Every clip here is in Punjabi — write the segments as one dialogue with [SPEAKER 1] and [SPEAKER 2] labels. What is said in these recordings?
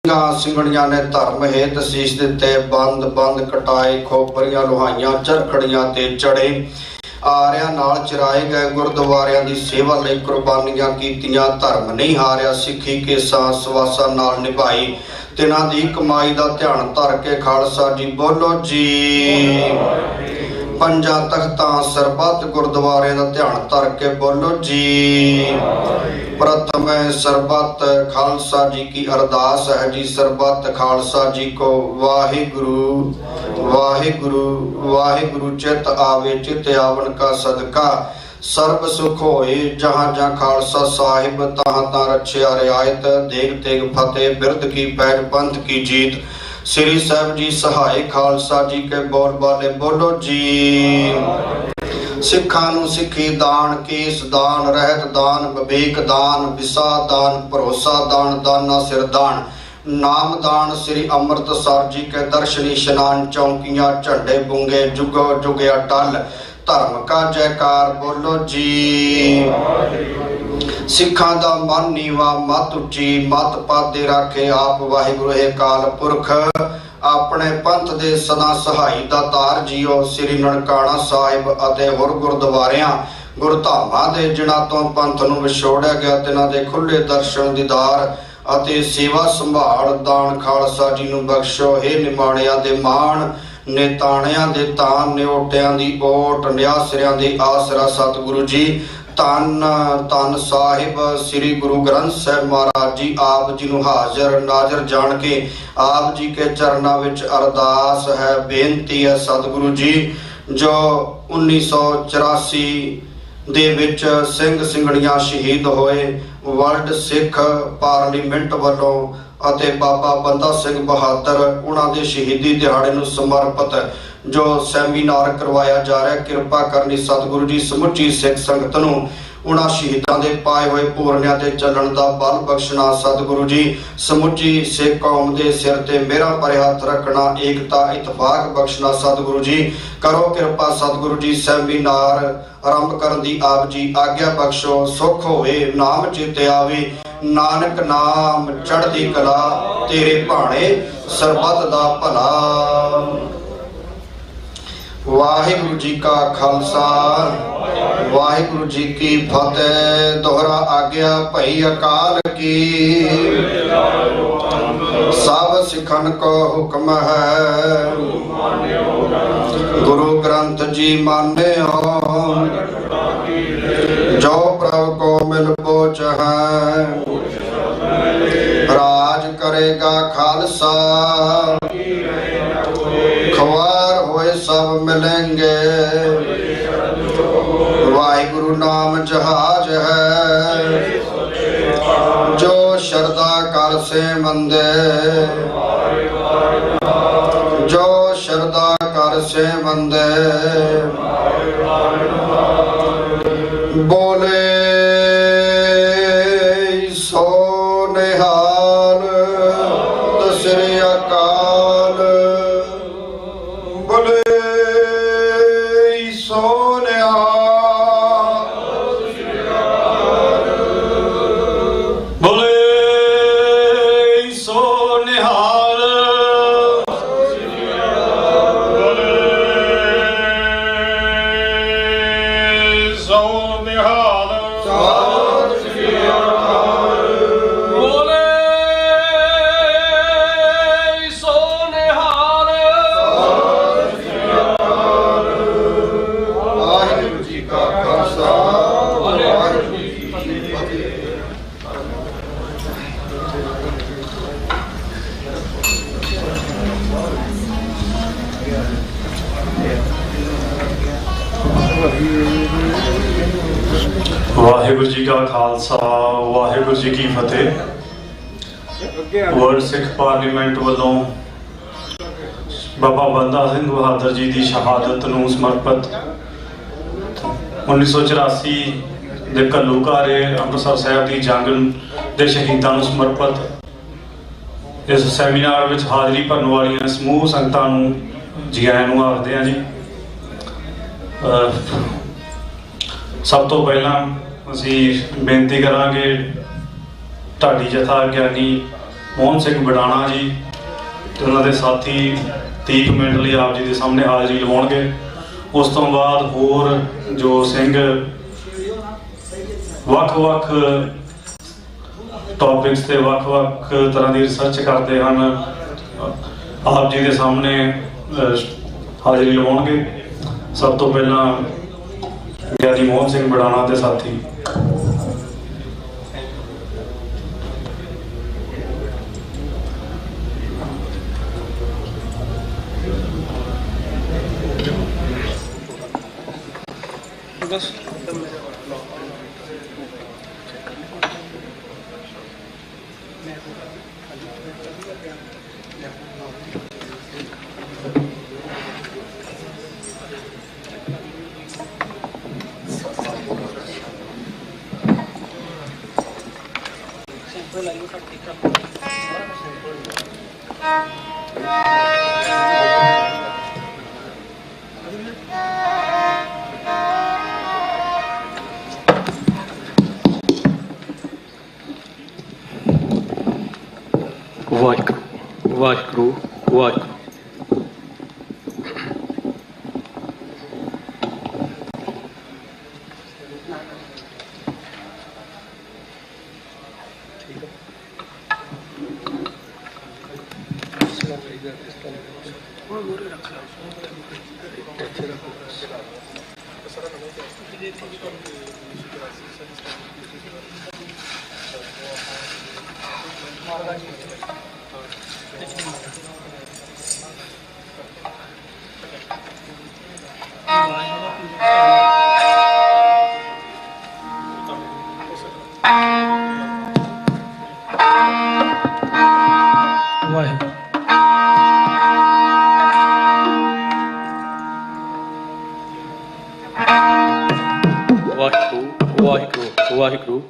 [SPEAKER 1] ਸਿੰਘਣੀਆਂ ਨੇ ਧਰਮ ਹੇਤ ਸੀਸ ਦਿੱਤੇ, ਬੰਦ ਬੰਦ ਕਟਾਏ, ਖੋਪਰੀਆਂ ਲੁਹਾਈਆਂ, ਚਰਖੜੀਆਂ ਤੇ ਚੜੇ, ਆਰਿਆਂ ਨਾਲ ਚਰਾਏ ਗਏ, ਗੁਰਦੁਆਰਿਆਂ ਦੀ ਸੇਵਾ ਲਈ ਕੁਰਬਾਨੀਆਂ ਕੀਤੀਆਂ, ਧਰਮ ਨਹੀਂ ਹਾਰਿਆ, ਸਿੱਖੀ ਕੇਸਾਂ ਸਵਾਸਾਂ ਨਾਲ ਨਿਭਾਈ, ਤਿਨਾਂ ਦੀ ਕਮਾਈ ਦਾ ਧਿਆਨ ਧਰ ਕੇ ਖਾਲਸਾ ਜੀ ਬੋਲੋ ਜੀ। ਪੰਜਾਂ ਤਖਤਾਂ ਸਰਬੱਤ ਗੁਰਦੁਆਰਿਆਂ ਦਾ ਧਿਆਨ ਧਰ ਕੇ ਬੋਲੋ ਜੀ। प्रथम सरबत खालसा जी की अरदास है जी, सरबत खालसा जी को वाहिगुरु वाहिगुरु वाहिगुरु चित आवे, चित आवन का सदका सर्ब सुख होए, जहाँ जहाँ खालसा साहिब तहाँ तहाँ रक्षया रियायत, देग तेग फतेह बिरद की पैज पंथ की जीत, श्री साहब जी सहाय खालसा जी के बोल बाले बोलो जी। सिखां नूं सिखी दान, केस दान, रहत दान, विवेक दान, विसा दान, भरोसा दान, दाना सिर दान, नाम दान, श्री अमृतसर जी के दर्शनी स्नान, चौकियां झंडे बुंगे जुगो जुगे अटल, धर्म का जयकार बोलो जी। सिखां दा मन नीवा मत उच्ची, मत पादे राखे आप वाहिगुरु है काल पुरख, अपने पंथ दे सदा सहाई दा तार जियो, श्री ननकाना साहिब अते होर गुरद्वारियां गुरधामां दे जिन्हां तों पंथ नूं विछोड़िया गया, तिन्हां दे खुले दर्शन दीदार अते सेवा संभाल दान खालसा जी नूं बख्शो। हे निमाणियां दे मान, नेताणियां दे तान, निओटियां दी ओट, निआसरियां दे आसरा सतगुरु जी। धन धन साहिब श्री गुरु ग्रंथ साहिब महाराज जी, आप जी नूं हाजर नाजर जान के आप जी के चरणों विच अरदास है, बेनती है सतगुरु जी। जो 1984 दे विच सिंह ਸਿੰਘਣੀਆਂ शहीद होए, वर्ल्ड सिख पार्लीमेंट वालों ਅਤੇ बाबा बंदा सिंह बहादुर उन्हां दे शहीदी दिहाड़े नूं समर्पित जो सैमीनार करवाया जा रहा, किरपा करनी सतगुरु जी समुची सिख संगत नूं उन्हां शहीदां दे पाए होए पूरनियां ते चलण दा बल बख्शना सतगुरु जी। समुची सिख कौम दे सिर ते मेरा भरे हथ रखना, एकता इतफाक बख्शना सतगुरु जी। करो किरपा सतगुरु जी, सैमीनार आरंभ करन दी आप जी आग्या बख्शो, सुख होवे नाम चेते आवे, नानक नाम चढ़दी कला, तेरे भाणे सरबत दा भला। वाहिगुरु जी का खालसा वाहिगुरु जी की फतेह। दोहरा आग्या भई अकाल की, सब सिखन को हुक्म है, गुरु ग्रंथ जी माने हो, जो प्रभु को मिल बोझ है, राज करेगा खालसा, ख्वार होए सब मिलेंगे, वाहिगुरु नाम जहाज है, जो श्रद्धा कर से मंदे, जो श्रद्धा कर से मंदे, बोले सो निहाल श्री अकाल, बोले सो निहाल, बोले सो निहाल, बोले सो निहाल,
[SPEAKER 2] वाहिगुरु जी का खालसा वाहिगुरु जी की फतेह। वर्ल्ड सिख पार्लीमेंट वालों बाबा बंदा सिंह बहादुर जी की शहादत नूं समर्पित 1984 ਦੇ ਘੱਲੂਘਾਰੇ ਅੰਮ੍ਰਿਤਸਰ ਸਾਹਿਬ ਦੀ ਜੰਗ ਦੇ ਸ਼ਹੀਦਾਂ ਨੂੰ ਸਮਰਪਿਤ ਇਸ ਸੈਮੀਨਾਰ ਵਿੱਚ ਹਾਜ਼ਰੀ ਭਰਨ ਵਾਲੀਆਂ ਸਮੂਹ ਸੰਗਤਾਂ ਨੂੰ ਜੀ ਆਇਆਂ ਨੂੰ ਆਖਦੇ ਹਾਂ ਜੀ। ਸਭ ਤੋਂ ਪਹਿਲਾਂ ਅਸੀਂ ਬੇਨਤੀ ਕਰਾਂਗੇ ਢਾਡੀ ਜਥਾ ਗਿਆਨੀ ਮੋਹਨ ਸਿੰਘ ਬਡਾਣਾ ਜੀ ਤੇ ਉਹਨਾਂ ਦੇ ਸਾਥੀ 30 ਮਿੰਟ ਲਈ ਆਪ ਜੀ ਦੇ ਸਾਹਮਣੇ ਹਾਜ਼ਰੀ ਲਵਾਉਣਗੇ। ਉਸ ਤੋਂ ਬਾਅਦ ਹੋਰ ਜੋ ਸਿੰਘ ਵੱਖ-ਵੱਖ ਟੌਪਿਕਸ ਤੇ ਵੱਖ-ਵੱਖ ਤਰ੍ਹਾਂ ਦੀ ਰਿਸਰਚ ਕਰਦੇ ਹਨ, ਆਪ ਜੀ ਦੇ ਸਾਹਮਣੇ ਹਾਜ਼ਰੀ ਲਵਾਉਣਗੇ। ਸਭ ਤੋਂ ਪਹਿਲਾਂ ਗਿਆਨੀ ਮੋਹਨ ਸਿੰਘ ਬਡਾਣਾ ਦੇ ਸਾਥੀ।
[SPEAKER 3] ਵਾਹਿਗੁਰੂ ਵਾਹਿਗੁਰੂ ਵਾਹਿਗੁਰੂ। ਵਾਹਿਗੁਰੂ ਵਾਹਿਗੁਰੂ ਵਾਹਿਗੁਰੂ।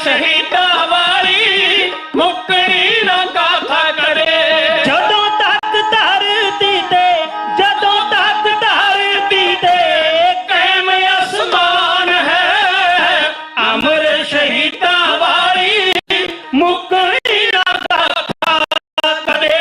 [SPEAKER 4] ਸ਼ਹੀਦਾਂ ਵਾਲੀ ਮੁੱਕਣੀ ਨਾ ਗਾਥਾ ਕਰੇ। ਜਦੋਂ ਤੱਕ ਧਰਤੀ ਤੇ ਕਾਇਮ ਅਸਮਾਨ ਹੈ, ਅਮਰ ਸ਼ਹੀਦਾਂ ਵਾਲੀ ਮੁੱਕਣੀ ਨਾ ਗਾਥਾ ਕਰੇ।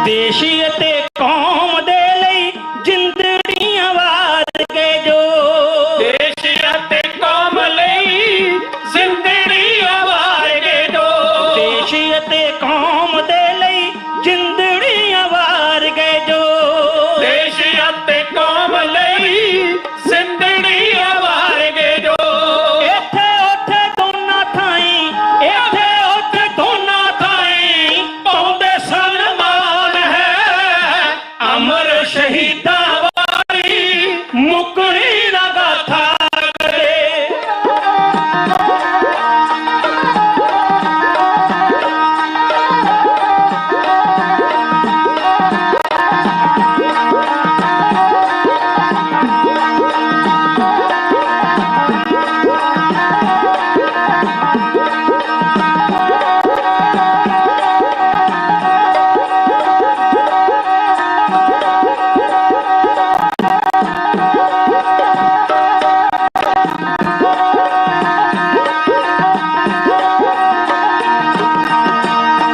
[SPEAKER 4] ਦੇਸ਼ ਅਤੇ ਕੌਮ ਦੇ ਲਈ ਜ਼ਿੰਦੜੀਆਂ ਵਾਰ ਗਏ ਜੋ। ਦੇਸ਼ ਅਤੇ ਕੌਮ ਲਈ ਜ਼ਿੰਦੜੀਆਂ ਵਾਰ ਗਏ ਜੋ। ਦੇਸ਼ ਅਤੇ ਕੌਮ ਦੇ ਲਈ ਜ਼ਿੰਦੜੀਆਂ ਵਾਰ ਗਏ ਜੋ। ਦੇਸ਼ ਅਤੇ ਕੌਮ ਲਈ ਜ਼ਿੰਦੜੀਆਂ ਵਾਰ ਗਏ ਜੋ। ਇੱਥੇ ਉੱਥੇ ਦੋਨਾਂ ਥਾਈਂ ਪਾਉਂਦੇ ਸਨਮਾਨ ਹੈ, ਅਮਰ ਸ਼ਹੀਦਾਂ ਵਾਲੀ ਮੁੱਕਣੀ ਨਾ ਗਾਥਾ ਕਰੇ।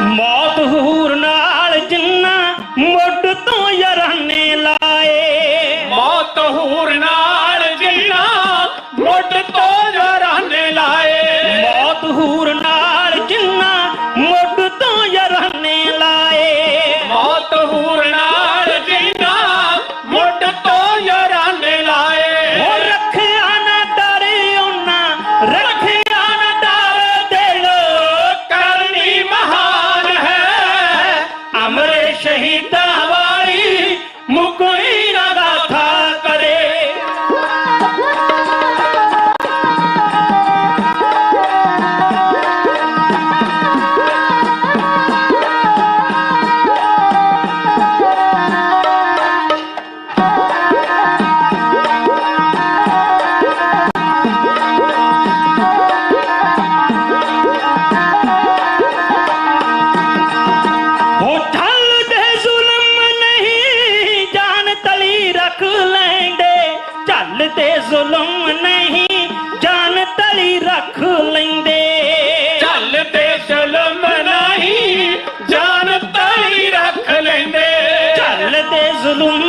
[SPEAKER 4] ਮੌਤ ਹੂਰ ਨਾਲ ਜਿੰਨਾ ਮੁੱਢ ਤੋਂ ਯਾਰਾਨੇ ਲਾਏ। ਮੌਤ ਹੂਰ ਨਾਲ ਜਿੰਨਾ ਮੁੱਢ ਤੋਂ ਯਾਰਾਨੇ ਲਾਏ। ਮੌਤ ਹੂਰ ਨਾਲ ਜਿੰਨਾ ਮੁੱਢ ਤੋਂ ਯਾਰਾਨੇ ਲਾਏ। ਮੌਤ ਹੂਰ ਨਾਲ ਜਿੰਨਾ ਮੁੱਢ ਤੋਂ ਯਾਰਾਨੇ ਲਾਏ। ਉਹ ਰੱਖਿਆ ਨਾ ਡਰ ਉਹਨਾਂ, ਰੱਖਿਆ ਨਾ ਡਰ ਦਿਲ ਕਰਨੀ ਮਹਾਨ ਹੈ, ਅਮਰ ਸ਼ਹੀਦਾਂ ਵਾਲੀ ਮੁੱਕਣੀ ਨਾ ਗਾਥਾ ਕਰੇ। ਉਹ ਚੱਲਦੇ ਜ਼ੁਲਮ ਨਹੀਂ, ਜਾਨ ਤਲੀ ਰੱਖ ਲੈਂਦੇ। ਚੱਲਦੇ ਜ਼ੁਲਮ ਨਹੀਂ, ਜਾਨ ਤਲੀ ਰੱਖ ਲੈਂਦੇ। ਚੱਲਦੇ ਜ਼ੁਲਮ ਨਹੀਂ, ਜਾਨ ਤਲੀ ਰੱਖ ਲੈਂਦੇ। ਚੱਲਦੇ ਜ਼ੁਲਮ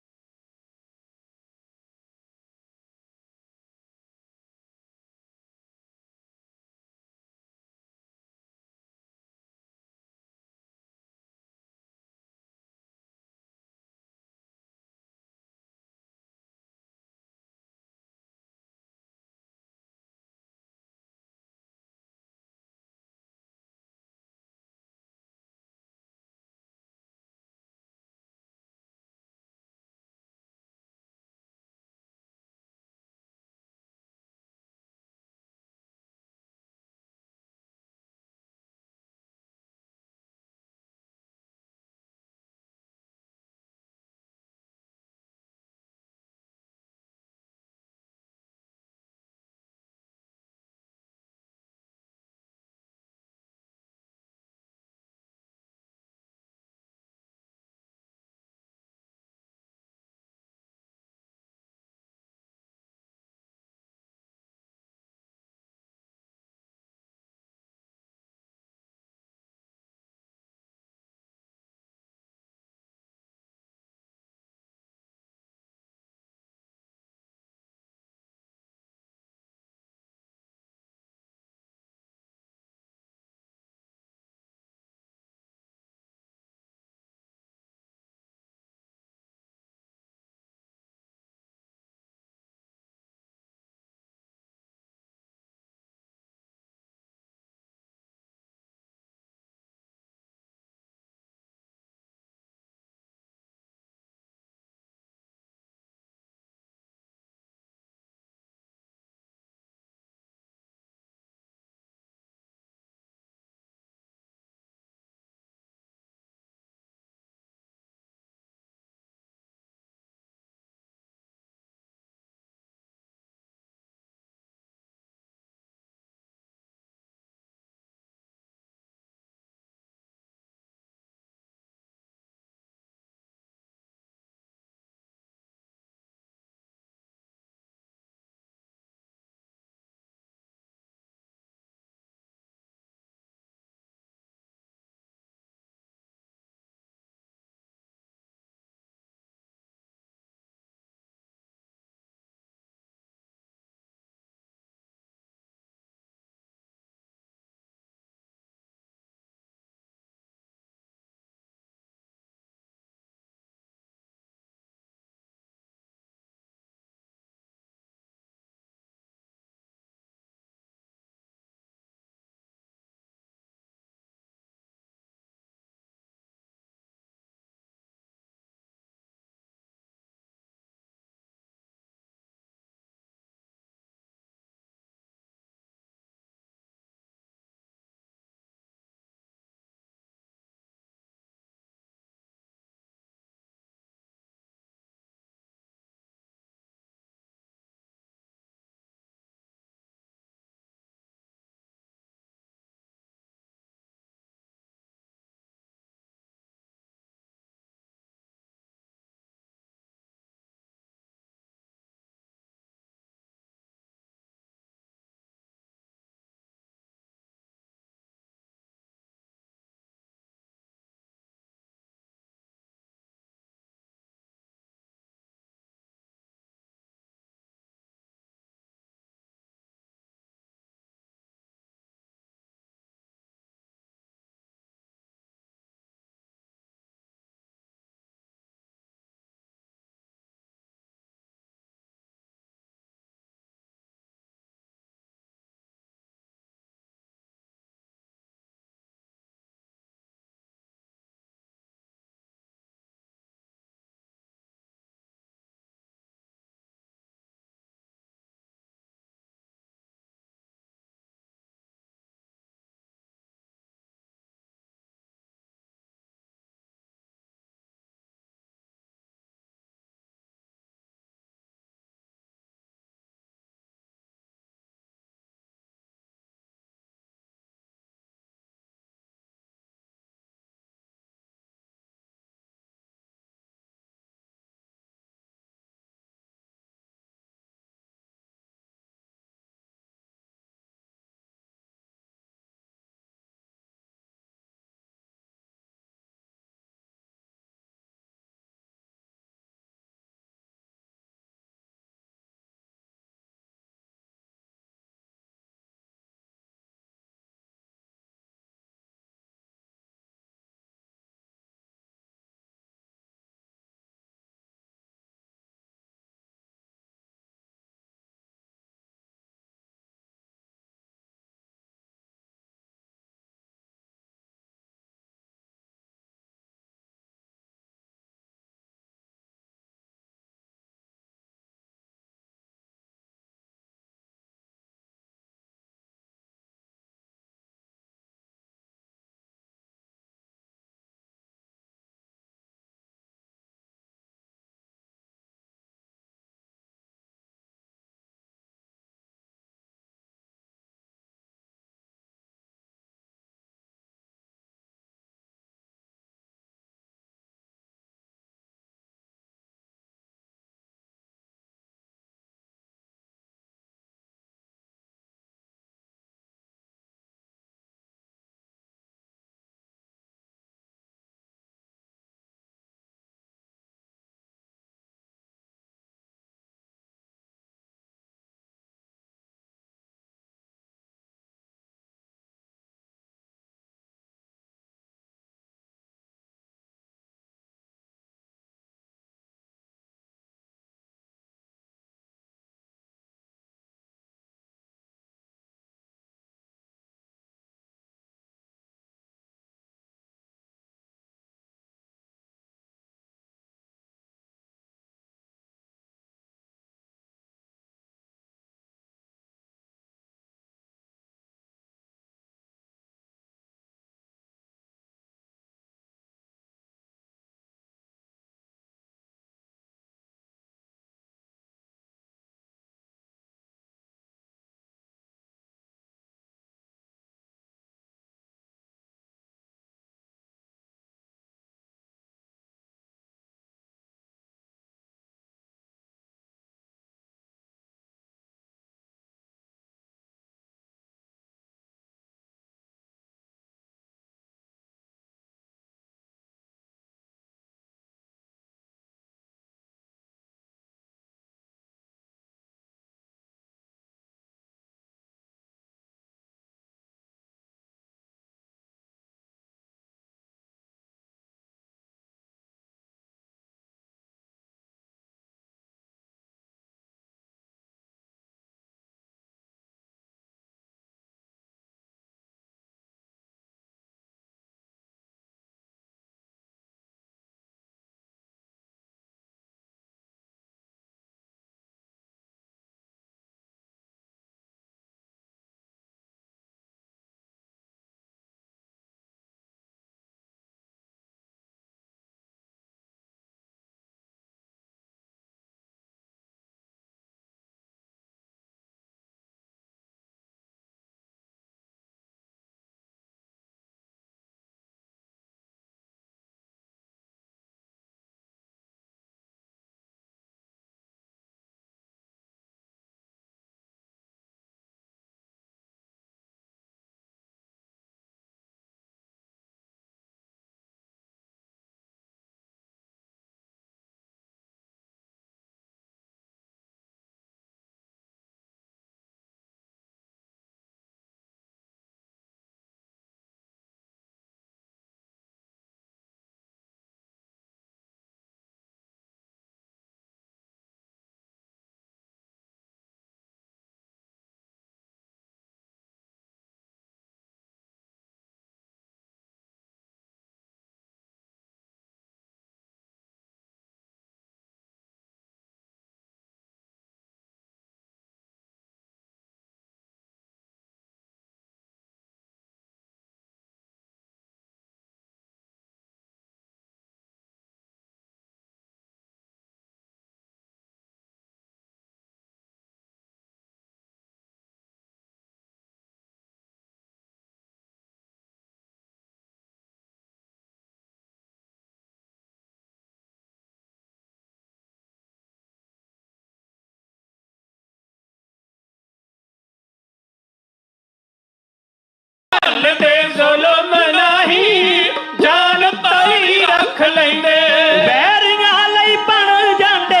[SPEAKER 4] ਝੱਲਦੇ ਜ਼ੁਲਮ ਨਹੀਂ ਜਾਨ ਤਲੀ ਰੱਖ ਲੈਂਦੇ ਵੈਰੀਆਂ ਲਈ ਬਣ ਜਾਂਦੇ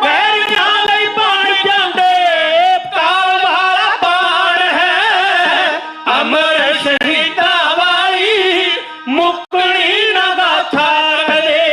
[SPEAKER 4] ਵੈਰੀਆਂ ਲਈ ਬਣ ਜਾਂਦੇ ਕਾਲ ਵਾਲਾ ਬਾਣ ਹੈ ਅਮਰ ਸ਼ਹੀਦਾਂ ਵਾਲੀ ਮੁੱਕਣੀ ਨਾ ਗਾਥਾ ਕਦੇ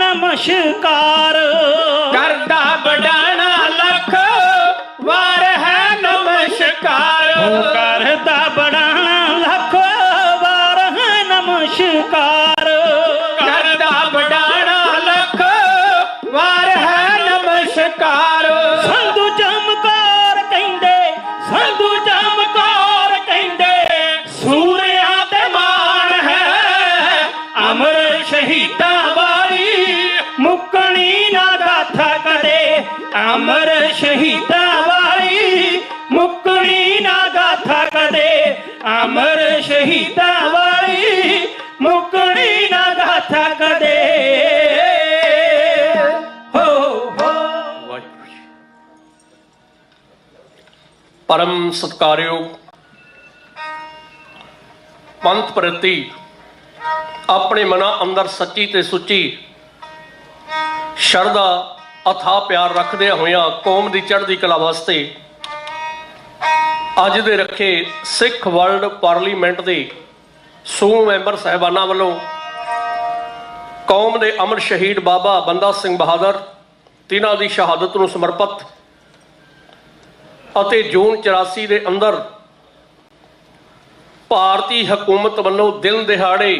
[SPEAKER 4] ਨਮਸਕਾਰ ਕਰਦਾ ਬੜਾਣਾ ਲੱਖ ਵਾਰ ਹੈ ਨਮਸਕਾਰ ਕਰਦਾ ਬੜਾਣਾ ਲੱਖ ਵਾਰ ਹੈ ਨਮਸਕਾਰ ਕਰਦਾ ਬੜਾਣਾ ਲੱਖ ਵਾਰ ਹੈ ਨਮਸਕਾਰ ਸੰਧੂ ਚਮਕੌਰ ਕਹਿੰਦੇ ਸੰਧੂ ਚਮਕੌਰ ਕਹਿੰਦੇ ਸੂਰਿਆਂ ਤੇ ਮਾਣ ਹੈ ਅਮਰ ਸ਼ਹੀਦਾਂ ਮੁੱਕਣੀ ਨਾ ਗਾਥਾ ਕਦੇ ਅਮਰ ਸ਼ਹੀਦਾਂ ਵਾਲੀ ਮੁੱਕਣੀ ਨਾ ਗਾਥਾ ਕਦੇ ਅਮਰ ਸ਼ਹੀਦਾਂ ਵਾਲੀ ਮੁੱਕਣੀ ਨਾ ਗਾਥਾ ਕਦੇ ਹੋ
[SPEAKER 3] ਪਰਮ ਸਤਿਕਾਰਯੋਗ ਪੰਥ ਪ੍ਰਤੀ ਆਪਣੇ ਮਨਾਂ ਅੰਦਰ ਸੱਚੀ ਤੇ ਸੁੱਚੀ ਸ਼ਰਧਾ ਅਥਾਹ ਪਿਆਰ ਰੱਖਦਿਆਂ ਹੋਇਆਂ ਕੌਮ ਦੀ ਚੜ੍ਹਦੀ ਕਲਾ ਵਾਸਤੇ ਅੱਜ ਦੇ ਰੱਖੇ ਸਿੱਖ ਵਰਲਡ ਪਾਰਲੀਮੈਂਟ ਦੇ ਸਮੂਹ ਮੈਂਬਰ ਸਾਹਿਬਾਨਾਂ ਵੱਲੋਂ ਕੌਮ ਦੇ ਅਮਰ ਸ਼ਹੀਦ ਬਾਬਾ ਬੰਦਾ ਸਿੰਘ ਬਹਾਦਰ ਤਿਨਾਂ ਦੀ ਸ਼ਹਾਦਤ ਨੂੰ ਸਮਰਪਿਤ ਅਤੇ ਜੂਨ 84 ਦੇ ਅੰਦਰ ਭਾਰਤੀ ਹਕੂਮਤ ਵੱਲੋਂ ਦਿਨ ਦਿਹਾੜੇ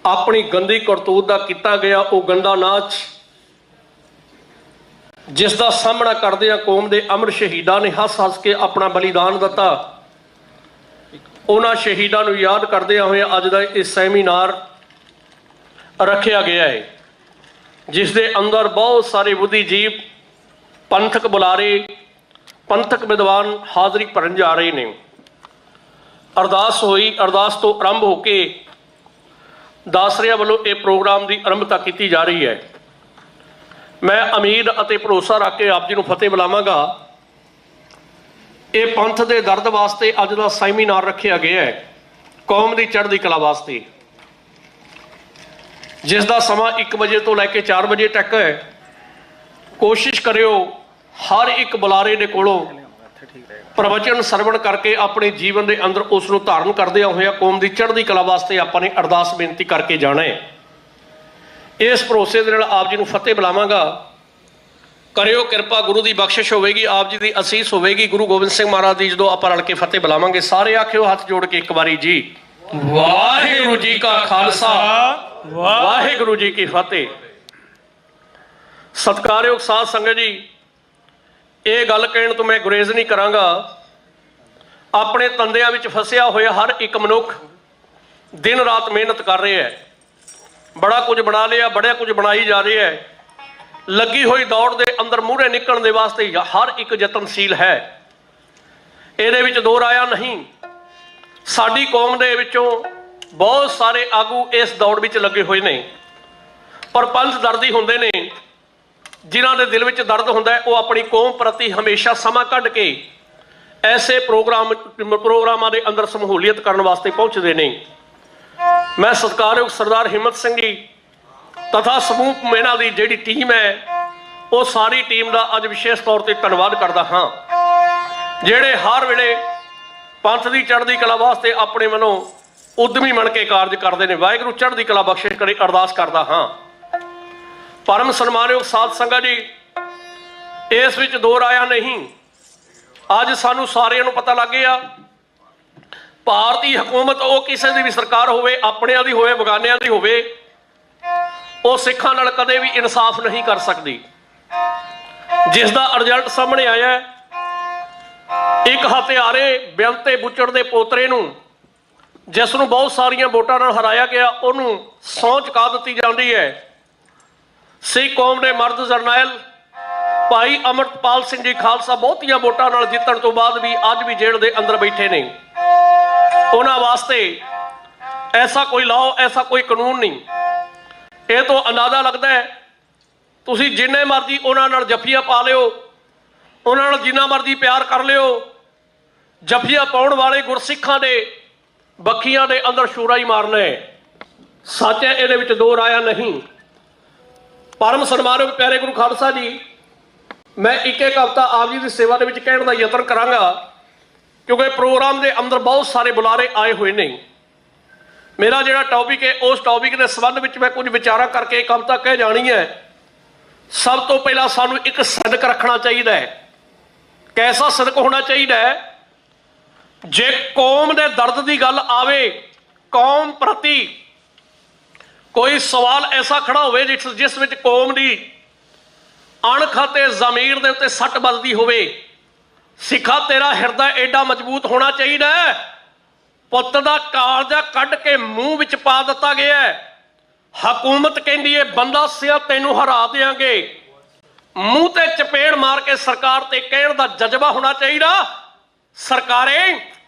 [SPEAKER 3] ਆਪਣੀ ਗੰਦੀ ਕਰਤੂਤ ਦਾ ਕੀਤਾ ਗਿਆ ਉਹ ਗੰਦਾ ਨਾਚ ਜਿਸ ਦਾ ਸਾਹਮਣਾ ਕਰਦਿਆਂ ਕੌਮ ਦੇ ਅਮਰ ਸ਼ਹੀਦਾਂ ਨੇ ਹੱਸ-ਹੱਸ ਕੇ ਆਪਣਾ ਬਲੀਦਾਨ ਦਿੱਤਾ ਉਹਨਾਂ ਸ਼ਹੀਦਾਂ ਨੂੰ ਯਾਦ ਕਰਦਿਆਂ ਹੋਏ ਅੱਜ ਦਾ ਇਹ ਸੈਮੀਨਾਰ ਰੱਖਿਆ ਗਿਆ ਹੈ ਜਿਸ ਦੇ ਅੰਦਰ ਬਹੁਤ ਸਾਰੇ ਬੁੱਧੀਜੀਵ ਪੰਥਕ ਬੁਲਾਰੇ ਪੰਥਕ ਵਿਦਵਾਨ ਹਾਜ਼ਰੀ ਭਰਨ ਜਾ ਰਹੇ ਨੇ ਅਰਦਾਸ ਹੋਈ ਅਰਦਾਸ ਤੋਂ ਆਰੰਭ ਹੋ ਕੇ ਦਾਸਰਿਆਂ ਵੱਲੋਂ ਇਹ ਪ੍ਰੋਗਰਾਮ ਦੀ ਆਰੰਭਤਾ ਕੀਤੀ ਜਾ ਰਹੀ ਹੈ ਮੈਂ ਉਮੀਦ ਅਤੇ ਭਰੋਸਾ ਰੱਖ ਕੇ ਆਪ ਜੀ ਨੂੰ ਫਤਿਹ ਬੁਲਾਵਾਂਗਾ ਇਹ ਪੰਥ ਦੇ ਦਰਦ ਵਾਸਤੇ ਅੱਜ ਦਾ ਸੈਮੀਨਾਰ ਰੱਖਿਆ ਗਿਆ ਹੈ ਕੌਮ ਦੀ ਚੜ੍ਹਦੀ ਕਲਾ ਵਾਸਤੇ ਜਿਸ ਦਾ ਸਮਾਂ 1 ਵਜੇ ਤੋਂ ਲੈ ਕੇ 4 ਵਜੇ ਤੱਕ ਹੈ ਕੋਸ਼ਿਸ਼ ਕਰਿਓ ਹਰ ਇੱਕ ਬੁਲਾਰੇ ਦੇ ਕੋਲੋਂ ਪ੍ਰਵਚਨ ਸਰਵਣ ਕਰਕੇ ਆਪਣੇ ਜੀਵਨ ਦੇ ਅੰਦਰ ਉਸ ਨੂੰ ਧਾਰਨ ਕਰਦਿਆਂ ਹੋਇਆ ਕੌਮ ਦੀ ਚੜ੍ਹਦੀ ਕਲਾ ਵਾਸਤੇ ਆਪਾਂ ਨੇ ਅਰਦਾਸ ਬੇਨਤੀ ਕਰਕੇ ਜਾਣਾ ਹੈ ਇਸ ਭਰੋਸੇ ਦੇ ਨਾਲ ਆਪ ਜੀ ਨੂੰ ਫਤਿਹ ਬੁਲਾਵਾਂਗਾ ਕਰਿਓ ਕਿਰਪਾ ਗੁਰੂ ਦੀ ਬਖਸ਼ਿਸ਼ ਹੋਵੇਗੀ ਆਪ ਜੀ ਦੀ ਅਸੀਸ ਹੋਵੇਗੀ ਗੁਰੂ ਗੋਬਿੰਦ ਸਿੰਘ ਮਹਾਰਾਜ ਦੀ ਜਦੋਂ ਆਪਾਂ ਰਲ ਕੇ ਫਤਿਹ ਬੁਲਾਵਾਂਗੇ ਸਾਰੇ ਆਖਿਓ ਹੱਥ ਜੋੜ ਕੇ ਇੱਕ ਵਾਰੀ ਜੀ ਵਾਹਿਗੁਰੂ ਜੀ ਕਾ ਖਾਲਸਾ ਵਾਹਿਗੁਰੂ ਜੀ ਕੀ ਫਤਿਹ ਸਤਿਕਾਰਯੋਗ ਸਾਧ ਸੰਗਤ ਜੀ ਇਹ ਗੱਲ ਕਹਿਣ ਤੋਂ ਮੈਂ ਗੁਰੇਜ਼ ਨਹੀਂ ਕਰਾਂਗਾ ਆਪਣੇ ਤੰਦਿਆਂ ਵਿੱਚ ਫਸਿਆ ਹੋਇਆ ਹਰ ਇੱਕ ਮਨੁੱਖ ਦਿਨ ਰਾਤ ਮਿਹਨਤ ਕਰ ਰਿਹਾ ਹੈ ਬੜਾ ਕੁਝ ਬਣਾ ਲਿਆ ਬੜਾ ਕੁਝ ਬਣਾਈ ਜਾ ਰਿਹਾ ਹੈ ਲੱਗੀ ਹੋਈ ਦੌੜ ਦੇ ਅੰਦਰ ਮੂਹਰੇ ਨਿਕਲਣ ਦੇ ਵਾਸਤੇ ਹਰ ਇੱਕ ਯਤਨਸ਼ੀਲ ਹੈ ਇਹਦੇ ਵਿੱਚ ਦੋ ਰਾਇਆ ਨਹੀਂ ਸਾਡੀ ਕੌਮ ਦੇ ਵਿੱਚੋਂ ਬਹੁਤ ਸਾਰੇ ਆਗੂ ਇਸ ਦੌੜ ਵਿੱਚ ਲੱਗੇ ਹੋਏ ਨੇ ਪਰ ਪੰਥ ਦਰਦੀ ਹੁੰਦੇ ਨੇ ਜਿਨ੍ਹਾਂ ਦੇ ਦਿਲ ਵਿੱਚ ਦਰਦ ਹੁੰਦਾ ਹੈ ਉਹ ਆਪਣੀ ਕੌਮ ਪ੍ਰਤੀ ਹਮੇਸ਼ਾ ਸਮਾਂ ਕੱਢ ਕੇ ਐਸੇ ਪ੍ਰੋਗਰਾਮਾਂ ਦੇ ਅੰਦਰ ਸਮੂਲੀਅਤ ਕਰਨ ਵਾਸਤੇ ਪਹੁੰਚਦੇ ਨੇ ਮੈਂ ਸਤਿਕਾਰਯੋਗ ਸਰਦਾਰ ਹਿੰਮਤ ਸਿੰਘ ਜੀ ਤਥਾ ਸਮੂਹ ਮੇਨਾ ਦੀ ਜਿਹੜੀ ਟੀਮ ਹੈ ਉਹ ਸਾਰੀ ਟੀਮ ਦਾ ਅੱਜ ਵਿਸ਼ੇਸ਼ ਤੌਰ ਤੇ ਧੰਨਵਾਦ ਕਰਦਾ ਹਾਂ ਜਿਹੜੇ ਹਰ ਵੇਲੇ ਪੰਥ ਦੀ ਚੜ੍ਹਦੀ ਕਲਾ ਵਾਸਤੇ ਆਪਣੇ ਵੱਲੋਂ ਉਦਮੀ ਬਣ ਕੇ ਕਾਰਜ ਕਰਦੇ ਨੇ ਵਾਹਿਗੁਰੂ ਚੜ੍ਹਦੀ ਕਲਾ ਬਖਸ਼ਿਸ਼ ਕਰੇ ਅਰਦਾਸ ਕਰਦਾ ਹਾਂ ਪਰਮ ਸਨਮਾਨਯੋਗ ਸਾਧ ਸੰਗਤ ਜੀ ਇਸ ਵਿੱਚ ਦੋ ਰਾਇਆ ਨਹੀਂ ਅੱਜ ਸਾਨੂੰ ਸਾਰਿਆਂ ਨੂੰ ਪਤਾ ਲੱਗ ਗਿਆ ਭਾਰਤੀ ਹਕੂਮਤ ਉਹ ਕਿਸੇ ਦੀ ਵੀ ਸਰਕਾਰ ਹੋਵੇ ਆਪਣਿਆਂ ਦੀ ਹੋਵੇ ਬਗਾਨਿਆਂ ਦੀ ਹੋਵੇ ਉਹ ਸਿੱਖਾਂ ਨਾਲ ਕਦੇ ਵੀ ਇਨਸਾਫ ਨਹੀਂ ਕਰ ਸਕਦੀ ਜਿਸ ਦਾ ਰਿਜ਼ਲਟ ਸਾਹਮਣੇ ਆਇਆ ਹੈ। ਇੱਕ ਹਥਿਆਰੇ ਬਿਆੰਤੇ ਬੁੱਚੜ ਦੇ ਪੋਤਰੇ ਨੂੰ, ਜਿਸ ਨੂੰ ਬਹੁਤ ਸਾਰੀਆਂ ਵੋਟਾਂ ਨਾਲ ਹਰਾਇਆ ਗਿਆ, ਉਹਨੂੰ ਸਹੁੰ ਚੁਕਾ ਦਿੱਤੀ ਜਾਂਦੀ ਹੈ। ਸਿੱਖ ਕੌਮ ਦੇ ਮਰਦ ਜਰਨੈਲ ਭਾਈ ਅਮਰਤਪਾਲ ਸਿੰਘ ਜੀ ਖਾਲਸਾ ਬਹੁਤੀਆਂ ਵੋਟਾਂ ਨਾਲ ਜਿੱਤਣ ਤੋਂ ਬਾਅਦ ਵੀ ਅੱਜ ਵੀ ਜੇਲ੍ਹ ਦੇ ਅੰਦਰ ਬੈਠੇ ਨੇ। ਉਹਨਾਂ ਵਾਸਤੇ ਐਸਾ ਕੋਈ ਲਾਓ, ਐਸਾ ਕੋਈ ਕਾਨੂੰਨ ਨਹੀਂ। ਇਹ ਤੋਂ ਅੰਦਾਜ਼ਾ ਲੱਗਦਾ ਹੈ ਤੁਸੀਂ ਜਿੰਨੇ ਮਰਜ਼ੀ ਉਹਨਾਂ ਨਾਲ ਜੱਫੀਆਂ ਪਾ ਲਿਓ, ਉਹਨਾਂ ਨਾਲ ਜਿੰਨਾ ਮਰਜ਼ੀ ਪਿਆਰ ਕਰ ਲਿਓ, ਜੱਫੀਆਂ ਪਾਉਣ ਵਾਲੇ ਗੁਰਸਿੱਖਾਂ ਦੇ ਬੱਖੀਆਂ ਦੇ ਅੰਦਰ ਸ਼ੂਰਾ ਹੀ ਮਾਰਨਾ ਹੈ। ਸੱਚ ਹੈ, ਇਹਦੇ ਵਿੱਚ ਦੋ ਰਾਇਆ ਨਹੀਂ। ਪਰਮ ਸਨਮਾਨਯੋਗ ਪਿਆਰੇ ਗੁਰੂ ਖਾਲਸਾ ਜੀ, ਮੈਂ ਇੱਕ ਹਫ਼ਤਾ ਆਪ ਜੀ ਦੀ ਸੇਵਾ ਦੇ ਵਿੱਚ ਕਹਿਣ ਦਾ ਯਤਨ ਕਰਾਂਗਾ, ਕਿਉਂਕਿ ਪ੍ਰੋਗਰਾਮ ਦੇ ਅੰਦਰ ਬਹੁਤ ਸਾਰੇ ਬੁਲਾਰੇ ਆਏ ਹੋਏ ਨੇ। ਮੇਰਾ ਜਿਹੜਾ ਟੌਪਿਕ ਹੈ ਉਸ ਟੌਪਿਕ ਦੇ ਸੰਬੰਧ ਵਿੱਚ ਮੈਂ ਕੁਝ ਵਿਚਾਰਾਂ ਕਰਕੇ ਇੱਕ ਹਫ਼ਤਾ ਕਹਿ ਜਾਣੀ ਹੈ। ਸਭ ਤੋਂ ਪਹਿਲਾਂ ਸਾਨੂੰ ਇੱਕ ਸਦਕ ਰੱਖਣਾ ਚਾਹੀਦਾ ਹੈ। ਕੈਸਾ ਸਦਕ ਹੋਣਾ ਚਾਹੀਦਾ ਹੈ? ਜੇ ਕੌਮ ਦੇ ਦਰਦ ਦੀ ਗੱਲ ਆਵੇ, ਕੌਮ ਪ੍ਰਤੀ ਕੋਈ ਸਵਾਲ ਐਸਾ ਖੜਾ ਹੋਵੇ ਜਿਸ ਵਿੱਚ ਕੌਮ ਦੀ ਅਣਖ ਅਤੇ ਜ਼ਮੀਰ ਦੇ ਉੱਤੇ ਸੱਟ ਵੱਜਦੀ ਹੋਵੇ, ਸਿੱਖਾ ਤੇਰਾ ਹਿਰਦਾ ਐਡਾ ਮਜ਼ਬੂਤ ਹੋਣਾ ਚਾਹੀਦਾ ਹੈ। ਪੁੱਤ ਦਾ ਕਾਲਜਾ ਕੱਢ ਕੇ ਮੂੰਹ ਵਿੱਚ ਪਾ ਦਿੱਤਾ ਗਿਆ ਹੈ। ਹਕੂਮਤ ਕਹਿੰਦੀ ਹੈ ਬੰਦਾ ਸਿਆ ਤੈਨੂੰ ਹਰਾ ਦਿਆਂਗੇ, ਮੂੰਹ ਤੇ ਚਪੇੜ ਮਾਰ ਕੇ ਸਰਕਾਰ ਤੇ ਕਹਿਣ ਦਾ ਜਜ਼ਬਾ ਹੋਣਾ ਚਾਹੀਦਾ, ਸਰਕਾਰੇ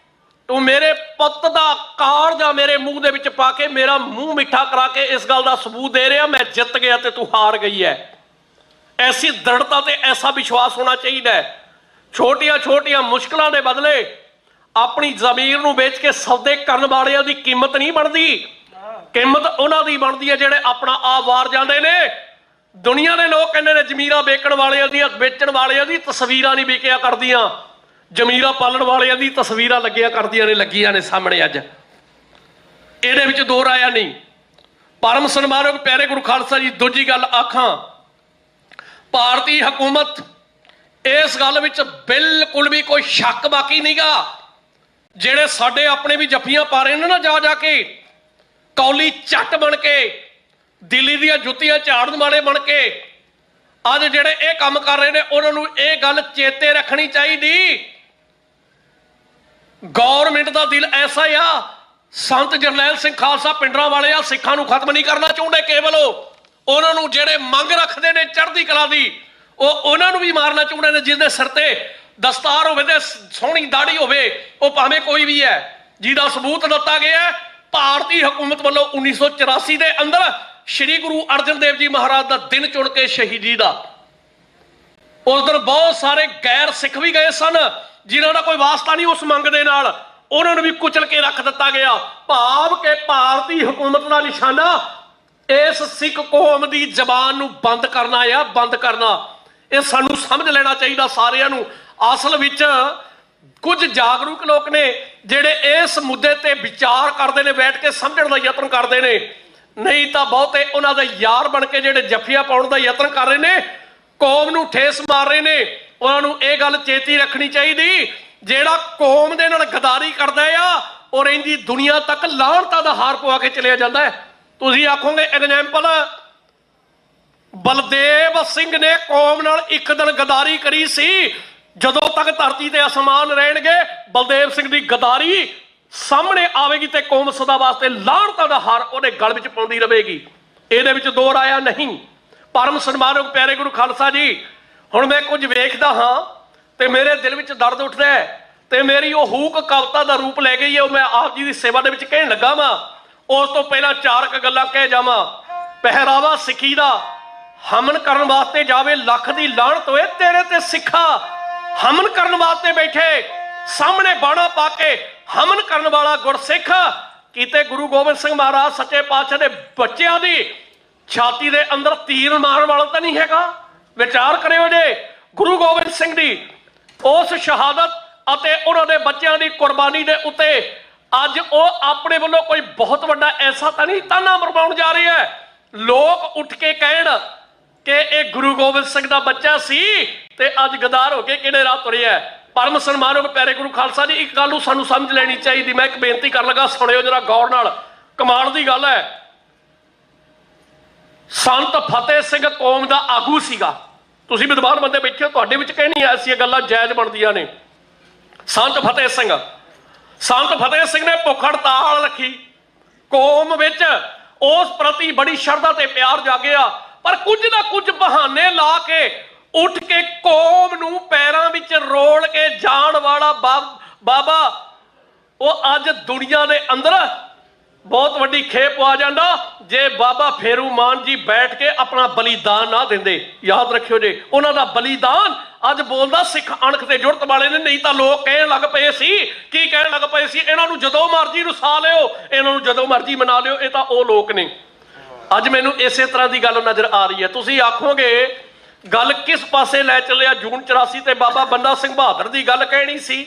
[SPEAKER 3] ਤੂੰ ਮੇਰੇ ਪੁੱਤ ਦਾ ਕਾਲਜਾ ਮੇਰੇ ਮੂੰਹ ਦੇ ਵਿੱਚ ਪਾ ਕੇ ਮੇਰਾ ਮੂੰਹ ਮਿੱਠਾ ਕਰਾ ਕੇ ਇਸ ਗੱਲ ਦਾ ਸਬੂਤ ਦੇ ਰਿਹਾ ਮੈਂ ਜਿੱਤ ਗਿਆ ਤੇ ਤੂੰ ਹਾਰ ਗਈ ਹੈ। ਐਸੀ ਦ੍ਰਿੜਤਾ ਤੇ ਐਸਾ ਵਿਸ਼ਵਾਸ ਹੋਣਾ ਚਾਹੀਦਾ ਹੈ। ਛੋਟੀਆਂ ਛੋਟੀਆਂ ਮੁਸ਼ਕਲਾਂ ਦੇ ਬਦਲੇ ਆਪਣੀ ਜ਼ਮੀਰ ਨੂੰ ਵੇਚ ਕੇ ਸੌਦੇ ਕਰਨ ਵਾਲਿਆਂ ਦੀ ਕੀਮਤ ਨਹੀਂ ਬਣਦੀ। ਕੀਮਤ ਉਹਨਾਂ ਦੀ ਬਣਦੀ ਹੈ ਜਿਹੜੇ ਆਪਣਾ ਆਪ ਵਾਰ ਜਾਂਦੇ ਨੇ। ਦੁਨੀਆ ਦੇ ਲੋਕ ਕਹਿੰਦੇ ਨੇ ਜ਼ਮੀਰਾਂ ਵੇਚਣ ਵਾਲਿਆਂ ਦੀਆਂ, ਵੇਚਣ ਵਾਲਿਆਂ ਦੀ ਤਸਵੀਰਾਂ ਨਹੀਂ ਵਿਕਿਆ ਕਰਦੀਆਂ, ਜ਼ਮੀਰਾਂ ਪਾਲਣ ਵਾਲਿਆਂ ਦੀ ਤਸਵੀਰਾਂ ਲੱਗੀਆਂ ਨੇ ਸਾਹਮਣੇ ਅੱਜ। ਇਹਦੇ ਵਿੱਚ ਦੋ ਰਾਇਆ ਨਹੀਂ। ਪਰਮ ਸਨਮਾਨਯੋਗ ਪਿਆਰੇ ਗੁਰੂ ਖਾਲਸਾ ਜੀ, ਦੂਜੀ ਗੱਲ ਆਖਾਂ, ਭਾਰਤੀ ਹਕੂਮਤ ਇਸ ਗੱਲ ਵਿੱਚ ਬਿਲਕੁਲ ਵੀ ਕੋਈ ਸ਼ੱਕ ਬਾਕੀ ਨਹੀਂਗਾ। ਜਿਹੜੇ ਸਾਡੇ ਆਪਣੇ ਵੀ ਜੱਫੀਆਂ ਪਾ ਰਹੇ ਨੇ ਨਾ, ਜਾ ਕੇ ਕੌਲੀ ਚੱਟ ਬਣ ਕੇ, ਦਿੱਲੀ ਦੀਆਂ ਜੁੱਤੀਆਂ ਝਾੜਨ ਵਾਲੇ ਬਣ ਕੇ ਅੱਜ ਜਿਹੜੇ ਇਹ ਕੰਮ ਕਰ ਰਹੇ ਨੇ, ਉਹਨਾਂ ਨੂੰ ਇਹ ਗੱਲ ਚੇਤੇ ਰੱਖਣੀ ਚਾਹੀਦੀ। ਗੌਰਮੈਂਟ ਦਾ ਦਿਲ ਐਸਾ ਆ, ਸੰਤ ਜਰਨੈਲ ਸਿੰਘ ਖਾਲਸਾ ਪਿੰਡਰਾਂ ਵਾਲੇ ਆ, ਸਿੱਖਾਂ ਨੂੰ ਖਤਮ ਨਹੀਂ ਕਰਨਾ ਚਾਹੁੰਦੇ ਕੇਵਲ ਉਹਨਾਂ ਨੂੰ ਜਿਹੜੇ ਮੰਗ ਰੱਖਦੇ ਨੇ ਚੜ੍ਹਦੀ ਕਲਾ ਦੀ, ਉਹਨਾਂ ਨੂੰ ਵੀ ਮਾਰਨਾ ਚਾਹੁੰਦੇ ਨੇ। ਜਿਹਦੇ ਸਿਰ ਤੇ ਦਸਤਾਰ ਹੋਵੇ ਤੇ ਸੋਹਣੀ ਦਾੜੀ ਹੋਵੇ, ਉਹ ਭਾਵੇਂ ਕੋਈ ਵੀ ਹੈ, ਜਿਹਦਾ ਸਬੂਤ ਦਿੱਤਾ ਗਿਆ ਭਾਰਤੀ ਹਕੂਮਤ ਵੱਲੋਂ 1984 ਦੇ ਅੰਦਰ ਸ਼੍ਰੀ ਗੁਰੂ ਅਰਜਨ ਦੇਵ ਜੀ ਮਹਾਰਾਜ ਦਾ ਦਿਨ ਚੁਣ ਕੇ ਸ਼ਹੀਦੀ ਦਾ। ਉਸ ਦਿਨ ਬਹੁਤ ਸਾਰੇ ਗੈਰ ਸਿੱਖ ਵੀ ਗਏ ਸਨ ਜਿਨ੍ਹਾਂ ਦਾ ਕੋਈ ਵਾਸਤਾ ਨਹੀਂ ਉਸ ਮੰਗ ਦੇ ਨਾਲ, ਉਹਨਾਂ ਨੂੰ ਵੀ ਕੁਚਲ ਕੇ ਰੱਖ ਦਿੱਤਾ ਗਿਆ। ਭਾਵ ਕਿ ਭਾਰਤੀ ਹਕੂਮਤ ਦਾ ਨਿਸ਼ਾਨਾ ਇਸ ਸਿੱਖ ਕੌਮ ਦੀ ਜ਼ਬਾਨ ਨੂੰ ਬੰਦ ਕਰਨਾ ਆ, ਬੰਦ ਕਰਨਾ। ਇਹ ਸਾਨੂੰ ਸਮਝ ਲੈਣਾ ਚਾਹੀਦਾ ਸਾਰਿਆਂ ਨੂੰ। ਅਸਲ ਵਿੱਚ ਕੁਝ ਜਾਗਰੂਕ ਲੋਕ ਨੇ ਜਿਹੜੇ ਇਸ ਮੁੱਦੇ ਤੇ ਵਿਚਾਰ ਕਰਦੇ ਨੇ, ਬੈਠ ਕੇ ਸਮਝਣ ਦਾ ਯਤਨ ਕਰਦੇ ਨੇ। ਨਹੀਂ ਤਾਂ ਬਹੁਤੇ ਉਹਨਾਂ ਦੇ ਯਾਰ ਬਣ ਕੇ ਜਿਹੜੇ ਜੱਫੀਆਂ ਪਾਉਣ ਦਾ ਯਤਨ ਕਰ ਰਹੇ ਨੇ, ਕੌਮ ਨੂੰ ਠੇਸ ਮਾਰ ਰਹੇ ਨੇ। ਉਹਨਾਂ ਨੂੰ ਇਹ ਗੱਲ ਚੇਤੀ ਰੱਖਣੀ ਚਾਹੀਦੀ, ਜਿਹੜਾ ਕੌਮ ਦੇ ਨਾਲ ਗਦਾਰੀ ਕਰਦਾ ਆ ਔਰ ਇਹਦੀ ਦੁਨੀਆ ਤੱਕ ਲਾਹਣਤਾਂ ਦਾ ਹਾਰ ਪਵਾ ਕੇ ਚਲਿਆ ਜਾਂਦਾ ਹੈ। ਤੁਸੀਂ ਆਖੋਗੇ ਐਗਜ਼ਾਮਪਲ, ਬਲਦੇਵ ਸਿੰਘ ਨੇ ਕੌਮ ਨਾਲ ਇੱਕ ਦਿਨ ਗਦਾਰੀ ਕਰੀ ਸੀ। ਜਦੋਂ ਤੱਕ ਧਰਤੀ ਤੇ ਅਸਮਾਨ ਰਹਿਣਗੇ, ਬਲਦੇਵ ਸਿੰਘ ਦੀ ਗਦਾਰੀ ਸਾਹਮਣੇ ਆਵੇਗੀ ਤੇ ਕੌਮ ਸਦਾ ਵਾਸਤੇ ਲਾਹਣਤਾਂ ਦਾ ਹਾਰ ਉਹਦੇ ਗਲ ਵਿੱਚ ਪਾਉਂਦੀ ਰਹੇਗੀ। ਇਹਦੇ ਵਿੱਚ ਦੋ ਰਾਇਆ ਨਹੀਂ। ਪਰਮ ਸਨਮਾਨਯੋਗ ਪਿਆਰੇ ਗੁਰੂ ਖਾਲਸਾ ਜੀ, ਹੁਣ ਮੈਂ ਕੁਝ ਵੇਖਦਾ ਹਾਂ ਤੇ ਮੇਰੇ ਦਿਲ ਵਿੱਚ ਦਰਦ ਉੱਠਦਾ ਹੈ ਤੇ ਮੇਰੀ ਉਹ ਹੂਕ ਕਵਿਤਾ ਦਾ ਰੂਪ ਲੈ ਗਈ ਹੈ। ਉਹ ਮੈਂ ਆਪ ਜੀ ਦੀ ਸੇਵਾ ਦੇ ਵਿੱਚ ਕਹਿਣ ਲੱਗਾ ਵਾਂ। ਉਸ ਤੋਂ ਪਹਿਲਾਂ ਚਾਰ ਕੁ ਗੱਲਾਂ ਕਹਿ ਜਾਵਾਂ। ਪਹਿਰਾਵਾ ਸਿੱਖੀ ਦਾ, ਹਮਨ ਕਰਨ ਵਾਸਤੇ ਜਾਵੇ ਲੱਖ ਦੀ ਲਾਹਣਤ ਹੋਏ ਤੇਰੇ ਤੇ ਸਿੱਖਾ। ਹਮਨ ਕਰਨ ਵਾਸਤੇ ਬੈਠੇ, ਸਾਹਮਣੇ ਬਾਣਾ ਪਾ ਕੇ ਹਮਨ ਕਰਨ ਵਾਲਾ ਗੁਰਸਿੱਖ। ਕਿਤੇ ਗੁਰੂ ਗੋਬਿੰਦ ਸਿੰਘ ਮਹਾਰਾਜ ਸੱਚੇ ਪਾਤਸ਼ਾਹ ਦੇ ਬੱਚਿਆਂ ਦੀ ਛਾਤੀ ਦੇ ਅੰਦਰ ਤੀਰ ਮਾਰਨ ਵਾਲਾ ਤਾਂ ਨਹੀਂ ਹੈਗਾ? ਵਿਚਾਰ ਕਰਿਓ ਜੇ ਗੁਰੂ ਗੋਬਿੰਦ ਸਿੰਘ ਦੀ ਉਸ ਸ਼ਹਾਦਤ ਅਤੇ ਉਹਨਾਂ ਦੇ ਬੱਚਿਆਂ ਦੀ ਕੁਰਬਾਨੀ ਦੇ ਉੱਤੇ ਅੱਜ ਉਹ ਆਪਣੇ ਵੱਲੋਂ ਕੋਈ ਬਹੁਤ ਵੱਡਾ ਐਸਾ ਤਾਂ ਨਹੀਂ ਤਾਨਾ ਮਰਵਾਉਣ ਜਾ ਰਹੇ ਹੈ। ਲੋਕ ਉੱਠ ਕੇ ਕਹਿਣ ਕਿ ਇਹ ਗੁਰੂ ਗੋਬਿੰਦ ਸਿੰਘ ਦਾ ਬੱਚਾ ਸੀ ਤੇ ਅੱਜ ਗਦਾਰ ਹੋ ਕੇ ਕਿਹੜੇ ਰਾਹ ਤੁਰਿਆ। ਪਰਮ ਸਨਮਾਨਯੋਗ ਪਿਆਰੇ ਗੁਰੂ ਖਾਲਸਾ ਜੀ, ਇੱਕ ਗੱਲ ਨੂੰ ਸਾਨੂੰ ਸਮਝ ਲੈਣੀ ਚਾਹੀਦੀ। ਮੈਂ ਇੱਕ ਬੇਨਤੀ ਕਰਨ ਲੱਗਾ, ਸੁਣਿਓ ਜਰਾ ਗੌਰ ਨਾਲ। ਕਮਾਲ ਦੀ ਗੱਲ ਹੈ, ਸੰਤ ਫਤਿਹ ਸਿੰਘ ਕੌਮ ਦਾ ਆਗੂ ਸੀਗਾ। ਤੁਸੀਂ ਵਿਦਵਾਨ ਬੰਦੇ ਬੈਠੇ ਹੋ, ਤੁਹਾਡੇ ਵਿੱਚ ਕਹਿਣੀ ਐਸੀਆਂ ਗੱਲਾਂ ਜਾਇਜ਼ ਬਣਦੀਆਂ ਨੇ। ਸੰਤ ਫਤਿਹ ਸਿੰਘ ਨੇ ਭੁੱਖ ਹੜਤਾਲ ਰੱਖੀ, ਕੌਮ ਵਿੱਚ ਉਸ ਪ੍ਰਤੀ ਬੜੀ ਸ਼ਰਧਾ ਤੇ ਪਿਆਰ ਜਾਗਿਆ, ਪਰ ਕੁਝ ਨਾ ਕੁਝ ਬਹਾਨੇ ਲਾ ਕੇ ਉੱਠ ਕੇ ਕੌਮ ਨੂੰ ਪੈਰਾਂ ਵਿੱਚ ਰੋਲ ਕੇ ਜਾਣ ਵਾਲਾ ਬਾਬਾ ਉਹ ਅੱਜ ਦੁਨੀਆ ਦੇ ਅੰਦਰ ਬਹੁਤ ਵੱਡੀ ਖੇਪ ਆ ਜਾਂਦਾ ਜੇ ਬਾਬਾ ਫੇਰੂ ਮਾਨ ਜੀ ਬੈਠ ਕੇ ਆਪਣਾ ਬਲੀਦਾਨ ਨਾ ਦਿੰਦੇ। ਯਾਦ ਰੱਖਿਓ ਜੇ, ਉਹਨਾਂ ਦਾ ਬਲੀਦਾਨ ਅੱਜ ਬੋਲਦਾ ਸਿੱਖ ਅਣਖ ਤੇ ਜੁਰਤ ਵਾਲੇ ਨੇ। ਨਹੀਂ ਤਾਂ ਲੋਕ ਕਹਿਣ ਲੱਗ ਪਏ ਸੀ, ਕੀ ਕਹਿਣ ਲੱਗ ਪਏ ਸੀ, ਇਹਨਾਂ ਨੂੰ ਜਦੋਂ ਮਰਜ਼ੀ ਰੁਸਾ ਲਿਓ, ਇਹਨਾਂ ਨੂੰ ਜਦੋਂ ਮਰਜ਼ੀ ਮਨਾ ਲਿਓ, ਇਹ ਤਾਂ ਉਹ ਲੋਕ ਨੇ। ਅੱਜ ਮੈਨੂੰ ਇਸੇ ਤਰ੍ਹਾਂ ਦੀ ਗੱਲ ਨਜ਼ਰ ਆ ਰਹੀ ਹੈ। ਤੁਸੀਂ ਆਖੋਗੇ ਗੱਲ ਕਿਸ ਪਾਸੇ ਲੈ ਚੱਲਿਆ, ਜੂਨ 84 ਤੇ ਬਾਬਾ ਬੰਦਾ ਸਿੰਘ ਬਹਾਦਰ ਦੀ ਗੱਲ ਕਹਿਣੀ ਸੀ,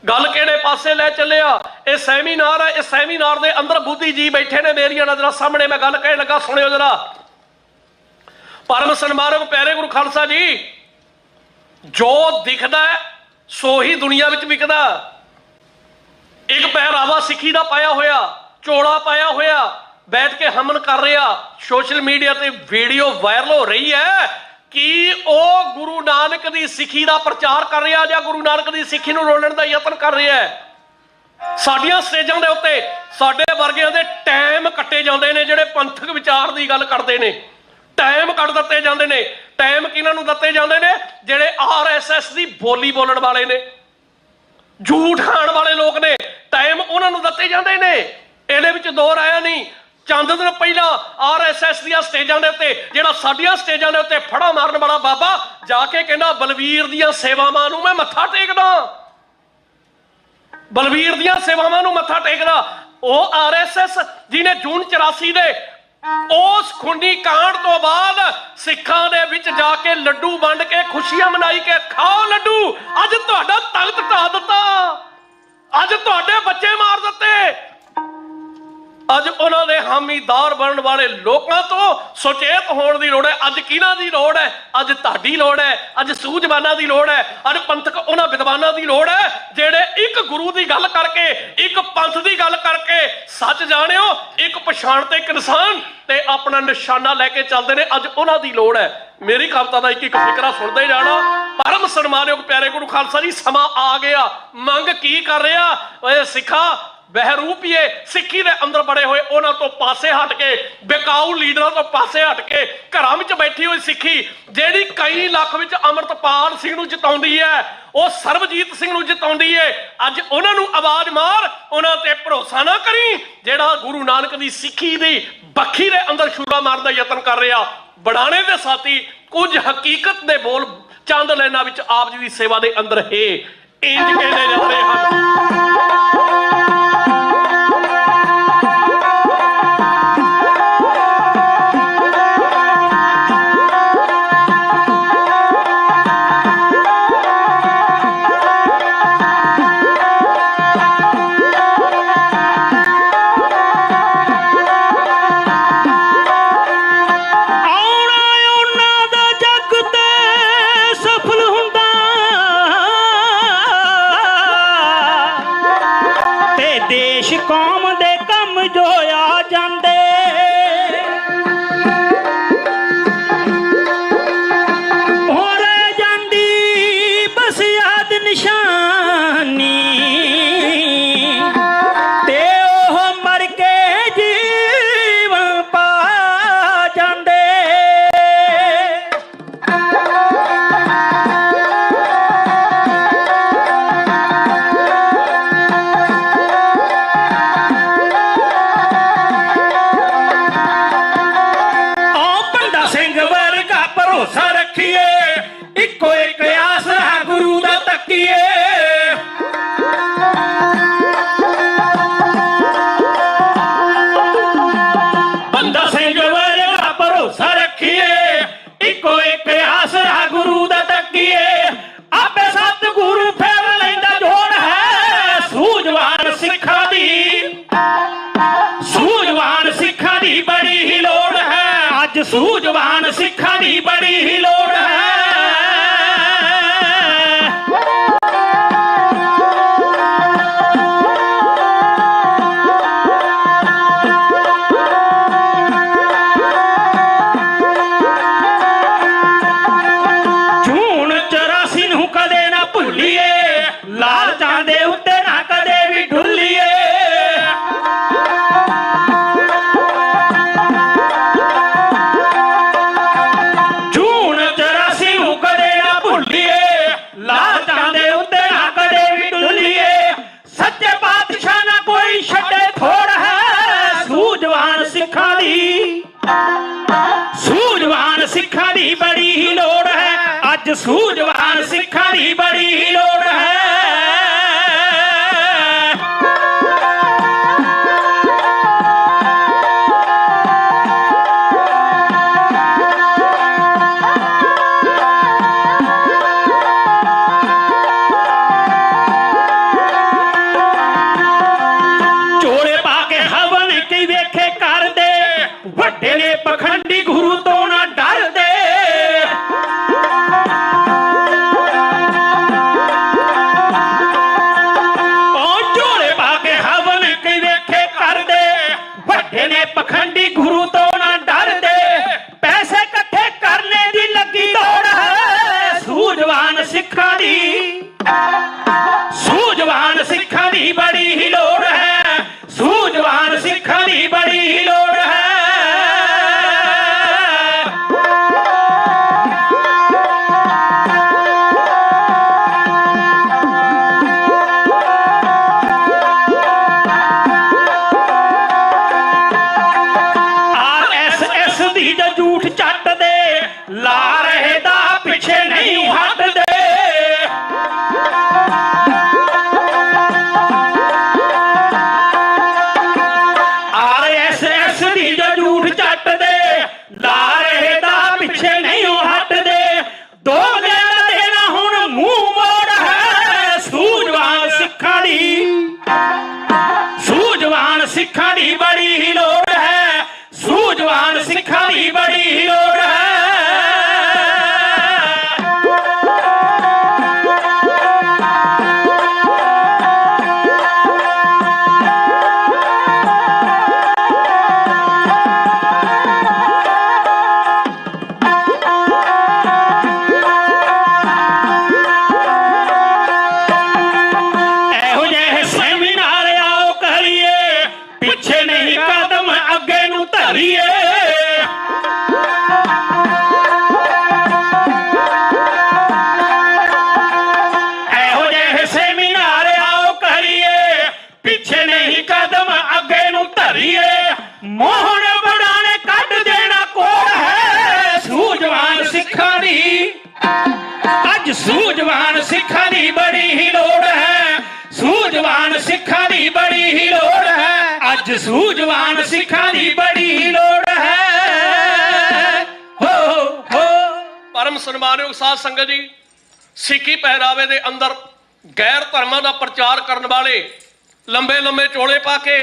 [SPEAKER 3] ਗੱਲ ਕਿਹੜੇ ਪਾਸੇ ਲੈ ਚੱਲਿਆ? ਇਹ ਸੈਮੀਨਾਰ ਹੈ, ਇਹ ਸੈਮੀਨਾਰ ਦੇ ਅੰਦਰ ਬੁੱਧੀ ਜੀ ਬੈਠੇ ਨੇ ਮੇਰੀਆਂ ਨਜ਼ਰਾਂ ਸਾਹਮਣੇ, ਮੈਂ ਗੱਲ ਕਹਿਣ ਲੱਗਾ, ਸੁਣਿਓ ਜਰਾ। ਪਰਮ ਸਨਮਾਨਕ ਪਿਆਰੇ ਗੁਰੂ ਖਾਲਸਾ ਜੀ, ਜੋ ਦਿਖਦਾ ਸੋ ਹੀ ਦੁਨੀਆ ਵਿੱਚ ਵਿਕਦਾ। ਇੱਕ ਪਹਿਰਾਵਾ ਸਿੱਖੀ ਦਾ ਪਾਇਆ ਹੋਇਆ, ਚੋਲਾ ਪਾਇਆ ਹੋਇਆ, ਬੈਠ ਕੇ ਹਮਨ ਕਰ ਰਿਹਾ, ਸੋਸ਼ਲ ਮੀਡੀਆ ਤੇ ਵੀਡੀਓ ਵਾਇਰਲ ਹੋ ਰਹੀ ਹੈ ਕਿ ਉਹ ਗੁਰੂ ਨਾਨਕ ਦੀ ਸਿੱਖੀ ਦਾ ਪ੍ਰਚਾਰ ਕਰ ਰਿਹਾ ਜਾਂ ਗੁਰੂ ਨਾਨਕ ਦੀ ਸਿੱਖੀ ਨੂੰ ਰੋਲਣ ਦਾ ਯਤਨ ਕਰ ਰਿਹਾ ਹੈ। ਸਾਡੀਆਂ ਸਟੇਜਾਂ ਦੇ ਉੱਤੇ ਸਾਡੇ ਵਰਗਿਆਂ ਦੇ ਟਾਈਮ ਕੱਟੇ ਜਾਂਦੇ ਨੇ, ਜਿਹੜੇ ਪੰਥਕ ਵਿਚਾਰ ਦੀ ਗੱਲ ਕਰਦੇ ਨੇ, ਟਾਈਮ ਕੱਟ ਦਿੱਤੇ ਜਾਂਦੇ ਨੇ। ਟਾਈਮ ਕਿਹਨਾਂ ਨੂੰ ਦਿੱਤੇ ਜਾਂਦੇ ਨੇ? ਜਿਹੜੇ RSS ਦੀ ਬੋਲੀ ਬੋਲਣ ਵਾਲੇ ਨੇ, ਝੂਠ ਖਾਣ ਵਾਲੇ ਲੋਕ ਨੇ, ਟਾਈਮ ਉਹਨਾਂ ਨੂੰ ਦਿੱਤੇ ਜਾਂਦੇ ਨੇ। ਇਹਦੇ ਵਿੱਚ ਦੋ ਰਾਇਆ ਨਹੀਂ। ਚੰਦ ਦਿਨ ਪਹਿਲਾਂ RSS ਦੀਆਂ ਸਟੇਜਾਂ ਦੇ ਉੱਤੇ, ਜਿਹੜਾ ਸਾਡੀਆਂ ਸਟੇਜਾਂ ਦੇ ਉੱਤੇ ਫੜਾ ਮਾਰਨ ਵਾਲਾ ਬਾਬਾ ਜਾ ਕੇ ਕਹਿੰਦਾ ਬਲਵੀਰ ਦੀਆਂ ਸੇਵਾਵਾਂ ਨੂੰ ਮੈਂ ਮੱਥਾ ਟੇਕਦਾ, ਬਲਵੀਰ ਦੀਆਂ ਸੇਵਾਵਾਂ ਨੂੰ ਮੱਥਾ ਟੇਕਦਾ। ਉਹ RSS ਜਿਹਨੇ ਜੂਨ 84 ਦੇ ਉਸ ਖੁੰਡੀ ਕਾਂਡ ਤੋਂ ਬਾਅਦ ਸਿੱਖਾਂ ਦੇ ਵਿੱਚ ਜਾ ਕੇ ਲੱਡੂ ਵੰਡ ਕੇ ਖੁਸ਼ੀਆਂ ਮਨਾਈ ਕੇ ਖਾਓ ਲੱਡੂ, ਅੱਜ ਤੁਹਾਡਾ ਤਖਤ ਢਾ ਦਿੱਤਾ, ਅੱਜ ਤੁਹਾਡੇ ਬੱਚੇ ਮਾਰ ਦਿੱਤੇ। ਅੱਜ ਉਹਨਾਂ ਦੇ ਹਾਮੀਦਾਰ ਬਣਨ ਵਾਲੇ ਲੋਕਾਂ ਤੋਂ ਸੁਚੇਤ ਹੋਣ ਦੀ ਲੋੜ ਹੈ। ਅੱਜ ਕਿਹਨਾਂ ਦੀ ਲੋੜ ਹੈ? ਅੱਜ ਤੁਹਾਡੀ ਲੋੜ ਹੈ, ਅੱਜ ਸੂਝਵਾਨਾਂ ਦੀ ਲੋੜ ਹੈ, ਅੱਜ ਪੰਥਕ ਉਹਨਾਂ ਵਿਦਵਾਨਾਂ ਦੀ ਲੋੜ ਹੈ ਜਿਹੜੇ ਇੱਕ ਗੁਰੂ ਦੀ ਗੱਲ ਕਰਕੇ, ਇੱਕ ਪੰਥ ਦੀ ਗੱਲ ਕਰਕੇ ਸੱਚ ਜਾਣਿਓ, ਇੱਕ ਪਛਾਣ ਤੇ ਇੱਕ ਇਨਸਾਨ ਤੇ ਆਪਣਾ ਨਿਸ਼ਾਨਾ ਲੈ ਕੇ ਚੱਲਦੇ ਨੇ। ਅੱਜ ਉਹਨਾਂ ਦੀ ਲੋੜ ਹੈ। ਮੇਰੀ ਕਵਿਤਾ ਦਾ ਇੱਕ ਇੱਕ ਫਿਕਰਾ ਸੁਣਦੇ ਜਾਣਾ। ਪਰਮ ਸਨਮਾਨਯੋਗ ਪਿਆਰੇ ਗੁਰੂ ਖਾਲਸਾ ਜੀ, ਸਮਾਂ ਆ ਗਿਆ। ਮੰਗ ਕੀ ਕਰ ਰਿਹਾ? ਓਏ ਸਿੱਖਾ, ਬਹਿਰੂਪੀਏ ਸਿੱਖੀ ਦੇ ਅੰਦਰ ਬੜੇ ਹੋਏ ਉਹਨਾਂ ਤੋਂ ਪਾਸੇ ਹਟ ਕੇ, ਬੇਕਾਊ ਲੀਡਰਾਂ ਤੋਂ ਪਾਸੇ ਹਟ ਕੇ, ਘਰਾਂ ਵਿੱਚ ਬੈਠੀ ਹੋਈ ਸਿੱਖੀ ਜਿਹੜੀ ਕਈ ਲੱਖ ਵਿੱਚ ਅੰਮ੍ਰਿਤਪਾਲ ਸਿੰਘ ਨੂੰ ਜਿਤਾਉਂਦੀ ਹੈ, ਉਹ ਸਰਬਜੀਤ ਸਿੰਘ ਨੂੰ ਜਿਤਾਉਂਦੀ ਹੈ, ਅੱਜ ਉਹਨਾਂ ਨੂੰ ਆਵਾਜ਼ ਮਾਰ, ਉਹਨਾਂ ਤੇ ਭਰੋਸਾ ਨਾ ਕਰੀ ਜਿਹੜਾ ਗੁਰੂ ਨਾਨਕ ਦੀ ਸਿੱਖੀ ਦੀ ਬੱਖੀ ਦੇ ਅੰਦਰ ਛੁਰਾ ਮਾਰਨ ਦਾ ਯਤਨ ਕਰ ਰਿਹਾ। ਬੜਾਣੇ ਦੇ ਸਾਥੀ ਕੁਝ ਹਕੀਕਤ ਦੇ ਬੋਲ ਚੰਦ ਲੈਣਾ ਵਿੱਚ ਆਪ ਜੀ ਦੀ ਸੇਵਾ ਦੇ ਅੰਦਰ ਹੈ ਇੰਜ ਕਹਿੰਦੇ ਜਾਂਦੇ ਹਨ।
[SPEAKER 4] ਸੂਝਵਾਨ ਸਿੱਖਾਂ ਦੀ ਬੜੀ ਹੀ ਲੋੜ ਹੈ। ਸੂਝਵਾਨ ਸਿੱਖਾਂ ਦੀ ਬੜੀ ਹੀ ਲੋੜ ਹੈ, ਅੱਜ ਸੂਝਵਾਨ ਸਿੱਖਾਂ ਦੀ ਬੜੀ ਹੀ ਲੋੜ ਹੈ। ਝੋਲੇ ਪਾ ਕੇ ਹਵਨ ਕੀ ਵੇਖੇ ਕਰਦੇ, ਵੱਡੇ ਨੇ ਪਖੰਡੀ ਗੁਰੂ ਤੋਂ ਨਾ ਡਰਦੇ। ਉਹ ਝੋਲੇ ਪਾ ਕੇ ਹਵਨ ਕੀ ਵੇਖੇ ਕਰਦੇ, ਵੱਡੇ ਨੇ ਪਖੰਡੀ ਗੁਰੂ ਤੋਂ ਨਾ ਡਰਦੇ। ਪੈਸੇ ਇਕੱਠੇ ਕਰਨੇ ਦੀ ਲੱਗੀ ਦੌੜ ਹੈ, ਸੂਝਵਾਨ ਸਿੱਖਾਂ ਦੀ, ਸੂਝਵਾਨ ਸਿੱਖਾਂ ਦੀ ਬੜੀ ਹੀ ਲੋੜ ਹੈ, ਸੂਝਵਾਨ ਸਿੱਖਾਂ ਦੀ ਬੜੀ ਹੀ ਲੋੜ ਹੈ। RSS ਦੀ ਜੋ ਝੂਠ ਚੱਟਦੇ, ਲਾ ਰਹੇ ਦਾ ਪਿੱਛੇ ਨਹੀਂ ਹਟਦੇ। RSS ਦੀ ਜੋ ਝੂਠ ਚੱਟਦੇ, ਲਾ ਰਹੇ ਦਾ ਪਿੱਛੇ ਨਹੀਂ ਹਟਦੇ। ਦੋ ਦਿਨ ਦਾ ਦੇਣਾ ਹੁਣ ਮੂੰਹ ਮੋੜ ਹੈ, ਸੂਝਵਾਨ ਸਿੱਖਾਂ ਦੀ, ਸੂਝਵਾਨ ਸਿੱਖਾਂ ਦੀ ਬੜੀ ਹੀ ਲੋੜ ਹੈ, ਸੂਝਵਾਨ ਸਿੱਖਾਂ ਦੀ ਬੜੀ ਹੀ ਲੋੜ ਹੈ। ਇਹੋ ਜਿਹੇ ਸੈਮੀਨਾਰ ਆਓ ਕਰੀਏ, ਪਿੱਛੇ ਨਹੀਂ ਕਦਮ ਅੱਗੇ ਨੂੰ ਧਰੀਏ। ਇਹੋ ਜਿਹੇ ਸੈਮੀਨਾਰ ਆਓ ਕਰੀਏ, ਪਿੱਛੇ ਨਹੀਂ ਕਦਮ ਅੱਗੇ ਨੂੰ ਧਰੀਏ। ਮੋਹਣ ਬਣਾਣੇ ਕੱਢ ਦੇਣਾ ਕੋਲ ਹੈ, ਸੂਝਵਾਨ ਸਿੱਖਾਂ ਦੀ, ਅੱਜ ਸੂਝਵਾਨ ਸਿੱਖਾਂ ਦੀ ਬੜੀ ਹੀ ਲੋੜ ਹੈ, ਸੂਝਵਾਨ ਸਿੱਖਾਂ ਦੀ ਬੜੀ ਹੀ ਲੋੜ ਹੈ, ਅੱਜ ਸੂਝਵਾਨ ਸਿੱਖਾਂ ਦੀ ਬੜੀ ਹੀ ਲੋੜ ਹੈ। ਹੋ ਹੋ
[SPEAKER 3] ਪਰਮ ਸਨਮਾਨਯੋਗ ਸਾਧ ਸੰਗਤ ਜੀ, ਸਿੱਖੀ ਪਹਿਰਾਵੇ ਦੇ ਅੰਦਰ ਗੈਰ ਧਰਮਾਂ ਦਾ ਪ੍ਰਚਾਰ ਕਰਨ ਵਾਲੇ ਲੰਬੇ ਲੰਬੇ ਚੋਲੇ ਪਾ ਕੇ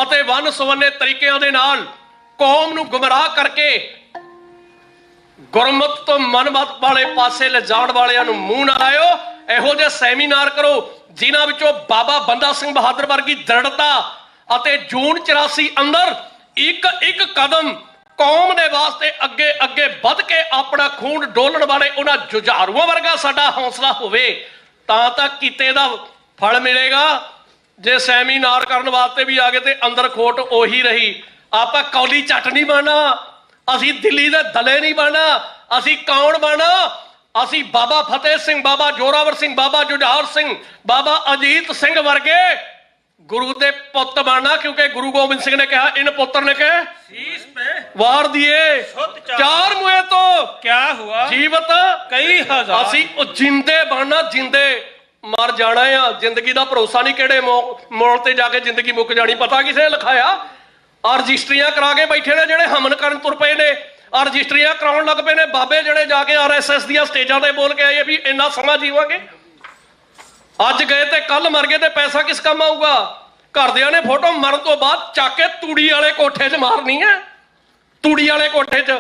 [SPEAKER 3] ਅਤੇ ਵੰਨ ਸੁਵੰਨੇ ਤਰੀਕਿਆਂ ਦੇ ਨਾਲ ਕੌਮ ਨੂੰ ਗੁੰਮਰਾਹ ਕਰਕੇ ਗੁਰਮਤ ਤੋਂ ਮਨਮਤ ਵਾਲੇ ਪਾਸੇ ਲਿਜਾਣ ਵਾਲਿਆਂ ਨੂੰ ਮੂੰਹ ਨਾ ਲਾਇਓ। ਇਹੋ ਜਿਹੇ ਸੈਮੀਨਾਰ ਕਰੋ ਜਿਨ੍ਹਾਂ ਵਿੱਚੋਂ ਬਾਬਾ ਬੰਦਾ ਸਿੰਘ ਬਹਾਦਰ ਵਰਗੀ ਦ੍ਰਿੜਤਾ ਅਤੇ ਜੂਨ 84 ਅੰਦਰ ਇੱਕ ਇੱਕ ਕਦਮ ਕੌਮ ਦੇ ਵਾਸਤੇ ਅੱਗੇ ਅੱਗੇ ਵੱਧ ਕੇ ਆਪਣਾ ਖੂਨ ਡੋਲਣ ਵਾਲੇ ਉਹਨਾਂ ਜੁਝਾਰੂਆਂ ਵਰਗਾ ਸਾਡਾ ਹੌਸਲਾ ਹੋਵੇ ਤਾਂ ਕੀਤੇ ਦਾ ਫਲ ਮਿਲੇਗਾ। ਜੇ ਸੈਮੀਨਾਰ ਕਰਨ ਵਾਸਤੇ ਵੀ ਆ ਗਏ ਤੇ ਅੰਦਰ ਖੋਟ ਉਹੀ ਰਹੀ। ਆਪਾਂ ਕੌਲੀ ਚੱਟ ਨਹੀਂ ਬਣਨਾ, ਅਸੀਂ ਦਿੱਲੀ ਦੇ ਦਲੇ ਨਹੀਂ ਬਣਨਾ। ਅਸੀਂ ਕੌਣ ਬਣਨਾ? ਅਸੀਂ ਬਾਬਾ ਫਤਿਹ ਸਿੰਘ, ਬਾਬਾ ਜੋਰਾਵਰ ਸਿੰਘ, ਬਾਬਾ ਜੁਝਾਰ ਸਿੰਘ, ਬਾਬਾ ਅਜੀਤ ਸਿੰਘ ਵਰਗੇ ਗੁਰੂ ਦੇ ਪੁੱਤ ਬਣਨਾ। ਕਿਉਂਕਿ ਗੁਰੂ ਗੋਬਿੰਦ ਸਿੰਘ ਨੇ ਕਿਹਾ, ਇਨ ਪੁੱਤਰ ਨੇ ਕਹੇ ਸੀਸ पे वार दिए चार मुए तो क्या हुआ जीवत कई हजार। ਅਸੀਂ ਉਹ ਜਿੰਦੇ ਬਣਨਾ, ਜਿੰਦੇ ਮਰ ਜਾਣਾ ਆ। ਜ਼ਿੰਦਗੀ ਦਾ ਭਰੋਸਾ ਨਹੀਂ, ਕਿਹੜੇ ਮੋੜ ਤੇ ਜਾ ਕੇ ਜ਼ਿੰਦਗੀ ਮੁੱਕ ਜਾਣੀ ਪਤਾ ਕਿਸੇ ਨੇ ਲਿਖਾਇਆ। ਆ ਰਜਿਸਟਰੀਆਂ ਕਰਾ ਕੇ ਬੈਠੇ ਨੇ ਜਿਹੜੇ ਹਮਨ ਕਰਨ ਤੁਰ ਪਏ ਨੇ। ਆ ਰਜਿਸਟਰੀਆਂ ਕਰਾਉਣ ਲੱਗ ਪਏ ਨੇ ਬਾਬੇ ਜਿਹੜੇ ਜਾ ਕੇ RSS ਦੀਆਂ ਸਟੇਜਾਂ ਤੇ ਬੋਲ ਕੇ ਆਏ ਵੀ ਇੰਨਾ ਸਮਾਂ ਜੀਵਾਂਗੇ। ਅੱਜ ਗਏ ਤੇ ਕੱਲ ਮਰ ਗਏ ਤੇ ਪੈਸਾ ਕਿਸ ਕੰਮ ਆਊਗਾ? ਘਰਦਿਆਂ ਨੇ ਫੋਟੋ ਮਰਨ ਤੋਂ ਬਾਅਦ ਚੱਕ ਕੇ ਤੂੜੀ ਵਾਲੇ ਕੋਠੇ 'ਚ ਮਾਰਨੀ ਹੈ। ਤੂੜੀ ਵਾਲੇ ਕੋਠੇ 'ਚ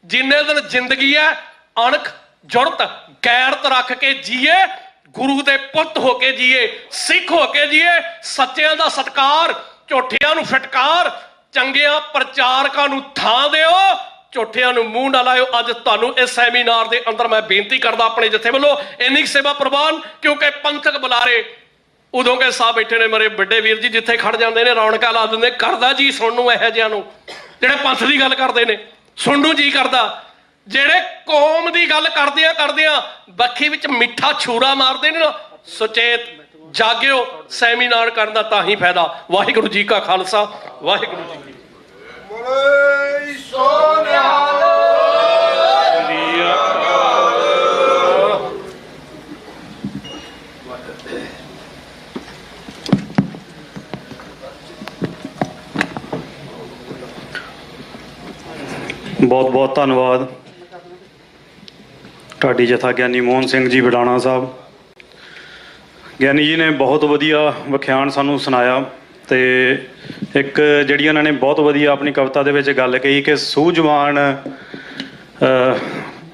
[SPEAKER 3] ਜਿੰਨੇ ਦਿਨ ਜ਼ਿੰਦਗੀ ਹੈ ਅਣਖ ਜੁਰਤ ਗੈਰਤ ਰੱਖ ਕੇ ਜੀਏ, ਗੁਰੂ ਦੇ ਪੁੱਤ ਹੋ ਕੇ ਜੀਏ, ਸਿੱਖ ਹੋ ਕੇ ਜੀਏ, ਸੱਚਿਆਂ ਦਾ ਸਤਿਕਾਰ, ਝੂਠਿਆਂ ਨੂੰ ਫਟਕਾਰ, ਚੰਗਿਆਂ ਪ੍ਰਚਾਰਕਾਂ ਨੂੰ ਥਾਂ ਦਿਓ, ਝੂਠਿਆਂ ਨੂੰ ਮੂੰਹ ਨਾ ਲਾਇਓ। ਅੱਜ ਤੁਹਾਨੂੰ ਇਸ ਸੈਮੀਨਾਰ ਦੇ ਅੰਦਰ ਮੈਂ ਬੇਨਤੀ ਕਰਦਾ ਆਪਣੇ ਜਥੇ ਵੱਲੋਂ ਇੰਨੀ ਸੇਵਾ ਪ੍ਰਵਾਨ, ਕਿਉਂਕਿ ਪੰਥਕ ਬੁਲਾਰੇ ਉਦੋਂ ਕੇ ਸਾਹ ਬੈਠੇ ਨੇ ਮੇਰੇ ਵੱਡੇ ਵੀਰ ਜੀ, ਜਿੱਥੇ ਖੜ ਜਾਂਦੇ ਨੇ ਰੌਣਕਾਂ ਲਾ ਦਿੰਦੇ। ਕਰਦਾ ਜੀ ਸੁਣਨ ਨੂੰ ਇਹੋ ਜਿਹਿਆਂ ਨੂੰ ਜਿਹੜੇ ਪੰਥ ਦੀ ਗੱਲ ਕਰਦੇ ਨੇ, ਸੁਣਨ ਨੂੰ ਜੀ ਕਰਦਾ। ਜਿਹੜੇ ਕੌਮ ਦੀ ਗੱਲ ਕਰਦਿਆਂ ਬੱਖੀ ਵਿੱਚ ਮਿੱਠਾ ਛੂਰਾ ਮਾਰਦੇ ਨੇ ਨਾ, ਸੁਚੇਤ ਜਾਗਿਓ। ਸੈਮੀਨਾਰ ਕਰਨ ਦਾ ਤਾਂ ਹੀ ਫਾਇਦਾ। ਵਾਹਿਗੁਰੂ ਜੀ ਕਾ ਖਾਲਸਾ, ਵਾਹਿਗੁਰੂ ਜੀ ਕੀ ਫਤਿਹ।
[SPEAKER 2] ਬਹੁਤ ਬਹੁਤ ਧੰਨਵਾਦ ਢਾਡੀ ਜਥਾ ਗਿਆਨੀ ਮੋਹਨ ਸਿੰਘ ਜੀ ਵਡਾਣਾ ਸਾਹਿਬ। ਗਿਆਨੀ ਜੀ ਨੇ ਬਹੁਤ ਵਧੀਆ ਵਿਖਿਆਨ ਸਾਨੂੰ ਸੁਣਾਇਆ ਤੇ ਇੱਕ ਜਿਹੜੀ ਉਹਨਾਂ ਨੇ ਬਹੁਤ ਵਧੀਆ ਆਪਣੀ ਕਵਿਤਾ ਦੇ ਵਿੱਚ ਗੱਲ ਕਹੀ ਕਿ ਸੂਝਵਾਨ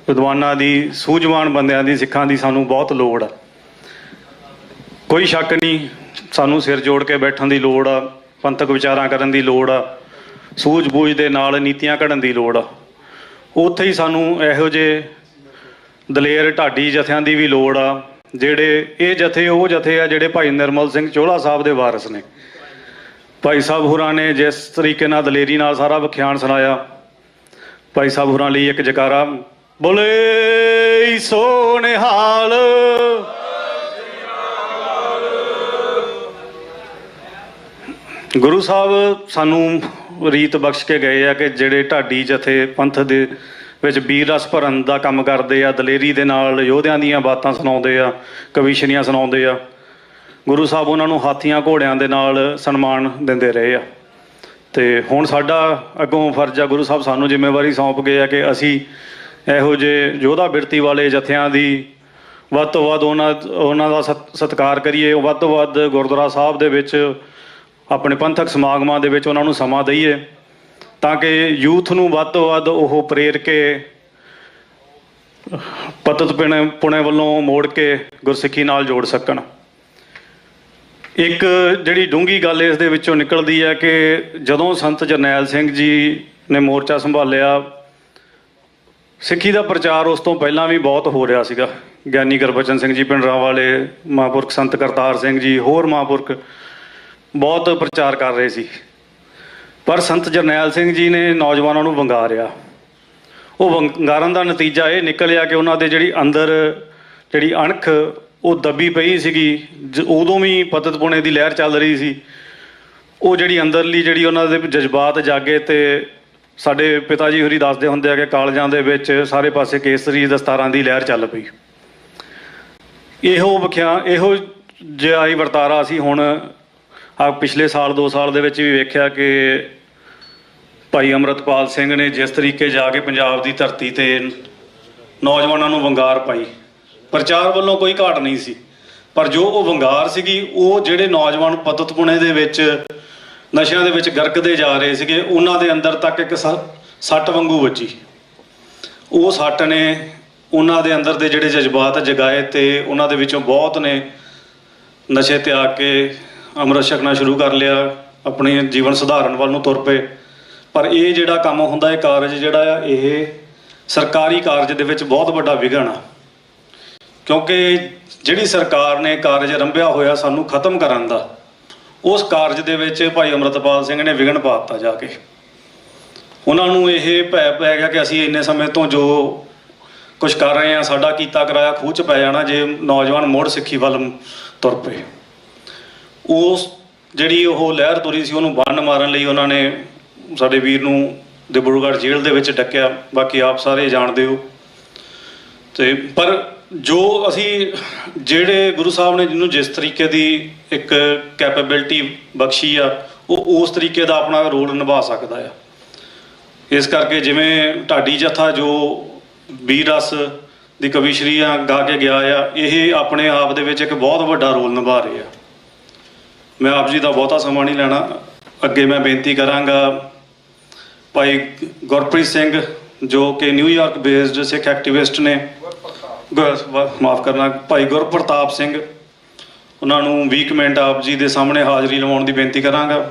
[SPEAKER 2] ਵਿਦਵਾਨਾਂ ਦੀ, ਸੂਝਵਾਨ ਬੰਦਿਆਂ ਦੀ, ਸਿੱਖਾਂ ਦੀ ਸਾਨੂੰ ਬਹੁਤ ਲੋੜ ਆ। ਕੋਈ ਸ਼ੱਕ ਨਹੀਂ, ਸਾਨੂੰ ਸਿਰ ਜੋੜ ਕੇ ਬੈਠਣ ਦੀ ਲੋੜ ਆ, ਪੰਥਕ ਵਿਚਾਰਾਂ ਕਰਨ ਦੀ ਲੋੜ ਆ, ਸੂਝ-ਬੂਝ ਦੇ ਨਾਲ ਨੀਤੀਆਂ ਘੜਨ ਦੀ ਲੋੜ ਆ। ਉੱਥੇ ਹੀ ਸਾਨੂੰ ਇਹੋ ਜਿਹੇ ਦਲੇਰ ਢਾਡੀ ਜਥਿਆਂ ਦੀ ਵੀ ਲੋੜ ਆ, ਜਿਹੜੇ ਇਹ ਜਥੇ ਉਹ ਜਥੇ ਆ ਜਿਹੜੇ ਭਾਈ ਨਿਰਮਲ ਸਿੰਘ ਚੋਹਲਾ ਸਾਹਿਬ ਦੇ ਵਾਰਿਸ ਨੇ। ਭਾਈ ਸਾਹਿਬ ਹੋਰਾਂ ਨੇ ਜਿਸ ਤਰੀਕੇ ਨਾਲ ਦਲੇਰੀ ਨਾਲ ਸਾਰਾ ਵਿਖਿਆਨ ਸੁਣਾਇਆ, ਭਾਈ ਸਾਹਿਬ ਹੋਰਾਂ ਲਈ ਇੱਕ ਜਕਾਰਾ ਬੋਲੇ ਸੋ ਨਿਹਾਲ। ਗੁਰੂ ਸਾਹਿਬ ਸਾਨੂੰ ਰੀਤ ਬਖਸ਼ ਕੇ ਗਏ ਆ ਕਿ ਜਿਹੜੇ ਢਾਡੀ ਜਥੇ ਪੰਥ ਦੇ ਵਿੱਚ ਵੀਰ ਰਸ ਭਰਨ ਦਾ ਕੰਮ ਕਰਦੇ ਆ, ਦਲੇਰੀ ਦੇ ਨਾਲ ਯੋਧਿਆਂ ਦੀਆਂ ਬਾਤਾਂ ਸੁਣਾਉਂਦੇ ਆ, ਕਵੀਸ਼ਰੀਆਂ ਸੁਣਾਉਂਦੇ ਆ, ਗੁਰੂ ਸਾਹਿਬ ਉਹਨਾਂ ਨੂੰ ਹਾਥੀਆਂ ਘੋੜਿਆਂ ਦੇ ਨਾਲ ਸਨਮਾਨ ਦਿੰਦੇ ਰਹੇ ਆ। ਤੇ ਹੁਣ ਸਾਡਾ ਅੱਗੋਂ ਫਰਜ਼ ਆ, ਗੁਰੂ ਸਾਹਿਬ ਸਾਨੂੰ ਜ਼ਿੰਮੇਵਾਰੀ ਸੌਂਪ ਗਏ ਆ ਕਿ ਅਸੀਂ ਇਹੋ ਜਿਹੇ ਯੋਧਾ ਬਿਰਤੀ ਵਾਲੇ ਜਥਿਆਂ ਦੀ ਵੱਧ ਤੋਂ ਵੱਧ ਉਹਨਾਂ ਦਾ ਸਤਿਕਾਰ ਕਰੀਏ, ਵੱਧ ਤੋਂ ਵੱਧ ਗੁਰਦੁਆਰਾ ਸਾਹਿਬ ਦੇ ਵਿੱਚ ਆਪਣੇ ਪੰਥਕ ਸਮਾਗਮਾਂ ਦੇ ਵਿੱਚ ਉਹਨਾਂ ਨੂੰ ਸਮਾਂ ਦਈਏ ਤਾਂ ਕਿ ਯੂਥ ਨੂੰ ਵੱਧ ਤੋਂ ਵੱਧ ਉਹ ਪ੍ਰੇਰ ਕੇ ਪਤਤ ਪੁਣੇ ਵੱਲੋਂ ਮੋੜ ਕੇ ਗੁਰਸਿੱਖੀ ਨਾਲ ਜੋੜ ਸਕਣ। ਇੱਕ ਜਿਹੜੀ ਡੂੰਘੀ ਗੱਲ ਇਸ ਦੇ ਵਿੱਚੋਂ ਨਿਕਲਦੀ ਹੈ ਕਿ ਜਦੋਂ ਸੰਤ ਜਰਨੈਲ ਸਿੰਘ ਜੀ ਨੇ ਮੋਰਚਾ ਸੰਭਾਲਿਆ, ਸਿੱਖੀ ਦਾ ਪ੍ਰਚਾਰ ਉਸ ਤੋਂ ਪਹਿਲਾਂ ਵੀ ਬਹੁਤ ਹੋ ਰਿਹਾ ਸੀਗਾ। ਗਿਆਨੀ ਗੁਰਬਚਨ ਸਿੰਘ ਜੀ ਪਿੰਡਰਾਂ ਵਾਲੇ, ਮਹਾਂਪੁਰਖ ਸੰਤ ਕਰਤਾਰ ਸਿੰਘ ਜੀ, ਹੋਰ ਮਹਾਂਪੁਰਖ ਬਹੁਤ ਪ੍ਰਚਾਰ ਕਰ ਰਹੇ ਸੀ। ਪਰ ਸੰਤ ਜਰਨੈਲ ਸਿੰਘ ਜੀ ਨੇ ਨੌਜਵਾਨਾਂ ਨੂੰ ਵੰਗਾਰਿਆ। ਉਹ ਵੰਗਾਰਨ ਦਾ ਨਤੀਜਾ ਇਹ ਨਿਕਲਿਆ ਕਿ ਉਹਨਾਂ ਦੇ ਜਿਹੜੀ ਅੰਦਰ ਜਿਹੜੀ ਅਣਖ ਉਹ ਦੱਬੀ ਪਈ ਸੀਗੀ, ਉਦੋਂ ਵੀ ਪਤਤ ਪੁਣੇ ਦੀ ਲਹਿਰ ਚੱਲ ਰਹੀ ਸੀ। ਉਹ ਜਿਹੜੀ ਅੰਦਰਲੀ ਜਿਹੜੀ ਉਹਨਾਂ ਦੇ ਜਜ਼ਬਾਤ ਜਾਗੇ ਤੇ ਸਾਡੇ ਪਿਤਾ ਜੀ ਹੋਰੀ ਦੱਸਦੇ ਹੁੰਦੇ ਆ ਕਿ ਕਾਲਜਾਂ ਦੇ ਵਿੱਚ ਸਾਰੇ ਪਾਸੇ ਕੇਸਰੀ ਦਸਤਾਰਾਂ ਦੀ ਲਹਿਰ ਚੱਲ ਪਈ। ਇਹੋ ਜਿਹਾ ਹੀ ਵਰਤਾਰਾ ਅਸੀਂ ਹੁਣ ਪਿਛਲੇ ਸਾਲ 2 ਸਾਲ ਦੇ ਵਿੱਚ ਵੀ ਵੇਖਿਆ ਕਿ ਭਾਈ ਅੰਮ੍ਰਿਤਪਾਲ ਸਿੰਘ ਨੇ ਜਿਸ ਤਰੀਕੇ ਜਾ ਕੇ ਪੰਜਾਬ ਦੀ ਧਰਤੀ ਤੇ ਨੌਜਵਾਨਾਂ ਨੂੰ ਵੰਗਾਰ ਪਾਈ। ਪ੍ਰਚਾਰ ਵੱਲੋਂ ਕੋਈ ਘਾਟ ਨਹੀਂ ਸੀ, ਪਰ ਜੋ ਉਹ ਵੰਗਾਰ ਸੀਗੀ, ਉਹ ਜਿਹੜੇ ਨੌਜਵਾਨ ਪਤਤ ਪੁਣੇ ਦੇ ਵਿੱਚ ਨਸ਼ਿਆਂ ਦੇ ਵਿੱਚ ਗਰਕਦੇ ਜਾ ਰਹੇ ਸੀਗੇ, ਉਹਨਾਂ ਦੇ ਅੰਦਰ ਤੱਕ ਇੱਕ ਸੱਟ ਵਾਂਗੂ ਵੱਜੀ। ਉਹ ਸੱਟ ਨੇ ਉਹਨਾਂ ਦੇ ਅੰਦਰ ਦੇ ਜਿਹੜੇ ਜਜ਼ਬਾਤ ਜਗਾਏ ਤੇ ਉਹਨਾਂ ਦੇ ਵਿੱਚੋਂ ਬਹੁਤ ਨੇ ਨਸ਼ੇ ਤਿਆਗ ਕੇ ਅੰਮ੍ਰਿਤ ਛਕਣਾ ਸ਼ੁਰੂ ਕਰ ਲਿਆ, ਆਪਣੇ ਜੀਵਨ ਸੁਧਾਰਨ ਵੱਲ ਨੂੰ ਤੁਰ ਪਏ। ਪਰ ਇਹ ਜਿਹੜਾ ਕੰਮ ਹੁੰਦਾ, ਇਹ ਕਾਰਜ ਜਿਹੜਾ ਆ, ਇਹ ਸਰਕਾਰੀ ਕਾਰਜ ਦੇ ਵਿੱਚ ਬਹੁਤ ਵੱਡਾ ਵਿਘਨ ਆ। ਕਿਉਂਕਿ ਜਿਹੜੀ ਸਰਕਾਰ ਨੇ ਕਾਰਜ ਆਰੰਭਿਆ ਹੋਇਆ ਸਾਨੂੰ ਖਤਮ ਕਰਨ ਦਾ, ਉਸ ਕਾਰਜ ਦੇ ਵਿੱਚ ਭਾਈ ਅੰਮ੍ਰਿਤਪਾਲ ਸਿੰਘ ਨੇ ਵਿਘਨ ਪਾ ਦਿੱਤਾ ਜਾ ਕੇ। ਉਹਨਾਂ ਨੂੰ ਇਹ ਭੈ ਪੈ ਗਿਆ ਕਿ ਅਸੀਂ ਇੰਨੇ ਸਮੇਂ ਤੋਂ ਜੋ ਕੁਝ ਕਰ ਰਹੇ ਹਾਂ, ਸਾਡਾ ਕੀਤਾ ਕਰਾਇਆ ਖੂਹ 'ਚ ਪੈ ਜਾਣਾ ਜੇ ਨੌਜਵਾਨ ਮੁੜ ਸਿੱਖੀ ਵੱਲ ਤੁਰ ਪਏ। ਉਸ ਜਿਹੜੀ ਉਹ ਲਹਿਰ ਤੁਰੀ ਸੀ, ਉਹਨੂੰ ਬੰਨ ਮਾਰਨ ਲਈ ਉਹਨਾਂ ਨੇ ਸਾਡੇ ਵੀਰ ਨੂੰ ਡਿਬਰੂਗੜ੍ਹ ਜੇਲ੍ਹ ਦੇ ਵਿੱਚ ਡੱਕਿਆ। ਬਾਕੀ ਆਪ ਸਾਰੇ ਜਾਣਦੇ ਹੋ। ਤੇ ਪਰ ਜੋ ਅਸੀਂ ਜਿਹੜੇ ਗੁਰੂ ਸਾਹਿਬ ਨੇ ਜਿਹਨੂੰ ਜਿਸ ਤਰੀਕੇ ਦੀ ਇੱਕ ਕੈਪੇਬਿਲਿਟੀ ਬਖਸ਼ੀ ਆ, ਉਹ ਉਸ ਤਰੀਕੇ ਦਾ ਆਪਣਾ ਰੋਲ ਨਿਭਾ ਸਕਦਾ ਆ। ਇਸ ਕਰਕੇ ਜਿਵੇਂ ਢਾਡੀ ਜਥਾ ਜੋ ਵੀਰ ਰਸ ਦੀ ਕਵੀਸ਼ਰੀਆਂ ਗਾ ਕੇ ਗਿਆ ਆ, ਇਹ ਆਪਣੇ ਆਪ ਦੇ ਵਿੱਚ ਇੱਕ ਬਹੁਤ ਵੱਡਾ ਰੋਲ ਨਿਭਾ ਰਹੇ ਆ। ਮੈਂ ਆਪ ਜੀ ਦਾ ਬਹੁਤਾ ਸਮਾਂ ਨਹੀਂ ਲੈਣਾ। ਅੱਗੇ ਮੈਂ ਬੇਨਤੀ ਕਰਾਂਗਾ ਭਾਈ ਗੁਰਪ੍ਰੀਤ ਸਿੰਘ ਜੋ ਕਿ ਨਿਊਯਾਰਕ ਬੇਸਡ ਸਿੱਖ ਐਕਟਿਵਿਸਟ ਨੇ, ਮਾਫ ਕਰਨਾ, ਭਾਈ ਗੁਰਪ੍ਰਤਾਪ ਸਿੰਘ, ਉਹਨਾਂ ਨੂੰ 20 ਮਿੰਟ ਆਪ ਜੀ ਦੇ ਸਾਹਮਣੇ ਹਾਜ਼ਰੀ ਲਵਾਉਣ ਦੀ ਬੇਨਤੀ ਕਰਾਂਗਾ।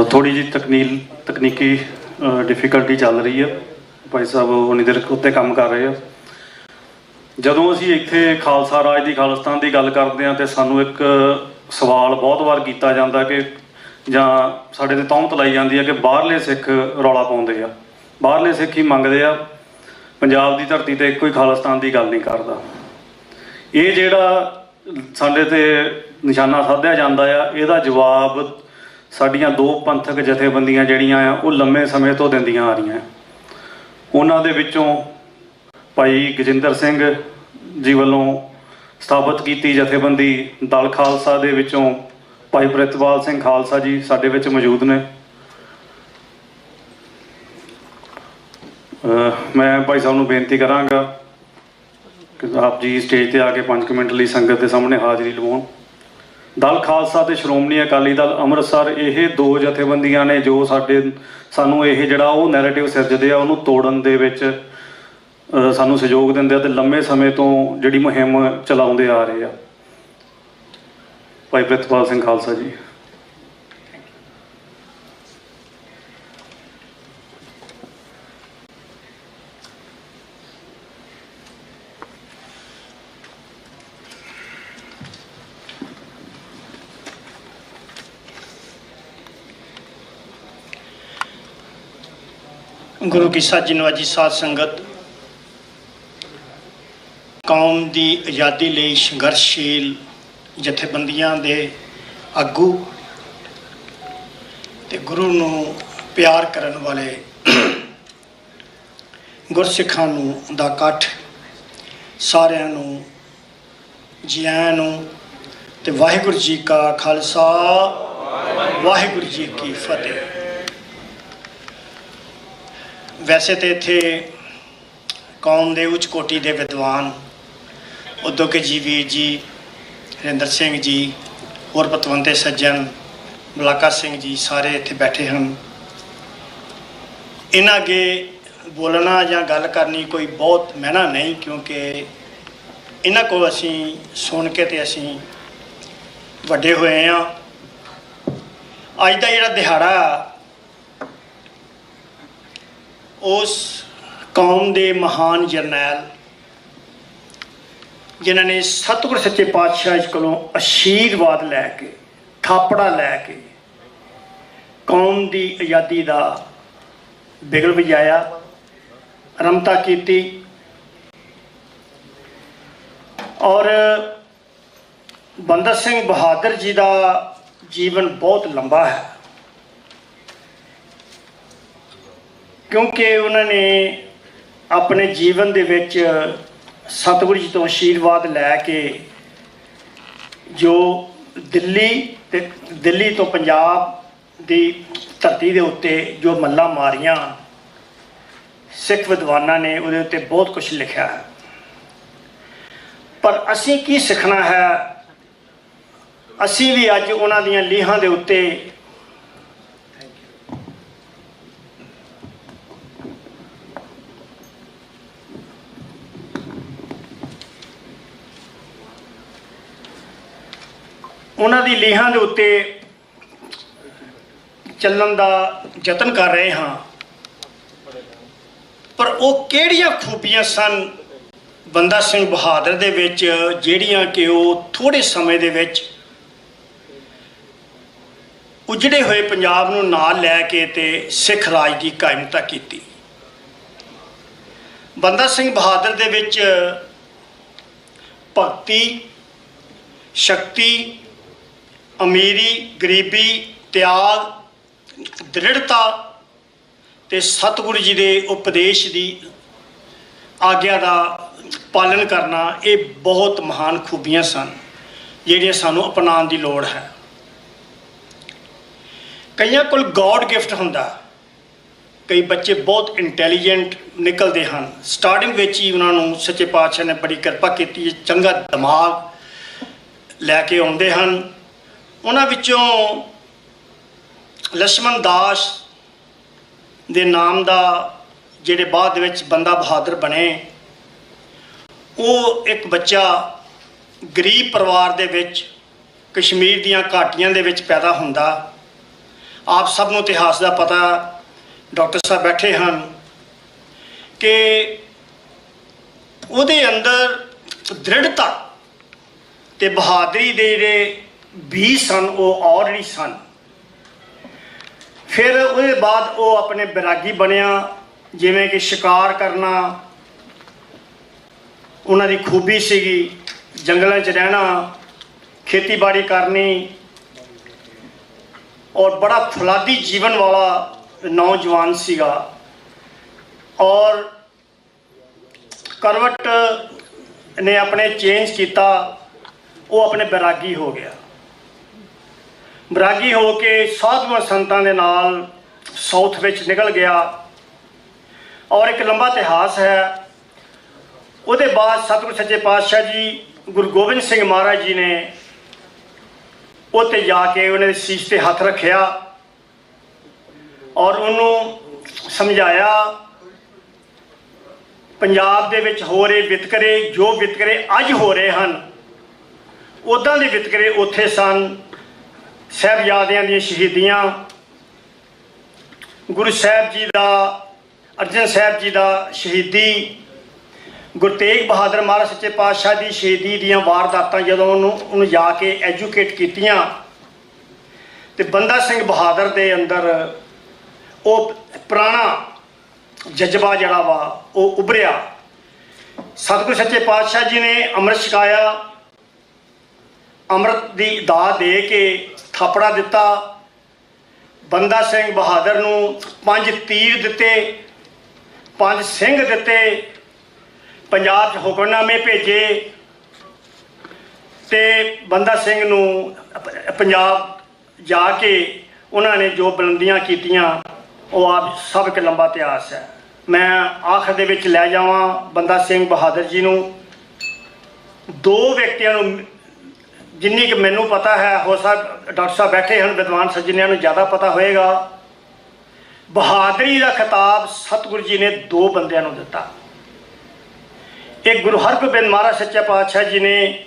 [SPEAKER 2] थोड़ी जी तकनीकी डिफिकल्टी चल रही है। भाई साहब उन्नी देर उत्ते काम कर रहे हैं। ਜਦੋਂ ਅਸੀਂ ਇੱਥੇ ਖਾਲਸਾ ਰਾਜ ਦੀ ਖਾਲਿਸਤਾਨ ਦੀ ਗੱਲ ਕਰਦੇ ਹਾਂ ਤੇ ਸਾਨੂੰ ਇੱਕ ਸਵਾਲ ਬਹੁਤ ਵਾਰ ਕੀਤਾ ਜਾਂਦਾ ਕਿ ਜਾਂ ਸਾਡੇ ਤੇ ਤੌਹਮਤ ਲਾਈ ਜਾਂਦੀ ਹੈ ਕਿ ਬਾਹਰਲੇ ਸਿੱਖ ਰੌਲਾ ਪਾਉਂਦੇ ਆ, ਬਾਹਰਲੇ ਸਿੱਖ ਹੀ ਮੰਗਦੇ ਆ, ਪੰਜਾਬ ਦੀ ਧਰਤੀ ਤੇ ਇੱਕੋ ਹੀ ਖਾਲਿਸਤਾਨ ਦੀ ਗੱਲ ਨਹੀਂ ਕਰਦਾ। ਇਹ ਜਿਹੜਾ ਸਾਡੇ ਤੇ ਨਿਸ਼ਾਨਾ ਸਾਧਿਆ ਜਾਂਦਾ ਆ, ਇਹਦਾ ਜਵਾਬ ਸਾਡੀਆਂ ਦੋ ਪੰਥਕ ਜਥੇਬੰਦੀਆਂ ਜਿਹੜੀਆਂ ਆ ਉਹ ਲੰਮੇ ਸਮੇਂ ਤੋਂ ਦਿੰਦੀਆਂ ਆ ਰਹੀਆਂ। ਉਹਨਾਂ ਦੇ ਵਿੱਚੋਂ ਭਾਈ ਗਜਿੰਦਰ ਸਿੰਘ ਜੀ ਵੱਲੋਂ ਸਥਾਪਿਤ ਕੀਤੀ ਜਥੇਬੰਦੀ ਦਲ ਖਾਲਸਾ ਦੇ ਵਿੱਚੋਂ ਭਾਈ ਪ੍ਰਿਤਪਾਲ ਸਿੰਘ ਖਾਲਸਾ ਜੀ ਸਾਡੇ ਵਿੱਚ ਮੌਜੂਦ ਨੇ। ਮੈਂ ਭਾਈ ਸਾਹਿਬ ਨੂੰ ਬੇਨਤੀ ਕਰਾਂਗਾ ਕਿ ਆਪ ਜੀ ਸਟੇਜ ਤੇ ਆ ਕੇ 5 ਮਿੰਟ ਲਈ ਸੰਗਤ ਦੇ ਸਾਹਮਣੇ ਹਾਜ਼ਰੀ ਲਵਾਉਣ। ਦਲ ਖਾਲਸਾ ਤੇ ਸ਼੍ਰੋਮਣੀ ਅਕਾਲੀ ਦਲ ਅੰਮ੍ਰਿਤਸਰ, ਇਹ ਦੋ ਜਥੇਬੰਦੀਆਂ ਨੇ ਜੋ ਸਾਨੂੰ ਇਹ ਜਿਹੜਾ ਉਹ ਨੈਰੇਟਿਵ ਸਿਰਜਦੇ ਆ ਉਹਨੂੰ ਤੋੜਨ ਦੇ ਵਿੱਚ ਸਾਨੂੰ ਸਹਿਯੋਗ ਦਿੰਦੇ ਆ ਤੇ ਲੰਮੇ ਸਮੇਂ ਤੋਂ ਜਿਹੜੀ ਮੁਹਿੰਮ ਚਲਾਉਂਦੇ ਆ ਰਹੇ ਆ। ਭਾਈ ਪ੍ਰਿਤਪਾਲ ਸਿੰਘ ਖਾਲਸਾ ਜੀ।
[SPEAKER 5] गुरु की साजी नवाजी साध संगत, कौम की आज़ादी ਲਈ ਸੰਘਰਸ਼ੀਲ ਜਥੇਬੰਦੀਆਂ ਦੇ ਆਗੂ ਤੇ ਗੁਰੂ ਨੂੰ ਪਿਆਰ ਕਰਨ ਵਾਲੇ ਗੁਰਸਿੱਖਾਂ ਨੂੰ ਦਾ ਇਕੱਠ, ਸਾਰਿਆਂ ਨੂੰ ਜੀ ਆਇਆਂ ਨੂੰ ਤੇ ਵਾਹਿਗੁਰੂ ਜੀ ਕਾ ਖਾਲਸਾ ਵਾਹਿਗੁਰੂ ਜੀ ਕੀ ਫਤਿਹ। ਵੈਸੇ ਤੇ ਇੱਥੇ ਕੌਮ ਦੇ ਉੱਚ ਕੋਟੀ ਦੇ ਵਿਦਵਾਨ ਉਦੋਕੇ ਜੀ ਵੀਰ ਜੀ, ਹਰਿੰਦਰ ਸਿੰਘ ਜੀ, ਹੋਰ ਪਤਵੰਤੇ ਸੱਜਣ, ਬਲਾਕਾ ਸਿੰਘ ਜੀ, ਸਾਰੇ ਇੱਥੇ ਬੈਠੇ ਹਨ। ਇਹਨਾਂ ਅੱਗੇ ਬੋਲਣਾ ਜਾਂ ਗੱਲ ਕਰਨੀ ਕੋਈ ਬਹੁਤ ਮਹਿਣਾ ਨਹੀਂ, ਕਿਉਂਕਿ ਇਹਨਾਂ ਕੋਲ ਅਸੀਂ ਸੁਣ ਕੇ ਤੇ ਅਸੀਂ ਵੱਡੇ ਹੋਏ ਹਾਂ। ਅੱਜ ਦਾ ਜਿਹੜਾ ਦਿਹਾੜਾ ਉਸ ਕੌਮ ਦੇ ਮਹਾਨ ਜਰਨੈਲ ਜਿਨ੍ਹਾਂ ਨੇ ਸਤਿਗੁਰ ਸੱਚੇ ਪਾਤਸ਼ਾਹ ਜੀ ਕੋਲੋਂ ਆਸ਼ੀਰਵਾਦ ਲੈ ਕੇ, ਥਾਪੜਾ ਲੈ ਕੇ ਕੌਮ ਦੀ ਆਜ਼ਾਦੀ ਦਾ ਬਿਗਲ ਵਜਾਇਆ, ਰਮਤਾ ਕੀਤੀ। ਔਰ ਬੰਦਾ ਸਿੰਘ ਬਹਾਦਰ ਜੀ ਦਾ ਜੀਵਨ ਬਹੁਤ ਲੰਬਾ ਹੈ, ਕਿਉਂਕਿ ਉਹਨਾਂ ਨੇ ਆਪਣੇ ਜੀਵਨ ਦੇ ਵਿੱਚ ਸਤਿਗੁਰੂ ਜੀ ਤੋਂ ਆਸ਼ੀਰਵਾਦ ਲੈ ਕੇ ਜੋ ਦਿੱਲੀ ਤੋਂ ਪੰਜਾਬ ਦੀ ਧਰਤੀ ਦੇ ਉੱਤੇ ਜੋ ਮੱਲਾਂ ਮਾਰੀਆਂ, ਸਿੱਖ ਵਿਦਵਾਨਾਂ ਨੇ ਉਹਦੇ ਉੱਤੇ ਬਹੁਤ ਕੁਝ ਲਿਖਿਆ ਹੈ। ਪਰ ਅਸੀਂ ਕੀ ਸਿੱਖਣਾ ਹੈ? ਅਸੀਂ ਵੀ ਅੱਜ ਉਹਨਾਂ ਦੀਆਂ ਲੀਹਾਂ ਦੇ ਉੱਤੇ ਚੱਲਣ ਦਾ ਯਤਨ ਕਰ ਰਹੇ ਹਾਂ, ਪਰ ਉਹ ਕਿਹੜੀਆਂ ਖੂਬੀਆਂ ਸਨ ਬੰਦਾ ਸਿੰਘ ਬਹਾਦਰ ਦੇ ਵਿੱਚ ਜਿਹੜੀਆਂ ਕਿ ਉਹ ਥੋੜ੍ਹੇ ਸਮੇਂ ਦੇ ਵਿੱਚ ਉਜੜੇ ਹੋਏ ਪੰਜਾਬ ਨੂੰ ਨਾਲ ਲੈ ਕੇ ਤੇ ਸਿੱਖ ਰਾਜ ਦੀ ਕਾਇਮਤਾ ਕੀਤੀ। ਬੰਦਾ ਸਿੰਘ ਬਹਾਦਰ ਦੇ ਵਿੱਚ ਭਗਤੀ, ਸ਼ਕਤੀ, ਅਮੀਰੀ, ਗਰੀਬੀ, ਤਿਆਗ, ਦ੍ਰਿੜਤਾ ਤੇ ਸਤਿਗੁਰੂ ਜੀ ਦੇ ਉਪਦੇਸ਼ ਦੀ ਆਗਿਆ ਦਾ ਪਾਲਣ ਕਰਨਾ, ਇਹ ਬਹੁਤ ਮਹਾਨ ਖੂਬੀਆਂ ਸਨ ਜਿਹੜੀਆਂ ਸਾਨੂੰ ਅਪਣਾਉਣ ਦੀ ਲੋੜ ਹੈ। ਕਈਆਂ ਕੋਲ ਗੋਡ ਗਿਫਟ ਹੁੰਦਾ, ਕਈ ਬੱਚੇ ਬਹੁਤ ਇੰਟੈਲੀਜੈਂਟ ਨਿਕਲਦੇ ਹਨ, ਸਟਾਰਟਿੰਗ ਵਿੱਚ ਹੀ ਉਹਨਾਂ ਨੂੰ ਸੱਚੇ ਪਾਤਸ਼ਾਹ ਨੇ ਬੜੀ ਕਿਰਪਾ ਕੀਤੀ, ਚੰਗਾ ਦਿਮਾਗ ਲੈ ਕੇ ਆਉਂਦੇ ਹਨ। ਉਹਨਾਂ ਵਿੱਚੋਂ ਲਛਮਣ ਦਾਸ ਦੇ ਨਾਮ ਦਾ ਜਿਹੜੇ ਬਾਅਦ ਦੇ ਵਿੱਚ ਬੰਦਾ ਬਹਾਦਰ ਬਣੇ, ਉਹ ਇੱਕ ਬੱਚਾ ਗਰੀਬ ਪਰਿਵਾਰ ਦੇ ਵਿੱਚ ਕਸ਼ਮੀਰ ਦੀਆਂ ਘਾਟੀਆਂ ਦੇ ਵਿੱਚ ਪੈਦਾ ਹੁੰਦਾ। ਆਪ ਸਭ ਨੂੰ ਇਤਿਹਾਸ ਦਾ ਪਤਾ, ਡਾਕਟਰ ਸਾਹਿਬ ਬੈਠੇ ਹਨ, ਕਿ ਉਹਦੇ ਅੰਦਰ ਦ੍ਰਿੜਤਾ ਤੇ ਬਹਾਦਰੀ ਦੇ ਜਿਹੜੇ ਬੀਜ ਸਨ ਉਹ ਆਲਰੇਡੀ ਸਨ। ਫਿਰ ਉਹਦੇ ਬਾਅਦ ਉਹ ਆਪਣੇ ਬੈਰਾਗੀ ਬਣਿਆ, ਜਿਵੇਂ ਕਿ ਸ਼ਿਕਾਰ ਕਰਨਾ ਉਹਨਾਂ ਦੀ ਖੂਬੀ ਸੀਗੀ, ਜੰਗਲਾਂ 'ਚ ਰਹਿਣਾ, ਖੇਤੀਬਾੜੀ ਕਰਨੀ, ਔਰ ਬੜਾ ਫੁਲਾਦੀ ਜੀਵਨ ਵਾਲਾ ਨੌਜਵਾਨ ਸੀਗਾ। ਔਰ ਕਰਵਟ ਨੇ ਆਪਣੇ ਚੇਂਜ ਕੀਤਾ, ਉਹ ਆਪਣੇ ਬੈਰਾਗੀ ਹੋ ਗਿਆ। ਬੈਰਾਗੀ ਹੋ ਕੇ ਸਾਧੂਆਂ ਸੰਤਾਂ ਦੇ ਨਾਲ ਸਾਊਥ ਵਿੱਚ ਨਿਕਲ ਗਿਆ, ਔਰ ਇੱਕ ਲੰਬਾ ਇਤਿਹਾਸ ਹੈ। ਉਹਦੇ ਬਾਅਦ ਸਤਿਗੁਰੂ ਸੱਚੇ ਪਾਤਸ਼ਾਹ ਜੀ, ਗੁਰੂ ਗੋਬਿੰਦ ਸਿੰਘ ਮਹਾਰਾਜ ਜੀ ਨੇ ਉੱਥੇ ਜਾ ਕੇ ਉਹਨਾਂ ਦੇ ਸੀਸ 'ਤੇ ਹੱਥ ਰੱਖਿਆ ਔਰ ਉਹਨੂੰ ਸਮਝਾਇਆ, ਪੰਜਾਬ ਦੇ ਵਿੱਚ ਹੋ ਰਹੇ ਵਿਤਕਰੇ, ਜੋ ਵਿਤਕਰੇ ਅੱਜ ਹੋ ਰਹੇ ਹਨ, ਉੱਦਾਂ ਦੇ ਵਿਤਕਰੇ ਉੱਥੇ ਸਨ। ਸਾਹਿਬਜ਼ਾਦਿਆਂ ਦੀਆਂ ਸ਼ਹੀਦੀਆਂ, ਗੁਰੂ ਸਾਹਿਬ ਜੀ ਦਾ, ਅਰਜਨ ਸਾਹਿਬ ਜੀ ਦਾ ਸ਼ਹੀਦੀ, ਗੁਰੂ ਤੇਗ ਬਹਾਦਰ ਮਹਾਰਾਜ ਸੱਚੇ ਪਾਤਸ਼ਾਹ ਦੀ ਸ਼ਹੀਦੀ ਦੀਆਂ ਵਾਰਦਾਤਾਂ ਜਦੋਂ ਉਹਨੂੰ ਜਾ ਕੇ ਐਜੂਕੇਟ ਕੀਤੀਆਂ, ਤੇ ਬੰਦਾ ਸਿੰਘ ਬਹਾਦਰ ਦੇ ਅੰਦਰ ਉਹ ਪੁਰਾਣਾ ਜਜ਼ਬਾ ਜਿਹੜਾ ਵਾ ਉਹ ਉੱਭਰਿਆ। ਸਤਿਗੁਰੂ ਸੱਚੇ ਪਾਤਸ਼ਾਹ ਜੀ ਨੇ ਅੰਮ੍ਰਿਤ ਛਕਾਇਆ, ਅੰਮ੍ਰਿਤ ਦੀ ਦਾਤ ਦੇ ਕੇ ਥਾਪੜਾ ਦਿੱਤਾ। ਬੰਦਾ ਸਿੰਘ ਬਹਾਦਰ ਨੂੰ 5 ਤੀਰ ਦਿੱਤੇ, 5 ਸਿੰਘ ਦਿੱਤੇ, ਪੰਜਾਬ 'ਚ ਹੁਕਮਨਾਮੇ ਭੇਜੇ, ਤੇ ਬੰਦਾ ਸਿੰਘ ਨੂੰ ਪੰਜਾਬ ਜਾ ਕੇ ਉਹਨਾਂ ਨੇ ਜੋ ਬੁਲੰਦੀਆਂ ਕੀਤੀਆਂ ਉਹ ਆਪ ਸਭ ਇੱਕ ਲੰਬਾ ਇਤਿਹਾਸ ਹੈ। ਮੈਂ ਆਖਰ ਦੇ ਵਿੱਚ ਲੈ ਜਾਵਾਂ ਬੰਦਾ ਸਿੰਘ ਬਹਾਦਰ ਜੀ ਨੂੰ। 2 ਵਿਅਕਤੀਆਂ ਨੂੰ, ਜਿੰਨੀ ਕਿ ਮੈਨੂੰ ਪਤਾ ਹੈ, ਹੋ ਸਕਦਾ ਡਾਕਟਰ ਸਾਹਿਬ ਬੈਠੇ ਹਨ, ਵਿਦਵਾਨ ਸੱਜਣਿਆਂ ਨੂੰ ਜ਼ਿਆਦਾ ਪਤਾ ਹੋਏਗਾ, ਬਹਾਦਰੀ ਦਾ ਖਿਤਾਬ ਸਤਿਗੁਰੂ ਜੀ ਨੇ 2 ਬੰਦਿਆਂ ਨੂੰ ਦਿੱਤਾ। ਇੱਕ ਗੁਰੂ ਹਰਗੋਬਿੰਦ ਮਹਾਰਾਜ ਸੱਚੇ ਪਾਤਸ਼ਾਹ ਜੀ ਨੇ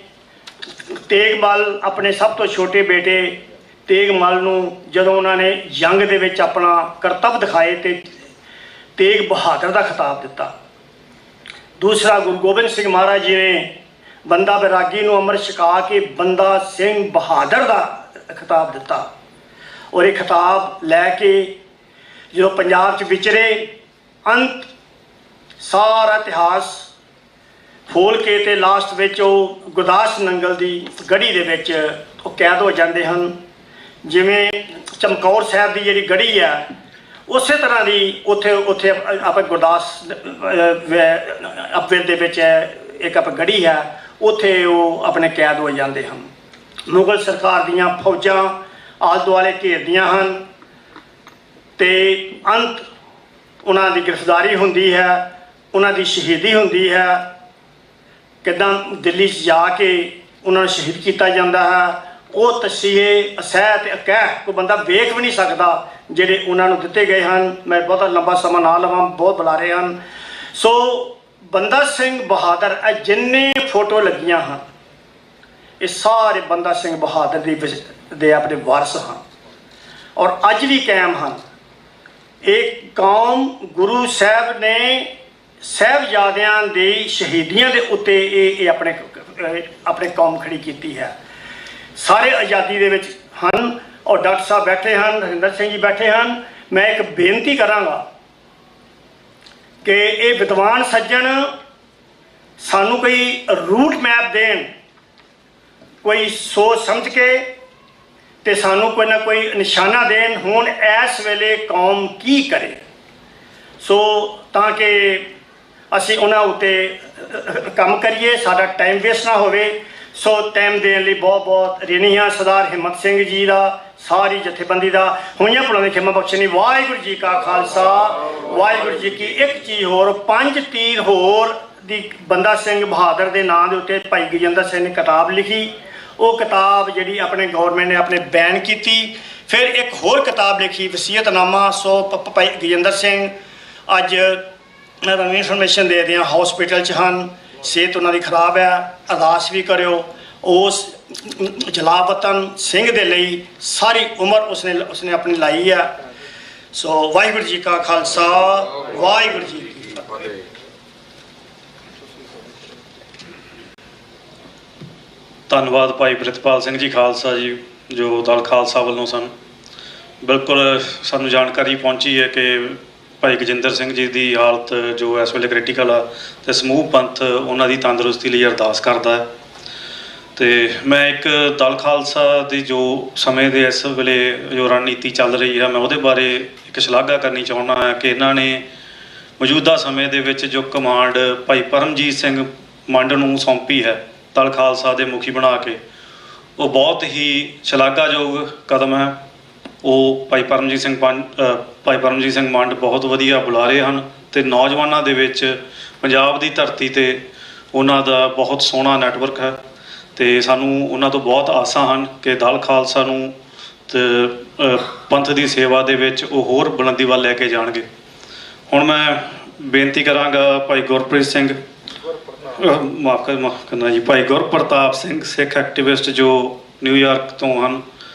[SPEAKER 5] ਤੇਗਮਲ, ਆਪਣੇ ਸਭ ਤੋਂ ਛੋਟੇ ਬੇਟੇ ਤੇਗਮਲ ਨੂੰ, ਜਦੋਂ ਉਹਨਾਂ ਨੇ ਜੰਗ ਦੇ ਵਿੱਚ ਆਪਣਾ ਕਰਤੱਵ ਦਿਖਾਏ ਤੇ ਤੇਗ ਬਹਾਦਰ ਦਾ ਖਿਤਾਬ ਦਿੱਤਾ। ਦੂਸਰਾ ਗੁਰੂ ਗੋਬਿੰਦ ਸਿੰਘ ਮਹਾਰਾਜ ਜੀ ਨੇ ਬੰਦਾ ਬੈਰਾਗੀ ਨੂੰ ਅੰਮ੍ਰਿਤ ਛਕਾ ਕੇ ਬੰਦਾ ਸਿੰਘ ਬਹਾਦਰ ਦਾ ਖਿਤਾਬ ਦਿੱਤਾ। ਔਰ ਇਹ ਖਿਤਾਬ ਲੈ ਕੇ ਜਦੋਂ ਪੰਜਾਬ 'ਚ ਵਿਚਰੇ, ਅੰਤ ਸਾਰਾ ਇਤਿਹਾਸ ਫੋਲ ਕੇ ਤੇ ਲਾਸਟ ਵਿੱਚ ਉਹ ਗੁਰਦਾਸ ਨੰਗਲ ਦੀ ਗੜੀ ਦੇ ਵਿੱਚ ਉਹ ਕੈਦ ਹੋ ਜਾਂਦੇ ਹਨ। ਜਿਵੇਂ ਚਮਕੌਰ ਸਾਹਿਬ ਦੀ ਜਿਹੜੀ ਗੜੀ ਹੈ, ਉਸੇ ਤਰ੍ਹਾਂ ਦੀ ਉੱਥੇ ਆਪਾਂ ਗੁਰਦਾਸ ਅਪਵੇਲ ਦੇ ਵਿੱਚ ਇੱਕ ਆਪ ਗੜੀ ਹੈ, ਉੱਥੇ ਉਹ ਆਪਣੇ ਕੈਦ ਹੋ ਜਾਂਦੇ ਹਨ। ਮੁਗਲ ਸਰਕਾਰ ਦੀਆਂ ਫੌਜਾਂ ਆਲੇ ਦੁਆਲੇ ਘੇਰਦੀਆਂ ਹਨ ਤੇ ਅੰਤ ਉਹਨਾਂ ਦੀ ਗ੍ਰਿਫਤਾਰੀ ਹੁੰਦੀ ਹੈ, ਉਹਨਾਂ ਦੀ ਸ਼ਹੀਦੀ ਹੁੰਦੀ ਹੈ। ਕਿੱਦਾਂ ਦਿੱਲੀ 'ਚ ਜਾ ਕੇ ਉਹਨਾਂ ਨੂੰ ਸ਼ਹੀਦ ਕੀਤਾ ਜਾਂਦਾ ਹੈ, ਉਹ ਤਸੀਹੇ, ਅਸਹਿ ਤੇ ਅਕਹਿ ਕੋਈ ਬੰਦਾ ਵੇਖ ਵੀ ਨਹੀਂ ਸਕਦਾ ਜਿਹੜੇ ਉਹਨਾਂ ਨੂੰ ਦਿੱਤੇ ਗਏ ਹਨ। ਮੈਂ ਬਹੁਤਾ ਲੰਬਾ ਸਮਾਂ ਨਾ ਲਵਾਂ, ਬਹੁਤ ਬੁਲਾਰੇ ਹਨ। ਸੋ ਬੰਦਾ ਸਿੰਘ ਬਹਾਦਰ, ਇਹ ਜਿੰਨੇ ਫੋਟੋ ਲੱਗੀਆਂ ਹਨ, ਇਹ ਸਾਰੇ ਬੰਦਾ ਸਿੰਘ ਬਹਾਦਰ ਦੇ ਆਪਣੇ ਵਾਰਸ ਹਨ। ਔਰ ਅੱਜ ਵੀ ਕਾਇਮ ਹਨ। ਇਹ ਕੌਮ ਗੁਰੂ ਸਾਹਿਬ ਨੇ ਸਾਹਿਬਜ਼ਾਦਿਆਂ ਦੀ ਸ਼ਹੀਦੀਆਂ ਦੇ ਉੱਤੇ ਇਹ ਆਪਣੇ ਕੌਮ ਖੜੀ ਕੀਤੀ ਹੈ। ਸਾਰੇ ਆਜ਼ਾਦੀ ਦੇ ਵਿੱਚ ਹਨ ਔਰ ਡਾਕਟਰ ਸਾਹਿਬ ਬੈਠੇ ਹਨ, ਹਰਿੰਦਰ ਸਿੰਘ ਜੀ ਬੈਠੇ ਹਨ। ਮੈਂ ਇੱਕ ਬੇਨਤੀ ਕਰਾਂਗਾ ਕਿ ਇਹ ਵਿਦਵਾਨ ਸੱਜਣ ਸਾਨੂੰ ਕੋਈ ਰੂਟ ਮੈਪ ਦੇਣ, ਕੋਈ ਸੋਚ ਸਮਝ ਕੇ ਤੇ ਸਾਨੂੰ ਕੋਈ ਨਾ ਕੋਈ ਨਿਸ਼ਾਨਾ ਦੇਣ ਹੁਣ ਇਸ ਵੇਲੇ ਕੌਮ ਕੀ ਕਰੇ, ਸੋ ਤਾਂ ਕਿ ਅਸੀਂ ਉਹਨਾਂ ਉੱਤੇ ਕੰਮ ਕਰੀਏ, ਸਾਡਾ ਟਾਈਮ ਵੇਸਟ ਨਾ ਹੋਵੇ। ਸੋ ਟਾਈਮ ਦੇਣ ਲਈ ਬਹੁਤ ਬਹੁਤ ਰਿਣੀ ਹਾਂ ਸਰਦਾਰ ਹਿੰਮਤ ਸਿੰਘ ਜੀ ਦਾ, ਸਾਰੀ ਜਥੇਬੰਦੀ ਦਾ। ਹੋਈਆਂ ਭੁੱਲਾਂ ਦੀ ਖਿਮਾ ਬਖਸ਼ਣੀ। ਵਾਹਿਗੁਰੂ ਜੀ ਕਾ ਖਾਲਸਾ, ਵਾਹਿਗੁਰੂ ਜੀ ਕੀ। ਇੱਕ ਚੀਜ਼ ਹੋਰ, 5 ਤੀਰ ਹੋਰ ਦੀ ਬੰਦਾ ਸਿੰਘ ਬਹਾਦਰ ਦੇ ਨਾਂ ਦੇ ਉੱਤੇ ਭਾਈ ਗਜਿੰਦਰ ਸਿੰਘ ਨੇ ਕਿਤਾਬ ਲਿਖੀ। ਉਹ ਕਿਤਾਬ ਜਿਹੜੀ ਆਪਣੇ ਗੌਰਮੈਂਟ ਨੇ ਆਪਣੇ ਬੈਨ ਕੀਤੀ। ਫਿਰ ਇੱਕ ਹੋਰ ਕਿਤਾਬ ਲਿਖੀ ਵਸੀਅਤਨਾਮਾ। ਸੋ ਭਾਈ ਗਜਿੰਦਰ ਸਿੰਘ ਅੱਜ ਮੈਂ ਤੁਹਾਨੂੰ ਇਨਫੋਰਮੇਸ਼ਨ ਦੇ ਦਿਆਂ ਹਸਪੀਟਲ 'ਚ ਹਨ, ਸਿਹਤ ਉਹਨਾਂ ਦੀ ਖਰਾਬ ਹੈ। ਅਰਦਾਸ ਵੀ ਕਰਿਓ ਉਸ ਜਲਾਵਤਨ ਸਿੰਘ ਦੇ ਲਈ। ਸਾਰੀ ਉਮਰ ਉਸਨੇ ਆਪਣੀ ਲਾਈ ਹੈ। ਸੋ ਵਾਹਿਗੁਰੂ ਜੀ ਕਾ ਖਾਲਸਾ, ਵਾਹਿਗੁਰੂ ਜੀ ਕੀ ਫਤਿਹ।
[SPEAKER 2] ਧੰਨਵਾਦ ਭਾਈ ਪ੍ਰਿਤਪਾਲ ਸਿੰਘ ਜੀ ਖਾਲਸਾ ਜੀ, ਜੋ ਦਲ ਖਾਲਸਾ ਵੱਲੋਂ ਬਿਲਕੁਲ ਸਾਨੂੰ ਜਾਣਕਾਰੀ ਪਹੁੰਚੀ ਹੈ ਕਿ ਭਾਈ ਗਜਿੰਦਰ ਸਿੰਘ ਜੀ ਦੀ ਹਾਲਤ ਜੋ ਇਸ ਵੇਲੇ ਕ੍ਰਿਟੀਕਲ ਆ, ਅਤੇ ਸਮੂਹ ਪੰਥ ਉਹਨਾਂ ਦੀ ਤੰਦਰੁਸਤੀ ਲਈ ਅਰਦਾਸ ਕਰਦਾ ਹੈ। ਅਤੇ ਮੈਂ ਇੱਕ ਦਲ ਖਾਲਸਾ ਦੀ ਜੋ ਸਮੇਂ ਦੇ ਇਸ ਵੇਲੇ ਜੋ ਰਣਨੀਤੀ ਚੱਲ ਰਹੀ ਹੈ, ਮੈਂ ਉਹਦੇ ਬਾਰੇ ਇੱਕ ਸ਼ਲਾਘਾ ਕਰਨੀ ਚਾਹੁੰਦਾ ਹਾਂ ਕਿ ਇਹਨਾਂ ਨੇ ਮੌਜੂਦਾ ਸਮੇਂ ਦੇ ਵਿੱਚ ਜੋ ਕਮਾਂਡ ਭਾਈ ਪਰਮਜੀਤ ਸਿੰਘ ਮੰਡ ਨੂੰ ਸੌਂਪੀ ਹੈ ਦਲ ਖਾਲਸਾ ਦੇ ਮੁਖੀ ਬਣਾ ਕੇ, ਉਹ ਬਹੁਤ ਹੀ ਸ਼ਲਾਘਾਯੋਗ ਕਦਮ ਹੈ। ਉਹ ਭਾਈ ਪਰਮਜੀਤ ਸਿੰਘ ਮੰਡ ਬਹੁਤ ਵਧੀਆ ਬੁਲਾਰੇ ਹਨ ਅਤੇ ਨੌਜਵਾਨਾਂ ਦੇ ਵਿੱਚ ਪੰਜਾਬ ਦੀ ਧਰਤੀ 'ਤੇ ਉਹਨਾਂ ਦਾ ਬਹੁਤ ਸੋਹਣਾ ਨੈਟਵਰਕ ਹੈ ਅਤੇ ਸਾਨੂੰ ਉਹਨਾਂ ਤੋਂ ਬਹੁਤ ਆਸਾਂ ਹਨ ਕਿ ਦਲ ਖਾਲਸਾ ਨੂੰ ਪੰਥ ਦੀ ਸੇਵਾ ਦੇ ਵਿੱਚ ਉਹ ਹੋਰ ਬੁਲੰਦੀ ਵੱਲ ਲੈ ਕੇ ਜਾਣਗੇ। ਹੁਣ ਮੈਂ ਬੇਨਤੀ ਕਰਾਂਗਾ ਭਾਈ ਗੁਰਪ੍ਰੀਤ ਸਿੰਘ ਮਾਫ ਕਰਨਾ ਜੀ, ਭਾਈ ਗੁਰਪ੍ਰਤਾਪ ਸਿੰਘ ਸਿੱਖ ਐਕਟਿਵਿਸਟ ਜੋ ਨਿਊਯਾਰਕ ਤੋਂ ਹਨ,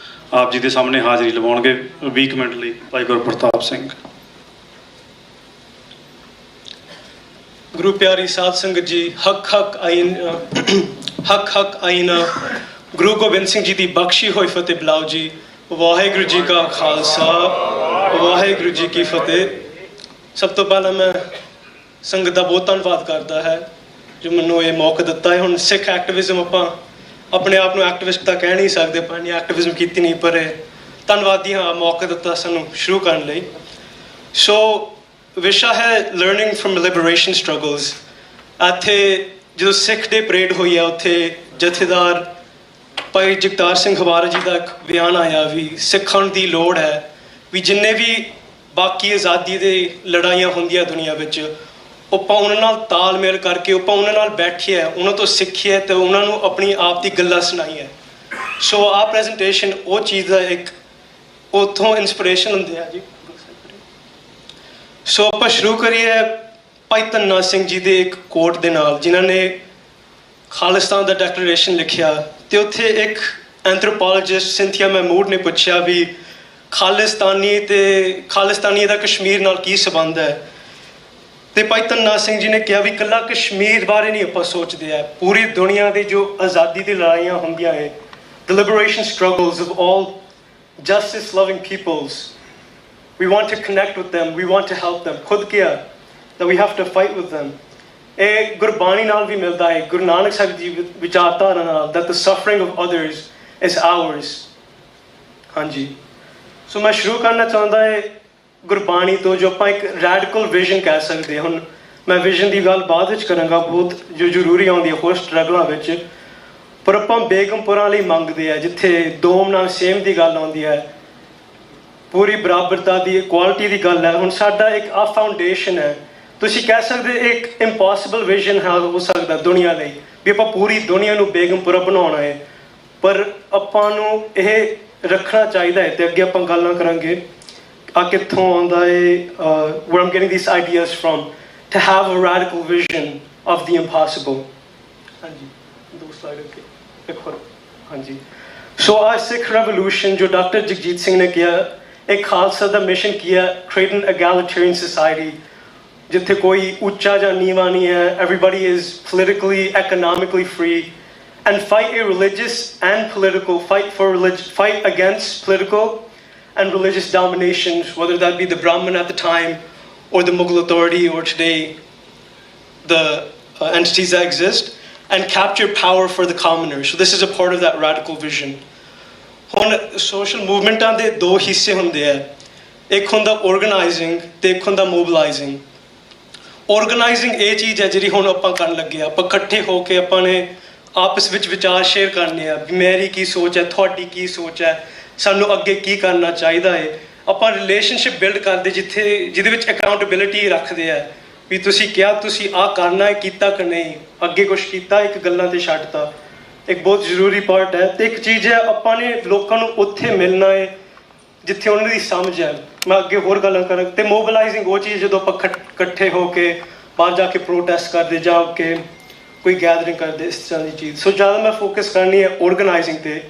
[SPEAKER 2] ਆਪ ਜੀ ਦੇ ਸਾਹਮਣੇ ਹਾਜ਼ਰੀ ਲਵਾਉਣਗੇ 20 ਮਿੰਟ ਲਈ। ਭਾਈ ਗੁਰਪ੍ਰਤਾਪ ਸਿੰਘ।
[SPEAKER 6] ਗੁਰੂ ਪਿਆਰੀ ਸਾਧ ਸੰਗਤ ਜੀ, ਹੱਕ ਆਈਨ ਗੁਰੂ ਗੋਬਿੰਦ ਸਿੰਘ ਜੀ ਦੀ ਬਖਸ਼ੀ ਹੋਈ ਫਤਿਹ ਬੁਲਾਓ ਜੀ। ਵਾਹਿਗੁਰੂ ਜੀ ਕਾ ਖਾਲਸਾ, ਵਾਹਿਗੁਰੂ ਜੀ ਕੀ ਫਤਿਹ। ਸਭ ਤੋਂ ਪਹਿਲਾਂ ਮੈਂ ਸੰਗਤ ਦਾ ਬਹੁਤ ਧੰਨਵਾਦ ਕਰਦਾ ਹੈ ਜੋ ਮੈਨੂੰ ਇਹ ਮੌਕਾ ਦਿੱਤਾ ਹੈ। ਹੁਣ ਸਿੱਖ ਐਕਟਿਵਿਜ਼ਮ ਆਪਾਂ ਆਪਣੇ ਆਪ ਨੂੰ ਐਕਟਿਵਿਸਟ ਤਾਂ ਕਹਿ ਨਹੀਂ ਸਕਦੇ, ਪਰ ਨਹੀਂ ਐਕਟਿਵਿਜ਼ਮ ਕੀਤੀ ਨਹੀਂ, ਪਰ ਧੰਨਵਾਦੀ ਹਾਂ ਮੌਕਾ ਦਿੱਤਾ ਸਾਨੂੰ ਸ਼ੁਰੂ ਕਰਨ ਲਈ। ਸੋ ਵਿਸ਼ਾ ਹੈ ਲਰਨਿੰਗ ਫਰਮ ਲਿਬਰੇਸ਼ਨ ਸਟਰਗਲਸ। ਇੱਥੇ ਜਦੋਂ ਸਿੱਖ ਡੇ ਪਰੇਡ ਹੋਈ ਹੈ, ਉੱਥੇ ਜਥੇਦਾਰ ਭਾਈ ਜਗਤਾਰ ਸਿੰਘ ਹਵਾਰਾ ਜੀ ਦਾ ਇੱਕ ਬਿਆਨ ਆਇਆ ਵੀ ਸਿੱਖਣ ਦੀ ਲੋੜ ਹੈ, ਵੀ ਜਿੰਨੇ ਵੀ ਬਾਕੀ ਆਜ਼ਾਦੀ ਦੇ ਲੜਾਈਆਂ ਹੁੰਦੀਆਂ ਦੁਨੀਆ ਵਿੱਚ, ਆਪਾਂ ਉਹਨਾਂ ਨਾਲ ਤਾਲਮੇਲ ਕਰਕੇ ਆਪਾਂ ਉਹਨਾਂ ਨਾਲ ਬੈਠੇ ਹੈ, ਉਹਨਾਂ ਤੋਂ ਸਿੱਖਿਆ ਅਤੇ ਉਹਨਾਂ ਨੂੰ ਆਪਣੀ ਆਪ ਦੀ ਗੱਲਾਂ ਸੁਣਾਈ ਹੈ। ਸੋ ਆਹ ਪ੍ਰੈਜੈਂਟੇਸ਼ਨ ਉਹ ਚੀਜ਼ ਦਾ ਇੱਕ ਉੱਥੋਂ ਇੰਸਪੀਰੇਸ਼ਨ ਹੁੰਦੇ ਆ ਜੀ। ਸੋ ਆਪਾਂ ਸ਼ੁਰੂ ਕਰੀਏ ਭਾਈ ਧੰਨਾ ਸਿੰਘ ਜੀ ਦੇ ਇੱਕ ਕੋਟ ਦੇ ਨਾਲ, ਜਿਨ੍ਹਾਂ ਨੇ ਖਾਲਿਸਤਾਨ ਦਾ ਡੈਕਲੇਰੇਸ਼ਨ ਲਿਖਿਆ ਅਤੇ ਉੱਥੇ ਇੱਕ ਐਂਥਰੋਪੋਲੋਜਿਸਟ ਸਿੰਥੀਆ ਮਹਿਮੂਦ ਨੇ ਪੁੱਛਿਆ ਵੀ ਖਾਲਿਸਤਾਨੀ ਦਾ ਕਸ਼ਮੀਰ ਨਾਲ ਕੀ ਸੰਬੰਧ ਹੈ। ਅਤੇ ਭਾਈ ਧੰਨਾ ਸਿੰਘ ਜੀ ਨੇ ਕਿਹਾ ਵੀ ਇਕੱਲਾ ਕਸ਼ਮੀਰ ਬਾਰੇ ਨਹੀਂ ਆਪਾਂ ਸੋਚਦੇ ਹੈ, ਪੂਰੀ ਦੁਨੀਆ ਦੇ ਜੋ ਆਜ਼ਾਦੀ ਦੀ ਲੜਾਈਆਂ ਹੁੰਦੀਆਂ ਹੈ, the liberation struggles of all justice loving peoples, we want to connect with them, we want to help them। ਖੁਦ ਕਿਹਾ that we have to fight with them। ਇਹ ਗੁਰਬਾਣੀ ਨਾਲ ਵੀ ਮਿਲਦਾ ਹੈ, ਗੁਰੂ ਨਾਨਕ ਸਾਹਿਬ ਜੀ ਵਿਚਾਰਧਾਰਾ ਨਾਲ, that the suffering of others is ours। ਹਾਂਜੀ, ਸੋ ਮੈਂ ਸ਼ੁਰੂ ਕਰਨਾ ਚਾਹੁੰਦਾ ਹੈ ਗੁਰਬਾਣੀ ਤੋਂ, ਜੋ ਆਪਾਂ ਇੱਕ ਰੈਡੀਕਲ ਵਿਜ਼ਨ ਕਹਿ ਸਕਦੇ ਹਾਂ। ਹੁਣ ਮੈਂ ਵਿਜ਼ਨ ਦੀ ਗੱਲ ਬਾਅਦ ਵਿੱਚ ਕਰਾਂਗਾ, ਬਹੁਤ ਜੋ ਜ਼ਰੂਰੀ ਆਉਂਦੀ ਹੈ ਹੋਰ ਸਟਰਗਲਾਂ ਵਿੱਚ, ਪਰ ਆਪਾਂ ਬੇਗਮਪੁਰਾਂ ਲਈ ਮੰਗਦੇ ਆ ਜਿੱਥੇ ਦੋਮ ਨਾਲ ਸੇਮ ਦੀ ਗੱਲ ਆਉਂਦੀ ਹੈ, ਪੂਰੀ ਬਰਾਬਰਤਾ ਦੀ, ਇਕੁਆਲਿਟੀ ਦੀ ਗੱਲ ਹੈ। ਹੁਣ ਸਾਡਾ ਇੱਕ ਆ ਫਾਊਂਡੇਸ਼ਨ ਹੈ, ਤੁਸੀਂ ਕਹਿ ਸਕਦੇ ਇੱਕ ਇੰਪੋਸੀਬਲ ਵਿਜ਼ਨ ਹੋ ਸਕਦਾ ਦੁਨੀਆ ਲਈ ਵੀ ਆਪਾਂ ਪੂਰੀ ਦੁਨੀਆ ਨੂੰ ਬੇਗਮਪੁਰਾ ਬਣਾਉਣਾ ਹੈ, ਪਰ ਆਪਾਂ ਨੂੰ ਇਹ ਰੱਖਣਾ ਚਾਹੀਦਾ ਹੈ। ਅਤੇ ਅੱਗੇ ਆਪਾਂ ਗੱਲਾਂ ਕਰਾਂਗੇ ਆ ਕਿੱਥੋਂ ਆਉਂਦਾ ਹੈ, where I'm getting these ideas from, to have a radical vision of the impossible। ਹਾਂਜੀ, ਦੋ ਸਲਾਈਡ ਅੱਗੇ ਇੱਕ ਹੋਰ। ਹਾਂਜੀ, ਸੋ ਆ ਸਿੱਖ ਰੈਵੋਲੂਸ਼ਨ ਜੋ ਡਾਕਟਰ ਜਗਜੀਤ ਸਿੰਘ ਨੇ ਕਿਹਾ, एक खालसा का मिशन किया, create an egalitarian society जिथे कोई ऊंचा या नीवा नहीं है, everybody is politically, economically free, and fight a religious and political fight against political and religious dominations, whether that be the Brahmin at the time or the Mughal authority or today the entities that exist, and capture power for the commoners. So this is a part of that radical vision. ਹੁਣ ਸੋਸ਼ਲ ਮੂਵਮੈਂਟਾਂ ਦੇ ਦੋ ਹਿੱਸੇ ਹੁੰਦੇ ਆ, ਇੱਕ ਹੁੰਦਾ ਆਰਗੇਨਾਈਜ਼ਿੰਗ ਤੇ ਇੱਕ ਹੁੰਦਾ ਮੋਬਿਲਾਈਜ਼ਿੰਗ। ਆਰਗੇਨਾਈਜ਼ਿੰਗ ਇਹ ਚੀਜ਼ ਹੈ ਜਿਹੜੀ ਹੁਣ ਆਪਾਂ ਕਰਨ ਲੱਗੇ ਆ, ਆਪਾਂ ਇਕੱਠੇ ਹੋ ਕੇ ਆਪਾਂ ਨੇ ਆਪਸ ਵਿੱਚ ਵਿਚਾਰ ਸ਼ੇਅਰ ਕਰਨੇ ਆ ਵੀ ਮੇਰੀ ਕੀ ਸੋਚ ਹੈ, ਤੁਹਾਡੀ ਕੀ ਸੋਚ ਹੈ, ਸਾਨੂੰ ਅੱਗੇ ਕੀ ਕਰਨਾ ਚਾਹੀਦਾ ਹੈ। ਆਪਾਂ ਰਿਲੇਸ਼ਨਸ਼ਿਪ ਬਿਲਡ ਕਰਦੇ ਜਿਹਦੇ ਵਿੱਚ ਅਕਾਊਂਟੇਬਿਲਿਟੀ ਰੱਖਦੇ ਆ ਵੀ ਤੁਸੀਂ ਕਿਹਾ ਤੁਸੀਂ ਆਹ ਕਰਨਾ ਹੈ, ਕੀਤਾ ਕਿ ਨਹੀਂ, ਅੱਗੇ ਕੁਛ ਕੀਤਾ, ਇੱਕ ਗੱਲਾਂ ਤੇ ਛੱਡਤਾ, ਇੱਕ ਬਹੁਤ ਜ਼ਰੂਰੀ ਪਾਰਟ ਹੈ। ਤੇ ਇੱਕ ਚੀਜ਼ ਹੈ, ਆਪਾਂ ਨੇ ਲੋਕਾਂ ਨੂੰ ਉੱਥੇ ਮਿਲਣਾ ਹੈ ਜਿੱਥੇ ਉਹਨਾਂ ਦੀ ਸਮਝ ਹੈ। ਮੈਂ ਅੱਗੇ ਹੋਰ ਗੱਲਾਂ ਕਰਾਂ। ਤੇ ਮੋਬਿਲਾਈਜ਼ਿੰਗ ਉਹ ਚੀਜ਼ ਜਦੋਂ ਆਪਾਂ ਇਕੱਠੇ ਹੋ ਕੇ ਬਾਹਰ ਜਾ ਕੇ ਪ੍ਰੋਟੈਸਟ ਕਰਦੇ, ਜਾ ਕੇ ਕੋਈ ਗੈਦਰਿੰਗ ਕਰਦੇ, ਇਸ ਤਰ੍ਹਾਂ ਦੀ ਚੀਜ਼। ਸੋ ਜ਼ਿਆਦਾ ਮੈਂ ਫੋਕਸ ਕਰਨੀ ਹੈ ਆਰਗੇਨਾਈਜ਼ਿੰਗ ਤੇ,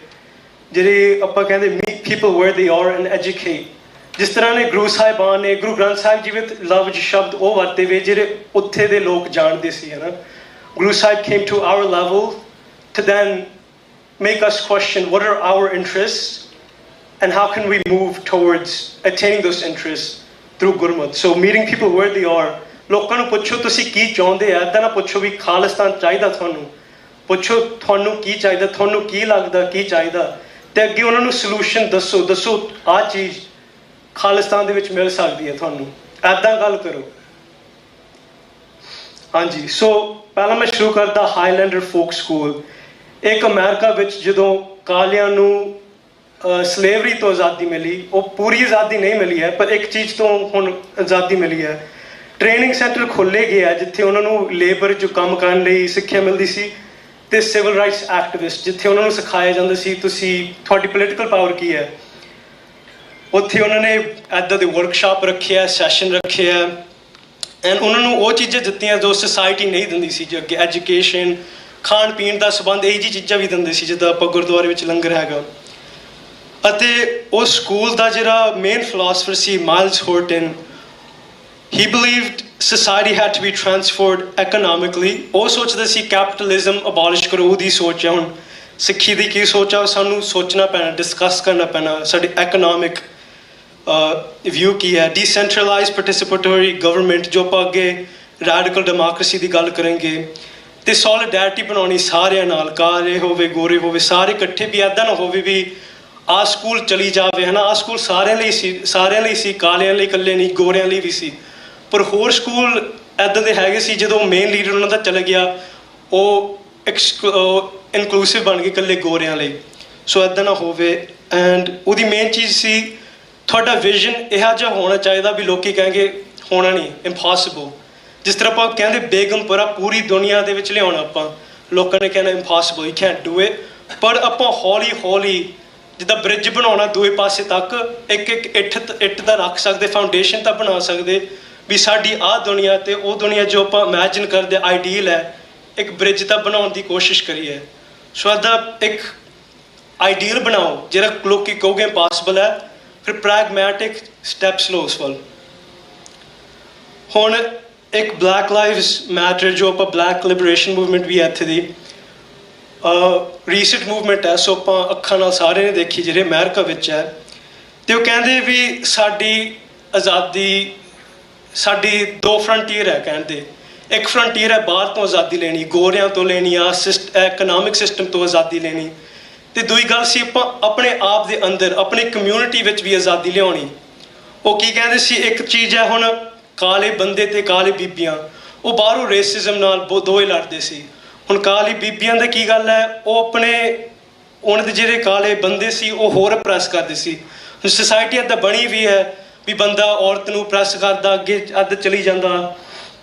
[SPEAKER 6] ਜਿਹੜੇ ਆਪਾਂ ਕਹਿੰਦੇ meet people where they are and educate. ਜਿਸ ਤਰ੍ਹਾਂ ਨੇ ਗੁਰੂ ਸਾਹਿਬਾਨ ਨੇ ਗੁਰੂ ਗ੍ਰੰਥ ਸਾਹਿਬ ਜੀ ਵਿੱਚ ਲਫ਼ਜ਼ ਸ਼ਬਦ ਉਹ ਵਰਤੇ ਵੇ ਜਿਹੜੇ ਉੱਥੇ ਦੇ ਲੋਕ ਜਾਣਦੇ ਸੀ, ਹੈ ਨਾ। Guru Sahib came to our level to then make us question what are our interests and how can we move towards attaining those interests through Gurmat. So meeting people where they are, ਲੋਕਾਂ ਨੂੰ ਪੁੱਛੋ ਤੁਸੀਂ ਕੀ ਚਾਹੁੰਦੇ ਆ, ਇੱਦਾਂ ਨਾ ਪੁੱਛੋ ਵੀ ਖਾਲਿਸਤਾਨ ਚਾਹੀਦਾ ਤੁਹਾਨੂੰ, ਪੁੱਛੋ ਤੁਹਾਨੂੰ ਕੀ ਚਾਹੀਦਾ, ਤੁਹਾਨੂੰ ਕੀ ਲੱਗਦਾ ਕੀ ਚਾਹੀਦਾ, ਤੇ ਅੱਗੇ ਉਹਨਾਂ ਨੂੰ ਸੋਲੂਸ਼ਨ ਦੱਸੋ ਆਹ ਚੀਜ਼ ਖਾਲਿਸਤਾਨ ਦੇ ਵਿੱਚ ਮਿਲ ਸਕਦੀ ਹੈ ਤੁਹਾਨੂੰ, ਇੱਦਾਂ ਗੱਲ ਕਰੋ। ਹਾਂਜੀ, ਸੋ ਪਹਿਲਾਂ ਮੈਂ ਸ਼ੁਰੂ ਕਰਦਾ ਹਾਈਲੈਂਡਰ ਫੋਕ ਸਕੂਲ। ਇੱਕ ਅਮਰੀਕਾ ਵਿੱਚ ਜਦੋਂ ਕਾਲਿਆਂ ਨੂੰ ਸਲੇਵਰੀ ਤੋਂ ਆਜ਼ਾਦੀ ਮਿਲੀ, ਉਹ ਪੂਰੀ ਆਜ਼ਾਦੀ ਨਹੀਂ ਮਿਲੀ ਹੈ ਪਰ ਇੱਕ ਚੀਜ਼ ਤੋਂ ਹੁਣ ਆਜ਼ਾਦੀ ਮਿਲੀ ਹੈ। ਟ੍ਰੇਨਿੰਗ ਸੈਂਟਰ ਖੋਲ੍ਹੇ ਗਏ ਆ ਜਿੱਥੇ ਉਹਨਾਂ ਨੂੰ ਲੇਬਰ 'ਚ ਕੰਮ ਕਰਨ ਲਈ ਸਿੱਖਿਆ ਮਿਲਦੀ ਸੀ, ਤੇ ਸਿਵਲ ਰਾਈਟਸ ਐਕਟਿਵਿਸਟ ਜਿੱਥੇ ਉਹਨਾਂ ਨੂੰ ਸਿਖਾਇਆ ਜਾਂਦਾ ਸੀ ਤੁਸੀਂ ਤੁਹਾਡੀ ਪੋਲੀਟੀਕਲ ਪਾਵਰ ਕੀ ਹੈ। ਉੱਥੇ ਉਹਨਾਂ ਨੇ ਇੱਦਾਂ ਦੇ ਵਰਕਸ਼ਾਪ ਰੱਖੇ ਆ, ਸੈਸ਼ਨ ਰੱਖੇ ਆ, ਐਂਡ ਉਹਨਾਂ ਨੂੰ ਉਹ ਚੀਜ਼ਾਂ ਦਿੱਤੀਆਂ ਜੋ ਸੁਸਾਇਟੀ ਨਹੀਂ ਦਿੰਦੀ ਸੀ, ਜੋ ਅੱਗੇ ਐਜੂਕੇਸ਼ਨ, ਖਾਣ ਪੀਣ ਦਾ ਸੰਬੰਧ, ਇਹੋ ਜਿਹੀ ਚੀਜ਼ਾਂ ਵੀ ਦਿੰਦੇ ਸੀ, ਜਿੱਦਾਂ ਆਪਾਂ ਗੁਰਦੁਆਰੇ ਵਿੱਚ ਲੰਗਰ ਹੈਗਾ। ਅਤੇ ਉਹ ਸਕੂਲ ਦਾ ਜਿਹੜਾ ਮੇਨ ਫਿਲਾਸਫਰ ਸੀ Myles Horton, he believed society had to be transformed economically. ਉਹ ਸੋਚਦਾ ਸੀ ਕੈਪੀਟਲਿਜ਼ਮ ਅਬੋਲਿਸ਼ ਕਰੋ, ਉਹਦੀ ਸੋਚ ਹੈ। ਹੁਣ ਸਿੱਖੀ ਦੀ ਕੀ ਸੋਚ ਆ, ਸਾਨੂੰ ਸੋਚਣਾ ਪੈਣਾ, ਡਿਸਕਸ ਕਰਨਾ ਪੈਣਾ ਸਾਡੀ ਐਕਨੋਮਿਕ ਵਿਊ ਕੀ ਹੈ। ਡੀਸੈਂਟਰਲਾਈਜ਼ ਪਾਰਟਿਸਿਪੇਟਰੀ ਗਵਰਨਮੈਂਟ, ਜੋ ਆਪਾਂ ਅੱਗੇ ਰੈਡੀਕਲ ਡੈਮੋਕ੍ਰੇਸੀ ਦੀ ਗੱਲ ਕਰਾਂਗੇ, ਤੇ ਸੋਲੀਡੈਰਿਟੀ ਬਣਾਉਣੀ ਸਾਰਿਆਂ ਨਾਲ, ਕਾਲੇ ਹੋਵੇ ਗੋਰੇ ਹੋਵੇ ਸਾਰੇ ਇਕੱਠੇ, ਵੀ ਇੱਦਾਂ ਨਾ ਹੋਵੇ ਵੀ ਆਹ ਸਕੂਲ ਚਲੀ ਜਾਵੇ, ਹੈ ਨਾ। ਆਹ ਸਕੂਲ ਸਾਰਿਆਂ ਲਈ ਸੀ, ਕਾਲਿਆਂ ਲਈ ਇਕੱਲੇ ਨਹੀਂ, ਗੋਰਿਆਂ ਲਈ ਵੀ ਸੀ। ਪਰ ਹੋਰ ਸਕੂਲ ਇੱਦਾਂ ਦੇ ਹੈਗੇ ਸੀ ਜਦੋਂ ਮੇਨ ਲੀਡਰ ਉਹਨਾਂ ਦਾ ਚਲਾ ਗਿਆ, ਉਹ ਇਨਕਲੂਸਿਵ ਬਣ ਗਏ ਇਕੱਲੇ ਗੋਰਿਆਂ ਲਈ। ਸੋ ਇੱਦਾਂ ਨਾ ਹੋਵੇ। ਐਂਡ ਉਹਦੀ ਮੇਨ ਚੀਜ਼ ਸੀ ਤੁਹਾਡਾ ਵਿਜ਼ਨ ਇਹੋ ਜਿਹਾ ਹੋਣਾ ਚਾਹੀਦਾ ਵੀ ਲੋਕੀ ਕਹਿਣਗੇ ਹੋਣਾ ਨਹੀਂ, ਇੰਪੋਸੀਬਲ। ਜਿਸ ਤਰ੍ਹਾਂ ਆਪਾਂ ਕਹਿੰਦੇ ਬੇਗਮਪੁਰਾ ਪੂਰੀ ਦੁਨੀਆ ਦੇ ਵਿੱਚ ਲਿਆਉਣਾ, ਆਪਾਂ ਲੋਕਾਂ ਨੇ ਕਹਿਣਾ impossible, you can't do it. ਪਰ ਆਪਾਂ ਹੌਲੀ ਹੌਲੀ ਜਿੱਦਾਂ ਬ੍ਰਿਜ ਬਣਾਉਣਾ ਦੂਏ ਪਾਸੇ ਤੱਕ, ਇੱਕ ਇੱਟ ਤਾਂ ਰੱਖ ਸਕਦੇ, ਫਾਊਂਡੇਸ਼ਨ ਤਾਂ ਬਣਾ ਸਕਦੇ ਵੀ ਸਾਡੀ ਆਹ ਦੁਨੀਆ ਤੇ ਉਹ ਦੁਨੀਆ ਜੋ ਆਪਾਂ ਇਮੈਜਿਨ ਕਰਦੇ ਆਈਡੀਅਲ ਹੈ, ਇੱਕ ਬ੍ਰਿਜ ਤਾਂ ਬਣਾਉਣ ਦੀ ਕੋਸ਼ਿਸ਼ ਕਰੀਏ। ਸੋ ਇੱਦਾਂ ਇੱਕ ਆਈਡੀਅਲ ਬਣਾਓ ਜਿਹੜਾ ਲੋਕੀ ਕਹੋਗੇ ਇੰਪੋਸੀਬਲ ਹੈ, ਫਿਰ ਪ੍ਰੈਗਮੈਟਿਕ ਸਟੈਪਸ ਲਓ ਉਸ ਵੱਲ। ਹੁਣ ਇੱਕ ਬਲੈਕ ਲਾਈਵਸ ਮੈਟਰ, ਜੋ ਆਪਾਂ ਬਲੈਕ ਲਿਬਰੇਸ਼ਨ ਮੂਵਮੈਂਟ ਵੀ ਹੈ ਇੱਥੇ ਦੀ ਰੀਸੈਂਟ ਮੂਵਮੈਂਟ ਹੈ, ਸੋ ਆਪਾਂ ਅੱਖਾਂ ਨਾਲ ਸਾਰਿਆਂ ਨੇ ਦੇਖੀ ਜਿਹੜੇ ਅਮਰੀਕਾ ਵਿੱਚ ਹੈ। ਤੇ ਉਹ ਕਹਿੰਦੇ ਵੀ ਸਾਡੀ ਆਜ਼ਾਦੀ, ਸਾਡੀ ਦੋ ਫਰੰਟੀਅਰ ਹੈ ਕਹਿੰਦੇ। ਇੱਕ ਫਰੰਟੀਅਰ ਹੈ ਬਾਹਰ ਤੋਂ ਆਜ਼ਾਦੀ ਲੈਣੀ, ਗੋਰਿਆਂ ਤੋਂ ਲੈਣੀ ਆ, ਇਕਨੋਮਿਕ ਸਿਸਟਮ ਤੋਂ ਆਜ਼ਾਦੀ ਲੈਣੀ, ਤੇ ਦੂਜੀ ਗੱਲ ਸੀ ਆਪਾਂ ਆਪਣੇ ਆਪ ਦੇ ਅੰਦਰ ਆਪਣੀ ਕਮਿਊਨਿਟੀ ਵਿੱਚ ਵੀ ਆਜ਼ਾਦੀ ਲਿਆਉਣੀ। ਉਹ ਕੀ ਕਹਿੰਦੇ ਸੀ, ਇੱਕ ਚੀਜ਼ ਹੈ ਹੁਣ ਕਾਲੇ ਬੰਦੇ ਤੇ ਕਾਲੇ ਬੀਬੀਆਂ, ਉਹ ਬਾਹਰੋਂ ਰੇਸਿਜ਼ਮ ਨਾਲ ਦੋਵੇਂ ਲੜਦੇ ਸੀ। ਹੁਣ ਕਾਲੀ ਬੀਬੀਆਂ ਦਾ ਕੀ ਗੱਲ ਹੈ, ਉਹ ਆਪਣੇ ਉਹਨਾਂ ਦੇ ਜਿਹੜੇ ਕਾਲੇ ਬੰਦੇ ਸੀ ਉਹ ਹੋਰ ਅਪਰੈਸ ਕਰਦੇ ਸੀ। ਹੁਣ ਸੁਸਾਇਟੀ ਇੱਦਾਂ ਬਣੀ ਵੀ ਹੈ ਵੀ ਬੰਦਾ ਔਰਤ ਨੂੰ ਪ੍ਰੈਸ ਕਰਦਾ, ਅੱਗੇ ਅੱਧ ਚਲੀ ਜਾਂਦਾ।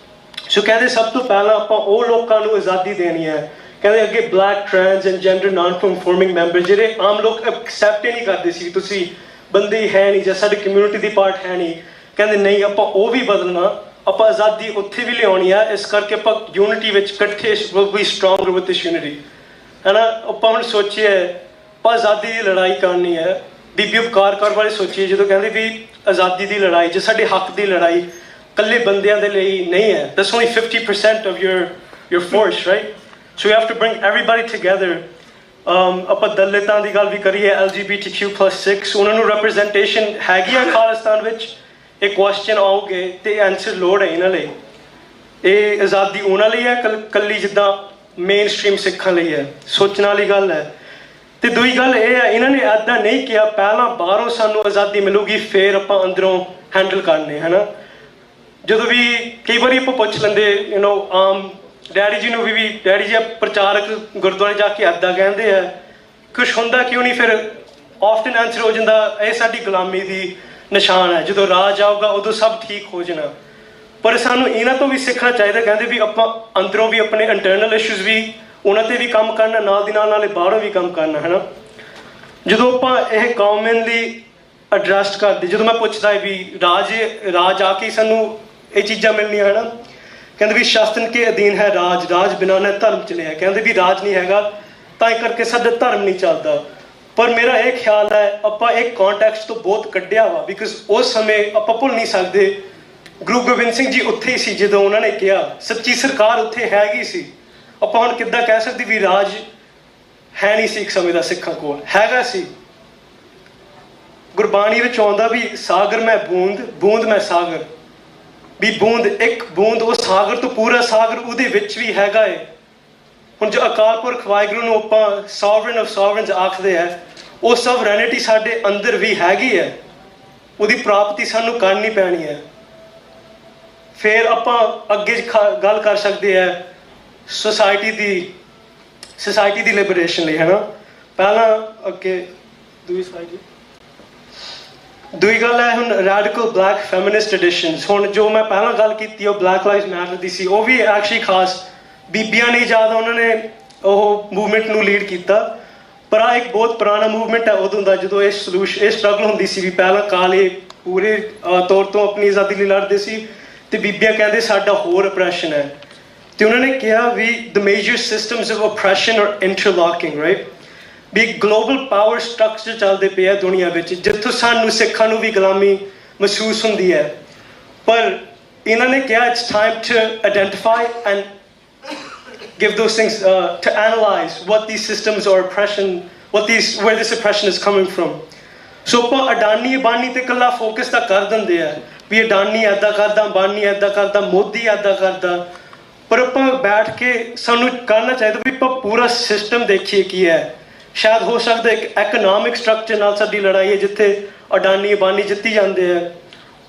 [SPEAKER 6] ਸੋ ਕਹਿੰਦੇ ਸਭ ਤੋਂ ਪਹਿਲਾਂ ਆਪਾਂ ਉਹ ਲੋਕਾਂ ਨੂੰ ਆਜ਼ਾਦੀ ਦੇਣੀ ਹੈ। ਕਹਿੰਦੇ ਅੱਗੇ black, trans and gender non conforming member, ਜਿਹੜੇ ਆਮ ਲੋਕ ਐਕਸੈਪਟ ਹੀ ਨਹੀਂ ਕਰਦੇ ਸੀ, ਤੁਸੀਂ ਬੰਦੇ ਹੀ ਹੈ ਨਹੀਂ ਜਾਂ ਸਾਡੀ ਕਮਿਊਨਿਟੀ ਦੀ ਪਾਰਟ ਹੈ ਨਹੀਂ। ਕਹਿੰਦੇ ਨਹੀਂ, ਆਪਾਂ ਉਹ ਵੀ ਬਦਲਣਾ, ਆਪਾਂ ਆਜ਼ਾਦੀ ਉੱਥੇ ਵੀ ਲਿਆਉਣੀ ਆ। ਇਸ ਕਰਕੇ ਆਪਾਂ ਯੂਨਿਟੀ ਵਿੱਚ ਇਕੱਠੇ ਵੀ ਸਟਰੋਂਗਰ ਵਿਦ ਦਿਸ ਯੂਨਿਟੀ, ਹੈ ਨਾ। ਆਪਾਂ ਹੁਣ ਸੋਚੀਏ ਆਪਾਂ ਆਜ਼ਾਦੀ ਦੀ ਲੜਾਈ ਕਰਨੀ ਹੈ, ਬੀਬੀ ਉਪਕਾਰ ਕੌਰ ਬਾਰੇ ਸੋਚੀਏ, ਜਦੋਂ ਕਹਿੰਦੇ ਵੀ ਆਜ਼ਾਦੀ ਦੀ ਲੜਾਈ ਜਾਂ ਸਾਡੇ ਹੱਕ ਦੀ ਲੜਾਈ ਇਕੱਲੇ ਬੰਦਿਆਂ ਦੇ ਲਈ ਨਹੀਂ ਹੈ। That's only 50% of your force, right? So we have to bring everybody together. ਆਪਾਂ ਦਲਿਤਾਂ ਦੀ ਗੱਲ ਵੀ ਕਰੀਏ, LGBTQ+6 ਉਹਨਾਂ ਨੂੰ ਰਿਪਰੈਜ਼ੈਂਟੇਸ਼ਨ ਹੈਗੀ ਆ ਖਾਲਿਸਤਾਨ ਵਿੱਚ। ਇਹ ਕੁਐਸਚਨ ਆਉਗੇ ਤੇ ਆਨਸਰ ਲੋੜ ਹੈ ਇਹਨਾਂ ਲਈ। ਇਹ ਆਜ਼ਾਦੀ ਉਹਨਾਂ ਲਈ ਹੈ ਕੱਲੀ ਜਿੱਦਾਂ ਮੇਨ ਸਟ੍ਰੀਮ ਸਿੱਖਾਂ ਲਈ ਹੈ? ਸੋਚਣ ਵਾਲੀ ਗੱਲ ਹੈ। ਤੇ ਦੂਜੀ ਗੱਲ ਇਹ ਹੈ, ਇਹਨਾਂ ਨੇ ਇੱਦਾਂ ਨਹੀਂ ਕਿਹਾ ਪਹਿਲਾਂ ਬਾਹਰੋਂ ਸਾਨੂੰ ਆਜ਼ਾਦੀ ਮਿਲੂਗੀ ਫਿਰ ਆਪਾਂ ਅੰਦਰੋਂ ਹੈਂਡਲ ਕਰਨੇ, ਹੈ ਨਾ। ਜਦੋਂ ਵੀ ਕਈ ਵਾਰੀ ਆਪਾਂ ਪੁੱਛ ਲੈਂਦੇ ਆਮ ਡੈਡੀ ਜੀ ਨੂੰ ਵੀ ਡੈਡੀ ਜੀ ਪ੍ਰਚਾਰਕ ਗੁਰਦੁਆਰੇ ਜਾ ਕੇ ਇੱਦਾਂ ਕਹਿੰਦੇ ਆ, ਕੁਛ ਹੁੰਦਾ ਕਿਉਂ ਨਹੀਂ? ਫਿਰ ਆਫਟਨ ਆਨਸਰ ਹੋ ਜਾਂਦਾ ਇਹ ਸਾਡੀ ਗੁਲਾਮੀ ਦੀ ਨਿਸ਼ਾਨ ਹੈ, ਜਦੋਂ ਰਾਜ ਆਊਗਾ ਉਦੋਂ ਸਭ ਠੀਕ ਹੋ ਜਾਣਾ। ਪਰ ਸਾਨੂੰ ਇਹਨਾਂ ਤੋਂ ਵੀ ਸਿੱਖਣਾ ਚਾਹੀਦਾ। ਕਹਿੰਦੇ ਵੀ ਆਪਾਂ ਅੰਦਰੋਂ ਵੀ ਆਪਣੇ ਇੰਟਰਨਲ ਇਸ਼ੂਜ਼ ਵੀ ਉਹਨਾਂ 'ਤੇ ਵੀ ਕੰਮ ਕਰਨਾ, ਨਾਲ ਦੀ ਨਾਲ ਨਾਲੇ ਬਾਹਰੋਂ ਵੀ ਕੰਮ ਕਰਨਾ, ਹੈ ਨਾ। ਜਦੋਂ ਆਪਾਂ ਇਹ ਕਾਮਨਲੀ ਐਡਰੈਸ ਕਰਦੇ, ਜਦੋਂ ਮੈਂ ਪੁੱਛਦਾ ਵੀ ਰਾਜ ਆ ਕੇ ਸਾਨੂੰ ਇਹ ਚੀਜ਼ਾਂ ਮਿਲਣੀਆਂ, ਹੈ ਨਾ। ਕਹਿੰਦੇ ਵੀ ਸ਼ਾਸਨ ਕੇ ਅਧੀਨ ਹੈ ਰਾਜ ਬਿਨਾਂ ਨਾ ਧਰਮ ਚਲਿਆ। ਕਹਿੰਦੇ ਵੀ ਰਾਜ ਨਹੀਂ ਹੈਗਾ ਤਾਂ ਇਹ ਕਰਕੇ ਸਾਡਾ ਧਰਮ ਨਹੀਂ ਚੱਲਦਾ। ਪਰ ਮੇਰਾ ਇਹ ਖਿਆਲ ਹੈ ਆਪਾਂ ਇੱਕ ਕੌਂਟੈਕਸਟ ਤੋਂ ਬਹੁਤ ਕੱਢਿਆ ਵਾ, ਬਿਕਾਜ਼ ਉਸ ਸਮੇਂ ਆਪਾਂ ਭੁੱਲ ਨਹੀਂ ਸਕਦੇ ਗੁਰੂ ਗੋਬਿੰਦ ਸਿੰਘ ਜੀ ਉੱਥੇ ਹੀ ਸੀ ਜਦੋਂ ਉਹਨਾਂ ਨੇ ਕਿਹਾ, ਸੱਚੀ ਸਰਕਾਰ ਉੱਥੇ ਹੈਗੀ ਸੀ। ਆਪਾਂ ਹੁਣ ਕਿੱਦਾਂ ਕਹਿ ਸਕਦੇ ਵੀ ਰਾਜ ਹੈ ਨਹੀਂ ਸੀ ਇੱਕ ਸਮੇਂ ਦਾ ਸਿੱਖਾਂ ਕੋਲ? ਹੈਗਾ ਸੀ। ਗੁਰਬਾਣੀ ਵਿੱਚ ਆਉਂਦਾ ਵੀ ਸਾਗਰ ਮੈਂ ਬੂੰਦ ਮੈਂ ਸਾਗਰ, ਵੀ ਬੂੰਦ ਇੱਕ ਬੂੰਦ ਉਹ ਸਾਗਰ ਤੋਂ ਪੂਰਾ ਸਾਗਰ ਉਹਦੇ ਵਿੱਚ ਵੀ ਹੈਗਾ ਏ। ਹੁਣ ਜੋ ਅਕਾਲ ਪੁਰਖ ਵਾਹਿਗੁਰੂ ਨੂੰ ਆਪਾਂ ਸੋਵਰਨ ਆਫ ਸੋਵਰਨਸ ਆਖਦੇ ਆ, ਉਹ ਸੋਵਰੈਨਿਟੀ ਸਾਡੇ ਅੰਦਰ ਵੀ ਹੈਗੀ ਹੈ, ਉਹਦੀ ਪ੍ਰਾਪਤੀ ਸਾਨੂੰ ਕਰਨੀ ਪੈਣੀ ਹੈ। ਫਿਰ ਆਪਾਂ ਅੱਗੇ ਗੱਲ ਕਰ ਸਕਦੇ ਆ ਸੋਸਾਇਟੀ ਦੀ ਲਿਬਰੇਸ਼ਨ ਲਈ, ਹੈ ਨਾ। ਪਹਿਲਾਂ ਅੱਗੇ ਦੂਜੀ ਗੱਲ ਹੈ ਹੁਣ ਰੈਡੀਕਲ ਬਲੈਕ ਫੈਮਿਨਿਸਟ ਟ੍ਰੈਡੀਸ਼ਨਸ। ਹੁਣ ਜੋ ਮੈਂ ਪਹਿਲਾਂ ਗੱਲ ਕੀਤੀ ਉਹ ਬਲੈਕ ਲਾਈਵਸ ਮੈਟਰ ਦੀ ਸੀ, ਉਹ ਵੀ ਐਕਚੁਅਲੀ ਖਾਸ ਬੀਬੀਆਂ ਨੇ ਜ਼ਿਆਦਾ ਉਹਨਾਂ ਨੇ ਉਹ ਮੂਵਮੈਂਟ ਨੂੰ ਲੀਡ ਕੀਤਾ। ਪਰ ਆ ਇੱਕ ਬਹੁਤ ਪੁਰਾਣਾ ਮੂਵਮੈਂਟ ਹੈ ਉਦੋਂ ਦਾ, ਜਦੋਂ ਇਹ ਸਟਰਗਲ ਹੁੰਦੀ ਸੀ ਵੀ ਪਹਿਲਾਂ ਕਾਲੇ ਪੂਰੇ ਤੌਰ ਤੋਂ ਆਪਣੀ ਆਜ਼ਾਦੀ ਲਈ ਲੜਦੇ ਸੀ ਤੇ ਬੀਬੀਆਂ ਕਹਿੰਦੇ ਸਾਡਾ ਹੋਰ ਅਪਰੈਸ਼ਨ ਹੈ। ਤੇ ਉਹਨਾਂ ਨੇ ਕਿਹਾ ਵੀ the major systems of oppression are interlocking, right. ਵੀ ਗਲੋਬਲ ਪਾਵਰ ਸਟਰਕਚਰ ਚੱਲਦੇ ਪਏ ਆ ਦੁਨੀਆ ਵਿੱਚ, ਜਿੱਥੋਂ ਸਾਨੂੰ ਸਿੱਖਾਂ ਨੂੰ ਵੀ ਗੁਲਾਮੀ ਮਹਿਸੂਸ ਹੁੰਦੀ ਹੈ। ਪਰ ਇਹਨਾਂ ਨੇ ਕਿਹਾ it's time to identify and give those things to analyze what these systems are oppression, where this oppression is coming from. So ਆਪਾਂ ਅਡਾਨੀ ਬਾਨੀ ਤੇ ਇਕੱਲਾ ਫੋਕਸ ਤਾਂ ਕਰ ਦਿੰਦੇ ਆ ਵੀ ਅਡਾਨੀ ਇੱਦਾਂ ਕਰਦਾ, ਬਾਨੀ ਇੱਦਾਂ ਕਰਦਾ, ਮੋਦੀ ਇੱਦਾਂ ਕਰਦਾ। ਪਰ ਆਪਾਂ ਬੈਠ ਕੇ ਸਾਨੂੰ ਕਰਨਾ ਚਾਹੀਦਾ ਵੀ ਆਪਾਂ ਪੂਰਾ ਸਿਸਟਮ ਦੇਖੀਏ ਕੀ ਹੈ। ਸ਼ਾਇਦ ਹੋ ਸਕਦਾ ਇੱਕ ਐਕਨੋਮਿਕ ਸਟਰਕਚਰ ਨਾਲ ਸਾਡੀ ਲੜਾਈ ਹੈ ਜਿੱਥੇ ਅਡਾਨੀ ਬਾਨੀ ਜਿੱਤੀ ਜਾਂਦੇ ਆ।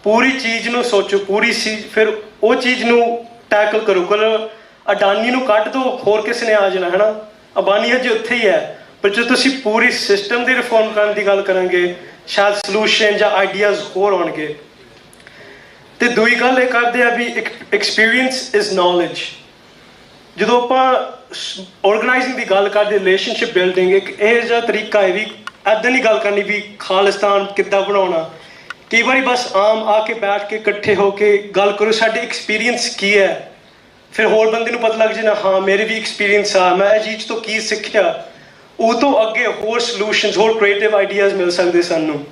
[SPEAKER 6] ਪੂਰੀ ਚੀਜ਼ ਨੂੰ ਸੋਚੋ, ਪੂਰੀ ਚੀਜ਼, ਫਿਰ ਉਹ ਚੀਜ਼ ਨੂੰ ਟੈਕਲ ਕਰੋ। ਕੋਲ ਅਡਾਨੀ ਨੂੰ ਕੱਢ ਦਿਓ, ਹੋਰ ਕਿਸੇ ਨੇ ਆ ਜਾਣਾ, ਹੈ ਨਾ। ਅਬਾਨੀ ਹਜੇ ਉੱਥੇ ਹੀ ਹੈ, ਪਰ ਜੇ ਤੁਸੀਂ ਪੂਰੀ ਸਿਸਟਮ ਦੀ ਰਿਫਾਰਮ ਕਰਨ ਦੀ ਗੱਲ ਕਰਾਂਗੇ ਸ਼ਾਇਦ ਸਲੂਸ਼ਨ ਜਾਂ ਆਈਡੀਆਜ਼ ਹੋਰ ਆਉਣਗੇ। ਤੇ ਦੂਜੀ ਗੱਲ ਇਹ ਕਰਦੇ ਆ ਵੀ ਐਕਸਪੀਰੀਅੰਸ ਇਜ਼ ਨੌਲੇਜ। ਜਦੋਂ ਆਪਾਂ ਆਰਗੇਨਾਈਜ਼ਿੰਗ ਦੀ ਗੱਲ ਕਰਦੇ, ਰਿਲੇਸ਼ਨਸ਼ਿਪ ਬਿਲਡਿੰਗ, ਇੱਕ ਇਹ ਜਿਹਾ ਤਰੀਕਾ ਹੈ ਵੀ ਇੱਦਾਂ ਨਹੀਂ ਗੱਲ ਕਰਨੀ ਵੀ ਖਾਲਿਸਤਾਨ ਕਿੱਦਾਂ ਬਣਾਉਣਾ। ਕਈ ਵਾਰੀ ਬਸ ਆਮ ਆ ਕੇ ਬੈਠ ਕੇ ਇਕੱਠੇ ਹੋ ਕੇ ਗੱਲ ਕਰੋ ਸਾਡੇ ਐਕਸਪੀਰੀਅੰਸ ਕੀ ਹੈ, ਫਿਰ ਹੋਰ ਬੰਦੇ ਨੂੰ ਪਤਾ ਲੱਗ ਜਾਣਾ ਹਾਂ ਮੇਰੇ ਵੀ ਐਕਸਪੀਰੀਅੰਸ ਆ, ਮੈਂ ਇਹ ਚੀਜ਼ ਤੋਂ ਕੀ ਸਿੱਖਿਆ। ਉਹ ਤੋਂ ਅੱਗੇ ਹੋਰ ਸੋਲੂਸ਼ਨਸ, ਹੋਰ ਕ੍ਰੀਏਟਿਵ ਆਈਡੀਆਜ਼ ਮਿਲ ਸਕਦੇ ਸਾਨੂੰ।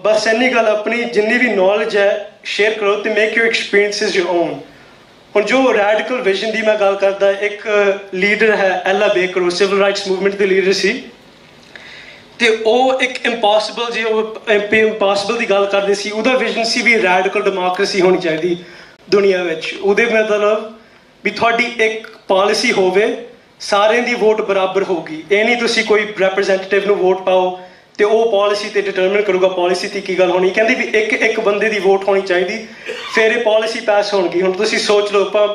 [SPEAKER 6] ਬਸ ਇੰਨੀ ਗੱਲ, ਆਪਣੀ ਜਿੰਨੀ ਵੀ ਨੌਲੇਜ ਹੈ ਸ਼ੇਅਰ ਕਰੋ ਤੇ make your experiences your own. ਹੁਣ ਜੋ ਰੈਡੀਕਲ ਵਿਜ਼ਨ ਦੀ ਮੈਂ ਗੱਲ ਕਰਦਾ, ਇੱਕ ਲੀਡਰ ਹੈ ਐਲਾ ਬੇਕਰ, ਉਹ ਸਿਵਲ ਰਾਈਟਸ ਮੂਵਮੈਂਟ ਦੇ ਲੀਡਰ ਸੀ ਤੇ ਉਹ ਇੱਕ ਇੰਪੋਸੀਬਲ ਦੀ ਗੱਲ ਕਰਦੇ ਸੀ। ਉਹਦਾ ਵਿਜ਼ਨ ਸੀ ਵੀ ਰੈਡੀਕਲ ਡੈਮੋਕ੍ਰੇਸੀ ਹੋਣੀ ਚਾਹੀਦੀ ਦੁਨੀਆ ਵਿੱਚ। ਉਹਦੇ ਮਤਲਬ ਵੀ ਤੁਹਾਡੀ ਇੱਕ ਪਾਲਿਸੀ ਹੋਵੇ, ਸਾਰਿਆਂ ਦੀ ਵੋਟ ਬਰਾਬਰ ਹੋਊਗੀ। ਇਹ ਨਹੀਂ ਤੁਸੀਂ ਕੋਈ ਰਿਪਰੈਜ਼ੈਂਟੇਟਿਵ ਨੂੰ ਵੋਟ ਪਾਓ ਤੇ ਉਹ ਪਾਲਿਸੀ ਤੇ ਡਿਟਰਮਿਨ ਕਰੂਗਾ ਪਾਲਿਸੀ ਤੇ ਕੀ ਗੱਲ ਹੋਣੀ। ਕਹਿੰਦੀ ਵੀ ਇੱਕ ਬੰਦੇ ਦੀ ਵੋਟ ਹੋਣੀ ਚਾਹੀਦੀ, ਫਿਰ ਇਹ ਪਾਲਿਸੀ ਪਾਸ ਹੋਣਗੀ। ਹੁਣ ਤੁਸੀਂ ਸੋਚ ਲਓ, ਆਪਾਂ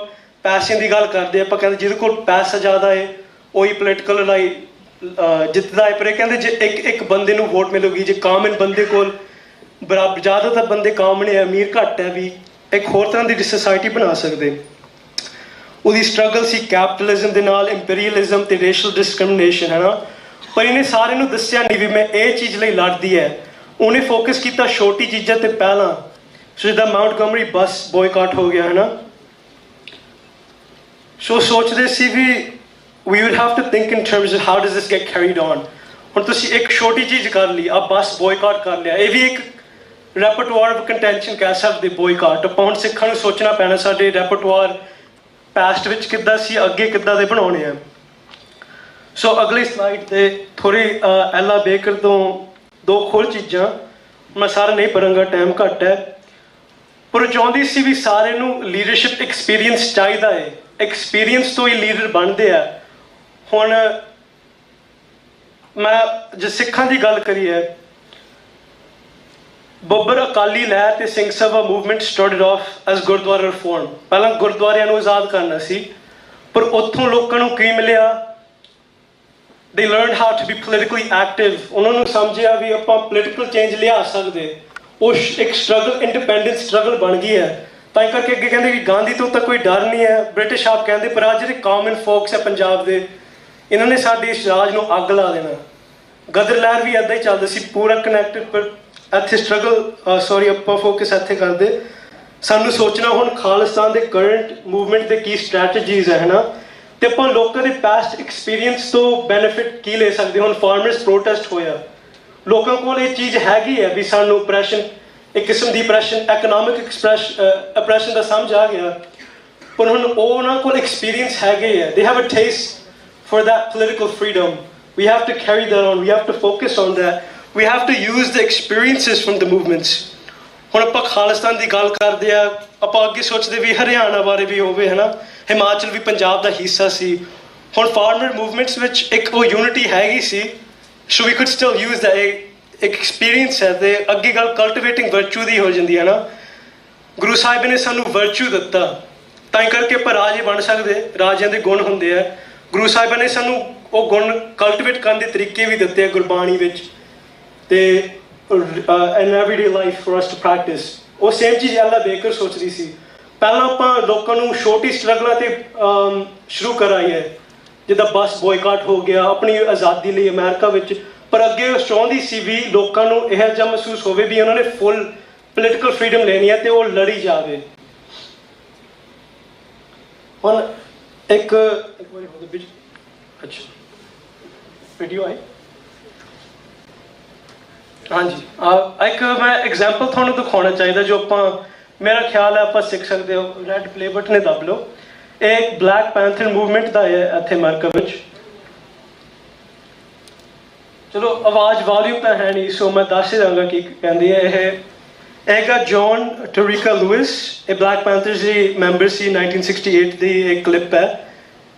[SPEAKER 6] ਪੈਸਿਆਂ ਦੀ ਗੱਲ ਕਰਦੇ, ਆਪਾਂ ਕਹਿੰਦੇ ਜਿਹਦੇ ਕੋਲ ਪੈਸਾ ਜ਼ਿਆਦਾ ਹੈ ਉਹੀ ਪੋਲੀਟੀਕਲ ਲੜਾਈ ਜਿੱਤਦਾ ਹੈ। ਪਰ ਇਹ ਕਹਿੰਦੇ ਜੇ ਇੱਕ ਬੰਦੇ ਨੂੰ ਵੋਟ ਮਿਲੂਗੀ, ਜੇ ਕਾਮਨ ਬੰਦੇ ਕੋਲ ਬਰਾਬਰ, ਜ਼ਿਆਦਾਤਰ ਬੰਦੇ ਕਾਮਨ ਹੈ, ਅਮੀਰ ਘੱਟ ਹੈ, ਵੀ ਇੱਕ ਹੋਰ ਤਰ੍ਹਾਂ ਦੀ ਸੋਸਾਇਟੀ ਬਣਾ ਸਕਦੇ। ਉਹਦੀ ਸਟਰਗਲ ਸੀ ਕੈਪੀਟਲਿਜ਼ਮ ਦੇ ਨਾਲ, ਇੰਪੀਰੀਅਲਿਜ਼ਮ ਤੇ ਰੇਸ਼ਲ ਡਿਸਕ੍ਰਿਮੀਨੇਸ਼ਨ, ਹੈ ਨਾ। ਪਰ ਇਹਨੇ ਸਾਰਿਆਂ ਨੂੰ ਦੱਸਿਆ ਨਹੀਂ ਵੀ ਮੈਂ ਇਹ ਚੀਜ਼ ਲਈ ਲੜਦੀ ਹੈ। ਉਹਨੇ ਫੋਕਸ ਕੀਤਾ ਛੋਟੀ ਚੀਜ਼ਾਂ ਤੇ ਪਹਿਲਾਂ। ਸੋ ਜਿੱਦਾਂ ਮਾਉਂਟਗੋਮਰੀ ਬੱਸ ਬੋਇਕਾਟ ਹੋ ਗਿਆ, ਹੈ ਨਾ। ਸੋ ਸੋਚਦੇ ਸੀ ਵੀ we would have to think in terms of how does this get carried on. ਹੁਣ ਤੁਸੀਂ ਇੱਕ ਛੋਟੀ ਚੀਜ਼ ਕਰ ਲਈ, ਆ ਬੱਸ ਬੋਇਕਾਟ ਕਰ ਲਿਆ, ਇਹ ਵੀ ਇੱਕ ਰੈਪਰਟੋਆਰ ਆਫ ਕੰਟੈਂਸ਼ਨ ਕਹਿ ਸਕਦੇ ਬੋਇਕਾਟ। ਆਪਾਂ ਹੁਣ ਸਿੱਖਾਂ ਨੂੰ ਸੋਚਣਾ ਪੈਣਾ ਸਾਡੇ ਰੈਪਰਟੋਆਰ ਪਾਸਟ ਵਿੱਚ ਕਿੱਦਾਂ ਸੀ, ਅੱਗੇ ਕਿੱਦਾਂ ਦੇ ਬਣਾਉਣੇ ਆ। ਸੋ ਅਗਲੀ ਸਲਾਈਡ ਤੇ ਥੋੜੀ ਐਲਾ ਬੇਕਰ ਤੋਂ 2 ਹੋਰ ਚੀਜ਼ਾਂ, ਮੈਂ ਸਾਰਾ ਨਹੀਂ ਪੜਾਂਗਾ, ਟਾਈਮ ਘੱਟ ਹੈ, ਪਰ ਚਾਹੁੰਦੀ ਸੀ ਵੀ ਸਾਰੇ ਨੂੰ ਲੀਡਰਸ਼ਿਪ ਐਕਸਪੀਰੀਅੰਸ ਚਾਹੀਦਾ ਹੈ, ਐਕਸਪੀਰੀਅੰਸ ਤੋਂ ਹੀ ਲੀਡਰ ਬਣਦੇ ਆ। ਹੁਣ ਮੈਂ ਜੇ ਸਿੱਖਾਂ ਦੀ ਗੱਲ ਕਰੀਏ, ਬੱਬਰ ਅਕਾਲੀ ਲਹਿਰ ਤੇ Singh Sabha movement started off as gurdwara reform. ਪਹਿਲਾਂ ਗੁਰਦੁਆਰਿਆਂ ਨੂੰ ਆਜ਼ਾਦ ਕਰਨਾ ਸੀ, ਪਰ ਉੱਥੋਂ ਲੋਕਾਂ ਨੂੰ ਕੀ ਮਿਲਿਆ, they learned how to be politically active। ਉਹਨਾਂ ਨੂੰ ਸਮਝਿਆ ਵੀ ਆਪਾਂ ਪੋਲੀਟੀਕਲ ਚੇਂਜ ਲਿਆ ਸਕਦੇ, ਉਹ ਇੱਕ ਸਟਰਗਲ, ਇੰਡੀਪੈਂਡੈਂਸ ਸਟਰਗਲ ਬਣ ਗਈ ਹੈ। ਤਾਂ ਹੀ ਕਰਕੇ ਅੱਗੇ ਕਹਿੰਦੇ ਵੀ ਗਾਂਧੀ ਤੋਂ ਤਾਂ ਕੋਈ ਡਰ ਨਹੀਂ ਹੈ, ਬ੍ਰਿਟਿਸ਼ ਆਪ ਕਹਿੰਦੇ, ਪਰ ਅੱਜ ਜਿਹੜੇ ਕਾਮਨ ਫੋਕਸ ਹੈ ਪੰਜਾਬ ਦੇ, ਇਹਨਾਂ ਨੇ ਸਾਡੇ ਇਸ ਰਾਜ ਨੂੰ ਅੱਗ ਲਾ ਦੇਣਾ। ਗਦਰ ਲਹਿਰ ਵੀ ਇੱਦਾਂ ਹੀ ਚੱਲਦੀ ਸੀ, ਪੂਰਾ ਕਨੈਕਟਡ, ਪਰ ਇੱਥੇ ਸਟਰਗਲ ਸੌਰੀ ਆਪਾਂ ਫੋਕਸ ਇੱਥੇ ਕਰਦੇ। ਸਾਨੂੰ ਸੋਚਣਾ ਹੁਣ ਖਾਲਿਸਤਾਨ ਦੇ ਕਰੰਟ ਮੂਵਮੈਂਟ ਦੇ ਕੀ ਸਟ੍ਰੈਟਜੀਜ਼ ਹੈ ਨਾ, ਤੇ ਆਪਾਂ ਲੋਕਾਂ ਦੇ ਪਾਸਟ ਐਕਸਪੀਰੀਅੰਸ ਤੋਂ ਬੈਨੀਫਿਟ ਕੀ ਲੈ ਸਕਦੇ। ਹੁਣ ਫਾਰਮਰਸ ਪ੍ਰੋਟੈਸਟ ਹੋਇਆ, ਲੋਕਾਂ ਕੋਲ ਇਹ ਚੀਜ਼ ਹੈਗੀ ਹੈ ਵੀ ਸਾਨੂੰ ਆਪਰੈਸ਼ਨ, ਇੱਕ ਕਿਸਮ ਦੀ ਆਪਰੈਸ਼ਨ, ਇਕਨੋਮਿਕ ਆਪਰੈਸ਼ਨ ਦਾ ਸਮਝ ਆ ਗਿਆ, ਪਰ ਹੁਣ ਉਹਨਾਂ ਕੋਲ ਐਕਸਪੀਰੀਅੰਸ ਹੈਗੇ ਹੈ, they have a taste for that political freedom। we have to carry that on, we have to focus on that, we have to use the experiences from the movements। ਹੁਣ ਆਪਾਂ ਖਾਲਿਸਤਾਨ ਦੀ ਗੱਲ ਕਰਦੇ ਆ, ਆਪਾਂ ਅੱਗੇ ਸੋਚਦੇ ਵੀ ਹਰਿਆਣਾ ਬਾਰੇ ਵੀ ਹੋਵੇ ਹੈ ਨਾ, ਹਿਮਾਚਲ ਵੀ ਪੰਜਾਬ ਦਾ ਹਿੱਸਾ ਸੀ। ਹੁਣ ਫਾਰਮਰ ਮੂਵਮੈਂਟਸ ਵਿੱਚ ਇੱਕ ਉਹ ਯੂਨਿਟੀ ਹੈਗੀ ਸੀ, so we could still use the experience ਹੈ। ਤੇ ਅੱਗੇ ਗੱਲ ਕਲਟੀਵੇਟਿੰਗ ਵਰਚੂ ਦੀ ਹੋ ਜਾਂਦੀ ਹੈ ਨਾ, ਗੁਰੂ ਸਾਹਿਬ ਨੇ ਸਾਨੂੰ ਵਰਚੂ ਦਿੱਤਾ, ਤਾਂ ਹੀ ਕਰਕੇ ਆਪਾਂ ਰਾਜੇ ਬਣ ਸਕਦੇ, ਰਾਜਿਆਂ ਦੇ ਗੁਣ ਹੁੰਦੇ ਆ। ਗੁਰੂ ਸਾਹਿਬਾਂ ਨੇ ਸਾਨੂੰ ਉਹ ਗੁਣ ਕਲਟੀਵੇਟ ਕਰਨ ਦੇ ਤਰੀਕੇ ਵੀ ਦਿੱਤੇ ਆ ਗੁਰਬਾਣੀ ਵਿੱਚ, ਤੇ in everyday life for us to practice। ਉਹ ਸੇਮ ਚੀਜ਼ ਐਲਾ ਬੇਕਰ ਸੋਚਦੀ ਸੀ। ਪਹਿਲਾਂ ਆਪਾਂ ਲੋਕਾਂ ਨੂੰ ਛੋਟੀ ਸਟਰਗਲਾਂ ਤੇ ਸ਼ੁਰੂ ਕਰਾਈ ਹੈ, ਜਿੱਦਾਂ ਬੱਸ ਬੋਇਕਾਟ ਹੋ ਗਿਆ ਆਪਣੀ ਆਜ਼ਾਦੀ ਲਈ ਅਮਰੀਕਾ ਵਿੱਚ, ਪਰ ਅੱਗੇ ਉਹ ਚਾਹੁੰਦੀ ਸੀ ਵੀ ਲੋਕਾਂ ਨੂੰ ਇਹ ਜਿਹਾ ਮਹਿਸੂਸ ਹੋਵੇ ਵੀ ਉਹਨਾਂ ਨੇ ਫੁੱਲ ਪੋਲੀਟੀਕਲ ਫਰੀडम ਲੈਣੀ ਹੈ ਤੇ ਉਹ ਲੜੀ ਜਾਵੇ। ਹੁਣ ਇੱਕ ਵਾਰੀ ਹੋ ਗਿਆ, ਅੱਛਾ ਵੀਡੀਓ ਆਈ, ਹਾਂਜੀ, ਇੱਕ ਮੈਂ ਐਗਜ਼ਾਮਪਲ ਤੁਹਾਨੂੰ ਦਿਖਾਉਣਾ ਚਾਹੀਦਾ ਜੋ ਆਪਾਂ, ਮੇਰਾ ਖਿਆਲ ਹੈ ਆਪਾਂ ਸਿੱਖ ਸਕਦੇ ਹੋ। ਰੈਡ ਪਲੇ ਬਟਨ ਨੇ ਦੱਬ ਲਓ। ਇਹ ਬਲੈਕ ਪੈਂਥਰ ਮੂਵਮੈਂਟ ਦਾ ਹੈ ਇੱਥੇ ਅਮਰੀਕਾ ਵਿੱਚ। ਚਲੋ ਆਵਾਜ਼ ਵਾਲੀਅਮ ਤਾਂ ਹੈ ਨਹੀਂ, ਸੋ ਮੈਂ ਦੱਸ ਦਾਂਗਾ ਕੀ ਕਹਿੰਦੀ ਹੈ। ਇਹ ਹੈਗਾ ਜੌਨ ਟੋਰੀਕਾ ਲੂਇਸ, ਇਹ ਬਲੈਕ ਪੈਂਥਰਸ ਦੀ ਮੈਂਬਰ ਸੀ, 1968 ਦੀ ਇੱਕ ਕਲਿੱਪ ਹੈ।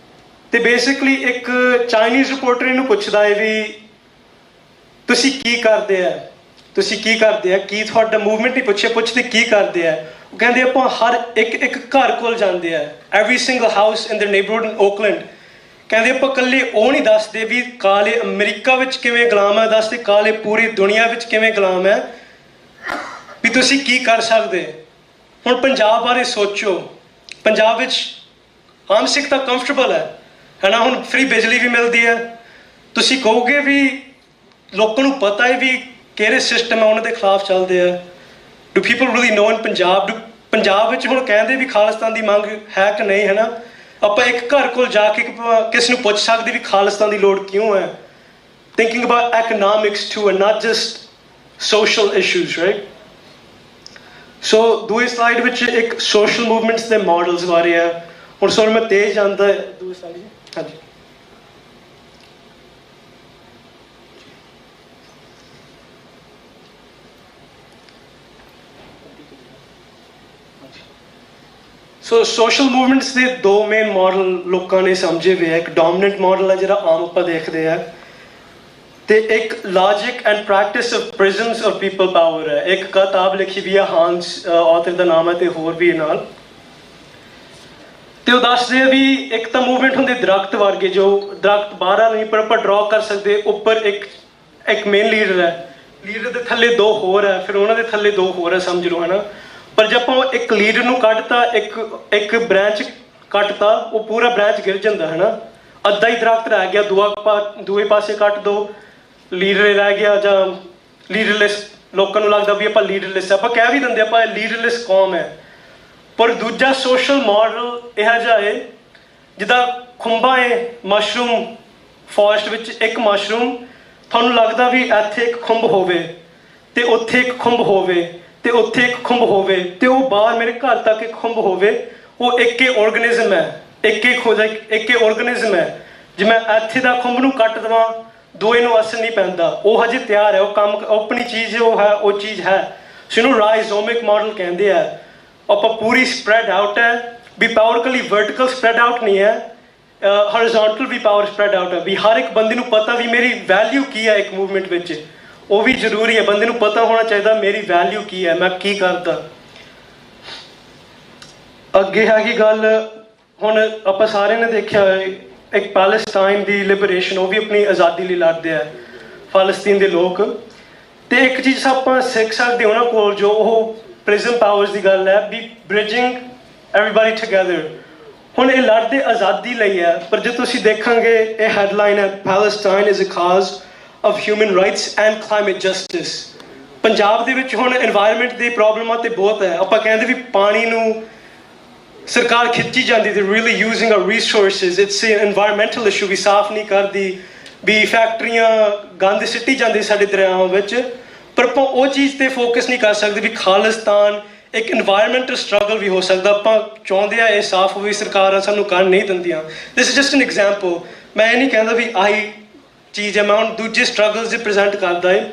[SPEAKER 6] ਤੇ ਬੇਸਿਕਲੀ ਇੱਕ ਚਾਈਨੀਜ਼ ਰਿਪੋਰਟਰ ਇਹਨੂੰ ਪੁੱਛਦਾ ਹੈ ਵੀ ਤੁਸੀਂ ਕੀ ਕਰਦੇ ਆ, ਤੁਸੀਂ ਕੀ ਕਰਦੇ ਆ, ਕੀ ਤੁਹਾਡਾ ਮੂਵਮੈਂਟ ਨਹੀਂ ਪੁੱਛਦੇ ਕੀ ਕਰਦੇ ਆ। ਉਹ ਕਹਿੰਦੇ ਆਪਾਂ ਹਰ ਇੱਕ ਘਰ ਕੋਲ ਜਾਂਦੇ ਆ, ਐਵਰੀ ਸਿੰਗਲ ਹਾਊਸ ਇਨ ਦ ਨੇਬਰਹੁੱਡ ਇਨ ਓਕਲੈਂਡ। ਕਹਿੰਦੇ ਆਪਾਂ ਇਕੱਲੇ ਉਹ ਨਹੀਂ ਦੱਸਦੇ ਵੀ ਕਾਲੇ ਅਮਰੀਕਾ ਵਿੱਚ ਕਿਵੇਂ ਗੁਲਾਮ ਹੈ, ਦੱਸਦੇ ਕਾਲੇ ਪੂਰੀ ਦੁਨੀਆ ਵਿੱਚ ਕਿਵੇਂ ਗੁਲਾਮ ਹੈ, ਵੀ ਤੁਸੀਂ ਕੀ ਕਰ ਸਕਦੇ। ਹੁਣ ਪੰਜਾਬ ਬਾਰੇ ਸੋਚੋ, ਪੰਜਾਬ ਵਿੱਚ ਆਮ ਸਿੱਖ ਤਾਂ ਕੰਫਰਟੇਬਲ ਹੈ ਨਾ, ਹੁਣ ਫ੍ਰੀ ਬਿਜਲੀ ਵੀ ਮਿਲਦੀ ਹੈ। ਤੁਸੀਂ ਕਹੋਗੇ ਵੀ ਲੋਕਾਂ ਨੂੰ ਪਤਾ ਹੈ ਵੀ ਕਿਹੜੇ ਸਿਸਟਮ ਹੈ ਉਹਨਾਂ ਦੇ ਖਿਲਾਫ ਚੱਲਦੇ ਆ। ਡੂ ਪੀਪਲ ਰੀਲੀ ਨੋ ਇਨ ਪੰਜਾਬ? ਪੰਜਾਬ ਵਿੱਚ ਹੁਣ ਕਹਿੰਦੇ ਵੀ ਖਾਲਿਸਤਾਨ ਦੀ ਮੰਗ ਹੈ ਕਿ ਨਹੀਂ, ਹੈ ਨਾ। ਆਪਾਂ ਇੱਕ ਘਰ ਕੋਲ ਜਾ ਕੇ ਕਿਸ ਨੂੰ ਪੁੱਛ ਸਕਦੇ ਵੀ ਖਾਲਿਸਤਾਨ ਦੀ ਲੋੜ ਕਿਉਂ ਹੈ। Thinking about economics too and not just social issues, right? ਸੋ ਦੂਜੀ ਸਲਾਈਡ ਵਿੱਚ ਇੱਕ ਸੋਸ਼ਲ ਮੂਵਮੈਂਟਸ ਦੇ ਮਾਡਲਸ ਬਾਰੇ ਆ। ਹੁਣ ਸੋਰ ਮੈਂ ਤੇਜ਼ ਜਾਂਦਾ ਦੂਜੀ ਸਲਾਈਡ, ਹਾਂਜੀ। ਸੋ ਸੋਸ਼ਲ ਮੂਵਮੈਂਟਸ ਦੇ 2 ਮੇਨ ਮਾਡਲ ਲੋਕਾਂ ਨੇ ਸਮਝੇ ਹੋਏ ਆ। ਇੱਕ ਡੋਮੀਨੈਂਟ ਮਾਡਲ ਹੈ ਜਿਹੜਾ ਆਮ ਆਪਾਂ ਦੇਖਦੇ ਆ, ਤੇ ਇੱਕ logic and practice of prisms of people power ਹੈ। ਇੱਕ ਕਿਤਾਬ ਲਿਖੀ ਵੀ ਹੈ, ਹਾਂਸ ਆਥਰ ਦਾ ਨਾਮ ਹੈ, ਤੇ ਹੋਰ ਵੀ ਨਾਲ। ਤੇ ਉਹ ਦੱਸਦੇ ਆ ਵੀ ਇੱਕ ਤਾਂ ਮੂਵਮੈਂਟ ਹੁੰਦੇ ਦਰਖਤ ਵਰਗੇ, ਜੋ ਦਰਖਤ ਬਾਹਰ ਨਹੀਂ ਪਰ ਆਪਾਂ ਡਰਾ ਕਰ ਸਕਦੇ। ਉੱਪਰ ਇੱਕ ਮੇਨ ਲੀਡਰ ਹੈ, ਲੀਡਰ ਦੇ ਥੱਲੇ 2 ਹੋਰ ਹੈ, ਫਿਰ ਉਹਨਾਂ ਦੇ ਥੱਲੇ 2 ਹੋਰ ਹੈ, ਸਮਝ ਲਓ, ਹੈ ਨਾ। ਪਰ ਜੇ ਆਪਾਂ ਇੱਕ ਲੀਡਰ ਨੂੰ ਕੱਢਤਾ, ਇੱਕ ਬ੍ਰਾਂਚ ਕੱਟਤਾ, ਉਹ ਪੂਰਾ ਬ੍ਰਾਂਚ ਗਿਰ ਜਾਂਦਾ, ਹੈ ਨਾ। ਅੱਧਾ ਹੀ ਦਰਖਤ ਰਹਿ ਗਿਆ, ਦੂਏ ਪਾਸੇ ਕੱਟ ਦੋ, ਲੀਡਰ ਰਹਿ ਗਿਆ, ਜਾਂ ਲੀਡਰਲੈਸ। ਲੋਕਾਂ ਨੂੰ ਲੱਗਦਾ ਵੀ ਆਪਾਂ ਲੀਡਰਲੈਸ, ਆਪਾਂ ਕਹਿ ਵੀ ਦਿੰਦੇ ਆਪਾਂ ਲੀਡਰਲੈਸ ਕੌਮ ਹੈ। ਪਰ ਦੂਜਾ ਸੋਸ਼ਲ ਮਾਡਲ ਇਹੋ ਜਿਹਾ ਹੈ ਜਿੱਦਾਂ ਖੁੰਬਾਂ ਹੈ, ਮਸ਼ਰੂਮ ਫੋਰੈਸਟ ਵਿੱਚ ਇੱਕ ਮਸ਼ਰੂਮ, ਤੁਹਾਨੂੰ ਲੱਗਦਾ ਵੀ ਇੱਥੇ ਇੱਕ ਖੁੰਭ ਹੋਵੇ ਤੇ ਉੱਥੇ ਇੱਕ ਖੁੰਭ ਹੋਵੇ ਤੇ ਉੱਥੇ ਇੱਕ ਖੁੰਭ ਹੋਵੇ ਤੇ ਉਹ ਬਾਹਰ ਮੇਰੇ ਘਰ ਤੱਕ ਇੱਕ ਖੁੰਭ ਹੋਵੇ, ਉਹ ਇੱਕੇ ਆਰਗੇਨਿਜ਼ਮ ਹੈ, ਇੱਕੇ ਆਰਗੇਨਿਜ਼ਮ ਹੈ। ਜੇ ਮੈਂ ਇੱਥੇ ਦਾ ਖੁੰਭ ਨੂੰ ਕੱਟ ਦੇਵਾਂ, ਦੋਏ ਨੂੰ ਅਸਰ ਨਹੀਂ ਪੈਂਦਾ, ਉਹ ਹਜੇ ਤਿਆਰ ਹੈ, ਉਹ ਕੰਮ ਆਪਣੀ ਚੀਜ਼ ਉਹ ਹੈ, ਉਹ ਚੀਜ਼ ਹੈ। ਸੋ ਇਹਨੂੰ ਰਾਈਜ਼ੋਮਿਕ ਮਾਡਲ ਕਹਿੰਦੇ ਆ। ਆਪਾਂ ਪੂਰੀ ਸਪਰੈਡ ਆਊਟ ਹੈ ਵੀ ਪਾਵਰ ਕੱਲੀ ਵਰਟੀਕਲ ਸਪਰੈਡ ਆਊਟ ਨਹੀਂ ਹੈ, ਹੌਰੀਜ਼ੌਂਟਲ ਵੀ ਪਾਵਰ ਸਪਰੈਡ ਆਊਟ ਹੈ ਵੀ ਹਰ ਇੱਕ ਬੰਦੇ ਨੂੰ ਪਤਾ ਵੀ ਮੇਰੀ ਵੈਲਿਊ ਕੀ ਹੈ ਇੱਕ ਮੂਵਮੈਂਟ ਵਿੱਚ। ਉਹ ਵੀ ਜ਼ਰੂਰੀ ਹੈ, ਬੰਦੇ ਨੂੰ ਪਤਾ ਹੋਣਾ ਚਾਹੀਦਾ ਮੇਰੀ ਵੈਲਿਊ ਕੀ ਹੈ, ਮੈਂ ਕੀ ਕਰਦਾ। ਅੱਗੇ ਹੈਗੀ ਗੱਲ, ਹੁਣ ਆਪਾਂ ਸਾਰਿਆਂ ਨੇ ਦੇਖਿਆ ਇੱਕ ਪੈਲਸਟਾਈਨ ਦੀ ਲਿਬਰੇਸ਼ਨ, ਉਹ ਵੀ ਆਪਣੀ ਆਜ਼ਾਦੀ ਲਈ ਲੜਦੇ ਆ ਫਲਸਤੀਨ ਦੇ ਲੋਕ। ਤੇ ਇੱਕ ਚੀਜ਼ ਆਪਾਂ ਸਿੱਖ ਸਕਦੇ ਉਹਨਾਂ ਕੋਲ ਜੋ ਉਹ ਪ੍ਰਿਜ਼ਮ ਪਾਵਰਸ ਦੀ ਗੱਲ ਹੈ ਵੀ ਬ੍ਰਿਜਿੰਗ ਐਵਰੀਬਾਡੀ ਟੁਗੇਦਰ। ਹੁਣ ਇਹ ਲੜਦੇ ਆਜ਼ਾਦੀ ਲਈ ਹੈ, ਪਰ ਜੇ ਤੁਸੀਂ ਦੇਖਾਂਗੇ ਇਹ ਹੈਡਲਾਈਨ ਹੈ Palestine is a cause of human rights and climate justice। Punjab ਦੇ ਵਿੱਚ ਹੁਣ এনवायरमेंट ਦੀ ਪ੍ਰੋਬਲਮਾਂ ਤੇ ਬਹੁਤ ਹੈ। ਆਪਾਂ ਕਹਿੰਦੇ ਵੀ ਪਾਣੀ ਨੂੰ ਸਰਕਾਰ ਖਿੱਚੀ ਜਾਂਦੀ ਤੇ really using our resources, it's an environmental issue ਵੀ ਸਾਫ਼ ਨਹੀਂ ਕਰਦੀ, ਵੀ ਫੈਕਟਰੀਆਂ ਗੰਦ ਸਿੱਟੀ ਜਾਂਦੀ ਸਾਡੇ ਦਰਿਆਵਾਂ ਵਿੱਚ, ਪਰ ਆਪਾਂ ਉਹ ਚੀਜ਼ ਤੇ ਫੋਕਸ ਨਹੀਂ ਕਰ ਸਕਦੇ ਵੀ ਖਾਲਿਸਤਾਨ ਇੱਕ ਇਨਵਾਇਰਮੈਂਟਲ ਸਟਰਗਲ ਵੀ ਹੋ ਸਕਦਾ। ਆਪਾਂ ਚਾਹੁੰਦੇ ਆ ਇਹ ਸਾਫ਼ ਹੋਵੇ, ਸਰਕਾਰਾਂ ਸਾਨੂੰ ਕਰਨ ਨਹੀਂ ਦਿੰਦੀਆਂ। This is just an example. ਮੈਂ ਇਹ ਨਹੀਂ ਕਹਿੰਦਾ ਵੀ ਆਹੀ ਚੀਜ਼ ਹੈ, ਮੈਂ ਹੁਣ ਦੂਜੇ ਸਟਰਗਲਸ ਦੇ ਪ੍ਰੈਜ਼ੈਂਟ ਕਰਦਾ ਹੈ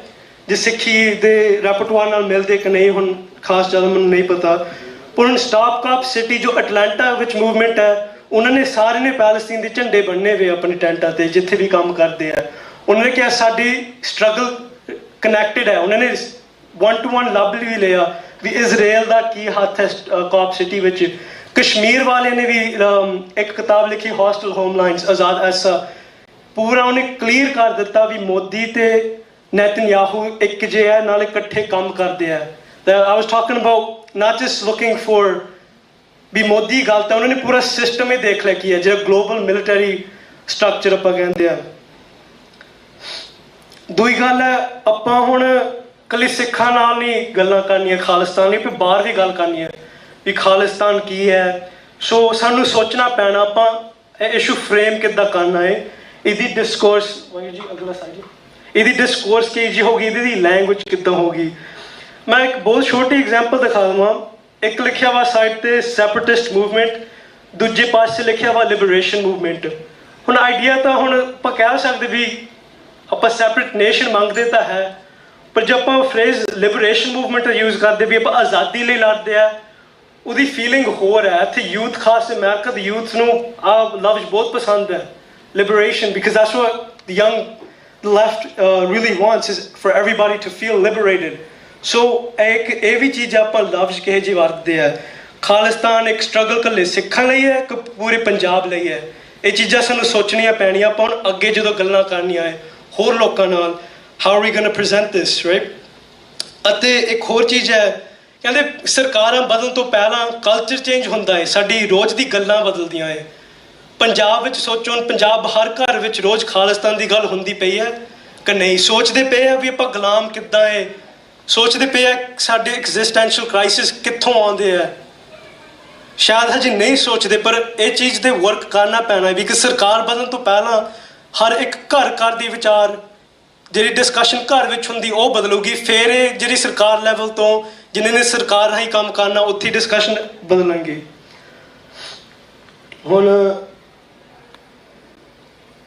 [SPEAKER 6] ਜੇ ਸਿੱਖੀ ਦੇ ਰੈਪਰਟਵਾਰ ਨਾਲ ਮਿਲਦੇ ਕਿ ਨਹੀਂ, ਹੁਣ ਖਾਸ ਜ਼ਿਆਦਾ ਮੈਨੂੰ ਨਹੀਂ ਪਤਾ। ਪਰ ਹੁਣ ਸਟਾਪ ਕਾਪ ਸਿਟੀ ਜੋ ਅਟਲਾਂਟਾ ਵਿੱਚ ਮੂਵਮੈਂਟ ਹੈ, ਉਹਨਾਂ ਨੇ ਸਾਰੇ ਨੇ ਪੈਲਸਤੀਨ ਦੇ ਝੰਡੇ ਬੰਨੇ ਹੋਏ ਆਪਣੇ ਟੈਂਟਾਂ ਤੇ ਜਿੱਥੇ ਵੀ ਕੰਮ ਕਰਦੇ ਆ। ਉਹਨਾਂ ਨੇ ਕਿਹਾ ਸਾਡੀ ਸਟਰਗਲ ਕਨੈਕਟਡ ਹੈ। ਉਹਨਾਂ ਨੇ 1-to-1 ਲੱਭ ਵੀ ਲਿਆ ਵੀ ਇਜ਼ਰਾਈਲ ਦਾ ਕੀ ਹੱਥ ਹੈ ਕਾਪ ਸਿਟੀ ਵਿੱਚ। ਕਸ਼ਮੀਰ ਵਾਲੇ ਨੇ ਵੀ ਇੱਕ ਕਿਤਾਬ ਲਿਖੀ ਹੋਸਟਲ ਹੋਮਲਾਈਨਸ ਆਜ਼ਾਦ ਐਸਾ, ਪੂਰਾ ਉਹਨੇ ਕਲੀਅਰ ਕਰ ਦਿੱਤਾ ਵੀ ਮੋਦੀ ਤੇ ਨੈਤਨਯਾਹੂ ਇੱਕ ਜੇ ਹੈ, ਨਾਲ ਇਕੱਠੇ ਕੰਮ ਕਰਦੇ ਆ। ਤਾਂ I was talking about not just looking for ਵੀ ਮੋਦੀ ਗੱਲ, ਤਾਂ ਉਹਨਾਂ ਨੇ ਪੂਰਾ ਸਿਸਟਮ ਹੀ ਦੇਖ ਲਿਆ ਕੀ ਹੈ, ਜਿਹੜਾ ਗਲੋਬਲ ਮਿਲਟਰੀ ਸਟਰਕਚਰ ਆਪਾਂ ਕਹਿੰਦੇ ਆ। ਦੂਈ ਗੱਲ ਹੈ, ਆਪਾਂ ਹੁਣ ਕੱਲੀ ਸਿੱਖਾਂ ਨਾਲ ਨਹੀਂ ਗੱਲਾਂ ਕਰਨੀਆਂ ਖਾਲਿਸਤਾਨ ਲਈ, ਪਰ ਬਾਹਰ ਵੀ ਗੱਲ ਕਰਨੀ ਹੈ ਵੀ ਖਾਲਿਸਤਾਨ ਕੀ ਹੈ। ਸੋ ਸਾਨੂੰ ਸੋਚਣਾ ਪੈਣਾ ਆਪਾਂ ਇਹ ਇਸ਼ੂ ਫਰੇਮ ਕਿੱਦਾਂ ਕਰਨਾ ਹੈ, ਇਹਦੀ ਡਿਸਕੋਰਸ ਜੀ ਅਗਲਾ ਸਾਈਡ, ਇਹਦੀ ਡਿਸਕੋਰਸ ਕੀ ਜੀ ਹੋਗੀ, ਇਹਦੀ ਲੈਂਗੁਏਜ ਕਿੱਦਾਂ ਹੋਗੀ। ਮੈਂ ਇੱਕ ਬਹੁਤ ਛੋਟੀ ਐਗਜ਼ਾਮਪਲ ਦਿਖਾ ਦੇਵਾਂ। ਇੱਕ ਲਿਖਿਆ ਵਾ ਸਾਈਡ ਤੇ ਸੈਪਰੇਟਿਸਟ ਮੂਵਮੈਂਟ, ਦੂਜੇ ਪਾਸੇ ਲਿਖਿਆ ਵਾ ਲਿਬਰੇਸ਼ਨ ਮੂਵਮੈਂਟ। ਹੁਣ ਆਈਡੀਆ ਤਾਂ ਹੁਣ ਆਪਾਂ ਕਹਿ ਸਕਦੇ ਵੀ ਆਪਾਂ ਸੈਪਰੇਟ ਨੇਸ਼ਨ ਮੰਗਦੇ ਤਾਂ ਹੈ, ਪਰ ਜੇ ਆਪਾਂ ਫਰੇਜ਼ ਲਿਬਰੇਸ਼ਨ ਮੂਵਮੈਂਟ ਯੂਜ਼ ਕਰਦੇ ਵੀ ਆਪਾਂ ਆਜ਼ਾਦੀ ਲਈ ਲੜਦੇ ਆ, ਉਹਦੀ ਫੀਲਿੰਗ ਹੋਰ ਹੈ। ਇੱਥੇ ਯੂਥ, ਖਾਸ ਅਮਰੀਕਾ ਦੇ ਯੂਥ ਨੂੰ ਆਹ ਲਫ਼ਜ਼ ਬਹੁਤ ਪਸੰਦ ਹੈ liberation, because that's what the young left really wants, is for everybody to feel liberated. So ਇਹ ਵੀ ਚੀਜ਼ ਆਪਾਂ ਲਫ਼ਜ਼ ਕਿਹੇ ਜਿਹੇ ਵਰਤਦੇ ਆ। ਖਾਲਿਸਤਾਨ ਇੱਕ ਸਟਰਗਲ ਇਕੱਲੇ ਸਿੱਖਾਂ ਲਈ ਹੈ ਕਿ ਪੂਰੇ ਪੰਜਾਬ ਲਈ ਹੈ, ਇਹ ਚੀਜ਼ਾਂ ਸਾਨੂੰ ਸੋਚਣੀਆਂ ਪੈਣੀਆਂ। ਆਪਾਂ ਹੁਣ ਅੱਗੇ ਜਦੋਂ ਗੱਲਾਂ ਕਰਨੀਆਂ ਹੈ ਹੋਰ ਲੋਕਾਂ ਨਾਲ, how are we going to present this, right? ਅਤੇ ਇੱਕ ਹੋਰ ਚੀਜ਼ ਹੈ, ਕਹਿੰਦੇ ਸਰਕਾਰਾਂ ਬਦਲਣ ਤੋਂ ਪਹਿਲਾਂ ਕਲਚਰ ਚੇਂਜ ਹੁੰਦਾ ਹੈ, ਸਾਡੀ ਰੋਜ਼ ਦੀ ਗੱਲਾਂ ਬਦਲਦੀਆਂ ਹੈ। ਪੰਜਾਬ ਵਿੱਚ ਸੋਚੋ, ਹੁਣ ਪੰਜਾਬ ਹਰ ਘਰ ਵਿੱਚ ਰੋਜ਼ ਖਾਲਿਸਤਾਨ ਦੀ ਗੱਲ ਹੁੰਦੀ ਪਈ ਹੈ ਕਿ ਨਹੀਂ? ਸੋਚਦੇ ਪਏ ਆ ਵੀ ਆਪਾਂ ਗੁਲਾਮ ਕਿੱਦਾਂ ਹੈ, ਸੋਚਦੇ ਪਏ ਆ ਸਾਡੇ ਐਗਜ਼ਿਸਟੈਂਸ਼ੀਅਲ ਕ੍ਰਾਈਸਿਸ ਕਿੱਥੋਂ ਆਉਂਦੇ ਆ। ਸ਼ਾਇਦ ਹਜੇ ਨਹੀਂ ਸੋਚਦੇ, ਪਰ ਇਹ ਚੀਜ਼ ਤੇ ਵਰਕ ਕਰਨਾ ਪੈਣਾ ਵੀ ਕਿ ਸਰਕਾਰ ਬਦਲਣ ਤੋਂ ਪਹਿਲਾਂ ਹਰ ਇੱਕ ਘਰ ਦੀ ਵਿਚਾਰ, ਜਿਹੜੀ ਡਿਸਕਸ਼ਨ ਘਰ ਵਿੱਚ ਹੁੰਦੀ ਉਹ ਬਦਲੂਗੀ। ਫਿਰ ਇਹ ਜਿਹੜੀ ਸਰਕਾਰ ਲੈਵਲ ਤੋਂ ਜਿਨ੍ਹਾਂ ਨੇ ਸਰਕਾਰ ਰਾਹੀਂ ਕੰਮ ਕਰਨਾ ਉੱਥੇ ਡਿਸਕਸ਼ਨ ਬਦਲਾਂਗੇ। ਹੁਣ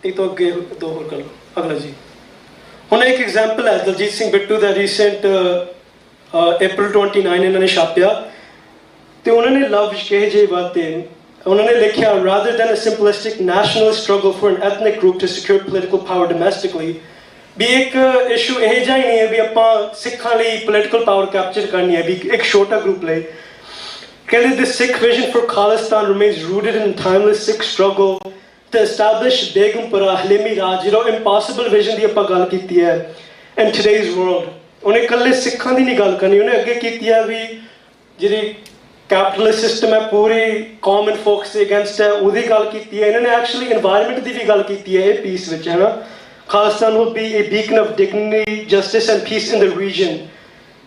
[SPEAKER 6] ਇੱਕ ਤੋਂ ਅੱਗੇ ਦੋ ਹੋਰ ਕਰ ਲਓ, ਅਗਲਾ ਜੀ। ਹੁਣ ਇੱਕ ਐਗਜ਼ਾਮਪਲ ਹੈ ਦਲਜੀਤ ਸਿੰਘ ਬਿੱਟੂ ਦਾ, ਰੀਸੈਂਟ April 29 ਇਹਨਾਂ ਨੇ ਛਾਪਿਆ, ਤੇ ਉਹਨਾਂ ਨੇ ਲਫ਼ਜ਼ ਕਿਹੇ ਜਿਹੇ ਵਰਤੇ। ਉਹਨਾਂ ਨੇ ਲਿਖਿਆ, rather than a simplistic national struggle for an ethnic group to secure political power domestically, ਵੀ ਇੱਕ ਇਸ਼ੂ ਇਹ ਜਿਹਾ ਹੀ ਨਹੀਂ ਹੈ ਵੀ ਆਪਾਂ ਸਿੱਖਾਂ ਲਈ ਪੋਲੀਟੀਕਲ ਪਾਵਰ ਕੈਪਚਰ ਕਰਨੀ ਹੈ ਵੀ ਇੱਕ ਛੋਟਾ ਗਰੁੱਪ ਲਈ। ਕਹਿੰਦੇ the Sikh vision for Khalistan remains rooted in timeless Sikh struggle to establish Begampura ਹਲੇਮੀ ਰਾਜ, ਜਿਹੜਾ ਇੰਪੋਸੀਬਲ ਵਿਜ਼ਨ ਦੀ ਆਪਾਂ ਗੱਲ ਕੀਤੀ ਹੈ in today's world। ਉਹਨੇ ਇਕੱਲੇ ਸਿੱਖਾਂ ਦੀ ਨਹੀਂ ਗੱਲ ਕਰਨੀ, ਉਹਨੇ ਅੱਗੇ ਕੀਤੀ ਹੈ ਵੀ ਜਿਹੜੀ ਕੈਪੀਟਲਿਸਟ ਸਿਸਟਮ ਹੈ ਪੂਰੀ ਕਾਮਨ ਫੋਕਸ ਦੇ ਅਗੇਂਸਟ ਹੈ, ਉਹਦੀ ਗੱਲ ਕੀਤੀ ਹੈ। ਇਹਨਾਂ ਨੇ ਐਕਚੁਅਲੀ ਇਨਵਾਇਰਮੈਂਟ ਦੀ ਵੀ ਗੱਲ ਕੀਤੀ ਹੈ ਇਹ ਪੀਸ ਵਿੱਚ, ਹੈ ਨਾ। Khalistan will be a beacon of dignity, justice and peace in the region।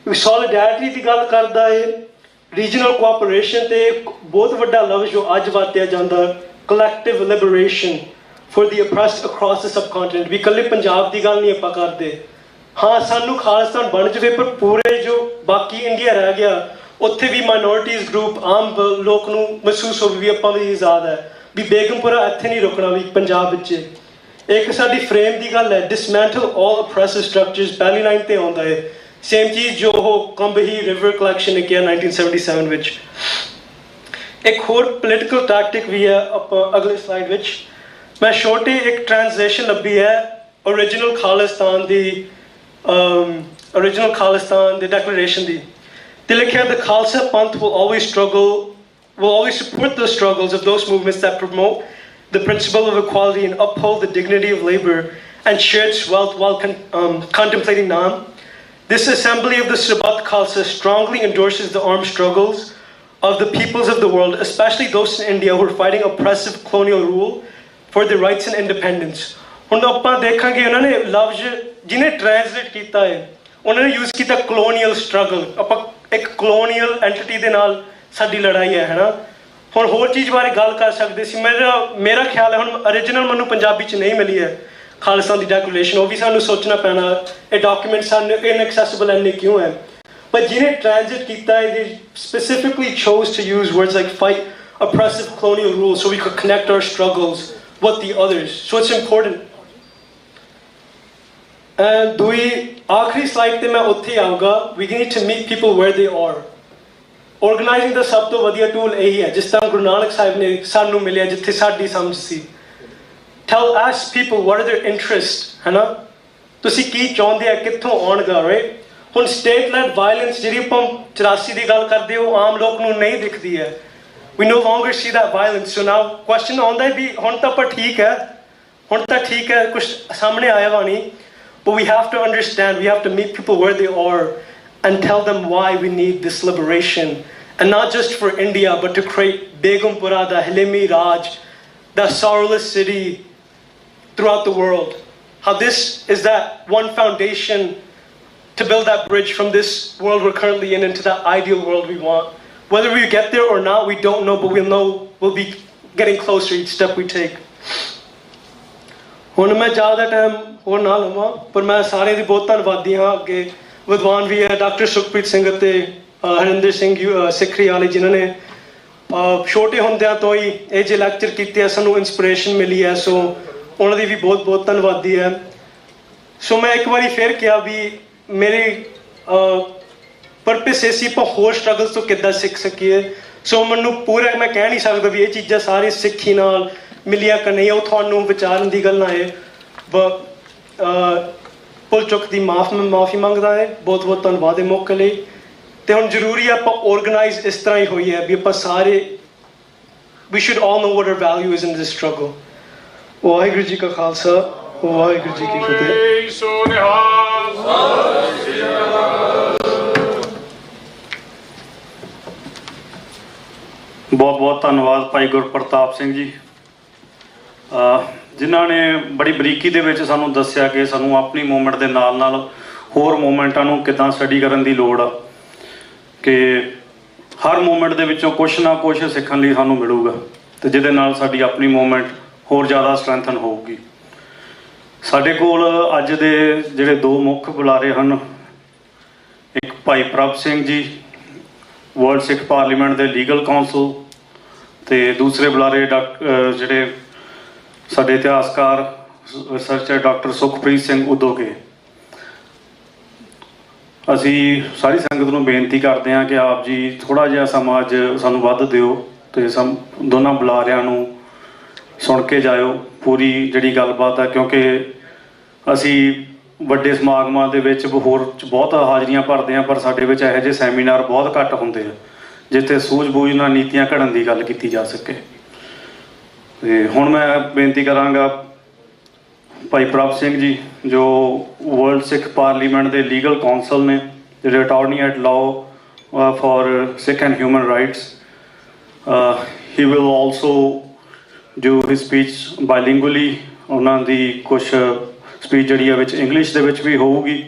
[SPEAKER 6] Solidarity ਦੀ ਗੱਲ ਕਰਦਾ ਹੈ, ਰੀਜਨਲ ਕੋਆਪਰੇਸ਼ਨ, ਤੇ ਬਹੁਤ ਵੱਡਾ ਲਫ਼ਜ਼ ਜੋ ਅੱਜ ਵਰਤਿਆ ਜਾਂਦਾ collective liberation. for the oppressed across the subcontinent. ਵੀ ਇਕੱਲੇ ਪੰਜਾਬ ਦੀ ਗੱਲ ਨਹੀਂ ਆਪਾਂ ਕਰਦੇ, ਹਾਂ ਸਾਨੂੰ ਖਾਲਿਸਤਾਨ ਬਣ ਜਾਵੇ ਪਰ ਪੂਰੇ ਜੋ ਬਾਕੀ ਇੰਡੀਆ ਰਹਿ ਗਿਆ ਉੱਥੇ ਵੀ ਮਾਈਨੋਰਟੀਜ਼ ਗਰੁੱਪ ਆਮ ਲੋਕ ਨੂੰ ਮਹਿਸੂਸ ਹੋਵੇ ਵੀ ਆਪਾਂ ਵੀ ਆਜ਼ਾਦ ਹੈ, ਵੀ ਬੇਗਮਪੁਰਾ ਇੱਥੇ ਨਹੀਂ ਰੁਕਣਾ ਵੀ ਪੰਜਾਬ ਵਿੱਚ। ਇੱਕ ਸਾਡੀ ਫਰੇਮ ਦੀ ਗੱਲ ਹੈ, ਡਿਸਮੈਂਟਲ ਆਲ ਅਪਰੈਸਿਵ ਸਟਰਕਚਰਸ, ਪਹਿਲੀ ਲਾਈਨ ਤੇ ਆਉਂਦਾ ਹੈ ਸੇਮ ਚੀਜ਼ ਜੋ ਉਹ ਕੰਬਹੀ ਰਿਵਰ ਕਲੈਕਸ਼ਨ ਨੇ ਕਿਹਾ 1977 ਵਿੱਚ। ਇੱਕ ਹੋਰ ਪੋਲੀਟੀਕਲ ਟੈਕਟਿਕ ਵੀ ਹੈ, ਆਪਾਂ ਅਗਲੇ ਸਲਾਈਡ ਵਿੱਚ ਮੈਂ ਛੋਟੀ ਇੱਕ ਟ੍ਰਾਂਸਲੇਸ਼ਨ ਲੱਭੀ ਹੈ ਓਰੀਜਨਲ ਖਾਲਿਸਤਾਨ ਦੀ ਡੈਕਲੇਰੇਸ਼ਨ ਦੀ, ਤੇ ਲਿਖਿਆ the Khalsa Panth will always support the struggles of those movements that promote the principle of equality and uphold the dignity of labor and shared wealth while contemplating Naam. This assembly of the Sabat Khalsa strongly endorses the armed struggles of the peoples of the world, especially those in India who are fighting oppressive colonial rule for their rights and independence. ਹੁਣ ਆਪਾਂ ਦੇਖਾਂਗੇ ਉਹਨਾਂ ਨੇ ਲਫ਼ਜ਼ ਜਿਹਨੇ ਟ੍ਰਾਂਸਲੇਟ ਕੀਤਾ ਹੈ ਉਹਨਾਂ ਨੇ ਯੂਜ਼ ਕੀਤਾ ਕਲੋਨੀਅਲ ਸਟਰਗਲ। ਆਪਾਂ ਇੱਕ ਕਲੋਨੀਅਲ ਐਂਟੀਟੀ ਦੇ ਨਾਲ ਸਾਡੀ ਲੜਾਈ ਹੈ ਨਾ। ਹੁਣ ਹੋਰ ਚੀਜ਼ ਬਾਰੇ ਗੱਲ ਕਰ ਸਕਦੇ ਸੀ, ਮੇਰਾ ਖਿਆਲ ਹੈ ਹੁਣ ਓਰੀਜਨਲ ਮੈਨੂੰ ਪੰਜਾਬੀ 'ਚ ਨਹੀਂ ਮਿਲੀ ਹੈ ਖਾਲਿਸਤਾਨ ਦੀ ਡੈਕਲੇਰੇਸ਼ਨ, ਉਹ ਵੀ ਸਾਨੂੰ ਸੋਚਣਾ ਪੈਣਾ ਇਹ ਡਾਕੂਮੈਂਟ ਸਾਨੂੰ ਇਨਐਕਸੈਸਿਬਲ ਇੰਨੇ ਕਿਉਂ ਹੈ। ਪਰ ਜਿਹਨੇ ਟ੍ਰਾਂਸਲੇਟ ਕੀਤਾ ਹੈ they specifically chose to use words like fight oppressive colonial rule so we could connect our struggles with the others, so it's important. ਦੂਈ ਆਖਰੀ ਸਲਾਈਡ ਤੇ ਮੈਂ ਉੱਥੇ ਆਊਗਾ, we need to meet people where they are. Organizing ਦਾ ਸਭ ਤੋਂ ਵਧੀਆ ਟੂਲ ਇਹੀ ਹੈ, ਜਿਸ ਤਰ੍ਹਾਂ ਗੁਰੂ ਨਾਨਕ ਸਾਹਿਬ ਨੇ ਸਾਨੂੰ ਮਿਲਿਆ ਜਿੱਥੇ ਸਾਡੀ ਸਮਝ ਸੀ। ask people what are their interests, ਹੈ ਨਾ, ਤੁਸੀਂ ਕੀ ਚਾਹੁੰਦੇ ਆ, ਕਿੱਥੋਂ ਆਉਣਗਾ, ਰਾਈਟ। ਹੁਣ ਸਟੇਟ ਲੈਡ ਵਾਇਲੈਂਸ ਜਿਹੜੀ ਆਪਾਂ 84 ਦੀ ਗੱਲ ਕਰਦੇ ਉਹ ਆਮ ਲੋਕ ਨੂੰ ਨਹੀਂ ਦਿਖਦੀ ਹੈ, we no longer see that violence. So now question ਆਉਂਦਾ ਵੀ ਹੁਣ ਤਾਂ ਆਪਾਂ ਠੀਕ ਹੈ, ਕੁਛ ਸਾਹਮਣੇ ਆਇਆ ਵਾ ਨਹੀਂ, but we have to understand, we have to meet people where they are and tell them why we need this liberation, and not just for India but to create Begumpura, the Hilmi Raj, the sorrowless city throughout the world. How this is that one foundation to build that bridge from this world we're currently in into that ideal world we want. Whether we get there or not, we don't know, but we'll know we'll be getting closer each step we take. ਹੁਣ ਮੈਂ ਜ਼ਿਆਦਾ ਟਾਈਮ ਹੋਰ ਨਾ ਲਵਾਂ, ਪਰ ਮੈਂ ਸਾਰੇ ਦੀ ਬਹੁਤ ਧੰਨਵਾਦੀ ਹਾਂ। ਅੱਗੇ ਵਿਦਵਾਨ ਵੀ ਹੈ ਡਾਕਟਰ ਸੁਖਪ੍ਰੀਤ ਸਿੰਘ ਅਤੇ ਹਰਿੰਦਰ ਸਿੰਘ ਸਿੱਖਰੀ ਵਾਲੇ, ਜਿਨ੍ਹਾਂ ਨੇ ਛੋਟੇ ਹੁੰਦਿਆਂ ਤੋਂ ਹੀ ਇਹ ਜੇ ਲੈਕਚਰ ਕੀਤੇ ਆ, ਸਾਨੂੰ ਇੰਸਪੀਰੇਸ਼ਨ ਮਿਲੀ ਹੈ, ਸੋ ਉਹਨਾਂ ਦੀ ਵੀ ਬਹੁਤ ਬਹੁਤ ਧੰਨਵਾਦੀ ਹੈ। ਸੋ ਮੈਂ ਇੱਕ ਵਾਰੀ ਫਿਰ ਕਿਹਾ ਵੀ ਮੇਰੀ ਪਰਪਸ ਇਹ ਸੀ ਆਪਾਂ ਹੋਰ ਸਟਰਗਲਸ ਤੋਂ ਕਿੱਦਾਂ ਸਿੱਖ ਸਕੀਏ। ਸੋ ਮੈਨੂੰ ਪੂਰਾ ਮੈਂ ਕਹਿ ਨਹੀਂ ਸਕਦਾ ਵੀ ਇਹ ਚੀਜ਼ਾਂ ਸਾਰੀ ਸਿੱਖੀ ਨਾਲ ਮਿਲੀਆਂ ਕਿ ਨਹੀਂ, ਉਹ ਤੁਹਾਨੂੰ ਵਿਚਾਰਨ ਦੀ ਗੱਲ ਨਾ ਹੈ। ਭੁੱਲ ਚੁੱਕ ਦੀ ਮਾਫੀ ਮੰਗਦਾ ਹੈ। ਬਹੁਤ ਬਹੁਤ ਧੰਨਵਾਦ ਇਹ ਮੌਕੇ ਲਈ। ਤੇ ਹੁਣ ਜ਼ਰੂਰੀ ਆਪਾਂ ਆਰਗੇਨਾਈਜ਼ ਇਸ ਤਰ੍ਹਾਂ ਹੀ ਹੋਈ ਹੈ ਵੀ ਆਪਾਂ ਸਾਰੇ we should all know what our value is in this struggle. Waheguru ji ਕਾ ਖਾਲਸਾ, ਵਾਹਿਗੁਰੂ ਜੀ ਕੀ ਫਤਿਹ।
[SPEAKER 2] ਬਹੁਤ ਬਹੁਤ ਧੰਨਵਾਦ ਭਾਈ ਗੁਰਪ੍ਰਤਾਪ ਸਿੰਘ ਜੀ, ਜਿਨ੍ਹਾਂ ਨੇ ਬੜੀ ਬਰੀਕੀ ਦੇ ਵਿੱਚ ਸਾਨੂੰ ਦੱਸਿਆ ਕਿ ਸਾਨੂੰ ਆਪਣੀ ਮੂਵਮੈਂਟ ਦੇ ਨਾਲ ਨਾਲ ਹੋਰ ਮੂਵਮੈਂਟਾਂ ਨੂੰ ਕਿੱਦਾਂ ਸਟੱਡੀ ਕਰਨ ਦੀ ਲੋੜ ਆ, ਕਿ ਹਰ ਮੂਵਮੈਂਟ ਦੇ ਵਿੱਚੋਂ ਕੁਛ ਨਾ ਕੁਛ ਸਿੱਖਣ ਲਈ ਸਾਨੂੰ ਮਿਲੂਗਾ, ਅਤੇ ਜਿਹਦੇ ਨਾਲ ਸਾਡੀ ਆਪਣੀ ਮੂਵਮੈਂਟ ਹੋਰ ਜ਼ਿਆਦਾ ਸਟਰੈਂਥਨ ਹੋਊਗੀ। ਸਾਡੇ ਕੋਲ ਅੱਜ ਦੇ ਜਿਹੜੇ ਦੋ ਮੁੱਖ ਬੁਲਾਰੇ ਹਨ, ਇੱਕ ਭਾਈ ਪ੍ਰਭ ਸਿੰਘ ਜੀ ਵਰਲਡ ਸਿੱਖ ਪਾਰਲੀਮੈਂਟ ਦੇ ਲੀਗਲ ਕਾਉਂਸਲ, ਅਤੇ ਦੂਸਰੇ ਬੁਲਾਰੇ ਜਿਹੜੇ ਸਾਡੇ ਇਤਿਹਾਸਕਾਰ ਰਿਸਰਚਰ ਡਾਕਟਰ ਸੁਖਪ੍ਰੀਤ ਸਿੰਘ ਉਦੋਕੇ। ਅਸੀਂ ਸਾਰੀ ਸੰਗਤ ਨੂੰ ਬੇਨਤੀ ਕਰਦੇ ਹਾਂ ਕਿ ਆਪ ਜੀ ਥੋੜ੍ਹਾ ਜਿਹਾ ਸਮਾਂ ਅੱਜ ਸਾਨੂੰ ਵੱਧ ਦਿਓ ਅਤੇ ਦੋਨਾਂ ਬੁਲਾਰਿਆਂ ਨੂੰ ਸੁਣ ਕੇ ਜਾਇਓ ਪੂਰੀ ਜਿਹੜੀ ਗੱਲਬਾਤ ਹੈ, ਕਿਉਂਕਿ ਅਸੀਂ ਵੱਡੇ ਸਮਾਗਮਾਂ ਦੇ ਵਿੱਚ ਹੋਰ ਬਹੁਤ ਹਾਜ਼ਰੀਆਂ ਭਰਦੇ ਹਾਂ, ਪਰ ਸਾਡੇ ਵਿੱਚ ਇਹੋ ਜਿਹੇ ਸੈਮੀਨਾਰ ਬਹੁਤ ਘੱਟ ਹੁੰਦੇ ਆ ਜਿੱਥੇ ਸੂਝ-ਬੂਝ ਨਾਲ ਨੀਤੀਆਂ ਘੜਨ ਦੀ ਗੱਲ ਕੀਤੀ ਜਾ ਸਕੇ। ਅਤੇ ਹੁਣ ਮੈਂ ਬੇਨਤੀ ਕਰਾਂਗਾ ਭਾਈ ਪ੍ਰਭ ਸਿੰਘ ਜੀ, ਜੋ ਵਰਲਡ ਸਿੱਖ ਪਾਰਲੀਮੈਂਟ ਦੇ ਲੀਗਲ ਕਾਉਂਸਲ ਨੇ, ਜਿਹੜੇ attorney at law for Sikh and human rights. He will also do his speech bilingually. ਉਹਨਾਂ ਦੀ ਕੁਛ ਸਪੀਚ ਜਿਹੜੀ ਆ ਵਿੱਚ ਇੰਗਲਿਸ਼ ਦੇ ਵਿੱਚ ਵੀ ਹੋਊਗੀ,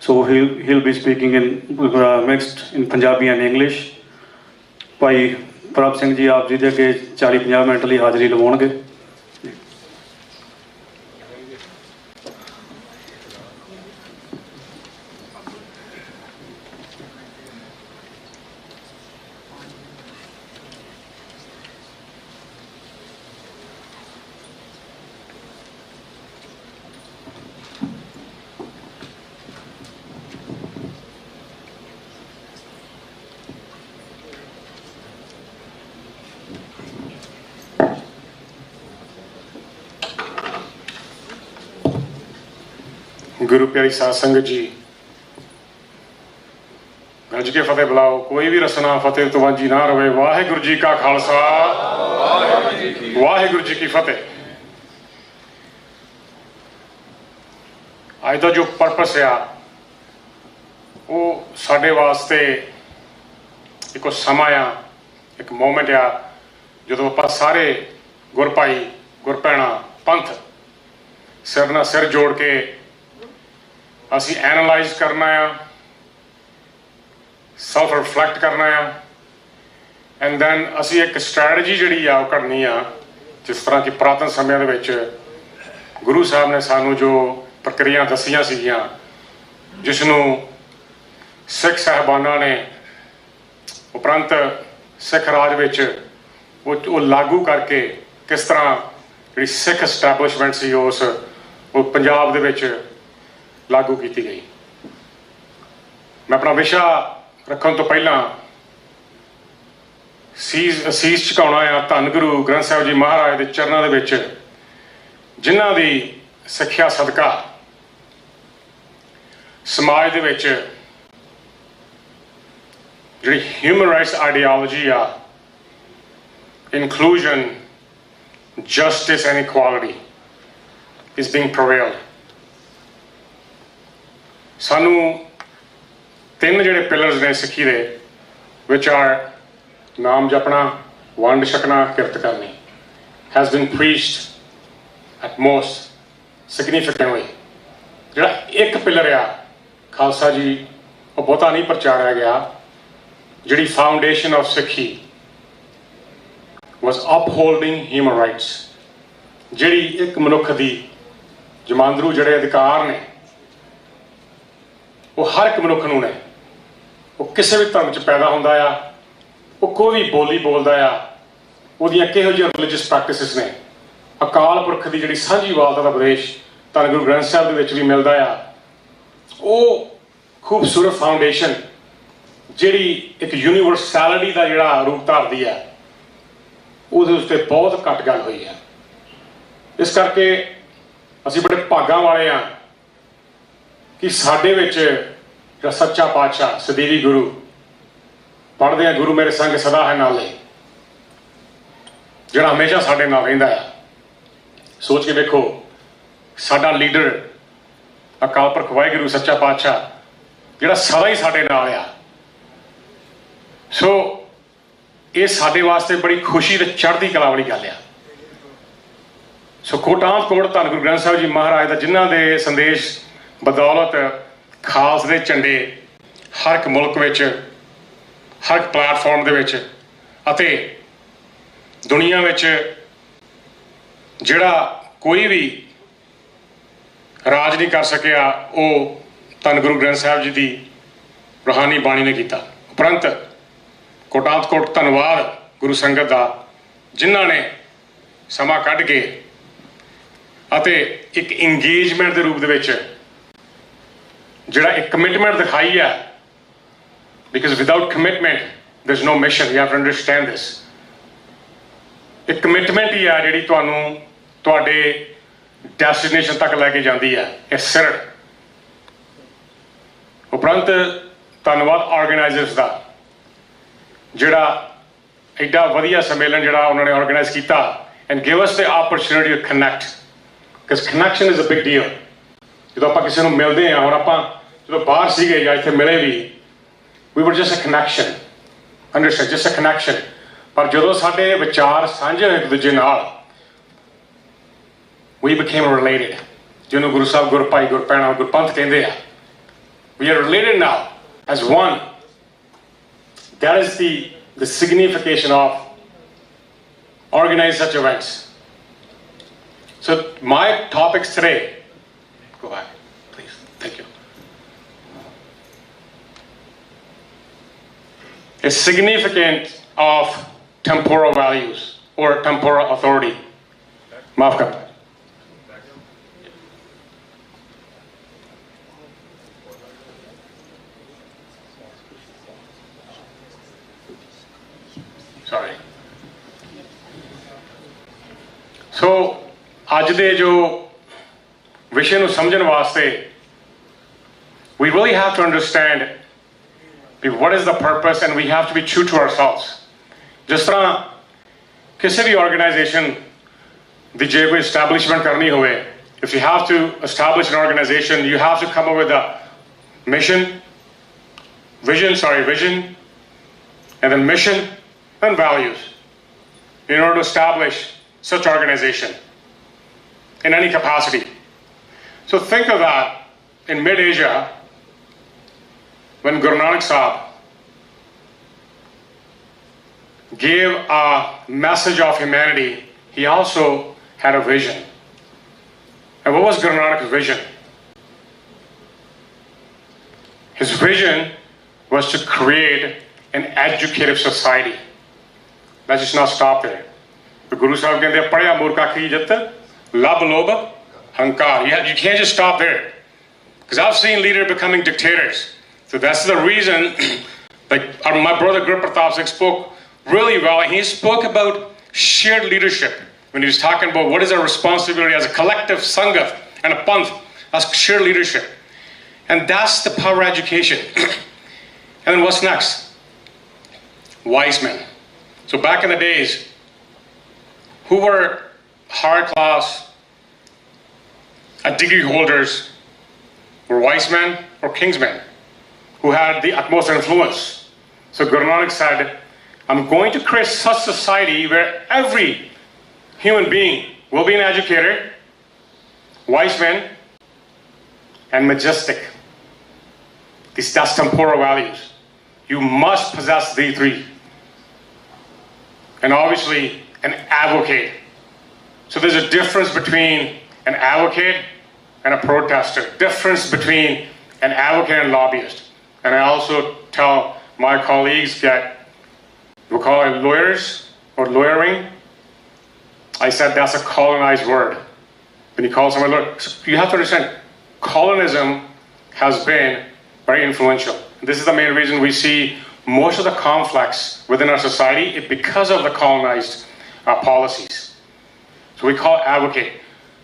[SPEAKER 2] ਸੋ he'll be speaking in mixed in Punjabi and English. ਭਾਈ ਪ੍ਰਭ ਸਿੰਘ ਜੀ ਆਪ ਜੀ ਦੇ ਅੱਗੇ 40-50 ਮਿੰਟ ਲਈ ਹਾਜ਼ਰੀ ਲਵਾਉਣਗੇ।
[SPEAKER 7] गुरु प्यारी साध संगत जी, गज के फतेह बुलाओ। कोई भी रसना फतेह तो वांझी ना रवे। वाहिगुरू जी का खालसा, वाहिगुरू जी की फतेह। अज का जो परपस आ वो साडे वास्ते एक समा आ, एक मोमेंट आ जो आप सारे गुर भाई गुर भैणा पंथ सिर नाल सिर जोड़ के असी एनालाइज करना आ, सैल्फ रिफ्लैक्ट करना आ, एंड दैन असी एक स्ट्रैटजी जिहड़ी आ करनी आ, जिस तरह की पुरातन समय दे विच गुरु साहब ने सानू जो प्रक्रिया दसियां सीगियां, जिसनों सिख साहबाना ने उपरंत सिख राज विच वो लागू करके किस तरह जिहड़ी सिख एस्टैबलिशमेंट सी उस वो पंजाब दे विच लागू की गई। मैं अपना विशा रखने तो पहला सीस झुकाउणा आ धन गुरु ग्रंथ साहिब जी महाराज के चरणों दे विच, जिन्हां दी सिक्ख्या सदका समाज दे विच जिहड़ी ह्यूमन राइट्स आइडियोलॉजी आ, inclusion, justice and equality is being prevailed. सानू तीन जिहड़े पिलर्स ने सिक्खी दे, which are नाम जपना, वंड छकना, किरत करनी, has been preached at most significantly. जिहड़ा एक पिलर आ खालसा जी वो बहुता नहीं प्रचारिया गया, जिहड़ी फाउंडेशन ऑफ सिक्खी was upholding human rights, जिहड़ी एक मनुख दी जमांदरू जिहड़े अधिकार ने वो हर एक मनुख नूं ने, वो किसी भी धर्म च पैदा हुंदा आ, वो कोई भी बोली बोलदा आ, उहदियां किहो जिहियां रिलीजियस प्रैक्टिसिस ने, अकाल पुरख दी जिहड़ी सांझी वालता दा उपदेश धन गुरु ग्रंथ साहिब दे विच भी मिलदा आ, वो खूबसूरत फाउंडेशन जिहड़ी एक यूनीवर्सैलिटी दा जिहड़ा रूप धारदी है, ਉਹਦੇ ਉੱਤੇ बहुत घट गल हुई है। इस करके असीं बड़े भागां वाले हाँ कि साडे विच जिहड़ा सच्चा पातशाह सदैवी गुरु पढ़दे हैं, गुरु मेरे संग सदा है नाले, जिहड़ा हमेशा साडे नाल रहिंदा है। सोच के देखो, साडा लीडर अकाल पुरख वाहिगुरू सच्चा पातशाह जिहड़ा सदा ही साडे नाल आ। सो ये साडे वास्ते बड़ी खुशी ते चढ़दी कला वाली गल आ। सो कोटां कोट धन गुरु ग्रंथ साहिब जी महाराज दा जिन्हां दे संदेश बदौलत खालस दे झंडे हर एक मुल्क विच, हर एक प्लेटफॉर्म दे विच अते दुनिया विच जिहड़ा कोई भी राज नहीं कर सकिया, वो धन गुरु ग्रंथ साहिब जी दी रूहानी बाणी ने कीता। उपरंत कोटांत कोट धन्नवाद गुरु संगत का, जिन्हां ने समा कढ के अते एक इंगेजमेंट के रूप दे विच जिहड़ा एक कमिटमेंट दिखाई है, because without commitment there is no mission, you have to understand this. एक कमिटमेंट ही है जिहड़ी तुहानूं तुहाडे डेस्टिनेशन तक लैके जाती है, ये सिर। उपरंत धन्नवाद ऑर्गेनाइजर्स का, जिहड़ा एडा वधिया सम्मेलन जिहड़ा उन्होंने ऑर्गेनाइज किया and give us the opportunity to connect, because connection is a big deal. जो आप किसी को मिलते हैं, हुण आपां जो बाहर सीगे या इत्थे मिले भी, we were just a connection, understand, just a connection. पर जो साडे विचार साझे एक दूजे नाल, वी बिकेम रिलेटेड, जिन्होंने गुरु साहब गुर भाई गुर भैणा गुर पंथ कहते हैं, we are related now as one. That is the signification of organizing such events. So my topics today, go back, please, thank you, is significant of temporal values or temporal authority. Maaf karna. Sorry. सो अज दे जो विषय नूं समझण वास्ते we really have to understand what is the purpose, and we have to be true to ourselves. ਜਿਸ ਤਰ੍ਹਾਂ ਕਿਸੇ ਵੀ organization ਦੀ ਜੇ ਕੋਈ establishment ਕਰਨੀ ਹੋਵੇ, if you have to establish an organization, you have to come up with a vision, and then mission and values in order to establish such organization in any capacity. So think of that in mid-Asia, when Guru Nanak Sahib gave a message of humanity, he also had a vision. And what was Guru Nanak's vision? His vision was to create an educative society. Let's just not stop there. The Guru Sahib ਕਹਿੰਦੇ ਪੜ੍ਹਿਆ ਮੂਰਖਾ ਕੀ ਜਿੱਤ ਲੱਭ ਲੋਭ ਹੰਕਾਰ. You can't just stop there, because I've seen leaders becoming dictators. So that's the reason, like my brother Guru Pratap Singh spoke really well. He spoke about shared leadership when he was talking about what is our responsibility as a collective sangha and a panth, as shared leadership. And that's the power of education. And then what's next? Wise men. So back in the days, who were higher class, degree holders, were wise men or king's men, who had the utmost influence. So Guru Nanak said, I'm going to create such society where every human being will be an educator, wise man, and majestic. That's temporal values. You must possess these three. And obviously, an advocate. So there's a difference between an advocate and a protester. Difference between an advocate and lobbyist. And I also tell my colleagues that we call it lawyers or lawyering. I said that's a colonized word. When you call someone a lawyer, you have to understand, colonism has been very influential. This is the main reason we see most of the conflicts within our society because of the colonized policies. So we call it advocate.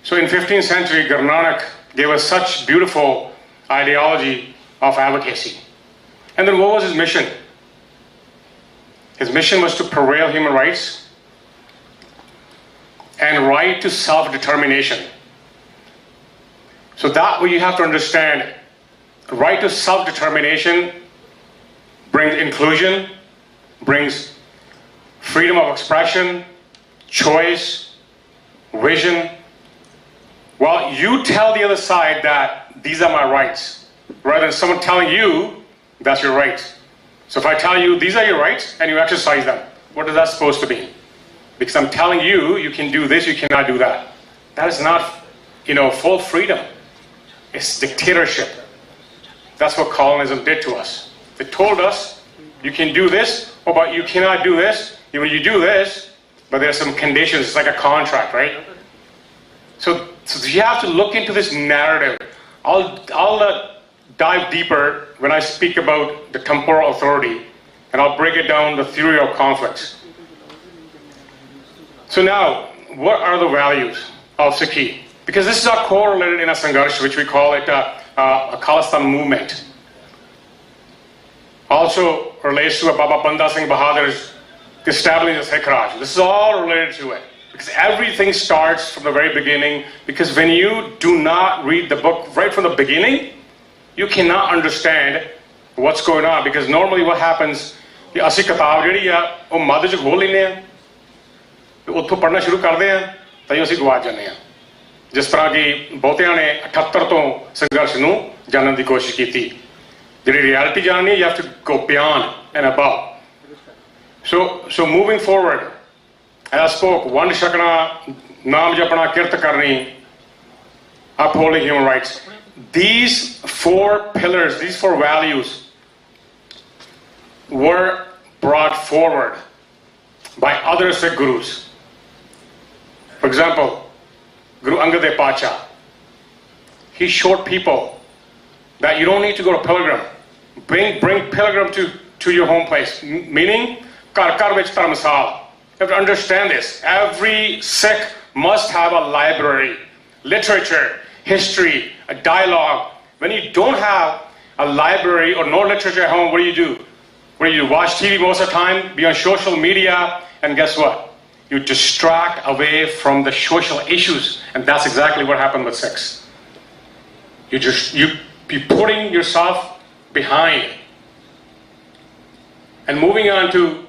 [SPEAKER 7] So in 15th century, Guru Nanak gave us such beautiful ideology of advocacy. And then what was his mission? His mission was to prevail human rights and right to self-determination. So that way you have to understand, right to self-determination brings inclusion, brings freedom of expression, choice, vision. Well, you tell the other side that these are my rights, rather than someone telling you that's your rights. So if I tell you these are your rights and you exercise them, what is that supposed to be? Because I'm telling you, you can do this, you cannot do that. That is not, full freedom. It's dictatorship. That's what colonism did to us. They told us, you can do this, but you cannot do this. When you do this, but there are some conditions, it's like a contract, right? So you have to look into this narrative. I'll dive deeper when I speak about the temporal authority, and I'll break it down the theory of conflicts. So now, what are the values of Sikhi? Because this is our correlated in a Sangharsh, which we call it a Khalistan movement. Also relates to Baba Banda Singh Bahadur's establishing the Sikh Raj. This is all related to it. Because everything starts from the very beginning. Because when you do not read the book right from the beginning, you cannot understand what's going on. Because normally what happens, ਅਸੀਂ ਕਿਤਾਬ ਜਿਹੜੀ ਆ ਉਹ ਮੱਧ 'ਚ ਖੋਲ ਲੈਂਦੇ ਆ, ਉੱਥੋਂ ਪੜ੍ਹਨਾ ਸ਼ੁਰੂ ਕਰਦੇ ਆ ਤਾਂ ਅਸੀਂ ਗਵਾਚ ਜਾਂਦੇ ਆ. ਜਿਸ ਤਰ੍ਹਾਂ ਕਿ ਬਹੁਤਿਆਂ ਨੇ 78 ਤੋਂ ਸੰਘਰਸ਼ ਨੂੰ ਜਾਣਨ ਦੀ ਕੋਸ਼ਿਸ਼ ਕੀਤੀ. ਜਿਹੜੀ reality ਜਾਣਨੀ, you have to go beyond and above. So moving forward, as I spoke, ਵੰਡ ਛਕਣਾ, ਨਾਮ ਜਪਣਾ, ਕਿਰਤ ਕਰਨੀ, upholding human rights. These four pillars, these four values were brought forward by other Sikh gurus. For example, Guru Angad Dev Pacha, he showed people that you don't need to go to pilgrim. Bring pilgrim to your home place. Meaning, Kar Kar Vich Dharmasala. You have to understand this. Every Sikh must have a library, literature, history, a dialogue. When you don't have a a library or no literature at home, what do? What do? Watch TV most of the time, be on social media, and guess what? You distract away from the social issues, and that's exactly what happened with sex. You be putting yourself behind. And moving on to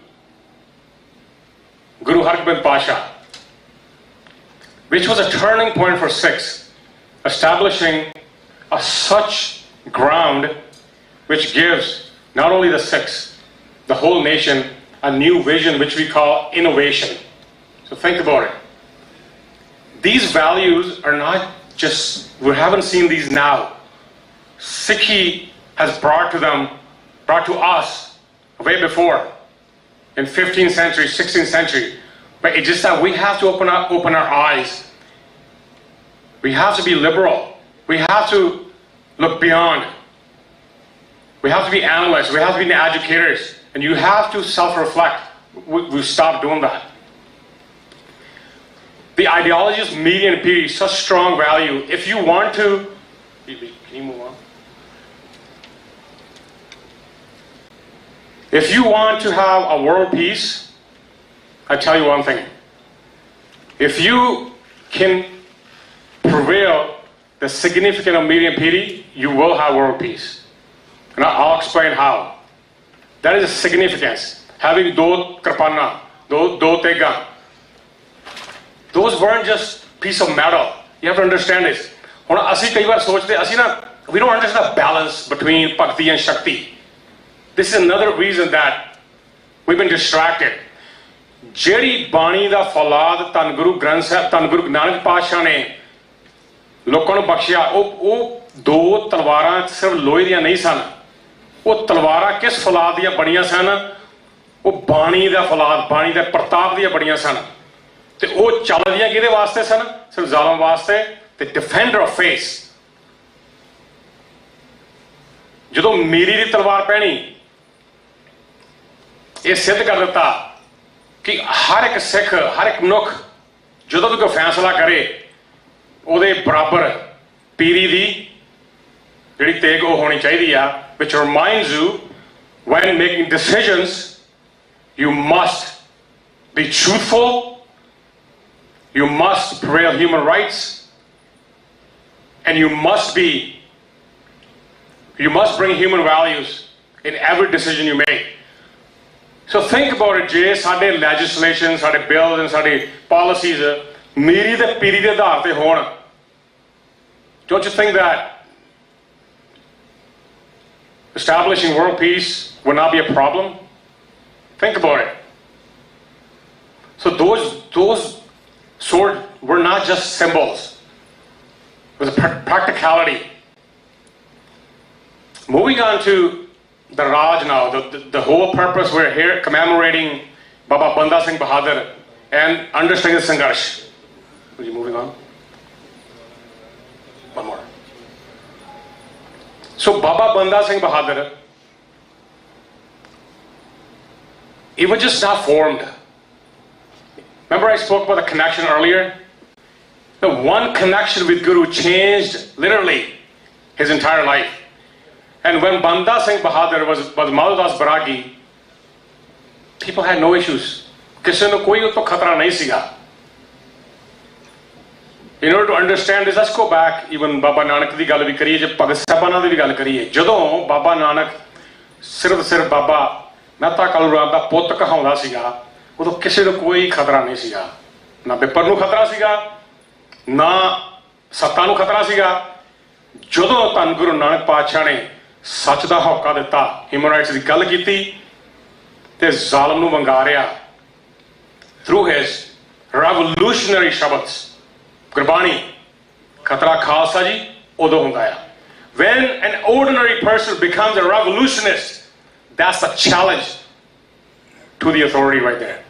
[SPEAKER 7] Guru Hargobind Pasha, which was a turning point for Sikhs, establishing such ground which gives not only the Sikhs, the whole nation, a new vision which we call innovation. So think about it. These values are not just, we haven't seen these now. Sikhi has brought to us way before, in 15th century, 16th century. But it's just that we have to open our eyes. We have to be liberal. We have to look beyond. We have to be analysts. We have to be educators. And you have to self-reflect. We've stopped doing that. The ideology of media and PD is such strong value. If you want to, can you move on? If you want to have a world peace, I tell you one thing. If you can prevail the significance of media and PD, you will have world peace. And I'll explain how. That is the significance. Having do kripana, do tega. Those weren't just piece of metal. You have to understand this. We don't understand the balance between Bhakti and Shakti. This is another reason that we've been distracted. ਜਿਹੜੀ ਬਾਣੀ ਦਾ ਫੌਲਾਦ ਧੰਨ ਗੁਰੂ ਗ੍ਰੰਥ ਸਾਹਿਬ ਧੰਨ ਗੁਰੂ ਨਾਨਕ ਪਾਤਸ਼ਾਹ ਨੇ ਲੋਕਾਂ ਨੂੰ ਬਖਸ਼ਿਆ, ਉਹ ਦੋ ਤਲਵਾਰਾਂ ਸਿਰਫ ਲੋਹੇ ਦੀਆਂ ਨਹੀਂ ਸਨ। ਉਹ ਤਲਵਾਰਾਂ ਕਿਸ ਫੌਲਾਦ ਦੀਆਂ ਬਣੀਆਂ ਸਨ? ਉਹ ਬਾਣੀ ਦਾ ਫੌਲਾਦ, ਬਾਣੀ ਦੇ ਪ੍ਰਤਾਪ ਦੀਆਂ ਬਣੀਆਂ ਸਨ। ਤੇ ਉਹ ਚੱਲਦੀਆਂ ਕਿਹਦੇ ਵਾਸਤੇ ਸਨ? ਸਿਰਫ ਜ਼ਾਲਮ ਵਾਸਤੇ। ਤੇ ਡਿਫੈਂਡਰ ਆਫ ਫੇਸ, ਜਦੋਂ ਮੀਰੀ ਦੀ ਤਲਵਾਰ ਪਹਿਣੀ, ਇਹ ਸਿੱਧ ਕਰ ਦਿੱਤਾ ਕਿ ਹਰ ਇੱਕ ਸਿੱਖ, ਹਰ ਇੱਕ ਮਨੁੱਖ ਜਦੋਂ ਵੀ ਕੋਈ ਫੈਸਲਾ ਕਰੇ, ਉਹਦੇ ਬਰਾਬਰ ਪੀਰੀ ਦੀ ਜਿਹੜੀ ਤੇਗ ਉਹ ਹੋਣੀ ਚਾਹੀਦੀ ਆ। which reminds you, when making decisions, you must be truthful, you must prevail human rights, and you must bring human values in every decision you make. So think about it, ਜੇ ਸਾਡੇ legislation, ਸਾਡੇ bills and ਸਾਡੇ policies ਮੀਰੀ ਤੇ ਪੀਰੀ ਦੇ ਆਧਾਰ ਤੇ ਹੋਣ, don't you think that establishing world peace would not be a problem? Think about it. So those swords were not just symbols. It was a practicality. Moving on to the Raj now, the whole purpose we're here commemorating Baba Banda Singh Bahadur and understanding the Sangharsh. Are you moving on? One more. So Baba Banda Singh Bahadur, it was just not formed. Remember I spoke about the connection earlier? The one connection with Guru changed literally his entire life. And when Banda Singh Bahadur was Madhudas Bairagi, people had no issues. ਕਿਸੇ ਨੂੰ ਕੋਈ ਉਹ ਤੋਂ ਖਤਰਾ ਨਹੀਂ ਸੀਗਾ। In order to understand this, let's go back even Baba Nanak ਦੀ ਗੱਲ ਵੀ ਕਰੀਏ, ਜੇ ਭਗਤ ਸਾਹਿਬਾਨਾਂ ਦੀ ਵੀ ਗੱਲ ਕਰੀਏ। ਜਦੋਂ ਬਾਬਾ ਨਾਨਕ ਸਿਰਫ ਬਾਬਾ ਮਹਿਤਾ ਕਾਲੂ ਰਾਮ ਦਾ ਪੁੱਤ ਕਹਾਉਂਦਾ ਸੀਗਾ, ਉਦੋਂ ਕਿਸੇ ਨੂੰ ਕੋਈ ਖਤਰਾ ਨਹੀਂ ਸੀਗਾ। ਨਾ ਪੇਪਰ ਨੂੰ ਖਤਰਾ ਸੀਗਾ, ਨਾ ਸੱਤਾ ਨੂੰ ਖਤਰਾ ਸੀਗਾ। ਜਦੋਂ ਧੰਨ ਗੁਰੂ ਨਾਨਕ ਪਾਤਸ਼ਾਹ ਨੇ ਸੱਚ ਦਾ ਹੌਕਾ ਦਿੱਤਾ, ਹਿਊਮਨ ਰਾਈਟਸ ਦੀ ਗੱਲ ਕੀਤੀ ਤੇ ਜ਼ਾਲਮ ਨੂੰ ਵੰਗਾਰਿਆ through his revolutionary ਸ਼ਬਦ, ਗੁਰਬਾਣੀ, ਖਤਰਾ ਖਾਲਸਾ ਜੀ ਉਦੋਂ ਹੁੰਦਾ ਆ। When an ordinary person becomes a revolutionist, that's the challenge to the authority right there.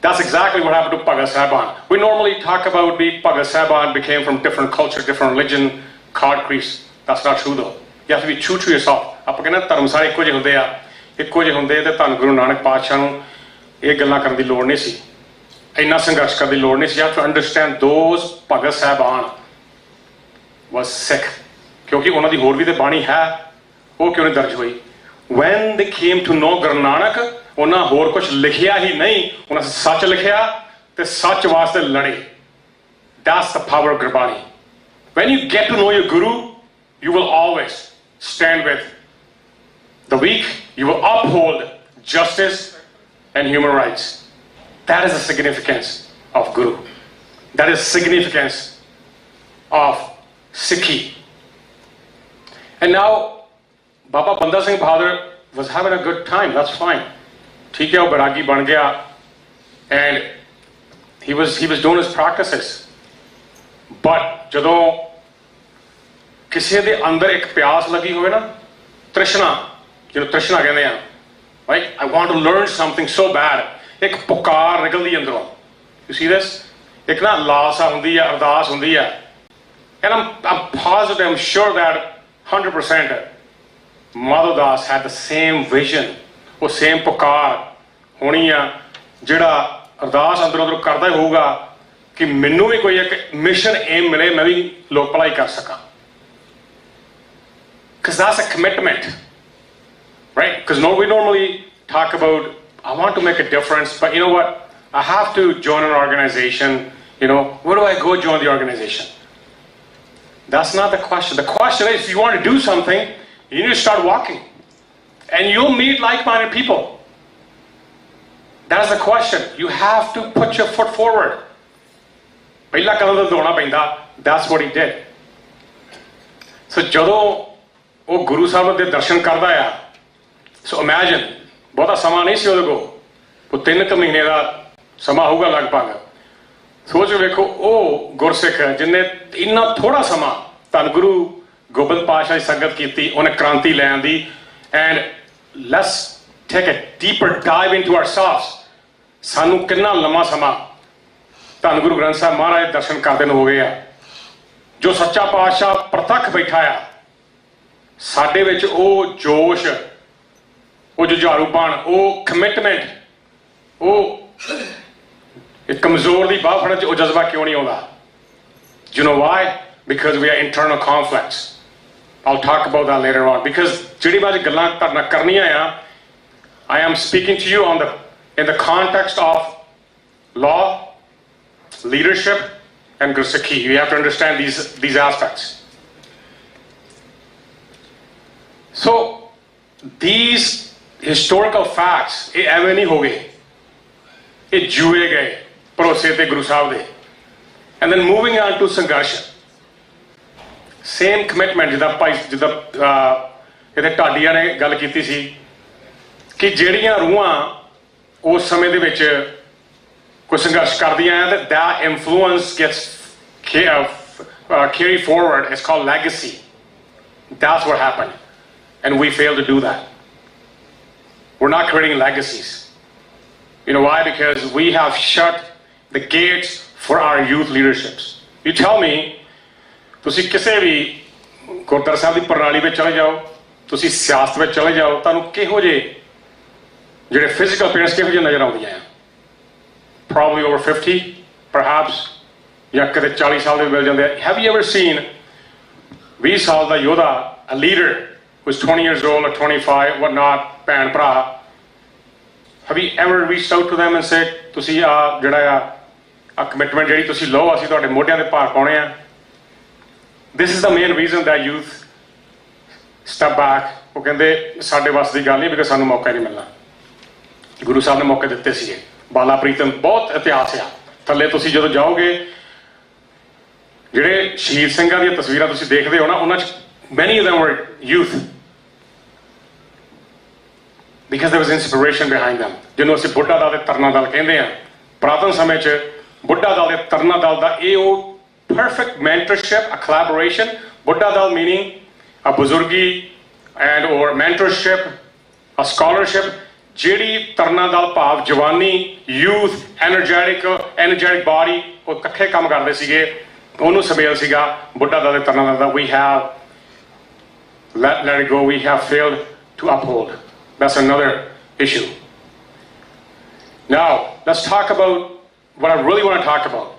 [SPEAKER 7] That's exactly what happened to Bhagat Sahban. We normally talk about Bhagat Sahban became from different culture, different religion, card crease. That's not true though. You have to be true to yourself. ਆਪਾਂ ਕਹਿੰਦੇ ਧਰਮ ਸਾਰੇ ਇੱਕੋ ਜਿਹੇ ਹੁੰਦੇ ਆ, ਇੱਕੋ ਜਿਹੇ ਹੁੰਦੇ ਤੇ ਧੰਨ ਗੁਰੂ ਨਾਨਕ ਪਾਤਸ਼ਾਹ ਨੂੰ ਇਹ ਗੱਲਾਂ ਕਰਨ ਦੀ ਲੋੜ ਨਹੀਂ ਸੀ, ਇੰਨਾ ਸੰਘਰਸ਼ ਕਰਨ ਦੀ ਲੋੜ ਨਹੀਂ ਸੀ। You have to understand those Bhagat Sahban was Sikh. ਕਿਉਂਕਿ ਉਹਨਾਂ ਦੀ ਹੋਰ ਵੀ ਤੇ ਬਾਣੀ ਹੈ, ਉਹ ਕਿਉਂ ਨਹੀਂ ਦਰਜ ਹੋਈ? When they came to know Guru Nanak, ਉਹਨਾਂ ਹੋਰ ਕੁਝ ਲਿਖਿਆ ਹੀ ਨਹੀਂ, ਉਹਨਾਂ ਸੱਚ ਲਿਖਿਆ ਤੇ ਸੱਚ ਵਾਸਤੇ ਲੜੇ। That's the power of Gurbani. When you get to know your Guru, you will always stand with the weak, you will uphold justice and human rights. That is the significance of Guru. That is significance of Sikhi. And now, Baba Banda Singh Bahadur was having a good time, that's fine. ठीक है, वो बैरागी बन गया, and he was doing his practices. But ਜਦੋਂ ਕਿਸੇ ਦੇ ਅੰਦਰ ਇੱਕ ਪਿਆਸ ਲੱਗੀ ਹੋਵੇ ਨਾ, ਤ੍ਰਿਸ਼ਨਾ, ਜਿਹਨੂੰ ਤ੍ਰਿਸ਼ਨਾ ਕਹਿੰਦੇ ਆ, right? I want to learn something so bad. ਇੱਕ ਪੁਕਾਰ ਨਿਕਲਦੀ ਅੰਦਰੋਂ। You see this? ਇੱਕ ਨਾ ਲਾਲਸਾ ਹੁੰਦੀ ਹੈ, ਅਰਦਾਸ ਹੁੰਦੀ ਹੈ, and I'm positive, I'm sure that 100% Madhav Das had the same vision, ਉਹ same ਪੁਕਾਰ ਹੋਣੀ ਆ, ਜਿਹੜਾ ਅਰਦਾਸ ਅੰਦਰੋਂ ਅੰਦਰ ਕਰਦਾ ਹੀ ਹੋਊਗਾ ਕਿ ਮੈਨੂੰ ਵੀ ਕੋਈ ਇੱਕ ਮਿਸ਼ਨ ਏਮ ਮਿਲੇ, ਮੈਂ ਵੀ ਲੋਕ ਭਲਾਈ ਕਰ ਸਕਾਂ। Because that's a commitment, right? Because we normally talk about, I want to make a difference, but you know what? I have to join an organization. You know, where do I go join the organization? That's not the question. The question is, if you want to do something, you need to start walking. And you'll meet like-minded people. That's the question. You have to put your foot forward. ਪਹਿਲਾ ਕਦਮ ਤਾਂ ਦੌੜਨਾ ਪੈਂਦਾ। That's what he did. So ਜਦੋਂ ਉਹ ਗੁਰੂ ਸਾਹਿਬ ਦੇ ਦਰਸ਼ਨ ਕਰਦਾ ਆ, so imagine, ਬਹੁਤਾ ਸਮਾਂ ਨਹੀਂ ਸੀ ਉਹਦੇ ਕੋਲ, ਉਹ 3 ਮਹੀਨੇ ਦਾ ਸਮਾਂ ਹੋਊਗਾ ਲਗਭਗ। ਸੋਚ ਵੇਖੋ, ਉਹ ਗੁਰਸਿੱਖ ਜਿਹਨੇ ਇੰਨਾ ਥੋੜਾ ਸਮਾਂ ਧੰਨ ਗੁਰੂ ਗੋਬਿੰਦ ਪਾਤਸ਼ਾਹ ਦੀ ਸੰਗਤ ਕੀਤੀ, ਉਹਨੇ ਕ੍ਰਾਂਤੀ ਲੈ ਆਂਦੀ। And let's take a deeper dive into ourselves. ਸਾਨੂੰ ਕਿੰਨਾ ਲੰਮਾ ਸਮਾਂ ਧੰਨ ਗੁਰੂ ਗ੍ਰੰਥ ਸਾਹਿਬ ਮਹਾਰਾਜ ਦੇ ਦਰਸ਼ਨ ਕਰਦੇ ਨੂੰ ਹੋ ਗਏ ਆ। ਜੋ ਸੱਚਾ ਪਾਤਸ਼ਾਹ ਪ੍ਰਤੱਖ ਬੈਠਾ ਆ, ਸਾਡੇ ਵਿੱਚ ਉਹ ਜੋਸ਼, ਉਹ ਜੁਝਾਰੂਪਣ, ਉਹ ਕਮਿਟਮੈਂਟ, ਉਹ ਇੱਕ ਕਮਜ਼ੋਰ ਦੀ ਬਾਹ ਫੜਨ 'ਚ ਉਹ ਜਜ਼ਬਾ ਕਿਉਂ ਨਹੀਂ ਆਉਂਦਾ? You know why? Because we are internal conflicts. I'll talk about that later on. Because ਜਿਹੜੀ ਮੈਂ ਅੱਜ ਗੱਲਾਂ ਤੁਹਾਡੇ ਨਾਲ ਕਰਨੀਆਂ ਆ, I am speaking to you in the context of law, leadership, and Gursikhi. You have to understand these aspects. So these historical facts, ਇਹ ਐਵੇਂ ਨਹੀਂ ਹੋ ਗਏ, ਇਹ ਜੂਏ ਗਏ ਭਰੋਸੇ ਤੇ ਗੁਰੂ ਸਾਹਿਬ ਦੇ। And then moving on to ਸੰਘਰਸ਼, same commitment, ਜਿੱਦਾਂ ਇਹਦੇ ਢਾਡੀਆਂ ਨੇ ਗੱਲ ਕੀਤੀ ਸੀ ਕਿ ਜਿਹੜੀਆਂ ਰੂਹਾਂ ਉਸ ਸਮੇਂ ਦੇ ਵਿੱਚ ਕੋਈ ਸੰਘਰਸ਼ ਕਰਦੀਆਂ ਆ, that influence gets carried forward. It's called legacy. That's what happened. And we fail to do that. We're not creating legacies. You know why? Because we have shut the gates for our youth leaderships. You tell me, ਤੁਸੀਂ ਕਿਸੇ ਵੀ ਗੁਰਦੁਆਰਾ ਸਾਹਿਬ ਦੀ ਪ੍ਰਣਾਲੀ ਵਿੱਚ ਚਲੇ ਜਾਓ, ਤੁਸੀਂ ਸਿਆਸਤ ਵਿੱਚ ਚਲੇ ਜਾਓ, ਤੁਹਾਨੂੰ ਕਿਹੋ ਜਿਹੇ ਜਿਹੜੇ ਫਿਜ਼ੀਕਲ ਅਪੀਅਰੈਂਸ ਕਿਹੋ ਜਿਹੇ ਨਜ਼ਰ ਆਉਂਦੀਆਂ ਆ? Probably over 50, perhaps, ਜਾਂ ਕਿਤੇ 40 ਸਾਲ ਦੇ ਮਿਲ ਜਾਂਦੇ ਆ। Have you ever seen 20 ਸਾਲ ਦਾ ਯੋਧਾ, a leader who's 20 years old or 25, whatnot, ਭੈਣ ਭਰਾ, have you ever reached out to them and said, ਤੁਸੀਂ ਆ ਜਿਹੜਾ ਆ ਕਮਿਟਮੈਂਟ ਜਿਹੜੀ ਤੁਸੀਂ ਲਓ, ਅਸੀਂ ਤੁਹਾਡੇ ਮੋਢਿਆਂ ਦੇ ਭਾਰ ਪਾਉਣੇ ਆ? This is the main reason that youth step back. ਉਹ ਕਹਿੰਦੇ ਸਾਡੇ ਵੱਸ ਦੀ ਗੱਲ ਨਹੀਂ, because ਸਾਨੂੰ ਮੌਕਾ ਨਹੀਂ ਮਿਲਣਾ। ਗੁਰੂ ਸਾਹਿਬ ਨੇ ਮੌਕੇ ਦਿੱਤੇ ਸੀਗੇ। ਬਾਲਾ ਪ੍ਰੀਤਮ, ਬਹੁਤ ਇਤਿਹਾਸ ਆ ਥੱਲੇ। ਤੁਸੀਂ ਜਦੋਂ ਜਾਓਗੇ, ਜਿਹੜੇ ਸ਼ਹੀਦ ਸਿੰਘਾਂ ਦੀਆਂ ਤਸਵੀਰਾਂ ਤੁਸੀਂ ਦੇਖਦੇ ਹੋ ਨਾ, ਉਹਨਾਂ 'ਚ many of them were youth, because there was inspiration behind them. ਜਿਹਨੂੰ ਅਸੀਂ ਬੁੱਢਾ ਦਲ ਤੇ ਤਰਨਾ ਦਲ ਕਹਿੰਦੇ ਆ। ਪੁਰਾਤਨ ਸਮੇਂ 'ਚ ਬੁੱਢਾ ਦਲ ਤੇ ਤਰਨਾ ਦਲ ਦਾ ਇਹ ਉਹ perfect mentorship, a collaboration. Buddha Dal meaning a buzurgi and or mentorship, a scholarship. ਜਿਹੜੀ ਤਰਨਾ ਦਲ ਭਾਵ ਜਵਾਨੀ, youth, energetic body, ਉਹ ਇਕੱਠੇ ਕੰਮ ਕਰਦੇ ਸੀਗੇ, ਉਹਨੂੰ ਸਮੇਲ ਸੀਗਾ ਬੁੱਢਾ ਦਲ ਤੇ ਤਰਨਾ ਦਲ ਦਾ। We have let it go. We have failed to uphold. That's another issue. Now let's talk about what I really want to talk about.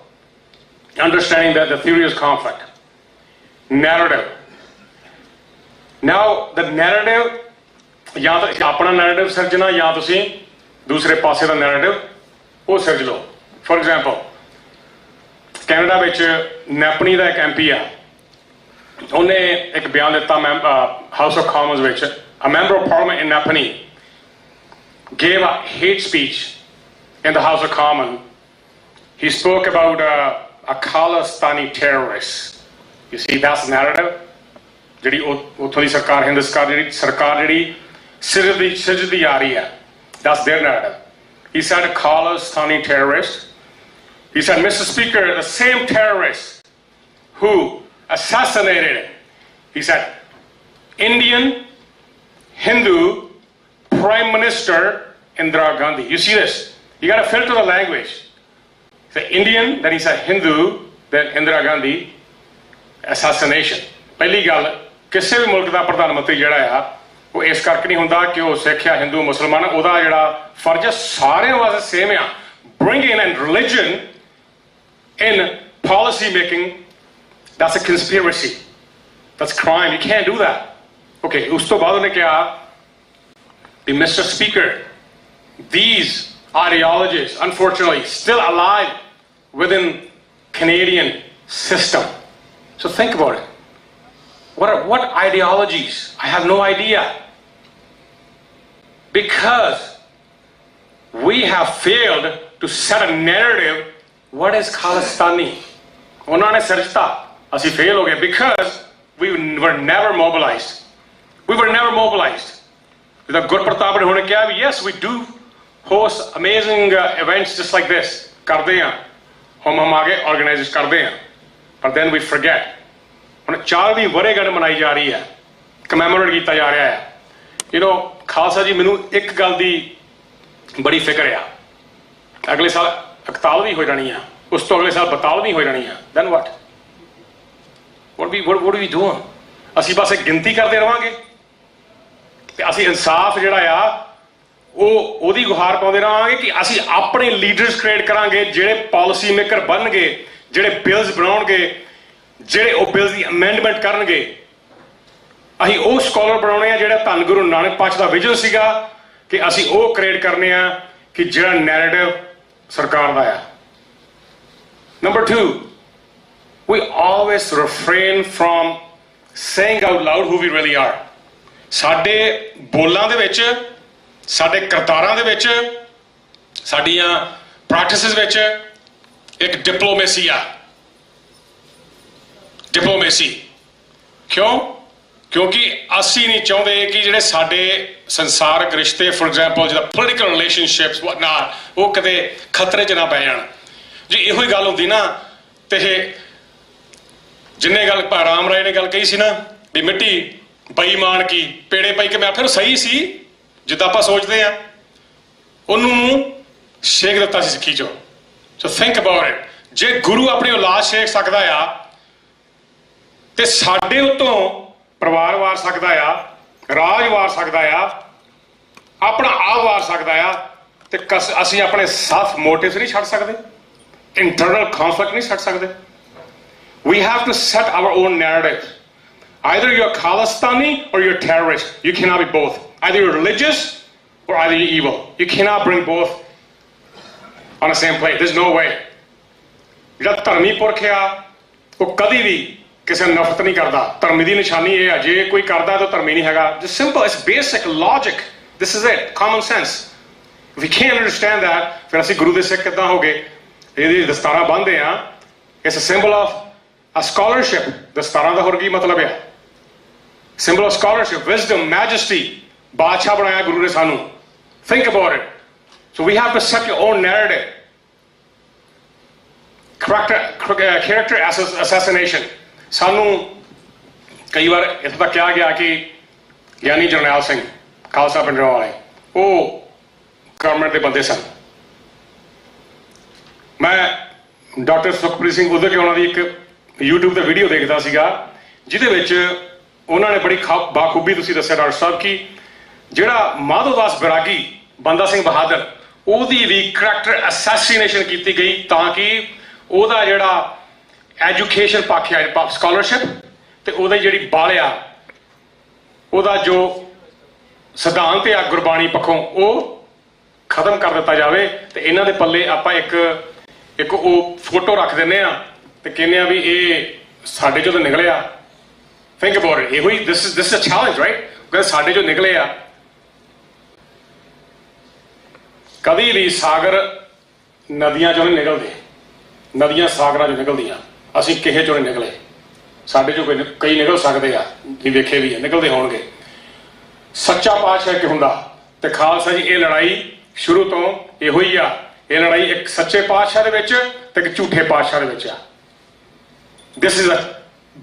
[SPEAKER 7] Understanding that the theory is conflict, narrative, Now the narrative, ਜਾਂ ਤਾਂ ਆਪਣਾ ਨੈਰੇਟਿਵ ਸਿਰਜਣਾ ਜਾਂ ਤੁਸੀਂ ਦੂਸਰੇ ਪਾਸੇ ਦਾ ਨੈਰੇਟਿਵ ਉਹ ਸਿਰਜ ਲਓ। ਫੋਰ ਐਗਜ਼ਾਮਪਲ ਕੈਨੇਡਾ ਵਿੱਚ ਨੈਪਣੀ ਦਾ ਇੱਕ MP ਆ, ਉਹਨੇ ਇੱਕ ਬਿਆਨ ਦਿੱਤਾ ਹਾਊਸ ਆਫ ਕਾਮਨਸ ਵਿੱਚ। A member of parliament in Napanee gave a hate speech in the House of Commons. He spoke about a Khalistani terrorist. You see, that's the narrative. ਜਿਹੜੀ ਉੱਥੋਂ ਦੀ ਸਰਕਾਰ, ਹਿੰਦੁਸਤਾਨ ਜਿਹੜੀ ਸਰਕਾਰ ਜਿਹੜੀ ਸਿਰਜਦੀ ਆ ਰਹੀ ਹੈ, that's their narrative. He said Khalistani terrorist. He said, Mr. Speaker, the same terrorist who assassinated, he said, Indian Hindu Prime Minister Indira Gandhi. You see this? You got to filter the language. He said Indian, then he said Hindu, then Indira Gandhi assassination. ਪਹਿਲੀ ਗੱਲ, ਕਿਸੇ ਵੀ ਮੁਲਕ ਦਾ ਪ੍ਰਧਾਨ ਮੰਤਰੀ ਜਿਹੜਾ ਆ ਉਹ ਇਸ ਕਰਕੇ ਨਹੀਂ ਹੁੰਦਾ ਕਿ ਉਹ ਸਿੱਖ ਆ, ਹਿੰਦੂ, ਮੁਸਲਮਾਨ। ਉਹਦਾ ਜਿਹੜਾ ਫਰਜ਼ ਹੈ ਸਾਰਿਆਂ ਵਾਸਤੇ ਸੇਮ ਆ। Bringing in religion in policy making, that's a conspiracy. That's crime. You can't do that. Okay, ਉਸ ਤੋਂ ਬਾਅਦ ਉਹਨੇ ਕਿਹਾ ਵੀ Mr. Speaker, these ideologies, unfortunately, still alive within Canadian system. So think about it. What ideologies? I have no idea. Because we have failed to set a narrative. What is Khalistani? ਉਹਨਾਂ ਨੇ ਸਿਰਜਤਾ, ਅਸੀਂ fail ਹੋ ਗਏ because we were never mobilized. We were never mobilized. ਜਿੱਦਾਂ ਗੁਰਪ੍ਰਤਾਪ ਨੇ ਹੁਣ ਕਿਹਾ ਵੀ yes, we do host amazing events just like this. ਕਰਦੇ ਹਾਂ, ਹਮ ਆਗੇ organize ਕਰਦੇ ਹਾਂ, but then we forget. ਹੁਣ 40ਵੀਂ ਵਰ੍ਹੇਗੰਢ ਮਨਾਈ ਜਾ ਰਹੀ ਹੈ, ਕਮੈਮੋਰੇਟ ਕੀਤਾ ਜਾ ਰਿਹਾ ਹੈ। ਖਾਲਸਾ ਜੀ, ਮੈਨੂੰ ਇੱਕ ਗੱਲ ਦੀ ਬੜੀ ਫਿਕਰ ਆ। ਅਗਲੇ ਸਾਲ 41ਵੀਂ ਹੋ ਜਾਣੀ ਆ, ਉਸ ਤੋਂ ਅਗਲੇ ਸਾਲ 42ਵੀਂ ਹੋ ਜਾਣੀ ਆ। Then what are we doing? ਅਸੀਂ ਬਸ ਇੱਕ ਗਿਣਤੀ ਕਰਦੇ ਰਵਾਂਗੇ ਤੇ ਅਸੀਂ ਇਨਸਾਫ ਜਿਹੜਾ ਆ ਉਹਦੀ ਗੁਹਾਰ ਪਾਉਂਦੇ ਰਹਾਂਗੇ ਕਿ ਅਸੀਂ ਆਪਣੇ ਲੀਡਰਸ ਕ੍ਰੀਏਟ ਕਰਾਂਗੇ ਜਿਹੜੇ ਪਾਲਿਸੀ ਮੇਕਰ ਬਣਨਗੇ, ਜਿਹੜੇ ਬਿਲਸ ਬਣਾਉਣਗੇ, ਜਿਹੜੇ ਉਹ ਬਿਲਸ ਦੀ ਅਮੈਂਡਮੈਂਟ ਕਰਨਗੇ। ਅਸੀਂ ਉਹ ਸਕਾਲਰ ਬਣਾਉਣੇ ਆ ਜਿਹੜਾ ਧੰਨ ਗੁਰੂ ਨਾਨਕ ਪਾਤਸ਼ਾਹ ਦਾ ਵਿਜ਼ਨ ਸੀਗਾ ਕਿ ਅਸੀਂ ਉਹ ਕ੍ਰੀਏਟ ਕਰਨੇ ਆ ਕਿ ਜਿਹੜਾ ਨੈਰੇਟਿਵ ਸਰਕਾਰ ਦਾ ਆ। Number 2, we always refrain from saying out loud who we really are. ਸਾਡੇ ਬੋਲਾਂ ਦੇ ਵਿੱਚ, ਸਾਡੇ ਕਰਤਾਰਾਂ ਦੇ ਵਿੱਚ, ਸਾਡੀਆਂ ਪ੍ਰੈਕਟਿਸਿਸ ਵਿੱਚ ਇੱਕ ਡਿਪਲੋਮੇਸੀ ਆ। ਡਿਪਲੋਮੇਸੀ ਕਿਉਂ? ਕਿਉਂਕਿ ਅਸੀਂ ਨਹੀਂ ਚਾਹੁੰਦੇ ਕਿ ਜਿਹੜੇ ਸਾਡੇ ਸੰਸਾਰਕ ਰਿਸ਼ਤੇ, ਫੋਰ ਐਗਜ਼ਾਮਪਲ ਜਿੱਦਾਂ ਪੋਲੀਟੀਕਲ ਰਿਲੇਸ਼ਨਸ਼ਿਪਸ ਵਾਟ ਨਾਟ, ਉਹ ਕਿਤੇ ਖਤਰੇ 'ਚ ਨਾ ਪੈ ਜਾਣ। ਜੇ ਇਹੋ ਹੀ ਗੱਲ ਹੁੰਦੀ ਨਾ ਤੇ ਜਿੰਨੇ ਗੱਲ ਰਾਮ ਰਾਏ ਨੇ ਗੱਲ ਕਹੀ ਸੀ ਨਾ ਵੀ ਮਿੱਟੀ ਬੇਈਮਾਨ ਕੀ ਪੇੜੇ ਪਈ ਕੇ ਮੈਂ ਫਿਰ ਸਹੀ ਸੀ ਜਿੱਦਾਂ ਆਪਾਂ ਸੋਚਦੇ ਆ, ਉਹਨੂੰ ਛੇਕ ਦਿੱਤਾ ਸੀ ਸਿੱਖੀ 'ਚੋਂ। ਸੋ ਥਿੰਕ ਅਬਾਊਟ ਇਟ। ਜੇ ਗੁਰੂ ਆਪਣੀ ਔਲਾਦ ਛੇਕ ਸਕਦਾ ਆ ਤੇ ਸਾਡੇ ਉੱਤੋਂ ਪਰਿਵਾਰ ਵਾਰ ਸਕਦਾ ਆ, ਰਾਜ ਵਾਰ ਸਕਦਾ ਆ, ਆਪਣਾ ਆਪ ਵਾਰ ਸਕਦਾ ਆ, ਤੇ ਅਸੀਂ ਆਪਣੇ ਸਾਫ ਮੋਟਿਵਸ ਨਹੀਂ ਛੱਡ ਸਕਦੇ, ਇੰਟਰਨਲ ਕਨਫਲਿਕਟ ਨਹੀਂ ਛੱਡ ਸਕਦੇ। We have to set our own narrative. Either you're Khalistani or you're terrorist. You cannot be both. Either you're religious or either you're evil. You cannot bring both on the same plate. There's no way. ਜਿਹੜਾ ਧਰਮੀ ਪੁਰਖ ਆ ਉਹ ਕਦੀ ਵੀ ਕਿਸੇ ਨੂੰ ਨਫ਼ਰਤ ਨਹੀਂ ਕਰਦਾ। ਧਰਮ ਦੀ ਨਿਸ਼ਾਨੀ ਇਹ ਆ, ਜੇ ਕੋਈ ਕਰਦਾ ਤਾਂ ਧਰਮੀ ਨਹੀਂ ਹੈਗਾ। Just simple, it's basic logic. This is it, common sense. If we can't understand that, ਫਿਰ ਅਸੀਂ ਗੁਰੂ ਦੇ ਸਿੱਖ ਕਿੱਦਾਂ ਹੋ ਗਏ? ਇਹਦੀ ਦਸਤਾਰਾਂ ਬੰਨ੍ਹਦੇ ਆ। It's a symbol of a scholarship. ਦਸਤਾਰਾਂ ਦਾ ਹੋਰ ਕੀ ਮਤਲਬ ਆ? Symbol of scholarship, wisdom, majesty. ਬਾਦਸ਼ਾਹ ਬਣਾਇਆ ਗੁਰੂ ਨੇ ਸਾਨੂੰ। Think about it. So we have to set your own narrative. Character assassination. ਸਾਨੂੰ ਕਈ ਵਾਰ ਇੱਥੋਂ ਤੱਕ ਕਿਹਾ ਗਿਆ ਕਿ ਗਿਆਨੀ ਜਰਨੈਲ ਸਿੰਘ ਖਾਲਸਾ ਪਿੰਡੋਂ ਵਾਲੇ ਉਹ ਗਵਰਨਮੈਂਟ ਦੇ ਬੰਦੇ ਸਨ। ਮੈਂ ਡਾਕਟਰ ਸੁਖਪ੍ਰੀਤ ਸਿੰਘ ਉਦੋਂ ਕਿ ਉਹਨਾਂ ਦੀ ਇੱਕ YouTube ਤੇ ਵੀਡੀਓ ਦੇਖਦਾ ਸੀਗਾ ਜਿਹਦੇ ਵਿੱਚ ਉਹਨਾਂ ਨੇ ਬੜੀ ਬਾਖੂਬੀ ਤੁਸੀਂ ਦੱਸਿਆ ਡਾਕਟਰ ਸਾਹਿਬ ਕਿ ਜਿਹੜਾ ਮਾਧੋਦਾਸ ਬੈਰਾਗੀ, ਬੰਦਾ ਸਿੰਘ ਬਹਾਦਰ, ਉਹਦੀ ਵੀ ਕਰੈਕਟਰ ਅਸੈਸੀਨੇਸ਼ਨ ਕੀਤੀ ਗਈ ਤਾਂ ਕਿ ਉਹਦਾ ਜਿਹੜਾ ਐਜੂਕੇਸ਼ਨ ਪੱਖ ਆ, ਸਕਾਲਰਸ਼ਿਪ, ਤੇ ਉਹਦੀ ਜਿਹੜੀ ਬਾਲਿਆ ਉਹਦਾ ਜੋ ਸਿਧਾਂਤ ਆ ਗੁਰਬਾਣੀ ਪੱਖੋਂ ਉਹ ਖਤਮ ਕਰ ਦਿੱਤਾ ਜਾਵੇ ਤੇ ਇਹਨਾਂ ਦੇ ਪੱਲੇ ਆਪਾਂ ਇੱਕ ਉਹ ਫੋਟੋ ਰੱਖ ਦਿੰਦੇ ਆ ਤੇ ਕਹਿੰਦੇ ਆ ਵੀ ਇਹ ਸਾਡੇ ਚੋਂ ਤਾਂ ਨਿਕਲਿਆ। Think about it. ਇਹੋ ਹੀ this is a challenge, right? ਕਿਉਂਕਿ ਸਾਡੇ ਚੋਂ ਨਿਕਲੇ ਆ। ਕਦੀ ਵੀ ਸਾਗਰ ਨਦੀਆਂ ਚੋਂ ਨਹੀਂ ਨਿਕਲਦੇ, ਨਦੀਆਂ ਸਾਗਰਾਂ ਚੋਂ ਨਿਕਲਦੀਆਂ। ਅਸੀਂ ਕਿਸੇ ਚੋਂ ਨਹੀਂ ਨਿਕਲੇ, ਸਾਡੇ ਚੋਂ ਕਈ ਨਿਕਲ ਸਕਦੇ ਆ, ਜੀ ਵੇਖੇ ਵੀ ਆ, ਨਿਕਲਦੇ ਹੋਣਗੇ। ਸੱਚਾ ਪਾਤਸ਼ਾਹ ਕਿ ਹੁੰਦਾ ਤੇ ਖਾਲਸਾ ਜੀ, ਇਹ ਲੜਾਈ ਸ਼ੁਰੂ ਤੋਂ ਇਹੋ ਹੀ ਆ। ਇਹ ਲੜਾਈ ਇੱਕ ਸੱਚੇ ਪਾਤਸ਼ਾਹ ਦੇ ਵਿੱਚ ਤੇ ਇੱਕ ਝੂਠੇ ਪਾਤਸ਼ਾਹ ਦੇ ਵਿੱਚ ਆ। This is a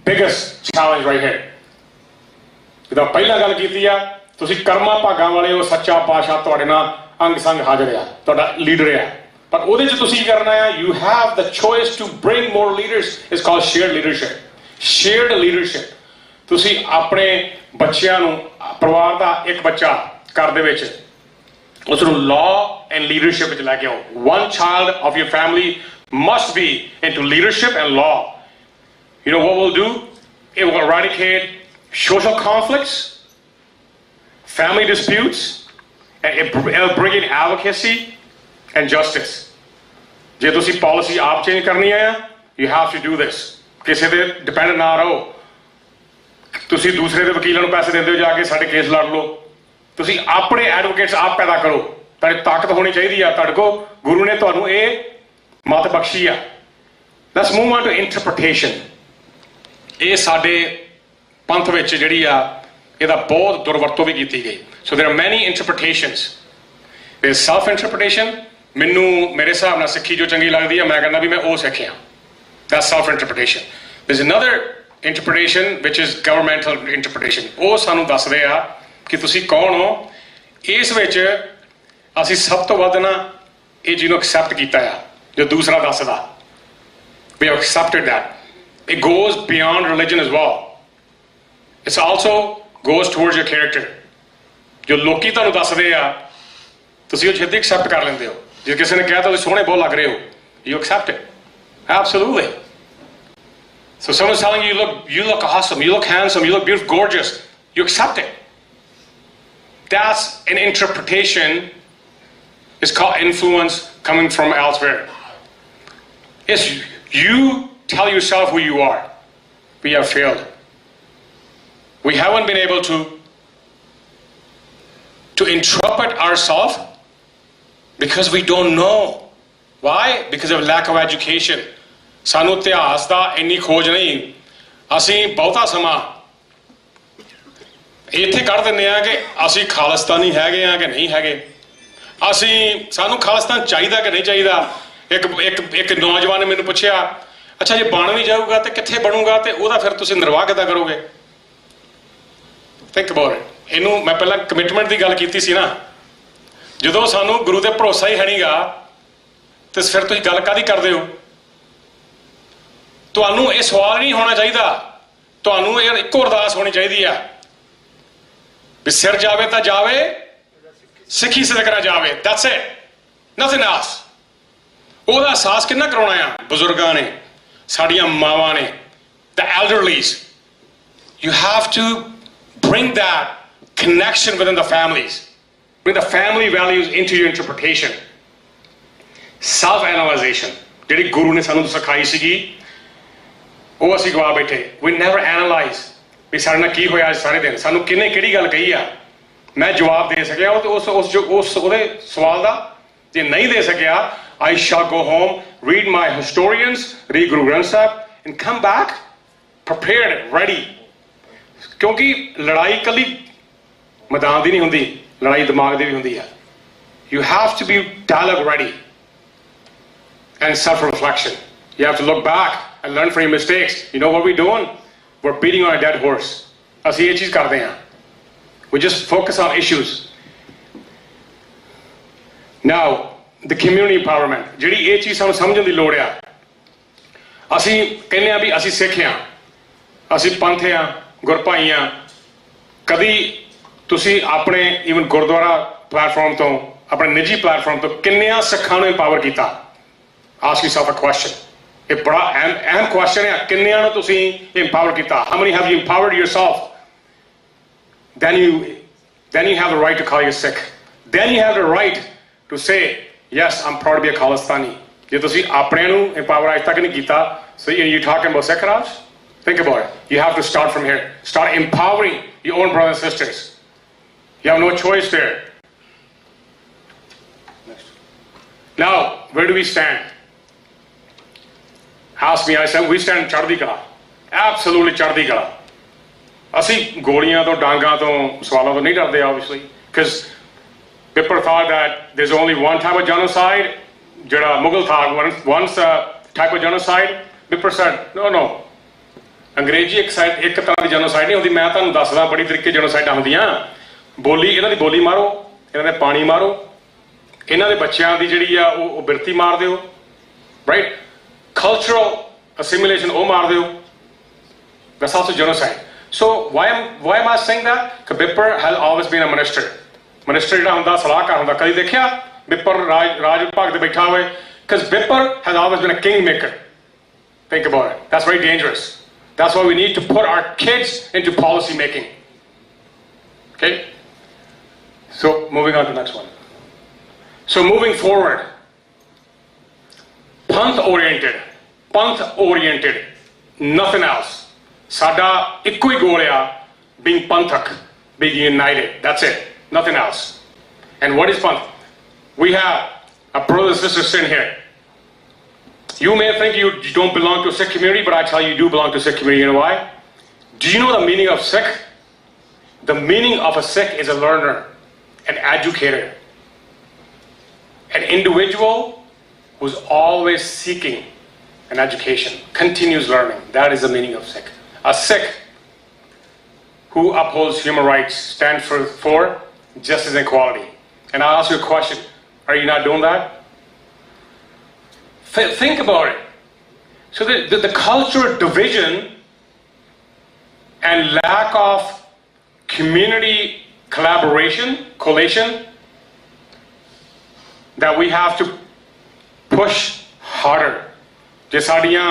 [SPEAKER 7] biggest challenge right here. ਜਿੱਦਾਂ ਪਹਿਲਾਂ ਗੱਲ ਕੀਤੀ ਆ, ਤੁਸੀਂ ਕਰਮਾਂ ਭਾਗਾਂ ਵਾਲੇ ਹੋ, ਸੱਚਾ ਪਾਤਸ਼ਾਹ ਤੁਹਾਡੇ ਨਾਲ ਅੰਗ ਸੰਗ ਹਾਜ਼ਰ ਆ, ਤੁਹਾਡਾ ਲੀਡਰ ਆ। ਪਰ ਉਹਦੇ 'ਚ ਤੁਸੀਂ ਕਰਨਾ ਆ, you have the choice to bring more leaders. It's called shared leadership. Shared leadership. ਤੁਸੀਂ ਆਪਣੇ ਬੱਚਿਆਂ ਨੂੰ, ਪਰਿਵਾਰ ਦਾ ਇੱਕ ਬੱਚਾ ਘਰ ਦੇ ਵਿੱਚ, ਉਸ ਨੂੰ law and leadership ਵਿੱਚ ਲੈ ਕੇ ਆਓ। One child of your family must be into leadership and law. You know what we'll do? It will eradicate social conflicts, family disputes, and it'll bring in advocacy and justice. ਜੇ ਤੁਸੀਂ policy ਆਪ change ਕਰਨੀ ਹੈ, you have to do this. ਕਿਸੇ ਤੇ dependent ਨਾ ਰਹੋ। ਤੁਸੀਂ ਦੂਸਰੇ ਦੇ ਵਕੀਲਾਂ ਨੂੰ ਪੈਸੇ ਦਿੰਦੇ ਹੋ, ਜਾ ਕੇ ਸਾਡੇ ਕੇਸ ਲੜ ਲਓ। ਤੁਸੀਂ ਆਪਣੇ ਐਡਵੋਕੇਟਸ ਆਪ ਪੈਦਾ ਕਰੋ। ਤੁਹਾਡੀ ਤਾਕਤ ਹੋਣੀ ਚਾਹੀਦੀ ਆ। ਤੁਹਾਡੇ ਕੋਲ ਗੁਰੂ ਨੇ ਤੁਹਾਨੂੰ ਇਹ ਮੱਤ ਬਖਸ਼ੀ ਆ। Let's move on to interpretation. ਇਹ ਸਾਡੇ ਪੰਥ ਵਿੱਚ ਜਿਹੜੀ ਆ, ਇਹਦਾ ਬਹੁਤ ਦੁਰਵਰਤੋਂ ਵੀ ਕੀਤੀ ਗਈ। ਸੋ ਦੇयर ਆਰ ਮੈਨੀ ਇੰਟਰਪ੍ਰੀਟੇਸ਼ਨਸ। ਦੇयर ਇਜ਼ ਸੈਲਫ ਇੰਟਰਪ੍ਰੀਟੇਸ਼ਨ। ਮੈਨੂੰ ਮੇਰੇ ਹਿਸਾਬ ਨਾਲ ਸਿੱਖੀ ਜੋ ਚੰਗੀ ਲੱਗਦੀ ਆ, ਮੈਂ ਕਹਿੰਦਾ ਵੀ ਮੈਂ ਉਹ ਸਿੱਖਿਆ। That's self interpretation. There is another interpretation which is governmental interpretation. ਉਹ ਸਾਨੂੰ ਦੱਸਦੇ ਆ ਕਿ ਤੁਸੀਂ ਕੌਣ ਹੋ। ਇਸ ਵਿੱਚ ਅਸੀਂ ਸਭ ਤੋਂ ਵੱਧ ਨਾ ਇਹ ਜਿਹਨੂੰ ਐਕਸੈਪਟ ਕੀਤਾ ਆ, ਜੋ ਦੂਸਰਾ ਦੱਸਦਾ। We have accepted that. It goes beyond religion as well. It also goes towards your character. ਜੋ ਲੋਕੀ ਤੁਹਾਨੂੰ ਦੱਸਦੇ ਆ, ਤੁਸੀਂ ਉਹ ਛੇਤੀ ਐਕਸੈਪਟ ਕਰ ਲੈਂਦੇ ਹੋ। ਜੇ ਕਿਸੇ ਨੇ ਕਿਹਾ ਤਾਂ ਤੁਸੀਂ ਸੋਹਣੇ ਬਹੁਤ ਲੱਗ ਰਹੇ ਹੋ, you accept it. Absolutely. So someone's telling you, you look awesome, you look handsome, you look beautiful, gorgeous. You accept it. That's an interpretation. It's called influence coming from elsewhere. Yes, you tell yourself who you are. We have failed. We haven't been able to interpret ourselves because we don't know. Why? Because of lack of education. ਸਾਨੂੰ ਇਤਿਹਾਸ ਦਾ ਇੰਨੀ ਖੋਜ ਨਹੀਂ। ਅਸੀਂ ਬਹੁਤਾ ਸਮਾਂ ਇੱਥੇ ਕੱਢ ਦਿੰਦੇ ਆ ਕਿ ਅਸੀਂ ਖਾਲਿਸਤਾਨੀ ਹੈਗੇ ਆ ਕਿ ਨਹੀਂ ਹੈਗੇ। ਸਾਨੂੰ ਖਾਲਿਸਤਾਨ ਚਾਹੀਦਾ ਕਿ ਨਹੀਂ ਚਾਹੀਦਾ। ਇੱਕ ਨੌਜਵਾਨ ਨੇ ਮੈਨੂੰ ਪੁੱਛਿਆ, ਅੱਛਾ ਜੇ ਬਣ ਵੀ ਜਾਊਗਾ ਤੇ ਕਿੱਥੇ ਬਣੂਗਾ ਤੇ ਉਹਦਾ ਫਿਰ ਤੁਸੀਂ ਨਿਰਵਾਹ ਕਿੱਦਾਂ ਕਰੋਗੇ? Think about it. ਇਹਨੂੰ ਮੈਂ ਪਹਿਲਾਂ ਕਮਿਟਮੈਂਟ ਦੀ ਗੱਲ ਕੀਤੀ ਸੀ ਨਾ। ਜਦੋਂ ਸਾਨੂੰ ਗੁਰੂ ਤੇ ਭਰੋਸਾ ਹੀ ਹੈ ਨਹੀਂਗਾ ਤੇ ਫਿਰ ਤੁਸੀਂ ਗੱਲ ਕਾਹਦੀ ਕਰਦੇ ਹੋ? ਤੁਹਾਨੂੰ ਇਹ ਸਵਾਲ ਨਹੀਂ ਹੋਣਾ ਚਾਹੀਦਾ। ਤੁਹਾਨੂੰ ਇਹ ਇੱਕੋ ਅਰਦਾਸ ਹੋਣੀ ਚਾਹੀਦੀ ਆ ਵੀ ਸਿਰ ਜਾਵੇ ਤਾਂ ਜਾਵੇ, ਸਿੱਖੀ ਸਦਕਾ ਜਾਵੇ। That's it, nothing else. ਉਹਦਾ ਅਹਿਸਾਸ ਕਿੰਨਾ ਕਰਾਉਣਾ ਆ? ਬਜ਼ੁਰਗਾਂ ਨੇ, ਸਾਡੀਆਂ ਮਾਵਾਂ ਨੇ, the elderlies. You have to bring that connection within the families. Bring the family values into your interpretation. Self-analyzation, ਜਿਹੜੀ ਗੁਰੂ ਨੇ ਸਾਨੂੰ ਸਿਖਾਈ ਸੀਗੀ, ਉਹ ਅਸੀਂ ਗਵਾ ਬੈਠੇ। We never analyze ਵੀ ਸਾਡੇ ਨਾਲ ਕੀ ਹੋਇਆ ਅੱਜ ਸਾਰੇ ਦਿਨ, ਸਾਨੂੰ ਕਿਹਨੇ ਕਿਹੜੀ ਗੱਲ ਕਹੀ ਆ। ਮੈਂ ਜਵਾਬ ਦੇ ਸਕਿਆ ਉਹਦੇ ਸਵਾਲ ਦਾ। ਜੇ ਨਹੀਂ ਦੇ ਸਕਿਆ, I shall go home, read my historians, read Guru Granth Sahib, and come back prepared, ready. ਕਿਉਂਕਿ ਲੜਾਈ ਇਕੱਲੀ ਮੈਦਾਨ ਦੀ ਨਹੀਂ ਹੁੰਦੀ, ਲੜਾਈ ਦਿਮਾਗ ਦੀ ਵੀ ਹੁੰਦੀ ਆ। You have to be dialogue ready and self-reflection. You have to look back and learn from your mistakes. You know what we're doing? We're beating on a dead horse. ਅਸੀਂ ਇਹ ਚੀਜ਼ ਕਰਦੇ ਹਾਂ। We just focus on issues. Now, the community empowerment, ਜਿਹੜੀ ਇਹ ਚੀਜ਼ ਸਾਨੂੰ ਸਮਝਣ ਦੀ ਲੋੜ ਆ। ਅਸੀਂ ਕਹਿੰਦੇ ਆ ਵੀ ਅਸੀਂ ਸਿੱਖ ਆ, ਅਸੀਂ ਪੰਥ ਆ, ਗੁਰਭਾਈ ਆ। ਕਦੀ ਤੁਸੀਂ ਆਪਣੇ ਈਵਨ ਗੁਰਦੁਆਰਾ ਪਲੇਟਫਾਰਮ ਤੋਂ, ਆਪਣੇ ਨਿੱਜੀ ਪਲੇਟਫਾਰਮ ਤੋਂ ਕਿੰਨਿਆਂ ਸਿੱਖਾਂ ਨੂੰ empower ਕੀਤਾ? Ask yourself a question. ਇਹ ਬੜਾ ਅਹਿਮ ਕੁਐਸਚਨ ਹੈ। ਕਿੰਨਿਆਂ ਨੂੰ ਤੁਸੀਂ empower ਕੀਤਾ? How many have you empowered yourself? then you have the right to call you Sikh. Then you have the right to say, yes, I'm proud to be a Khalistani. ਜੇ ਤੁਸੀਂ ਆਪਣਿਆਂ ਨੂੰ empower ਅੱਜ ਤੱਕ ਨਹੀਂ ਕੀਤਾ, so you talking about Sikh Raj? Think about it. You have to start from here. Start empowering your own brothers and sisters. You have no choice there. Now, where do we stand? Ask me, I said, we stand Chardi Kala. Absolutely Chardi Kala. ਅਸੀਂ ਗੋਲੀਆਂ ਤੋਂ ਡਾਂਗਾਂ ਤੋਂ ਸਵਾਲਾਂ ਤੋਂ ਨਹੀਂ ਡਰਦੇ, obviously, because Bipper thought that there's only one type of genocide. ਜਿਹੜਾ ਮੁਗਲ ਥਾ once type of genocide. Bipper said, no. ਅੰਗਰੇਜ਼ੀ ਇੱਕ ਤਰ੍ਹਾਂ ਦੀ ਜੈਨੋਸਾਈਡ ਨਹੀਂ ਹੁੰਦੀ। ਮੈਂ ਤੁਹਾਨੂੰ ਦੱਸਦਾ ਬੜੀ ਤਰੀਕੇ ਜੈਨੋਸਾਈਡਾਂ ਹੁੰਦੀਆਂ। ਬੋਲੀ, ਇਹਨਾਂ ਦੀ ਬੋਲੀ ਮਾਰੋ, ਇਹਨਾਂ ਦੇ ਪਾਣੀ ਮਾਰੋ, ਇਹਨਾਂ ਦੇ ਬੱਚਿਆਂ ਦੀ ਜਿਹੜੀ ਆ ਉਹ ਬਿਰਤੀ ਮਾਰ ਦਿਓ, ਰਾਈਟ? ਕਲਚਰਲ ਅਸਿਮੀਲੇਸ਼ਨ ਉਹ ਮਾਰ ਦਿਓ। That's also genocide. So why am I saying that? Because Bipper has always been a minister. Minister ਜਿਹੜਾ ਹੁੰਦਾ ਸਲਾਹਕਾਰ ਹੁੰਦਾ। ਕਦੀ ਦੇਖਿਆ Bipper ਰਾਜ ਵਿਭਾਗ ਤੇ ਬੈਠਾ ਹੋਵੇ? Because Bipper has always been a kingmaker. Think about it. That's very dangerous. That's why we need to put our kids into policy making. Okay? So moving on to the next one. So moving forward, Panth oriented, nothing else. Sada ਇੱਕੋ ਹੀ goal ਆ, being Panthak, being united. That's it. Nothing else. And what is Panth? We have a brother and sister sitting here. You may think you don't belong to a Sikh community, but I tell you, you do belong to a Sikh community. You know why? Do you know the meaning of Sikh? The meaning of a Sikh is a learner, an educator, an individual who's always seeking an education, continues learning. That is the meaning of Sikh. A Sikh who upholds human rights, stands for justice and equality. And I'll ask you a question. Are you not doing that? Think about it. So the cultural division and lack of community coalition that we have to push harder. ਜੇ ਸਾਡੀਆਂ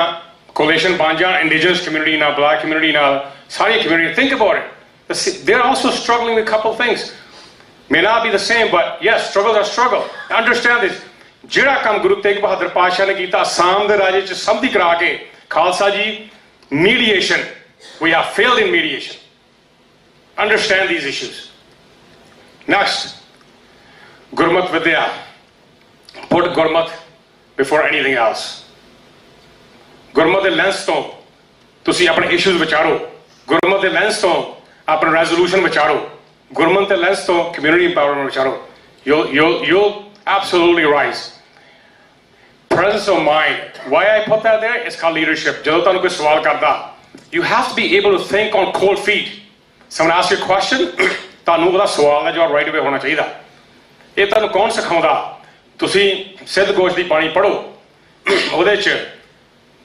[SPEAKER 7] coalition ਬਣ ਜਾਣ indigenous community ਨਾਲ, black community ਨਾਲ, ਸਾਰੀ community, think about it. They're also struggling with a couple things. May not be the same, but yes, struggles are struggle. Understand this. ਜਿਹੜਾ ਕੰਮ ਗੁਰੂ ਤੇਗ ਬਹਾਦਰ ਪਾਤਸ਼ਾਹ ਨੇ ਕੀਤਾ ਅਸਾਮ ਦੇ ਰਾਜੇ 'ਚ ਸੰਧੀ ਕਰਾ ਕੇ, ਖਾਲਸਾ ਜੀ, mediation, we have failed in mediation. Understand these issues. Next, Gurmat Vidya. Put Gurmat before anything else. Gurmat ਦੇ ਲੈਂਸ ਤੋਂ ਤੁਸੀਂ ਆਪਣੇ issues ਵਿਚਾਰੋ। Gurmat ਦੇ ਲੈਂਸ ਤੋਂ ਆਪਣਾ resolution ਵਿਚਾਰੋ। Gurmat ਦੇ ਲੈਂਸ ਤੋਂ community empowerment ਵਿਚਾਰੋ। You'll absolutely rise. Presence of mind. Why I put that there? It's called leadership. ਜਦੋਂ ਤੁਹਾਨੂੰ ਕੋਈ ਸਵਾਲ ਕਰਦਾ, you have to be able to think on cold feet. Someone asks you a question, ਤੁਹਾਨੂੰ ਉਹਦਾ ਸਵਾਲ ਦਾ ਜਵਾਬ right away ਹੋਣਾ ਚਾਹੀਦਾ। ਇਹ ਤੁਹਾਨੂੰ ਕੌਣ ਸਿਖਾਉਂਦਾ? ਤੁਸੀਂ ਸਿੱਧ ਗੋਸ਼ ਦੀ ਬਾਣੀ ਪੜ੍ਹੋ, ਉਹਦੇ 'ਚ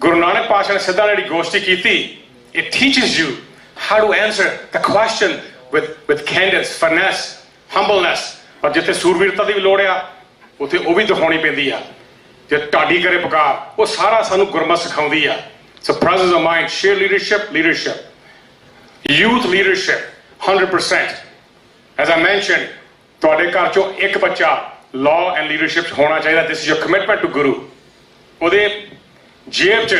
[SPEAKER 7] ਗੁਰੂ ਨਾਨਕ ਪਾਤਸ਼ਾਹ ਨੇ ਸਿੱਧਾਂ ਜਿਹੜੀ ਗੋਸ਼ਟੀ ਕੀਤੀ, it teaches you how to answer the question with candidness, finesse, humbleness. ਪਰ ਜਿੱਥੇ ਸੂਰਬੀਰਤਾ ਦੀ ਵੀ ਲੋੜ ਆ, ਉੱਥੇ ਉਹ ਵੀ ਦਿਖਾਉਣੀ ਪੈਂਦੀ ਆ। ਜੇ ਢਾਡੀ ਕਰੇ ਪੁਕਾਰ, ਉਹ ਸਾਰਾ ਸਾਨੂੰ ਗੁਰਮਤ ਸਿਖਾਉਂਦੀ ਆ। So presence of mind, share leadership, youth leadership, 100%. As I mentioned, ਤੁਹਾਡੇ ਘਰ 'ਚੋਂ ਇੱਕ ਬੱਚਾ law and leadership ਹੋਣਾ ਚਾਹੀਦਾ। This is your commitment to Guru. ਉਹਦੇ ਜੇਬ 'ਚ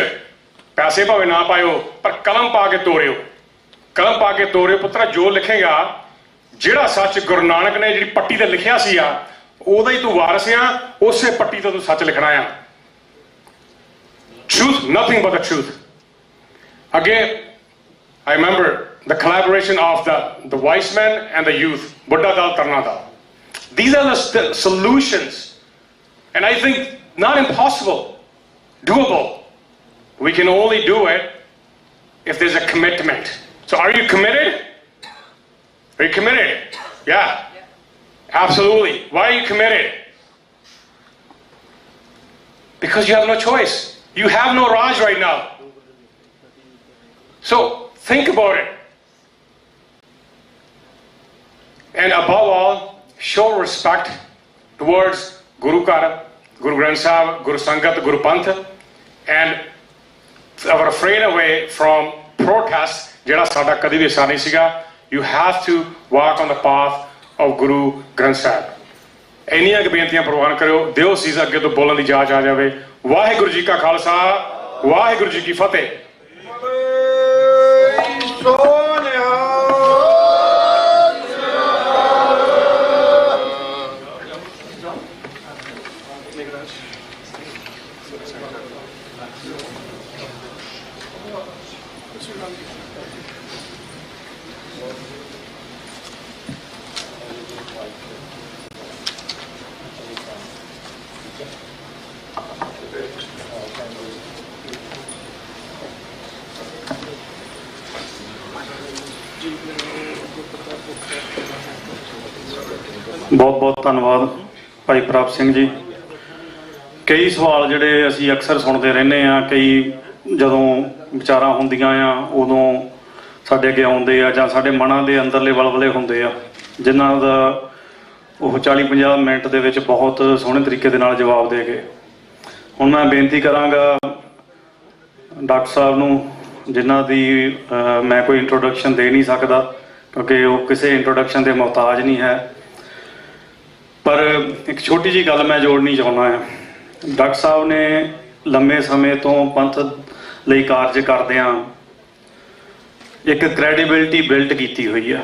[SPEAKER 7] ਪੈਸੇ ਭਾਵੇਂ ਨਾ ਪਾਇਓ, ਪਰ ਕਲਮ ਪਾ ਕੇ ਤੋਰਿਓ। ਕਲਮ ਪਾ ਕੇ ਤੋਰਿਓ ਪੁੱਤਰਾ, ਜੋ ਲਿਖੇਗਾ, ਜਿਹੜਾ ਸੱਚ ਗੁਰੂ ਨਾਨਕ ਨੇ ਜਿਹੜੀ ਪੱਟੀ ਤੇ ਲਿਖਿਆ ਸੀ ਆ, ਉਹਦਾ ਹੀ ਤੂੰ ਵਾਰਸ ਆ, ਉਸੇ ਪੱਟੀ ਤੋਂ ਤੂੰ ਸੱਚ ਲਿਖਣਾ ਆ। Truth, nothing but the truth. Again, I remember the collaboration of the wise men and the youth, Buddha Dal, Tarna Dal. These are the solutions, and I think not impossible, doable. We can only do it if there's a commitment. So are you committed? Are you committed? Yeah. Absolutely. Why are you committed? Because you have no choice. You have no Raj right now. So think about it. And above all, show respect towards Guru Kara, Guru Granth Sahib, Guru Sangat, Guru Panth, and refrain away from protest, ਜਿਹੜਾ ਸਾਡਾ ਕਦੀ ਵੀ ਹਿੱਸਾ ਨਹੀਂ ਸੀਗਾ। You have to walk on the path of Guru Granth Sahib. ਇੰਨੀਆਂ ਕੁ ਬੇਨਤੀਆਂ ਪ੍ਰਵਾਨ ਕਰਿਓ, ਦਿਓ ਸੀਸ ਅੱਗੇ ਤੋਂ ਬੋਲਣ ਦੀ ਜਾਚ ਆ ਜਾਵੇ। ਵਾਹਿਗੁਰੂ ਜੀ ਕਾ ਖਾਲਸਾ, ਵਾਹਿਗੁਰੂ ਜੀ ਕੀ ਫਤਿਹ।
[SPEAKER 2] ਬਹੁਤ ਬਹੁਤ ਧੰਨਵਾਦ ਭਾਈ ਪ੍ਰਭ ਸਿੰਘ ਜੀ। ਕਈ ਸਵਾਲ ਜਿਹੜੇ ਅਸੀਂ ਅਕਸਰ ਸੁਣਦੇ ਰਹਿੰਦੇ ਹਾਂ, ਕਈ ਜਦੋਂ ਵਿਚਾਰਾਂ ਹੁੰਦੀਆਂ ਆ ਉਦੋਂ ਸਾਡੇ ਅੱਗੇ ਆਉਂਦੇ ਆ, ਜਾਂ ਸਾਡੇ ਮਨਾਂ ਦੇ ਅੰਦਰਲੇ ਵਲਵਲੇ ਹੁੰਦੇ ਆ, ਜਿਨ੍ਹਾਂ ਦਾ ਉਹ 40-50 ਮਿੰਟ ਦੇ ਵਿੱਚ ਬਹੁਤ ਸੋਹਣੇ ਤਰੀਕੇ ਦੇ ਨਾਲ ਜਵਾਬ ਦੇ ਗਏ। ਹੁਣ ਮੈਂ ਬੇਨਤੀ ਕਰਾਂਗਾ ਡਾਕਟਰ ਸਾਹਿਬ ਨੂੰ, ਜਿਨ੍ਹਾਂ ਦੀ ਮੈਂ ਕੋਈ ਇੰਟਰੋਡਕਸ਼ਨ ਦੇ ਨਹੀਂ ਸਕਦਾ ਕਿਉਂਕਿ ਉਹ ਕਿਸੇ ਇੰਟਰੋਡਕਸ਼ਨ ਦੇ ਮੁਹਤਾਜ ਨਹੀਂ ਹੈ, ਪਰ ਇੱਕ ਛੋਟੀ ਜਿਹੀ ਗੱਲ ਮੈਂ ਜੋੜਨੀ ਚਾਹੁੰਦਾ ਹਾਂ। ਡਾਕਟਰ ਸਾਹਿਬ ਨੇ ਲੰਮੇ ਸਮੇਂ ਤੋਂ ਪੰਥ ਲਈ ਕਾਰਜ ਕਰਦਿਆਂ ਇੱਕ ਕ੍ਰੈਡੀਬਿਲਿਟੀ ਬਿਲਡ ਕੀਤੀ ਹੋਈ ਆ।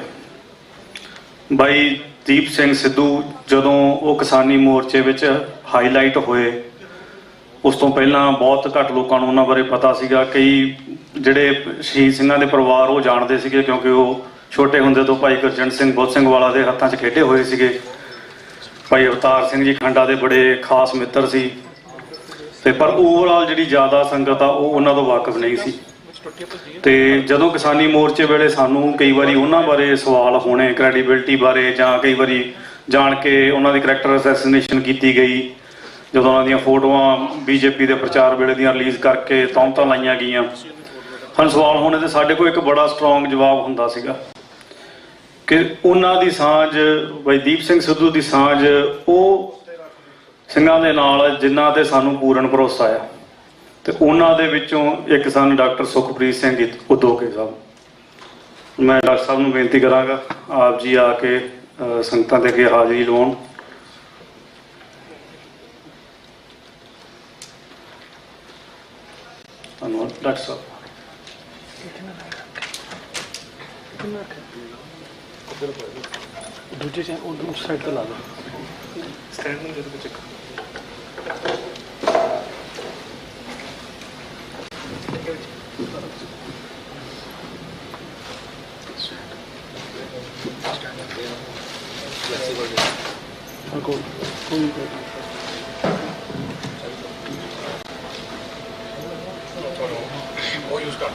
[SPEAKER 2] ਬਾਈ ਦੀਪ ਸਿੰਘ ਸਿੱਧੂ ਜਦੋਂ ਉਹ ਕਿਸਾਨੀ ਮੋਰਚੇ ਵਿੱਚ ਹਾਈਲਾਈਟ ਹੋਏ, ਉਸ ਤੋਂ ਪਹਿਲਾਂ ਬਹੁਤ ਘੱਟ ਲੋਕਾਂ ਨੂੰ ਉਹਨਾਂ ਬਾਰੇ ਪਤਾ ਸੀਗਾ। ਕਈ ਜਿਹੜੇ ਸ਼ਹੀਦ ਸਿੰਘਾਂ ਦੇ ਪਰਿਵਾਰ ਉਹ ਜਾਣਦੇ ਸੀਗੇ ਕਿਉਂਕਿ ਉਹ ਛੋਟੇ ਹੁੰਦੇ ਤੋਂ ਭਾਈ ਗੁਰਜੰਟ ਸਿੰਘ ਬੁੱਧ ਸਿੰਘ ਵਾਲਾ ਦੇ ਹੱਥਾਂ 'ਚ ਖੇਡੇ ਹੋਏ ਸੀਗੇ। ਭਾਈ ਅਵਤਾਰ ਸਿੰਘ ਜੀ ਖੰਡਾ ਦੇ ਬੜੇ ਖਾਸ ਮਿੱਤਰ ਸੀ, ਤੇ ਪਰ ਓਵਰਆਲ ਜਿਹੜੀ ਜ਼ਿਆਦਾ ਸੰਗਤ ਆ ਉਹ ਉਹਨਾਂ ਤੋਂ ਵਾਕਿਫ ਨਹੀਂ ਸੀ। ਤੇ ਜਦੋਂ ਕਿਸਾਨੀ ਮੋਰਚੇ ਵੇਲੇ ਸਾਨੂੰ ਕਈ ਵਾਰੀ ਉਹਨਾਂ ਬਾਰੇ ਸਵਾਲ ਹੋਣੇ, ਕ੍ਰੈਡੀਬਿਲਿਟੀ ਬਾਰੇ, ਜਾਂ ਕਈ ਵਾਰੀ ਜਾਣ ਕੇ ਉਹਨਾਂ ਦੀ ਕਰੈਕਟਰ ਅਸੈਸੀਨੇਸ਼ਨ ਕੀਤੀ ਗਈ, ਜਦੋਂ ਉਹਨਾਂ ਦੀਆਂ ਫੋਟੋਆਂ ਬੀਜੇਪੀ ਦੇ ਪ੍ਰਚਾਰ ਵੇਲੇ ਦੀਆਂ ਰਿਲੀਜ਼ ਕਰਕੇ ਤੌਹਮਤਾਂ ਲਾਈਆਂ ਗਈਆਂ, ਸਾਨੂੰ ਸਵਾਲ ਹੋਣੇ ਤੇ ਸਾਡੇ ਕੋਲ ਇੱਕ ਬੜਾ ਸਟਰੋਂਗ ਜਵਾਬ ਹੁੰਦਾ ਸੀਗਾ ਕਿ ਉਹਨਾਂ ਦੀ ਸਾਂਝ, ਬਾਈ ਦੀਪ ਸਿੰਘ ਸਿੱਧੂ ਦੀ ਸਾਂਝ ਉਹ ਸਿੰਘਾਂ ਦੇ ਨਾਲ ਜਿਨ੍ਹਾਂ ਤੇ ਸਾਨੂੰ ਪੂਰਨ ਭਰੋਸਾ ਆ, ਤੇ ਉਹਨਾਂ ਦੇ ਵਿੱਚੋਂ ਇੱਕ ਸਨ ਡਾਕਟਰ ਸੁਖਪ੍ਰੀਤ ਸਿੰਘ ਉਦੋਕੇ ਸਾਹਿਬ। ਮੈਂ ਡਾਕਟਰ ਸਾਹਿਬ ਨੂੰ ਬੇਨਤੀ ਕਰਾਂਗਾ ਆਪ ਜੀ ਆ ਕੇ ਸੰਗਤਾਂ ਦੇ ਅੱਗੇ ਹਾਜ਼ਰੀ ਲਵਾਉਣ। ਧੰਨਵਾਦ ਡਾਕਟਰ ਸਾਹਿਬ।
[SPEAKER 6] ਦੂਜੇ ਸਾਈਡ ਤੋਂ ਲਾ ਲਓ ਸਟੈਂਡ ਨੂੰ ਜਦੋਂ ਚੱਕ ਕੋਈ यूज कर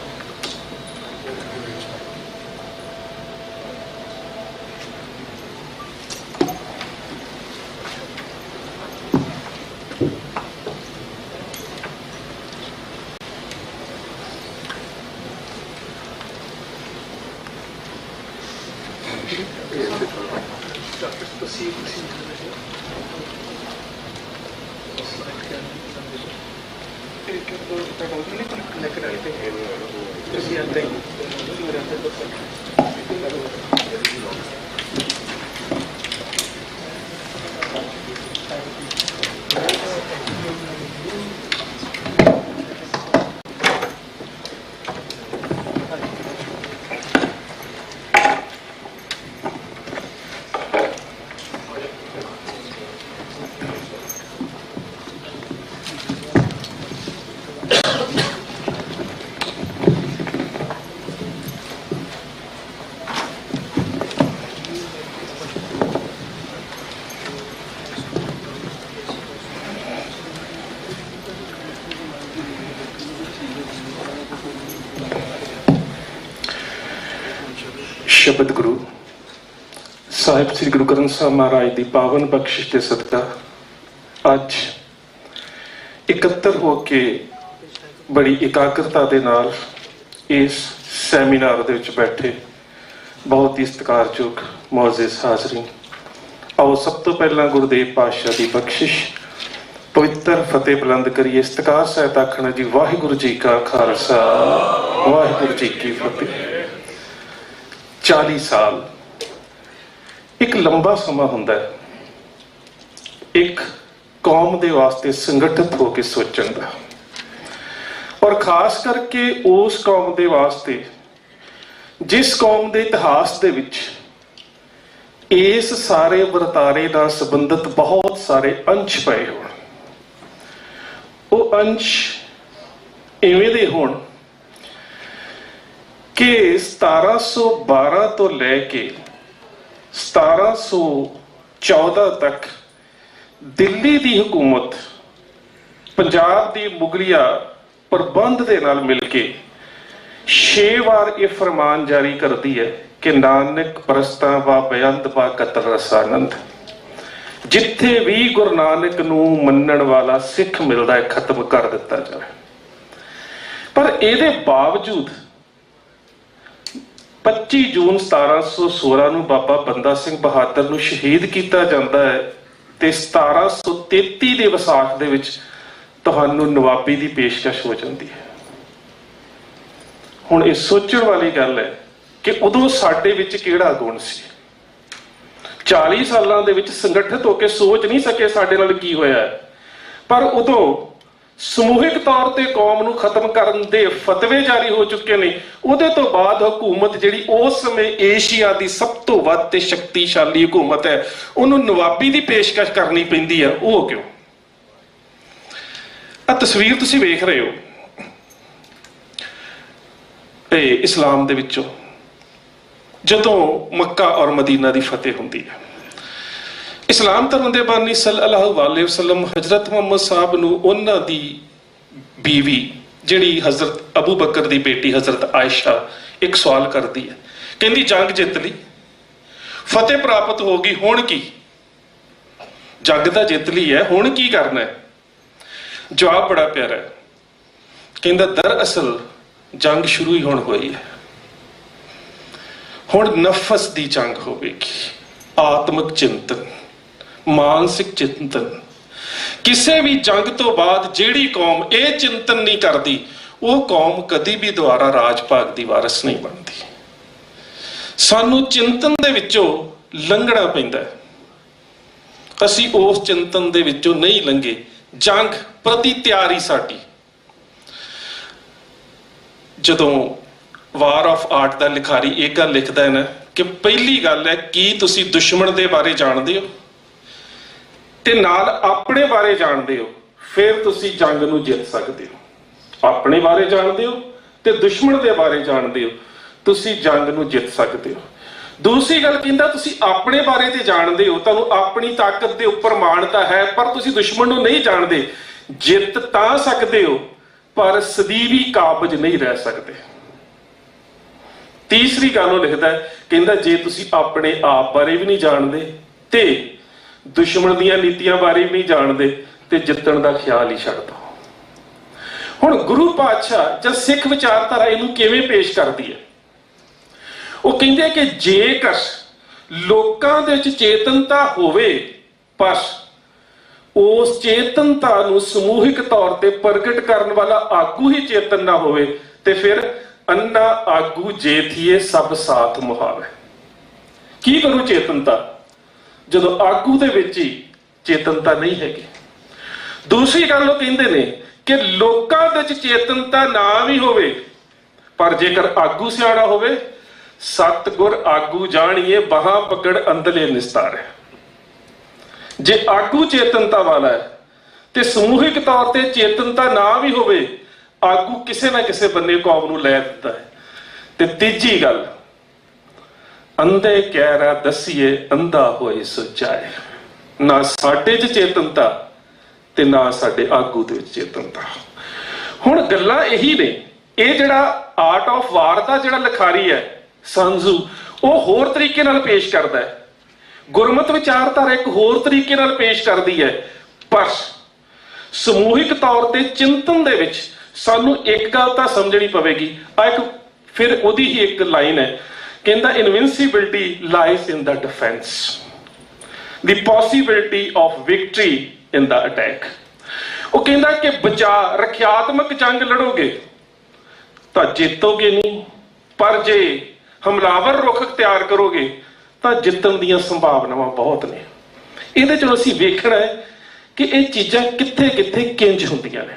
[SPEAKER 6] शब्द गुरु साहिब श्री गुरु ग्रंथ साहब महाराज की पावन बख्शिश के सदका अज इकत्तर होके बड़ी एकाग्रता के नाल इस सैमीनार दे विच बैठे बहुत ही सत्कारयोग मोअज़्ज़िज़ हाज़रीन, आओ सब तो पहला गुरुदेव पातशाह की बख्शिश पवित्र फतेह बुलंद करिए। सत्कार सहित आखना जी वाहिगुरू जी का खालसा वाहिगुरू जी की फतेह।
[SPEAKER 8] 40 ਸਾਲ ਇੱਕ ਲੰਬਾ ਸਮਾਂ ਹੁੰਦਾ ਹੈ ਇੱਕ ਕੌਮ ਦੇ ਵਾਸਤੇ ਸੰਗਠਿਤ ਹੋ ਕੇ ਸੋਚਣ ਦਾ, ਔਰ ਖਾਸ ਕਰਕੇ ਉਸ ਕੌਮ ਦੇ ਵਾਸਤੇ ਜਿਸ ਕੌਮ ਦੇ ਇਤਿਹਾਸ ਦੇ ਵਿੱਚ ਇਸ ਸਾਰੇ ਵਰਤਾਰੇ ਨਾਲ ਸੰਬੰਧਿਤ ਬਹੁਤ ਸਾਰੇ ਅੰਸ਼ ਪਏ ਹੋਣ। ਉਹ ਅੰਸ਼ ਇਵੇਂ ਦੇ ਹੋਣ ਕਿ 1712 ਤੋਂ ਲੈ ਕੇ 1714 ਤੱਕ ਦਿੱਲੀ ਦੀ ਹਕੂਮਤ ਪੰਜਾਬ ਦੀ ਮੁਗਲਿਆ ਪ੍ਰਬੰਧ ਦੇ ਨਾਲ ਮਿਲ ਕੇ 6 ਵਾਰ ਇਹ ਫਰਮਾਨ ਜਾਰੀ ਕਰਦੀ ਹੈ ਕਿ ਨਾਨਕ ਪ੍ਰਸਤਾਂ ਵਾ ਬੇਅੰਤ ਵਾ ਕਤਲ ਰਸਾਨੰਦ। ਜਿੱਥੇ ਵੀ ਗੁਰੂ ਨਾਨਕ ਨੂੰ ਮੰਨਣ ਵਾਲਾ ਸਿੱਖ ਮਿਲਦਾ ਹੈ ਖਤਮ ਕਰ ਦਿੱਤਾ ਜਾਵੇ। ਪਰ ਇਹਦੇ ਬਾਵਜੂਦ 25 ਜੂਨ 1716 ਨੂੰ ਬਾਬਾ ਬੰਦਾ ਸਿੰਘ ਬਹਾਦਰ ਨੂੰ ਸ਼ਹੀਦ ਕੀਤਾ ਜਾਂਦਾ ਹੈ ਤੇ 1733 ਦੇ ਵਿਸਾਖ ਦੇ ਵਿੱਚ ਤੁਹਾਨੂੰ ਨਵਾਬੀ ਦੀ ਪੇਸ਼ਕਸ਼ ਹੋ ਜਾਂਦੀ ਹੈ। ਹੁਣ ਇਹ ਸੋਚਣ ਵਾਲੀ ਗੱਲ ਹੈ ਕਿ ਉਦੋਂ ਸਾਡੇ ਵਿੱਚ ਕਿਹੜਾ ਗੁਣ ਸੀ। 40 ਸਾਲਾਂ ਦੇ ਵਿੱਚ ਸੰਗਠਿਤ ਹੋ ਕੇ ਸੋਚ ਨਹੀਂ ਸਕੇ ਸਾਡੇ ਨਾਲ ਕੀ ਹੋਇਆ, ਪਰ ਉਦੋਂ ਸਮੂਹਿਕ ਤੌਰ ਤੇ ਕੌਮ ਨੂੰ ਖਤਮ ਕਰਨ ਦੇ ਫਤਵੇ ਜਾਰੀ ਹੋ ਚੁੱਕੇ ਨੇ। ਉਹਦੇ ਤੋਂ ਬਾਅਦ ਹਕੂਮਤ ਜਿਹੜੀ ਉਸ ਸਮੇਂ ਏਸ਼ੀਆ ਦੀ ਸਭ ਤੋਂ ਵੱਧ ਤੇ ਸ਼ਕਤੀਸ਼ਾਲੀ ਹਕੂਮਤ ਹੈ, ਉਹਨੂੰ ਨਵਾਬੀ ਦੀ ਪੇਸ਼ਕਸ਼ ਕਰਨੀ ਪੈਂਦੀ ਹੈ। ਉਹ ਕਿਉਂ? ਆ ਤਸਵੀਰ ਤੁਸੀਂ ਵੇਖ ਰਹੇ ਹੋ, ਇਹ ਇਸਲਾਮ ਦੇ ਵਿੱਚੋਂ ਜਦੋਂ ਮੱਕਾ ਔਰ ਮਦੀਨਾ ਦੀ ਫਤਿਹ ਹੁੰਦੀ ਹੈ। ਇਸਲਾਮ ਧਰਮ ਦੇ ਬਾਨੀ ਸੱਲੱਲਾਹੁ ਅਲੈਹਿ ਵਸੱਲਮ ਹਜ਼ਰਤ ਮੁਹੰਮਦ ਸਾਹਿਬ ਨੂੰ ਉਹਨਾਂ ਦੀ ਬੀਵੀ ਜਿਹੜੀ ਹਜ਼ਰਤ ਅਬੂ ਬਕਰ ਦੀ ਬੇਟੀ ਹਜ਼ਰਤ ਆਇਸ਼ਾ ਇੱਕ ਸਵਾਲ ਕਰਦੀ ਹੈ, ਕਹਿੰਦੀ ਜੰਗ ਜਿੱਤ ਲਈ, ਫਤਿਹ ਪ੍ਰਾਪਤ ਹੋ ਗਈ, ਹੁਣ ਕੀ? ਜੰਗ ਤਾਂ ਜਿੱਤ ਲਈ ਹੈ, ਹੁਣ ਕੀ ਕਰਨਾ ਹੈ? ਜਵਾਬ ਬੜਾ ਪਿਆਰਾ ਹੈ, ਕਹਿੰਦਾ ਦਰਅਸਲ ਜੰਗ ਸ਼ੁਰੂ ਹੀ ਹੁਣ ਹੋਈ ਹੈ। ਹੁਣ ਨਫਸ ਦੀ ਜੰਗ ਹੋਵੇਗੀ, ਆਤਮਿਕ ਚਿੰਤਨ, ਮਾਨਸਿਕ ਚਿੰਤਨ। ਕਿਸੇ ਵੀ ਜੰਗ ਤੋਂ ਬਾਅਦ ਜਿਹੜੀ ਕੌਮ ਇਹ ਚਿੰਤਨ ਨਹੀਂ ਕਰਦੀ, ਉਹ ਕੌਮ ਕਦੀ ਵੀ ਦੁਆਰਾ ਰਾਜ ਭਾਗ ਦੀ ਵਾਰਿਸ ਨਹੀਂ ਬਣਦੀ। ਸਾਨੂੰ ਚਿੰਤਨ ਦੇ ਵਿੱਚੋਂ ਲੰਘਣਾ ਪੈਂਦਾ ਹੈ। ਅਸੀਂ ਉਸ ਚਿੰਤਨ ਦੇ ਵਿੱਚੋਂ ਨਹੀਂ ਲੰਘੇ। ਜੰਗ ਪ੍ਰਤੀ ਤਿਆਰੀ ਸਾਡੀ, ਜਦੋਂ ਵਾਰ ਆਫ ਆਰਟ ਦਾ ਲਿਖਾਰੀ ਇਹ ਗੱਲ ਲਿਖਦਾ ਹੈ ਨਾ ਕਿ ਪਹਿਲੀ ਗੱਲ ਹੈ ਕੀ ਤੁਸੀਂ ਦੁਸ਼ਮਣ ਦੇ ਬਾਰੇ ਜਾਣਦੇ ਹੋ ਤੇ ਨਾਲ ਆਪਣੇ ਬਾਰੇ ਜਾਣਦੇ ਹੋ, ਫਿਰ ਤੁਸੀਂ ਜੰਗ ਨੂੰ ਜਿੱਤ ਸਕਦੇ ਹੋ। ਆਪਣੇ ਬਾਰੇ ਜਾਣਦੇ ਹੋ ਤੇ ਦੁਸ਼ਮਣ ਦੇ ਬਾਰੇ ਜਾਣਦੇ ਹੋ, ਤੁਸੀਂ ਜੰਗ ਨੂੰ ਜਿੱਤ ਸਕਦੇ ਹੋ। ਦੂਸਰੀ ਗੱਲ ਕਹਿੰਦਾ ਤੁਸੀਂ ਆਪਣੇ ਬਾਰੇ ਤੇ ਜਾਣਦੇ ਹੋ, ਤੁਹਾਨੂੰ ਆਪਣੀ ਤਾਕਤ ਦੇ ਉੱਪਰ ਮਾਣਤਾ ਹੈ, ਪਰ ਤੁਸੀਂ ਦੁਸ਼ਮਣ ਨੂੰ ਨਹੀਂ ਜਾਣਦੇ। ਜਿੱਤ ਤਾਂ ਸਕਦੇ ਹੋ ਪਰ ਸਦੀਵੀ ਕਾਬਜ ਨਹੀਂ ਰਹਿ ਸਕਦੇ। ਤੀਸਰੀ ਗੱਲ ਉਹ ਲਿਖਦਾ ਹੈ, ਕਹਿੰਦਾ ਜੇ ਤੁਸੀਂ ਆਪਣੇ ਆਪ ਬਾਰੇ ਵੀ ਨਹੀਂ ਜਾਣਦੇ ਤੇ ਦੁਸ਼ਮਣ ਦੀਆਂ ਨੀਤੀਆਂ ਬਾਰੇ ਵੀ ਨਹੀਂ ਜਾਣਦੇ ਤੇ ਜਿੱਤਣ ਦਾ ਖਿਆਲ ਹੀ ਛੱਡ ਦਿਓ। ਹੁਣ ਗੁਰੂ ਪਾਤਸ਼ਾਹ ਜਾਂ ਸਿੱਖ ਵਿਚਾਰਧਾਰਾ ਇਹਨੂੰ ਕਿਵੇਂ ਪੇਸ਼ ਕਰਦੀ ਹੈ? ਉਹ ਕਹਿੰਦੇ ਕਿ ਜੇਕਰ ਲੋਕਾਂ ਦੇ ਵਿੱਚ ਚੇਤਨਤਾ ਹੋਵੇ ਪਰ ਉਸ ਚੇਤਨਤਾ ਨੂੰ ਸਮੂਹਿਕ ਤੌਰ ਤੇ ਪ੍ਰਗਟ ਕਰਨ ਵਾਲਾ ਆਗੂ ਹੀ ਚੇਤਨ ਨਾ ਹੋਵੇ ਤੇ ਫਿਰ ਅੰਨਾ ਆਗੂ ਜੇ ਥੀਏ ਸਭ ਸਾਥ ਮੁਹਾਵੇ। ਕੀ ਕਰੂ ਚੇਤਨਤਾ ਜਦੋਂ ਆਗੂ ਦੇ ਵਿੱਚ ਹੀ ਚੇਤਨਤਾ ਨਹੀਂ ਹੈਗੀ? ਦੂਸਰੀ ਗੱਲ ਉਹ ਕਹਿੰਦੇ ਨੇ ਕਿ ਲੋਕਾਂ ਦੇ ਵਿੱਚ ਚੇਤਨਤਾ ਨਾ ਵੀ ਹੋਵੇ ਪਰ ਜੇਕਰ ਆਗੂ ਸਿਆਣਾ ਹੋਵੇ, ਸਤਿਗੁਰ ਆਗੂ ਜਾਣੀਏ ਬਾਹਾਂ ਪਕੜ ਅੰਦਲੇ ਨਿਸਤਾਰੇ। ਜੇ ਆਗੂ ਚੇਤਨਤਾ ਵਾਲਾ ਹੈ ਤੇ ਸਮੂਹਿਕ ਤੌਰ ਤੇ ਚੇਤਨਤਾ ਨਾ ਵੀ ਹੋਵੇ, ਆਗੂ ਕਿਸੇ ਨਾ ਕਿਸੇ ਬੰਨੇ ਕੌਮ ਨੂੰ ਲੈ ਦਿੱਤਾ ਹੈ। ਤੇ ਤੀਜੀ ਗੱਲ, ਅੰਧੇ ਕਹਿ ਰਾ ਦਸੀਏ ਅੰਧਾ ਹੋਏ ਸੁਚਾਏ। ਨਾ ਸਾਡੇ 'ਚ ਚੇਤਨਤਾ ਤੇ ਨਾ ਸਾਡੇ ਆਗੂ ਦੇ ਵਿੱਚ ਚੇਤਨਤਾ। ਹੁਣ ਗੱਲਾਂ ਇਹੀ ਨੇ। ਇਹ ਜਿਹੜਾ ਆਰਟ ਆਫ ਵਾਰ ਦਾ ਜਿਹੜਾ ਲਿਖਾਰੀ ਹੈ ਸੰਜ਼ੂ, ਉਹ ਹੋਰ ਤਰੀਕੇ ਨਾਲ ਪੇਸ਼ ਕਰਦਾ ਹੈ। ਗੁਰਮਤਿ ਵਿਚਾਰਧਾਰਾ ਇੱਕ ਹੋਰ ਤਰੀਕੇ ਨਾਲ ਪੇਸ਼ ਕਰਦੀ ਹੈ। ਪਰ ਸਮੂਹਿਕ ਤੌਰ ਤੇ ਚਿੰਤਨ ਦੇ ਵਿੱਚ ਸਾਨੂੰ ਇੱਕ ਗੱਲ ਤਾਂ ਸਮਝਣੀ ਪਵੇਗੀ। ਫਿਰ ਉਹਦੀ ਹੀ ਇੱਕ ਲਾਈਨ ਹੈ, ਕਹਿੰਦਾ ਇਨਵਿੰਸੀਬਿਲਿਟੀ lies in the defence, the possibility of victory in the attack. ਉਹ ਕਹਿੰਦਾ ਕਿ ਰੱਖਿਆਤਮਕ ਜੰਗ ਲੜੋਗੇ ਤਾਂ ਜਿੱਤੋਗੇ ਨਹੀਂ, ਪਰ ਜੇ ਹਮਲਾਵਰ ਰੁਖ ਅਖਤਿਆਰ ਕਰੋਗੇ ਤਾਂ ਜਿੱਤਣ ਦੀਆਂ ਸੰਭਾਵਨਾਵਾਂ ਬਹੁਤ ਨੇ। ਇਹਦੇ ਚੋਂ ਅਸੀਂ ਵੇਖਣਾ ਹੈ ਕਿ ਇਹ ਚੀਜ਼ਾਂ ਕਿੱਥੇ ਕਿੱਥੇ ਕਿੰਜ ਹੁੰਦੀਆਂ ਨੇ।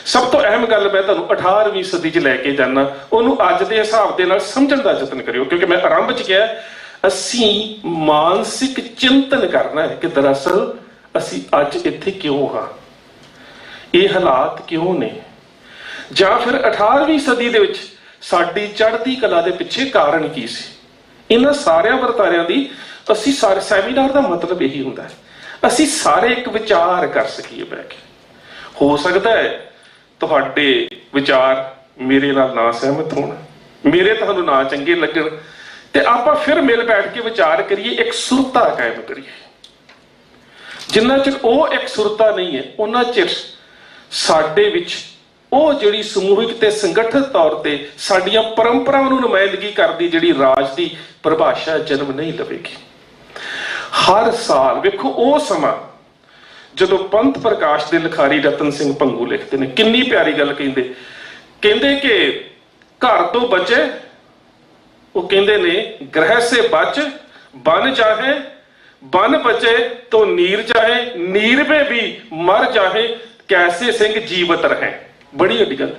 [SPEAKER 8] ਸਭ ਤੋਂ ਅਹਿਮ ਗੱਲ ਮੈਂ ਤੁਹਾਨੂੰ 18ਵੀਂ ਸਦੀ 'ਚ ਲੈ ਕੇ ਜਾਣਾ, ਉਹਨੂੰ ਅੱਜ ਦੇ ਹਿਸਾਬ ਦੇ ਨਾਲ ਸਮਝਣ ਦਾ ਯਤਨ ਕਰਿਓ, ਕਿਉਂਕਿ ਮੈਂ ਆਰੰਭ 'ਚ ਕਿਹਾ ਅਸੀਂ ਮਾਨਸਿਕ ਚਿੰਤਨ ਕਰਨਾ ਹੈ ਕਿ ਦਰਅਸਲ ਅਸੀਂ ਅੱਜ ਇੱਥੇ ਕਿਉਂ ਹਾਂ, ਇਹ ਹਾਲਾਤ ਕਿਉਂ ਨੇ, ਜਾਂ ਫਿਰ 18ਵੀਂ ਸਦੀ ਦੇ ਵਿੱਚ ਸਾਡੀ ਚੜ੍ਹਦੀ ਕਲਾ ਦੇ ਪਿੱਛੇ ਕਾਰਨ ਕੀ ਸੀ। ਇਹਨਾਂ ਸਾਰਿਆਂ ਵਰਤਾਰਿਆਂ ਦੀ ਅਸੀਂ ਸਾਰੇ ਸੈਮੀਨਾਰ ਦਾ ਮਤਲਬ ਇਹੀ ਹੁੰਦਾ ਹੈ, ਅਸੀਂ ਸਾਰੇ ਇੱਕ ਵਿਚਾਰ ਕਰ ਸਕੀਏ ਬਹਿ ਕੇ। ਹੋ ਸਕਦਾ ਹੈ ਤੁਹਾਡੇ ਵਿਚਾਰ ਮੇਰੇ ਨਾਲ ਨਾ ਸਹਿਮਤ ਹੋਣ, ਮੇਰੇ ਤੁਹਾਨੂੰ ਨਾ ਚੰਗੇ ਲੱਗਣ, ਤੇ ਆਪਾਂ ਫਿਰ ਮਿਲ ਬੈਠ ਕੇ ਵਿਚਾਰ ਕਰੀਏ, ਇੱਕ ਸੁਰਤਾ ਕਾਇਮ ਕਰੀਏ। ਜਿੰਨਾ ਚਿਰ ਉਹ ਇੱਕ ਸੁਰਤਾ ਨਹੀਂ ਹੈ, ਉਹਨਾਂ ਚਿਰ ਸਾਡੇ ਵਿੱਚ ਉਹ ਜਿਹੜੀ ਸਮੂਹਿਕ ਤੇ ਸੰਗਠਿਤ ਤੌਰ ਤੇ ਸਾਡੀਆਂ ਪਰੰਪਰਾਵਾਂ ਨੂੰ ਨੁਮਾਇੰਦਗੀ ਕਰਦੀ ਜਿਹੜੀ ਰਾਜ ਦੀ ਪਰਿਭਾਸ਼ਾ ਜਨਮ ਨਹੀਂ ਲਵੇਗੀ। ਹਰ ਸਾਲ ਵੇਖੋ ਉਹ ਸਮਾਂ ਜਦੋਂ ਪੰਥ ਪ੍ਰਕਾਸ਼ ਦੇ ਲਿਖਾਰੀ ਰਤਨ ਸਿੰਘ ਭੰਗੂ ਲਿਖਦੇ ਨੇ, ਕਿੰਨੀ ਪਿਆਰੀ ਗੱਲ ਕਹਿੰਦੇ ਕਿ ਘਰ ਤੋਂ ਬਚੇ, ਉਹ ਕਹਿੰਦੇ ਨੇ ਗ੍ਰਹਿ ਸੇ ਬਚ ਬਨ ਚਾਹੇ, बन बचे तो नीर चाहे, नीर में भी मर चाहे, कैसे सिंह जीवत रहे। बड़ी वड्डी गल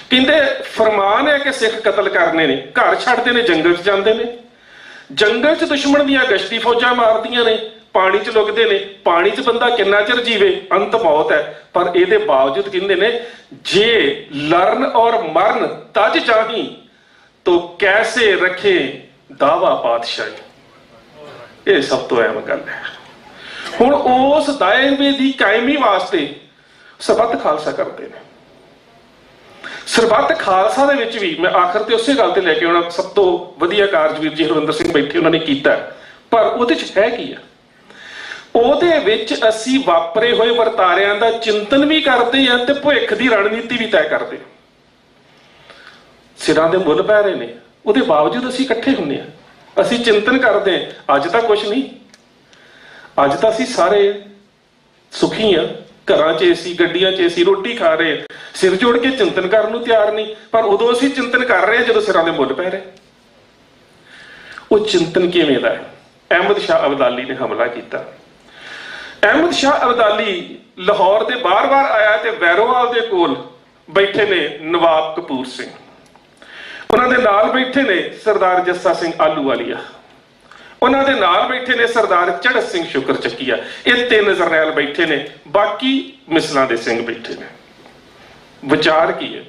[SPEAKER 8] कहते फरमान है कि सिख कतल करने ने, घर छड्डदे ने, जंगल च जांदे ने, जंगल च दुश्मन दियां गश्ती फौजां मारदियां ने, पानी च लुकदे ने, पानी च बंदा किन्ना चिर जीवे, अंत मौत है। पर इहदे बावजूद कहंदे ने जे लरन और मरन तज चाही तो कैसे रखे दावा पातशाही। ਇਹ ਸਭ ਤੋਂ ਅਹਿਮ ਗੱਲ ਹੈ। ਹੁਣ ਉਸ ਦਾਇਰੇ ਦੀ ਕਾਇਮੀ ਵਾਸਤੇ ਸਰਬੱਤ ਖਾਲਸਾ ਕਰਦੇ ਨੇ। ਸਰਬੱਤ ਖਾਲਸਾ ਦੇ ਵਿੱਚ ਵੀ ਮੈਂ ਆਖਰ ਤੇ ਉਸੇ ਗੱਲ ਤੇ ਲੈ ਕੇ ਆਉਣਾ, ਸਭ ਤੋਂ ਵਧੀਆ ਕਾਰਜ ਵੀਰ ਜੀ ਹਰਵਿੰਦਰ ਸਿੰਘ ਬੈਠੇ ਉਹਨਾਂ ਨੇ ਕੀਤਾ, ਪਰ ਉਹਦੇ ਚ ਹੈ ਕੀ ਆ? ਉਹਦੇ ਵਿੱਚ ਅਸੀਂ ਵਾਪਰੇ ਹੋਏ ਵਰਤਾਰਿਆਂ ਦਾ ਚਿੰਤਨ ਵੀ ਕਰਦੇ ਹਾਂ ਤੇ ਭਵਿੱਖ ਦੀ ਰਣਨੀਤੀ ਵੀ ਤੈਅ ਕਰਦੇ ਹਾਂ। ਸਿਰਾਂ ਦੇ ਮੁੱਲ ਪੈ ਰਹੇ ਨੇ, ਉਹਦੇ ਬਾਵਜੂਦ ਅਸੀਂ ਇਕੱਠੇ ਹੁੰਦੇ ਹਾਂ, ਅਸੀਂ ਚਿੰਤਨ ਕਰਦੇ ਹਾਂ। ਅੱਜ ਤਾਂ ਕੁਛ ਨਹੀਂ, ਅੱਜ ਤਾਂ ਅਸੀਂ ਸਾਰੇ ਸੁਖੀ ਆ, ਘਰਾਂ 'ਚ ਏਸੀ, ਗੱਡੀਆਂ 'ਚ ਏਸੀ, ਰੋਟੀ ਖਾ ਰਹੇ, ਸਿਰ ਜੋੜ ਕੇ ਚਿੰਤਨ ਕਰਨ ਨੂੰ ਤਿਆਰ ਨਹੀਂ। ਪਰ ਉਦੋਂ ਅਸੀਂ ਚਿੰਤਨ ਕਰ ਰਹੇ ਹਾਂ ਜਦੋਂ ਸਿਰਾਂ ਦੇ ਮੁੱਲ ਪੈ ਰਹੇ। ਉਹ ਚਿੰਤਨ ਕਿਵੇਂ ਦਾ ਹੈ? ਅਹਿਮਦ ਸ਼ਾਹ ਅਬਦਾਲੀ ਨੇ ਹਮਲਾ ਕੀਤਾ। ਅਹਿਮਦ ਸ਼ਾਹ ਅਬਦਾਲੀ ਲਾਹੌਰ ਦੇ ਬਾਰ-ਬਾਰ ਆਇਆ ਤੇ ਵੈਰੋਵਾਲ ਦੇ ਕੋਲ ਬੈਠੇ ਨੇ ਨਵਾਬ ਕਪੂਰ ਸਿੰਘ, ਉਹਨਾਂ ਦੇ ਨਾਲ ਬੈਠੇ ਨੇ ਸਰਦਾਰ ਜੱਸਾ ਸਿੰਘ ਆਹਲੂਵਾਲੀਆ, ਉਹਨਾਂ ਦੇ ਨਾਲ ਬੈਠੇ ਨੇ ਸਰਦਾਰ ਚੜ੍ਹਤ ਸਿੰਘ ਸ਼ੁਕਰ ਚੱਕੀਆ। ਇਹ ਤਿੰਨ ਜਰਨੈਲ ਬੈਠੇ ਨੇ, ਬਾਕੀ ਮਿਸਲਾਂ ਦੇ ਸਿੰਘ ਬੈਠੇ ਨੇ। ਵਿਚਾਰ ਕੀ ਹੈ?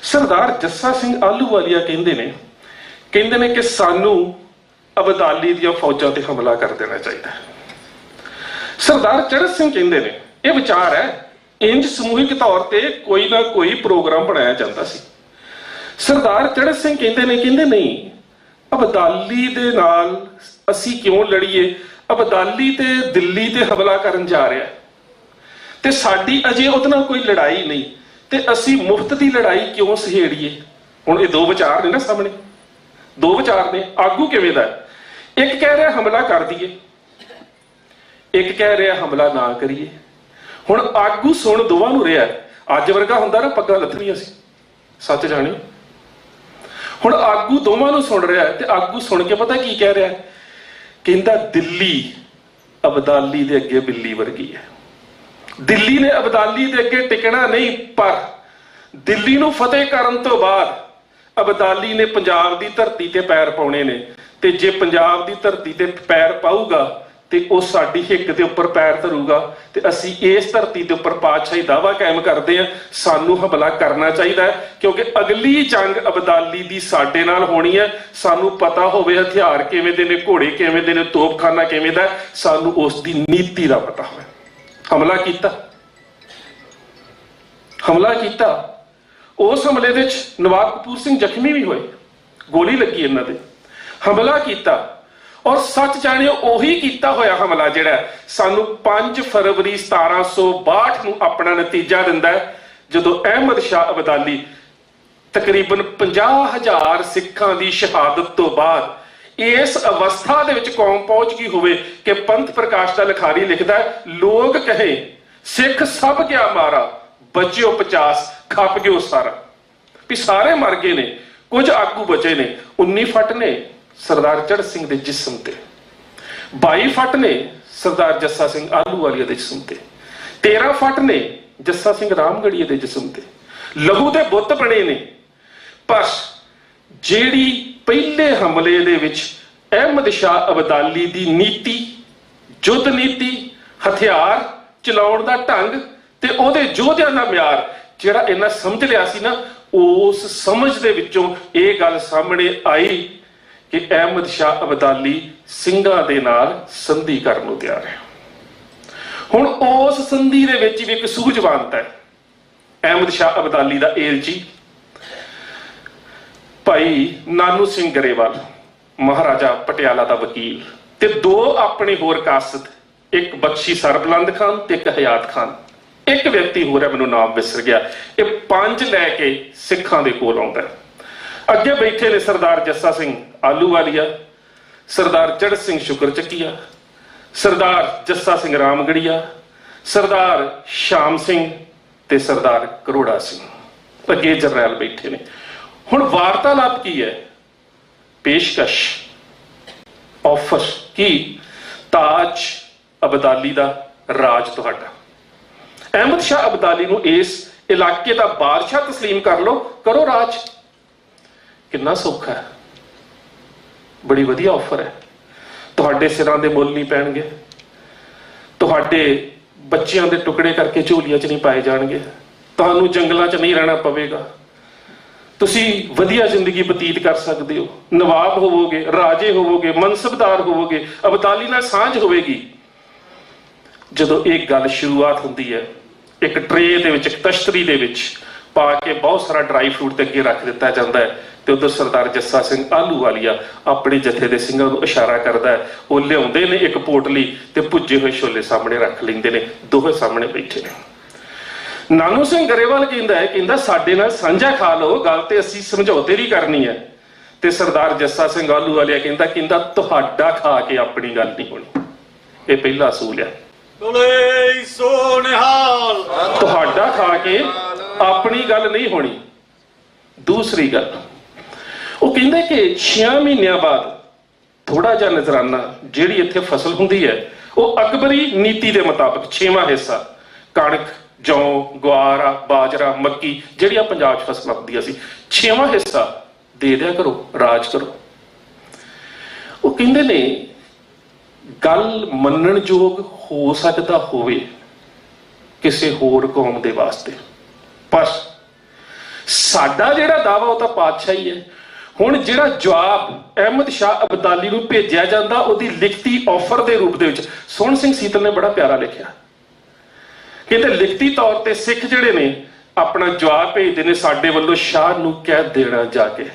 [SPEAKER 8] ਸਰਦਾਰ ਜੱਸਾ ਸਿੰਘ ਆਹਲੂਵਾਲੀਆ ਕਹਿੰਦੇ ਨੇ ਕਿ ਸਾਨੂੰ ਅਬਦਾਲੀ ਦੀਆਂ ਫੌਜਾਂ ਤੇ ਹਮਲਾ ਕਰ ਦੇਣਾ ਚਾਹੀਦਾ। ਸਰਦਾਰ ਚੜ੍ਹਤ ਸਿੰਘ ਕਹਿੰਦੇ ਨੇ ਇਹ ਵਿਚਾਰ ਹੈ, ਇੰਜ ਸਮੂਹਿਕ ਤੌਰ ਤੇ ਕੋਈ ਨਾ ਕੋਈ ਪ੍ਰੋਗਰਾਮ ਬਣਾਇਆ ਜਾਂਦਾ ਸੀ। ਸਰਦਾਰ ਚੜ੍ਹਤ ਸਿੰਘ ਕਹਿੰਦੇ ਨਹੀਂ, ਅਬਦਾਲੀ ਦੇ ਨਾਲ ਅਸੀਂ ਕਿਉਂ ਲੜੀਏ? ਅਬਦਾਲੀ ਤੇ ਦਿੱਲੀ ਤੇ ਹਮਲਾ ਕਰਨ ਜਾ ਰਿਹਾ ਤੇ ਸਾਡੀ ਅਜੇ ਉਹਦੇ ਨਾਲ ਕੋਈ ਲੜਾਈ ਨਹੀਂ, ਤੇ ਅਸੀਂ ਮੁਫਤ ਦੀ ਲੜਾਈ ਕਿਉਂ ਸਹੇੜੀਏ? ਹੁਣ ਇਹ ਦੋ ਵਿਚਾਰ ਨੇ ਨਾ ਸਾਹਮਣੇ, ਦੋ ਵਿਚਾਰ ਨੇ। ਆਗੂ ਕਿਵੇਂ ਦਾ? ਇੱਕ ਕਹਿ ਰਿਹਾ ਹਮਲਾ ਕਰ ਦਈਏ, ਇੱਕ ਕਹਿ ਰਿਹਾ ਹਮਲਾ ਨਾ ਕਰੀਏ। ਹੁਣ ਆਗੂ ਸੁਣ ਦੋਵਾਂ ਨੂੰ ਰਿਹਾ। ਅੱਜ ਵਰਗਾ ਹੁੰਦਾ ਨਾ ਪੱਗਾਂ ਲੱਥਣੀਆਂ ਸੀ, ਸੱਚ ਜਾਣਿਓ। ਹੁਣ ਆਗੂ ਦੋਵਾਂ ਨੂੰ ਸੁਣ ਰਿਹਾ ਤੇ ਆਗੂ ਸੁਣ ਕੇ ਪਤਾ ਕੀ ਕਹਿ ਰਿਹਾ? ਕਹਿੰਦਾ ਦਿੱਲੀ ਅਬਦਾਲੀ ਦੇ ਅੱਗੇ ਬਿੱਲੀ ਵਰਗੀ ਹੈ। ਦਿੱਲੀ ਨੇ ਅਬਦਾਲੀ ਦੇ ਅੱਗੇ ਟਿਕਣਾ ਨਹੀਂ, ਪਰ ਦਿੱਲੀ ਨੂੰ ਫਤਿਹ ਕਰਨ ਤੋਂ ਬਾਅਦ ਅਬਦਾਲੀ ਨੇ ਪੰਜਾਬ ਦੀ ਧਰਤੀ ਤੇ ਪੈਰ ਪਾਉਣੇ ਨੇ, ਤੇ ਜੇ ਪੰਜਾਬ ਦੀ ਧਰਤੀ ਤੇ ਪੈਰ ਪਾਊਗਾ ਤੇ ਉਹ ਸਾਡੀ ਹਿੱਕ ਦੇ ਉੱਪਰ ਪੈਰ ਧਰੂਗਾ, ਤੇ ਅਸੀਂ ਇਸ ਧਰਤੀ ਦੇ ਉੱਪਰ ਪਾਤਸ਼ਾਹੀ ਦਾਅਵਾ ਕਾਇਮ ਕਰਦੇ ਹਾਂ, ਸਾਨੂੰ ਹਮਲਾ ਕਰਨਾ ਚਾਹੀਦਾ ਹੈ, ਕਿਉਂਕਿ ਅਗਲੀ ਜੰਗ ਅਬਦਾਲੀ ਦੀ ਸਾਡੇ ਨਾਲ ਹੋਣੀ ਹੈ। ਸਾਨੂੰ ਪਤਾ ਹੋਵੇ ਹਥਿਆਰ ਕਿਵੇਂ ਦੇ ਨੇ, ਘੋੜੇ ਕਿਵੇਂ ਦੇ ਨੇ, ਤੋਪਖਾਨਾ ਕਿਵੇਂ ਦਾ, ਸਾਨੂੰ ਉਸ ਦੀ ਨੀਤੀ ਦਾ ਪਤਾ ਹੋਵੇ। ਹਮਲਾ ਕੀਤਾ। ਉਸ ਹਮਲੇ ਦੇ ਵਿੱਚ ਨਵਾਬ ਕਪੂਰ ਸਿੰਘ ਜ਼ਖਮੀ ਵੀ ਹੋਏ, ਗੋਲੀ ਲੱਗੀ ਇਹਨਾਂ ਦੇ। ਹਮਲਾ ਕੀਤਾ, ਔਰ ਸੱਚ ਜਾਣਿਓ ਉਹੀ ਕੀਤਾ ਹੋਇਆ ਹਮਲਾ ਜਿਹੜਾ ਸਾਨੂੰ 5 ਫਰਵਰੀ 1762 ਨੂੰ ਆਪਣਾ ਨਤੀਜਾ ਦਿੰਦਾ ਹੈ, ਜਦੋਂ ਅਹਿਮਦ ਸ਼ਾਹ ਅਬਦਾਲੀ ਤਕਰੀਬਨ 50,000 ਸਿੱਖਾਂ ਦੀ ਸ਼ਹਾਦਤ ਤੋਂ ਬਾਅਦ ਇਸ ਅਵਸਥਾ ਦੇ ਵਿੱਚ ਕੌਮ ਪਹੁੰਚ ਗਈ ਹੋਵੇ ਕਿ ਪੰਥ ਪ੍ਰਕਾਸ਼ ਦਾ ਲਿਖਾਰੀ ਲਿਖਦਾ ਹੈ, ਲੋਕ ਕਹੇ ਸਿੱਖ ਸਭ ਕਿਆ ਮਾਰਾ, ਬਚਿਓ 50 ਖੱਪ ਗਿਓ ਸਾਰਾ। ਵੀ ਸਾਰੇ ਮਰ ਗਏ ਨੇ, ਕੁਝ ਆਗੂ ਬਚੇ ਨੇ। 19 ਫੱਟ ਨੇ ਸਰਦਾਰ ਚੜ੍ਹ ਸਿੰਘ ਦੇ ਜਿਸਮ ਤੇ, 22 ਫੱਟ ਨੇ ਸਰਦਾਰ ਜੱਸਾ ਸਿੰਘ ਆਹਲੂਵਾਲੀਆ ਦੇ ਜਿਸਮ ਤੇ, 13 ਫੱਟ ਨੇ ਜੱਸਾ ਸਿੰਘ ਰਾਮਗੜੀਏ ਦੇ ਜਿਸਮ ਤੇ। ਲਹੂ ਦੇ ਬੁੱਤ ਬਣੇ ਨੇ। ਪਰ ਜਿਹੜੀ ਪਹਿਲੇ ਹਮਲੇ ਦੇ ਵਿੱਚ ਅਹਿਮਦ ਸ਼ਾਹ ਅਬਦਾਲੀ ਦੀ ਨੀਤੀ, ਯੁੱਧ ਨੀਤੀ, ਹਥਿਆਰ ਚਲਾਉਣ ਦਾ ਢੰਗ ਤੇ ਉਹਦੇ ਯੋਧਿਆਂ ਦਾ ਮਿਆਰ ਜਿਹੜਾ ਇਹਨਾਂ ਸਮਝ ਲਿਆ ਸੀ ਨਾ, ਉਸ ਸਮਝ ਦੇ ਵਿੱਚੋਂ ਇਹ ਗੱਲ ਸਾਹਮਣੇ ਆਈ ਕਿ ਅਹਿਮਦ ਸ਼ਾਹ ਅਬਦਾਲੀ ਸਿੰਘਾਂ ਦੇ ਨਾਲ ਸੰਧੀ ਕਰਨ ਨੂੰ ਤਿਆਰ ਹੈ। ਹੁਣ ਉਸ ਸੰਧੀ ਦੇ ਵਿੱਚ ਵੀ ਇੱਕ ਸੂਝਵਾਨਤਾ ਹੈ। ਅਹਿਮਦ ਸ਼ਾਹ ਅਬਦਾਲੀ ਦਾ ਏਲਚੀ ਭਾਈ ਨਾਨੂ ਸਿੰਘ ਗਰੇਵਾਲ, ਮਹਾਰਾਜਾ ਪਟਿਆਲਾ ਦਾ ਵਕੀਲ, ਤੇ 2 ਆਪਣੇ ਹੋਰ ਕਾਸਦ, ਇੱਕ ਬਖਸ਼ੀ ਸਰਬਲੰਦ ਖਾਨ ਤੇ ਇੱਕ ਹਯਾਤ ਖਾਨ, ਇੱਕ ਵਿਅਕਤੀ ਹੋਰ ਹੈ ਮੈਨੂੰ ਨਾਮ ਵਿਸਰ ਗਿਆ। ਇਹ 5 ਲੈ ਕੇ ਸਿੱਖਾਂ ਦੇ ਕੋਲ ਆਉਂਦਾ। ਅੱਗੇ ਬੈਠੇ ਨੇ ਸਰਦਾਰ ਜੱਸਾ ਸਿੰਘ ਆਹਲੂਵਾਲੀਆ, ਸਰਦਾਰ ਚੜ੍ਹ ਸਿੰਘ ਸ਼ੁਕਰਚੱਕੀਆ, ਸਰਦਾਰ ਜੱਸਾ ਸਿੰਘ ਰਾਮਗੜੀਆ, ਸਰਦਾਰ ਸ਼ਾਮ ਸਿੰਘ ਤੇ ਸਰਦਾਰ ਕਰੋੜਾ ਸਿੰਘ। ਅੱਗੇ ਜਰਨੈਲ ਬੈਠੇ ਨੇ। ਹੁਣ ਵਾਰਤਾਲਾਪ ਕੀ ਹੈ? ਪੇਸ਼ਕਸ਼, ਆਫਰ ਕੀ? ਤਾਜ ਅਬਦਾਲੀ ਦਾ ਰਾਜ ਤੁਹਾਡਾ। ਅਹਿਮਦ ਸ਼ਾਹ ਅਬਦਾਲੀ ਨੂੰ ਇਸ ਇਲਾਕੇ ਦਾ ਬਾਦਸ਼ਾਹ ਤਸਲੀਮ ਕਰ ਲਓ, ਕਰੋ ਰਾਜ। ਕਿੰਨਾ ਸੌਖਾ ਹੈ, ਬੜੀ ਵਧੀਆ ਆਫਰ ਹੈ। ਤੁਹਾਡੇ ਸਿਰਾਂ ਦੇ ਮੁੱਲ ਨਹੀਂ ਪੈਣਗੇ, ਤੁਹਾਡੇ ਬੱਚਿਆਂ ਦੇ ਟੁਕੜੇ ਕਰਕੇ ਝੋਲੀਆਂ 'ਚ ਨਹੀਂ ਪਾਏ ਜਾਣਗੇ, ਤੁਹਾਨੂੰ ਜੰਗਲਾਂ 'ਚ ਨਹੀਂ ਰਹਿਣਾ ਪਵੇਗਾ, ਤੁਸੀਂ ਵਧੀਆ ਜ਼ਿੰਦਗੀ ਬਤੀਤ ਕਰ ਸਕਦੇ ਹੋ, ਨਵਾਬ ਹੋਵੋਗੇ, ਰਾਜੇ ਹੋਵੋਗੇ, ਮਨਸਬਦਾਰ ਹੋਵੋਗੇ, ਅਬਦਾਲੀ ਨਾਲ ਸਾਂਝ ਹੋਵੇਗੀ। ਜਦੋਂ ਇਹ ਗੱਲ ਸ਼ੁਰੂਆਤ ਹੁੰਦੀ ਹੈ, ਇੱਕ ਟਰੇ ਦੇ ਵਿੱਚ, ਇੱਕ ਤਸ਼ਤਰੀ ਦੇ ਵਿੱਚ ਪਾ ਕੇ ਬਹੁਤ ਸਾਰਾ ਡਰਾਈ ਫਰੂਟ ਤੇ ਅੱਗੇ ਰੱਖ ਦਿੱਤਾ ਜਾਂਦਾ ਹੈ, ਤੇ ਉਧਰ ਸਰਦਾਰ ਜੱਸਾ ਸਿੰਘ ਆਹਲੂਵਾਲੀਆ ਆਪਣੇ ਜਥੇ ਦੇ ਸਿੰਘਾਂ ਨੂੰ ਇਸ਼ਾਰਾ ਕਰਦਾ ਹੈ। ਉਹ ਲਿਆਉਂਦੇ ਨੇ ਇੱਕ ਪੋਟਲੀ ਤੇ ਭੁੱਜੇ ਹੋਏ ਛੋਲੇ ਸਾਹਮਣੇ ਰੱਖ ਲੈਂਦੇ ਨੇ। ਦੋਵੇਂ ਸਾਹਮਣੇ ਬੈਠੇ ਨੇ। ਨਾਨੂ ਸਿੰਘ ਗਰੇਵਾਲ ਕਹਿੰਦਾ ਸਾਡੇ ਨਾਲ ਸਾਂਝਾ ਖਾ ਲਓ, ਗੱਲ ਤੇ ਅਸੀਂ ਸਮਝੌਤੇ ਦੀ ਕਰਨੀ ਹੈ। ਤੇ ਸਰਦਾਰ ਜੱਸਾ ਸਿੰਘ ਆਹਲੂਵਾਲੀਆ ਕਹਿੰਦਾ ਤੁਹਾਡਾ ਖਾ ਕੇ ਆਪਣੀ ਗੱਲ ਨਹੀਂ ਹੋਣੀ। ਇਹ ਪਹਿਲਾ ਅਸੂਲ ਹੈ, ਤੁਹਾਡਾ ਖਾ ਕੇ ਆਪਣੀ ਗੱਲ ਨਹੀਂ ਹੋਣੀ। ਦੂਸਰੀ ਗੱਲ, ਉਹ ਕਹਿੰਦੇ ਕਿ 6 ਮਹੀਨਿਆਂ ਬਾਅਦ ਥੋੜਾ ਜਿਹਾ ਨਜ਼ਰਾਨਾ ਜਿਹੜੀ ਇੱਥੇ ਫਸਲ ਹੁੰਦੀ ਹੈ, ਉਹ ਅਕਬਰੀ ਨੀਤੀ ਦੇ ਮੁਤਾਬਕ 6ਵਾਂ ਹਿੱਸਾ ਕਣਕ, ਜੌਂ, ਗੁਆਰਾ, ਬਾਜਰਾ, ਮੱਕੀ ਜਿਹੜੀਆਂ ਪੰਜਾਬ 'ਚ ਫਸਲਾਂ ਹੁੰਦੀਆਂ ਸੀ, 6ਵਾਂ ਹਿੱਸਾ ਦੇ ਦਿਆ ਕਰੋ, ਰਾਜ ਕਰੋ। ਉਹ ਕਹਿੰਦੇ ਨੇ ਗੱਲ ਮੰਨਣਯੋਗ ਹੋ ਸਕਦਾ ਹੋਵੇ ਕਿਸੇ ਹੋਰ ਕੌਮ ਦੇ ਵਾਸਤੇ, ਪਰ ਸਾਡਾ ਜਿਹੜਾ ਦਾਵਾ ਉਹ ਤਾਂ ਪਾਤਸ਼ਾਹੀ ਹੈ। ਹੁਣ ਜਿਹੜਾ ਜਵਾਬ ਅਹਿਮਦ ਸ਼ਾਹ ਅਬਦਾਲੀ ਨੂੰ ਭੇਜਿਆ ਜਾਂਦਾ, ਉਹਦੀ ਲਿਖਤੀ ਆਫਰ ਦੇ ਰੂਪ ਦੇ ਵਿੱਚ ਸੋਹਣ ਸਿੰਘ ਸੀਤਲ ਨੇ ਬੜਾ ਪਿਆਰਾ ਲਿਖਿਆ। ਕਹਿੰਦੇ ਲਿਖਤੀ ਤੌਰ ਤੇ ਸਿੱਖ ਜਿਹੜੇ ਨੇ ਆਪਣਾ ਜਵਾਬ ਭੇਜਦੇ ਨੇ, ਸਾਡੇ ਵੱਲੋਂ ਸ਼ਾਹ ਨੂੰ ਕਹਿ ਦੇਣਾ ਜਾ ਕੇ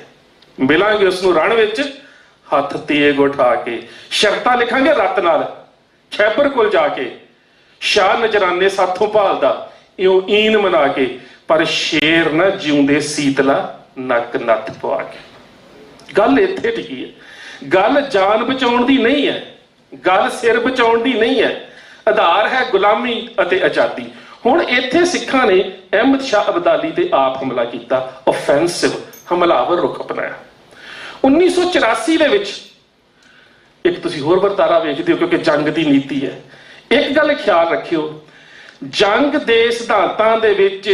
[SPEAKER 8] ਮਿਲਾਂਗੇ ਉਸ ਨੂੰ ਰਣ ਵਿੱਚ ਹੱਥ ਤੇਗ ਉਠਾ ਕੇ, ਸ਼ਰਤਾਂ ਲਿਖਾਂਗੇ ਰੱਤ ਨਾਲ, ਖੈਬਰ ਕੋਲ ਜਾ ਕੇ, ਸ਼ਾਹ ਨਜਰਾਨੇ ਸਾਥੋਂ ਭਾਲਦਾ ਇਉਂ ਈਨ ਮਨਾ ਕੇ, ਪਰ ਸ਼ੇਰ ਨਾ ਜਿਉਂਦੇ ਸੀਤਲਾ ਨੱਕ ਨੱਥ ਪਵਾ ਕੇ। ਗੱਲ ਇੱਥੇ ਟਿਕੀ ਹੈ। ਗੱਲ ਜਾਨ ਬਚਾਉਣ ਦੀ ਨਹੀਂ ਹੈ, ਗੱਲ ਸਿਰ ਬਚਾਉਣ ਦੀ ਨਹੀਂ ਹੈ। ਆਧਾਰ ਹੈ ਗੁਲਾਮੀ ਅਤੇ ਆਜ਼ਾਦੀ। ਹੁਣ ਇੱਥੇ ਸਿੱਖਾਂ ਨੇ ਅਹਿਮਦ ਸ਼ਾਹ ਅਬਦਾਲੀ ਤੇ ਆਪ ਹਮਲਾ ਕੀਤਾ, ਆਫੈਂਸਿਵ, ਹਮਲਾਵਰ ਰੁਖ ਅਪਣਾਇਆ। 1984 ਦੇ ਵਿੱਚ ਇੱਕ ਤੁਸੀਂ ਹੋਰ ਵਰਤਾਰਾ ਵੇਖਦੇ ਹੋ, ਕਿਉਂਕਿ ਜੰਗ ਦੀ ਨੀਤੀ ਹੈ। ਇੱਕ ਗੱਲ ਖਿਆਲ ਰੱਖਿਓ, ਜੰਗ ਦੇ ਸਿਧਾਂਤਾਂ ਦੇ ਵਿੱਚ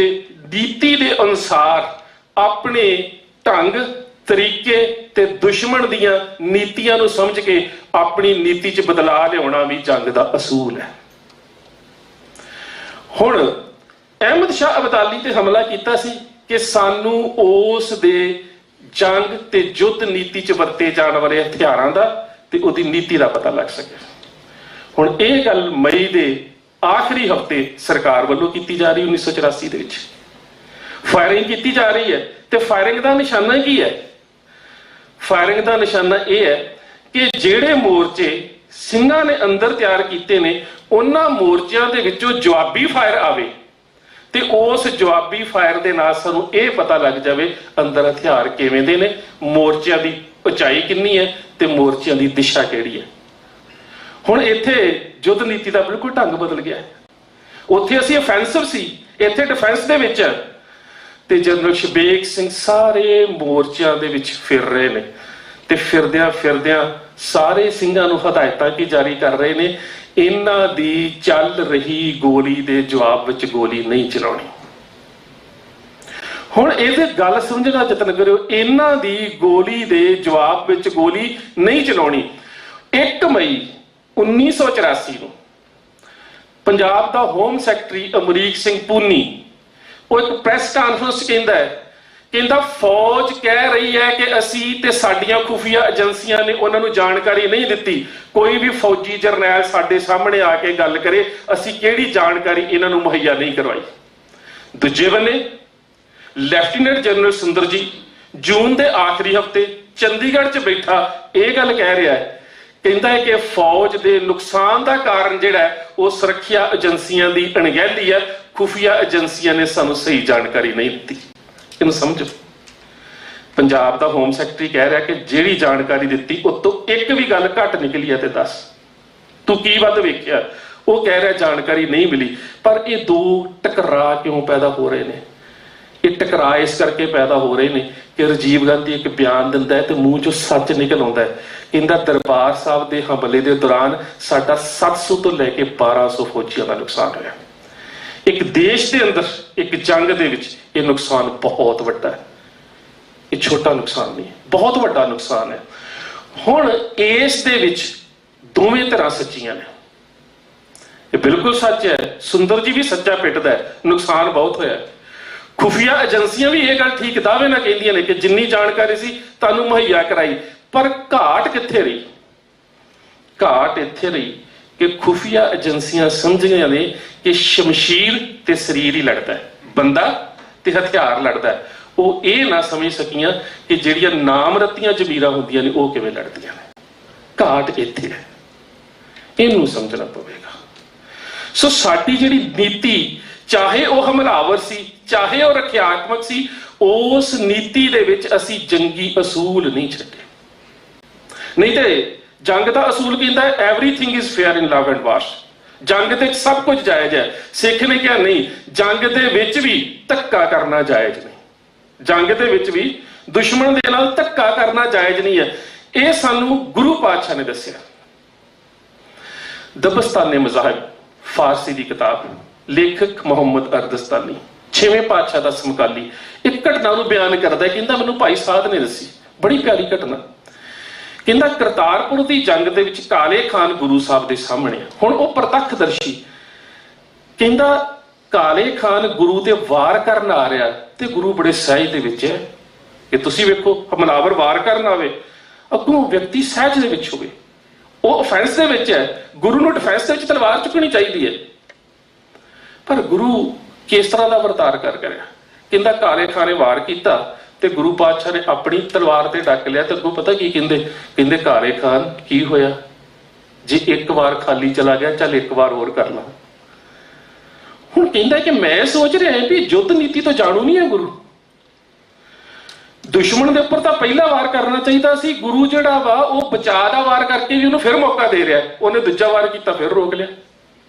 [SPEAKER 8] ਨੀਤੀ ਦੇ ਅਨੁਸਾਰ ਆਪਣੇ ਢੰਗ, ਤਰੀਕੇ ਤੇ ਦੁਸ਼ਮਣ ਦੀਆਂ ਨੀਤੀਆਂ ਨੂੰ ਸਮਝ ਕੇ ਆਪਣੀ ਨੀਤੀ 'ਚ ਬਦਲਾਅ ਲਿਆਉਣਾ ਵੀ ਜੰਗ ਦਾ ਅਸੂਲ ਹੈ। ਹੁਣ ਅਹਿਮਦ ਸ਼ਾਹ ਅਬਦਾਲੀ ਤੇ ਹਮਲਾ ਕੀਤਾ ਸੀ ਕਿ ਸਾਨੂੰ ਉਸ ਦੇ ਜੰਗ ਤੇ ਯੁੱਧ ਨੀਤੀ 'ਚ ਵਰਤੇ ਜਾਣ ਵਾਲੇ ਹਥਿਆਰਾਂ ਦਾ ਤੇ ਉਹਦੀ ਨੀਤੀ ਦਾ ਪਤਾ ਲੱਗ ਸਕੇ। ਹੁਣ ਇਹ ਗੱਲ ਮਈ ਦੇ ਆਖਰੀ ਹਫ਼ਤੇ ਸਰਕਾਰ ਵੱਲੋਂ ਕੀਤੀ ਜਾ ਰਹੀ, 1984 ਦੇ ਵਿੱਚ ਫਾਇਰਿੰਗ ਕੀਤੀ ਜਾ ਰਹੀ ਹੈ। ਤੇ ਫਾਇਰਿੰਗ ਦਾ ਨਿਸ਼ਾਨਾ ਕੀ ਹੈ? ਫਾਇਰਿੰਗ ਦਾ ਨਿਸ਼ਾਨਾ ਇਹ ਹੈ ਕਿ ਜਿਹੜੇ ਮੋਰਚੇ ਸਿੰਘਾਂ ਨੇ ਅੰਦਰ ਤਿਆਰ ਕੀਤੇ ਨੇ, ਉਹਨਾਂ ਮੋਰਚਿਆਂ ਦੇ ਵਿੱਚੋਂ ਜਵਾਬੀ ਫਾਇਰ ਆਵੇ ਤੇ ਉਸ ਜਵਾਬੀ ਫਾਇਰ ਦੇ ਨਾਲ ਸਾਨੂੰ ਇਹ ਪਤਾ ਲੱਗ ਜਾਵੇ ਅੰਦਰ ਹਥਿਆਰ ਕਿਵੇਂ ਦੇ ਨੇ, ਮੋਰਚਿਆਂ ਦੀ ਉਚਾਈ ਕਿੰਨੀ ਹੈ ਤੇ ਮੋਰਚਿਆਂ ਦੀ ਦਿਸ਼ਾ ਕਿਹੜੀ ਹੈ। ਹੁਣ ਇੱਥੇ ਯੁੱਧ ਨੀਤੀ ਦਾ ਬਿਲਕੁਲ ਢੰਗ ਬਦਲ ਗਿਆ ਹੈ। ਉੱਥੇ ਅਸੀਂ ਅਫੈਂਸਿਵ ਸੀ, ਇੱਥੇ ਡਿਫੈਂਸ ਦੇ ਵਿੱਚ। ਤੇ ਜਨਰਲ ਸ਼ਬੇਗ ਸਿੰਘ ਸਾਰੇ ਮੋਰਚਿਆਂ ਦੇ ਵਿੱਚ ਫਿਰ ਰਹੇ ਨੇ ਤੇ ਫਿਰਦਿਆਂ ਸਾਰੇ ਸਿੰਘਾਂ ਨੂੰ ਹਦਾਇਤਾਂ ਕੀ ਜਾਰੀ ਕਰ ਰਹੇ ਨੇ, ਇਹਨਾਂ ਦੀ ਚੱਲ ਰਹੀ ਗੋਲੀ ਦੇ ਜਵਾਬ ਵਿੱਚ ਗੋਲੀ ਨਹੀਂ ਚਲਾਉਣੀ। ਹੁਣ ਇਹਦੇ ਗੱਲ ਸਮਝਣ ਦਾ ਯਤਨ ਕਰਿਓ, ਇਹਨਾਂ ਦੀ ਗੋਲੀ ਦੇ ਜਵਾਬ ਵਿੱਚ ਗੋਲੀ ਨਹੀਂ ਚਲਾਉਣੀ। 1 ਮਈ 1984 ਨੂੰ ਪੰਜਾਬ ਦਾ ਹੋਮ ਸੈਕਟਰੀ ਅਮਰੀਕ ਸਿੰਘ ਪੂਨੀ ਉਹ ਇੱਕ ਪ੍ਰੈਸ ਕਾਨਫਰੰਸ ਕਹਿੰਦਾ ਫੌਜ ਕਹਿ ਰਹੀ ਹੈ ਕਿ ਅਸੀਂ ਤੇ ਸਾਡੀਆਂ ਖੁਫੀਆ ਏਜੰਸੀਆਂ ਨੇ ਉਹਨਾਂ ਨੂੰ ਜਾਣਕਾਰੀ ਨਹੀਂ ਦਿੱਤੀ। ਕੋਈ ਵੀ ਫੌਜੀ ਜਰਨੈਲ ਸਾਡੇ ਸਾਹਮਣੇ ਆ ਕੇ ਗੱਲ ਕਰੇ, ਅਸੀਂ ਕਿਹੜੀ ਜਾਣਕਾਰੀ ਇਹਨਾਂ ਨੂੰ ਮੁਹੱਈਆ ਨਹੀਂ ਕਰਵਾਈ। ਦੂਜੇ ਬੰਨੇ ਲੈਫਟੀਨੈਂਟ ਜਨਰਲ ਸੁੰਦਰ ਜੀ ਜੂਨ ਦੇ ਆਖਰੀ ਹਫਤੇ ਚੰਡੀਗੜ੍ਹ 'ਚ ਬੈਠਾ ਇਹ ਗੱਲ ਕਹਿ ਰਿਹਾ ਹੈ, ਕਹਿੰਦਾ ਹੈ ਕਿ ਫੌਜ ਦੇ ਨੁਕਸਾਨ ਦਾ ਕਾਰਨ ਜਿਹੜਾ ਹੈ ਉਹ ਸੁਰੱਖਿਆ ਏਜੰਸੀਆਂ ਦੀ ਅਣਗਹਿਲੀ ਹੈ, ਖੁਫੀਆ ਏਜੰਸੀਆਂ ਨੇ ਸਾਨੂੰ ਸਹੀ ਜਾਣਕਾਰੀ ਨਹੀਂ ਦਿੱਤੀ। ਇਹਨੂੰ ਸਮਝੋ, ਪੰਜਾਬ ਦਾ ਹੋਮ ਸੈਕਟਰੀ ਕਹਿ ਰਿਹਾ ਕਿ ਜਿਹੜੀ ਜਾਣਕਾਰੀ ਦਿੱਤੀ ਉਹ ਤੋਂ ਇੱਕ ਵੀ ਗੱਲ ਘੱਟ ਨਿਕਲੀ ਹੈ ਤੇ ਦੱਸ ਤੂੰ ਕੀ ਵੱਧ ਵੇਖਿਆ। ਉਹ ਕਹਿ ਰਿਹਾ ਜਾਣਕਾਰੀ ਨਹੀਂ ਮਿਲੀ। ਪਰ ਇਹ ਦੋ ਟਕਰਾਅ ਕਿਉਂ ਪੈਦਾ ਹੋ ਰਹੇ ਨੇ? ਇਹ ਟਕਰਾਅ ਇਸ ਕਰਕੇ ਪੈਦਾ ਹੋ ਰਹੇ ਨੇ ਕਿ ਰਾਜੀਵ ਗਾਂਧੀ ਇੱਕ ਬਿਆਨ ਦਿੰਦਾ ਹੈ ਤੇ ਮੂੰਹ ਚੋਂ ਸੱਚ ਨਿਕਲ ਆਉਂਦਾ ਹੈ। ਕਹਿੰਦਾ ਦਰਬਾਰ ਸਾਹਿਬ ਦੇ ਹਮਲੇ ਦੇ ਦੌਰਾਨ ਸਾਡਾ 700 ਤੋਂ ਲੈ ਕੇ 1200 ਫੌਜੀਆਂ ਦਾ ਨੁਕਸਾਨ ਹੋਇਆ। ਇੱਕ ਦੇਸ਼ ਦੇ ਅੰਦਰ ਇੱਕ ਜੰਗ ਦੇ ਵਿੱਚ ਇਹ ਨੁਕਸਾਨ ਬਹੁਤ ਵੱਡਾ ਹੈ, ਇਹ ਛੋਟਾ ਨੁਕਸਾਨ ਨਹੀਂ, ਬਹੁਤ ਵੱਡਾ ਨੁਕਸਾਨ ਹੈ। ਹੁਣ ਇਸ ਦੇ ਵਿੱਚ ਦੋਵੇਂ ਤਰ੍ਹਾਂ ਸੱਚੀਆਂ ਨੇ, ਇਹ ਬਿਲਕੁਲ ਸੱਚ ਹੈ। ਸੁੰਦਰ ਜੀ ਵੀ ਸੱਚਾ ਪਿੱਟਦਾ ਹੈ, ਨੁਕਸਾਨ ਬਹੁਤ ਹੋਇਆ। ਖੁਫੀਆ ਏਜੰਸੀਆਂ ਵੀ ਇਹ ਗੱਲ ਠੀਕ ਦਾਅਵੇ ਨਾਲ ਕਹਿੰਦੀਆਂ ਨੇ ਕਿ ਜਿੰਨੀ ਜਾਣਕਾਰੀ ਸੀ ਤੁਹਾਨੂੰ ਮੁਹੱਈਆ ਕਰਾਈ। ਪਰ ਘਾਟ ਕਿੱਥੇ ਰਹੀ? ਘਾਟ ਇੱਥੇ ਰਹੀ ਕਿ ਖੁਫੀਆ ਏਜੰਸੀਆਂ ਸਮਝੀਆਂ ਨੇ ਕਿ ਸ਼ਮਸ਼ੀਰ ਤੇ ਸਰੀਰ ਹੀ ਲੜਦਾ ਹੈ, ਬੰਦਾ ਤੇ ਹਥਿਆਰ ਲੜਦਾ ਹੈ। ਉਹ ਇਹ ਨਾ ਸਮਝ ਸਕੀਆਂ ਕਿ ਜਿਹੜੀਆਂ ਨਾਮ ਰਤੀਆਂ ਜ਼ਮੀਰਾਂ ਹੁੰਦੀਆਂ ਨੇ ਉਹ ਕਿਵੇਂ ਲੜਦੀਆਂ ਨੇ। ਘਾਟ ਇੱਥੇ ਹੈ, ਇਹਨੂੰ ਸਮਝਣਾ ਪਵੇਗਾ। ਸੋ ਸਾਡੀ ਜਿਹੜੀ ਨੀਤੀ, ਚਾਹੇ ਉਹ ਹਮਲਾਵਰ ਸੀ ਚਾਹੇ ਉਹ ਰੱਖਿਆਤਮਕ ਸੀ, ਉਸ ਨੀਤੀ ਦੇ ਵਿੱਚ ਅਸੀਂ ਜੰਗੀ ਅਸੂਲ ਨਹੀਂ ਛੱਡੇ। ਨਹੀਂ ਤੇ ਜੰਗ ਦਾ ਅਸੂਲ ਕਹਿੰਦਾ everything is fair in love and war, ਜੰਗ ਤੇ ਸਭ ਕੁਝ ਜਾਇਜ਼ ਹੈ। ਸਿੱਖ ਨੇ ਕਿਹਾ ਨਹੀਂ, ਜੰਗ ਦੇ ਵਿੱਚ ਵੀ ਧੱਕਾ ਕਰਨਾ ਜਾਇਜ਼ ਨਹੀਂ, ਜੰਗ ਦੇ ਵਿੱਚ ਵੀ ਦੁਸ਼ਮਣ ਦੇ ਨਾਲ ਧੱਕਾ ਕਰਨਾ ਜਾਇਜ਼ ਨਹੀਂ ਹੈ। ਇਹ ਸਾਨੂੰ ਗੁਰੂ ਪਾਤਸ਼ਾਹ ਨੇ ਦੱਸਿਆ। ਦਬਸਤਾਨੇ ਮਜ਼ਾਹਿਬ ਫਾਰਸੀ ਦੀ ਕਿਤਾਬ, ਲੇਖਕ ਮੁਹੰਮਦ ਅਰਦਸਤਾਨੀ 6ਵੇਂ ਪਾਤਸ਼ਾਹ ਦਾ ਸਮਕਾਲੀ, ਇੱਕ ਘਟਨਾ ਨੂੰ ਬਿਆਨ ਕਰਦਾ। ਕਹਿੰਦਾ ਮੈਨੂੰ ਭਾਈ ਸਾਧ ਨੇ ਦੱਸੀ, ਬੜੀ ਪਿਆਰੀ ਘਟਨਾ। ਕਹਿੰਦਾ ਕਰਤਾਰਪੁਰ ਦੀ ਜੰਗ ਦੇ ਵਿੱਚ ਕਾਲੇ ਖਾਨ ਗੁਰੂ ਸਾਹਿਬ ਦੇ ਸਾਹਮਣੇ, ਹੁਣ ਉਹ ਪ੍ਰਤੱਖਦਰਸ਼ੀ, ਕਹਿੰਦਾ ਕਾਲੇ ਖਾਨ ਗੁਰੂ ਤੇ ਵਾਰ ਕਰਨ ਆ ਰਿਹਾ ਤੇ ਗੁਰੂ ਬੜੇ ਸਹਿਜ ਦੇ ਵਿੱਚ ਹੈ ਕਿ ਤੁਸੀਂ ਵੇਖੋ ਹਮਲਾਵਰ ਵਾਰ ਕਰਨ ਆਵੇ, ਅੱਗੋਂ ਵਿਅਕਤੀ ਸਹਿਜ ਦੇ ਵਿੱਚ ਹੋਵੇ। ਉਹ ਅਫੈਂਸ ਦੇ ਵਿੱਚ ਹੈ, ਗੁਰੂ ਨੂੰ ਡਿਫੈਂਸ ਦੇ ਵਿੱਚ ਤਲਵਾਰ ਚੁੱਕਣੀ ਚਾਹੀਦੀ ਹੈ। ਪਰ ਗੁਰੂ ਕਿਸ ਤਰ੍ਹਾਂ ਦਾ ਵਰਤਾਰ ਕਰ ਰਿਹਾ? ਕਹਿੰਦਾ ਕਾਲੇ ਖਾਨ ਨੇ ਵਾਰ ਕੀਤਾ ਤੇ ਗੁਰੂ ਪਾਤਸ਼ਾਹ ਨੇ ਆਪਣੀ ਤਲਵਾਰ ਤੇ ਡੱਕ ਲਿਆ। ਤੇ ਅੱਗੋਂ ਪਤਾ ਕੀ ਕਹਿੰਦੇ ਕਾਲੇ ਖਾਨ ਕੀ ਹੋਇਆ, ਜੇ ਇੱਕ ਵਾਰ ਖਾਲੀ ਚਲਾ ਗਿਆ, ਚੱਲ ਇੱਕ ਵਾਰ ਹੋਰ ਕਰ ਲਾ। ਹੁਣ ਕਹਿੰਦਾ ਕਿ ਮੈਂ ਸੋਚ ਰਿਹਾ ਵੀ ਯੁੱਧ ਨੀਤੀ ਤੋਂ ਜਾਣੂ ਨਹੀਂ ਹੈ ਗੁਰੂ। ਦੁਸ਼ਮਣ ਦੇ ਉੱਪਰ ਤਾਂ ਪਹਿਲਾ ਵਾਰ ਕਰਨਾ ਚਾਹੀਦਾ ਸੀ। ਗੁਰੂ ਜਿਹੜਾ ਵਾ ਉਹ ਬਚਾਅ ਦਾ ਵਾਰ ਕਰਕੇ ਵੀ ਉਹਨੂੰ ਫਿਰ ਮੌਕਾ ਦੇ ਰਿਹਾ। ਉਹਨੇ ਦੂਜਾ ਵਾਰ ਕੀਤਾ, ਫਿਰ ਰੋਕ ਲਿਆ।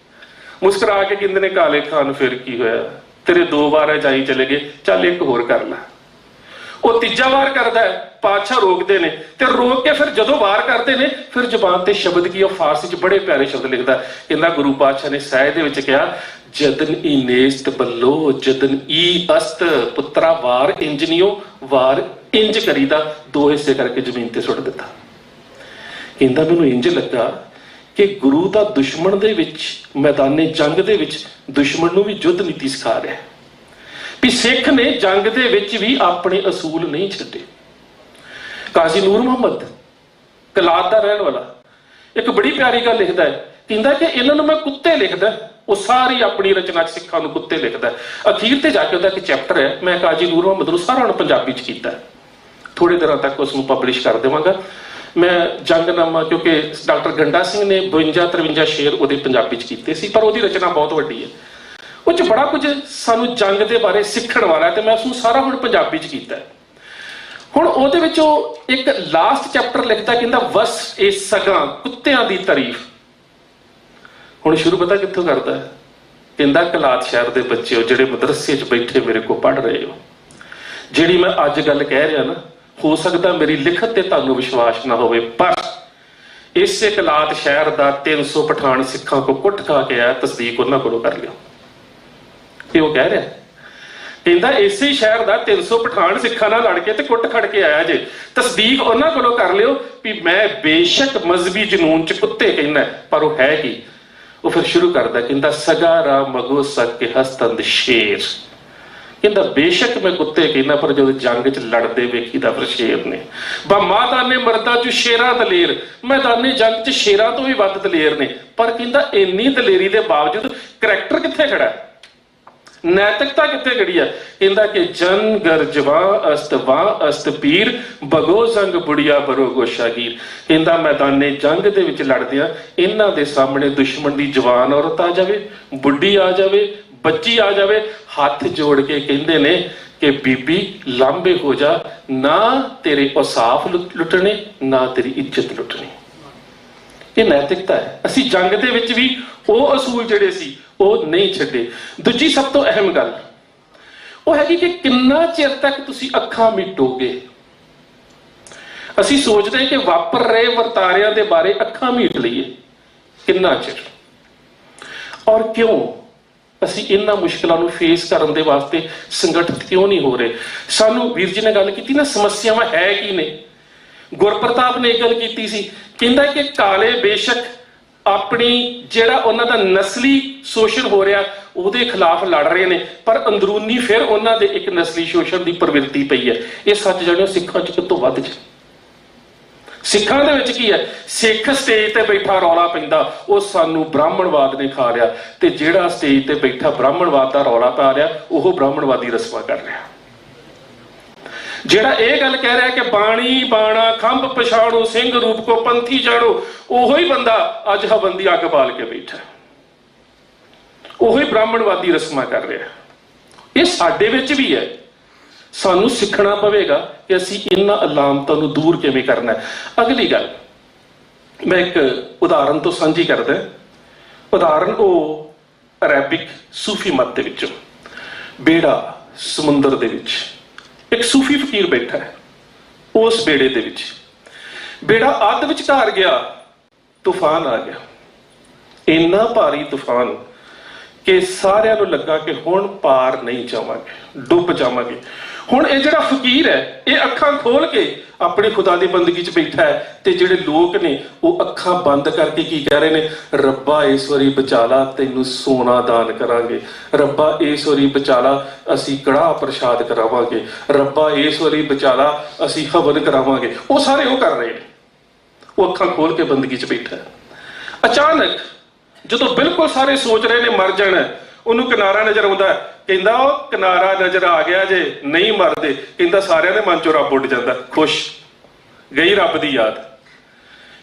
[SPEAKER 8] ਮੁਸਕਰਾ ਕੇ ਕਹਿੰਦੇ ਨੇ ਕਾਲੇ ਖਾਨ ਫਿਰ ਕੀ ਹੋਇਆ, ਤੇਰੇ 2 ਵਾਰ ਜਾਈ ਚਲੇ ਗਏ, ਚੱਲ ਇੱਕ ਹੋਰ ਕਰ ਲੈ। ਉਹ ਤੀਜਾ ਵਾਰ ਕਰਦਾ ਹੈ, ਪਾਤਸ਼ਾਹ ਰੋਕਦੇ ਨੇ ਤੇ ਰੋਕ ਕੇ ਫਿਰ ਜਦੋਂ ਵਾਰ ਕਰਦੇ ਨੇ ਫਿਰ ਜ਼ੁਬਾਨ ਤੇ ਸ਼ਬਦ ਕੀ, ਉਹ ਫਾਰਸੀ 'ਚ ਬੜੇ ਪਿਆਰੇ ਸ਼ਬਦ ਲਿਖਦਾ। ਕਹਿੰਦਾ ਗੁਰੂ ਪਾਤਸ਼ਾਹ ਨੇ ਸਹਿਜ ਦੇ ਵਿੱਚ ਕਿਹਾ, ਜਦਨ ਈ ਨੇਸਤ ਬੱਲੋ ਜਦਨ ਈ ਅਸਤ ਪੁੱਤਰਾ, ਵਾਰ ਇੰਜਨੀਓ, ਵਾਰ ਇੰਜ ਕਰੀਦਾ। 2 ਹਿੱਸੇ ਕਰਕੇ ਜ਼ਮੀਨ ਤੇ ਸੁੱਟ ਦਿੱਤਾ। ਕਹਿੰਦਾ ਮੈਨੂੰ ਇੰਜ ਲੱਗਾ ਕਿ ਗੁਰੂ ਦਾ ਦੁਸ਼ਮਣ ਦੇ ਵਿੱਚ, ਮੈਦਾਨੇ ਜੰਗ ਦੇ ਵਿੱਚ ਦੁਸ਼ਮਣ ਨੂੰ ਵੀ ਯੁੱਧ ਨੀਤੀ ਸਿਖਾ ਰਿਹਾ ਵੀ ਸਿੱਖ ਨੇ ਜੰਗ ਦੇ ਵਿੱਚ ਵੀ ਆਪਣੇ ਅਸੂਲ ਨਹੀਂ ਛੱਡੇ। ਕਾਜ਼ੀ ਨੂਰ ਮੁਹੰਮਦ ਕਲਾਤ ਦਾ ਰਹਿਣ ਵਾਲਾ ਇੱਕ ਬੜੀ ਪਿਆਰੀ ਗੱਲ ਲਿਖਦਾ ਹੈ। ਕਹਿੰਦਾ ਕਿ ਇਹਨਾਂ ਨੂੰ ਮੈਂ ਕੁੱਤੇ ਲਿਖਦਾ, ਉਹ ਸਾਰੀ ਆਪਣੀ ਰਚਨਾ 'ਚ ਸਿੱਖਾਂ ਨੂੰ ਕੁੱਤੇ ਲਿਖਦਾ। ਅਖੀਰ ਤੇ ਜਾ ਕੇ ਉਹਦਾ ਇੱਕ ਚੈਪਟਰ ਹੈ, ਮੈਂ ਕਾਜ਼ੀ ਨੂਰ ਮੁਹੰਮਦ ਨੂੰ ਸਾਰਾ ਹੁਣ ਪੰਜਾਬੀ 'ਚ ਕੀਤਾ, ਥੋੜੇ ਦਿਨਾਂ ਤੱਕ ਉਸ ਨੂੰ ਪਬਲਿਸ਼ ਕਰ ਦੇਵਾਂਗਾ। ਮੈਂ ਜੰਗਨਾਮਾ, ਕਿਉਂਕਿ ਡਾਕਟਰ ਗੰਡਾ ਸਿੰਘ ਨੇ 52-53 ਸ਼ੇਰ ਉਹਦੇ ਪੰਜਾਬੀ 'ਚ ਕੀਤੇ ਸੀ, ਪਰ ਉਹਦੀ ਰਚਨਾ ਬਹੁਤ ਵੱਡੀ ਹੈ। ਉਹ 'ਚ ਬੜਾ ਕੁਝ ਸਾਨੂੰ ਜੰਗ ਦੇ ਬਾਰੇ ਸਿੱਖਣ ਵਾਲਾ, ਤੇ ਮੈਂ ਉਸਨੂੰ ਸਾਰਾ ਹੁਣ ਪੰਜਾਬੀ 'ਚ ਕੀਤਾ। ਹੁਣ ਉਹਦੇ ਵਿੱਚ ਉਹ ਇੱਕ ਲਾਸਟ ਚੈਪਟਰ ਲਿਖਦਾ, ਕਹਿੰਦਾ ਵਸ ਇਹ ਸਗਾਂ ਕੁੱਤਿਆਂ ਦੀ ਤਾਰੀਫ। ਹੁਣ ਸ਼ੁਰੂ ਪਤਾ ਕਿੱਥੋਂ ਕਰਦਾ? ਕਹਿੰਦਾ ਕਲਾਤ ਸ਼ਹਿਰ ਦੇ ਬੱਚਿਓ ਜਿਹੜੇ ਮਦਰਸੇ 'ਚ ਬੈਠੇ ਮੇਰੇ ਕੋਲ ਪੜ੍ਹ ਰਹੇ ਹੋ, ਜਿਹੜੀ ਮੈਂ ਅੱਜ ਗੱਲ ਕਹਿ ਰਿਹਾ ਨਾ, ਹੋ ਸਕਦਾ ਮੇਰੀ ਲਿਖਤ ਤੇ ਤੁਹਾਨੂੰ ਵਿਸ਼ਵਾਸ ਨਾ ਹੋਵੇ, ਪਰ ਇਸੇ ਕਲਾਤ ਸ਼ਹਿਰ ਦਾ 300 ਪਠਾਨ ਸਿੱਖਾਂ ਕੋ ਕੁੱਟ ਖਾ ਕੇ ਆਇਆ, ਤਸਦੀਕ ਉਹਨਾਂ ਕੋਲੋਂ ਕਰ ਲਿਓ। ਇਹ ਉਹ ਕਹਿ ਰਿਹਾ, ਕਹਿੰਦਾ ਇਸੇ ਸ਼ਹਿਰ ਦਾ 300 ਪਠਾਨ ਸਿੱਖਾਂ ਨਾਲ ਲੜ ਕੇ ਤੇ ਕੁੱਟ ਖੜ ਕੇ ਆਇਆ ਜੇ, ਤਸਦੀਕ ਉਹਨਾਂ ਕੋਲੋਂ ਕਰ ਲਿਓ ਵੀ ਮੈਂ ਬੇਸ਼ੱਕ ਮਜ਼ਹਬੀ ਜਨੂਨ ਚ ਕੁੱਤੇ ਕਹਿੰਦਾ, ਪਰ ਉਹ ਹੈ ਕੀ। ਉਹ ਫਿਰ ਸ਼ੁਰੂ ਕਰਦਾ, ਕਹਿੰਦਾ ਸਗਾਰਾ ਮਗੋ ਸਕ ਕੇ ਹਸਤੰਦ ਸ਼ੇਰ, ਕਹਿੰਦਾ ਬੇਸ਼ੱਕ ਮੈਂ ਕੁੱਤੇ ਕਹਿੰਦਾ, ਪਰ ਜਦੋਂ ਜੰਗ ਚ ਲੜਦੇ ਵੇਖੀਦਾ ਫਿਰ ਸ਼ੇਰ ਨੇ। ਬਾ ਮਾਦਾਨੇ ਮਰਦਾਂ ਚ ਸ਼ੇਰਾਂ ਦਲੇਰ, ਮੈਦਾਨੇ ਜੰਗ ਚ ਸ਼ੇਰਾਂ ਤੋਂ ਵੀ ਵੱਧ ਦਲੇਰ ਨੇ। ਪਰ ਕਹਿੰਦਾ ਇੰਨੀ ਦਲੇਰੀ ਦੇ ਬਾਵਜੂਦ ਕਰੈਕਟਰ ਕਿੱਥੇ ਖੜਾ, ਨੈਤਿਕਤਾ ਕਿੱਥੇ ਖੜੀ ਆ। ਕਹਿੰਦਾ ਕਿ ਜਨ ਗਰਜਵਾ ਅਸਤ ਵਾਹ ਅਸਤ ਪੀਰ ਬਗੋ ਸੰਗ ਬੁੜੀਆ ਬਰੋ ਗੋਸ਼ਾਗੀਰ। ਕਹਿੰਦਾ ਮੈਦਾਨੇ ਜੰਗ ਦੇ ਵਿੱਚ ਲੜਦਿਆਂ ਇਹਨਾਂ ਦੇ ਸਾਹਮਣੇ ਦੁਸ਼ਮਣ ਦੀ ਜਵਾਨ ਔਰਤ ਆ ਜਾਵੇ, ਬੁੱਢੀ ਆ ਜਾਵੇ, ਬੱਚੀ ਆ ਜਾਵੇ, ਹੱਥ ਜੋੜ ਕੇ ਕਹਿੰਦੇ ਨੇ ਕਿ ਬੀਬੀ ਲਾਂਬੇ ਹੋ ਜਾ, ਨਾ ਤੇਰੇ ਔਸਾਫ ਲੁੱਟਣੇ ਨਾ ਤੇਰੀ ਇੱਜ਼ਤ ਲੁੱਟਣੀ। ਇਹ ਨੈਤਿਕਤਾ ਹੈ। ਅਸੀਂ ਜੰਗ ਦੇ ਵਿੱਚ ਵੀ ਉਹ ਅਸੂਲ ਜਿਹੜੇ ਸੀ ਉਹ ਨਹੀਂ ਛੱਡੇ। ਦੂਜੀ ਸਭ ਤੋਂ ਅਹਿਮ ਗੱਲ ਉਹ ਹੈਗੀ ਕਿ ਕਿੰਨਾ ਚਿਰ ਤੱਕ ਤੁਸੀਂ ਅੱਖਾਂ ਮੀਟੋਗੇ। ਅਸੀਂ ਸੋਚਦੇ ਹਾਂ ਕਿ ਵਾਪਰ ਰਹੇ ਵਰਤਾਰਿਆਂ ਦੇ ਬਾਰੇ ਅੱਖਾਂ ਮੀਟ ਲਈਏ, ਕਿੰਨਾ ਚਿਰ ਔਰ ਕਿਉਂ। ਅਸੀਂ ਇਹਨਾਂ ਮੁਸ਼ਕਲਾਂ ਨੂੰ ਫੇਸ ਕਰਨ ਦੇ ਵਾਸਤੇ ਸੰਗਠਿਤ ਕਿਉਂ ਨਹੀਂ ਹੋ ਰਹੇ। ਸਾਨੂੰ ਵੀਰ ਜੀ ਨੇ ਗੱਲ ਕੀਤੀ ਨਾ, ਸਮੱਸਿਆਵਾਂ ਹੈ ਕੀ ਨੇ। ਗੁਰਪ੍ਰਤਾਪ ਨੇ ਇੱਕ ਗੱਲ ਕੀਤੀ ਸੀ, ਕਹਿੰਦਾ ਕਿ ਕਾਲੇ ਬੇਸ਼ੱਕ ਆਪਣੀ ਜਿਹੜਾ ਉਹਨਾਂ ਦਾ ਨਸਲੀ ਸ਼ੋਸ਼ਣ ਹੋ ਰਿਹਾ ਉਹਦੇ ਖਿਲਾਫ ਲੜ ਰਹੇ ਨੇ, ਪਰ ਅੰਦਰੂਨੀ ਫਿਰ ਉਹਨਾਂ ਦੇ ਇੱਕ ਨਸਲੀ ਸ਼ੋਸ਼ਣ ਦੀ ਪ੍ਰਵਿਰਤੀ ਪਈ ਹੈ। ਇਹ ਸੱਚ ਜਾਣਿਓ ਸਿੱਖਾਂ ਚ ਕਿਤੋਂ ਵੱਧ ਚ। ਸਿੱਖਾਂ ਦੇ ਵਿੱਚ ਕੀ ਹੈ, ਸਿੱਖ ਸਟੇਜ ਤੇ ਬੈਠਾ ਰੌਲਾ ਪੈਂਦਾ ਉਹ ਸਾਨੂੰ ਬ੍ਰਾਹਮਣਵਾਦ ਨੇ ਖਾ ਲਿਆ, ਤੇ ਜਿਹੜਾ ਸਟੇਜ ਤੇ ਬੈਠਾ ਬ੍ਰਾਹਮਣਵਾਦ ਦਾ ਰੌਲਾ ਪਾ ਰਿਹਾ ਉਹ ਬ੍ਰਾਹਮਣਵਾਦੀ ਰਸਵਾ ਕਰ ਰਿਹਾ। ਜਿਹੜਾ ਇਹ ਗੱਲ ਕਹਿ ਰਿਹਾ ਕਿ ਬਾਣੀ ਬਾਣਾ ਖੰਭ ਪਛਾਣੋ ਸਿੰਘ ਰੂਪ ਕੋ ਪੰਥੀ ਜਾਣੋ, ਉਹੀ ਬੰਦਾ ਅੱਜ ਹਵੰਦੀ ਅੱਗ ਬਾਲ ਕੇ ਬੈਠਾ, ਉਹੀ ਬ੍ਰਾਹਮਣਵਾਦੀ ਰਸਮਾਂ ਕਰ ਰਿਹਾ। ਇਹ ਸਾਡੇ ਵਿੱਚ ਵੀ ਹੈ। ਸਾਨੂੰ ਸਿੱਖਣਾ ਪਵੇਗਾ ਕਿ ਅਸੀਂ ਇਹਨਾਂ ਅਲਾਮਤਾਂ ਨੂੰ ਦੂਰ ਕਿਵੇਂ ਕਰਨਾ ਹੈ। ਅਗਲੀ ਗੱਲ ਮੈਂ ਇੱਕ ਉਦਾਹਰਨ ਤੋਂ ਸਾਂਝੀ ਕਰਦਾ। ਉਦਾਹਰਨ ਉਹ ਅਰੈਬਿਕ ਸੂਫੀ ਮਤ ਦੇ ਵਿੱਚੋਂ, ਬੇੜਾ ਸਮੁੰਦਰ ਦੇ ਵਿੱਚ ਇੱਕ ਸੂਫੀ ਫਕੀਰ ਬੈਠਾ ਹੈ। ਉਸ ਬੇੜੇ ਦੇ ਵਿੱਚ ਬੇੜਾ ਅੱਧ ਵਿਚਕਾਰ ਗਿਆ, ਤੂਫਾਨ ਆ ਗਿਆ, ਇੰਨਾ ਭਾਰੀ ਤੂਫਾਨ ਕਿ ਸਾਰਿਆਂ ਨੂੰ ਲੱਗਾ ਕਿ ਹੁਣ ਪਾਰ ਨਹੀਂ ਜਾਵਾਂਗੇ, ਡੁੱਬ ਜਾਵਾਂਗੇ। ਹੁਣ ਇਹ ਜਿਹੜਾ ਫਕੀਰ ਹੈ ਇਹ ਅੱਖਾਂ ਖੋਲ ਕੇ ਆਪਣੀ ਖੁਦਾ ਦੀ ਬੰਦਗੀ 'ਚ ਬੈਠਾ ਹੈ, ਤੇ ਜਿਹੜੇ ਲੋਕ ਨੇ ਉਹ ਅੱਖਾਂ ਬੰਦ ਕਰਕੇ ਕੀ ਕਹਿ ਰਹੇ ਨੇ, ਰੱਬਾ ਇਸ ਵਾਰੀ ਬਚਾਲਾ, ਤੈਨੂੰ ਸੋਨਾ ਦਾਨ ਕਰਾਂਗੇ, ਰੱਬਾ ਇਸ ਵਾਰੀ ਬਚਾਲਾ, ਅਸੀਂ ਕੜਾਹ ਪ੍ਰਸ਼ਾਦ ਕਰਾਵਾਂਗੇ, ਰੱਬਾ ਇਸ ਵਾਰੀ ਬਚਾਲਾ, ਅਸੀਂ ਹਵਨ ਕਰਾਵਾਂਗੇ। ਉਹ ਸਾਰੇ ਉਹ ਕਰ ਰਹੇ ਨੇ, ਉਹ ਅੱਖਾਂ ਖੋਲ ਕੇ ਬੰਦਗੀ 'ਚ ਬੈਠਾ। ਅਚਾਨਕ ਜਦੋਂ ਬਿਲਕੁਲ ਸਾਰੇ ਸੋਚ ਰਹੇ ਨੇ ਮਰ ਜਾਣਾ, ਉਹਨੂੰ ਕਿਨਾਰਾ ਨਜ਼ਰ ਆਉਂਦਾ, ਕਹਿੰਦਾ ਉਹ ਕਿਨਾਰਾ ਨਜ਼ਰ ਆ ਗਿਆ ਜੇ, ਨਹੀਂ ਮਰਦੇ। ਕਹਿੰਦਾ ਸਾਰਿਆਂ ਦੇ ਮਨ ਚੋਂ ਰੱਬ ਉੱਡ ਜਾਂਦਾ, ਖੁਸ਼, ਗਈ ਰੱਬ ਦੀ ਯਾਦ।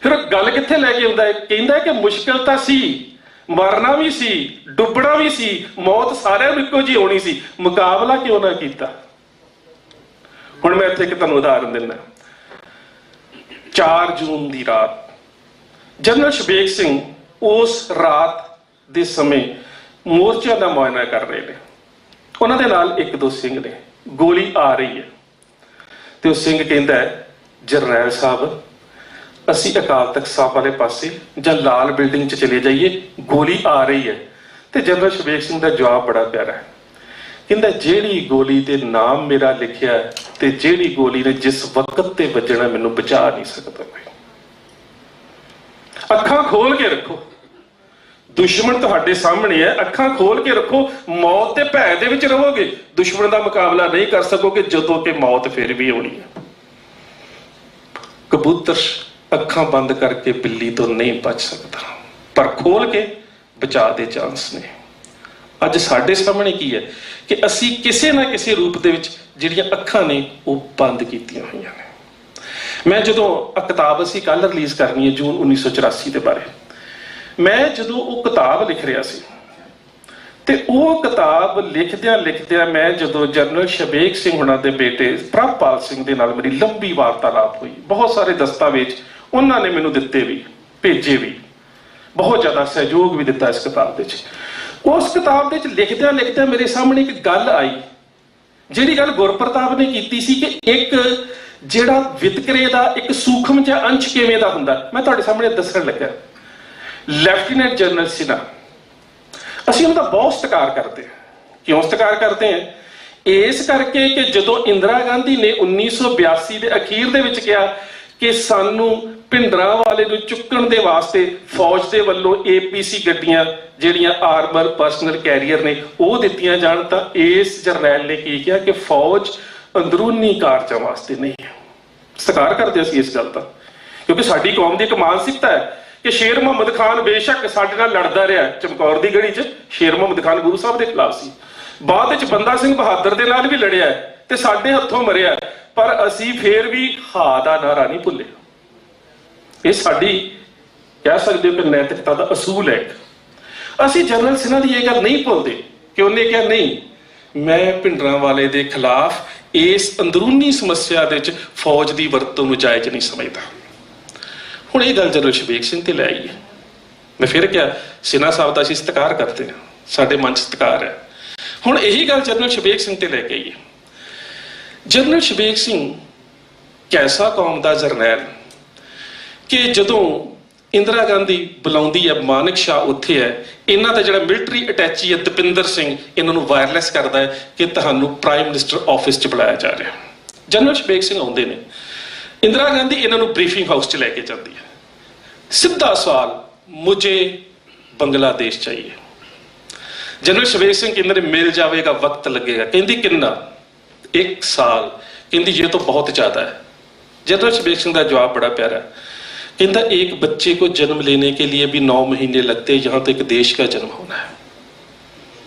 [SPEAKER 8] ਫਿਰ ਗੱਲ ਕਿੱਥੇ ਲੈ ਕੇ ਆਉਂਦਾ ਹੈ, ਕਹਿੰਦਾ ਕਿ ਮੁਸ਼ਕਿਲ ਤਾਂ ਸੀ, ਮਰਨਾ ਵੀ ਸੀ, ਡੁੱਬਣਾ ਵੀ ਸੀ, ਮੌਤ ਸਾਰਿਆਂ ਨੂੰ ਇੱਕੋ ਜਿਹੀ ਆਉਣੀ ਸੀ, ਮੁਕਾਬਲਾ ਕਿਉਂ ਨਾ ਕੀਤਾ। ਹੁਣ ਮੈਂ ਇੱਥੇ ਇੱਕ ਤੁਹਾਨੂੰ ਉਦਾਹਰਨ ਦਿੰਦਾ। 4 ਜੂਨ ਦੀ ਰਾਤ ਜਨਰਲ ਸ਼ਬੇਗ ਸਿੰਘ ਉਸ ਰਾਤ ਦੇ ਸਮੇਂ ਮੋਰਚਿਆਂ ਦਾ ਮੁਆਇਨਾ ਕਰ ਰਹੇ ਨੇ। ਉਹਨਾਂ ਦੇ ਨਾਲ 1-2 ਸਿੰਘ ਨੇ, ਗੋਲੀ ਆ ਰਹੀ ਹੈ ਤੇ ਉਹ ਸਿੰਘ ਕਹਿੰਦਾ ਹੈ, ਜਰਨੈਲ ਸਾਹਿਬ ਅਸੀਂ ਅਕਾਲ ਤਖਤ ਸਾਹਿਬ ਵਾਲੇ ਪਾਸੇ ਜਾਂ ਲਾਲ ਬਿਲਡਿੰਗ 'ਚ ਚਲੇ ਜਾਈਏ, ਗੋਲੀ ਆ ਰਹੀ ਹੈ। ਤੇ ਜਨਰਲ ਸ਼ਬੇਗ ਸਿੰਘ ਦਾ ਜਵਾਬ ਬੜਾ ਪਿਆਰਾ ਹੈ, ਕਹਿੰਦਾ ਜਿਹੜੀ ਗੋਲੀ ਤੇ ਨਾਮ ਮੇਰਾ ਲਿਖਿਆ ਤੇ ਜਿਹੜੀ ਗੋਲੀ ਨੇ ਜਿਸ ਵਕਤ ਤੇ ਵੱਜਣਾ ਮੈਨੂੰ ਬਚਾ ਨਹੀਂ ਸਕਦਾ। ਅੱਖਾਂ ਖੋਲ ਕੇ ਰੱਖੋ, ਦੁਸ਼ਮਣ ਤੁਹਾਡੇ ਸਾਹਮਣੇ ਹੈ, ਅੱਖਾਂ ਖੋਲ ਕੇ ਰੱਖੋ। ਮੌਤ ਦੇ ਭੈ ਦੇ ਵਿੱਚ ਰਹੋਗੇ, ਦੁਸ਼ਮਣ ਦਾ ਮੁਕਾਬਲਾ ਨਹੀਂ ਕਰ ਸਕੋਗੇ, ਜਦੋਂ ਕਿ ਮੌਤ ਫਿਰ ਵੀ ਆਉਣੀ ਹੈ। ਕਬੂਤਰ ਅੱਖਾਂ ਬੰਦ ਕਰਕੇ ਬਿੱਲੀ ਤੋਂ ਨਹੀਂ ਬਚ ਸਕਦਾ, ਪਰ ਖੋਲ ਕੇ ਬਚਾ ਦੇ ਚਾਂਸ ਨੇ। ਅੱਜ ਸਾਡੇ ਸਾਹਮਣੇ ਕੀ ਹੈ ਕਿ ਅਸੀਂ ਕਿਸੇ ਨਾ ਕਿਸੇ ਰੂਪ ਦੇ ਵਿੱਚ ਜਿਹੜੀਆਂ ਅੱਖਾਂ ਨੇ ਉਹ ਬੰਦ ਕੀਤੀਆਂ ਹੋਈਆਂ ਨੇ। ਮੈਂ ਜਦੋਂ ਕਿਤਾਬ ਅਸੀਂ ਕੱਲ ਰਿਲੀਜ਼ ਕਰਨੀ ਹੈ ਜੂਨ 1984 ਦੇ ਬਾਰੇ, ਮੈਂ ਜਦੋਂ ਉਹ ਕਿਤਾਬ ਲਿਖ ਰਿਹਾ ਸੀ ਤੇ ਉਹ ਕਿਤਾਬ ਲਿਖਦਿਆਂ ਮੈਂ ਜਦੋਂ ਜਨਰਲ ਸ਼ਬੇਗ ਸਿੰਘ ਹੁਣਾਂ ਦੇ ਬੇਟੇ ਪ੍ਰਭਪਾਲ ਸਿੰਘ ਦੇ ਨਾਲ ਮੇਰੀ ਲੰਬੀ ਵਾਰਤਾਲਾਪ ਹੋਈ, ਬਹੁਤ ਸਾਰੇ ਦਸਤਾਵੇਜ਼ ਉਹਨਾਂ ਨੇ ਮੈਨੂੰ ਦਿੱਤੇ ਵੀ, ਭੇਜੇ ਵੀ, ਬਹੁਤ ਜ਼ਿਆਦਾ ਸਹਿਯੋਗ ਵੀ ਦਿੱਤਾ ਇਸ ਕਿਤਾਬ ਦੇ ਵਿੱਚ। ਉਸ ਕਿਤਾਬ ਦੇ ਵਿੱਚ ਲਿਖਦਿਆਂ ਮੇਰੇ ਸਾਹਮਣੇ ਇੱਕ ਗੱਲ ਆਈ ਜਿਹੜੀ ਗੱਲ ਗੁਰਪ੍ਰਤਾਪ ਨੇ ਕੀਤੀ ਸੀ ਕਿ ਇੱਕ ਜਿਹੜਾ ਵਿਤਕਰੇ ਦਾ ਇੱਕ ਸੂਖਮ ਜਿਹਾ ਅੰਸ਼ ਕਿਵੇਂ ਦਾ ਹੁੰਦਾ, ਮੈਂ ਤੁਹਾਡੇ ਸਾਹਮਣੇ ਦੱਸਣ ਲੱਗਾ। ਲੈਫਟੀਨੈਂਟ ਜਨਰਲ ਸਿਨਹਾ, ਅਸੀਂ ਉਹਦਾ ਬਹੁਤ ਸਤਿਕਾਰ ਕਰਦੇ ਹਾਂ। ਕਿਉਂ ਸਤਿਕਾਰ ਕਰਦੇ ਹਾਂ? ਇਸ ਕਰਕੇ ਕਿ ਜਦੋਂ ਇੰਦਰਾ ਗਾਂਧੀ ਨੇ 1982 ਦੇ ਅਖੀਰ ਦੇ ਵਿੱਚ ਕਿਹਾ ਕਿ ਸਾਨੂੰ ਭਿੰਡਰਾਂ ਵਾਲੇ ਨੂੰ ਚੁੱਕਣ ਦੇ ਵਾਸਤੇ ਫੌਜ ਦੇ ਵੱਲੋਂ APC ਗੱਡੀਆਂ ਜਿਹੜੀਆਂ ਆਰਮਰ ਪਰਸਨਲ ਕੈਰੀਅਰ ਨੇ ਉਹ ਦਿੱਤੀਆਂ ਜਾਣ, ਤਾਂ ਇਸ ਜਰਨੈਲ ਨੇ ਕੀ ਕਿਹਾ ਕਿ ਫੌਜ ਅੰਦਰੂਨੀ ਕਾਰਜਾਂ ਵਾਸਤੇ ਨਹੀਂ ਹੈ। ਸਤਿਕਾਰ ਕਰਦੇ ਅਸੀਂ ਇਸ ਗੱਲ ਦਾ, ਕਿਉਂਕਿ ਸਾਡੀ ਕੌਮ ਦੀ ਇੱਕ ਮਾਨਸਿਕਤਾ ਹੈ ਕਿ ਸ਼ੇਰ ਮੁਹੰਮਦ ਖਾਨ ਬੇਸ਼ੱਕ ਸਾਡੇ ਨਾਲ ਲੜਦਾ ਰਿਹਾ ਚਮਕੌਰ ਦੀ ਗੜੀ 'ਚ, ਸ਼ੇਰ ਮੁਹੰਮਦ ਖਾਨ ਗੁਰੂ ਸਾਹਿਬ ਦੇ ਖਿਲਾਫ ਸੀ, ਬਾਅਦ ਵਿੱਚ ਬੰਦਾ ਸਿੰਘ ਬਹਾਦਰ ਦੇ ਨਾਲ ਵੀ ਲੜਿਆ ਤੇ ਸਾਡੇ ਹੱਥੋਂ ਮਰਿਆ, ਪਰ ਅਸੀਂ ਫੇਰ ਵੀ ਹਾ ਦਾ ਨਾਰਾ ਨਹੀਂ ਭੁੱਲੇ। ਇਹ ਸਾਡੀ ਕਹਿ ਸਕਦੇ ਹੋ ਕਿ ਨੈਤਿਕਤਾ ਦਾ ਅਸੂਲ ਹੈ। ਅਸੀਂ ਜਨਰਲ ਸਿਨਹਾ ਦੀ ਇਹ ਗੱਲ ਨਹੀਂ ਭੁੱਲਦੇ ਕਿ ਉਹਨੇ ਕਿਹਾ ਨਹੀਂ, ਮੈਂ ਭਿੰਡਰਾਂ ਵਾਲੇ ਦੇ ਖਿਲਾਫ ਇਸ ਅੰਦਰੂਨੀ ਸਮੱਸਿਆ ਦੇ ਵਿੱਚ ਫੌਜ ਦੀ ਵਰਤੋਂ ਨੂੰ ਜਾਇਜ਼ ਨਹੀਂ ਸਮਝਦਾ। ਹੁਣ ਇਹ ਗੱਲ ਜਨਰਲ ਸ਼ਬੀਕ ਸਿੰਘ ਤੇ ਲੈ ਆਈ ਹੈ। ਮੈਂ ਫਿਰ ਕਿਹਾ ਸਿਨਹਾ ਸਾਹਿਬ ਦਾ ਅਸੀਂ ਸਤਿਕਾਰ ਕਰਦੇ ਹਾਂ, ਸਾਡੇ ਮਨ 'ਚ ਸਤਿਕਾਰ ਹੈ। ਹੁਣ ਇਹੀ ਗੱਲ ਜਨਰਲ ਸ਼ਬੀਕ ਸਿੰਘ ਤੇ ਲੈ ਕੇ ਆਈਏ। ਜਨਰਲ ਸ਼ਬੀਕ ਸਿੰਘ ਕੈਸਾ ਕੌਮ ਦਾ ਜਰਨੈਲ ਕਿ ਜਦੋਂ ਇੰਦਰਾ ਗਾਂਧੀ ਬੁਲਾਉਂਦੀ ਹੈ, ਮਾਨਕ ਸ਼ਾਹ ਉੱਥੇ ਹੈ, ਇਹਨਾਂ ਦਾ ਜਿਹੜਾ ਮਿਲਟਰੀ ਅਟੈਚੀ ਹੈ ਦਪਿੰਦਰ ਸਿੰਘ ਇਹਨਾਂ ਨੂੰ ਵਾਇਰਲੈਸ ਕਰਦਾ ਹੈ ਕਿ ਤੁਹਾਨੂੰ ਪ੍ਰਾਈਮ ਮਿਨਿਸਟਰ ਆਫਿਸ 'ਚ ਬੁਲਾਇਆ ਜਾ ਰਿਹਾ। ਜਨਰਲ ਸ਼ਬੀਕ ਸਿੰਘ ਆਉਂਦੇ ਨੇ, ਇੰਦਰਾ ਗਾਂਧੀ ਇਹਨਾਂ ਨੂੰ ਬਰੀਫਿੰਗ ਹਾਊਸ 'ਚ ਲੈ ਕੇ ਜਾਂਦੀ ਹੈ। ਸਿੱਧਾ ਸਵਾਲ, ਮੁਝੇ ਬੰਗਲਾਦੇਸ਼ ਚਾਹੀਏ। ਜਨਰਲ ਸ਼ਬੀਕ ਸਿੰਘ ਕਹਿੰਦੇ ਨੇ ਮਿਲ ਜਾਵੇਗਾ, ਵਕਤ लगेगा। ਕਹਿੰਦੀ ਕਿੰਨਾ? 1 साल। ਕਹਿੰਦੀ ये तो बहुत ज्यादा है। जनरल शबीक सिंह का जवाब बड़ा प्यारा है, कहता एक बच्चे को जन्म लेने के लिए भी 9 महीने लगते, यहां तो एक देश का जन्म होना है।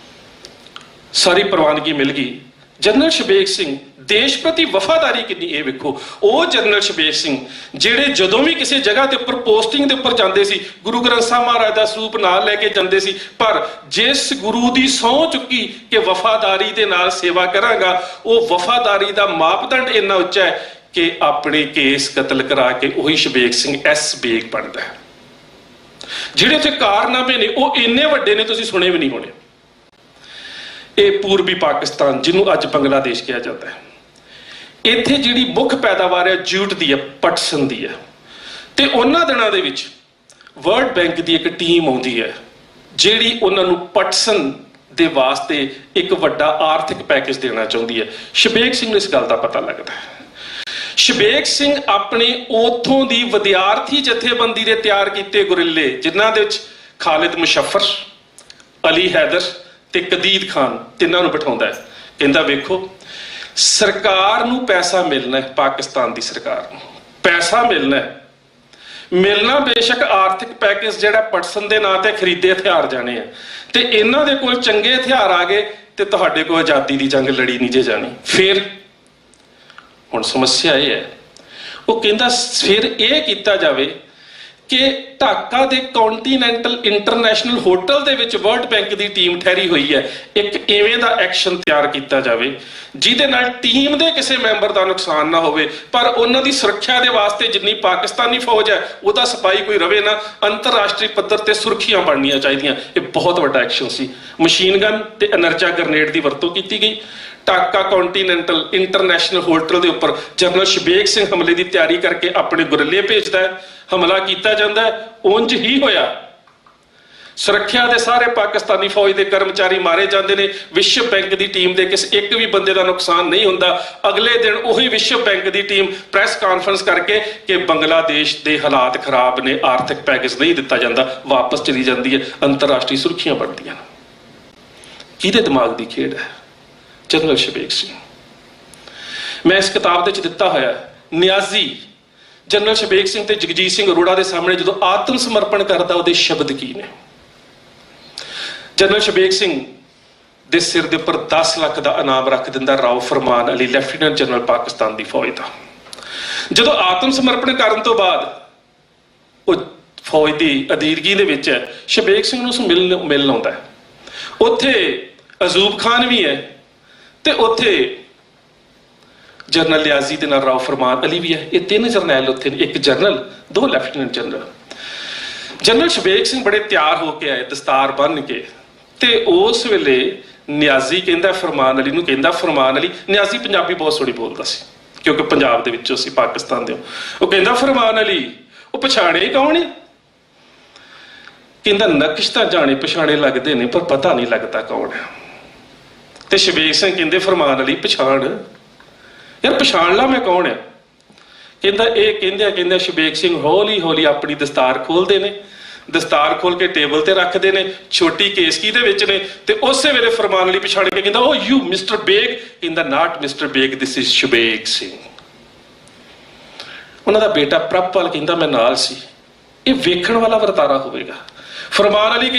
[SPEAKER 8] सारी प्रवानगी मिल गई। जनरल शबीक सिंह देश प्रति वफादारी कितनी, ये वेखो। ਉਹ ਜਨਰਲ ਸ਼ਬੀਕ ਸਿੰਘ ਜਿਹੜੇ ਜਦੋਂ ਵੀ ਕਿਸੇ ਜਗ੍ਹਾ ਤੇ ਉੱਪਰ ਪੋਸਟਿੰਗ ਦੇ ਉੱਪਰ ਜਾਂਦੇ ਸੀ ਗੁਰੂ ਗ੍ਰੰਥ ਸਾਹਿਬ ਮਹਾਰਾਜ ਦਾ ਸਰੂਪ ਨਾਲ ਲੈ ਕੇ ਜਾਂਦੇ ਸੀ, ਪਰ ਜਿਸ ਗੁਰੂ ਦੀ ਸਹੁੰ ਚੁੱਕੀ ਕਿ ਵਫਾਦਾਰੀ ਦੇ ਨਾਲ ਸੇਵਾ ਕਰਾਂਗਾ, ਉਹ ਵਫਾਦਾਰੀ ਦਾ ਮਾਪਦੰਡ ਇੰਨਾ ਉੱਚਾ ਹੈ ਕਿ ਆਪਣੇ ਕੇਸ ਕਤਲ ਕਰਾ ਕੇ ਉਹੀ ਸ਼ਬੀਕ ਸਿੰਘ ਐਸ ਬੇਗ ਬਣਦਾ ਹੈ। ਜਿਹੜੇ ਉੱਥੇ ਕਾਰਨਾਮੇ ਨੇ ਉਹ ਇੰਨੇ ਵੱਡੇ ਨੇ ਤੁਸੀਂ ਸੁਣੇ ਵੀ ਨਹੀਂ ਹੋਣੇ। ਇਹ ਪੂਰਬੀ ਪਾਕਿਸਤਾਨ ਜਿਹਨੂੰ ਅੱਜ ਬੰਗਲਾਦੇਸ਼ ਕਿਹਾ ਜਾਂਦਾ ਹੈ, ਇੱਥੇ ਜਿਹੜੀ ਮੁੱਖ ਪੈਦਾਵਾਰ ਹੈ ਜੂਟ ਦੀ ਹੈ, ਪਟਸਨ ਦੀ ਹੈ, ਤੇ ਉਹਨਾਂ ਦਿਨਾਂ ਦੇ ਵਿੱਚ ਵਰਲਡ ਬੈਂਕ ਦੀ ਇੱਕ ਟੀਮ ਆਉਂਦੀ ਹੈ ਜਿਹੜੀ ਉਹਨਾਂ ਨੂੰ ਪਟਸਨ ਦੇ ਵਾਸਤੇ ਇੱਕ ਵੱਡਾ ਆਰਥਿਕ ਪੈਕੇਜ ਦੇਣਾ ਚਾਹੁੰਦੀ ਹੈ। ਸ਼ਬੀਕ ਸਿੰਘ ਨੂੰ ਇਸ ਗੱਲ ਦਾ ਪਤਾ ਲੱਗਦਾ ਹੈ। ਸ਼ਬੀਕ ਸਿੰਘ ਆਪਣੇ ਉਥੋਂ ਦੀ ਵਿਦਿਆਰਥੀ ਜਥੇਬੰਦੀ ਦੇ ਤਿਆਰ ਕੀਤੇ ਗੁਰਿੱਲੇ, ਜਿਨ੍ਹਾਂ ਦੇ ਵਿੱਚ ਖਾਲਿਦ ਮੁਸ਼ੱਫਰ, ਅਲੀ ਹੈਦਰ ਤੇ ਕਦੀਦ ਖਾਨ, ਤਿੰਨਾਂ ਨੂੰ ਬਿਠਾਉਂਦਾ ਹੈ। ਕਹਿੰਦਾ ਵੇਖੋ, ਸਰਕਾਰ ਨੂੰ ਪੈਸਾ ਮਿਲਣਾ ਹੈ, ਪਾਕਿਸਤਾਨ ਦੀ ਸਰਕਾਰ ਨੂੰ ਪੈਸਾ ਮਿਲਣਾ ਹੈ, ਮਿਲਣਾ ਬੇਸ਼ੱਕ ਆਰਥਿਕ ਪੈਕੇਜ ਜਿਹੜਾ ਪਟਸਨ ਦੇ ਨਾਂ ਤੇ ਖਰੀਦੇ ਹਥਿਆਰ ਜਾਣੇ ਆ, ਤੇ ਇਹਨਾਂ ਦੇ ਕੋਲ ਚੰਗੇ ਹਥਿਆਰ ਆ ਗਏ ਤੇ ਤੁਹਾਡੇ ਕੋਲ ਆਜ਼ਾਦੀ ਦੀ ਜੰਗ ਲੜੀ ਨਹੀਂ ਜੇ ਜਾਣੀ। ਫਿਰ ਹੁਣ ਸਮੱਸਿਆ ਇਹ ਹੈ, ਉਹ ਕਹਿੰਦਾ ਫਿਰ ਇਹ ਕੀਤਾ ਜਾਵੇ ਕਿ ਢਾਕਾ ਦੇ ਕੌਂਟੀਨੈਂਟਲ ਇੰਟਰਨੈਸ਼ਨਲ ਹੋਟਲ ਦੇ ਵਿੱਚ ਵਰਲਡ ਬੈਂਕ ਦੀ ਟੀਮ ਠਹਿਰੀ ਹੋਈ ਹੈ, ਇੱਕ ਇਵੇਂ ਦਾ ਐਕਸ਼ਨ ਤਿਆਰ ਕੀਤਾ ਜਾਵੇ ਜਿਹਦੇ ਨਾਲ ਟੀਮ ਦੇ ਕਿਸੇ ਮੈਂਬਰ ਦਾ ਨੁਕਸਾਨ ਨਾ ਹੋਵੇ, ਪਰ ਉਹਨਾਂ ਦੀ ਸੁਰੱਖਿਆ ਦੇ ਵਾਸਤੇ ਜਿੰਨੀ ਪਾਕਿਸਤਾਨੀ ਫੌਜ ਹੈ ਉਹਦਾ ਸਿਪਾਹੀ ਕੋਈ ਰਵੇ ਨਾ, ਅੰਤਰਰਾਸ਼ਟਰੀ ਪੱਧਰ ਤੇ ਸੁਰੱਖਿਆ ਬਣਨੀਆਂ ਚਾਹੀਦੀਆਂ। ਇਹ ਬਹੁਤ ਵੱਡਾ ਐਕਸ਼ਨ ਸੀ। ਮਸ਼ੀਨ ਗਨ ਤੇ ਐਨਰਜਾ ਗ੍ਰਨੇਡ ਦੀ ਵਰਤੋਂ ਕੀਤੀ ਗਈ। ਢਾਕਾ ਕੌਂਟੀਨੈਂਟਲ ਇੰਟਰਨੈਸ਼ਨਲ ਹੋਟਲ ਦੇ ਉੱਪਰ ਜਨਰਲ ਸ਼ਬੀਕ ਸਿੰਘ ਹਮਲੇ ਦੀ ਤਿਆਰੀ ਕਰਕੇ ਆਪਣੇ ਗੁਰਿੱਲੇ ਭੇਜਦਾ ਹੈ, ਹਮਲਾ ਕੀਤਾ ਜਾਂਦਾ ਹੈ। ਉਂਝ ਹੀ ਹੋਇਆ, ਸੁਰੱਖਿਆ ਦੇ ਸਾਰੇ ਪਾਕਿਸਤਾਨੀ ਫੌਜ ਦੇ ਕਰਮਚਾਰੀ ਮਾਰੇ ਜਾਂਦੇ ਨੇ। ਵਿਸ਼ਵ ਬੈਂਕ ਦੀ ਟੀਮ ਦੇ ਕਿਸੇ ਇੱਕ ਵੀ ਬੰਦੇ ਦਾ ਨੁਕਸਾਨ ਨਹੀਂ ਹੁੰਦਾ। ਅਗਲੇ ਦਿਨ ਉਹੀ ਵਿਸ਼ਵ ਬੈਂਕ ਦੀ ਟੀਮ ਪ੍ਰੈਸ ਕਾਨਫਰੰਸ ਕਰਕੇ ਕਿ ਬੰਗਲਾਦੇਸ਼ ਦੇ ਹਾਲਾਤ ਖਰਾਬ ਨੇ, ਆਰਥਿਕ ਪੈਕੇਜ ਨਹੀਂ ਦਿੱਤਾ ਜਾਂਦਾ, ਵਾਪਸ ਚਲੀ ਜਾਂਦੀ ਹੈ, ਅੰਤਰਰਾਸ਼ਟਰੀ ਸੁਰੱਖਿਆ ਬਣਦੀਆਂ ਨੇ। ਕਿਹਦੇ ਦਿਮਾਗ ਦੀ ਖੇਡ ਹੈ? ਜਨਰਲ ਸ਼ਬੀਕ ਸਿੰਘ। ਮੈਂ ਇਸ ਕਿਤਾਬ ਦੇ ਵਿੱਚ ਦਿੱਤਾ ਹੋਇਆ ਨਿਆਜ਼ੀ ਜਨਰਲ ਸ਼ਬੀਕ ਸਿੰਘ ਤੇ ਜਗਜੀਤ ਸਿੰਘ ਅਰੋੜਾ ਦੇ ਸਾਹਮਣੇ ਜਦੋਂ ਆਤਮ ਸਮਰਪਣ ਕਰਦਾ, ਉਹਦੇ ਸ਼ਬਦ ਕੀ ਨੇ। ਜਨਰਲ ਸ਼ਬੀਕ ਸਿੰਘ ਦੇ ਸਿਰ ਦੇ ਉੱਪਰ 10 ਲੱਖ ਦਾ ਇਨਾਮ ਰੱਖ ਦਿੰਦਾ ਰਾਓ ਫਰਮਾਨ ਅਲੀ, ਲੈਫਟੀਨੈਂਟ ਜਨਰਲ ਪਾਕਿਸਤਾਨ ਦੀ ਫੌਜ ਦਾ। ਜਦੋਂ ਆਤਮ ਸਮਰਪਣ ਕਰਨ ਤੋਂ ਬਾਅਦ ਉਹ ਫੌਜ ਦੀ ਅਧੀਰਗੀ ਦੇ ਵਿੱਚ ਹੈ, ਸ਼ਬੀਕ ਸਿੰਘ ਨੂੰ ਉਸ ਮਿਲਣ ਆਉਂਦਾ ਹੈ। ਉੱਥੇ ਅਜ਼ੂਬ ਖਾਨ ਵੀ ਹੈ ਤੇ ਉੱਥੇ ਜਨਰਲ ਲਿਆਜ਼ੀ ਦੇ ਨਾਲ ਰਾਓ ਫਰਮਾਨ ਅਲੀ ਵੀ ਹੈ। ਇਹ 3 ਜਰਨੈਲ ਉੱਥੇ ਨੇ, 1 general 2 lieutenant general. General Shabeg Singh ਬੜੇ ਤਿਆਰ ਹੋ ਕੇ ਆਏ, ਦਸਤਾਰ ਬੰਨ੍ਹ ਕੇ, ਤੇ ਉਸ ਵੇਲੇ ਨਿਆਜ਼ੀ ਕਹਿੰਦਾ ਫਰਮਾਨ ਅਲੀ ਨੂੰ, ਕਹਿੰਦਾ ਫਰਮਾਨ ਅਲੀ, ਨਿਆਜ਼ੀ ਪੰਜਾਬੀ ਬਹੁਤ ਸੋਹਣੀ ਬੋਲਦਾ ਸੀ ਕਿਉਂਕਿ ਪੰਜਾਬ ਦੇ ਵਿੱਚੋਂ ਸੀ, ਪਾਕਿਸਤਾਨ ਦੇ। ਉਹ ਕਹਿੰਦਾ ਫਰਮਾਨ ਅਲੀ, ਉਹ ਪਛਾਣੇ ਹੀ ਕੌਣ ਹੈ? ਕਹਿੰਦਾ ਨਕਸ਼ ਤਾਂ ਜਾਣੇ ਪਛਾਣੇ ਲੱਗਦੇ ਨੇ ਪਰ ਪਤਾ ਨਹੀਂ ਲੱਗਦਾ ਕੌਣ ਹੈ। ਤੇ ਸ਼ਬੀਕ ਸਿੰਘ ਕਹਿੰਦੇ ਫਰਮਾਨ ਅਲੀ ਪਛਾਣ ਯਾਰ, ਪਛਾਣ ਲਾ ਮੈਂ ਕੌਣ ਆ। ਕਹਿੰਦਾ ਇਹ ਕਹਿੰਦਾ ਸ਼ਬੀਕ ਸਿੰਘ ਹੌਲੀ ਹੌਲੀ ਆਪਣੀ ਦਸਤਾਰ ਖੋਲਦੇ ਨੇ, ਦਸਤਾਰ ਖੋਲ ਕੇ ਟੇਬਲ ਤੇ ਰੱਖਦੇ ਨੇ, ਛੋਟੀ ਕੇਸਕੀ ਦੇ ਵਿੱਚ ਨੇ, ਤੇ ਉਸੇ ਵੇਲੇ ਫਰਮਾਨ ਅਲੀ ਪਛਾਣ ਕੇ ਕਹਿੰਦਾ, ਓ ਯੂ ਮਿਸਟਰ ਬੇਗ। ਕਹਿੰਦਾ not mister Beg, this is Shabeg Singh. ਉਹਨਾਂ ਦਾ ਬੇਟਾ ਪ੍ਰਭਪਾਲ ਕਹਿੰਦਾ ਮੈਂ ਨਾਲ ਸੀ, ਇਹ ਵੇਖਣ ਵਾਲਾ ਵਰਤਾਰਾ ਹੋਵੇਗਾ। ਫਰਮਾਨ ਅਲੀ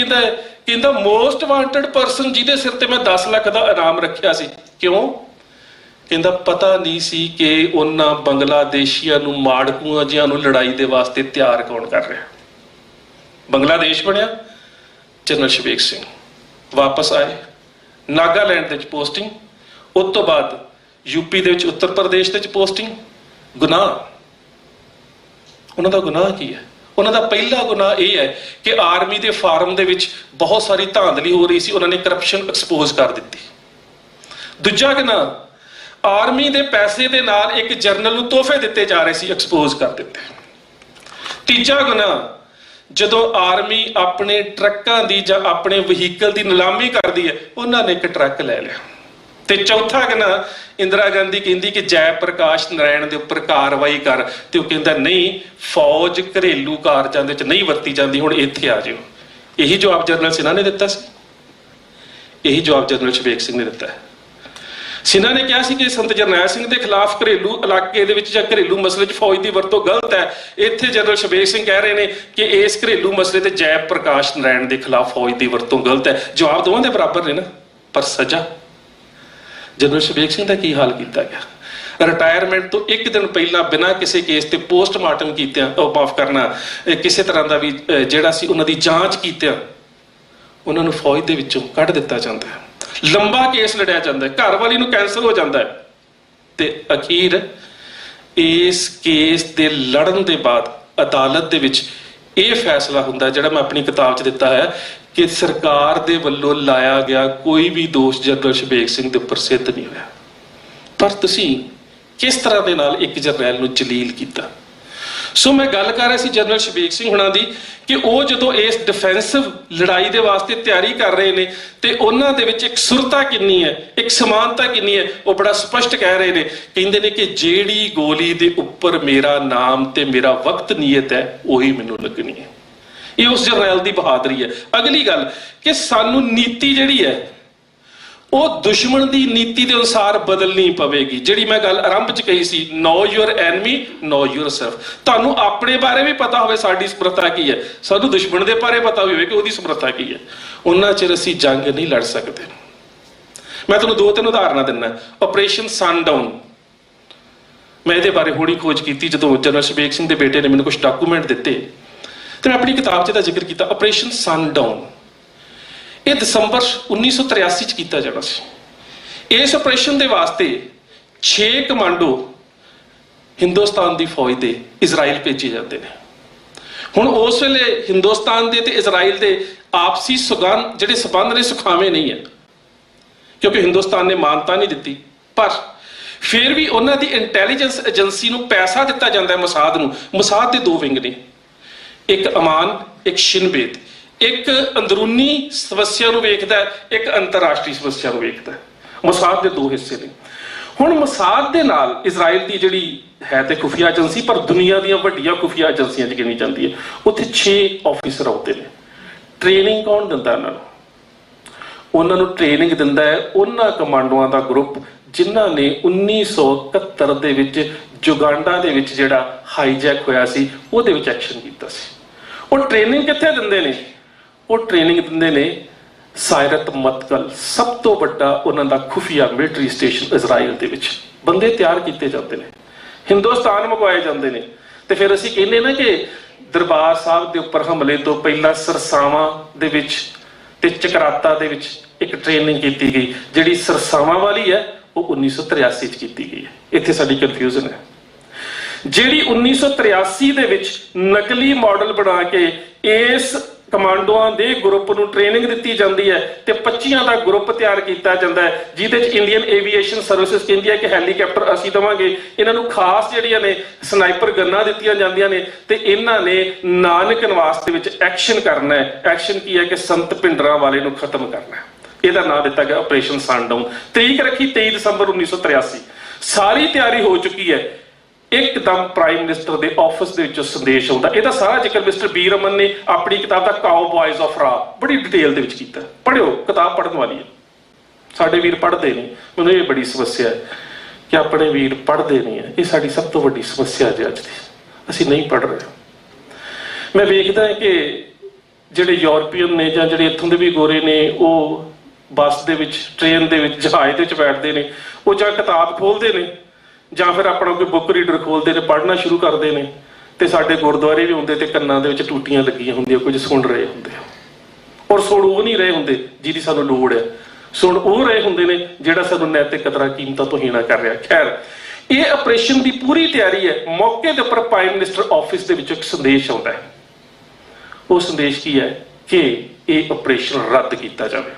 [SPEAKER 8] ਕਹਿੰਦਾ ਮੋਸਟ ਵਾਂਟਡ ਪਰਸਨ ਜਿਹਦੇ ਸਿਰ ਤੇ ਮੈਂ 10 ਲੱਖ ਦਾ ਇਨਾਮ ਰੱਖਿਆ ਸੀ। ਕਿਉਂ? ਕਹਿੰਦਾ ਪਤਾ ਨਹੀਂ ਸੀ ਕਿ ਉਹਨਾਂ ਬੰਗਲਾਦੇਸ਼ੀਆਂ ਨੂੰ, ਮਾੜਕੂਆਂ ਜਿਹਾਂ ਨੂੰ ਲੜਾਈ ਦੇ ਵਾਸਤੇ ਤਿਆਰ ਕੌਣ ਕਰ ਰਿਹਾ। ਬੰਗਲਾਦੇਸ਼ ਬਣਿਆ, ਜਨਰਲ ਸ਼ਬੀਕ ਸਿੰਘ ਵਾਪਸ ਆਏ, ਨਾਗਾਲੈਂਡ ਦੇ ਵਿੱਚ ਪੋਸਟਿੰਗ, ਉਸ ਤੋਂ ਬਾਅਦ ਯੂਪੀ ਦੇ ਵਿੱਚ, ਉੱਤਰ ਪ੍ਰਦੇਸ਼ ਦੇ ਵਿੱਚ ਪੋਸਟਿੰਗ। ਗੁਨਾਹ, ਉਹਨਾਂ ਦਾ ਗੁਨਾਹ ਕੀ ਹੈ? ਉਹਨਾਂ ਦਾ ਪਹਿਲਾ ਗੁਨਾਹ ਇਹ ਹੈ ਕਿ ਆਰਮੀ ਦੇ ਫਾਰਮ ਦੇ ਵਿੱਚ ਬਹੁਤ ਸਾਰੀ ਧਾਂਦਲੀ ਹੋ ਰਹੀ ਸੀ, ਉਹਨਾਂ ਨੇ ਕਰਪਸ਼ਨ ਐਕਸਪੋਜ਼ ਕਰ ਦਿੱਤੀ। ਦੂਜਾ ਗੁਨਾਹ, ਆਰਮੀ ਦੇ ਪੈਸੇ ਦੇ ਨਾਲ ਇੱਕ ਜਰਨਲ ਨੂੰ ਤੋਹਫੇ ਦਿੱਤੇ ਜਾ ਰਹੇ ਸੀ, ਐਕਸਪੋਜ਼ ਕਰ ਦਿੱਤੇ। ਤੀਜਾ ਗੁਨਾਹ, ਜਦੋਂ ਆਰਮੀ ਆਪਣੇ ਟਰੱਕਾਂ ਦੀ ਜਾਂ ਆਪਣੇ ਵਹੀਕਲ ਦੀ ਨਿਲਾਮੀ ਕਰਦੀ ਹੈ, ਉਹਨਾਂ ਨੇ ਇੱਕ ਟਰੱਕ ਲੈ ਲਿਆ। ਤੇ ਚੌਥਾ ਗੁਨਾਹ, ਇੰਦਰਾ ਗਾਂਧੀ ਕਹਿੰਦੀ ਕਿ ਜੈ ਪ੍ਰਕਾਸ਼ ਨਾਰਾਇਣ ਦੇ ਉੱਪਰ ਕਾਰਵਾਈ ਕਰ, ਤੇ ਉਹ ਕਹਿੰਦਾ ਨਹੀਂ, ਫੌਜ ਘਰੇਲੂ ਕਾਰਜਾਂ ਦੇ ਵਿੱਚ ਨਹੀਂ ਵਰਤੀ ਜਾਂਦੀ, ਹੁਣ ਇੱਥੇ ਆ ਜਾਓ। ਇਹੀ ਜਵਾਬ ਜਨਰਲ ਸਿਨਹਾ ਨੇ ਦਿੱਤਾ ਸੀ, ਇਹੀ ਜਵਾਬ ਜਨਰਲ ਸ਼ਬੀਕ ਸਿੰਘ ਨੇ ਦਿੱਤਾ ਹੈ। ਸਿਨਹਾ ਨੇ ਕਿਹਾ ਸੀ ਕਿ ਸੰਤ ਜਰਨੈਲ ਸਿੰਘ ਦੇ ਖਿਲਾਫ ਘਰੇਲੂ ਇਲਾਕੇ ਦੇ ਵਿੱਚ ਜਾਂ ਘਰੇਲੂ ਮਸਲੇ 'ਚ ਫੌਜ ਦੀ ਵਰਤੋਂ ਗਲਤ ਹੈ। ਇੱਥੇ ਜਨਰਲ ਸ਼ਬੀਕ ਸਿੰਘ ਕਹਿ ਰਹੇ ਨੇ ਕਿ ਇਸ ਘਰੇਲੂ ਮਸਲੇ ਤੇ ਜੈ ਪ੍ਰਕਾਸ਼ ਨਾਰਾਇਣ ਦੇ ਖਿਲਾਫ ਫੌਜ ਦੀ ਵਰਤੋਂ ਗਲਤ ਹੈ। ਜਵਾਬ ਦੋਵਾਂ ਦੇ ਬਰਾਬਰ ਨੇ ਨਾ, ਪਰ ਸਜ਼ਾ। ਜਨਰਲ ਸ਼ਬੀਕ ਸਿੰਘ ਦਾ ਕੀ ਹਾਲ ਕੀਤਾ ਗਿਆ? ਰਿਟਾਇਰਮੈਂਟ ਤੋਂ ਇੱਕ ਦਿਨ ਪਹਿਲਾਂ ਬਿਨਾਂ ਕਿਸੇ ਕੇਸ ਤੇ ਪੋਸਟਮਾਰਟਮ ਕੀਤਿਆਂ, ਮਾਫ ਕਰਨਾ, ਕਿਸੇ ਤਰ੍ਹਾਂ ਦਾ ਵੀ ਜਿਹੜਾ ਸੀ ਉਹਨਾਂ ਦੀ ਜਾਂਚ ਕੀਤਿਆਂ, ਉਹਨਾਂ ਨੂੰ ਫੌਜ ਦੇ ਵਿੱਚੋਂ ਕੱਢ ਦਿੱਤਾ ਜਾਂਦਾ ਹੈ। ਲੰਬਾ ਕੇਸ ਲੜਿਆ ਜਾਂਦਾ ਹੈ, ਘਰ ਵਾਲੀ ਨੂੰ ਕੈਂਸਰ ਹੋ ਜਾਂਦਾ ਹੈ, ਤੇ ਅਖੀਰ ਇਸ ਕੇਸ ਦੇ ਲੜਨ ਦੇ ਬਾਅਦ ਅਦਾਲਤ ਦੇ ਵਿੱਚ ਇਹ ਫੈਸਲਾ ਹੁੰਦਾ, ਜਿਹੜਾ ਮੈਂ ਆਪਣੀ ਕਿਤਾਬ 'ਚ ਦਿੱਤਾ ਹੈ, ਕਿ ਸਰਕਾਰ ਦੇ ਵੱਲੋਂ ਲਾਇਆ ਗਿਆ ਕੋਈ ਵੀ ਦੋਸ਼ ਜਨਰਲ ਸ਼ਬੀਕ ਸਿੰਘ ਦੇ ਉੱਪਰ ਸਿੱਧ ਨਹੀਂ ਹੋਇਆ। ਪਰ ਤੁਸੀਂ ਕਿਸ ਤਰ੍ਹਾਂ ਦੇ ਨਾਲ ਇੱਕ ਜਰਨੈਲ ਨੂੰ ਜਲੀਲ ਕੀਤਾ। ਸੋ ਮੈਂ ਗੱਲ ਕਰ ਰਿਹਾ ਸੀ ਜਨਰਲ ਸ਼ਬੀਕ ਸਿੰਘ ਹੁਣਾਂ ਦੀ, ਕਿ ਉਹ ਜਦੋਂ ਇਸ ਡਿਫੈਂਸਿਵ ਲੜਾਈ ਦੇ ਵਾਸਤੇ ਤਿਆਰੀ ਕਰ ਰਹੇ ਨੇ, ਤੇ ਉਹਨਾਂ ਦੇ ਵਿੱਚ ਇੱਕ ਸੁਰਤਾ ਕਿੰਨੀ ਹੈ, ਇੱਕ ਸਮਾਨਤਾ ਕਿੰਨੀ ਹੈ, ਉਹ ਬੜਾ ਸਪਸ਼ਟ ਕਹਿ ਰਹੇ ਨੇ। ਕਹਿੰਦੇ ਨੇ ਕਿ ਜਿਹੜੀ ਗੋਲੀ ਦੇ ਉੱਪਰ ਮੇਰਾ ਨਾਮ ਤੇ ਮੇਰਾ ਵਕਤ ਨੀਅਤ ਹੈ, ਉਹੀ ਮੈਨੂੰ ਲੱਗਣੀ ਹੈ। ਇਹ ਉਸ ਜਰਨੈਲ ਦੀ ਬਹਾਦਰੀ ਹੈ। ਅਗਲੀ ਗੱਲ ਕਿ ਸਾਨੂੰ ਨੀਤੀ ਜਿਹੜੀ ਹੈ ਉਹ ਦੁਸ਼ਮਣ ਦੀ ਨੀਤੀ ਦੇ ਅਨੁਸਾਰ ਬਦਲਣੀ ਪਵੇਗੀ। ਜਿਹੜੀ ਮੈਂ ਗੱਲ ਆਰੰਭ 'ਚ ਕਹੀ ਸੀ, know your enemy, know yourself. ਤੁਹਾਨੂੰ ਆਪਣੇ ਬਾਰੇ ਵੀ ਪਤਾ ਹੋਵੇ ਸਾਡੀ ਸਮਰੱਥਾ ਕੀ ਹੈ, ਸਾਨੂੰ ਦੁਸ਼ਮਣ ਦੇ ਬਾਰੇ ਪਤਾ ਹੋਵੇ ਕਿ ਉਹਦੀ ਸਮਰੱਥਾ ਕੀ ਹੈ। ਉਹਨਾਂ ਚਿਰ ਅਸੀਂ ਜੰਗ ਨਹੀਂ ਲੜ ਸਕਦੇ। ਮੈਂ ਤੁਹਾਨੂੰ 2-3 ਉਦਾਹਰਨਾਂ ਦਿੰਦਾ। ਆਪਰੇਸ਼ਨ ਸਨਡਾਊਨ, ਮੈਂ ਇਹਦੇ ਬਾਰੇ ਹੋਣੀ ਖੋਜ ਕੀਤੀ ਜਦੋਂ ਜਨਰਲ ਸ਼ਬੀਕ ਸਿੰਘ ਦੇ ਬੇਟੇ ਨੇ ਮੈਨੂੰ ਕੁਝ ਡਾਕੂਮੈਂਟ ਦਿੱਤੇ, ਤੇ ਮੈਂ ਆਪਣੀ ਕਿਤਾਬ 'ਚ ਦਾ ਜ਼ਿਕਰ ਕੀਤਾ। ਆਪਰੇਸ਼ਨ ਸਨਡਾਊਨ ਇਹ ਦਸੰਬਰ 1983 'ਚ ਕੀਤਾ ਜਾਣਾ ਸੀ। ਇਸ ਆਪਰੇਸ਼ਨ ਦੇ ਵਾਸਤੇ 6 ਕਮਾਂਡੋ ਹਿੰਦੁਸਤਾਨ ਦੀ ਫੌਜ ਦੇ ਇਜ਼ਰਾਈਲ ਭੇਜੇ ਜਾਂਦੇ ਨੇ। ਹੁਣ ਉਸ ਵੇਲੇ ਹਿੰਦੁਸਤਾਨ ਦੇ ਤੇ ਇਜ਼ਰਾਈਲ ਦੇ ਆਪਸੀ ਜਿਹੜੇ ਸਬੰਧ ਨੇ ਸੁਖਾਵੇਂ ਨਹੀਂ ਹੈ, ਕਿਉਂਕਿ ਹਿੰਦੁਸਤਾਨ ਨੇ ਮਾਨਤਾ ਨਹੀਂ ਦਿੱਤੀ। ਪਰ ਫਿਰ ਵੀ ਉਹਨਾਂ ਦੀ ਇੰਟੈਲੀਜੈਂਸ ਏਜੰਸੀ ਨੂੰ ਪੈਸਾ ਦਿੱਤਾ ਜਾਂਦਾ ਹੈ, ਮਸਾਦ ਨੂੰ। ਮਸਾਦ ਦੇ 2 ਵਿੰਗ ਨੇ, ਇੱਕ ਅਮਾਨ, ਇੱਕ ਸ਼ਿਨਬੇਦ। ਇੱਕ ਅੰਦਰੂਨੀ ਸਮੱਸਿਆ ਨੂੰ ਵੇਖਦਾ, ਇੱਕ ਅੰਤਰਰਾਸ਼ਟਰੀ ਸਮੱਸਿਆ ਨੂੰ ਵੇਖਦਾ। ਮਸਾਦ ਦੇ 2 ਹਿੱਸੇ ਨੇ। ਹੁਣ ਮਸਾਦ ਦੇ ਨਾਲ ਇਜ਼ਰਾਈਲ ਦੀ ਜਿਹੜੀ ਹੈ ਤੇ ਖੁਫੀਆ ਏਜੰਸੀ, ਪਰ ਦੁਨੀਆ ਦੀਆਂ ਵੱਡੀਆਂ ਖੁਫੀਆ ਏਜੰਸੀਆਂ 'ਚ ਗਿਣੀ ਜਾਂਦੀ ਹੈ, ਉੱਥੇ 6 ਆਫੀਸਰ ਆਉਂਦੇ ਨੇ। ਟ੍ਰੇਨਿੰਗ ਕੌਣ ਦਿੰਦਾ ਉਹਨਾਂ ਨੂੰ? ਉਹਨਾਂ ਨੂੰ ਟ੍ਰੇਨਿੰਗ ਦਿੰਦਾ ਹੈ ਉਹਨਾਂ ਕਮਾਂਡੋਆਂ ਦਾ ਗਰੁੱਪ ਜਿਨ੍ਹਾਂ ਨੇ 1971 ਦੇ ਵਿੱਚ ਯੁਗਾਂਡਾ ਦੇ ਵਿੱਚ ਜਿਹੜਾ ਹਾਈਜੈਕ ਹੋਇਆ ਸੀ, ਉਹਦੇ ਵਿੱਚ ਐਕਸ਼ਨ ਕੀਤਾ ਸੀ। ਉਹ ਟ੍ਰੇਨਿੰਗ ਕਿੱਥੇ ਦਿੰਦੇ ਨੇ? ਉਹ ਟ੍ਰੇਨਿੰਗ ਦਿੰਦੇ ਨੇ ਸਾਇਰਤ ਮਤਕਲ, ਸਭ ਤੋਂ ਵੱਡਾ ਉਹਨਾਂ ਦਾ ਖੁਫੀਆ ਮਿਲਟਰੀ ਸਟੇਸ਼ਨ ਇਜ਼ਰਾਈਲ ਦੇ ਵਿੱਚ। ਬੰਦੇ ਤਿਆਰ ਕੀਤੇ ਜਾਂਦੇ ਨੇ, ਹਿੰਦੁਸਤਾਨ ਮੰਗਵਾਏ ਜਾਂਦੇ ਨੇ। ਤੇ ਫਿਰ ਅਸੀਂ ਕਹਿੰਦੇ ਨਾ ਕਿ ਦਰਬਾਰ ਸਾਹਿਬ ਦੇ ਉੱਪਰ ਹਮਲੇ ਤੋਂ ਪਹਿਲਾਂ ਸਰਸਾਵਾਂ ਦੇ ਵਿੱਚ ਤੇ ਚਕਰਾਤਾ ਦੇ ਵਿੱਚ ਇੱਕ ਟ੍ਰੇਨਿੰਗ ਕੀਤੀ ਗਈ। ਜਿਹੜੀ ਸਰਸਾਵਾਂ ਵਾਲੀ ਹੈ ਉਹ 1983 'ਚ ਕੀਤੀ ਗਈ ਹੈ। ਇੱਥੇ ਸਾਡੀ ਕਨਫਿਊਜ਼ਨ ਹੈ। ਜਿਹੜੀ 1983 ਦੇ ਵਿੱਚ ਨਕਲੀ ਮਾਡਲ ਬਣਾ ਕੇ ਇਸ ਕਮਾਂਡੋਆਂ ਦੇ ਗਰੁੱਪ ਨੂੰ ਟ੍ਰੇਨਿੰਗ ਦਿੱਤੀ ਜਾਂਦੀ ਹੈ ਤੇ 25 ਦਾ ਗਰੁੱਪ ਤਿਆਰ ਕੀਤਾ ਜਾਂਦਾ ਹੈ, ਜਿਹਦੇ 'ਚ ਇੰਡੀਅਨ ਏਵੀਏਸ਼ਨ ਸਰਵਿਸਿਜ਼ ਕਹਿੰਦੀ ਹੈ ਕਿ ਹੈਲੀਕਾਪਟਰ ਅਸੀਂ ਦੇਵਾਂਗੇ। ਇਹਨਾਂ ਨੂੰ ਖਾਸ ਜਿਹੜੀਆਂ ਨੇ ਸਨਾਈਪਰ ਗੰਨਾਂ ਦਿੱਤੀਆਂ ਜਾਂਦੀਆਂ ਨੇ ਤੇ ਇਹਨਾਂ ਨੇ ਨਾਨਕ ਨਿਵਾਸ ਦੇ ਵਿੱਚ ਐਕਸ਼ਨ ਕਰਨਾ ਹੈ। ਐਕਸ਼ਨ ਕੀ ਹੈ ਕਿ ਸੰਤ ਭਿੰਡਰਾਂ ਵਾਲੇ ਨੂੰ ਖਤਮ ਕਰਨਾ ਹੈ। ਇਹਦਾ ਨਾਮ ਦਿੱਤਾ ਗਿਆ ਆਪਰੇਸ਼ਨ ਸਨਡਾਊਨ। ਤਰੀਕ ਰੱਖੀ 23 ਦਸੰਬਰ 1983। ਸਾਰੀ ਤਿਆਰੀ ਹੋ ਚੁੱਕੀ ਹੈ। ਇੱਕਦਮ ਪ੍ਰਾਈਮ ਮਿਨਿਸਟਰ ਦੇ ਆਫਿਸ ਦੇ ਵਿੱਚੋਂ ਸੰਦੇਸ਼ ਆਉਂਦਾ। ਇਹਦਾ ਸਾਰਾ ਜ਼ਿਕਰ ਮਿਸਟਰ ਬੀ ਰਮਨ ਨੇ ਆਪਣੀ ਕਿਤਾਬ ਦਾ ਕਾਓ ਬॉयਜ਼ ਆਫ ਰਾ ਬੜੀ ਡਿਟੇਲ ਦੇ ਵਿੱਚ ਕੀਤਾ। ਪੜ੍ਹਿਓ, ਕਿਤਾਬ ਪੜ੍ਹਨ ਵਾਲੀ ਹੈ। ਸਾਡੇ ਵੀਰ ਪੜ੍ਹਦੇ ਨਹੀਂ, ਮੈਨੂੰ ਇਹ ਬੜੀ ਸਮੱਸਿਆ ਹੈ ਕਿ ਆਪਣੇ ਵੀਰ ਪੜ੍ਹਦੇ ਨਹੀਂ ਹੈ। ਇਹ ਸਾਡੀ ਸਭ ਤੋਂ ਵੱਡੀ ਸਮੱਸਿਆ ਜੇ ਅੱਜ ਦੀ, ਅਸੀਂ ਨਹੀਂ ਪੜ੍ਹ ਰਹੇ। ਮੈਂ ਵੇਖਦਾ ਕਿ ਜਿਹੜੇ ਯੂਰਪੀਅਨ ਨੇ ਜਾਂ ਜਿਹੜੇ ਇੱਥੋਂ ਦੇ ਵੀ ਗੋਰੇ ਨੇ, ਉਹ ਬੱਸ ਦੇ ਵਿੱਚ, ਟ੍ਰੇਨ ਦੇ ਵਿੱਚ, ਜਹਾਜ਼ ਦੇ ਵਿੱਚ ਬੈਠਦੇ ਨੇ, ਉਹ ਜਾਂ ਕਿਤਾਬ ਖੋਲ੍ਹਦੇ ਨੇ ਜਾਂ ਫਿਰ ਆਪਣਾ ਕੋਈ ਬੁੱਕ ਰੀਡਰ ਖੋਲ੍ਹਦੇ ਨੇ, ਪੜ੍ਹਨਾ ਸ਼ੁਰੂ ਕਰਦੇ ਨੇ। ਤੇ ਸਾਡੇ ਗੁਰਦੁਆਰੇ ਵੀ ਹੁੰਦੇ ਤੇ ਕੰਨਾਂ ਦੇ ਵਿੱਚ ਟੂਟੀਆਂ ਲੱਗੀਆਂ ਹੁੰਦੀਆਂ, ਕੁਝ ਸੁਣ ਰਹੇ ਹੁੰਦੇ ਆ। ਔਰ ਸੁਣ ਉਹ ਨਹੀਂ ਰਹੇ ਹੁੰਦੇ ਜਿਹਦੀ ਸਾਨੂੰ ਲੋੜ ਹੈ, ਸੁਣ ਉਹ ਰਹੇ ਹੁੰਦੇ ਨੇ ਜਿਹੜਾ ਸਾਨੂੰ ਨੈਤਿਕ ਕਦਰਾਂ ਕੀਮਤਾਂ ਤੋਂ ਹੀਣਾ ਕਰ ਰਿਹਾ। ਖੈਰ, ਇਹ ਆਪਰੇਸ਼ਨ ਦੀ ਪੂਰੀ ਤਿਆਰੀ ਹੈ। ਮੌਕੇ ਦੇ ਉੱਪਰ ਪ੍ਰਾਈਮ ਮਿਨਿਸਟਰ ਆਫਿਸ ਦੇ ਵਿੱਚੋਂ ਇੱਕ ਸੰਦੇਸ਼ ਆਉਂਦਾ ਹੈ। ਉਹ ਸੰਦੇਸ਼ ਕੀ ਹੈ ਕਿ ਇਹ ਆਪਰੇਸ਼ਨ ਰੱਦ ਕੀਤਾ ਜਾਵੇ।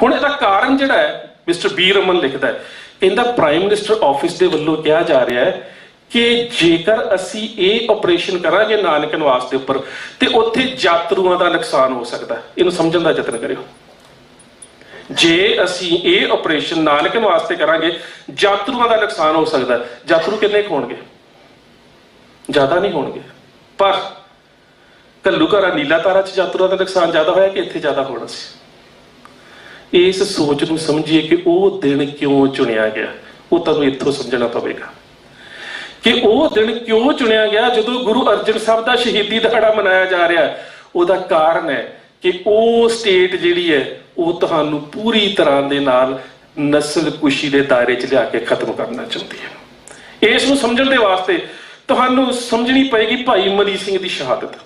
[SPEAKER 8] ਹੁਣ ਇਹਦਾ ਕਾਰਨ ਜਿਹੜਾ ਹੈ ਮਿਸਟਰ ਬੀ ਰਮਨ ਲਿਖਦਾ ਹੈ, ਕਹਿੰਦਾ ਪ੍ਰਾਈਮ ਮਿਨਿਸਟਰ ਆਫਿਸ ਦੇ ਵੱਲੋਂ ਕਿਹਾ ਜਾ ਰਿਹਾ ਹੈ ਕਿ ਜੇਕਰ ਅਸੀਂ ਇਹ ਆਪਰੇਸ਼ਨ ਕਰਾਂਗੇ ਨਾਨਕ ਨਿਵਾਸ ਦੇ ਉੱਪਰ ਤੇ ਉੱਥੇ ਯਾਤਰੂਆਂ ਦਾ ਨੁਕਸਾਨ ਹੋ ਸਕਦਾ। ਇਹਨੂੰ ਸਮਝਣ ਦਾ ਯਤਨ ਕਰਿਓ। ਜੇ ਅਸੀਂ ਇਹ ਆਪਰੇਸ਼ਨ ਨਾਨਕ ਨਿਵਾਸ ਤੇ ਕਰਾਂਗੇ, ਯਾਤਰੂਆਂ ਦਾ ਨੁਕਸਾਨ ਹੋ ਸਕਦਾ। ਯਾਤਰੂ ਕਿੰਨੇ ਹੋਣਗੇ? ਜ਼ਿਆਦਾ ਨਹੀਂ ਹੋਣਗੇ, ਪਰ ਘੱਲੂਘਾਰਾ ਨੀਲਾ ਤਾਰਾ 'ਚ ਯਾਤਰੂਆਂ ਦਾ ਨੁਕਸਾਨ ਜ਼ਿਆਦਾ ਹੋਇਆ ਕਿ ਇੱਥੇ ਜ਼ਿਆਦਾ ਹੋਣਾ ਸੀ। ਇਸ ਸੋਚ ਨੂੰ ਸਮਝੀਏ ਕਿ ਉਹ ਦਿਨ ਕਿਉਂ ਚੁਣਿਆ ਗਿਆ। ਉਹ ਤੁਹਾਨੂੰ ਇੱਥੋਂ ਸਮਝਣਾ ਪਵੇਗਾ ਕਿ ਉਹ ਦਿਨ ਕਿਉਂ ਚੁਣਿਆ ਗਿਆ ਜਦੋਂ ਗੁਰੂ ਅਰਜਨ ਸਾਹਿਬ ਦਾ ਸ਼ਹੀਦੀ ਦਿਹਾੜਾ ਮਨਾਇਆ ਜਾ ਰਿਹਾ। ਉਹਦਾ ਕਾਰਨ ਹੈ ਕਿ ਉਹ ਸਟੇਟ ਜਿਹੜੀ ਹੈ ਉਹ ਤੁਹਾਨੂੰ ਪੂਰੀ ਤਰ੍ਹਾਂ ਦੇ ਨਾਲ ਨਸਲਕੁਸ਼ੀ ਦੇ ਦਾਇਰੇ 'ਚ ਲਿਆ ਕੇ ਖਤਮ ਕਰਨਾ ਚਾਹੁੰਦੀ ਹੈ। ਇਸ ਨੂੰ ਸਮਝਣ ਦੇ ਵਾਸਤੇ ਤੁਹਾਨੂੰ ਸਮਝਣੀ ਪਏਗੀ ਭਾਈ ਮਨੀ ਸਿੰਘ ਦੀ ਸ਼ਹਾਦਤ।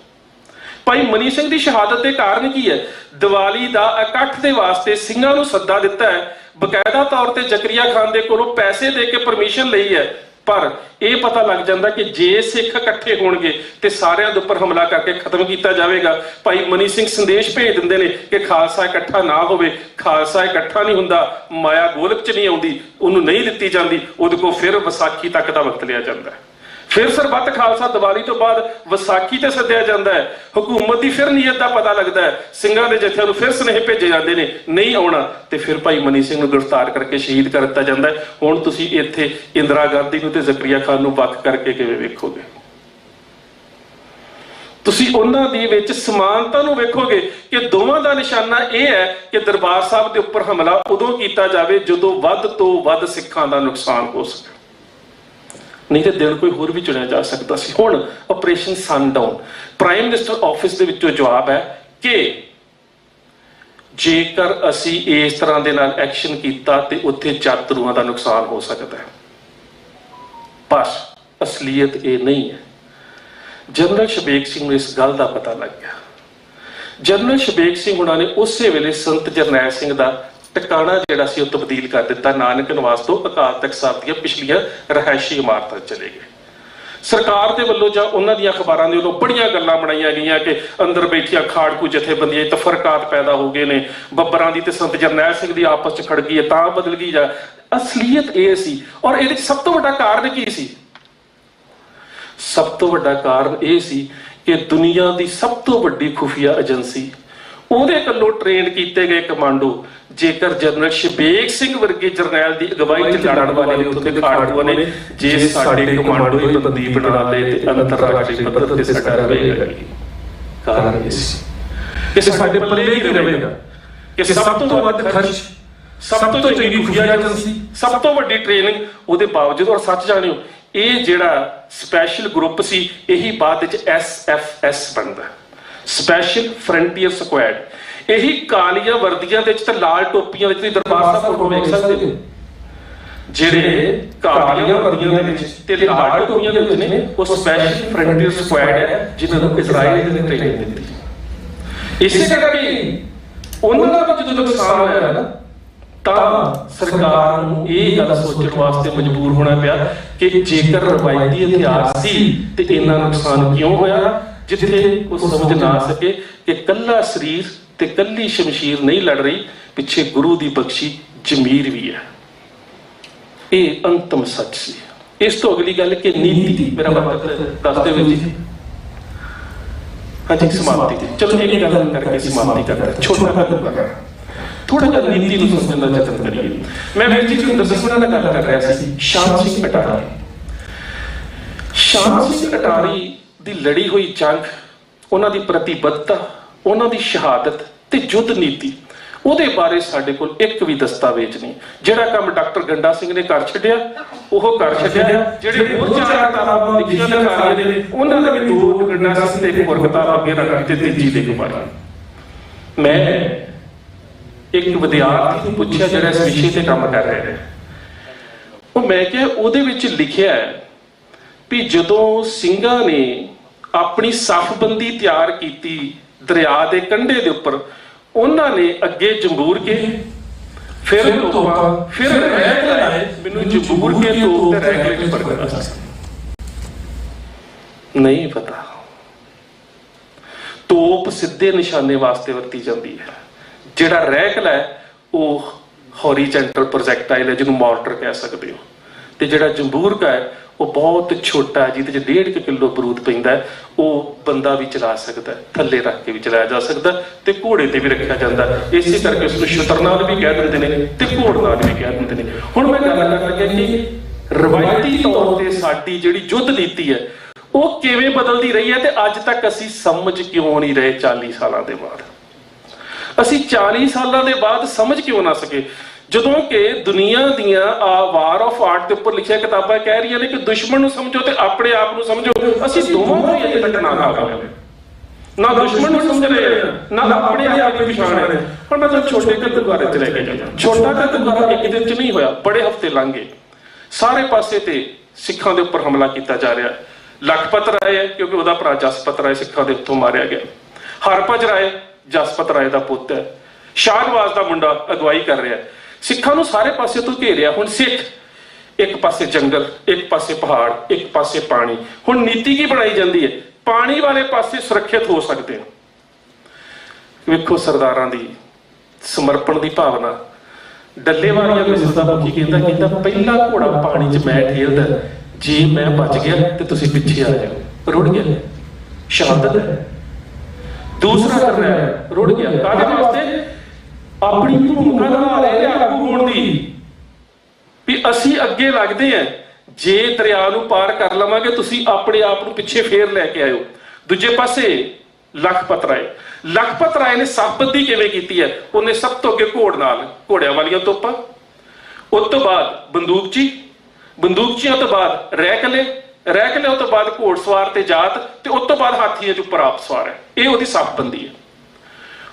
[SPEAKER 8] ਭਾਈ ਮਨੀ ਸਿੰਘ ਦੀ ਸ਼ਹਾਦਤ ਦੇ ਕਾਰਨ ਕੀ ਹੈ? ਦੀਵਾਲੀ ਦਾ ਇਕੱਠ ਦੇ ਵਾਸਤੇ ਸਿੰਘਾਂ ਨੂੰ ਸੱਦਾ ਦਿੱਤਾ ਹੈ, ਬਕਾਇਦਾ ਤੌਰ ਤੇ ਜ਼ਕਰੀਆ ਖਾਨ ਦੇ ਕੋਲੋਂ ਪੈਸੇ ਦੇ ਕੇ ਪਰਮਿਸ਼ਨ ਲਈ ਹੈ, ਪਰ ਇਹ ਪਤਾ ਲੱਗ ਜਾਂਦਾ ਕਿ ਜੇ ਸਿੱਖ ਇਕੱਠੇ ਹੋਣਗੇ ਤੇ ਸਾਰਿਆਂ ਦੇ ਉੱਪਰ ਹਮਲਾ ਕਰਕੇ ਖਤਮ ਕੀਤਾ ਜਾਵੇਗਾ। ਭਾਈ ਮਨੀ ਸਿੰਘ ਸੰਦੇਸ਼ ਭੇਜ ਦਿੰਦੇ ਨੇ ਕਿ ਖਾਲਸਾ ਇਕੱਠਾ ਨਾ ਹੋਵੇ। ਖਾਲਸਾ ਇਕੱਠਾ ਨਹੀਂ ਹੁੰਦਾ, ਮਾਇਆ ਗੋਲਕ 'ਚ ਨਹੀਂ ਆਉਂਦੀ, ਉਹਨੂੰ ਨਹੀਂ ਦਿੱਤੀ ਜਾਂਦੀ। ਉਹਦੇ ਕੋਲ ਫਿਰ ਵਿਸਾਖੀ ਤੱਕ ਦਾ ਵਕਤ ਲਿਆ ਜਾਂਦਾ ਹੈ। ਫਿਰ ਸਰਬੱਤ ਖਾਲਸਾ ਦੀਵਾਲੀ ਤੋਂ ਬਾਅਦ ਵਿਸਾਖੀ ਤੇ ਸੱਦਿਆ ਜਾਂਦਾ ਹੈ। ਹਕੂਮਤ ਦੀ ਫਿਰ ਨੀਅਤ ਦਾ ਪਤਾ ਲੱਗਦਾ ਹੈ। ਸਿੰਘਾਂ ਦੇ ਜਥਿਆਂ ਨੂੰ ਫਿਰ ਸੁਨੇਹੇ ਭੇਜੇ ਜਾਂਦੇ ਨੇ ਨਹੀਂ ਆਉਣਾ, ਤੇ ਫਿਰ ਭਾਈ ਮਨੀ ਸਿੰਘ ਨੂੰ ਗ੍ਰਿਫਤਾਰ ਕਰਕੇ ਸ਼ਹੀਦ ਕਰ ਦਿੱਤਾ ਜਾਂਦਾ ਹੈ। ਹੁਣ ਤੁਸੀਂ ਇੱਥੇ ਇੰਦਰਾ ਗਾਂਧੀ ਨੂੰ ਤੇ ਜ਼ਕਰੀਆ ਖਾਨ ਨੂੰ ਵੱਖ ਕਰਕੇ ਕਿਵੇਂ ਵੇਖੋਗੇ? ਤੁਸੀਂ ਉਹਨਾਂ ਦੀ ਵਿੱਚ ਸਮਾਨਤਾ ਨੂੰ ਵੇਖੋਗੇ ਕਿ ਦੋਵਾਂ ਦਾ ਨਿਸ਼ਾਨਾ ਇਹ ਹੈ ਕਿ ਦਰਬਾਰ ਸਾਹਿਬ ਦੇ ਉੱਪਰ ਹਮਲਾ ਉਦੋਂ ਕੀਤਾ ਜਾਵੇ ਜਦੋਂ ਵੱਧ ਤੋਂ ਵੱਧ ਸਿੱਖਾਂ ਦਾ ਨੁਕਸਾਨ ਹੋ ਸਕੇ, ਨਹੀਂ ਤੇ ਦਿਨ ਕੋਈ ਹੋਰ ਵੀ ਚੁਣਿਆ ਜਾ ਸਕਦਾ ਸੀ। ਹੁਣ operation sundown, prime minister office ਦੇ ਵਿੱਚੋਂ ਜਵਾਬ ਹੈ ਕਿ ਜੇਕਰ ਅਸੀਂ ਇਸ ਤਰ੍ਹਾਂ ਦੇ ਨਾਲ ਐਕਸ਼ਨ ਕੀਤਾ ਤੇ ਉੱਥੇ ਯਾਤਰੂਆਂ ਦਾ ਨੁਕਸਾਨ ਹੋ ਸਕਦਾ ਹੈ। ਪਰ ਅਸਲੀਅਤ ਇਹ ਨਹੀਂ ਹੈ। ਜਨਰਲ ਸ਼ਬੇਗ ਸਿੰਘ ਨੂੰ ਇਸ ਗੱਲ ਦਾ ਪਤਾ ਲੱਗ ਗਿਆ। ਜਨਰਲ ਸ਼ਬੇਗ ਸਿੰਘ ਉਹਨਾਂ ਨੇ ਉਸੇ ਵੇਲੇ ਸੰਤ ਜਰਨੈਲ ਸਿੰਘ ਦਾ ਟਿਕਾਣਾ ਜਿਹੜਾ ਸੀ ਉਹ ਤਬਦੀਲ ਕਰ ਦਿੱਤਾ। ਨਾਨਕ ਨਿਵਾਸ ਤੋਂ ਅਕਾਲ ਤਖਤ ਸਾਹਿਬ ਦੀਆਂ ਪਿਛਲੀਆਂ ਰਿਹਾਇਸ਼ੀ ਇਮਾਰਤਾਂ ਚਲੇ ਗਏ। ਸਰਕਾਰ ਦੇ ਵੱਲੋਂ ਜਾਂ ਉਹਨਾਂ ਦੀਆਂ ਅਖਬਾਰਾਂ ਦੇ ਵੱਲੋਂ ਬੜੀਆਂ ਗੱਲਾਂ ਬਣਾਈਆਂ ਗਈਆਂ ਕਿ ਅੰਦਰ ਬੈਠੀਆਂ ਖਾੜਕੂ ਜਥੇਬੰਦੀਆਂ ਤਫਰਕਾਤ ਪੈਦਾ ਹੋ ਗਏ ਨੇ, ਬੱਬਰਾਂ ਦੀ ਤੇ ਸੰਤ ਜਰਨੈਲ ਸਿੰਘ ਦੀ ਆਪਸ 'ਚ ਖੜ ਗਈ ਹੈ ਤਾਂ ਬਦਲ ਗਈ ਜਾਂ। ਅਸਲੀਅਤ ਇਹ ਸੀ। ਔਰ ਇਹਦੇ 'ਚ ਸਭ ਤੋਂ ਵੱਡਾ ਕਾਰਨ ਕੀ ਸੀ? ਸਭ ਤੋਂ ਵੱਡਾ ਕਾਰਨ ਇਹ ਸੀ ਕਿ ਦੁਨੀਆ ਦੀ ਸਭ ਤੋਂ ਵੱਡੀ ਖੁਫੀਆ ਏਜੰਸੀ, ਉਹਦੇ ਵੱਲੋਂ ਟ੍ਰੇਨ ਕੀਤੇ ਗਏ ਕਮਾਂਡੋ, ਜੇਕਰ ਜਨਰਲ ਸ਼ਬੇਗ ਸਿੰਘ ਵਰਗੇ ਜਰਨੈਲ ਦੀ ਅਗਵਾਈ 'ਚ ਲੜਨ ਵਾਲੇ ਉੱਥੇ ਖਾੜਕੂਆਂ ਨੇ, ਜੇ ਸਾਡੇ ਕਮਾਂਡੋ ਹੀ ਬੰਦੀ ਬਣਾ ਲਏ ਤੇ ਅੰਤਰਰਾਸ਼ਟਰੀ ਪੱਧਰ ਤੇ ਸਾਡਾ ਰਹੇਗਾ। ਕਾਰਨ ਇਹ ਸੀ ਕਿ ਸਾਡੇ ਪੱਲੇ ਹੀ ਰਹੇਗਾ ਕਿ ਸਭ ਤੋਂ ਵੱਧ ਖਰਚ, ਸਭ ਤੋਂ ਚੰਗੀ ਖੁਫੀਆ ਏਜੰਸੀ, ਸਭ ਤੋਂ ਵੱਡੀ ਟ੍ਰੇਨਿੰਗ, ਉਹਦੇ ਬਾਵਜੂਦ। ਔਰ ਸੱਚ ਜਾਣਿਓ, ਇਹ ਜਿਹੜਾ ਸਪੈਸ਼ਲ ਗਰੁੱਪ ਸੀ ਇਹੀ ਬਾਅਦ ਵਿੱਚ SFS ਬਣਦਾ, ਸਪੈਸ਼ਲ ਫਰੰਟੀਅਰ ਸਕੁਐਡ। ਇਹੀ ਕਾਲੀਆਂ ਵਰਦੀਆਂ ਦੇ ਵਿੱਚ ਤੇ ਲਾਲ ਟੋਪੀਆਂ ਵਿੱਚ ਦਰਬਾਰ ਸਾਹਿਬ ਫੋਟੋ ਵੇਖ ਸਕਦੇ ਹੋ। ਜਿਹੜੇ ਕਾਲੀਆਂ ਵਰਦੀਆਂ ਦੇ ਵਿੱਚ ਤੇ ਲਾਲ ਟੋਪੀਆਂ ਦੇ ਵਿੱਚ ਨੇ ਉਹ ਸਪੈਸ਼ਲ ਫਰੰਟੀਅਰ ਸਕੁਐਡ ਹੈ ਜਿਨ੍ਹਾਂ ਨੂੰ ਇਜ਼ਰਾਈਲ ਨੇ ਟ੍ਰੇਨਿੰਗ ਦਿੱਤੀ। ਇਸੇ ਕਰਕੇ ਉਹਨਾਂ ਦਾ ਵੀ ਜਦੋਂ ਨੁਕਸਾਨ ਹੋਇਆ ਨਾ ਤਾਂ ਸਰਕਾਰ ਨੂੰ ਇਹ ਗੱਲ ਸੋਚਣ ਵਾਸਤੇ ਮਜਬੂਰ ਹੋਣਾ ਪਿਆ ਕਿ ਜੇਕਰ ਰਵਾਇਤੀ ਇਤਿਹਾਸ ਸੀ ਤੇ ਇੰਨਾ ਨੁਕਸਾਨ ਕਿਉਂ ਹੋਇਆ। ਜਿੱਥੇ ਉਹ ਸਮਝ ਨਾ ਸਕੇ ਕਿ ਕੱਲਾ ਸਰੀਰ ਤੇ ਕੱਲੀ ਸ਼ਮਸ਼ੀਰ ਨਹੀਂ ਲੜ ਰਹੀ, ਪਿੱਛੇ ਗੁਰੂ ਦੀ ਬਖਸ਼ੀ ਜ਼ਮੀਰ ਵੀ ਹੈ। ਇਹ ਅੰਤਮ ਸੱਚ ਸੀ। ਇਸ ਤੋਂ ਅਗਲੀ ਗੱਲ ਕਿ ਨੀਤੀ, ਮੇਰਾ ਮਤਲਬ ਦੱਸਦੇ ਹੋਏ ਜੀ ਹਾਂਜੀ ਸਮਾਪਤੀ ਦੀ, ਚਲੋ ਇਹ ਗੱਲ ਕਰਕੇ ਸਮਾਪਤੀ ਕਰਦਾ, ਛੋਟਾ ਕਰ ਥੋੜਾ ਜਿਹਾ ਨੀਤੀ ਨੂੰ ਸਮਝਣ ਦਾ ਯਤਨ ਕਰੀਏ। ਮੈਂ ਵੀਰ ਜੀ ਨੂੰ ਦੱਸਣਾ ਨਾਲ ਗੱਲ ਕਰ ਰਿਹਾ ਸੀ ਸ਼ਾਮ ਸਿੰਘ ਅਟਾਰੀ। ਸ਼ਾਮ ਸਿੰਘ ਅਟਾਰੀ ਦੀ ਲੜੀ ਹੋਈ ਜੰਗ, ਉਹਨਾਂ ਦੀ ਪ੍ਰਤੀਬੱਧਤਾ, ਉਹਨਾਂ ਦੀ ਸ਼ਹਾਦਤ ਤੇ ਯੁੱਧ ਨੀਤੀ, ਉਹਦੇ ਬਾਰੇ ਸਾਡੇ ਕੋਲ ਇੱਕ ਵੀ ਦਸਤਾਵੇਜ਼ ਨਹੀਂ। ਜਿਹੜਾ ਕੰਮ ਡਾਕਟਰ ਗੰਡਾ ਸਿੰਘ ਨੇ ਕਰ ਛੱਡਿਆ ਉਹ ਕਰ ਛੱਡਿਆ। ਜਿਹੜੇ ਹੋਰ ਚਾਰ ਕਿਤਾਬਾਂ ਲਿਖੀਆਂ ਲਿਖਾਰੀਆਂ ਨੇ ਉਹਨਾਂ ਦੇ ਵੀ ਦੋ ਗੰਡਾ ਸਿੰਘ ਤੇ ਇੱਕ ਹੋਰ ਕਿਤਾਬ ਅੱਗੇ ਰੱਖ ਤੇ ਤੀਜੀ ਦੇ ਕੁਮਾਰੀ। ਮੈਂ ਇੱਕ ਵਿਦਿਆਰਥੀ ਨੂੰ ਪੁੱਛਿਆ ਜਿਹੜਾ ਇਸ ਵਿਸ਼ੇ ਤੇ ਕੰਮ ਕਰ ਰਿਹਾ ਹੈ, ਉਹ ਮੈਂ ਕਿਹਾ ਉਹਦੇ ਵਿੱਚ ਲਿਖਿਆ ਹੈ ਵੀ ਜਦੋਂ ਸਿੰਘਾਂ ਨੇ ਆਪਣੀ ਸਫਬੰਦੀ ਤਿਆਰ ਕੀਤੀ ਦਰਿਆ ਦੇ ਕੰਢੇ ਦੇ ਉੱਪਰ, ਉਹਨਾਂ ਨੇ ਅੱਗੇ ਜੰਬੂਰ ਕੇ ਫਿਰ ਤੋਪਾਂ ਫਿਰ ਰੈਕ ਲਾਏ, ਮੈਨੂੰ ਜੰਬੂਰ ਕੇ ਤੋਪ ਤੇ ਰੈਕ ਵਿੱਚ ਫਰਕ ਨਹੀਂ ਪਤਾ। ਤੋਪ ਸਿੱਧੇ ਨਿਸ਼ਾਨੇ ਵਾਸਤੇ ਵਰਤੀ ਜਾਂਦੀ ਹੈ, ਜਿਹੜਾ ਰੈਕਲ ਹੈ ਉਹ ਹੌਰੀਜ਼ੈਂਟਲ ਪ੍ਰੋਜੈਕਟਾਈਲ ਹੈ ਜਿਹਨੂੰ ਮੋਰਟਰ ਕਹਿ ਸਕਦੇ ਹੋ, ਤੇ ਜਿਹੜਾ ਜੰਬੂਰ ਹੈ ਉਹ ਬਹੁਤ ਛੋਟਾ ਹੈ ਜਿਹਦੇ 'ਚ 1.5 ਕਿਲੋ ਬਰੂਦ ਪੈਂਦਾ ਹੈ। ਉਹ ਬੰਦਾ ਵੀ ਚਲਾ ਸਕਦਾ, ਥੱਲੇ ਰੱਖ ਕੇ ਵੀ ਚਲਾਇਆ ਜਾ ਸਕਦਾ ਤੇ ਘੋੜੇ ਤੇ ਵੀ ਰੱਖਿਆ ਜਾਂਦਾ। ਇਸੇ ਕਰਕੇ ਉਸਨੂੰ ਸ਼ਤਰਨਾਲ ਵੀ ਕਹਿ ਦਿੰਦੇ ਨੇ ਤੇ ਘੋੜਨਾਲ ਵੀ ਕਹਿ ਦਿੰਦੇ ਨੇ। ਹੁਣ ਮੈਂ ਗੱਲ ਕਰ ਲੱਗਿਆ ਕਿ ਰਵਾਇਤੀ ਤੌਰ ਤੇ ਸਾਡੀ ਜਿਹੜੀ ਯੁੱਧ ਨੀਤੀ ਹੈ ਉਹ ਕਿਵੇਂ ਬਦਲਦੀ ਰਹੀ ਹੈ ਤੇ ਅੱਜ ਤੱਕ ਅਸੀਂ ਸਮਝ ਕਿਉਂ ਨਹੀਂ ਰਹੇ। 40 ਸਾਲਾਂ ਦੇ ਬਾਅਦ ਅਸੀਂ 40 ਸਾਲਾਂ ਦੇ ਬਾਅਦ ਸਮਝ ਕਿਉਂ ਨਾ ਸਕੇ, ਜਦੋਂ ਕਿ ਦੁਨੀਆ ਦੀਆਂ ਵਾਰ ਆਫ ਆਰਟ ਦੇ ਉੱਪਰ ਲਿਖੀਆਂ ਕਿਤਾਬਾਂ ਕਹਿ ਰਹੀਆਂ ਨੇ ਕਿ ਦੁਸ਼ਮਣ ਨੂੰ ਸਮਝੋ ਤੇ ਆਪਣੇ ਆਪ ਨੂੰ ਸਮਝੋ। ਅਸੀਂ ਦੋਵਾਂ ਨੂੰ ਅਜੇ ਤੱਕ ਨਾ ਕਰ ਨਾ ਦੁਸ਼ਮਣ ਨੂੰ ਸਮਝ ਰਹੇ ਨਾ ਆਪਣੇ ਆਪ ਨੂੰ ਪਛਾਣ ਰਹੇ। ਹੁਣ ਮੈਂ ਤੁਹਾਨੂੰ ਛੋਟੇ ਘਰ ਗੁਰਦੁਆਰੇ ਤੇ ਲੈ ਕੇ ਜਾਵਾਂ। ਛੋਟਾ ਘਰ ਗੁਰਦੁਆਰਾ ਇੱਕ ਦਿਨ 'ਚ ਨਹੀਂ ਹੋਇਆ, ਬੜੇ ਹਫ਼ਤੇ ਲੰਘ ਗਏ। ਸਾਰੇ ਪਾਸੇ ਤੇ ਸਿੱਖਾਂ ਦੇ ਉੱਪਰ ਹਮਲਾ ਕੀਤਾ ਜਾ ਰਿਹਾ। ਲਖਪਤ ਰਾਏ ਹੈ ਕਿਉਂਕਿ ਉਹਦਾ ਭਰਾ ਜਸਪਤ ਰਾਏ ਸਿੱਖਾਂ ਦੇ ਉੱਤੋਂ ਮਾਰਿਆ ਗਿਆ। ਹਰਭਜ ਰਾਏ ਜਸਪਤ ਰਾਏ ਦਾ ਪੁੱਤ ਹੈ, ਸ਼ਾਹਨਵਾਜ਼ ਦਾ ਮੁੰਡਾ ਅਗਵਾਈ ਕਰ ਰਿਹਾ। ਸਿੱਖਾਂ ਨੂੰ ਸਾਰੇ ਪਾਸੇ ਤੋਂ ਘੇਰਿਆ। ਹੁਣ ਸਿੱਖ ਇੱਕ ਪਾਸੇ ਜੰਗਲ, ਇੱਕ ਪਾਸੇ ਪਹਾੜ, ਇੱਕ ਪਾਸੇ ਪਾਣੀ। ਹੁਣ ਨੀਤੀ ਕੀ ਬਣਾਈ ਜਾਂਦੀ ਹੈ? ਪਾਣੀ ਵਾਲੇ ਪਾਸੇ ਸੁਰੱਖਿਅਤ ਹੋ ਸਕਦੇ ਹੋ। ਵੇਖੋ ਸਰਦਾਰਾਂ ਦੀ ਸਮਰਪਣ ਦੀ ਭਾਵਨਾ। ਡੱਲੇਵਾਲੀਆ ਮਿਸਲ ਦਾ ਮੁਖੀ ਕਹਿੰਦਾ ਪਹਿਲਾ ਘੋੜਾ ਪਾਣੀ 'ਚ ਮੈਂ ਠੇਲਦਾ, ਜੇ ਮੈਂ ਬਚ ਗਿਆ ਤੇ ਤੁਸੀਂ ਪਿੱਛੇ ਆ ਜਾਓ। ਰੁੜ ਗਿਆ, ਸ਼ਹਾਦਤ ਹੈ। ਦੂਸਰਾ ਕਰਨਾ ਹੈ, ਰੁੜ ਗਿਆ ਕਾਹਦੇ ਵਾਸਤੇ? ਆਪਣੀ ਭੂਮਿਕਾ ਨਿਭਾ ਰਹੇ ਨੇ ਆਗੂ ਹੋਣ ਦੀ, ਵੀ ਅਸੀਂ ਅੱਗੇ ਲੱਗਦੇ ਆ, ਜੇ ਦਰਿਆ ਨੂੰ ਪਾਰ ਕਰ ਲਵਾਂਗੇ ਤੁਸੀਂ ਆਪਣੇ ਆਪ ਨੂੰ ਪਿੱਛੇ ਫੇਰ ਲੈ ਕੇ ਆਇਓ। ਦੂਜੇ ਪਾਸੇ ਲਖਪਤ ਰਾਏ ਨੇ ਸਾਬਤੀ ਕਿਵੇਂ ਕੀਤੀ ਹੈ? ਉਹਨੇ ਸਭ ਤੋਂ ਅੱਗੇ ਘੋੜਿਆਂ ਵਾਲੀਆਂ ਤੋਪਾਂ, ਉਸ ਤੋਂ ਬਾਅਦ ਬੰਦੂਕਚੀਆਂ ਤੋਂ ਬਾਅਦ ਰੈਕਲੇ ਤੋਂ ਬਾਅਦ ਘੋੜਸਵਾਰ ਤੇ ਜਾਤ, ਤੇ ਉਸ ਤੋਂ ਬਾਅਦ ਹਾਥੀਆਂ 'ਚ ਉੱਪਰ ਆਪ ਸਵਾਰ ਹੈ। ਇਹ ਉਹਦੀ ਸਾਬਬੰਦੀ ਹੈ।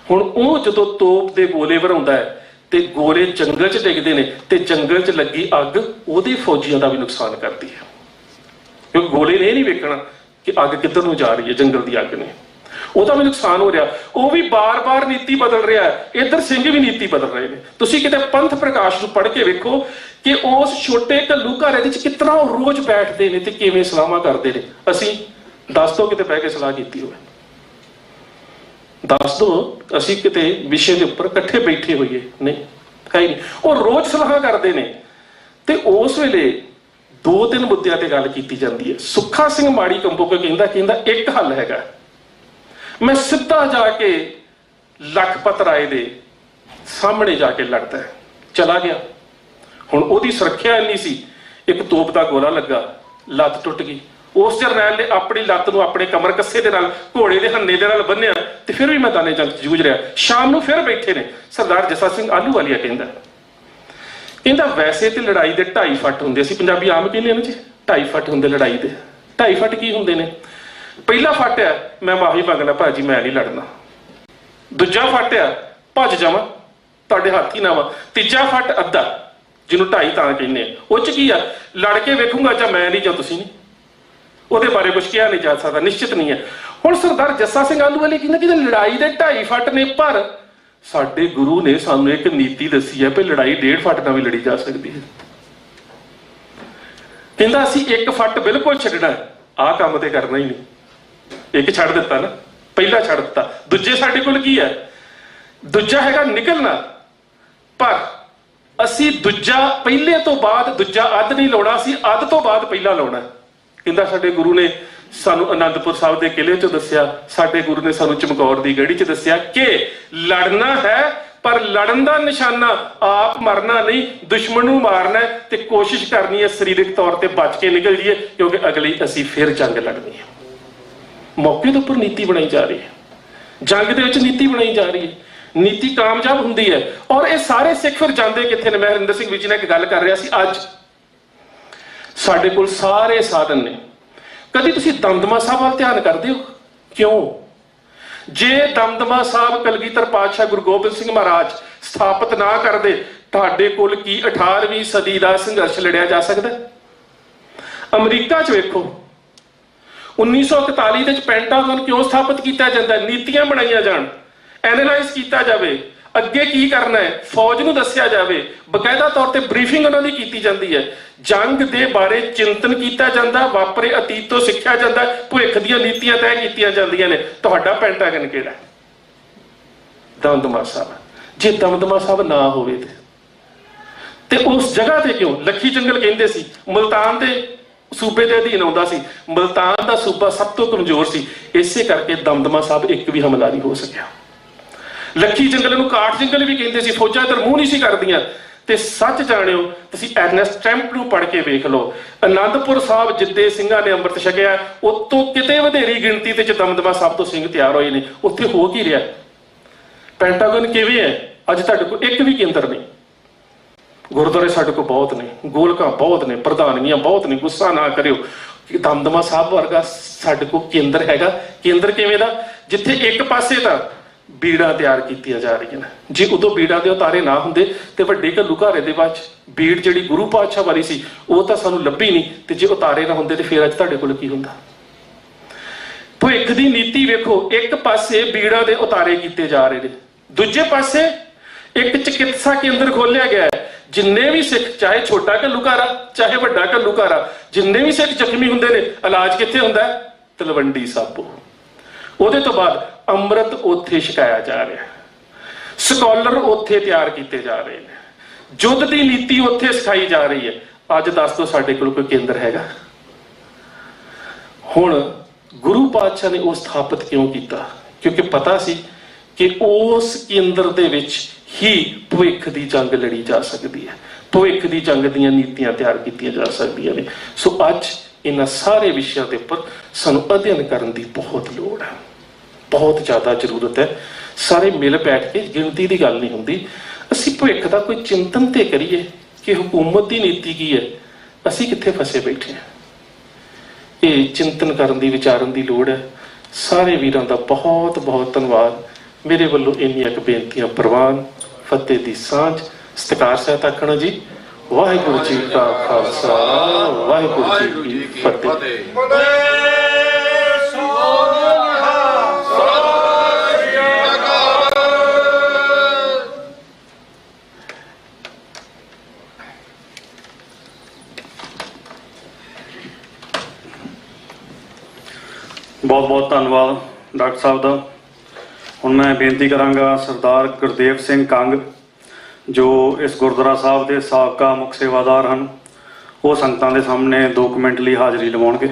[SPEAKER 8] ਹੁਣ ਉਹ ਜਦੋਂ ਤੋਪ ਦੇ ਗੋਲੇ ਵਰਾਉਂਦਾ ਹੈ ਤੇ ਗੋਲੇ ਜੰਗਲ 'ਚ ਡਿੱਗਦੇ ਨੇ ਤੇ ਜੰਗਲ 'ਚ ਲੱਗੀ ਅੱਗ ਉਹਦੇ ਫੌਜੀਆਂ ਦਾ ਵੀ ਨੁਕਸਾਨ ਕਰਦੀ ਹੈ, ਕਿਉਂਕਿ ਗੋਲੇ ਨੇ ਇਹ ਨਹੀਂ ਵੇਖਣਾ ਕਿ ਅੱਗ ਕਿੱਧਰ ਨੂੰ ਜਾ ਰਹੀ ਹੈ, ਜੰਗਲ ਦੀ ਅੱਗ ਨੇ, ਉਹਦਾ ਵੀ ਨੁਕਸਾਨ ਹੋ ਰਿਹਾ। ਉਹ ਵੀ ਬਾਰ-ਬਾਰ ਨੀਤੀ ਬਦਲ ਰਿਹਾ ਹੈ। ਇੱਧਰ ਸਿੰਘ ਵੀ ਨੀਤੀ ਬਦਲ ਰਹੇ ਨੇ। ਤੁਸੀਂ ਕਿਤੇ ਪੰਥ ਪ੍ਰਕਾਸ਼ ਨੂੰ ਪੜ੍ਹ ਕੇ ਵੇਖੋ ਕਿ ਉਸ ਛੋਟੇ ਘੱਲੂਘਾਰੇ ਦੇ ਵਿੱਚ ਕਿਤਨਾ ਉਹ ਰੋਜ਼ ਬੈਠਦੇ ਨੇ ਤੇ ਕਿਵੇਂ ਸਲਾਹਾਂ ਕਰਦੇ ਨੇ। ਅਸੀਂ ਦੱਸ ਦਿਓ ਕਿਤੇ ਬਹਿ ਕੇ ਸਲਾਹ ਕੀਤੀ ਹੋਵੇ, ਦੱਸ ਦਿਓ ਅਸੀਂ ਕਿਤੇ ਵਿਸ਼ੇ ਦੇ ਉੱਪਰ ਇਕੱਠੇ ਬੈਠੇ ਹੋਈਏ। ਨਹੀਂ, ਹੈ ਹੀ ਨਹੀਂ। ਉਹ ਰੋਜ਼ ਸਲਾਹਾਂ ਕਰਦੇ ਨੇ ਤੇ ਉਸ ਵੇਲੇ 2-3 ਮੁੱਦਿਆਂ ਤੇ ਗੱਲ ਕੀਤੀ ਜਾਂਦੀ ਹੈ। ਸੁੱਖਾ ਸਿੰਘ ਮਾੜੀ ਕੰਬੋਕੇ ਕਹਿੰਦਾ ਇੱਕ ਹੱਲ ਹੈਗਾ, ਮੈਂ ਸਿੱਧਾ ਜਾ ਕੇ ਲਖਪਤ ਰਾਏ ਦੇ ਸਾਹਮਣੇ ਜਾ ਕੇ ਲੜਦਾ। ਚਲਾ ਗਿਆ। ਹੁਣ ਉਹਦੀ ਸੁਰੱਖਿਆ ਇੰਨੀ ਸੀ, ਇੱਕ ਤੋਪ ਦਾ ਗੋਲਾ ਲੱਗਾ, ਲੱਤ ਟੁੱਟ ਗਈ। ਉਸ ਜਰਨੈਲ ਨੇ ਆਪਣੀ ਲੱਤ ਨੂੰ ਆਪਣੇ ਕਮਰ ਕੱਸੇ ਦੇ ਨਾਲ, ਘੋੜੇ ਦੇ ਹੰਨੇ ਦੇ ਨਾਲ ਬੰਨਿਆ ਤੇ ਫਿਰ ਵੀ ਮੈਦਾਨੇ ਜੰਗ ਜੂਝ ਰਿਹਾ। ਸ਼ਾਮ ਨੂੰ ਫਿਰ ਬੈਠੇ ਨੇ। ਸਰਦਾਰ ਜੱਸਾ ਸਿੰਘ ਆਹਲੂਵਾਲੀਆ ਕਹਿੰਦਾ ਵੈਸੇ ਤੇ ਲੜਾਈ ਦੇ 2.5 ਫੱਟ ਹੁੰਦੇ, ਅਸੀਂ ਪੰਜਾਬੀ ਆਮ ਕਹਿੰਦੇ ਆ ਨਾ ਜੀ 2.5 ਫੱਟ ਹੁੰਦੇ ਲੜਾਈ ਦੇ। 2.5 ਫੱਟ ਕੀ ਹੁੰਦੇ ਨੇ? ਪਹਿਲਾ ਫੱਟ ਆ ਮੈਂ ਮਾਫੀ ਮੰਗਣਾ ਭਾਜੀ ਮੈਂ ਨਹੀਂ ਲੜਨਾ। ਦੂਜਾ ਫੱਟ ਆ ਭੱਜ ਜਾਵਾਂ ਤੁਹਾਡੇ ਹੱਥ ਹੀ ਨਾ ਵਾ। ਤੀਜਾ ਫੱਟ ਅੱਧਾ ਜਿਹਨੂੰ 2.5 ਤਾਂ ਕਹਿੰਦੇ ਆ। ਉਹ 'ਚ ਕੀ ਆ? ਲੜ ਕੇ ਵੇਖੂੰਗਾ ਜਾਂ ਮੈਂ ਨਹੀਂ ਜਾਂ ਤੁਸੀਂ ਨਹੀਂ। ਉਹਦੇ ਬਾਰੇ ਕੁਝ ਕਿਹਾ ਨਹੀਂ ਜਾ ਸਕਦਾ, ਨਿਸ਼ਚਿਤ ਨਹੀਂ ਹੈ। ਹੁਣ ਸਰਦਾਰ ਜੱਸਾ ਸਿੰਘ ਆਹਲੂਵਾਲੀਆ ਕਹਿੰਦਾ ਲੜਾਈ ਦੇ 2.5 ਫੱਟ ਨੇ, ਪਰ ਸਾਡੇ ਗੁਰੂ ਨੇ ਸਾਨੂੰ ਇੱਕ ਨੀਤੀ ਦੱਸੀ ਹੈ ਵੀ ਲੜਾਈ 1.5 ਫੱਟ ਨਾਲ ਵੀ ਲੜੀ ਜਾ ਸਕਦੀ ਹੈ। ਕਹਿੰਦਾ ਅਸੀਂ 1 ਫੱਟ ਬਿਲਕੁਲ ਛੱਡਣਾ, ਆਹ ਕੰਮ ਤੇ ਕਰਨਾ ਹੀ ਨਹੀਂ। ਇੱਕ ਛੱਡ ਦਿੱਤਾ ਨਾ, ਪਹਿਲਾ ਛੱਡ ਦਿੱਤਾ। ਦੂਜੇ ਸਾਡੇ ਕੋਲ ਕੀ ਹੈ? ਦੂਜਾ ਹੈਗਾ ਨਿਕਲਣਾ। ਪਰ ਅਸੀਂ ਦੂਜਾ ਪਹਿਲੇ ਤੋਂ ਬਾਅਦ ਦੂਜਾ ਅੱਧ ਨਹੀਂ ਲਾਉਣਾ, ਅਸੀਂ ਅੱਧ ਤੋਂ ਬਾਅਦ ਪਹਿਲਾ ਲਾਉਣਾ। ਕਹਿੰਦਾ ਸਾਡੇ ਗੁਰੂ ਨੇ ਸਾਨੂੰ ਅਨੰਦਪੁਰ ਸਾਹਿਬ ਦੇ ਕਿਲੇ 'ਚ ਦੱਸਿਆ, ਸਾਡੇ ਗੁਰੂ ਨੇ ਸਾਨੂੰ ਚਮਕੌਰ ਦੀ ਗੜੀ 'ਚ ਦੱਸਿਆ ਕਿ ਲੜਨਾ ਹੈ, ਪਰ ਲੜਨ ਦਾ ਨਿਸ਼ਾਨਾ ਆਪ ਮਰਨਾ ਨਹੀਂ, ਦੁਸ਼ਮਣ ਨੂੰ ਮਾਰਨਾ ਹੈ, ਤੇ ਕੋਸ਼ਿਸ਼ ਕਰਨੀ ਹੈ ਸਰੀਰਕ ਤੌਰ ਤੇ ਬਚ ਕੇ ਨਿਕਲ ਜਾਈਏ, ਕਿਉਂਕਿ ਅਗਲੀ ਅਸੀਂ ਫਿਰ ਜੰਗ ਲੜਨੀ ਹੈ। ਮੌਕੇ ਦੇ ਉੱਪਰ ਨੀਤੀ ਬਣਾਈ ਜਾ ਰਹੀ ਹੈ, ਜੰਗ ਦੇ ਵਿੱਚ ਨੀਤੀ ਬਣਾਈ ਜਾ ਰਹੀ ਹੈ, ਨੀਤੀ ਕਾਮਯਾਬ ਹੁੰਦੀ ਹੈ। ਔਰ ਇਹ ਸਾਰੇ ਸਿੱਖ ਫਿਰ ਜਾਂਦੇ ਕਿੱਥੇ ਨੇ? ਮੈਂ ਹਰਿੰਦਰ ਸਿੰਘ ਵਿੱਚ ਨਾਲ ਇੱਕ ਗੱਲ ਕਰ ਰਿਹਾ ਸੀ, ਅੱਜ ਸਾਡੇ ਕੋਲ ਸਾਰੇ ਸਾਧਨ ਨੇ। ਕਦੀ ਤੁਸੀਂ ਦਮਦਮਾ ਸਾਹਿਬ ਵੱਲ ਧਿਆਨ ਕਰਦੇ ਹੋ? ਕਿਉਂ? ਜੇ ਦਮਦਮਾ ਸਾਹਿਬ ਕਲਗੀਧਰ ਪਾਤਸ਼ਾਹ ਗੁਰੂ ਗੋਬਿੰਦ ਸਿੰਘ ਮਹਾਰਾਜ ਸਥਾਪਿਤ ਨਾ ਕਰਦੇ, ਤੁਹਾਡੇ ਕੋਲ ਕੀ 18ਵੀਂ ਸਦੀ ਦਾ ਸੰਘਰਸ਼ ਲੜਿਆ ਜਾ ਸਕਦਾ? ਅਮਰੀਕਾ 'ਚ ਵੇਖੋ 1941 ਦੇ ਵਿੱਚ ਪੈਂਟਾਗਨ ਕਿਉਂ ਸਥਾਪਿਤ ਕੀਤਾ ਜਾਂਦਾ? ਨੀਤੀਆਂ ਬਣਾਈਆਂ ਜਾਣ, ਐਨਾਲਾਈਜ਼ ਕੀਤਾ ਜਾਵੇ, ਅੱਗੇ ਕੀ ਕਰਨਾ ਹੈ, ਫੌਜ ਨੂੰ ਦੱਸਿਆ ਜਾਵੇ, ਬਕਾਇਦਾ ਤੌਰ ਤੇ ਬਰੀਫਿੰਗ ਉਹਨਾਂ ਦੀ ਕੀਤੀ ਜਾਂਦੀ ਹੈ, ਜੰਗ ਦੇ ਬਾਰੇ ਚਿੰਤਨ ਕੀਤਾ ਜਾਂਦਾ, ਵਾਪਰੇ ਅਤੀਤ ਤੋਂ ਸਿੱਖਿਆ ਜਾਂਦਾ, ਭਵਿੱਖ ਦੀਆਂ ਨੀਤੀਆਂ ਤੈਅ ਕੀਤੀਆਂ ਜਾਂਦੀਆਂ ਨੇ। ਤੁਹਾਡਾ ਪੈਂਟਾਗਨ ਕਿਹੜਾ? ਦਮਦਮਾ ਸਾਹਿਬ। ਜੇ ਦਮਦਮਾ ਸਾਹਿਬ ਨਾ ਹੋਵੇ ਤੇ ਉਸ ਜਗ੍ਹਾ ਤੇ ਕਿਉਂ? ਲੱਖੀ ਜੰਗਲ ਕਹਿੰਦੇ ਸੀ ਮੁਲਤਾਨ ਦੇ ਸੂਬੇ ਦੇ ਅਧੀਨ ਆਉਂਦਾ ਸੀ, ਮੁਲਤਾਨ ਦਾ ਸੂਬਾ ਸਭ ਤੋਂ ਕਮਜ਼ੋਰ ਸੀ, ਇਸੇ ਕਰਕੇ ਦਮਦਮਾ ਸਾਹਿਬ ਇੱਕ ਵੀ ਹਮਲਾ ਨਹੀਂ ਹੋ ਸਕਿਆ। ਲੱਖੀ ਜੰਗਲ ਨੂੰ ਕਾਠ ਜੰਗਲ ਵੀ ਕਹਿੰਦੇ ਸੀ, ਫੌਜਾਂ ਇਧਰ ਮੂੰਹ ਨਹੀਂ ਸੀ ਕਰਦੀਆਂ। ਤੇ ਸੱਚ ਜਾਣਿਓ, ਤੁਸੀਂ ਐਰਨੈਸਟ ਟਰੈਂਪ ਨੂੰ ਪੜ੍ਹ ਕੇ ਵੇਖ ਲਓ, ਅਨੰਦਪੁਰ ਸਾਹਿਬ ਜਿੱਦੇ ਸਿੰਘਾਂ ਨੇ ਅੰਮ੍ਰਿਤ ਛਕਿਆ, ਉਤੋਂ ਕਿਤੇ ਵਧੇਰੀ ਗਿਣਤੀ ਤੇ ਦਮਦਮਾ ਸਾਹਿਬ ਤੋਂ ਸਿੰਘ ਤਿਆਰ ਹੋਏ ਨੇ। ਉੱਥੇ ਹੋ ਕੀ ਰਿਹਾ? ਪੈਂਟਾਗਨ ਕਿਵੇਂ ਹੈ? ਅੱਜ ਤੁਹਾਡੇ ਕੋਲ ਇੱਕ ਵੀ ਕੇਂਦਰ ਨਹੀਂ। ਗੁਰਦੁਆਰੇ ਸਾਡੇ ਕੋਲ ਬਹੁਤ ਨੇ, ਗੋਲਕਾਂ ਬਹੁਤ ਨੇ, ਪ੍ਰਧਾਨੀਆਂ ਬਹੁਤ ਨੇ, ਗੁੱਸਾ ਨਾ ਕਰਿਓ। ਦਮਦਮਾ ਸਾਹਿਬ ਵਰਗਾ ਸਾਡੇ ਕੋਲ ਕੇਂਦਰ ਹੈਗਾ। ਕੇਂਦਰ ਕਿਵੇਂ ਦਾ? ਜਿੱਥੇ ਇੱਕ ਪਾਸੇ ਤਾਂ ਬੀੜਾਂ ਤਿਆਰ ਕੀਤੀਆਂ ਜਾ ਰਹੀਆਂ ਨੇ। ਜੇ ਉਦੋਂ ਬੀੜਾਂ ਦੇ ਉਤਾਰੇ ਨਾ ਹੁੰਦੇ ਤੇ ਵੱਡੇ ਘੱਲੂਘਾਰੇ ਦੇ ਵਿੱਚ ਬੀੜ ਜਿਹੜੀ ਗੁਰੂ ਪਾਤਸ਼ਾਹ ਵਾਲੀ ਸੀ ਉਹ ਤਾਂ ਸਾਨੂੰ ਲੱਭੀ ਨਹੀਂ, ਤੇ ਜੇ ਉਤਾਰੇ ਨਾ ਹੁੰਦੇ ਤੇ ਫਿਰ ਅੱਜ ਤੁਹਾਡੇ ਕੋਲ ਕੀ ਹੁੰਦਾ? ਭਵਿੱਖ ਦੀ ਨੀਤੀ ਵੇਖੋ, ਇੱਕ ਪਾਸੇ ਬੀੜਾਂ ਦੇ ਉਤਾਰੇ ਕੀਤੇ ਜਾ ਰਹੇ ਨੇ, ਦੂਜੇ ਪਾਸੇ ਇੱਕ ਚਿਕਿਤਸਾ ਕੇਂਦਰ ਖੋਲਿਆ ਗਿਆ ਹੈ। ਜਿੰਨੇ ਵੀ ਸਿੱਖ, ਚਾਹੇ ਛੋਟਾ ਘੱਲੂਘਾਰਾ ਚਾਹੇ ਵੱਡਾ ਘੱਲੂਘਾਰਾ, ਜਿੰਨੇ ਵੀ ਸਿੱਖ ਜ਼ਖਮੀ ਹੁੰਦੇ ਨੇ, ਇਲਾਜ ਕਿੱਥੇ ਹੁੰਦਾ? ਤਲਵੰਡੀ ਸਾਬੋ। ਉਹਦੇ ਤੋਂ ਬਾਅਦ ਅੰਮ੍ਰਿਤ ਉੱਥੇ ਛਕਾਇਆ ਜਾ ਰਿਹਾ, ਸਕਾਲਰ ਉੱਥੇ ਤਿਆਰ ਕੀਤੇ ਜਾ ਰਹੇ ਨੇ, ਯੁੱਧ ਦੀ ਨੀਤੀ ਉੱਥੇ ਸਿਖਾਈ ਜਾ ਰਹੀ ਹੈ। ਅੱਜ ਦੱਸ ਦਿਓ ਸਾਡੇ ਕੋਲ ਕੋਈ ਕੇਂਦਰ ਹੈਗਾ? ਹੁਣ ਗੁਰੂ ਪਾਤਸ਼ਾਹ ਨੇ ਉਹ ਸਥਾਪਿਤ ਕਿਉਂ ਕੀਤਾ? ਕਿਉਂਕਿ ਪਤਾ ਸੀ ਕਿ ਉਸ ਕੇਂਦਰ ਦੇ ਵਿੱਚ ਹੀ ਭਵਿੱਖ ਦੀ ਜੰਗ ਲੜੀ ਜਾ ਸਕਦੀ ਹੈ, ਭਵਿੱਖ ਦੀ ਜੰਗ ਦੀਆਂ ਨੀਤੀਆਂ ਤਿਆਰ ਕੀਤੀਆਂ ਜਾ ਸਕਦੀਆਂ ਨੇ। ਸੋ ਅੱਜ ਇਹਨਾਂ ਸਾਰੇ ਵਿਸ਼ਿਆਂ ਦੇ ਉੱਪਰ ਸਾਨੂੰ ਅਧਿਐਨ ਕਰਨ ਦੀ ਬਹੁਤ ਲੋੜ ਹੈ, ਬਹੁਤ ਜ਼ਿਆਦਾ ਜ਼ਰੂਰਤ ਹੈ। ਸਾਰੇ ਮਿਲ ਬੈਠ ਕੇ, ਗਿਣਤੀ ਦੀ ਗੱਲ ਨਹੀਂ ਹੁੰਦੀ, ਅਸੀਂ ਭਵਿੱਖ ਦਾ ਕੋਈ ਚਿੰਤਨ ਤੇ ਕਰੀਏ ਕਿ ਹਕੂਮਤ ਦੀ ਨੀਤੀ ਕੀ ਹੈ, ਅਸੀਂ ਕਿੱਥੇ ਫਸੇ ਬੈਠੇ ਹਾਂ। ਇਹ ਚਿੰਤਨ ਕਰਨ ਦੀ, ਵਿਚਾਰਨ ਦੀ ਲੋੜ ਹੈ। ਸਾਰੇ ਵੀਰਾਂ ਦਾ ਬਹੁਤ ਬਹੁਤ ਧੰਨਵਾਦ। ਮੇਰੇ ਵੱਲੋਂ ਇੰਨੀਆਂ ਕੁ ਬੇਨਤੀਆਂ ਪ੍ਰਵਾਨ। ਫਤਿਹ ਦੀ ਸਾਂਝ। ਸਤਿਕਾਰ ਸਹਿਤ ਆਖਣਾ ਜੀ। ਵਾਹਿਗੁਰੂ ਜੀ ਕਾ ਖਾਲਸਾ, ਵਾਹਿਗੁਰੂ ਜੀ ਕੀ ਫਤਿਹ।
[SPEAKER 2] ਬਹੁਤ ਬਹੁਤ ਧੰਨਵਾਦ ਡਾਕਟਰ ਸਾਹਿਬ ਦਾ। ਹੁਣ ਮੈਂ ਬੇਨਤੀ ਕਰਾਂਗਾ ਸਰਦਾਰ ਗੁਰਦੇਵ ਸਿੰਘ ਕੰਗ, ਜੋ ਇਸ ਗੁਰਦੁਆਰਾ ਸਾਹਿਬ ਦੇ ਸਾਬਕਾ ਮੁੱਖ ਸੇਵਾਦਾਰ ਹਨ, ਉਹ ਸੰਗਤਾਂ ਦੇ ਸਾਹਮਣੇ 2 ਮਿੰਟ ਲਈ ਹਾਜ਼ਰੀ ਲਵਾਉਣਗੇ।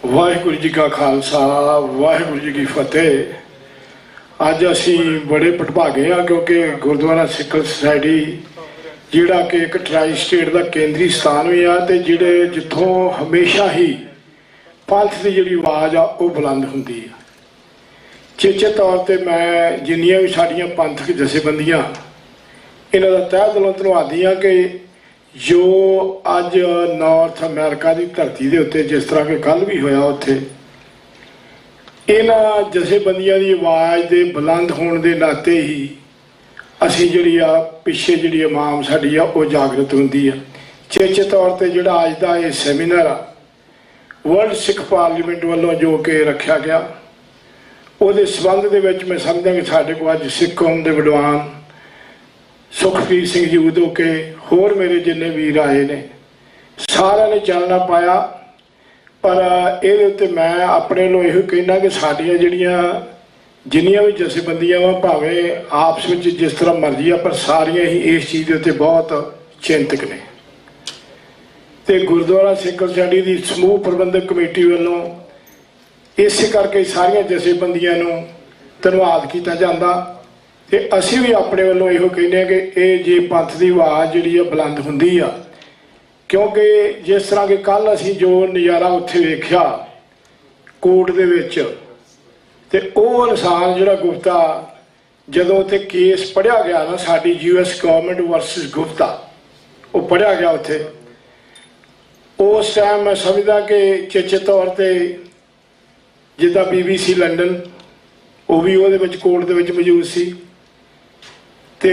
[SPEAKER 9] ਵਾਹਿਗੁਰੂ ਜੀ ਕਾ ਖਾਲਸਾ, ਵਾਹਿਗੁਰੂ ਜੀ ਕੀ ਫਤਿਹ। ਅੱਜ ਅਸੀਂ ਬੜੇ ਭਟਭਾਗੇ ਹਾਂ ਕਿਉਂਕਿ ਗੁਰਦੁਆਰਾ ਸਿੱਖ ਸੁਸਾਇਟੀ ਜਿਹੜਾ ਕਿ ਇੱਕ ਟਰਾਈ ਸਟੇਟ ਦਾ ਕੇਂਦਰੀ ਸਥਾਨ ਵੀ ਆ, ਤੇ ਜਿਹੜੇ ਜਿੱਥੋਂ ਹਮੇਸ਼ਾ ਹੀ ਪੰਥ ਦੀ ਜਿਹੜੀ ਆਵਾਜ਼ ਆ ਉਹ ਬੁਲੰਦ ਹੁੰਦੀ ਆ। ਚੇਚੇ ਤੌਰ ਤੇ ਮੈਂ ਜਿੰਨੀਆਂ ਵੀ ਸਾਡੀਆਂ ਪੰਥਕ ਜਥੇਬੰਦੀਆਂ, ਇਹਨਾਂ ਦਾ ਤਹਿ ਦਿਲੋਂ ਧੰਨਵਾਦੀ ਹਾਂ ਕਿ ਜੋ ਅੱਜ ਨਾਰਥ ਅਮਰੀਕਾ ਦੀ ਧਰਤੀ ਦੇ ਉੱਤੇ, ਜਿਸ ਤਰ੍ਹਾਂ ਕਿ ਕੱਲ੍ਹ ਵੀ ਹੋਇਆ, ਉੱਥੇ ਇਹਨਾਂ ਜਥੇਬੰਦੀਆਂ ਦੀ ਆਵਾਜ਼ ਦੇ ਬੁਲੰਦ ਹੋਣ ਦੇ ਨਾਤੇ ਹੀ ਅਸੀਂ ਜਿਹੜੀ ਆ ਪਿੱਛੇ ਜਿਹੜੀ ਇਮਾਮ ਸਾਡੀ ਆ ਉਹ ਜਾਗਰਤ ਹੁੰਦੀ ਆ। ਚੇਚੇ ਤੌਰ ਤੇ ਜਿਹੜਾ ਅੱਜ ਦਾ ਇਹ ਸੈਮੀਨਾਰ ਆ ਵਰਲਡ ਸਿੱਖ ਪਾਰਲੀਮੈਂਟ ਵੱਲੋਂ ਜੋ ਕਿ ਰੱਖਿਆ ਗਿਆ, ਉਹਦੇ ਸੰਬੰਧ ਦੇ ਵਿੱਚ ਮੈਂ ਸਮਝਦਾ ਕਿ ਸਾਡੇ ਕੋਲ ਅੱਜ ਸਿੱਖ ਕੌਮ ਦੇ ਵਿਦਵਾਨ ਸੁਖਪ੍ਰੀਤ ਸਿੰਘ ਜੀ ਉਦੋਂ ਕੇ ਹੋਰ ਮੇਰੇ ਜਿੰਨੇ ਵੀਰ ਆਏ ਨੇ, ਸਾਰਿਆਂ ਨੇ ਚਾਨਣਾ ਪਾਇਆ। ਪਰ ਇਹਦੇ ਉੱਤੇ ਮੈਂ ਆਪਣੇ ਨੂੰ ਇਹੋ ਕਹਿਣਾ ਕਿ ਸਾਡੀਆਂ ਜਿੰਨੀਆਂ ਵੀ ਜਥੇਬੰਦੀਆਂ ਵਾ, ਭਾਵੇਂ ਆਪਸ ਵਿੱਚ ਜਿਸ ਤਰ੍ਹਾਂ ਮਰਜ਼ੀ ਆ, ਪਰ ਸਾਰੀਆਂ ਹੀ ਇਸ ਚੀਜ਼ ਦੇ ਉੱਤੇ ਬਹੁਤ ਚਿੰਤਕ ਨੇ। ਤੇ ਗੁਰਦੁਆਰਾ ਸਿੱਖ ਸੋਸਾਇਟੀ ਦੀ ਸਮੂਹ ਪ੍ਰਬੰਧਕ ਕਮੇਟੀ ਵੱਲੋਂ ਇਸੇ ਕਰਕੇ ਸਾਰੀਆਂ ਜਥੇਬੰਦੀਆਂ ਨੂੰ ਧੰਨਵਾਦ ਕੀਤਾ ਜਾਂਦਾ। ਤੇ ਅਸੀਂ ਵੀ ਆਪਣੇ ਵੱਲੋਂ ਇਹੋ ਕਹਿੰਦੇ ਹਾਂ ਕਿ ਇਹ ਜੇ ਪੰਥ ਦੀ ਆਵਾਜ਼ ਜਿਹੜੀ ਆ ਬੁਲੰਦ ਹੁੰਦੀ ਆ, ਕਿਉਂਕਿ ਜਿਸ ਤਰ੍ਹਾਂ ਕਿ ਕੱਲ੍ਹ ਅਸੀਂ ਜੋ ਨਜ਼ਾਰਾ ਉੱਥੇ ਵੇਖਿਆ ਕੋਰਟ ਦੇ ਵਿੱਚ, ਤੇ ਉਹ ਇਨਸਾਨ ਜਿਹੜਾ ਗੁਪਤਾ, ਜਦੋਂ ਉੱਥੇ ਕੇਸ ਪੜ੍ਹਿਆ ਗਿਆ ਨਾ, ਸਾਡੀ US ਗਵਰਨਮੈਂਟ ਵਰਸਸ ਗੁਪਤਾ, ਉਹ ਪੜ੍ਹਿਆ ਗਿਆ ਉੱਥੇ, ਉਸ ਟਾਈਮ ਮੈਂ ਸਮਝਦਾ ਕਿ ਚੇਚੇ ਤੌਰ ਤੇ ਜਿੱਦਾਂ BBC ਲੰਡਨ, ਉਹ ਵੀ ਉਹਦੇ ਵਿੱਚ ਕੋਰਟ ਦੇ ਵਿੱਚ ਮੌਜੂਦ ਸੀ, ਤੇ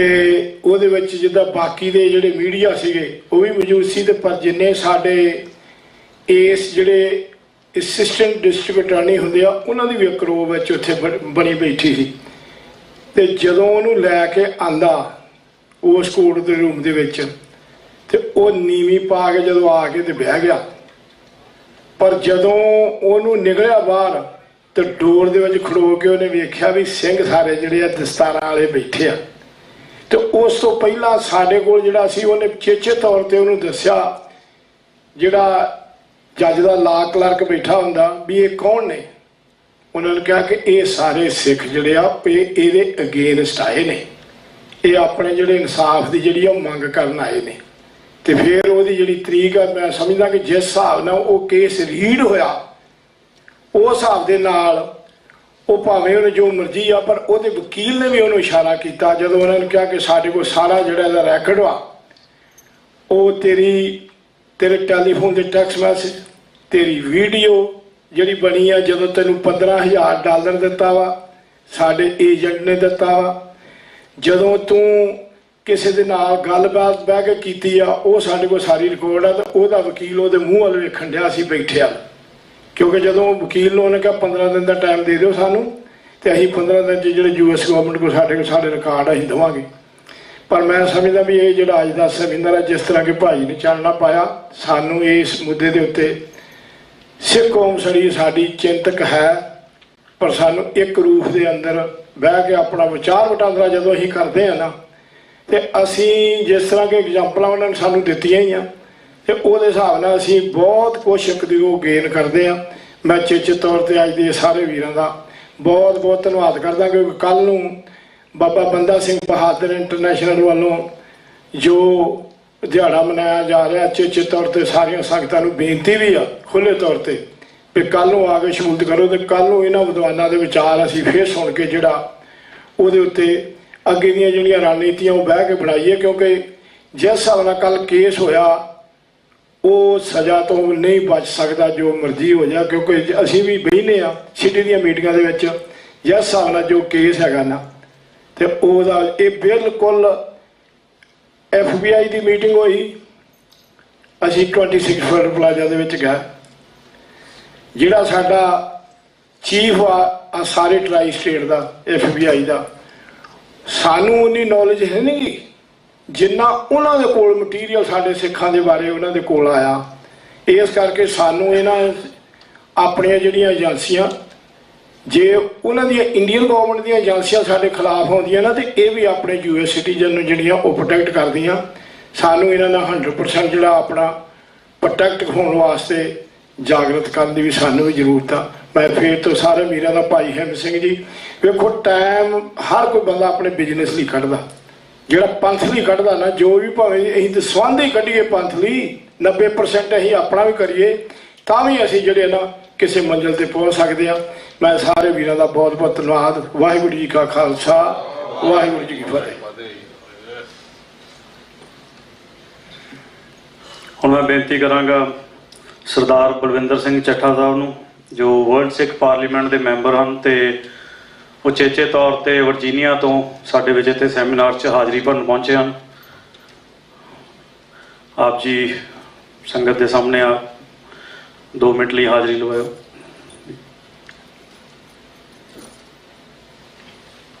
[SPEAKER 9] ਉਹਦੇ ਵਿੱਚ ਜਿੱਦਾਂ ਬਾਕੀ ਦੇ ਜਿਹੜੇ ਮੀਡੀਆ ਸੀਗੇ ਉਹ ਵੀ ਮੌਜੂਦ ਸੀ। ਤੇ ਪਰ ਜਿੰਨੇ ਸਾਡੇ ਇਸ ਜਿਹੜੇ ਅਸਿਸਟੈਂਟ ਡਿਸਟ੍ਰਿਕਟ ਅਟਾਰਨੀ ਹੁੰਦੇ ਆ, ਉਹਨਾਂ ਦੀ ਵੀ ਇੱਕ ਰੋ ਵਿੱਚ ਉੱਥੇ ਬਣੀ ਬੈਠੀ ਸੀ। ਤੇ ਜਦੋਂ ਉਹਨੂੰ ਲੈ ਕੇ ਆਂਦਾ ਉਸ ਕੋਰਟ ਦੇ ਰੂਮ ਦੇ ਵਿੱਚ, ਤੇ ਉਹ ਨੀਵੀਂ ਪਾ ਕੇ ਜਦੋਂ ਆ ਕੇ ਤੇ ਬਹਿ ਗਿਆ। ਪਰ ਜਦੋਂ ਉਹਨੂੰ ਨਿਕਲਿਆ ਬਾਹਰ, ਤੇ ਡੋਰ ਦੇ ਵਿੱਚ ਖੜੋ ਕੇ ਉਹਨੇ ਵੇਖਿਆ ਵੀ ਸਿੰਘ ਸਾਰੇ ਜਿਹੜੇ ਆ ਦਸਤਾਰਾਂ ਵਾਲੇ ਬੈਠੇ ਆ। ਤੇ ਉਸ ਤੋਂ ਪਹਿਲਾਂ ਸਾਡੇ ਕੋਲ ਜਿਹੜਾ ਸੀ, ਉਹਨੇ ਚੇਚੇ ਤੌਰ ਤੇ ਉਹਨੂੰ ਦੱਸਿਆ, ਜਿਹੜਾ ਜੱਜ ਦਾ ਲਾ ਕਲਰਕ ਬੈਠਾ ਹੁੰਦਾ, ਵੀ ਇਹ ਕੌਣ ਨੇ। ਉਹਨਾਂ ਨੇ ਕਿਹਾ ਕਿ ਇਹ ਸਾਰੇ ਸਿੱਖ ਜਿਹੜੇ ਆ ਇਹਦੇ ਅਗੇਨਸਟ ਆਏ ਨੇ, ਇਹ ਆਪਣੇ ਜਿਹੜੇ ਇਨਸਾਫ ਦੀ ਜਿਹੜੀ ਉਹ ਮੰਗ ਕਰਨ ਆਏ ਨੇ। ਤੇ ਫਿਰ ਉਹਦੀ ਜਿਹੜੀ ਤਰੀਕ ਆ, ਮੈਂ ਸਮਝਦਾ ਕਿ ਜਿਸ ਹਿਸਾਬ ਨਾਲ ਉਹ ਕੇਸ ਰੀਡ ਹੋਇਆ, ਉਸ ਹਿਸਾਬ ਦੇ ਨਾਲ ਉਹ ਭਾਵੇਂ ਉਹਨੇ ਜੋ ਮਰਜ਼ੀ ਆ, ਪਰ ਉਹਦੇ ਵਕੀਲ ਨੇ ਵੀ ਉਹਨੂੰ ਇਸ਼ਾਰਾ ਕੀਤਾ ਜਦੋਂ ਉਹਨਾਂ ਨੇ ਕਿਹਾ ਕਿ ਸਾਡੇ ਕੋਲ ਸਾਰਾ ਜਿਹੜਾ ਇਹਦਾ ਰੈਕਡ ਵਾ, ਉਹ ਤੇਰੇ ਟੈਲੀਫੋਨ ਦੇ ਟੈਕਸਟ ਮੈਸੇਜ, ਤੇਰੀ ਵੀਡੀਓ ਜਿਹੜੀ ਬਣੀ ਆ, ਜਦੋਂ ਤੈਨੂੰ $15,000 ਦਿੱਤਾ ਵਾ, ਸਾਡੇ ਏਜੰਟ ਨੇ ਦਿੱਤਾ ਵਾ, ਜਦੋਂ ਤੂੰ ਕਿਸੇ ਦੇ ਨਾਲ ਗੱਲਬਾਤ ਬਹਿ ਕੇ ਕੀਤੀ ਆ, ਉਹ ਸਾਡੇ ਕੋਲ ਸਾਰੀ ਰਿਕਾਰਡ ਆ। ਤੇ ਉਹਦਾ ਵਕੀਲ ਉਹਦੇ ਮੂੰਹ ਵੱਲ ਵੇਖਣ ਡਿਆ ਸੀ ਬੈਠਿਆ, ਕਿਉਂਕਿ ਜਦੋਂ ਵਕੀਲ ਨੂੰ ਉਹਨੇ ਕਿਹਾ 15 ਦਿਨ ਦਾ ਟਾਈਮ ਦੇ ਦਿਓ ਸਾਨੂੰ, ਤੇ ਅਸੀਂ 15 ਦਿਨ 'ਚ ਜਿਹੜੇ US ਗਵਰਨਮੈਂਟ ਕੋਲ ਸਾਡੇ ਰਿਕਾਰਡ ਅਸੀਂ ਦੇਵਾਂਗੇ। ਪਰ ਮੈਂ ਸਮਝਦਾ ਵੀ ਇਹ ਜਿਹੜਾ ਅੱਜ ਦਾ ਸੈਮੀਨਾਰ ਹੈ, ਜਿਸ ਤਰ੍ਹਾਂ ਕਿ ਭਾਈ ਨੇ ਚਾਨਣਾ ਪਾਇਆ, ਸਾਨੂੰ ਇਸ ਮੁੱਦੇ ਦੇ ਉੱਤੇ ਸਿੱਖ ਕੌਮ ਸਾਡੀ ਚਿੰਤਕ ਹੈ। ਪਰ ਸਾਨੂੰ ਇੱਕ ਰੂਪ ਦੇ ਅੰਦਰ ਬਹਿ ਕੇ ਆਪਣਾ ਵਿਚਾਰ ਵਟਾਂਦਰਾ ਜਦੋਂ ਅਸੀਂ ਕਰਦੇ ਹਾਂ ਨਾ, ਤੇ ਅਸੀਂ ਜਿਸ ਤਰ੍ਹਾਂ ਕਿ ਐਗਜ਼ਾਮਪਲਾਂ ਉਹਨਾਂ ਨੇ ਸਾਨੂੰ ਦਿੱਤੀਆਂ ਹੀ ਆ, ਤੇ ਉਹਦੇ ਹਿਸਾਬ ਨਾਲ ਅਸੀਂ ਬਹੁਤ ਕੁਛ ਇੱਕ ਦੂਜੇ ਨੂੰ ਗੇਨ ਕਰਦੇ ਹਾਂ। ਮੈਂ ਚੇਚੇ ਤੌਰ ਤੇ ਅੱਜ ਦੇ ਸਾਰੇ ਵੀਰਾਂ ਦਾ ਬਹੁਤ ਬਹੁਤ ਧੰਨਵਾਦ ਕਰਦਾ, ਕਿਉਂਕਿ ਕੱਲ੍ਹ ਨੂੰ ਬਾਬਾ ਬੰਦਾ ਸਿੰਘ ਬਹਾਦਰ ਇੰਟਰਨੈਸ਼ਨਲ ਵੱਲੋਂ ਜੋ ਦਿਹਾੜਾ ਮਨਾਇਆ ਜਾ ਰਿਹਾ, ਚੇਚੇ ਤੌਰ ਤੇ ਸਾਰੀਆਂ ਸੰਗਤਾਂ ਨੂੰ ਬੇਨਤੀ ਵੀ ਆ ਖੁੱਲ੍ਹੇ ਤੌਰ ਤੇ ਵੀ ਕੱਲ੍ਹ ਨੂੰ ਆ ਕੇ ਸ਼ਮੂਲਤ ਕਰੋ। ਤੇ ਕੱਲ੍ਹ ਨੂੰ ਇਹਨਾਂ ਵਿਦਵਾਨਾਂ ਦੇ ਵਿਚਾਰ ਅਸੀਂ ਫਿਰ ਸੁਣ ਕੇ ਜਿਹੜਾ ਉਹਦੇ ਉੱਤੇ ਅੱਗੇ ਦੀਆਂ ਜਿਹੜੀਆਂ ਰਣਨੀਤੀਆਂ ਉਹ ਬਹਿ ਕੇ ਬਣਾਈਏ, ਕਿਉਂਕਿ ਜਿਸ ਹਿਸਾਬ ਨਾਲ ਕੱਲ੍ਹ ਕੇਸ ਹੋਇਆ, ਉਹ ਸਜ਼ਾ ਤੋਂ ਨਹੀਂ ਬਚ ਸਕਦਾ, ਜੋ ਮਰਜ਼ੀ ਹੋ ਜਾ। ਕਿਉਂਕਿ ਅਸੀਂ ਵੀ ਬਹਿਨੇ ਆ ਸਿਟੀ ਦੀਆਂ ਮੀਟਿੰਗਾਂ ਦੇ ਵਿੱਚ, ਜਿਸ ਹਿਸਾਬ ਨਾਲ ਜੋ ਕੇਸ ਹੈਗਾ ਨਾ, ਤੇ ਉਹਦਾ ਇਹ ਬਿਲਕੁਲ FBI ਦੀ ਮੀਟਿੰਗ ਹੋਈ, ਅਸੀਂ 26 ਫਰਵਰੀ ਪਲਾਜ਼ਾ ਦੇ ਵਿੱਚ ਗਏ। ਜਿਹੜਾ ਸਾਡਾ ਚੀਫ ਆ ਸਾਰੇ ਟਰਾਈ ਸਟੇਟ ਦਾ FBI ਦਾ, ਸਾਨੂੰ ਉਨੀ ਨੌਲੇਜ ਹੈ ਨਹੀਂ ਜਿੰਨਾ ਉਹਨਾਂ ਦੇ ਕੋਲ ਮਟੀਰੀਅਲ ਸਾਡੇ ਸਿੱਖਾਂ ਦੇ ਬਾਰੇ ਉਹਨਾਂ ਦੇ ਕੋਲ ਆਇਆ। ਇਸ ਕਰਕੇ ਸਾਨੂੰ ਇਹਨਾਂ ਆਪਣੀਆਂ ਜਿਹੜੀਆਂ ਏਜੰਸੀਆਂ, ਜੇ ਉਹਨਾਂ ਦੀਆਂ ਇੰਡੀਅਨ ਗਵਰਨਮੈਂਟ ਦੀਆਂ ਏਜੰਸੀਆਂ ਸਾਡੇ ਖਿਲਾਫ ਆਉਂਦੀਆਂ ਨਾ, ਤੇ ਇਹ ਵੀ ਆਪਣੇ US ਸਿਟੀਜ਼ਨ ਨੂੰ ਜਿਹੜੀਆਂ ਉਹ ਪ੍ਰੋਟੈਕਟ ਕਰਦੀਆਂ। ਸਾਨੂੰ ਇਹਨਾਂ ਦਾ 100% ਜਿਹੜਾ ਆਪਣਾ ਪ੍ਰੋਟੈਕਟ ਹੋਣ ਵਾਸਤੇ ਜਾਗਰਤ ਕਰਨ ਦੀ ਵੀ ਸਾਨੂੰ ਵੀ ਜ਼ਰੂਰਤ ਆ। ਮੈਂ ਫਿਰ ਤੋਂ ਸਾਰੇ ਵੀਰਾਂ ਦਾ ਭਾਈ ਹਿੰਮ ਸਿੰਘ ਜੀ, ਵੇਖੋ ਟਾਈਮ ਹਰ ਕੋਈ ਬੰਦਾ ਆਪਣੇ ਬਿਜ਼ਨਸ ਲਈ ਕੱਢਦਾ, ਜਿਹੜਾ ਪੰਥ ਲਈ ਕੱਢਦਾ ਨਾ, ਜੋ ਵੀ ਭਾਵੇਂ ਅਸੀਂ ਦਸਵੰਧ ਹੀ ਕੱਢੀਏ ਪੰਥ ਲਈ, 90% ਅਸੀਂ ਆਪਣਾ ਵੀ ਕਰੀਏ, ਤਾਂ ਵੀ ਅਸੀਂ ਜਿਹੜੇ ਨਾ ਕਿਸੇ ਮੰਜ਼ਿਲ ਤੇ ਪਹੁੰਚ ਸਕਦੇ ਹਾਂ। ਮੈਂ ਸਾਰੇ ਵੀਰਾਂ ਦਾ ਬਹੁਤ ਬਹੁਤ ਧੰਨਵਾਦ। ਵਾਹਿਗੁਰੂ ਜੀ ਕਾ ਖਾਲਸਾ, ਵਾਹਿਗੁਰੂ ਜੀ ਕੀ ਫਤਿਹ।
[SPEAKER 2] ਹੁਣ ਮੈਂ ਬੇਨਤੀ ਕਰਾਂਗਾ ਸਰਦਾਰ ਬਲਵਿੰਦਰ ਸਿੰਘ ਚੱਠਾ ਸਾਹਿਬ ਨੂੰ, ਜੋ ਵਰਲਡ ਸਿੱਖ ਪਾਰਲੀਮੈਂਟ ਦੇ ਮੈਂਬਰ ਹਨ ਤੇ ਉਚੇਚੇ ਤੌਰ ਤੇ ਵਰਜੀਨੀਆ ਤੋਂ ਸਾਡੇ ਵਿੱਚ ਇੱਥੇ ਸੈਮੀਨਾਰ 'ਚ ਹਾਜ਼ਰੀ ਭਰਨ ਪਹੁੰਚੇ ਹਨ। ਆਪ ਜੀ ਸੰਗਤ ਦੇ ਸਾਹਮਣੇ ਆ 2 ਮਿੰਟ ਲਈ ਹਾਜ਼ਰੀ ਲਵਾਇਓ।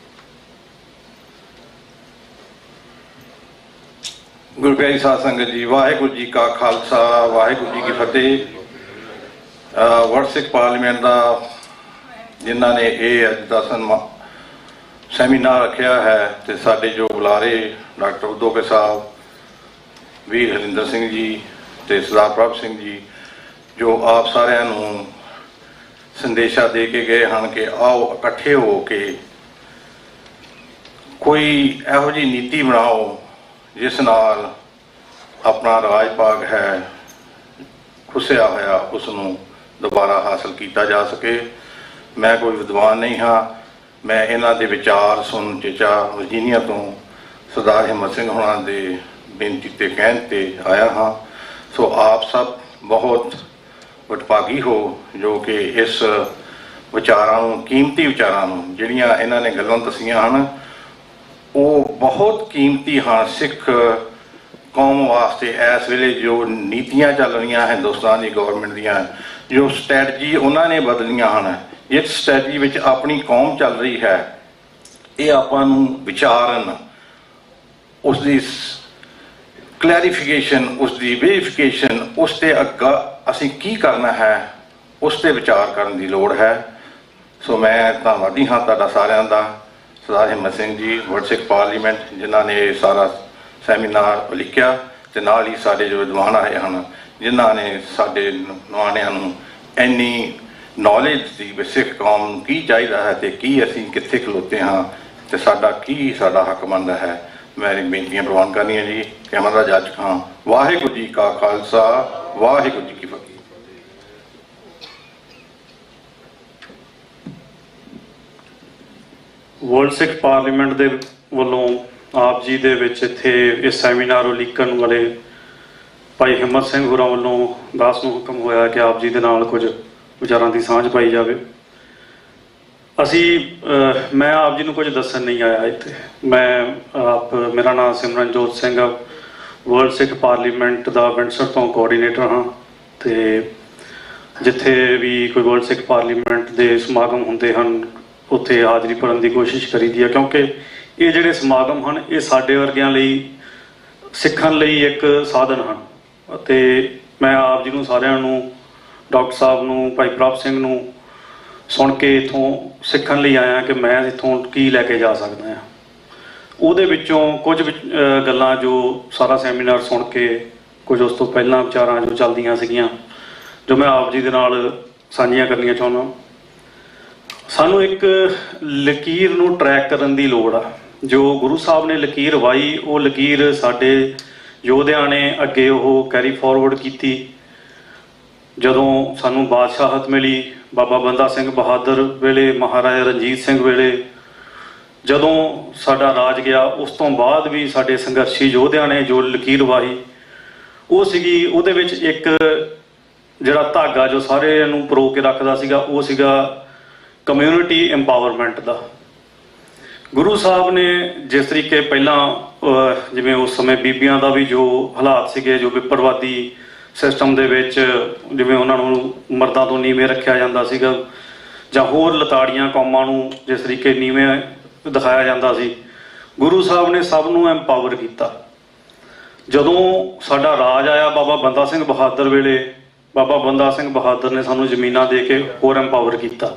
[SPEAKER 10] ਗੁਰੂ ਪਿਆਰੀ ਸਾਧ ਸੰਗਤ ਜੀ, ਵਾਹਿਗੁਰੂ ਜੀ ਕਾ ਖਾਲਸਾ, ਵਾਹਿਗੁਰੂ ਜੀ ਕੀ ਫਤਿਹ। ਵਰਲਡ ਸਿੱਖ ਪਾਰਲੀਮੈਂਟ ਦਾ ਜਿਨ੍ਹਾਂ ਨੇ ਇਹ ਅੱਜ ਦਾ ਸੈਮੀਨਾਰ ਰੱਖਿਆ ਹੈ, ਤੇ ਸਾਡੇ ਜੋ ਬੁਲਾਰੇ ਡਾਕਟਰ ਉਦੋਕੇ ਸਾਹਿਬ, ਵੀਰ ਹਰਿੰਦਰ ਸਿੰਘ ਜੀ ਤੇ ਸਰਦਾਰ ਪ੍ਰਭ ਸਿੰਘ ਜੀ, ਜੋ ਆਪ ਸਾਰਿਆਂ ਨੂੰ ਸੰਦੇਸ਼ਾ ਦੇ ਕੇ ਗਏ ਹਨ ਕਿ ਆਓ ਇਕੱਠੇ ਹੋ ਕੇ ਕੋਈ ਇਹੋ ਜਿਹੀ ਨੀਤੀ ਬਣਾਓ ਜਿਸ ਨਾਲ ਆਪਣਾ ਰਾਜ ਭਾਗ ਹੈ ਖੁੱਸਿਆ ਹੋਇਆ ਉਸ ਨੂੰ ਦੁਬਾਰਾ ਹਾਸਲ ਕੀਤਾ ਜਾ ਸਕੇ। ਮੈਂ ਕੋਈ ਵਿਦਵਾਨ ਨਹੀਂ ਹਾਂ, ਮੈਂ ਇਹਨਾਂ ਦੇ ਵਿਚਾਰ ਸੁਣ ਚੇਚਾ ਵਰਜੀਨੀਆ ਤੋਂ ਸਰਦਾਰ ਹਿੰਮਤ ਸਿੰਘ ਹੋਣਾ ਦੇ ਬੇਨਤੀ ਤੇ ਕਹਿਣ ਤੇ ਆਇਆ ਹਾਂ। ਸੋ ਆਪ ਸਭ ਬਹੁਤ ਵਡਭਾਗੀ ਹੋ ਜੋ ਕਿ ਇਸ ਵਿਚਾਰਾਂ ਨੂੰ, ਕੀਮਤੀ ਵਿਚਾਰਾਂ ਨੂੰ, ਜਿਹੜੀਆਂ ਇਹਨਾਂ ਨੇ ਗੱਲਾਂ ਦੱਸੀਆਂ ਹਨ ਉਹ ਬਹੁਤ ਕੀਮਤੀ ਹਨ ਸਿੱਖ ਕੌਮ ਵਾਸਤੇ। ਇਸ ਵੇਲੇ ਜੋ ਨੀਤੀਆਂ ਚੱਲ ਰਹੀਆਂ ਹਿੰਦੁਸਤਾਨ ਦੀ ਗੌਰਮੈਂਟ ਦੀਆਂ, ਜੋ ਸਟ੍ਰੈਟਜੀ ਉਹਨਾਂ ਨੇ ਬਦਲੀਆਂ ਹਨ, ਜਿਸ ਸਟ੍ਰੈਟਜੀ ਵਿੱਚ ਆਪਣੀ ਕੌਮ ਚੱਲ ਰਹੀ ਹੈ, ਇਹ ਆਪਾਂ ਨੂੰ ਵਿਚਾਰਨ, ਉਸ ਦੀ ਕਲੈਰੀਫਿਕੇਸ਼ਨ, ਉਸ ਦੀ ਵੈਰੀਫਿਕੇਸ਼ਨ, ਉਸ ਤੇ ਅੱਗਾ ਅਸੀਂ ਕੀ ਕਰਨਾ ਹੈ ਉਸ ਤੇ ਵਿਚਾਰ ਕਰਨ ਦੀ ਲੋੜ ਹੈ। ਸੋ ਮੈਂ ਧੰਨਵਾਦੀ ਹਾਂ ਤੁਹਾਡਾ ਸਾਰਿਆਂ ਦਾ, ਸਰਦਾਰ ਹਿੰਮਤ ਸਿੰਘ ਜੀ, ਵਰਲਡ ਸਿੱਖ ਪਾਰਲੀਮੈਂਟ, ਜਿਨ੍ਹਾਂ ਨੇ ਇਹ ਸਾਰਾ ਸੈਮੀਨਾਰ ਲਿਖਿਆ, ਤੇ ਨਾਲ ਹੀ ਸਾਡੇ ਜੋ ਵਿਦਵਾਨ ਆਏ ਹਨ ਜਿਨ੍ਹਾਂ ਨੇ ਸਾਡੇ ਨੌਜਵਾਨਾਂ ਨੂੰ ਇੰਨੀ ਨੌਲੇਜ ਦਿੱਤੀ ਵੀ ਸਿੱਖ ਕੌਮ ਨੂੰ ਕੀ ਚਾਹੀਦਾ ਹੈ ਤੇ ਕੀ ਅਸੀਂ ਕਿੱਥੇ ਖਲੋਤੇ ਹਾਂ ਤੇ ਸਾਡਾ ਹੱਕ ਬਣਦਾ ਹੈ। ਮੇਰੀ ਬੇਨਤੀਆਂ ਪ੍ਰਵਾਨ ਕਰਨੀਆਂ ਜੀ। ਕੈਮਰਾ ਜੱਜ ਖਾਂ। ਵਾਹਿਗੁਰੂ ਜੀ ਕਾ ਖਾਲਸਾ, ਵਾਹਿਗੁਰੂ ਜੀ ਕੀ ਫਤਿਹ।
[SPEAKER 2] ਵਰਲਡ ਸਿੱਖ ਪਾਰਲੀਮੈਂਟ ਦੇ ਵੱਲੋਂ ਆਪ ਜੀ ਦੇ ਵਿੱਚ ਇੱਥੇ ਇਸ ਸੈਮੀਨਾਰ ਉਲੀਕਣ ਵਾਲੇ ਭਾਈ ਹਿੰਮਤ ਸਿੰਘ ਹੋਰਾਂ ਵੱਲੋਂ ਦਾਸ ਨੂੰ ਹੁਕਮ ਹੋਇਆ ਕਿ ਆਪ ਜੀ ਦੇ ਨਾਲ ਕੁਝ ਵਿਚਾਰਾਂ ਦੀ ਸਾਂਝ ਪਾਈ ਜਾਵੇ। ਮੈਂ ਆਪ ਜੀ ਨੂੰ ਕੁਝ ਦੱਸਣ ਨਹੀਂ ਆਇਆ ਇੱਥੇ। ਮੇਰਾ ਨਾਮ ਸਿਮਰਨਜੋਤ ਸਿੰਘ ਆ, ਵਰਲਡ ਸਿੱਖ ਪਾਰਲੀਮੈਂਟ ਦਾ ਵਿੰਡਸਰ ਤੋਂ ਕੋਆਰਡੀਨੇਟਰ ਹਾਂ, ਤੇ ਜਿੱਥੇ ਵੀ ਕੋਈ ਵਰਲਡ ਸਿੱਖ ਪਾਰਲੀਮੈਂਟ ਦੇ ਸਮਾਗਮ ਹੁੰਦੇ ਹਨ ਉੱਥੇ ਹਾਜ਼ਰੀ ਭਰਨ ਦੀ ਕੋਸ਼ਿਸ਼ ਕਰੀਦੀ ਹੈ, ਕਿਉਂਕਿ ਇਹ ਜਿਹੜੇ ਸਮਾਗਮ ਹਨ ਇਹ ਸਾਡੇ ਵਰਗਿਆਂ ਲਈ ਸਿੱਖਣ ਲਈ ਇੱਕ ਸਾਧਨ ਹਨ। ਅਤੇ ਮੈਂ ਆਪ ਜੀ ਨੂੰ ਸਾਰਿਆਂ ਨੂੰ, ਡਾਕਟਰ ਸਾਹਿਬ ਨੂੰ, ਭਾਈ ਪ੍ਰਭ ਸਿੰਘ ਨੂੰ ਸੁਣ ਕੇ ਇੱਥੋਂ ਸਿੱਖਣ ਲਈ ਆਇਆ ਕਿ ਮੈਂ ਇੱਥੋਂ ਕੀ ਲੈ ਕੇ ਜਾ ਸਕਦਾ ਹਾਂ। ਉਹਦੇ ਵਿੱਚੋਂ ਕੁਝ ਗੱਲਾਂ ਜੋ ਸਾਰਾ ਸੈਮੀਨਾਰ ਸੁਣ ਕੇ, ਕੁਝ ਉਸ ਤੋਂ ਪਹਿਲਾਂ ਵਿਚਾਰਾਂ ਜੋ ਚੱਲਦੀਆਂ ਸੀਗੀਆਂ, ਜੋ ਮੈਂ ਆਪ ਜੀ ਦੇ ਨਾਲ ਸਾਂਝੀਆਂ ਕਰਨੀਆਂ ਚਾਹੁੰਦਾ। ਸਾਨੂੰ ਇੱਕ ਲਕੀਰ ਨੂੰ ਟਰੈਕ ਕਰਨ ਦੀ ਲੋੜ ਆ। ਜੋ ਗੁਰੂ ਸਾਹਿਬ ਨੇ ਲਕੀਰ ਵਾਈ, ਉਹ ਲਕੀਰ ਸਾਡੇ ਯੋਧਿਆਂ ਨੇ ਅੱਗੇ ਉਹ ਕੈਰੀ ਫਾਰਵਰਡ ਕੀਤੀ। ਜਦੋਂ ਸਾਨੂੰ ਬਾਦਸ਼ਾਹਤ ਮਿਲੀ ਬਾਬਾ ਬੰਦਾ ਸਿੰਘ ਬਹਾਦਰ ਵੇਲੇ, ਮਹਾਰਾਜਾ ਰਣਜੀਤ ਸਿੰਘ ਵੇਲੇ, ਜਦੋਂ ਸਾਡਾ ਰਾਜ ਗਿਆ, ਉਸ ਤੋਂ ਬਾਅਦ ਵੀ ਸਾਡੇ ਸੰਘਰਸ਼ੀ ਯੋਧਿਆਂ ਨੇ ਜੋ ਲਕੀਰ ਵਾਹੀ, ਉਹ ਸੀਗੀ, ਉਹਦੇ ਵਿੱਚ ਇੱਕ ਜਿਹੜਾ ਧਾਗਾ ਜੋ ਸਾਰਿਆਂ ਨੂੰ ਪਰੋ ਕੇ ਰੱਖਦਾ ਸੀਗਾ, ਉਹ ਸੀਗਾ ਕਮਿਊਨਿਟੀ ਇੰਪਾਵਰਮੈਂਟ ਦਾ। ਗੁਰੂ ਸਾਹਿਬ ਨੇ ਜਿਸ ਤਰੀਕੇ ਪਹਿਲਾਂ ਜਿਵੇਂ ਉਸ ਸਮੇਂ ਬੀਬੀਆਂ ਦਾ ਵੀ ਜੋ ਹਾਲਾਤ ਸੀਗੇ, ਜੋ ਵਿਪਰਵਾਦੀ ਸਿਸਟਮ ਦੇ ਵਿੱਚ ਜਿਵੇਂ ਉਹਨਾਂ ਨੂੰ ਮਰਦਾਂ ਤੋਂ ਨੀਵੇਂ ਰੱਖਿਆ ਜਾਂਦਾ ਸੀਗਾ, ਜਾਂ ਹੋਰ ਲਤਾੜੀਆਂ ਕੌਮਾਂ ਨੂੰ ਜਿਸ ਤਰੀਕੇ ਨੀਵੇਂ ਦਿਖਾਇਆ ਜਾਂਦਾ ਸੀ, ਗੁਰੂ ਸਾਹਿਬ ਨੇ ਸਭ ਨੂੰ ਐਮਪਾਵਰ ਕੀਤਾ। ਜਦੋਂ ਸਾਡਾ ਰਾਜ ਆਇਆ ਬਾਬਾ ਬੰਦਾ ਸਿੰਘ ਬਹਾਦਰ ਵੇਲੇ, ਬਾਬਾ ਬੰਦਾ ਸਿੰਘ ਬਹਾਦਰ ਨੇ ਸਾਨੂੰ ਜ਼ਮੀਨਾਂ ਦੇ ਕੇ ਹੋਰ ਐਮਪਾਵਰ ਕੀਤਾ।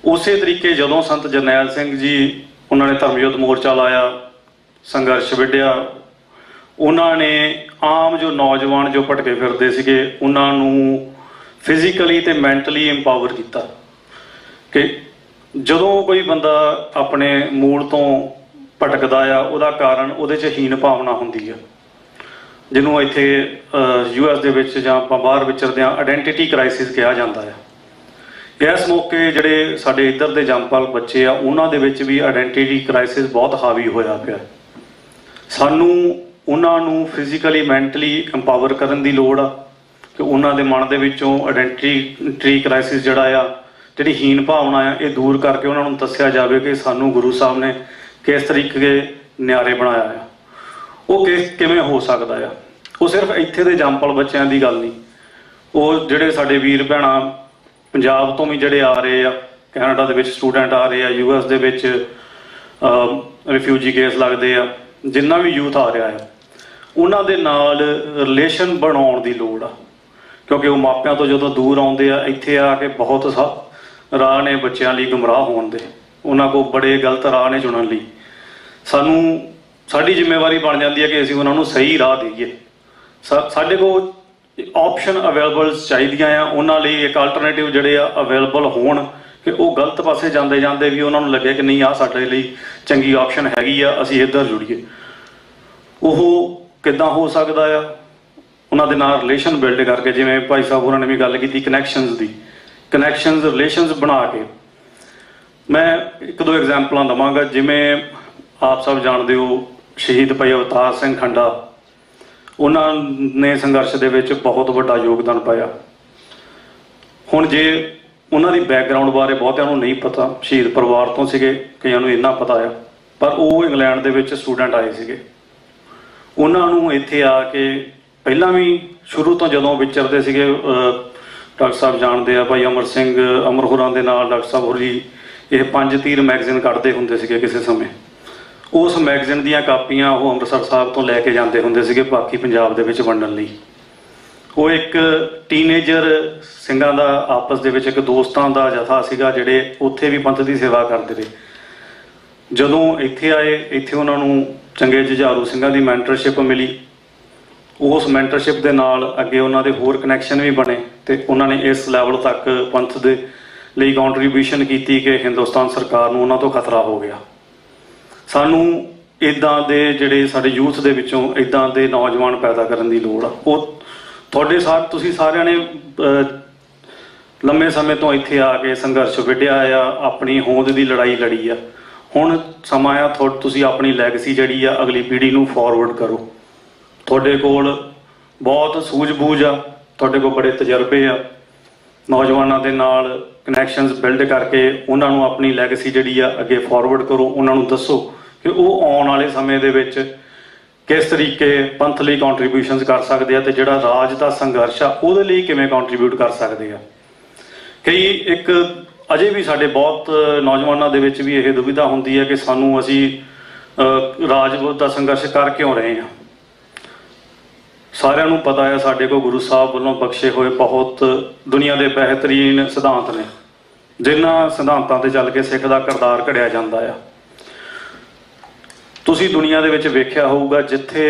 [SPEAKER 2] ਉਸੇ ਤਰੀਕੇ ਜਦੋਂ ਸੰਤ ਜਰਨੈਲ ਸਿੰਘ ਜੀ, ਉਹਨਾਂ ਨੇ ਧਰਮ ਯੁੱਧ ਮੋਰਚਾ ਲਾਇਆ, ਸੰਘਰਸ਼ ਵਿੱਢਿਆ, ਉਹਨਾਂ ਨੇ ਆਮ ਜੋ ਨੌਜਵਾਨ ਜੋ ਭਟਕੇ ਫਿਰਦੇ ਸੀਗੇ ਉਹਨਾਂ ਨੂੰ ਫਿਜ਼ੀਕਲੀ ਤੇ ਮੈਂਟਲੀ ਇੰਪਾਵਰ ਕੀਤਾ। ਕਿ ਜਦੋਂ ਕੋਈ ਬੰਦਾ ਆਪਣੇ ਮੂਲ ਤੋਂ ਭਟਕਦਾ ਆ, ਉਹਦਾ ਕਾਰਨ ਉਹਦੇ 'ਚ ਹੀਨ ਭਾਵਨਾ ਹੁੰਦੀ ਆ, ਜਿਹਨੂੰ ਇੱਥੇ US ਦੇ ਵਿੱਚ ਜਾਂ ਆਪਾਂ ਬਾਹਰ ਵਿਚਰਦੇ ਹਾਂ ਆਇਡੈਂਟੀਟੀ ਕ੍ਰਾਈਸਿਸ ਕਿਹਾ ਜਾਂਦਾ ਆ। ਇਸ ਮੌਕੇ ਜਿਹੜੇ ਸਾਡੇ ਇੱਧਰ ਦੇ ਜੰਮਪਲ ਬੱਚੇ ਆ, ਉਹਨਾਂ ਦੇ ਵਿੱਚ ਵੀ ਆਇਡੈਂਟੀਟੀ ਕ੍ਰਾਈਸਿਸ ਬਹੁਤ ਹਾਵੀ ਹੋਇਆ ਪਿਆ। ਸਾਨੂੰ ਉਹਨਾਂ ਨੂੰ ਫਿਜ਼ੀਕਲੀ ਮੈਂਟਲੀ ਇੰਪਾਵਰ ਕਰਨ ਦੀ ਲੋੜ ਆ ਕਿ ਉਹਨਾਂ ਦੇ ਮਨ ਦੇ ਵਿੱਚੋਂ ਆਇਡੈਂਟੀਟੀ ਕ੍ਰਾਈਸਿਸ ਜਿਹੜਾ ਆ, ਜਿਹੜੀ ਹੀਨ ਭਾਵਨਾ ਆ, ਇਹ ਦੂਰ ਕਰਕੇ ਉਹਨਾਂ ਨੂੰ ਦੱਸਿਆ ਜਾਵੇ ਕਿ ਸਾਨੂੰ ਗੁਰੂ ਸਾਹਿਬ ਨੇ ਕਿਸ ਤਰੀਕੇ ਨਿਆਰੇ ਬਣਾਇਆ ਆ। ਉਹ ਕਿਵੇਂ ਹੋ ਸਕਦਾ ਆ। ਉਹ ਸਿਰਫ ਇੱਥੇ ਦੇ ਜੰਮਪਲ ਬੱਚਿਆਂ ਦੀ ਗੱਲ ਨਹੀਂ, ਉਹ ਜਿਹੜੇ ਸਾਡੇ ਵੀਰ ਭੈਣਾਂ ਪੰਜਾਬ ਤੋਂ ਵੀ ਜਿਹੜੇ ਆ ਰਹੇ ਆ, ਕੈਨੇਡਾ ਦੇ ਵਿੱਚ ਸਟੂਡੈਂਟ ਆ ਰਹੇ ਆ, US ਦੇ ਵਿੱਚ ਰਿਫਿਊਜੀ ਕੇਸ ਲੱਗਦੇ ਆ, ਜਿੰਨਾ ਵੀ ਯੂਥ ਆ ਰਿਹਾ ਆ, ਉਹਨਾਂ ਦੇ ਨਾਲ ਰਿਲੇਸ਼ਨ ਬਣਾਉਣ ਦੀ ਲੋੜ ਆ, ਕਿਉਂਕਿ ਉਹ ਮਾਪਿਆਂ ਤੋਂ ਜਦੋਂ ਦੂਰ ਆਉਂਦੇ ਆ, ਇੱਥੇ ਆ ਕੇ ਬਹੁਤ ਰਾਹ ਨੇ ਬੱਚਿਆਂ ਲਈ ਗੁੰਮਰਾਹ ਹੋਣ ਦੇ, ਉਹਨਾਂ ਕੋਲ ਬੜੇ ਗਲਤ ਰਾਹ ਨੇ ਚੁਣਨ ਲਈ। ਸਾਡੀ ਜ਼ਿੰਮੇਵਾਰੀ ਬਣ ਜਾਂਦੀ ਹੈ ਕਿ ਅਸੀਂ ਉਹਨਾਂ ਨੂੰ ਸਹੀ ਰਾਹ ਦੇਈਏ। ਸਾਡੇ ਕੋਲ ਆਪਸ਼ਨ ਅਵੇਲੇਬਲ ਚਾਹੀਦੀਆਂ ਆ, ਉਹਨਾਂ ਲਈ ਇੱਕ ਆਲਟਰਨੇਟਿਵ ਜਿਹੜੇ ਆ ਅਵੇਲੇਬਲ ਹੋਣ ਕਿ ਉਹ ਗਲਤ ਪਾਸੇ ਜਾਂਦੇ ਜਾਂਦੇ ਵੀ ਉਹਨਾਂ ਨੂੰ ਲੱਗੇ ਕਿ ਨਹੀਂ, ਆਹ ਸਾਡੇ ਲਈ ਚੰਗੀ ਆਪਸ਼ਨ ਹੈਗੀ ਆ, ਅਸੀਂ ਇੱਧਰ ਜੁੜੀਏ। ਉਹ ਕਿੱਦਾਂ ਹੋ ਸਕਦਾ ਆ? ਉਹਨਾਂ ਦੇ ਨਾਲ ਰਿਲੇਸ਼ਨ ਬਿਲਡ ਕਰਕੇ, ਜਿਵੇਂ ਭਾਈ ਸਾਹਿਬ ਹੋਰਾਂ ਨੇ ਵੀ ਗੱਲ ਕੀਤੀ ਕਨੈਕਸ਼ਨਸ ਦੀ, ਕਨੈਕਸ਼ਨਸ ਰਿਲੇਸ਼ਨਸ ਬਣਾ ਕੇ। ਮੈਂ ਇੱਕ ਦੋ ਐਗਜ਼ਾਮਪਲਾਂ ਦੇਵਾਂਗਾ। ਜਿਵੇਂ ਆਪ ਸਭ ਜਾਣਦੇ ਹੋ ਸ਼ਹੀਦ ਭਾਈ ਅਵਤਾਰ ਸਿੰਘ ਖੰਡਾ, ਉਹਨਾਂ ਨੇ ਸੰਘਰਸ਼ ਦੇ ਵਿੱਚ ਬਹੁਤ ਵੱਡਾ ਯੋਗਦਾਨ ਪਾਇਆ। ਹੁਣ ਜੇ ਉਹਨਾਂ ਦੀ ਬੈਕਗਰਾਊਂਡ ਬਾਰੇ ਬਹੁਤਿਆਂ ਨੂੰ ਨਹੀਂ ਪਤਾ, ਸ਼ਹੀਦ ਪਰਿਵਾਰ ਤੋਂ ਸੀਗੇ, ਕਈਆਂ ਨੂੰ ਇੰਨਾ ਪਤਾ ਆ, ਪਰ ਉਹ ਇੰਗਲੈਂਡ ਦੇ ਵਿੱਚ ਸਟੂਡੈਂਟ ਆਏ ਸੀਗੇ। ਉਹਨਾਂ ਨੂੰ ਇੱਥੇ ਆ ਕੇ ਪਹਿਲਾਂ ਵੀ ਸ਼ੁਰੂ ਤੋਂ ਜਦੋਂ ਵਿਚਰਦੇ ਸੀਗੇ, ਡਾਕਟਰ ਸਾਹਿਬ ਜਾਣਦੇ ਆ, ਭਾਈ ਅਮਰ ਸਿੰਘ ਅਮਰ ਹੋਰਾਂ ਦੇ ਨਾਲ ਡਾਕਟਰ ਸਾਹਿਬ ਹੋਰ ਜੀ ਇਹ 5 ਤੀਰ ਮੈਗਜ਼ੀਨ ਕੱਢਦੇ ਹੁੰਦੇ ਸੀਗੇ ਕਿਸੇ ਸਮੇਂ। ਉਸ ਮੈਗਜ਼ੀਨ ਦੀਆਂ ਕਾਪੀਆਂ ਉਹ ਅੰਮ੍ਰਿਤਸਰ ਸਾਹਿਬ ਤੋਂ ਲੈ ਕੇ ਜਾਂਦੇ ਹੁੰਦੇ ਸੀਗੇ ਬਾਕੀ ਪੰਜਾਬ ਦੇ ਵਿੱਚ ਵੰਡਣ ਲਈ। ਉਹ ਇੱਕ ਟੀਨੇਜਰ ਸਿੰਘਾਂ ਦਾ ਆਪਸ ਦੇ ਵਿੱਚ ਇੱਕ ਦੋਸਤਾਂ ਦਾ ਜਥਾ ਸੀਗਾ, ਜਿਹੜੇ ਉੱਥੇ ਵੀ ਪੰਥ ਦੀ ਸੇਵਾ ਕਰਦੇ ਰਹੇ। ਜਦੋਂ ਇੱਥੇ ਆਏ, ਇੱਥੇ ਉਹਨਾਂ ਨੂੰ ਚੰਗੇ ਜੁਝਾਰੂ ਸਿੰਘਾਂ ਦੀ ਮੈਂਟਰਸ਼ਿਪ ਮਿਲੀ। ਉਸ ਮੈਂਟਰਸ਼ਿਪ ਦੇ ਨਾਲ ਅੱਗੇ ਉਹਨਾਂ ਦੇ ਹੋਰ ਕਨੈਕਸ਼ਨ ਵੀ ਬਣੇ ਤੇ ਉਹਨਾਂ ਨੇ ਇਸ ਲੈਵਲ ਤੱਕ ਪੰਥ ਦੇ ਲਈ ਕੰਟਰੀਬਿਊਸ਼ਨ ਕੀਤੀ ਕਿ ਹਿੰਦੁਸਤਾਨ ਸਰਕਾਰ ਨੂੰ ਉਹਨਾਂ ਤੋਂ ਖਤਰਾ ਹੋ ਗਿਆ। ਸਾਨੂੰ ਇੱਦਾਂ ਦੇ ਜਿਹੜੇ ਸਾਡੇ ਯੂਥ ਦੇ ਵਿੱਚੋਂ ਇੱਦਾਂ ਦੇ ਨੌਜਵਾਨ ਪੈਦਾ ਕਰਨ ਦੀ ਲੋੜ ਆ। ਉਹ ਤੁਸੀਂ ਸਾਰਿਆਂ ਨੇ ਲੰਮੇ ਸਮੇਂ ਤੋਂ ਇੱਥੇ ਆ ਕੇ ਸੰਘਰਸ਼ ਵਿੱਢਿਆ ਆ, ਆਪਣੀ ਹੋਂਦ ਦੀ ਲੜਾਈ ਲੜੀ ਆ। ਹੁਣ ਸਮਾਂ ਆ ਤੁਸੀਂ ਆਪਣੀ ਲੈਗਸੀ ਜਿਹੜੀ ਆ ਅਗਲੀ ਪੀੜ੍ਹੀ ਨੂੰ ਫਾਰਵਰਡ ਕਰੋ। ਤੁਹਾਡੇ ਕੋਲ ਬਹੁਤ ਸੂਝ-ਬੂਝ ਆ, ਤੁਹਾਡੇ ਕੋਲ ਬੜੇ ਤਜਰਬੇ ਆ। ਨੌਜਵਾਨਾਂ ਦੇ ਨਾਲ ਕਨੈਕਸ਼ਨਸ ਬਿਲਡ ਕਰਕੇ ਉਹਨਾਂ ਨੂੰ ਆਪਣੀ ਲੈਗਸੀ ਜਿਹੜੀ ਆ ਅੱਗੇ ਫਾਰਵਰਡ ਕਰੋ। ਉਹਨਾਂ ਨੂੰ ਦੱਸੋ ਕਿ ਉਹ ਆਉਣ ਵਾਲੇ ਸਮੇਂ ਦੇ ਵਿੱਚ ਕਿਸ ਤਰੀਕੇ ਪੰਥ ਲਈ ਕੰਟਰੀਬਿਊਸ਼ਨਸ ਕਰ ਸਕਦੇ ਆ ਤੇ ਜਿਹੜਾ ਰਾਜ ਦਾ ਸੰਘਰਸ਼ ਆ ਉਹਦੇ ਲਈ ਕਿਵੇਂ ਕੰਟਰੀਬਿਊਟ ਕਰ ਸਕਦੇ ਆ। ਇੱਕ ਅਜੇ ਵੀ ਸਾਡੇ ਬਹੁਤ ਨੌਜਵਾਨਾਂ ਦੇ ਵਿੱਚ ਵੀ ਇਹ ਦੁਵਿਧਾ ਹੁੰਦੀ ਹੈ ਕਿ ਅਸੀਂ ਰਾਜ ਵਿਰੁੱਧ ਦਾ ਸੰਘਰਸ਼ ਕਰ ਕਿਉਂ ਰਹੇ ਹਾਂ। ਸਾਰਿਆਂ ਨੂੰ ਪਤਾ ਹੈ ਸਾਡੇ ਕੋਲ ਗੁਰੂ ਸਾਹਿਬ ਵੱਲੋਂ ਬਖਸ਼ੇ ਹੋਏ ਬਹੁਤ ਦੁਨੀਆ ਦੇ ਬਿਹਤਰੀਨ ਸਿਧਾਂਤ ਨੇ, ਜਿਨ੍ਹਾਂ ਸਿਧਾਂਤਾਂ ਤੇ ਚੱਲ ਕੇ ਸਿੱਖ ਦਾ ਕਿਰਦਾਰ ਘੜਿਆ ਜਾਂਦਾ ਆ। ਤੁਸੀਂ ਦੁਨੀਆ ਦੇ ਵਿੱਚ ਵੇਖਿਆ ਹੋਊਗਾ ਜਿੱਥੇ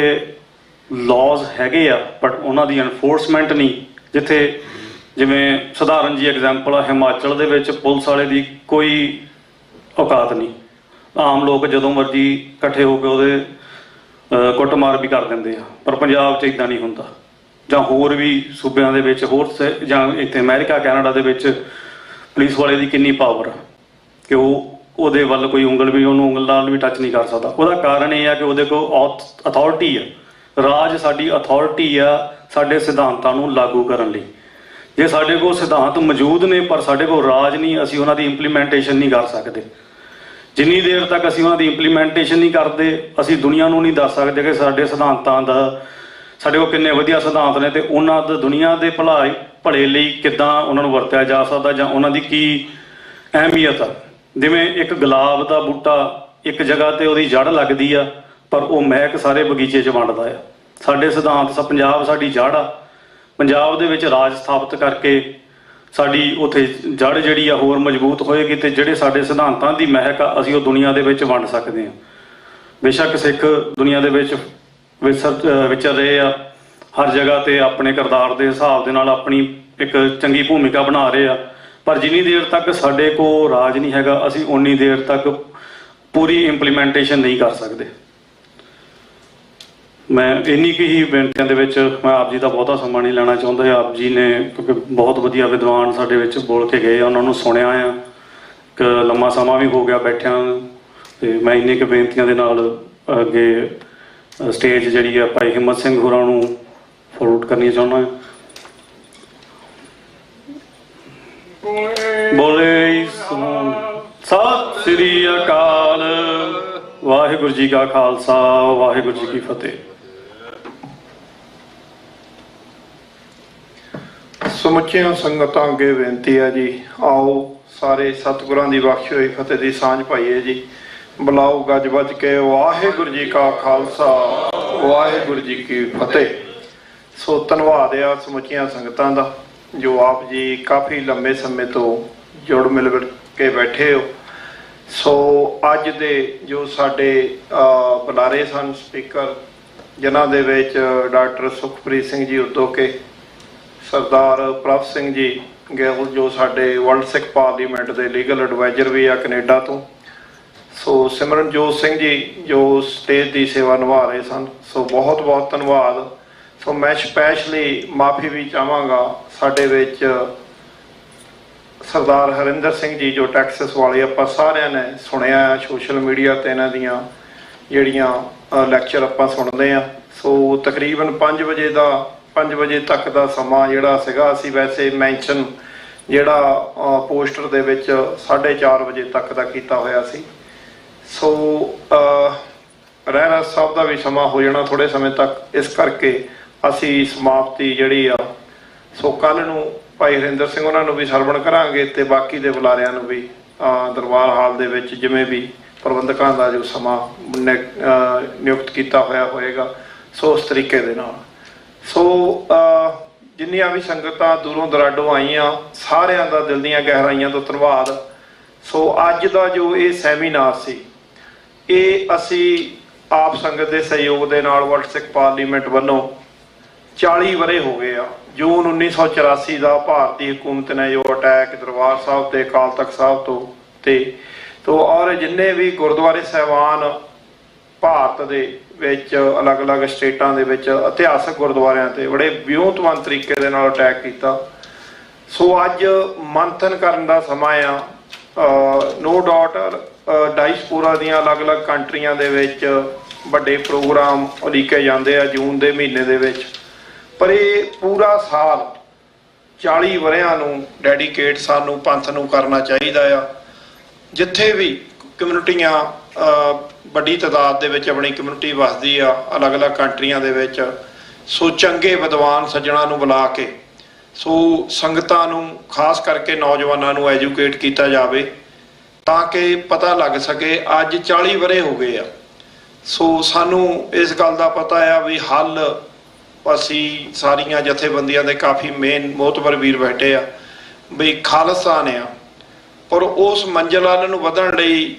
[SPEAKER 2] ਲਾਜ਼ ਹੈਗੇ ਆ ਬਟ ਉਹਨਾਂ ਦੀ ਐਨਫੋਰਸਮੈਂਟ ਨਹੀਂ, ਜਿੱਥੇ ਜਿਵੇਂ ਸਧਾਰਨ ਜੀ ਐਗਜ਼ਾਮਪਲ ਆ ਹਿਮਾਚਲ ਦੇ ਵਿੱਚ ਪੁਲਿਸ ਵਾਲੇ ਦੀ ਕੋਈ ਔਕਾਤ ਨਹੀਂ। ਆਮ ਲੋਕ ਜਦੋਂ ਮਰਜ਼ੀ ਇਕੱਠੇ ਹੋ ਕੇ ਉਹਦੇ ਕੁੱਟਮਾਰ ਵੀ ਕਰ ਦਿੰਦੇ ਆ, ਪਰ ਪੰਜਾਬ 'ਚ ਇੱਦਾਂ ਨਹੀਂ ਹੁੰਦਾ। ਜਾਂ ਹੋਰ ਵੀ ਸੂਬਿਆਂ ਦੇ ਵਿੱਚ ਜਾਂ ਇੱਥੇ ਅਮਰੀਕਾ ਕੈਨੇਡਾ ਦੇ ਵਿੱਚ ਪੁਲਿਸ ਵਾਲੇ ਦੀ ਕਿੰਨੀ ਪਾਵਰ ਕਿ ਉਹਦੇ ਵੱਲ ਕੋਈ ਉਹਨੂੰ ਉਂਗਲ ਨਾਲ ਵੀ ਟੱਚ ਨਹੀਂ ਕਰ ਸਕਦਾ। ਉਹਦਾ ਕਾਰਨ ਇਹ ਆ ਕਿ ਉਹਦੇ ਕੋਲ ਅਥਾਰਟੀ ਆ। ਰਾਜ ਸਾਡੀ ਅਥਾਰਟੀ ਆ ਸਾਡੇ ਸਿਧਾਂਤਾਂ ਨੂੰ ਲਾਗੂ ਕਰਨ ਲਈ। ਜੇ ਸਾਡੇ ਕੋਲ ਸਿਧਾਂਤ ਮੌਜੂਦ ਨੇ ਪਰ ਸਾਡੇ ਕੋਲ ਰਾਜ ਨਹੀਂ, ਅਸੀਂ ਉਹਨਾਂ ਦੀ ਇੰਪਲੀਮੈਂਟੇਸ਼ਨ ਨਹੀਂ ਕਰ ਸਕਦੇ। ਜਿੰਨੀ ਦੇਰ ਤੱਕ ਅਸੀਂ ਉਹਨਾਂ ਦੀ ਇੰਪਲੀਮੈਂਟੇਸ਼ਨ ਨਹੀਂ ਕਰਦੇ, ਅਸੀਂ ਦੁਨੀਆ ਨੂੰ ਨਹੀਂ ਦੱਸ ਸਕਦੇ ਕਿ ਸਾਡੇ ਸਿਧਾਂਤਾਂ ਦਾ ਸਾਡੇ ਕੋਲ ਕਿੰਨੇ ਵਧੀਆ ਸਿਧਾਂਤ ਨੇ ਤੇ ਉਹਨਾਂ ਦਾ ਦੁਨੀਆ ਦੇ ਭਲੇ ਲਈ ਕਿੱਦਾਂ ਉਹਨਾਂ ਨੂੰ ਵਰਤਿਆ ਜਾ ਸਕਦਾ ਜਾਂ ਉਹਨਾਂ ਦੀ ਕੀ ਅਹਿਮੀਅਤ ਆ। ਜਿਵੇਂ ਇੱਕ ਗੁਲਾਬ ਦਾ ਬੂਟਾ ਇੱਕ ਜਗ੍ਹਾ ਤੇ ਉਹਦੀ ਜੜ ਲੱਗਦੀ ਆ ਪਰ ਉਹ ਮਹਿਕ ਸਾਰੇ ਬਗੀਚੇ 'ਚ ਵੰਡਦਾ ਆ। ਸਾਡੇ ਸਿਧਾਂਤ ਪੰਜਾਬ ਸਾਡੀ ਜੜ ਆ। ਪੰਜਾਬ ਦੇ ਵਿੱਚ ਰਾਜ ਸਥਾਪਿਤ ਕਰਕੇ ਸਾਡੀ ਉੱਥੇ ਜੜ ਜਿਹੜੀ ਆ ਹੋਰ ਮਜ਼ਬੂਤ ਹੋਏਗੀ ਤੇ ਜਿਹੜੇ ਸਾਡੇ ਸਿਧਾਂਤਾਂ ਦੀ ਮਹਿਕ ਆ ਅਸੀਂ ਉਹ ਦੁਨੀਆ ਦੇ ਵਿੱਚ ਵੰਡ ਸਕਦੇ ਹਾਂ। ਬੇਸ਼ੱਕ ਸਿੱਖ ਦੁਨੀਆ ਦੇ ਵਿੱਚ ਵਿਚਰ ਰਹੇ ਆ, ਹਰ ਜਗ੍ਹਾ ਤੇ ਆਪਣੇ ਕਿਰਦਾਰ ਦੇ ਹਿਸਾਬ ਦੇ ਨਾਲ ਆਪਣੀ ਇੱਕ ਚੰਗੀ ਭੂਮਿਕਾ ਬਣਾ ਰਹੇ ਆ, ਪਰ ਜਿੰਨੀ ਦੇਰ ਤੱਕ ਸਾਡੇ ਕੋਲ ਰਾਜ ਨਹੀਂ ਹੈਗਾ ਅਸੀਂ ਉਨੀ ਦੇਰ ਤੱਕ ਪੂਰੀ ਇੰਪਲੀਮੈਂਟੇਸ਼ਨ ਨਹੀਂ ਕਰ ਸਕਦੇ। ਮੈਂ ਇੰਨੀ ਕੁ ਹੀ ਬੇਨਤੀਆਂ ਦੇ ਵਿੱਚ ਮੈਂ ਆਪ ਜੀ ਦਾ ਬਹੁਤਾ ਸਮਾਂ ਨਹੀਂ ਲੈਣਾ ਚਾਹੁੰਦਾ। ਆਪ ਜੀ ਨੇ ਕਿਉਂਕਿ ਬਹੁਤ ਵਧੀਆ ਵਿਦਵਾਨ ਸਾਡੇ ਵਿੱਚ ਬੋਲ ਕੇ ਗਏ, ਉਹਨਾਂ ਨੂੰ ਸੁਣਿਆ ਆ, ਇੱਕ ਲੰਮਾ ਸਮਾਂ ਵੀ ਹੋ ਗਿਆ ਬੈਠਿਆਂ ਤੇ ਮੈਂ ਇੰਨੀ ਕੁ ਬੇਨਤੀਆਂ ਦੇ ਨਾਲ ਅੱਗੇ ਸਟੇਜ ਜਿਹੜੀ ਆ ਭਾਈ ਹਿੰਮਤ ਸਿੰਘ ਹੋਰਾਂ ਨੂੰ ਫੋਰਵਰਡ ਕਰਨੀ ਚਾਹੁੰਦਾ। ਬੋਲੇ ਸਤਿ ਸ੍ਰੀ ਅਕਾਲ। ਵਾਹਿਗੁਰੂ ਜੀ ਕਾ ਖਾਲਸਾ, ਵਾਹਿਗੁਰੂ ਜੀ ਕੀ ਫਤਿਹ।
[SPEAKER 11] ਸਮੁੱਚੀਆਂ ਸੰਗਤਾਂ ਅੱਗੇ ਬੇਨਤੀ ਹੈ ਜੀ, ਆਓ ਸਾਰੇ ਸਤਿਗੁਰਾਂ ਦੀ ਬਖਸ਼ੀ ਹੋਈ ਫਤਿਹ ਦੀ ਸਾਂਝ ਪਾਈਏ ਜੀ। ਬੁਲਾਓ ਗੱਜ ਵੱਜ ਕੇ ਵਾਹਿਗੁਰੂ ਜੀ ਕਾ ਖਾਲਸਾ ਵਾਹਿਗੁਰੂ ਜੀ ਕੀ ਫਤਿਹ। ਸੋ ਧੰਨਵਾਦ ਆ ਸਮੁੱਚੀਆਂ ਸੰਗਤਾਂ ਦਾ ਜੋ ਆਪ ਜੀ ਕਾਫੀ ਲੰਬੇ ਸਮੇਂ ਤੋਂ ਜੁੜ ਮਿਲ ਕੇ ਬੈਠੇ ਹੋ। ਸੋ ਅੱਜ ਦੇ ਜੋ ਸਾਡੇ ਬੁਲਾਰੇ ਸਨ ਸਪੀਕਰ, ਜਿਨ੍ਹਾਂ ਦੇ ਵਿੱਚ ਡਾਕਟਰ ਸੁਖਪ੍ਰੀਤ ਸਿੰਘ ਜੀ ਉਦੋਕੇ, ਸਰਦਾਰ ਪ੍ਰਭ ਸਿੰਘ ਜੀ ਗਿੱਲ ਜੋ ਸਾਡੇ ਵਰਲਡ ਸਿੱਖ ਪਾਰਲੀਮੈਂਟ ਦੇ ਲੀਗਲ ਐਡਵਾਈਜ਼ਰ ਵੀ ਆ ਕੈਨੇਡਾ ਤੋਂ, ਸੋ ਸਿਮਰਨਜੋਤ ਸਿੰਘ ਜੀ ਜੋ ਸਟੇਜ ਦੀ ਸੇਵਾ ਨਿਭਾ ਰਹੇ ਸਨ, ਸੋ ਬਹੁਤ ਬਹੁਤ ਧੰਨਵਾਦ। ਸੋ ਮੈਂ ਸਪੈਸ਼ਲੀ ਮਾਫੀ ਵੀ ਚਾਹਾਂਗਾ, ਸਾਡੇ ਵਿੱਚ ਸਰਦਾਰ ਹਰਿੰਦਰ ਸਿੰਘ ਜੀ ਜੋ ਟੈਕਸਸ ਵਾਲੇ, ਆਪਾਂ ਸਾਰਿਆਂ ਨੇ ਸੁਣਿਆ ਸੋਸ਼ਲ ਮੀਡੀਆ ਤੇ ਇਹਨਾਂ ਦੀਆਂ ਜਿਹੜੀਆਂ ਲੈਕਚਰ ਆਪਾਂ ਸੁਣਦੇ ਆ। ਸੋ ਤਕਰੀਬਨ 5 ਵਜੇ ਤੱਕ ਦਾ ਸਮਾਂ ਜਿਹੜਾ ਸੀਗਾ, ਅਸੀਂ ਵੈਸੇ ਮੈਂਸ਼ਨ ਜਿਹੜਾ ਪੋਸਟਰ ਦੇ ਵਿੱਚ 4:30 ਵਜੇ ਤੱਕ ਦਾ ਕੀਤਾ ਹੋਇਆ ਸੀ। ਸੋ ਰਹਿਰਾਸ ਸਾਹਿਬ ਦਾ ਵੀ ਸਮਾਂ ਹੋ ਜਾਣਾ ਥੋੜੇ ਸਮੇਂ ਤੱਕ, ਇਸ ਕਰਕੇ ਅਸੀਂ ਸਮਾਪਤੀ ਜਿਹੜੀ ਆ ਸੋ ਕੱਲ ਨੂੰ ਭਾਈ ਹਰਿੰਦਰ ਸਿੰਘ ਉਹਨਾਂ ਨੂੰ ਵੀ ਸਰਵਣ ਕਰਾਂਗੇ ਤੇ ਬਾਕੀ ਦੇ ਬੁਲਾਰਿਆਂ ਨੂੰ ਵੀ ਦਰਬਾਰ ਹਾਲ ਦੇ ਵਿੱਚ ਜਿਵੇਂ ਵੀ ਪ੍ਰਬੰਧਕਾਂ ਦਾ ਜੋ ਸਮਾਂ ਨਿਯੁਕਤ ਕੀਤਾ ਹੋਇਆ ਹੋਏਗਾ, ਸੋ ਉਸ ਤਰੀਕੇ ਦੇ ਨਾਲ। ਸੋ ਜਿੰਨੀਆਂ ਵੀ ਸੰਗਤਾਂ ਦੂਰੋਂ ਦਰਾਡੋਂ ਆਈਆਂ, ਸਾਰਿਆਂ ਦਾ ਦਿਲ ਦੀਆਂ ਗਹਿਰਾਈਆਂ ਤੋਂ ਧੰਨਵਾਦ। ਸੋ ਅੱਜ ਦਾ ਜੋ ਇਹ ਸੈਮੀਨਾਰ ਸੀ, ਇਹ ਅਸੀਂ ਆਪ ਸੰਗਤ ਦੇ ਸਹਿਯੋਗ ਦੇ ਨਾਲ ਵਰਲਡ ਸਿੱਖ ਪਾਰਲੀਮੈਂਟ ਵੱਲੋਂ 40 ਵਰ੍ਹੇ ਹੋ ਗਏ ਆ। ਜੂਨ 1984 ਦਾ ਭਾਰਤੀ ਹਕੂਮਤ ਨੇ ਜੋ ਅਟੈਕ ਦਰਬਾਰ ਸਾਹਿਬ ਤੇ ਅਕਾਲ ਤਖਤ ਸਾਹਿਬ ਤੋਂ ਔਰ ਜਿੰਨੇ ਵੀ ਗੁਰਦੁਆਰੇ ਸਾਹਿਬਾਨ ਭਾਰਤ ਦੇ ਵਿੱਚ ਅਲੱਗ-ਅਲੱਗ ਸਟੇਟਾਂ ਦੇ ਵਿੱਚ ਇਤਿਹਾਸਕ ਗੁਰਦੁਆਰਿਆਂ ਤੇ ਬੜੇ ਵਿਉਂਤਵੰਤ ਤਰੀਕੇ ਦੇ ਨਾਲ ਅਟੈਕ ਕੀਤਾ। ਸੋ ਅੱਜ ਮੰਥਨ ਕਰਨ ਦਾ ਸਮਾਂ ਆ। ਨੋ ਡਾਊਟ ਡਾਇਸਪੋਰਾ ਦੀਆਂ ਅਲੱਗ-ਅਲੱਗ ਕੰਟਰੀਆਂ ਦੇ ਵਿੱਚ ਵੱਡੇ ਪ੍ਰੋਗਰਾਮ ਉਲੀਕੇ ਜਾਂਦੇ ਆ ਜੂਨ ਦੇ ਮਹੀਨੇ ਦੇ ਵਿੱਚ, ਪਰ ਇਹ ਪੂਰਾ ਸਾਲ 40 ਵਰ੍ਹਿਆਂ ਨੂੰ ਡੈਡੀਕੇਟ ਸਾਨੂੰ ਪੰਥ ਨੂੰ ਕਰਨਾ ਚਾਹੀਦਾ ਆ। ਜਿੱਥੇ ਵੀ ਕਮਿਊਨਿਟੀਆਂ ਵੱਡੀ ਤਾਦਾਦ ਦੇ ਵਿੱਚ ਆਪਣੀ ਕਮਿਊਨਿਟੀ ਵਸਦੀ ਆ ਅਲੱਗ-ਅਲੱਗ ਕੰਟਰੀਆਂ ਦੇ ਵਿੱਚ, ਸੋ ਚੰਗੇ ਵਿਦਵਾਨ ਸੱਜਣਾ ਨੂੰ ਬੁਲਾ ਕੇ ਸੋ ਸੰਗਤਾਂ ਨੂੰ ਖਾਸ ਕਰਕੇ ਨੌਜਵਾਨਾਂ ਨੂੰ ਐਜੂਕੇਟ ਕੀਤਾ ਜਾਵੇ ਤਾਂ ਕਿ ਪਤਾ ਲੱਗ ਸਕੇ। ਅੱਜ 40 ਵਰ੍ਹੇ ਹੋ ਗਏ ਆ, ਸੋ ਸਾਨੂੰ ਇਸ ਗੱਲ ਦਾ ਪਤਾ ਆ ਵੀ ਹੱਲ ਅਸੀਂ ਸਾਰੀਆਂ ਜਥੇਬੰਦੀਆਂ ਦੇ ਕਾਫੀ ਮੇਨ ਮੋਹਤਬਰ ਵੀਰ ਬੈਠੇ ਆ ਵੀ ਖਾਲਿਸਤਾਨ ਆ, ਪਰ ਉਸ ਮੰਜ਼ਿਲ ਵੱਲ ਨੂੰ ਵਧਣ ਲਈ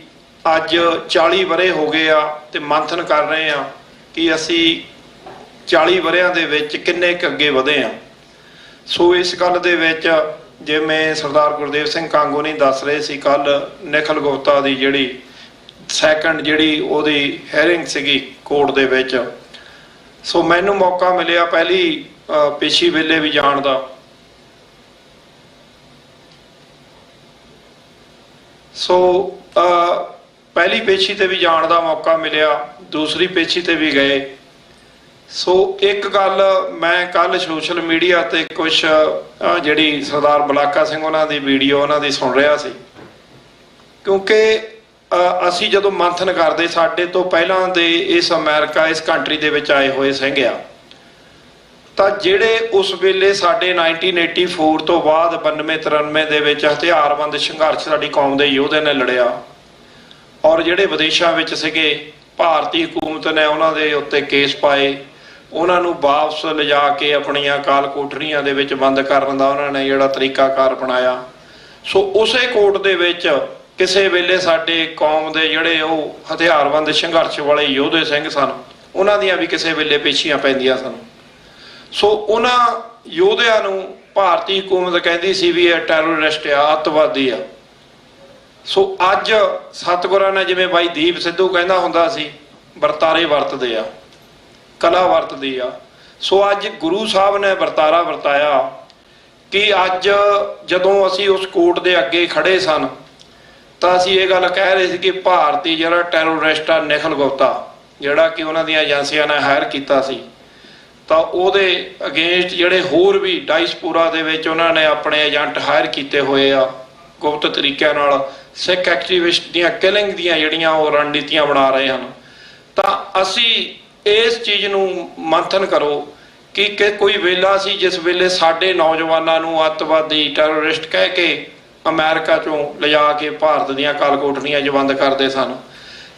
[SPEAKER 11] ਅੱਜ 40 ਵਰ੍ਹੇ ਹੋ ਗਏ ਆ ਤੇ ਮੰਥਨ ਕਰ ਰਹੇ ਆ ਕਿ ਅਸੀਂ 40 ਵਰ੍ਹਿਆਂ ਦੇ ਵਿੱਚ ਕਿੰਨੇ ਕੁ ਅੱਗੇ ਵਧੇ ਆ। ਸੋ ਇਸ ਗੱਲ ਦੇ ਵਿੱਚ ਜਿਵੇਂ ਸਰਦਾਰ ਗੁਰਦੇਵ ਸਿੰਘ ਕਾਂਗੋ ਨੇ ਦੱਸ ਰਹੇ ਸੀ, ਕੱਲ ਨਿਖਲ ਗੁਪਤਾ ਦੀ ਜਿਹੜੀ ਸੈਕੰਡ ਜਿਹੜੀ ਉਹਦੀ ਹੈਰਿੰਗ ਸੀਗੀ ਕੋਰਟ ਦੇ ਵਿੱਚ, ਸੋ ਮੈਨੂੰ ਮੌਕਾ ਮਿਲਿਆ ਪਹਿਲੀ ਪੇਸ਼ੀ ਵੇਲੇ ਵੀ ਜਾਣ ਦਾ। ਸੋ ਪਹਿਲੀ ਪੇਸ਼ੀ ਤੇ ਵੀ ਜਾਣ ਦਾ ਮੌਕਾ ਮਿਲਿਆ, ਦੂਸਰੀ ਪੇਸ਼ੀ ਤੇ ਵੀ ਗਏ। ਸੋ ਇੱਕ ਗੱਲ ਮੈਂ ਕੱਲ ਸੋਸ਼ਲ ਮੀਡੀਆ ਤੇ ਕੁਝ ਜਿਹੜੀ ਸਰਦਾਰ ਬਲਾਕਾ ਸਿੰਘ ਉਹਨਾਂ ਦੀ ਵੀਡੀਓ ਉਹਨਾਂ ਦੀ ਸੁਣ ਰਿਹਾ ਸੀ, ਕਿਉਂਕਿ ਅਸੀਂ ਜਦੋਂ ਮੰਥਨ ਕਰਦੇ ਸਾਡੇ ਤੋਂ ਪਹਿਲਾਂ ਦੇ ਇਸ ਅਮਰੀਕਾ ਇਸ ਕੰਟਰੀ ਦੇ ਵਿੱਚ ਆਏ ਹੋਏ ਸਿੰਘ ਆ, ਤਾਂ ਜਿਹੜੇ ਉਸ ਵੇਲੇ ਸਾਡੇ 1984 ਤੋਂ ਬਾਅਦ 92-93 ਦੇ ਵਿੱਚ ਹਥਿਆਰਬੰਦ ਸੰਘਰਸ਼ ਸਾਡੀ ਕੌਮ ਦੇ ਯੋਧੇ ਨੇ ਲੜਿਆ, ਔਰ ਜਿਹੜੇ ਵਿਦੇਸ਼ਾਂ ਵਿੱਚ ਸੀਗੇ ਭਾਰਤੀ ਹਕੂਮਤ ਨੇ ਉਹਨਾਂ ਦੇ ਉੱਤੇ ਕੇਸ ਪਾਏ, ਉਹਨਾਂ ਨੂੰ ਵਾਪਸ ਲਿਜਾ ਕੇ ਆਪਣੀਆਂ ਕਾਲ ਕੋਠਰੀਆਂ ਦੇ ਵਿੱਚ ਬੰਦ ਕਰਨ ਦਾ ਉਹਨਾਂ ਨੇ ਜਿਹੜਾ ਤਰੀਕਾਕਾਰ ਅਪਣਾਇਆ। ਸੋ ਉਸੇ ਕੋਰਟ ਦੇ ਵਿੱਚ ਕਿਸੇ ਵੇਲੇ ਸਾਡੇ ਕੌਮ ਦੇ ਜਿਹੜੇ ਉਹ ਹਥਿਆਰਬੰਦ ਸੰਘਰਸ਼ ਵਾਲੇ ਯੋਧੇ ਸਿੰਘ ਸਨ, ਉਹਨਾਂ ਦੀਆਂ ਵੀ ਕਿਸੇ ਵੇਲੇ ਪੇਸ਼ੀਆਂ ਪੈਂਦੀਆਂ ਸਨ। ਸੋ ਉਹਨਾਂ ਯੋਧਿਆਂ ਨੂੰ ਭਾਰਤੀ ਹਕੂਮਤ ਕਹਿੰਦੀ ਸੀ ਵੀ ਇਹ ਟੈਰਰਿਸਟ ਆ, ਅੱਤਵਾਦੀ ਆ। ਸੋ ਅੱਜ ਸਤਿਗੁਰਾਂ ਨੇ ਜਿਵੇਂ ਬਾਈ ਦੀਪ ਸਿੱਧੂ ਕਹਿੰਦਾ ਹੁੰਦਾ ਸੀ, ਵਰਤਾਰੇ ਵਰਤਦੇ ਆ, ਕਲਾ ਵਰਤਦੀ ਆ। ਸੋ ਅੱਜ ਗੁਰੂ ਸਾਹਿਬ ਨੇ ਵਰਤਾਰਾ ਵਰਤਾਇਆ ਕਿ ਅੱਜ ਜਦੋਂ ਅਸੀਂ ਉਸ ਕੋਰਟ ਦੇ ਅੱਗੇ ਖੜੇ ਸਨ ਤਾਂ ਅਸੀਂ ਇਹ ਗੱਲ ਕਹਿ ਰਹੇ ਸੀ ਕਿ ਭਾਰਤੀ ਜਿਹੜਾ ਟੈਰਰਿਸਟ ਆ ਨਿਖਲ ਗੁਪਤਾ, ਜਿਹੜਾ ਕਿ ਉਹਨਾਂ ਦੀਆਂ ਏਜੰਸੀਆਂ ਨੇ ਹਾਇਰ ਕੀਤਾ ਸੀ, ਤਾਂ ਉਹਦੇ ਅਗੇਂਸਟ ਜਿਹੜੇ ਹੋਰ ਵੀ ਡਾਇਸਪੋਰਾ ਦੇ ਵਿੱਚ ਉਹਨਾਂ ਨੇ ਆਪਣੇ ਏਜੰਟ ਹਾਇਰ ਕੀਤੇ ਹੋਏ ਆ, ਗੁਪਤ ਤਰੀਕਿਆਂ ਨਾਲ ਸਿੱਖ ਐਕਟੀਵਿਸਟ ਦੀਆਂ ਕਿਲਿੰਗ ਦੀਆਂ ਜਿਹੜੀਆਂ ਉਹ ਰਣਨੀਤੀਆਂ ਬਣਾ ਰਹੇ ਹਨ। ਤਾਂ ਅਸੀਂ ਇਸ ਚੀਜ਼ ਨੂੰ ਮੰਥਨ ਕਰੋ ਕਿ ਕੋਈ ਵੇਲਾ ਸੀ ਜਿਸ ਵੇਲੇ ਸਾਡੇ ਨੌਜਵਾਨਾਂ ਨੂੰ ਅੱਤਵਾਦੀ ਟੈਰਰਿਸਟ ਕਹਿ ਕੇ ਅਮਰੀਕਾ ਚੋਂ ਲਿਜਾ ਕੇ ਭਾਰਤ ਦੀਆਂ ਕਾਲ ਕੋਠੜੀਆਂ 'ਚ ਬੰਦ ਕਰਦੇ ਸਨ,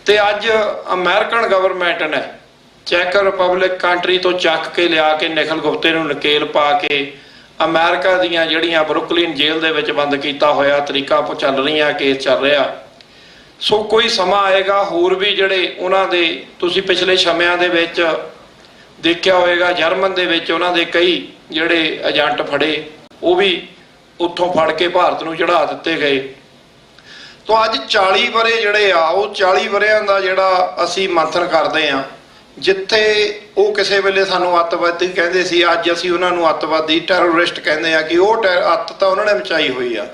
[SPEAKER 11] ਤੇ ਅੱਜ ਅਮਰੀਕਨ ਗਵਰਨਮੈਂਟ ਨੇ ਚੈੱਕ ਰਿਪਬਲਿਕ ਕੰਟਰੀ ਤੋਂ ਚੱਕ ਕੇ ਲਿਆ ਕੇ ਨਿਖਲ ਗੁਪਤੇ ਨੂੰ ਨਕੇਲ ਪਾ ਕੇ ਅਮਰੀਕਾ ਦੀਆਂ ਜਿਹੜੀਆਂ ਬਰੁਕਲਿਨ ਜੇਲ੍ਹ ਦੇ ਵਿੱਚ ਬੰਦ ਕੀਤਾ ਹੋਇਆ ਤਰੀਕਾ ਚੱਲ ਰਹੀਆਂ, ਕੇਸ ਚੱਲ ਰਿਹਾ। ਸੋ ਕੋਈ ਸਮਾਂ ਆਏਗਾ ਹੋਰ ਵੀ ਜਿਹੜੇ ਉਹਨਾਂ ਦੇ, ਤੁਸੀਂ ਪਿਛਲੇ ਸਮਿਆਂ ਦੇ ਵਿੱਚ ਦੇਖਿਆ ਹੋਵੇਗਾ ਜਰਮਨ ਦੇ ਵਿੱਚ ਉਹਨਾਂ ਦੇ ਕਈ ਜਿਹੜੇ ਏਜੰਟ ਫੜੇ, ਉਹ ਵੀ ਉੱਥੋਂ ਫੜ ਕੇ ਭਾਰਤ ਨੂੰ ਚੜ੍ਹਾ ਦਿੱਤੇ ਗਏ। ਤਾਂ ਅੱਜ 40 ਵਰ੍ਹੇ ਜਿਹੜੇ ਆ, ਉਹ 40 ਵਰ੍ਹਿਆਂ ਦਾ ਜਿਹੜਾ ਅਸੀਂ ਮੰਥਨ ਕਰਦੇ ਆ, ਜਿੱਥੇ ਉਹ ਕਿਸੇ ਵੇਲੇ ਸਾਨੂੰ ਅੱਤਵਾਦੀ ਕਹਿੰਦੇ ਸੀ, ਅੱਜ ਅਸੀਂ ਉਹਨਾਂ ਨੂੰ ਅੱਤਵਾਦੀ ਟੈਰਰਿਸਟ ਕਹਿੰਦੇ ਆ ਕਿ ਉਹ ਅੱਤ ਤਾਂ ਉਹਨਾਂ ਨੇ ਮਚਾਈ ਹੋਈ ਆ।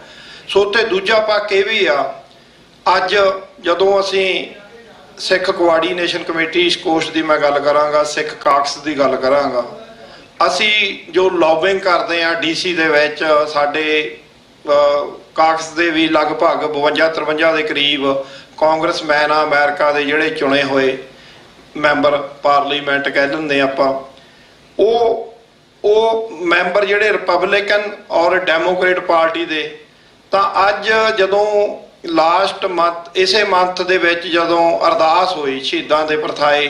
[SPEAKER 11] ਸੋ ਤੇ ਦੂਜਾ ਪੱਖ ਇਹ ਵੀ ਆ, ਅੱਜ ਜਦੋਂ ਅਸੀਂ ਸਿੱਖ ਕੋਆਰਡੀਨੇਸ਼ਨ ਕਮੇਟੀ ਇਸ ਕੋਸ਼ ਦੀ ਮੈਂ ਗੱਲ ਕਰਾਂਗਾ, ਸਿੱਖ ਕਾਕਸ ਦੀ ਗੱਲ ਕਰਾਂਗਾ, ਅਸੀਂ ਜੋ ਲੌਬਿੰਗ ਕਰਦੇ ਆ DC ਦੇ ਵਿੱਚ, ਸਾਡੇ ਕਾਕਸ ਦੇ ਵੀ ਲਗਭਗ 52-53 ਦੇ ਕਰੀਬ ਕਾਂਗਰਸਮੈਨ ਆ ਅਮਰੀਕਾ ਦੇ ਜਿਹੜੇ ਚੁਣੇ ਹੋਏ ਮੈਂਬਰ ਪਾਰਲੀਮੈਂਟ ਕਹਿ ਲੈਂਦੇ ਆਪਾਂ, ਉਹ ਮੈਂਬਰ ਜਿਹੜੇ ਰਿਪਬਲਿਕਨ ਔਰ ਡੈਮੋਕ੍ਰੇਟ ਪਾਰਟੀ ਦੇ। ਤਾਂ ਅੱਜ ਜਦੋਂ ਲਾਸਟ ਮੰਥ, ਇਸੇ ਮੰਥ ਦੇ ਵਿੱਚ ਜਦੋਂ ਅਰਦਾਸ ਹੋਈ ਸ਼ਹੀਦਾਂ ਦੇ ਪਰਥਾਏ,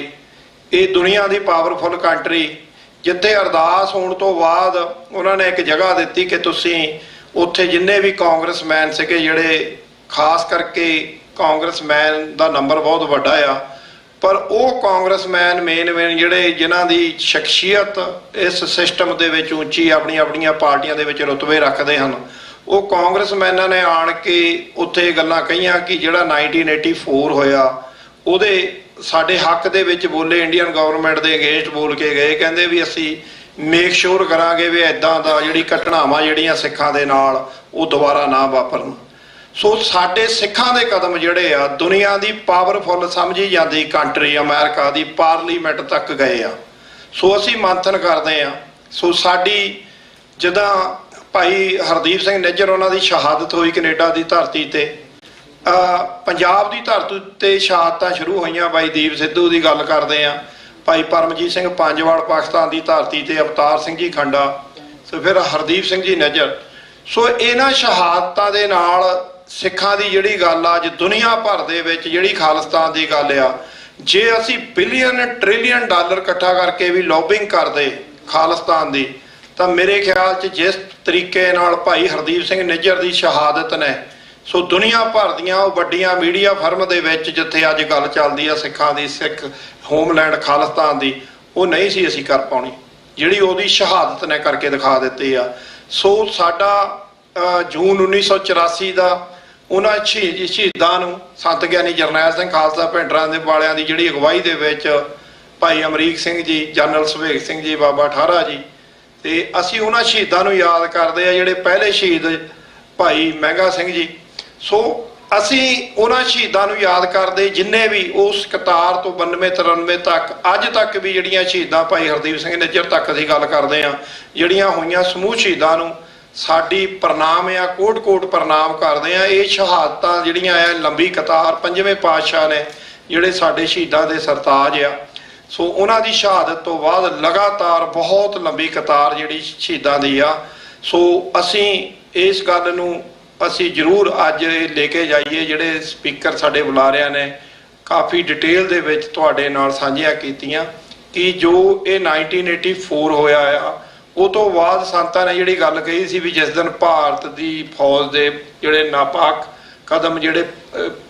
[SPEAKER 11] ਇਹ ਦੁਨੀਆ ਦੀ ਪਾਵਰਫੁਲ ਕੰਟਰੀ, ਜਿੱਥੇ ਅਰਦਾਸ ਹੋਣ ਤੋਂ ਬਾਅਦ ਉਹਨਾਂ ਨੇ ਇੱਕ ਜਗ੍ਹਾ ਦਿੱਤੀ ਕਿ ਤੁਸੀਂ ਉੱਥੇ ਜਿੰਨੇ ਵੀ ਕਾਂਗਰਸਮੈਨ ਸੀਗੇ, ਜਿਹੜੇ ਖਾਸ ਕਰਕੇ ਕਾਂਗਰਸਮੈਨ ਦਾ ਨੰਬਰ ਬਹੁਤ ਵੱਡਾ ਆ, ਪਰ ਉਹ ਕਾਂਗਰਸਮੈਨ ਮੇਨ ਜਿਹੜੇ ਜਿਨ੍ਹਾਂ ਦੀ ਸ਼ਖਸੀਅਤ ਇਸ ਸਿਸਟਮ ਦੇ ਵਿੱਚ ਉੱਚੀ, ਆਪਣੀਆਂ ਪਾਰਟੀਆਂ ਦੇ ਵਿੱਚ ਰੁਤਬੇ ਰੱਖਦੇ ਹਨ, ਉਹ ਕਾਂਗਰਸਮੈਨਾਂ ਨੇ ਆਣ ਕੇ ਉੱਥੇ ਗੱਲਾਂ ਕਹੀਆਂ ਕਿ ਜਿਹੜਾ 1984 ਹੋਇਆ ਉਹਦੇ ਸਾਡੇ ਹੱਕ ਦੇ ਵਿੱਚ ਬੋਲੇ, ਇੰਡੀਅਨ ਗਵਰਨਮੈਂਟ ਦੇ ਅਗੇਂਸਟ ਬੋਲ ਕੇ ਗਏ, ਕਹਿੰਦੇ ਵੀ ਅਸੀਂ ਮੇਕ ਸ਼ੋਰ ਕਰਾਂਗੇ ਵੀ ਇੱਦਾਂ ਦਾ ਜਿਹੜੀ ਘਟਨਾਵਾਂ ਜਿਹੜੀਆਂ ਸਿੱਖਾਂ ਦੇ ਨਾਲ ਉਹ ਦੁਬਾਰਾ ਨਾ ਵਾਪਰਨ। ਸੋ ਸਾਡੇ ਸਿੱਖਾਂ ਦੇ ਕਦਮ ਜਿਹੜੇ ਆ ਦੁਨੀਆ ਦੀ ਪਾਵਰਫੁਲ ਸਮਝੀ ਜਾਂਦੀ ਕੰਟਰੀ ਅਮਰੀਕਾ ਦੀ ਪਾਰਲੀਮੈਂਟ ਤੱਕ ਗਏ ਆ। ਸੋ ਅਸੀਂ ਮੰਥਨ ਕਰਦੇ ਆ। ਸੋ ਸਾਡੀ ਜਿੱਦਾਂ ਭਾਈ ਹਰਦੀਪ ਸਿੰਘ ਨਿੱਜਰ ਉਹਨਾਂ ਦੀ ਸ਼ਹਾਦਤ ਹੋਈ ਕੈਨੇਡਾ ਦੀ ਧਰਤੀ ਤੇ, ਪੰਜਾਬ ਦੀ ਧਰਤੀ ਤੇ ਸ਼ਹਾਦਤਾਂ ਸ਼ੁਰੂ ਹੋਈਆਂ। ਭਾਈ ਦੀਪ ਸਿੱਧੂ ਦੀ ਗੱਲ ਕਰਦੇ ਆ, ਭਾਈ ਪਰਮਜੀਤ ਸਿੰਘ ਪੰਜਵਾੜ ਪਾਕਿਸਤਾਨ ਦੀ ਧਰਤੀ ਤੇ, ਅਵਤਾਰ ਸਿੰਘ ਜੀ ਖੰਡਾ, ਸੋ ਫਿਰ ਹਰਦੀਪ ਸਿੰਘ ਜੀ ਨਿੱਜਰ। ਸੋ ਇਹਨਾਂ ਸ਼ਹਾਦਤਾਂ ਦੇ ਨਾਲ ਸਿੱਖਾਂ ਦੀ ਜਿਹੜੀ ਗੱਲ ਆ ਅੱਜ ਦੁਨੀਆ ਭਰ ਦੇ ਵਿੱਚ ਜਿਹੜੀ ਖਾਲਿਸਤਾਨ ਦੀ ਗੱਲ ਆ, ਜੇ ਅਸੀਂ ਬਿਲੀਅਨ ਟ੍ਰਿਲੀਅਨ ਡਾਲਰ ਇਕੱਠਾ ਕਰਕੇ ਵੀ ਲੌਬਿੰਗ ਕਰਦੇ ਖਾਲਿਸਤਾਨ ਦੀ, ਤਾਂ ਮੇਰੇ ਖਿਆਲ 'ਚ ਜਿਸ ਤਰੀਕੇ ਨਾਲ ਭਾਈ ਹਰਦੀਪ ਸਿੰਘ ਨਿੱਜਰ ਦੀ ਸ਼ਹਾਦਤ ਨੇ, ਸੋ ਦੁਨੀਆ ਭਰ ਦੀਆਂ ਉਹ ਵੱਡੀਆਂ ਮੀਡੀਆ ਫਰਮ ਦੇ ਵਿੱਚ ਜਿੱਥੇ ਅੱਜ ਗੱਲ ਚੱਲਦੀ ਆ ਸਿੱਖਾਂ ਦੀ, ਸਿੱਖ ਹੋਮਲੈਂਡ ਖਾਲਿਸਤਾਨ ਦੀ, ਉਹ ਨਹੀਂ ਸੀ ਅਸੀਂ ਕਰ ਪਾਉਣੀ ਜਿਹੜੀ ਉਹਦੀ ਸ਼ਹਾਦਤ ਨੇ ਕਰਕੇ ਦਿਖਾ ਦਿੱਤੀ ਆ। ਸੋ ਸਾਡਾ ਜੂਨ 1984 ਦਾ ਉਹਨਾਂ ਸ਼ਹੀਦਾਂ ਨੂੰ ਸੰਤ ਗਿਆਨੀ ਜਰਨੈਲ ਸਿੰਘ ਖਾਲਸਾ ਭਿੰਡਰਾਂ ਦੇ ਵਾਲਿਆਂ ਦੀ ਜਿਹੜੀ ਅਗਵਾਈ ਦੇ ਵਿੱਚ ਭਾਈ ਅਮਰੀਕ ਸਿੰਘ ਜੀ, ਜਨਰਲ ਸੁਭੇਗ ਸਿੰਘ ਜੀ, ਬਾਬਾ ਠਾਰਾ ਜੀ, ਤੇ ਅਸੀਂ ਉਹਨਾਂ ਸ਼ਹੀਦਾਂ ਨੂੰ ਯਾਦ ਕਰਦੇ ਆ ਜਿਹੜੇ ਪਹਿਲੇ ਸ਼ਹੀਦ ਭਾਈ ਮਹਿੰਗਾ ਸਿੰਘ ਜੀ। ਸੋ ਅਸੀਂ ਉਹਨਾਂ ਸ਼ਹੀਦਾਂ ਨੂੰ ਯਾਦ ਕਰਦੇ ਜਿੰਨੇ ਵੀ ਉਸ ਕਤਾਰ ਤੋਂ 92-93 ਤੱਕ ਅੱਜ ਤੱਕ ਵੀ ਜਿਹੜੀਆਂ ਸ਼ਹੀਦਾਂ ਭਾਈ ਹਰਦੀਪ ਸਿੰਘ ਨਿੱਜਰ ਤੱਕ ਅਸੀਂ ਗੱਲ ਕਰਦੇ ਆ, ਜਿਹੜੀਆਂ ਹੋਈਆਂ ਸਮੂਹ ਸ਼ਹੀਦਾਂ ਨੂੰ ਸਾਡੀ ਪ੍ਰਣਾਮ ਆ, ਕੋਟ ਪ੍ਰਣਾਮ ਕਰਦੇ ਆ। ਇਹ ਸ਼ਹਾਦਤਾਂ ਜਿਹੜੀਆਂ ਆ ਲੰਬੀ ਕਤਾਰ, ਪੰਜਵੇਂ ਪਾਤਸ਼ਾਹ ਨੇ ਜਿਹੜੇ ਸਾਡੇ ਸ਼ਹੀਦਾਂ ਦੇ ਸਰਤਾਜ ਆ, ਸੋ ਉਹਨਾਂ ਦੀ ਸ਼ਹਾਦਤ ਤੋਂ ਬਾਅਦ ਲਗਾਤਾਰ ਬਹੁਤ ਲੰਬੀ ਕਤਾਰ ਜਿਹੜੀ ਸ਼ਹੀਦਾਂ ਦੀ ਆ। ਸੋ ਅਸੀਂ ਇਸ ਗੱਲ ਨੂੰ ਅਸੀਂ ਜ਼ਰੂਰ ਅੱਜ ਲੈ ਕੇ ਜਾਈਏ, ਜਿਹੜੇ ਸਪੀਕਰ ਸਾਡੇ ਬੁਲਾਰਿਆਂ ਨੇ ਕਾਫੀ ਡਿਟੇਲ ਦੇ ਵਿੱਚ ਤੁਹਾਡੇ ਨਾਲ ਸਾਂਝੀਆਂ ਕੀਤੀਆਂ ਕਿ ਜੋ ਇਹ 1984 ਹੋਇਆ ਆ, ਉਹ ਤੋਂ ਬਾਅਦ ਸੰਤਾਂ ਨੇ ਜਿਹੜੀ ਗੱਲ ਕਹੀ ਸੀ ਵੀ ਜਿਸ ਦਿਨ ਭਾਰਤ ਦੀ ਫੌਜ ਦੇ ਜਿਹੜੇ ਨਾਪਾਕ ਕਦਮ ਜਿਹੜੇ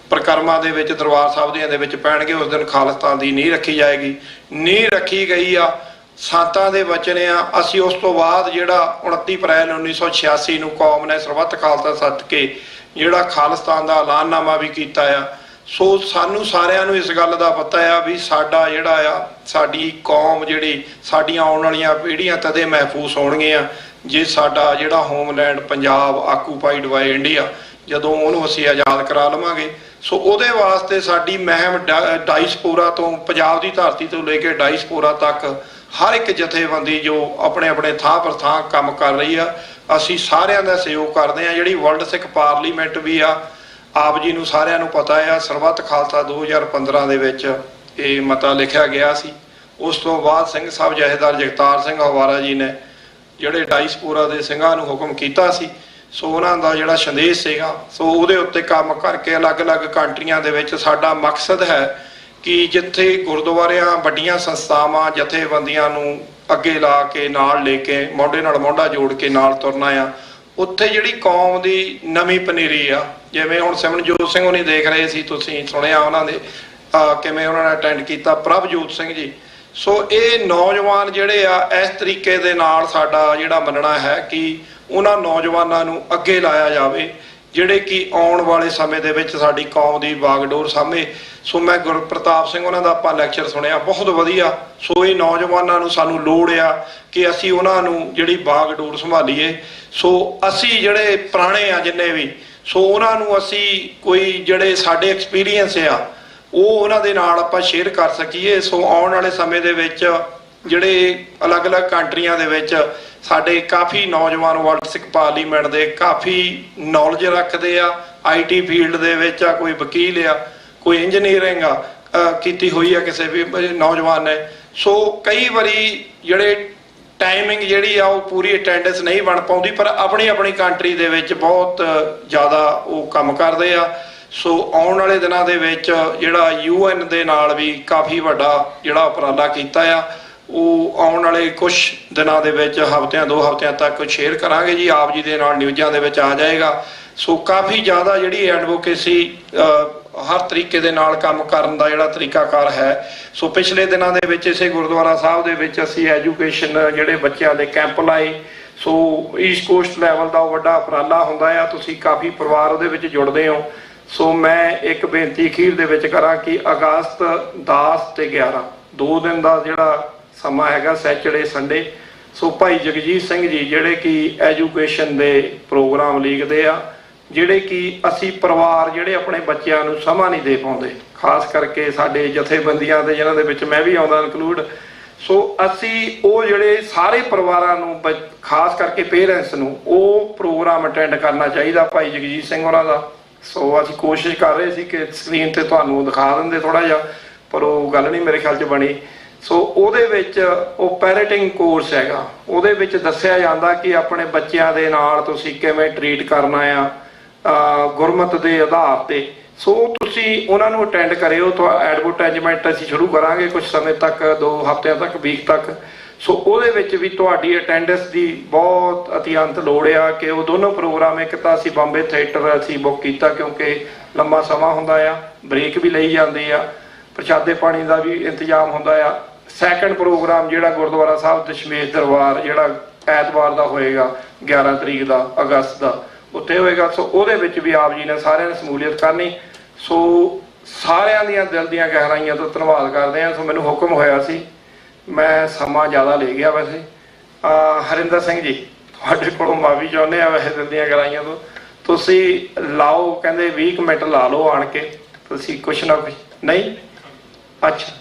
[SPEAKER 11] ਪ੍ਰਕਰਮਾਂ ਦੇ ਵਿੱਚ ਦਰਬਾਰ ਸਾਹਿਬ ਦੇ ਵਿੱਚ ਪੈਣਗੇ, ਉਸ ਦਿਨ ਖਾਲਿਸਤਾਨ ਦੀ ਨੀਂਹ ਰੱਖੀ ਜਾਏਗੀ। ਨੀਂਹ ਰੱਖੀ ਗਈ ਆ, ਸੰਤਾਂ ਦੇ ਵਚਨ ਆ। ਅਸੀਂ ਉਸ ਤੋਂ ਬਾਅਦ ਜਿਹੜਾ 29 ਅਪ੍ਰੈਲ 1986 ਨੂੰ ਕੌਮ ਨੇ ਸਰਬੱਤ ਖਾਲਸਾ ਸੱਦ ਕੇ ਜਿਹੜਾ ਖਾਲਿਸਤਾਨ ਦਾ ਐਲਾਨਨਾਮਾ ਵੀ ਕੀਤਾ ਆ। ਸੋ ਸਾਨੂੰ ਸਾਰਿਆਂ ਨੂੰ ਇਸ ਗੱਲ ਦਾ ਪਤਾ ਆ ਵੀ ਸਾਡਾ ਜਿਹੜਾ ਆ, ਸਾਡੀ ਕੌਮ ਜਿਹੜੀ, ਸਾਡੀਆਂ ਆਉਣ ਵਾਲੀਆਂ ਪੀੜ੍ਹੀਆਂ ਤਦੇ ਮਹਿਫੂਜ਼ ਹੋਣਗੀਆਂ ਜੇ ਸਾਡਾ ਜਿਹੜਾ ਹੋਮਲੈਂਡ ਪੰਜਾਬ ਆਕੂਪਾਈਡ ਬਾਈ ਇੰਡੀਆ, ਜਦੋਂ ਉਹਨੂੰ ਅਸੀਂ ਆਜ਼ਾਦ ਕਰਾ ਲਵਾਂਗੇ। ਸੋ ਉਹਦੇ ਵਾਸਤੇ ਸਾਡੀ ਮਹਿਮ ਡਾਇਸਪੋਰਾ ਤੋਂ, ਪੰਜਾਬ ਦੀ ਧਰਤੀ ਤੋਂ ਲੈ ਕੇ ਡਾਇਸਪੋਰਾ ਤੱਕ ਹਰ ਇੱਕ ਜਥੇਬੰਦੀ ਜੋ ਆਪਣੇ ਆਪਣੇ ਥਾਂ ਪਰ ਥਾਂ ਕੰਮ ਕਰ ਰਹੀ ਆ, ਅਸੀਂ ਸਾਰਿਆਂ ਦਾ ਸਹਿਯੋਗ ਕਰਦੇ ਆ। ਜਿਹੜੀ ਵਰਲਡ ਸਿੱਖ ਪਾਰਲੀਮੈਂਟ ਵੀ ਆ, ਆਪ ਜੀ ਨੂੰ ਸਾਰਿਆਂ ਨੂੰ ਪਤਾ ਆ, ਸਰਬੱਤ ਖਾਲਸਾ 2015 ਦੇ ਵਿੱਚ ਇਹ ਮਤਾ ਲਿਖਿਆ ਗਿਆ ਸੀ। ਉਸ ਤੋਂ ਬਾਅਦ ਸਿੰਘ ਸਾਹਿਬ ਜਥੇਦਾਰ ਜਗਤਾਰ ਸਿੰਘ ਹਵਾਰਾ ਜੀ ਨੇ ਜਿਹੜੇ ਡਾਇਸਪੋਰਾ ਦੇ ਸਿੰਘਾਂ ਨੂੰ ਹੁਕਮ ਕੀਤਾ ਸੀ, ਸੋ ਉਹਨਾਂ ਦਾ ਜਿਹੜਾ ਸੰਦੇਸ਼ ਸੀਗਾ, ਸੋ ਉਹਦੇ ਉੱਤੇ ਕੰਮ ਕਰਕੇ ਅਲੱਗ-ਅਲੱਗ ਕੰਟਰੀਆਂ ਦੇ ਵਿੱਚ ਸਾਡਾ ਮਕਸਦ ਹੈ ਕਿ ਜਿੱਥੇ ਗੁਰਦੁਆਰਿਆਂ ਵੱਡੀਆਂ ਸੰਸਥਾਵਾਂ ਜਥੇਬੰਦੀਆਂ ਨੂੰ ਅੱਗੇ ਲਾ ਕੇ ਨਾਲ ਲੈ ਕੇ ਮੋਢੇ ਨਾਲ ਮੋਢਾ ਜੋੜ ਕੇ ਨਾਲ ਤੁਰਨਾ ਆ, ਉੱਥੇ ਜਿਹੜੀ ਕੌਮ ਦੀ ਨਵੀਂ ਪਨੀਰੀ ਆ, ਜਿਵੇਂ ਹੁਣ ਸਿਮਰਨਜੋਤ ਸਿੰਘ ਉਹਨੇ ਦੇਖ ਰਹੇ ਸੀ, ਤੁਸੀਂ ਸੁਣਿਆ ਉਹਨਾਂ ਦੇ ਕਿਵੇਂ ਉਹਨਾਂ ਨੇ ਅਟੈਂਡ ਕੀਤਾ, ਪ੍ਰਭਜੋਤ ਸਿੰਘ ਜੀ। ਸੋ ਇਹ ਨੌਜਵਾਨ ਜਿਹੜੇ ਆ ਇਸ ਤਰੀਕੇ ਦੇ ਨਾਲ ਸਾਡਾ ਜਿਹੜਾ ਮੰਨਣਾ ਹੈ ਕਿ ਉਹਨਾਂ ਨੌਜਵਾਨਾਂ ਨੂੰ ਅੱਗੇ ਲਾਇਆ ਜਾਵੇ ਜਿਹੜੇ ਕਿ ਆਉਣ ਵਾਲੇ ਸਮੇਂ ਦੇ ਵਿੱਚ ਸਾਡੀ ਕੌਮ ਦੀ ਬਾਗਡੋਰ ਸਾਹਮਣੇ। ਸੋ ਮੈਂ ਗੁਰਪ੍ਰਤਾਪ ਸਿੰਘ ਉਹਨਾਂ ਦਾ ਆਪਾਂ ਲੈਕਚਰ ਸੁਣਿਆ, ਬਹੁਤ ਵਧੀਆ। ਸੋ ਇਹ ਨੌਜਵਾਨਾਂ ਨੂੰ ਸਾਨੂੰ ਲੋੜ ਆ ਕਿ ਅਸੀਂ ਉਹਨਾਂ ਨੂੰ ਜਿਹੜੀ ਬਾਗਡੋਰ ਸੰਭਾਲੀਏ। ਸੋ ਅਸੀਂ ਜਿਹੜੇ ਪੁਰਾਣੇ ਆ ਜਿੰਨੇ ਵੀ, ਸੋ ਉਹਨਾਂ ਨੂੰ ਅਸੀਂ ਕੋਈ ਜਿਹੜੇ ਸਾਡੇ ਐਕਸਪੀਰੀਅੰਸ ਆ ਉਹ ਉਹਨਾਂ ਦੇ ਨਾਲ ਆਪਾਂ ਸ਼ੇਅਰ ਕਰ ਸਕੀਏ। ਸੋ ਆਉਣ ਵਾਲੇ ਸਮੇਂ ਦੇ ਵਿੱਚ ਜਿਹੜੇ ਅਲੱਗ-ਅਲੱਗ ਕੰਟਰੀਆਂ ਦੇ ਵਿੱਚ ਸਾਡੇ ਕਾਫੀ ਨੌਜਵਾਨ ਵਰਲਡ ਸਿੱਖ ਪਾਰਲੀਮੈਂਟ ਦੇ ਕਾਫੀ ਨੌਲੇਜ ਰੱਖਦੇ ਆ, IT ਫੀਲਡ ਦੇ ਵਿੱਚ ਆ, ਕੋਈ ਵਕੀਲ ਆ, ਕੋਈ ਇੰਜੀਨੀਅਰਿੰਗ ਆ ਕੀਤੀ ਹੋਈ ਆ ਕਿਸੇ ਵੀ ਨੌਜਵਾਨ ਨੇ। ਸੋ ਕਈ ਵਾਰੀ ਜਿਹੜੇ ਟਾਈਮਿੰਗ ਜਿਹੜੀ ਆ ਉਹ ਪੂਰੀ ਅਟੈਂਡੈਂਸ ਨਹੀਂ ਬਣ ਪਾਉਂਦੀ, ਪਰ ਆਪਣੀ ਆਪਣੀ ਕੰਟਰੀ ਦੇ ਵਿੱਚ ਬਹੁਤ ਜ਼ਿਆਦਾ ਉਹ ਕੰਮ ਕਰਦੇ ਆ। ਸੋ ਆਉਣ ਵਾਲੇ ਦਿਨਾਂ ਦੇ ਵਿੱਚ ਜਿਹੜਾ UN ਦੇ ਨਾਲ ਵੀ ਕਾਫੀ ਵੱਡਾ ਜਿਹੜਾ ਉਪਰਾਲਾ ਕੀਤਾ ਆ, ਉਹ ਆਉਣ ਵਾਲੇ ਕੁਝ ਦਿਨਾਂ ਦੇ ਵਿੱਚ ਹਫ਼ਤਿਆਂ 2 ਹਫ਼ਤਿਆਂ ਤੱਕ ਸ਼ੇਅਰ ਕਰਾਂਗੇ ਜੀ, ਆਪ ਜੀ ਦੇ ਨਾਲ ਨਿਊਜ਼ਾਂ ਦੇ ਵਿੱਚ ਆ ਜਾਏਗਾ। ਸੋ ਕਾਫੀ ਜ਼ਿਆਦਾ ਜਿਹੜੀ ਐਡਵੋਕੇਸੀ ਹਰ ਤਰੀਕੇ ਦੇ ਨਾਲ ਕੰਮ ਕਰਨ ਦਾ ਜਿਹੜਾ ਤਰੀਕਾਕਾਰ ਹੈ। ਸੋ ਪਿਛਲੇ ਦਿਨਾਂ ਦੇ ਵਿੱਚ ਇਸੇ ਗੁਰਦੁਆਰਾ ਸਾਹਿਬ ਦੇ ਵਿੱਚ ਅਸੀਂ ਐਜੂਕੇਸ਼ਨ ਜਿਹੜੇ ਬੱਚਿਆਂ ਦੇ ਕੈਂਪ ਲਾਏ। ਸੋ ਈਸਟ ਕੋਸਟ ਲੈਵਲ ਦਾ ਉਹ ਵੱਡਾ ਉਪਰਾਲਾ ਹੁੰਦਾ ਆ, ਤੁਸੀਂ ਕਾਫੀ ਪਰਿਵਾਰ ਉਹਦੇ ਵਿੱਚ ਜੁੜਦੇ ਹੋ। ਸੋ ਮੈਂ ਇੱਕ ਬੇਨਤੀ ਅਖੀਰ ਦੇ ਵਿੱਚ ਕਰਾਂ ਕਿ ਅਗਸਤ 10 ਤੇ 11 2 ਦਿਨ ਦਾ ਜਿਹੜਾ ਸਮਾਂ ਹੈਗਾ, ਸੈਚਰਡੇ ਸੰਡੇ। ਸੋ ਭਾਈ ਜਗਜੀਤ ਸਿੰਘ ਜੀ ਜਿਹੜੇ ਕਿ ਐਜੂਕੇਸ਼ਨ ਦੇ ਪ੍ਰੋਗਰਾਮ ਲਿਖਦੇ ਆ, ਜਿਹੜੇ ਕਿ ਅਸੀਂ ਪਰਿਵਾਰ ਜਿਹੜੇ ਆਪਣੇ ਬੱਚਿਆਂ ਨੂੰ ਸਮਾਂ ਨਹੀਂ ਦੇ ਪਾਉਂਦੇ, ਖਾਸ ਕਰਕੇ ਸਾਡੇ ਜਥੇਬੰਦੀਆਂ ਦੇ ਜਿਨ੍ਹਾਂ ਦੇ ਵਿੱਚ ਮੈਂ ਵੀ ਆਉਂਦਾ ਇਨਕਲੂਡ। ਸੋ ਅਸੀਂ ਉਹ ਜਿਹੜੇ ਸਾਰੇ ਪਰਿਵਾਰਾਂ ਨੂੰ ਖਾਸ ਕਰਕੇ ਪੇਰੈਂਟਸ ਨੂੰ ਉਹ ਪ੍ਰੋਗਰਾਮ ਅਟੈਂਡ ਕਰਨਾ ਚਾਹੀਦਾ ਭਾਈ ਜਗਜੀਤ ਸਿੰਘ ਉਹਨਾਂ ਦਾ। ਸੋ ਅਸੀਂ ਕੋਸ਼ਿਸ਼ ਕਰ ਰਹੇ ਸੀ ਕਿ ਸਕਰੀਨ ਤੇ ਤੁਹਾਨੂੰ ਦਿਖਾ ਦਿੰਦੇ ਥੋੜਾ ਜਿਹਾ, ਪਰ ਉਹ ਗੱਲ ਨਹੀਂ ਮੇਰੇ ਖਿਆਲ 'ਚ ਬਣੀ। ਸੋ ਉਹਦੇ ਵਿੱਚ ਉਹ ਪੈਰੈਂਟਿੰਗ ਕੋਰਸ ਹੈਗਾ, ਉਹਦੇ ਵਿੱਚ ਦੱਸਿਆ ਜਾਂਦਾ ਕਿ ਆਪਣੇ ਬੱਚਿਆਂ ਦੇ ਨਾਲ ਤੁਸੀਂ ਕਿਵੇਂ ਟਰੀਟ ਕਰਨਾ ਆ ਗੁਰਮਤ ਦੇ ਆਧਾਰ ਤੇ। ਸੋ ਤੁਸੀਂ ਉਹਨਾਂ ਨੂੰ ਅਟੈਂਡ ਕਰਿਓ। ਤਾਂ ਐਡਵਰਟਾਈਜ਼ਮੈਂਟ ਅਸੀਂ ਸ਼ੁਰੂ ਕਰਾਂਗੇ ਕੁਝ ਸਮੇਂ ਤੱਕ, 2 ਹਫ਼ਤਿਆਂ ਤੱਕ, ਵੀਕ ਤੱਕ। ਸੋ ਉਹਦੇ ਵਿੱਚ ਵੀ ਤੁਹਾਡੀ ਅਟੈਂਡੈਂਸ ਦੀ ਬਹੁਤ ਅਤਿਅੰਤ ਲੋੜ ਆ ਕਿ ਉਹ ਦੋਨੋਂ ਪ੍ਰੋਗਰਾਮ, ਇੱਕ ਤਾਂ ਅਸੀਂ ਬੰਬੇ ਥੀਏਟਰ ਅਸੀਂ ਬੁੱਕ ਕੀਤਾ ਕਿਉਂਕਿ ਲੰਮਾ ਸਮਾਂ ਹੁੰਦਾ ਆ, ਬ੍ਰੇਕ ਵੀ ਲਈ ਜਾਂਦੀ ਆ, ਪ੍ਰਸ਼ਾਦੇ ਪਾਣੀ ਦਾ ਵੀ ਇੰਤਜ਼ਾਮ ਹੁੰਦਾ ਆ। ਸੈਕੰਡ ਪ੍ਰੋਗਰਾਮ ਜਿਹੜਾ ਗੁਰਦੁਆਰਾ ਸਾਹਿਬ ਦਸ਼ਮੇਸ਼ ਦਰਬਾਰ ਜਿਹੜਾ ਐਤਵਾਰ ਦਾ ਹੋਏਗਾ 11 ਤਰੀਕ ਦਾ ਅਗਸਤ ਦਾ, ਉੱਥੇ ਹੋਏਗਾ। ਸੋ ਉਹਦੇ ਵਿੱਚ ਵੀ ਆਪ ਜੀ ਨੇ ਸਾਰਿਆਂ ਨੇ ਸ਼ਮੂਲੀਅਤ ਕਰਨੀ। ਸੋ ਸਾਰਿਆਂ ਦੀਆਂ ਦਿਲ ਦੀਆਂ ਗਹਿਰਾਈਆਂ ਤੋਂ ਧੰਨਵਾਦ ਕਰਦੇ ਹਾਂ। ਸੋ ਮੈਨੂੰ ਹੁਕਮ ਹੋਇਆ ਸੀ, ਮੈਂ ਸਮਾਂ ਜ਼ਿਆਦਾ ਲੈ ਗਿਆ ਵੈਸੇ। ਹਰਿੰਦਰ ਸਿੰਘ ਜੀ ਤੁਹਾਡੇ ਕੋਲੋਂ ਮਾਫੀ ਚਾਹੁੰਦੇ ਆ ਵੈਸੇ ਦਿਲ ਦੀਆਂ ਗਹਿਰਾਈਆਂ ਤੋਂ। ਤੁਸੀਂ ਲਾਓ ਕਹਿੰਦੇ 20 ਮਿੰਟ ਲਾ ਲਓ ਆਣ ਕੇ, ਤੁਸੀਂ ਕੁਛ ਨਾ ਕੁਛ ਨਹੀਂ। ਅੱਛਾ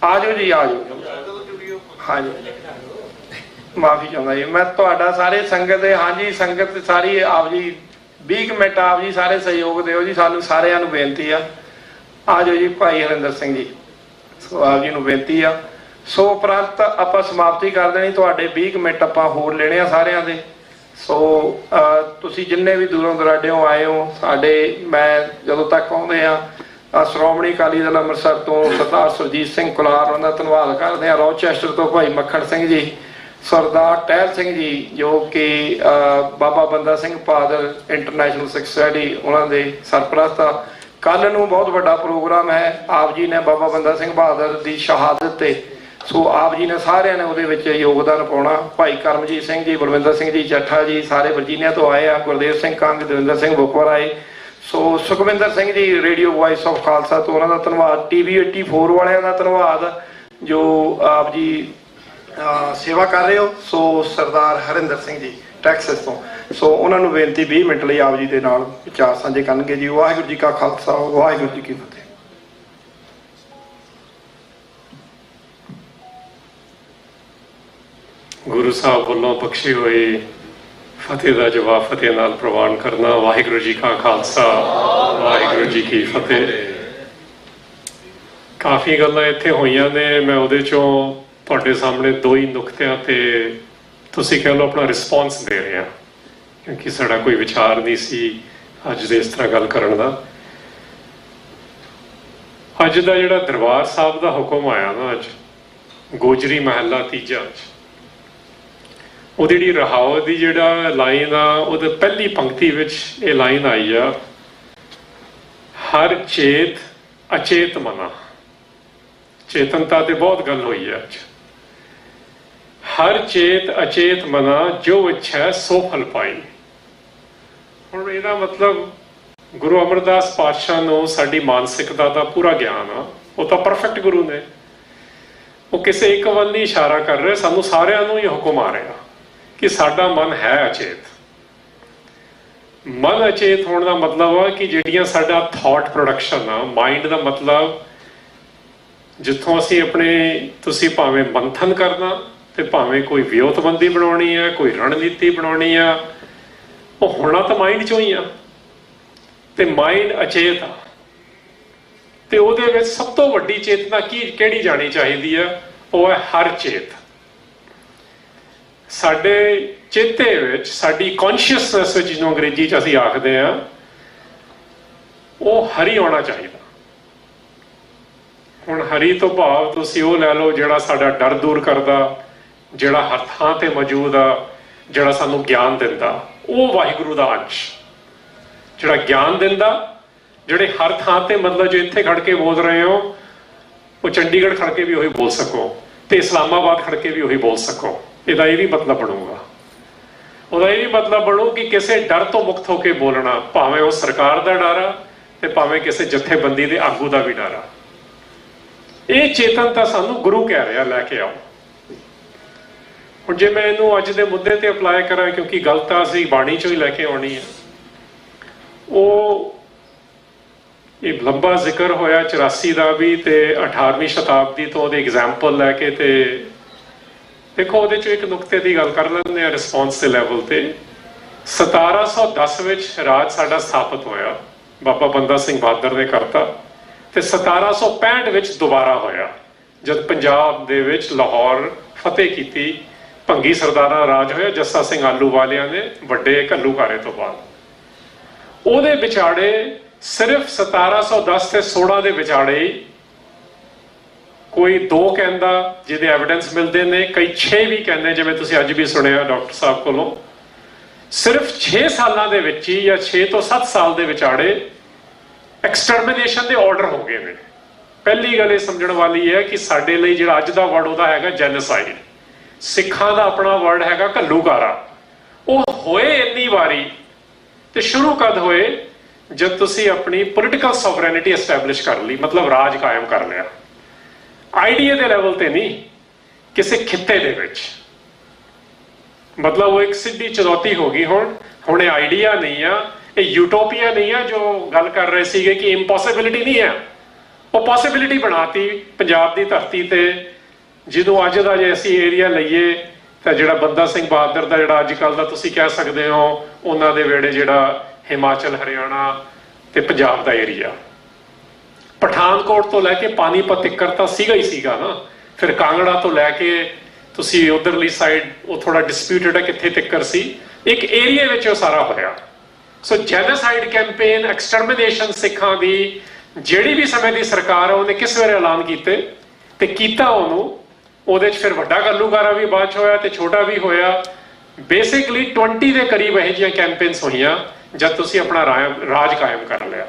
[SPEAKER 11] ਆ ਜਾਓ ਜੀ, ਆ ਜਾਓ। ਹਾਂਜੀ ਮਾਫੀ ਚਾਹੁੰਦਾ ਜੀ ਮੈਂ ਤੁਹਾਡਾ ਸਾਰੇ ਸੰਗਤ ਦੇ। ਹਾਂਜੀ ਸੰਗਤ ਸਾਰੀ ਆਪ ਜੀ 20 ਮਿੰਟ ਆਪ ਜੀ ਸਾਰੇ ਸਹਿਯੋਗ ਦਿਓ ਜੀ, ਸਾਨੂੰ ਸਾਰਿਆਂ ਨੂੰ ਬੇਨਤੀ ਆ। ਆ ਜਾਓ ਜੀ ਭਾਈ ਹਰਿੰਦਰ ਸਿੰਘ ਜੀ, ਸੋ ਆਪ ਜੀ ਨੂੰ ਬੇਨਤੀ ਆ। ਸੋ ਉਪਰੰਤ ਆਪਾਂ ਸਮਾਪਤੀ ਕਰ ਦੇਣੀ, ਤੁਹਾਡੇ 20 ਮਿੰਟ ਆਪਾਂ ਹੋਰ ਲੈਣੇ ਆ ਸਾਰਿਆਂ ਦੇ। ਸੋ ਤੁਸੀਂ ਜਿੰਨੇ ਵੀ ਦੂਰੋਂ ਦੁਰਾਡਿਓਂ ਆਏ ਹੋ ਸਾਡੇ, ਮੈਂ ਜਦੋਂ ਤੱਕ ਆਉਂਦੇ ਆ ਸ਼੍ਰੋਮਣੀ ਅਕਾਲੀ ਦਲ ਅੰਮ੍ਰਿਤਸਰ ਤੋਂ ਸਰਦਾਰ ਸੁਰਜੀਤ ਸਿੰਘ ਕੁਲਾਰ, ਉਹਨਾਂ ਦਾ ਧੰਨਵਾਦ ਕਰਦੇ ਆ। ਰੋਚੈਸਟਰ ਤੋਂ ਭਾਈ ਮੱਖਣ ਸਿੰਘ ਜੀ, ਸਰਦਾਰ ਟਹਿਲ ਸਿੰਘ ਜੀ ਜੋ ਕਿ ਬਾਬਾ ਬੰਦਾ ਸਿੰਘ ਬਹਾਦਰ ਇੰਟਰਨੈਸ਼ਨਲ ਸਿੱਖ ਸੋਸਾਇਟੀ ਉਹਨਾਂ ਦੇ ਸਰਪ੍ਰਸਤ ਆ। ਕੱਲ੍ਹ ਨੂੰ ਬਹੁਤ ਵੱਡਾ ਪ੍ਰੋਗਰਾਮ ਹੈ, ਆਪ ਜੀ ਨੇ ਬਾਬਾ ਬੰਦਾ ਸਿੰਘ ਬਹਾਦਰ ਦੀ ਸ਼ਹਾਦਤ ਤੇ। ਸੋ ਆਪ ਜੀ ਨੇ ਸਾਰਿਆਂ ਨੇ ਉਹਦੇ ਵਿੱਚ ਯੋਗਦਾਨ ਪਾਉਣਾ। ਭਾਈ ਕਰਮਜੀਤ ਸਿੰਘ ਜੀ, ਬਲਵਿੰਦਰ ਸਿੰਘ ਜੀ ਚੱਠਾ ਜੀ ਸਾਰੇ ਵਰਜੀਨੀਆ ਤੋਂ ਆਏ ਆ, ਗੁਰਦੇਵ ਸਿੰਘ ਕੰਗ, ਦਵਿੰਦਰ ਸਿੰਘ ਬੁੱਕਵਰ ਆਏ। ਸੋ Sukhwinder Singh ji radio voice of Khalsa ਤੋਂ, ਉਹਨਾਂ ਦਾ ਧੰਨਵਾਦ। TV 84 ਵਾਲਿਆਂ ਦਾ ਧੰਨਵਾਦ ਜੋ ਆਪ ਜੀ ਸੇਵਾ ਕਰ ਰਹੇ ਹੋ। ਸੋ ਸਰਦਾਰ ਹਰਿੰਦਰ ਸਿੰਘ ਜੀ ਟੈਕਸਸ ਤੋਂ, ਸੋ ਉਹਨਾਂ ਨੂੰ ਬੇਨਤੀ 20 ਮਿੰਟ ਲਈ ਆਪ ਜੀ ਦੇ ਨਾਲ ਵਿਚਾਰ ਸਾਂਝੇ ਕਰਨਗੇ ਜੀ। ਵਾਹਿਗੁਰੂ ਜੀ ਕਾ ਖਾਲਸਾ, ਵਾਹਿਗੁਰੂ ਜੀ ਕੀ ਫਤਿਹ।
[SPEAKER 7] ਗੁਰੂ ਸਾਹਿਬ ਵੱਲੋਂ ਬਖਸ਼ੀ ਹੋਈ ਫਤਿਹ ਦਾ ਜਵਾਬ ਫਤਿਹ ਨਾਲ ਪ੍ਰਵਾਨ ਕਰਨਾ। ਵਾਹਿਗੁਰੂ ਜੀ ਕਾ ਖਾਲਸਾ, ਵਾਹਿਗੁਰੂ ਜੀ ਕੀ ਫਤਿਹ। ਕਾਫੀ ਗੱਲਾਂ ਇੱਥੇ ਹੋਈਆਂ ਨੇ, ਮੈਂ ਉਹਦੇ ਚੋਂ ਤੁਹਾਡੇ ਸਾਹਮਣੇ 2 ਹੀ ਨੁਕਤਿਆਂ ਤੇ ਤੁਸੀਂ ਕਹਿ ਲਓ ਆਪਣਾ ਰਿਸਪੌਂਸ ਦੇ ਰਹੇ ਹਾਂ, ਕਿਉਂਕਿ ਸਾਡਾ ਕੋਈ ਵਿਚਾਰ ਨਹੀਂ ਸੀ ਅੱਜ ਦੇ ਇਸ ਤਰ੍ਹਾਂ ਗੱਲ ਕਰਨ ਦਾ। ਅੱਜ ਦਾ ਜਿਹੜਾ ਦਰਬਾਰ ਸਾਹਿਬ ਦਾ ਹੁਕਮ ਆਇਆ ਨਾ, ਅੱਜ ਗੋਜਰੀ ਮਹੱਲਾ ਤੀਜਾ, ਉਹਦੀ ਜਿਹੜੀ ਰਹਾਉ ਦੀ ਜਿਹੜਾ ਲਾਈਨ ਆ, ਉਹਦੇ ਪਹਿਲੀ ਪੰਕਤੀ ਵਿੱਚ ਇਹ ਲਾਈਨ ਆਈ ਆ, ਹਰ ਚੇਤ ਅਚੇਤ ਮਨਾ। ਚੇਤਨਤਾ ਤੇ ਬਹੁਤ ਗੱਲ ਹੋਈ ਹੈ ਅੱਜ। ਹਰ ਚੇਤ ਅਚੇਤ ਮਨਾ ਜੋ ਇੱਛਾ ਸੋ ਫਲ ਪਾਈ। ਹੁਣ ਇਹਦਾ ਮਤਲਬ ਗੁਰੂ ਅਮਰਦਾਸ ਪਾਤਸ਼ਾਹ ਨੂੰ ਸਾਡੀ ਮਾਨਸਿਕਤਾ ਦਾ ਪੂਰਾ ਗਿਆਨ ਆ, ਉਹ ਤਾਂ ਪਰਫੈਕਟ ਗੁਰੂ ਨੇ। ਉਹ ਕਿਸੇ ਇੱਕ ਵੱਲ ਨਹੀਂ ਇਸ਼ਾਰਾ ਕਰ ਰਹੇ, ਸਾਨੂੰ ਸਾਰਿਆਂ ਨੂੰ ਇਹ ਹੁਕਮ ਆ ਰਿਹਾ ਕਿ ਸਾਡਾ ਮਨ ਹੈ ਅਚੇਤ। ਮਨ ਅਚੇਤ ਹੋਣ ਦਾ ਮਤਲਬ ਆ ਕਿ ਜਿਹੜੀਆਂ ਸਾਡਾ ਥਾਟ ਪ੍ਰੋਡਕਸ਼ਨ ਆ, ਮਾਈਂਡ ਦਾ ਮਤਲਬ ਜਿੱਥੋਂ ਅਸੀਂ ਤੁਸੀਂ ਭਾਵੇਂ ਮੰਥਨ ਕਰਨਾ ਤੇ ਭਾਵੇਂ ਕੋਈ ਵਿਉਂਤਬੰਦੀ ਬਣਾਉਣੀ ਆ, ਕੋਈ ਰਣਨੀਤੀ ਬਣਾਉਣੀ ਆ, ਉਹ ਹੋਣਾ ਤਾਂ ਮਾਈਂਡ ਚੋਂ ਹੀ ਆ। ਤੇ ਮਾਈਂਡ ਅਚੇਤ ਆ, ਤੇ ਉਹਦੇ ਵਿੱਚ ਸਭ ਤੋਂ ਵੱਡੀ ਚੇਤਨਾ ਕਿਹੜੀ ਜਾਣੀ ਚਾਹੀਦੀ ਆ? ਉਹ ਹੈ ਹਰ ਚੇਤ। ਸਾਡੇ ਚੇਤੇ ਵਿੱਚ, ਸਾਡੀ ਕੌਨਸ਼ੀਅਸਨੈਸ ਵਿੱਚ, ਜਿਹਨੂੰ ਅੰਗਰੇਜ਼ੀ 'ਚ ਅਸੀਂ ਆਖਦੇ ਆ, ਉਹ ਹਰੀ ਆਉਣਾ ਚਾਹੀਦਾ। ਹੁਣ ਹਰੀ ਤੋਂ ਭਾਵ ਤੁਸੀਂ ਉਹ ਲੈ ਲਓ ਜਿਹੜਾ ਸਾਡਾ ਡਰ ਦੂਰ ਕਰਦਾ, ਜਿਹੜਾ ਹਰ ਥਾਂ ਤੇ ਮੌਜੂਦ ਆ, ਜਿਹੜਾ ਸਾਨੂੰ ਗਿਆਨ ਦਿੰਦਾ, ਉਹ ਵਾਹਿਗੁਰੂ ਦਾ ਅੰਸ਼। ਜਿਹੜਾ ਗਿਆਨ ਦਿੰਦਾ, ਜਿਹੜੇ ਹਰ ਥਾਂ ਤੇ, ਮਤਲਬ ਜੋ ਇੱਥੇ ਖੜ ਕੇ ਬੋਲ ਰਹੇ ਹੋ, ਉਹ ਚੰਡੀਗੜ੍ਹ ਖੜ ਕੇ ਵੀ ਉਹੀ ਬੋਲ ਸਕੋ ਤੇ ਇਸਲਾਮਾਬਾਦ ਖੜ ਕੇ ਵੀ ਉਹੀ ਬੋਲ ਸਕੋ। ਇਹਦਾ ਇਹ ਵੀ ਮਤਲਬ ਬਣੂਗਾ। ਉਹਦਾ ਇਹ ਵੀ ਮਤਲਬ ਬਣੂ ਕਿ ਕਿਸੇ ਡਰ ਤੋਂ ਮੁਕਤ ਹੋ ਕੇ ਬੋਲਣਾ, ਭਾਵੇਂ ਉਹ ਸਰਕਾਰ ਦਾ ਡਰ ਆ ਤੇ ਭਾਵੇਂ ਕਿਸੇ ਜਥੇਬੰਦੀ ਦੇ ਆਗੂ ਦਾ ਵੀ ਡਰ ਆ। ਇਹ ਚੇਤਨਤਾ ਸਾਨੂੰ ਗੁਰੂ ਕਹਿ ਰਿਹਾ, ਲੈ ਕੇ ਆਓ। ਹੁਣ ਜੇ ਮੈਂ ਇਹਨੂੰ ਅੱਜ ਦੇ ਮੁੱਦੇ ਤੇ ਅਪਲਾਈ ਕਰਾਂ, ਕਿਉਂਕਿ ਗੱਲ ਤਾਂ ਅਸੀਂ ਬਾਣੀ ਚੋਂ ਹੀ ਲੈ ਕੇ ਆਉਣੀ ਹੈ, ਇਹ ਲੰਬਾ ਜ਼ਿਕਰ ਹੋਇਆ 84 ਦਾ ਵੀ ਤੇ 18ਵੀਂ ਸ਼ਤਾਬਦੀ ਤੋਂ ਉਹਦੇ ਐਗਜ਼ਾਮਪਲ ਲੈ ਕੇ। ਤੇ ਦੇਖੋ ਉਹਦੇ ਚੋਂ ਇੱਕ ਨੁਕਤੇ ਦੀ ਗੱਲ ਕਰ ਲੈਂਦੇ ਆ ਰਿਸਪੌਂਸ ਦੇ ਲੈਵਲ ਤੇ। 1710 ਵਿੱਚ ਰਾਜ ਸਾਡਾ ਸਥਾਪਿਤ ਹੋਇਆ, ਬਾਬਾ ਬੰਦਾ ਸਿੰਘ ਬਹਾਦਰ ਨੇ ਕਰਤਾ, ਤੇ 1765 ਵਿੱਚ ਦੁਬਾਰਾ ਹੋਇਆ ਜਦ ਪੰਜਾਬ ਦੇ ਵਿੱਚ ਲਾਹੌਰ ਫਤਿਹ ਕੀਤੀ, ਭੰਗੀ ਸਰਦਾਰਾਂ ਰਾਜ ਹੋਇਆ, ਜੱਸਾ ਸਿੰਘ ਆਲੂਵਾਲੀਆਂ ਨੇ ਵੱਡੇ ਘੱਲੂਘਾਰੇ ਤੋਂ ਬਾਅਦ। ਉਹਦੇ ਵਿਚਾੜੇ ਸਿਰਫ 1710 ਤੇ 16 ਦੇ ਵਿਚਾੜੇ ਕੋਈ 2 ਕਹਿੰਦਾ, ਜਿਹਦੇ ਐਵੀਡੈਂਸ ਮਿਲਦੇ ਨੇ, ਕਈ 6 ਵੀ ਕਹਿੰਦੇ, ਜਿਵੇਂ ਤੁਸੀਂ ਅੱਜ ਵੀ ਸੁਣਿਆ ਡਾਕਟਰ ਸਾਹਿਬ ਕੋਲੋਂ। ਸਿਰਫ 6 ਸਾਲਾਂ ਦੇ ਵਿੱਚ ਹੀ, ਜਾਂ 6 ਤੋਂ 7 ਸਾਲ ਦੇ ਵਿਚਾੜੇ ਐਕਸਟਰਮੀਨੇਸ਼ਨ ਦੇ ਆਰਡਰ ਹੋ ਗਏ ਨੇ। ਪਹਿਲੀ ਗੱਲ ਇਹ ਸਮਝਣ ਵਾਲੀ ਹੈ ਕਿ ਸਾਡੇ ਲਈ ਜਿਹੜਾ ਅੱਜ ਦਾ ਵਰਡ ਉਹਦਾ ਹੈਗਾ ਜੈਨੋਸਾਈਡ, ਸਿੱਖਾਂ ਦਾ ਆਪਣਾ ਵਰਡ ਹੈਗਾ ਘੱਲੂਘਾਰਾ। ਉਹ ਹੋਏ ਇੰਨੀ ਵਾਰੀ, ਤੇ ਸ਼ੁਰੂ ਕਦ ਹੋਏ? ਜਦ ਤੁਸੀਂ ਆਪਣੀ ਪੋਲੀਟੀਕਲ ਸੋਵਰੇਨਿਟੀ ਐਸਟੈਬਲਿਸ਼ ਕਰ ਲਈ, ਮਤਲਬ ਰਾਜ ਕਾਇਮ ਕਰ ਲਿਆ। ਆਈਡੀਆ ਦੇ ਲੈਵਲ ਤੇ ਨਹੀਂ, ਕਿਸੇ ਖਿੱਤੇ ਦੇ ਵਿੱਚ। ਮਤਲਬ ਉਹ ਇੱਕ ਸਿੱਧੀ ਚੁਣੌਤੀ ਹੋ ਗਈ। ਹੁਣ ਇਹ ਆਈਡੀਆ ਨਹੀਂ ਆ, ਇਹ ਯੂਟੋਪੀਆ ਨਹੀਂ ਆ ਜੋ ਗੱਲ ਕਰ ਰਹੇ ਸੀਗੇ ਕਿ ਇੰਪੋਸੀਬਿਲਿਟੀ ਨਹੀਂ ਹੈ, ਉਹ ਪੋਸੀਬਿਲਿਟੀ ਬਣਾਤੀ ਪੰਜਾਬ ਦੀ ਧਰਤੀ ਤੇ। ਜਦੋਂ ਅੱਜ ਦਾ ਜੇ ਅਸੀਂ ਏਰੀਆ ਲਈਏ ਤਾਂ ਜਿਹੜਾ ਬੰਦਾ ਸਿੰਘ ਬਹਾਦਰ ਦਾ ਜਿਹੜਾ ਅੱਜ ਕੱਲ੍ਹ ਦਾ ਤੁਸੀਂ ਕਹਿ ਸਕਦੇ ਹੋ, ਉਹਨਾਂ ਦੇ ਵੇੜੇ ਜਿਹੜਾ ਹਿਮਾਚਲ, ਹਰਿਆਣਾ ਤੇ ਪੰਜਾਬ ਦਾ ਏਰੀਆ, ਪਠਾਨਕੋਟ ਤੋਂ ਲੈ ਕੇ ਪਾਨੀਪਤ ਤੱਕ ਤਾਂ ਸੀਗਾ ਹੀ ਸੀਗਾ ਨਾ। ਫਿਰ ਕਾਂਗੜਾ ਤੋਂ ਲੈ ਕੇ ਤੁਸੀਂ ਉਧਰਲੀ ਸਾਈਡ, ਉਹ ਥੋੜਾ ਡਿਸਪਿਊਟਡ ਹੈ ਕਿੱਥੇ ਤੱਕ ਸੀ, ਇੱਕ ਏਰੀਆ ਵਿੱਚ ਉਹ ਸਾਰਾ ਹੋਇਆ। ਸੋ ਜੈਨੋਸਾਈਡ ਕੈਂਪੇਨ, ਐਕਸਟਰਮੀਨੇਸ਼ਨ ਸਿੱਖਾਂ ਦੀ ਜਿਹੜੀ ਵੀ ਸਮੇਂ ਦੀ ਸਰਕਾਰ ਹੈ, ਉਹਨੇ ਕਿਸ ਵੇਲੇ ਐਲਾਨ ਕੀਤੇ ਤੇ ਕੀਤਾ ਉਹਨੂੰ। ਉਹਦੇ 'ਚ ਫਿਰ ਵੱਡਾ ਘੱਲੂਘਾਰਾ ਵੀ ਬਾਅਦ 'ਚ ਹੋਇਆ ਤੇ ਛੋਟਾ ਵੀ ਹੋਇਆ। ਬੇਸਿਕਲੀ 20 ਦੇ ਕਰੀਬ ਇਹੋ ਜਿਹੀਆਂ ਕੈਂਪੇਨਸ ਹੋਈਆਂ ਜਦ ਤੁਸੀਂ ਆਪਣਾ ਰਾਜ ਕਾਇਮ ਕਰ ਲਿਆ।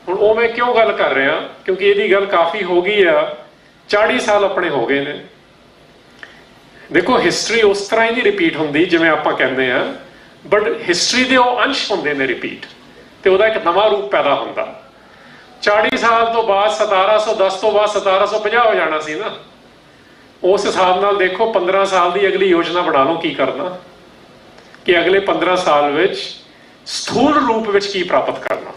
[SPEAKER 7] ਹੁਣ ਉਹ ਮੈਂ ਕਿਉਂ ਗੱਲ ਕਰ ਰਿਹਾ, ਕਿਉਂਕਿ ਇਹਦੀ ਗੱਲ ਕਾਫੀ ਹੋ ਗਈ ਆ, 40 ਸਾਲ ਆਪਣੇ ਹੋ ਗਏ ਨੇ। ਦੇਖੋ ਹਿਸਟਰੀ ਉਸ ਤਰ੍ਹਾਂ ਹੀ ਨਹੀਂ ਰਿਪੀਟ ਹੁੰਦੀ ਜਿਵੇਂ ਆਪਾਂ ਕਹਿੰਦੇ ਆ, ਬਟ ਹਿਸਟਰੀ ਦੇ ਉਹ ਅੰਸ਼ ਹੁੰਦੇ ਨੇ ਰਿਪੀਟ, ਤੇ ਉਹਦਾ ਇੱਕ ਨਵਾਂ ਰੂਪ ਪੈਦਾ ਹੁੰਦਾ। 40 ਸਾਲ ਤੋਂ ਬਾਅਦ 1710 ਤੋਂ ਬਾਅਦ 1750 ਹੋ ਜਾਣਾ ਸੀ ਨਾ। ਉਸ ਹਿਸਾਬ ਨਾਲ ਦੇਖੋ 15 ਸਾਲ ਦੀ ਅਗਲੀ ਯੋਜਨਾ ਬਣਾ ਲਓ ਕੀ ਕਰਨਾ, ਕਿ ਅਗਲੇ 15 ਸਾਲ ਵਿੱਚ ਸਥੂਲ ਰੂਪ ਵਿੱਚ ਕੀ ਪ੍ਰਾਪਤ ਕਰਨਾ।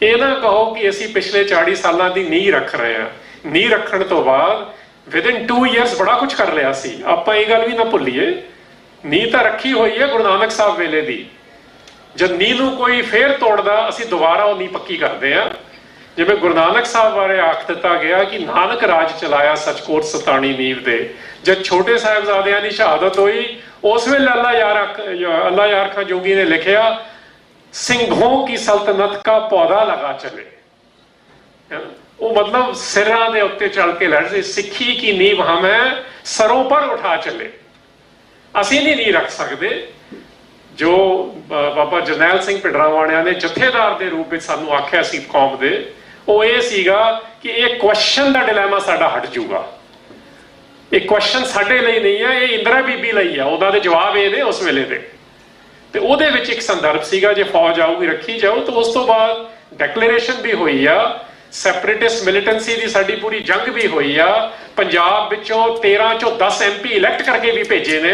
[SPEAKER 7] ਇਹ ਨਾ ਕਹੋ ਕਿ ਅਸੀਂ ਪਿਛਲੇ 40 ਸਾਲਾਂ ਦੀ ਨੀਂਹ ਰੱਖ ਰਹੇ ਹਾਂ, ਨੀਂਹ ਰੱਖਣ ਤੋਂ ਬਾਅਦ ਵਿਦਿਨ 2 ਇਅਰਸ ਬੜਾ ਕੁਝ ਕਰ ਲਿਆ ਸੀ। ਆਪਾਂ ਇਹ ਗੱਲ ਵੀ ਨਾ ਭੁੱਲੀਏ, ਨੀਂਹ ਤਾਂ ਰੱਖੀ ਹੋਈ ਹੈ ਗੁਰੂ ਨਾਨਕ ਸਾਹਿਬ ਵੇਲੇ ਦੀ। ਜਦ ਨੀਂਹ ਨੂੰ ਕੋਈ ਫੇਰ ਤੋੜਦਾ, ਅਸੀਂ ਦੁਬਾਰਾ ਉਹ ਨੀਂਹ ਪੱਕੀ ਕਰਦੇ ਹਾਂ। ਜਿਵੇਂ ਗੁਰੂ ਨਾਨਕ ਸਾਹਿਬ ਬਾਰੇ ਆਖ ਦਿੱਤਾ ਗਿਆ ਕਿ ਨਾਨਕ ਰਾਜ ਚਲਾਇਆ ਸਚਕੋਟ ਸਤਾਣੀ ਨੀਂਵ ਦੇ। ਜਦ ਛੋਟੇ ਸਾਹਿਬਜ਼ਾਦਿਆਂ ਦੀ ਸ਼ਹਾਦਤ ਹੋਈ, ਉਸ ਵੇਲੇ ਅੱਲਾ यार खां जोगी ने लिखिया, सिंहों की सल्तनत का पौधा लगा चले। ਉਹ ਮਤਲਬ ਸਿਰਾਂ ਦੇ ਉੱਤੇ ਚੱਲ ਕੇ ਲੜਦੇ, ਸਿੱਖੀ ਕੀ ਨੀਂਵ ਹਮੇ ਸरों पर उठा चले। ਅਸੀਂ ਨਹੀਂ ਰੱਖ ਸਕਦੇ। ਜੋ ਬਾਬਾ ਜਰਨੈਲ ਸਿੰਘ ਭਿੰਡਰਾਂਵਾਲਿਆਂ ਨੇ ਜਥੇਦਾਰ ਦੇ ਰੂਪ ਵਿੱਚ ਸਾਨੂੰ ਆਖਿਆ ਸੀ ਕੌਮ ਦੇ, ਉਹ ਇਹ ਸੀਗਾ ਕਿ ਇਹ ਕੁਐਸਚਨ ਦਾ ਡਿਲੇਮਾ ਸਾਡਾ ਹਟ ਜੂਗਾ। ਇਹ ਕੁਐਸਚਨ ਸਾਡੇ ਲਈ ਨਹੀਂ ਹੈ, ਇਹ ਇੰਦਰਾ ਬੀਬੀ ਲਈ ਆ। ਉਹਦਾ ਦੇ ਜਵਾਬ ਇਹ ਨੇ ਉਸ ਵੇਲੇ ਦੇ, ਤੇ ਉਹਦੇ ਵਿੱਚ ਇੱਕ ਸੰਦਰਭ ਸੀਗਾ ਜੇ ਫੌਜ ਆਊਗੀ ਰੱਖੀ ਜਾਓ। ਤੇ ਉਸ ਤੋਂ ਬਾਅਦ ਡੈਕਲੇਰੇਸ਼ਨ ਵੀ ਹੋਈ ਆ, ਸੈਪਰੇਟਿਸਟ ਮਿਲੀਟੈਂਸੀ ਦੀ ਸਾਡੀ ਪੂਰੀ ਜੰਗ ਵੀ ਹੋਈ ਆ। ਪੰਜਾਬ ਵਿੱਚੋਂ 13 ਚੋਂ 10 MP ਇਲੈਕਟ ਕਰਕੇ ਵੀ ਭੇਜੇ ਨੇ।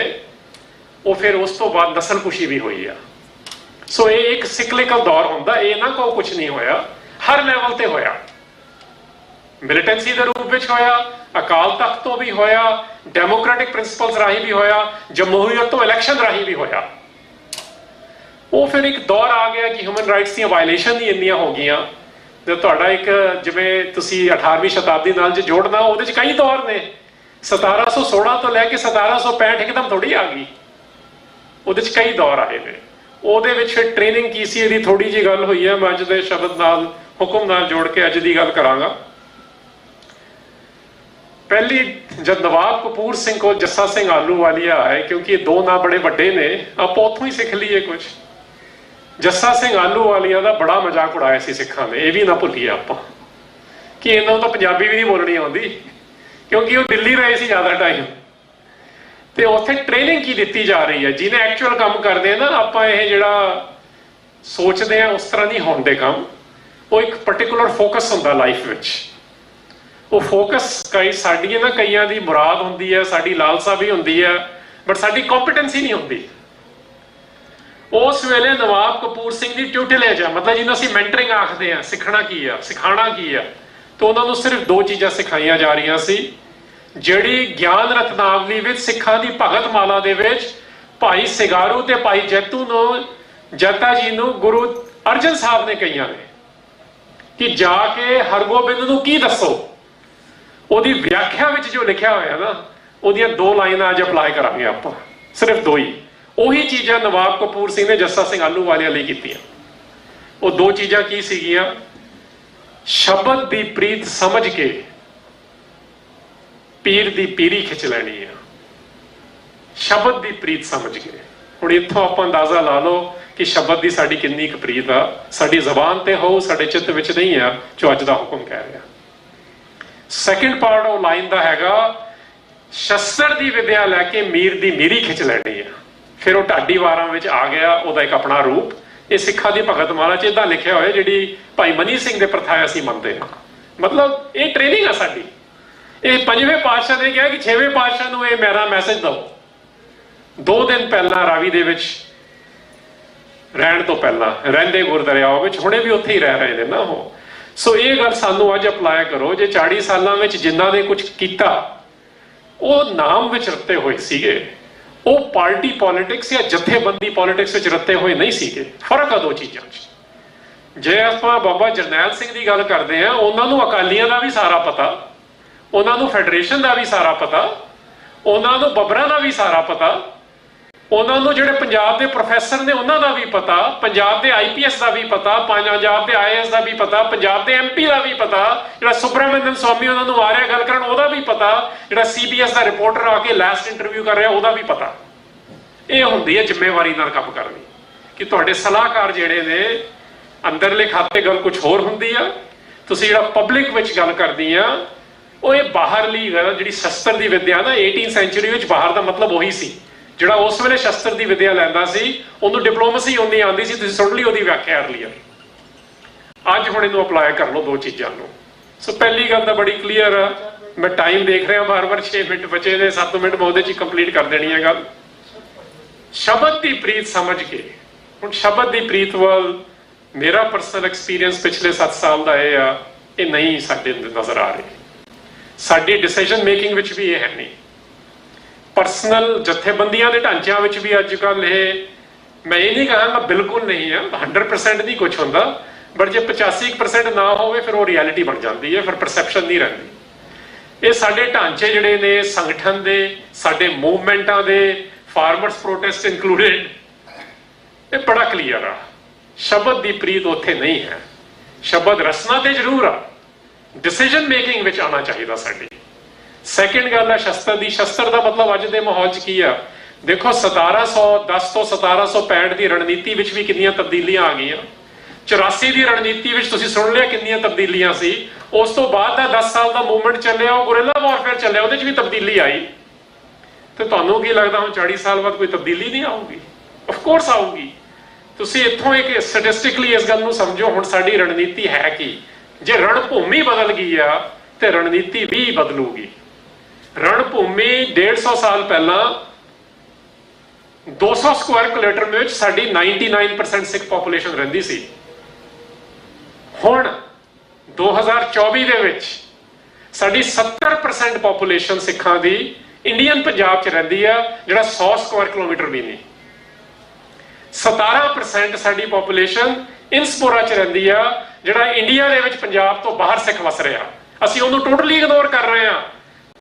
[SPEAKER 7] ਉਹ ਫਿਰ ਉਸ ਤੋਂ ਬਾਅਦ ਨਸਲਕੁਸ਼ੀ ਵੀ ਹੋਈ ਆ। ਸੋ ਇਹ ਇੱਕ ਸਿਕਲੀਕਲ ਦੌਰ ਹੁੰਦਾ, ਇਹ ਨਾ ਕਹੋ ਕੁਝ ਨਹੀਂ ਹੋਇਆ, ਹਰ ਲੈਵਲ ਤੇ ਹੋਇਆ। ਮਿਲੀਟੈਂਸੀ ਦੇ ਰੂਪ ਵਿੱਚ ਹੋਇਆ, ਅਕਾਲ ਤਖਤ ਤੋਂ ਵੀ ਹੋਇਆ, ਡੈਮੋਕ੍ਰੈਟਿਕ ਪ੍ਰਿੰਸੀਪਲਸ ਰਾਹੀਂ ਵੀ ਹੋਇਆ, ਜਮਹੂਰੀਅਤ ਤੋਂ ਇਲੈਕਸ਼ਨ ਰਾਹੀਂ ਵੀ ਹੋਇਆ। ਉਹ ਫਿਰ ਇੱਕ ਦੌਰ ਆ ਗਿਆ ਕਿ ਹਿਊਮਨ ਰਾਈਟਸ ਦੀਆਂ ਵਾਇਲੇਸ਼ਨ ਹੀ ਇੰਨੀਆਂ ਹੋ ਗਈਆਂ। ਤੇ ਤੁਹਾਡਾ ਇੱਕ ਜਿਵੇਂ ਤੁਸੀਂ 18ਵੀਂ ਸ਼ਤਾਬਦੀ ਨਾਲ ਜੇ ਜੋੜਨਾ, ਉਹਦੇ 'ਚ ਕਈ ਦੌਰ ਨੇ। 1716 ਤੋਂ ਲੈ ਕੇ 1765 ਇੱਕਦਮ ਥੋੜੀ ਆ ਗਈ, ਉਹਦੇ 'ਚ ਕਈ ਦੌਰ ਆਏ ਨੇ। ਉਹਦੇ ਵਿੱਚ ਫਿਰ ਟ੍ਰੇਨਿੰਗ ਕੀ ਸੀ, ਇਹਦੀ ਥੋੜੀ ਜਿਹੀ ਗੱਲ ਹੋਈ ਹੈ। ਮੈਂ ਅੱਜ ਦੇ ਸ਼ਬਦ ਨਾਲ, ਹੁਕਮ ਨਾਲ ਜੋੜ ਕੇ ਅੱਜ ਦੀ ਗੱਲ ਕਰਾਂਗਾ। ਪਹਿਲੀ ਜਦ ਨਵਾਬ ਕਪੂਰ ਸਿੰਘ ਕੋਲ ਜੱਸਾ ਸਿੰਘ ਆਹਲੂਵਾਲੀਆ ਆਏ, ਕਿਉਂਕਿ ਇਹ ਦੋ ਨਾਂ ਬੜੇ ਵੱਡੇ ਨੇ, ਆਪਾਂ ਉੱਥੋਂ ਹੀ ਸਿੱਖ ਲਈਏ ਕੁਝ। ਜੱਸਾ ਸਿੰਘ ਆਹਲੂਵਾਲੀਆ ਦਾ ਬੜਾ ਮਜ਼ਾਕ ਉਡਾਇਆ ਸੀ ਸਿੱਖਾਂ ਨੇ, ਇਹ ਵੀ ਨਾ ਭੁੱਲੀਏ ਆਪਾਂ, ਕਿ ਇਹਨਾਂ ਨੂੰ ਤਾਂ ਪੰਜਾਬੀ ਵੀ ਨਹੀਂ ਬੋਲਣੀ ਆਉਂਦੀ, ਕਿਉਂਕਿ ਉਹ ਦਿੱਲੀ ਰਹੇ ਸੀ ਜ਼ਿਆਦਾ ਟਾਈਮ। ਤੇ ਉੱਥੇ ਟ੍ਰੇਨਿੰਗ ਕੀ ਦਿੱਤੀ ਜਾ ਰਹੀ ਹੈ, ਜਿਹਨੇ ਐਕਚੁਅਲ ਕੰਮ ਕਰਦੇ ਆ ਨਾ, ਆਪਾਂ ਇਹ ਜਿਹੜਾ ਸੋਚਦੇ ਆ ਉਸ ਤਰ੍ਹਾਂ ਨਹੀਂ ਹੁੰਦੇ ਕੰਮ। ਉਹ ਇੱਕ ਪਾਰਟਿਕੂਲਰ ਫੋਕਸ ਹੁੰਦਾ ਲਾਈਫ ਵਿੱਚ। ਉਹ ਫੋਕਸ ਕਈ ਸਾਡੀਆਂ ਨਾ ਕਈਆਂ ਦੀ ਮੁਰਾਦ ਹੁੰਦੀ ਹੈ, ਸਾਡੀ ਲਾਲਸਾ ਵੀ ਹੁੰਦੀ ਹੈ, ਬਟ ਸਾਡੀ ਕੰਪੀਟੈਂਸੀ ਨਹੀਂ ਹੁੰਦੀ। ਉਸ ਵੇਲੇ ਨਵਾਬ ਕਪੂਰ ਸਿੰਘ ਦੀ ਟਿਊਟਲੇਜ ਆ, ਮਤਲਬ ਜਿਹਨੂੰ ਅਸੀਂ ਮੈਂਟਰਿੰਗ ਆਖਦੇ ਆ, ਸਿੱਖਣਾ ਕੀ ਆ, ਸਿਖਾਉਣਾ ਕੀ ਆ। ਤੇ ਉਹਨਾਂ ਨੂੰ ਸਿਰਫ ਦੋ ਚੀਜ਼ਾਂ ਸਿਖਾਈਆਂ ਜਾ ਰਹੀਆਂ ਸੀ। ਜਿਹੜੀ ਗਿਆਨ ਰਤਨਾਵਲੀ ਵਿੱਚ ਸਿੱਖਾਂ ਦੀ ਭਗਤ ਮਾਲਾ ਦੇ ਵਿੱਚ ਭਾਈ ਸਿਗਾਰੂ ਤੇ ਭਾਈ ਜੈਤੂ ਨੂੰ, ਜੈਤਾ ਜੀ ਨੂੰ ਗੁਰੂ ਅਰਜਨ ਸਾਹਿਬ ਨੇ ਕਹੀਆਂ ਨੇ ਕਿ ਜਾ ਕੇ ਹਰਗੋਬਿੰਦ ਨੂੰ ਕੀ ਦੱਸੋ। ਉਹਦੀ ਵਿਆਖਿਆ ਵਿੱਚ ਜੋ ਲਿਖਿਆ ਹੋਇਆ ਨਾ, ਉਹਦੀਆਂ ਦੋ ਲਾਈਨਾਂ ਅੱਜ ਅਪਲਾਈ ਕਰਾਂਗੇ ਆਪਾਂ, ਸਿਰਫ ਦੋ ਹੀ। ਉਹੀ ਚੀਜ਼ਾਂ ਨਵਾਬ ਕਪੂਰ ਸਿੰਘ ਨੇ ਜੱਸਾ ਸਿੰਘ ਆਹਲੂਵਾਲੀਆ ਲਈ ਕੀਤੀਆਂ। ਉਹ ਦੋ ਚੀਜ਼ਾਂ ਕੀ ਸੀਗੀਆਂ? ਸ਼ਬਦ ਦੀ ਪ੍ਰੀਤ ਸਮਝ ਕੇ ਪੀਰ ਦੀ ਪੀਰੀ ਖਿੱਚ ਲੈਣੀ ਆ। ਸ਼ਬਦ ਦੀ ਪ੍ਰੀਤ ਸਮਝ ਕੇ। ਹੁਣ ਇੱਥੋਂ ਆਪਾਂ ਅੰਦਾਜ਼ਾ ਲਾ ਲਓ ਕਿ ਸ਼ਬਦ ਦੀ ਸਾਡੀ ਕਿੰਨੀ ਕੁ ਪ੍ਰੀਤ ਆ। ਸਾਡੀ ਜ਼ਬਾਨ ਤੇ ਹੋ, ਸਾਡੇ ਚਿੱਤ ਵਿੱਚ ਨਹੀਂ ਆ, ਜੋ ਅੱਜ ਦਾ ਹੁਕਮ ਕਹਿ ਰਿਹਾ। ਸੈਕਿੰਡ ਪਾਰਟ ਉਹ ਲਾਈਨ ਦਾ ਹੈਗਾ, ਸ਼ਸਤਰ ਦੀ ਵਿਦਿਆ ਲੈ ਕੇ ਮੀਰ ਦੀ ਮੀਰੀ ਖਿੱਚ ਲੈਣੀ ਆ। ਫਿਰ ਉਹ ਢਾਡੀ ਵਾਰਾਂ ਵਿੱਚ ਆ ਗਿਆ, ਉਹਦਾ ਇੱਕ ਆਪਣਾ ਰੂਪ। ਇਹ ਸਿੱਖਾਂ ਦੀ ਭਗਤ ਮਾਲਾ 'ਚ ਇਦਾਂ ਲਿਖਿਆ ਹੋਇਆ, ਜਿਹੜੀ ਭਾਈ ਮਨੀ ਸਿੰਘ ਦੇ ਪ੍ਰਥਾ ਅਸੀਂ ਮੰਨਦੇ ਹਾਂ। ਮਤਲਬ ਇਹ ਟ੍ਰੇਨਿੰਗ ਆ ਸਾਡੀ। ਇਹ ਪੰਜਵੇਂ ਪਾਤਸ਼ਾਹ ਨੇ ਕਿਹਾ ਕਿ ਛੇਵੇਂ ਪਾਤਸ਼ਾਹ ਨੂੰ ਇਹ ਮੇਰਾ ਮੈਸੇਜ ਦਿਓ। 2 ਦਿਨ ਪਹਿਲਾਂ ਰਾਵੀ ਦੇ ਵਿੱਚ ਰਹਿਣ ਤੋਂ ਪਹਿਲਾਂ ਰਹਿੰਦੇ ਗੁਰਦਰਿਆਓ ਵਿੱਚ, ਹੁਣੇ ਵੀ ਉੱਥੇ ਹੀ ਰਹਿ ਰਹੇ ਨੇ ਨਾ ਉਹ। ਸੋ ਇਹ ਗੱਲ ਸਾਨੂੰ ਅੱਜ ਅਪਲਾਈ ਕਰੋ। ਜੇ 40 ਸਾਲਾਂ ਵਿੱਚ ਜਿਨ੍ਹਾਂ ਨੇ ਕੁਝ ਕੀਤਾ, ਉਹ ਨਾਮ ਵਿੱਚ ਰੱਤੇ ਹੋਏ ਸੀਗੇ, ਉਹ ਪਾਰਟੀ ਪੋਲਿਟਿਕਸ ਜਾਂ ਜਥੇਬੰਦੀ ਪੋਲਿਟਿਕਸ ਵਿੱਚ ਰੱਤੇ ਹੋਏ ਨਹੀਂ ਸੀਗੇ। ਫਰਕ ਆ ਦੋ ਚੀਜ਼ਾਂ 'ਚ। ਜੇ ਆਪਾਂ ਬਾਬਾ ਜਰਨੈਲ ਸਿੰਘ ਦੀ ਗੱਲ ਕਰਦੇ ਆ, ਉਹਨਾਂ ਨੂੰ ਅਕਾਲੀਆਂ ਦਾ ਵੀ ਸਾਰਾ ਪਤਾ, ਉਹਨਾਂ ਨੂੰ ਫੈਡਰੇਸ਼ਨ ਦਾ ਵੀ ਸਾਰਾ ਪਤਾ, ਉਹਨਾਂ ਨੂੰ ਬੱਬਰਾਂ ਦਾ ਵੀ ਸਾਰਾ ਪਤਾ, ਉਹਨਾਂ ਨੂੰ ਜਿਹੜੇ ਪੰਜਾਬ ਦੇ ਪ੍ਰੋਫੈਸਰ ਨੇ ਉਹਨਾਂ ਦਾ ਵੀ ਪਤਾ, ਪੰਜਾਬ ਦੇ IPS ਦਾ ਵੀ ਪਤਾ, ਪੰਜਾਬ ਦੇ IAS ਦਾ ਵੀ ਪਤਾ, ਪੰਜਾਬ ਦੇ MP ਦਾ ਵੀ ਪਤਾ, ਜਿਹੜਾ ਸੁਬਰਾਮਨਿਅਮ ਸਵਾਮੀ ਉਹਨਾਂ ਨੂੰ ਆ ਰਿਹਾ ਗੱਲ ਕਰਨ ਉਹਦਾ ਵੀ ਪਤਾ, ਜਿਹੜਾ CBS ਦਾ ਰਿਪੋਰਟਰ ਆ ਕੇ ਲਾਸਟ ਇੰਟਰਵਿਊ ਕਰ ਰਿਹਾ ਉਹਦਾ ਵੀ ਪਤਾ। ਇਹ ਹੁੰਦੀ ਹੈ ਜ਼ਿੰਮੇਵਾਰੀ ਨਾਲ ਕੰਮ ਕਰਨੀ, ਕਿ ਤੁਹਾਡੇ ਸਲਾਹਕਾਰ ਜਿਹੜੇ ਨੇ ਅੰਦਰਲੇ ਖਾਤੇ ਗੱਲ ਕੁਝ ਹੋਰ ਹੁੰਦੀ ਆ, ਤੁਸੀਂ ਜਿਹੜਾ ਪਬਲਿਕ ਵਿੱਚ ਗੱਲ ਕਰਦੀ ਆ ਉਹ ਇਹ ਬਾਹਰਲੀ ਗੱਲ। ਜਿਹੜੀ ਸ਼ਸਤਰ ਦੀ ਵਿਦਿਆ ਨਾ 18th ਸੈਂਚੁਰੀ ਵਿੱਚ ਬਾਹਰ ਦਾ ਮਤਲਬ ਉਹੀ ਸੀ। ਜਿਹੜਾ ਉਸ ਵੇਲੇ ਸ਼ਸਤਰ ਦੀ ਵਿਦਿਆ ਲੈਂਦਾ ਸੀ ਉਹਨੂੰ ਡਿਪਲੋਮੇਸੀ ਉਨੀ ਆਉਂਦੀ ਸੀ। ਤੁਸੀਂ ਸੁਣ ਲਈ ਉਹਦੀ ਵਿਆਖਿਆ ਅਰਲੀਅਰ। ਅੱਜ ਹੁਣ ਇਹਨੂੰ ਅਪਲਾਈ ਕਰ ਲਓ ਦੋ ਚੀਜ਼ਾਂ ਨੂੰ। ਸੋ ਪਹਿਲੀ ਗੱਲ ਤਾਂ ਬੜੀ ਕਲੀਅਰ ਆ। ਮੈਂ ਟਾਈਮ ਦੇਖ ਰਿਹਾ ਬਾਰ-ਬਾਰ, 6 ਮਿੰਟ ਬਚੇ ਨੇ, 7 ਮਿੰਟ ਮੈਂ ਉਹਦੇ 'ਚ ਕੰਪਲੀਟ ਕਰ ਦੇਣੀ ਹੈ ਗੱਲ। ਸ਼ਬਦ ਦੀ ਪ੍ਰੀਤ ਸਮਝ ਕੇ। ਹੁਣ ਸ਼ਬਦ ਦੀ ਪ੍ਰੀਤ ਵੱਲ ਮੇਰਾ ਪਰਸਨਲ ਐਕਸਪੀਰੀਅੰਸ ਪਿਛਲੇ 7 ਸਾਲ ਦਾ ਇਹ ਆ, ਇਹ ਨਹੀਂ ਸਾਡੇ ਨਜ਼ਰ ਆ ਰਹੀ। ਸਾਡੀ ਡਿਸੀਜਨ ਮੇਕਿੰਗ ਵਿੱਚ ਵੀ ਇਹ ਹੈ ਨਹੀਂ। ਪਰਸਨਲ ਜਥੇਬੰਦੀਆਂ ਦੇ ਢਾਂਚਿਆਂ ਵਿੱਚ ਵੀ ਅੱਜ ਕੱਲ ਇਹ, ਮੈਂ ਇਹ ਨਹੀਂ ਕਹਾਂਗਾ ਬਿਲਕੁਲ ਨਹੀਂ ਆ, 100% ਨਹੀਂ ਕੁਝ ਹੁੰਦਾ, ਬਟ ਜੇ 85% ਨਾ ਹੋਵੇ ਫਿਰ ਉਹ ਰਿਐਲਿਟੀ ਬਣ ਜਾਂਦੀ ਹੈ, ਫਿਰ ਪਰਸੈਪਸ਼ਨ ਨਹੀਂ ਰਹਿੰਦੀ। ਇਹ ਸਾਡੇ ਢਾਂਚੇ ਜਿਹੜੇ ਨੇ ਸੰਗਠਨ ਦੇ, ਸਾਡੇ ਮੂਵਮੈਂਟਾਂ ਦੇ, ਫਾਰਮਰਸ ਪ੍ਰੋਟੈਸਟ ਇਨਕਲੂਡਡ, ਇਹ ਬੜਾ ਕਲੀਅਰ ਆ। ਸ਼ਬਦ ਦੀ ਪ੍ਰੀਤ ਉੱਥੇ ਨਹੀਂ ਹੈ। ਸ਼ਬਦ ਰਸਨਾ ਤੇ ਜ਼ਰੂਰ ਆ, ਡਿਸੀਜਨ ਮੇਕਿੰਗ ਵਿੱਚ ਆਉਣਾ ਚਾਹੀਦਾ ਸਾਡੀ। ਸੈਕਿੰਡ ਗੱਲ ਹੈ ਸ਼ਸਤਰ ਦੀ। ਸ਼ਸਤਰ ਦਾ ਮਤਲਬ ਅੱਜ ਦੇ ਮਾਹੌਲ 'ਚ ਕੀ ਆ? ਦੇਖੋ 1710 ਤੋਂ 1765 ਦੀ ਰਣਨੀਤੀ ਵਿੱਚ ਵੀ ਕਿੰਨੀਆਂ ਤਬਦੀਲੀਆਂ ਆ ਗਈਆਂ। 84 ਦੀ ਰਣਨੀਤੀ ਵਿੱਚ ਤੁਸੀਂ ਸੁਣ ਲਿਆ ਕਿੰਨੀਆਂ ਤਬਦੀਲੀਆਂ ਸੀ। ਉਸ ਤੋਂ ਬਾਅਦ ਦਾ 10 ਸਾਲ ਦਾ ਮੂਵਮੈਂਟ ਚੱਲਿਆ, ਉਹ ਗੁਰਿਲਾ ਵਾਰਫੇਅਰ ਚੱਲਿਆ, ਉਹਦੇ 'ਚ ਵੀ ਤਬਦੀਲੀ ਆਈ। ਤੇ ਤੁਹਾਨੂੰ ਕੀ ਲੱਗਦਾ ਹੁਣ 40 ਸਾਲ ਬਾਅਦ ਕੋਈ ਤਬਦੀਲੀ ਨਹੀਂ ਆਊਗੀ? ਆਫ ਕੋਰਸ ਆਊਗੀ। ਤੁਸੀਂ ਇੱਥੋਂ ਇੱਕ ਸਟੈਟਿਸਟਿਕਲੀ ਇਸ ਗੱਲ ਨੂੰ ਸਮਝੋ, ਹੁਣ ਸਾਡੀ ਰਣਨੀਤੀ ਹੈ ਕੀ? ਜੇ ਰਣਭੂਮੀ ਬਦਲ ਗਈ ਆ ਤੇ ਰਣਨੀਤੀ ਵੀ ਬਦਲੂਗੀ। ਰਣਭੂਮੀ 150 ਸਾਲ ਪਹਿਲਾਂ 200 ਸਕੁਆਇਰ ਕਿਲੋਮੀਟਰ ਵਿੱਚ ਸਾਡੀ 99% ਸਿੱਖ ਪੋਪੂਲੇਸ਼ਨ ਰਹਿੰਦੀ ਸੀ। ਹੁਣ 2024 ਦੇ ਵਿੱਚ ਸਾਡੀ 70% ਪੋਪੂਲੇਸ਼ਨ ਸਿੱਖਾਂ ਦੀ ਇੰਡੀਅਨ ਪੰਜਾਬ 'ਚ ਰਹਿੰਦੀ ਆ, ਜਿਹੜਾ 100 ਸਕੁਆਇਰ ਕਿਲੋਮੀਟਰ ਵੀ ਨਹੀਂ। 17% ਸਾਡੀ ਪੋਪੂਲੇਸ਼ਨ ਇਨਸਪੋਰਾ 'ਚ ਰਹਿੰਦੀ ਆ, ਜਿਹੜਾ ਇੰਡੀਆ ਦੇ ਵਿੱਚ ਪੰਜਾਬ ਤੋਂ ਬਾਹਰ ਸਿੱਖ ਵਸ ਰਿਹਾ। ਅਸੀਂ ਉਹਨੂੰ ਟੋਟਲੀ ਇਗਨੋਰ ਕਰ ਰਹੇ ਹਾਂ।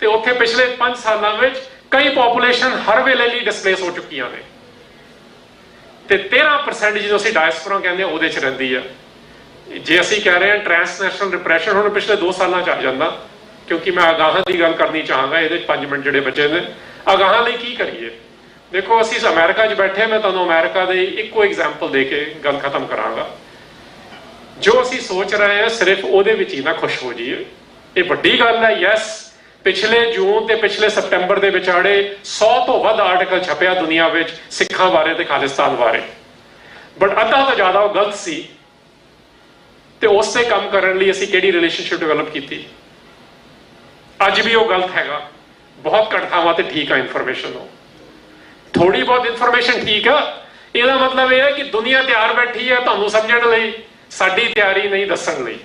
[SPEAKER 7] ਤੇ ਉੱਥੇ ਪਿਛਲੇ 5 ਸਾਲਾਂ ਵਿੱਚ ਕਈ ਪੋਪੂਲੇਸ਼ਨ ਹਰ ਵੇਲੇ ਲਈ ਡਿਸਪਲੇਸ ਹੋ ਚੁੱਕੀਆਂ ਨੇ। ਤੇ 13% ਜਿਹਨੂੰ ਅਸੀਂ ਡਾਇਸਪੋਰਾ ਕਹਿੰਦੇ ਆ ਉਹਦੇ 'ਚ ਰਹਿੰਦੀ ਆ। ਜੇ ਅਸੀਂ ਕਹਿ ਰਹੇ ਹਾਂ ਟ੍ਰਾਂਸਨੈਸ਼ਨਲ ਰਿਪਰੈਸ਼ਨ, ਹੁਣ ਪਿਛਲੇ 2 ਸਾਲਾਂ 'ਚ ਆ ਜਾਂਦਾ, ਕਿਉਂਕਿ ਮੈਂ ਅਗਾਹਾਂ ਦੀ ਗੱਲ ਕਰਨੀ ਚਾਹਾਂਗਾ। ਇਹਦੇ 'ਚ 5 ਮਿੰਟ ਜਿਹੜੇ ਬਚੇ ਨੇ, ਅਗਾਹਾਂ ਲਈ ਕੀ ਕਰੀਏ? ਦੇਖੋ ਅਸੀਂ ਅਮਰੀਕਾ 'ਚ ਬੈਠੇ, ਮੈਂ ਤੁਹਾਨੂੰ ਅਮਰੀਕਾ ਦੇ ਇੱਕੋ ਐਗਜ਼ਾਮਪਲ ਦੇ ਕੇ ਗੱਲ ਖਤਮ ਕਰਾਂਗਾ। ਜੋ ਅਸੀਂ ਸੋਚ ਰਹੇ ਹਾਂ ਸਿਰਫ ਉਹਦੇ ਵਿੱਚ ਹੀ ਨਾ ਖੁਸ਼ ਹੋ ਜਾਈਏ। ਇਹ ਵੱਡੀ ਗੱਲ ਹੈ। ਯੈਸ, ਪਿਛਲੇ ਜੂਨ ਤੇ ਪਿਛਲੇ ਸਤੰਬਰ ਦੇ ਵਿਚਾਲੇ 100 ਤੋਂ ਵੱਧ ਆਰਟੀਕਲ ਛਪਿਆ ਦੁਨੀਆ ਵਿੱਚ ਸਿੱਖਾਂ ਬਾਰੇ ਤੇ ਖਾਲਿਸਤਾਨ ਬਾਰੇ, ਬਟ ਅੱਧਾ ਤੋਂ ਜ਼ਿਆਦਾ ਉਹ ਗਲਤ ਸੀ। ਤੇ ਉਸ ਤੇ ਕੰਮ ਕਰਨ ਲਈ ਅਸੀਂ ਕਿਹੜੀ ਰਿਲੇਸ਼ਨਸ਼ਿਪ ਡਿਵੈਲਪ ਕੀਤੀ? ਅੱਜ ਵੀ ਉਹ ਗਲਤ ਹੈਗਾ। ਬਹੁਤ ਘੱਟ ਥਾਵਾਂ ਤੇ ਠੀਕ ਆ ਇਨਫੋਰਮੇਸ਼ਨ। ਉਹ ਥੋੜੀ ਬਹੁਤ ਇਨਫੋਰਮੇਸ਼ਨ ਠੀਕ ਆ। ਇਹਦਾ ਮਤਲਬ ਇਹ ਹੈ ਕਿ ਦੁਨੀਆ ਤਿਆਰ ਬੈਠੀ ਹੈ ਤੁਹਾਨੂੰ ਸਮਝਣ ਲਈ, ਸਾਡੀ ਤਿਆਰੀ ਨਹੀਂ ਦੱਸਣ ਲਈ।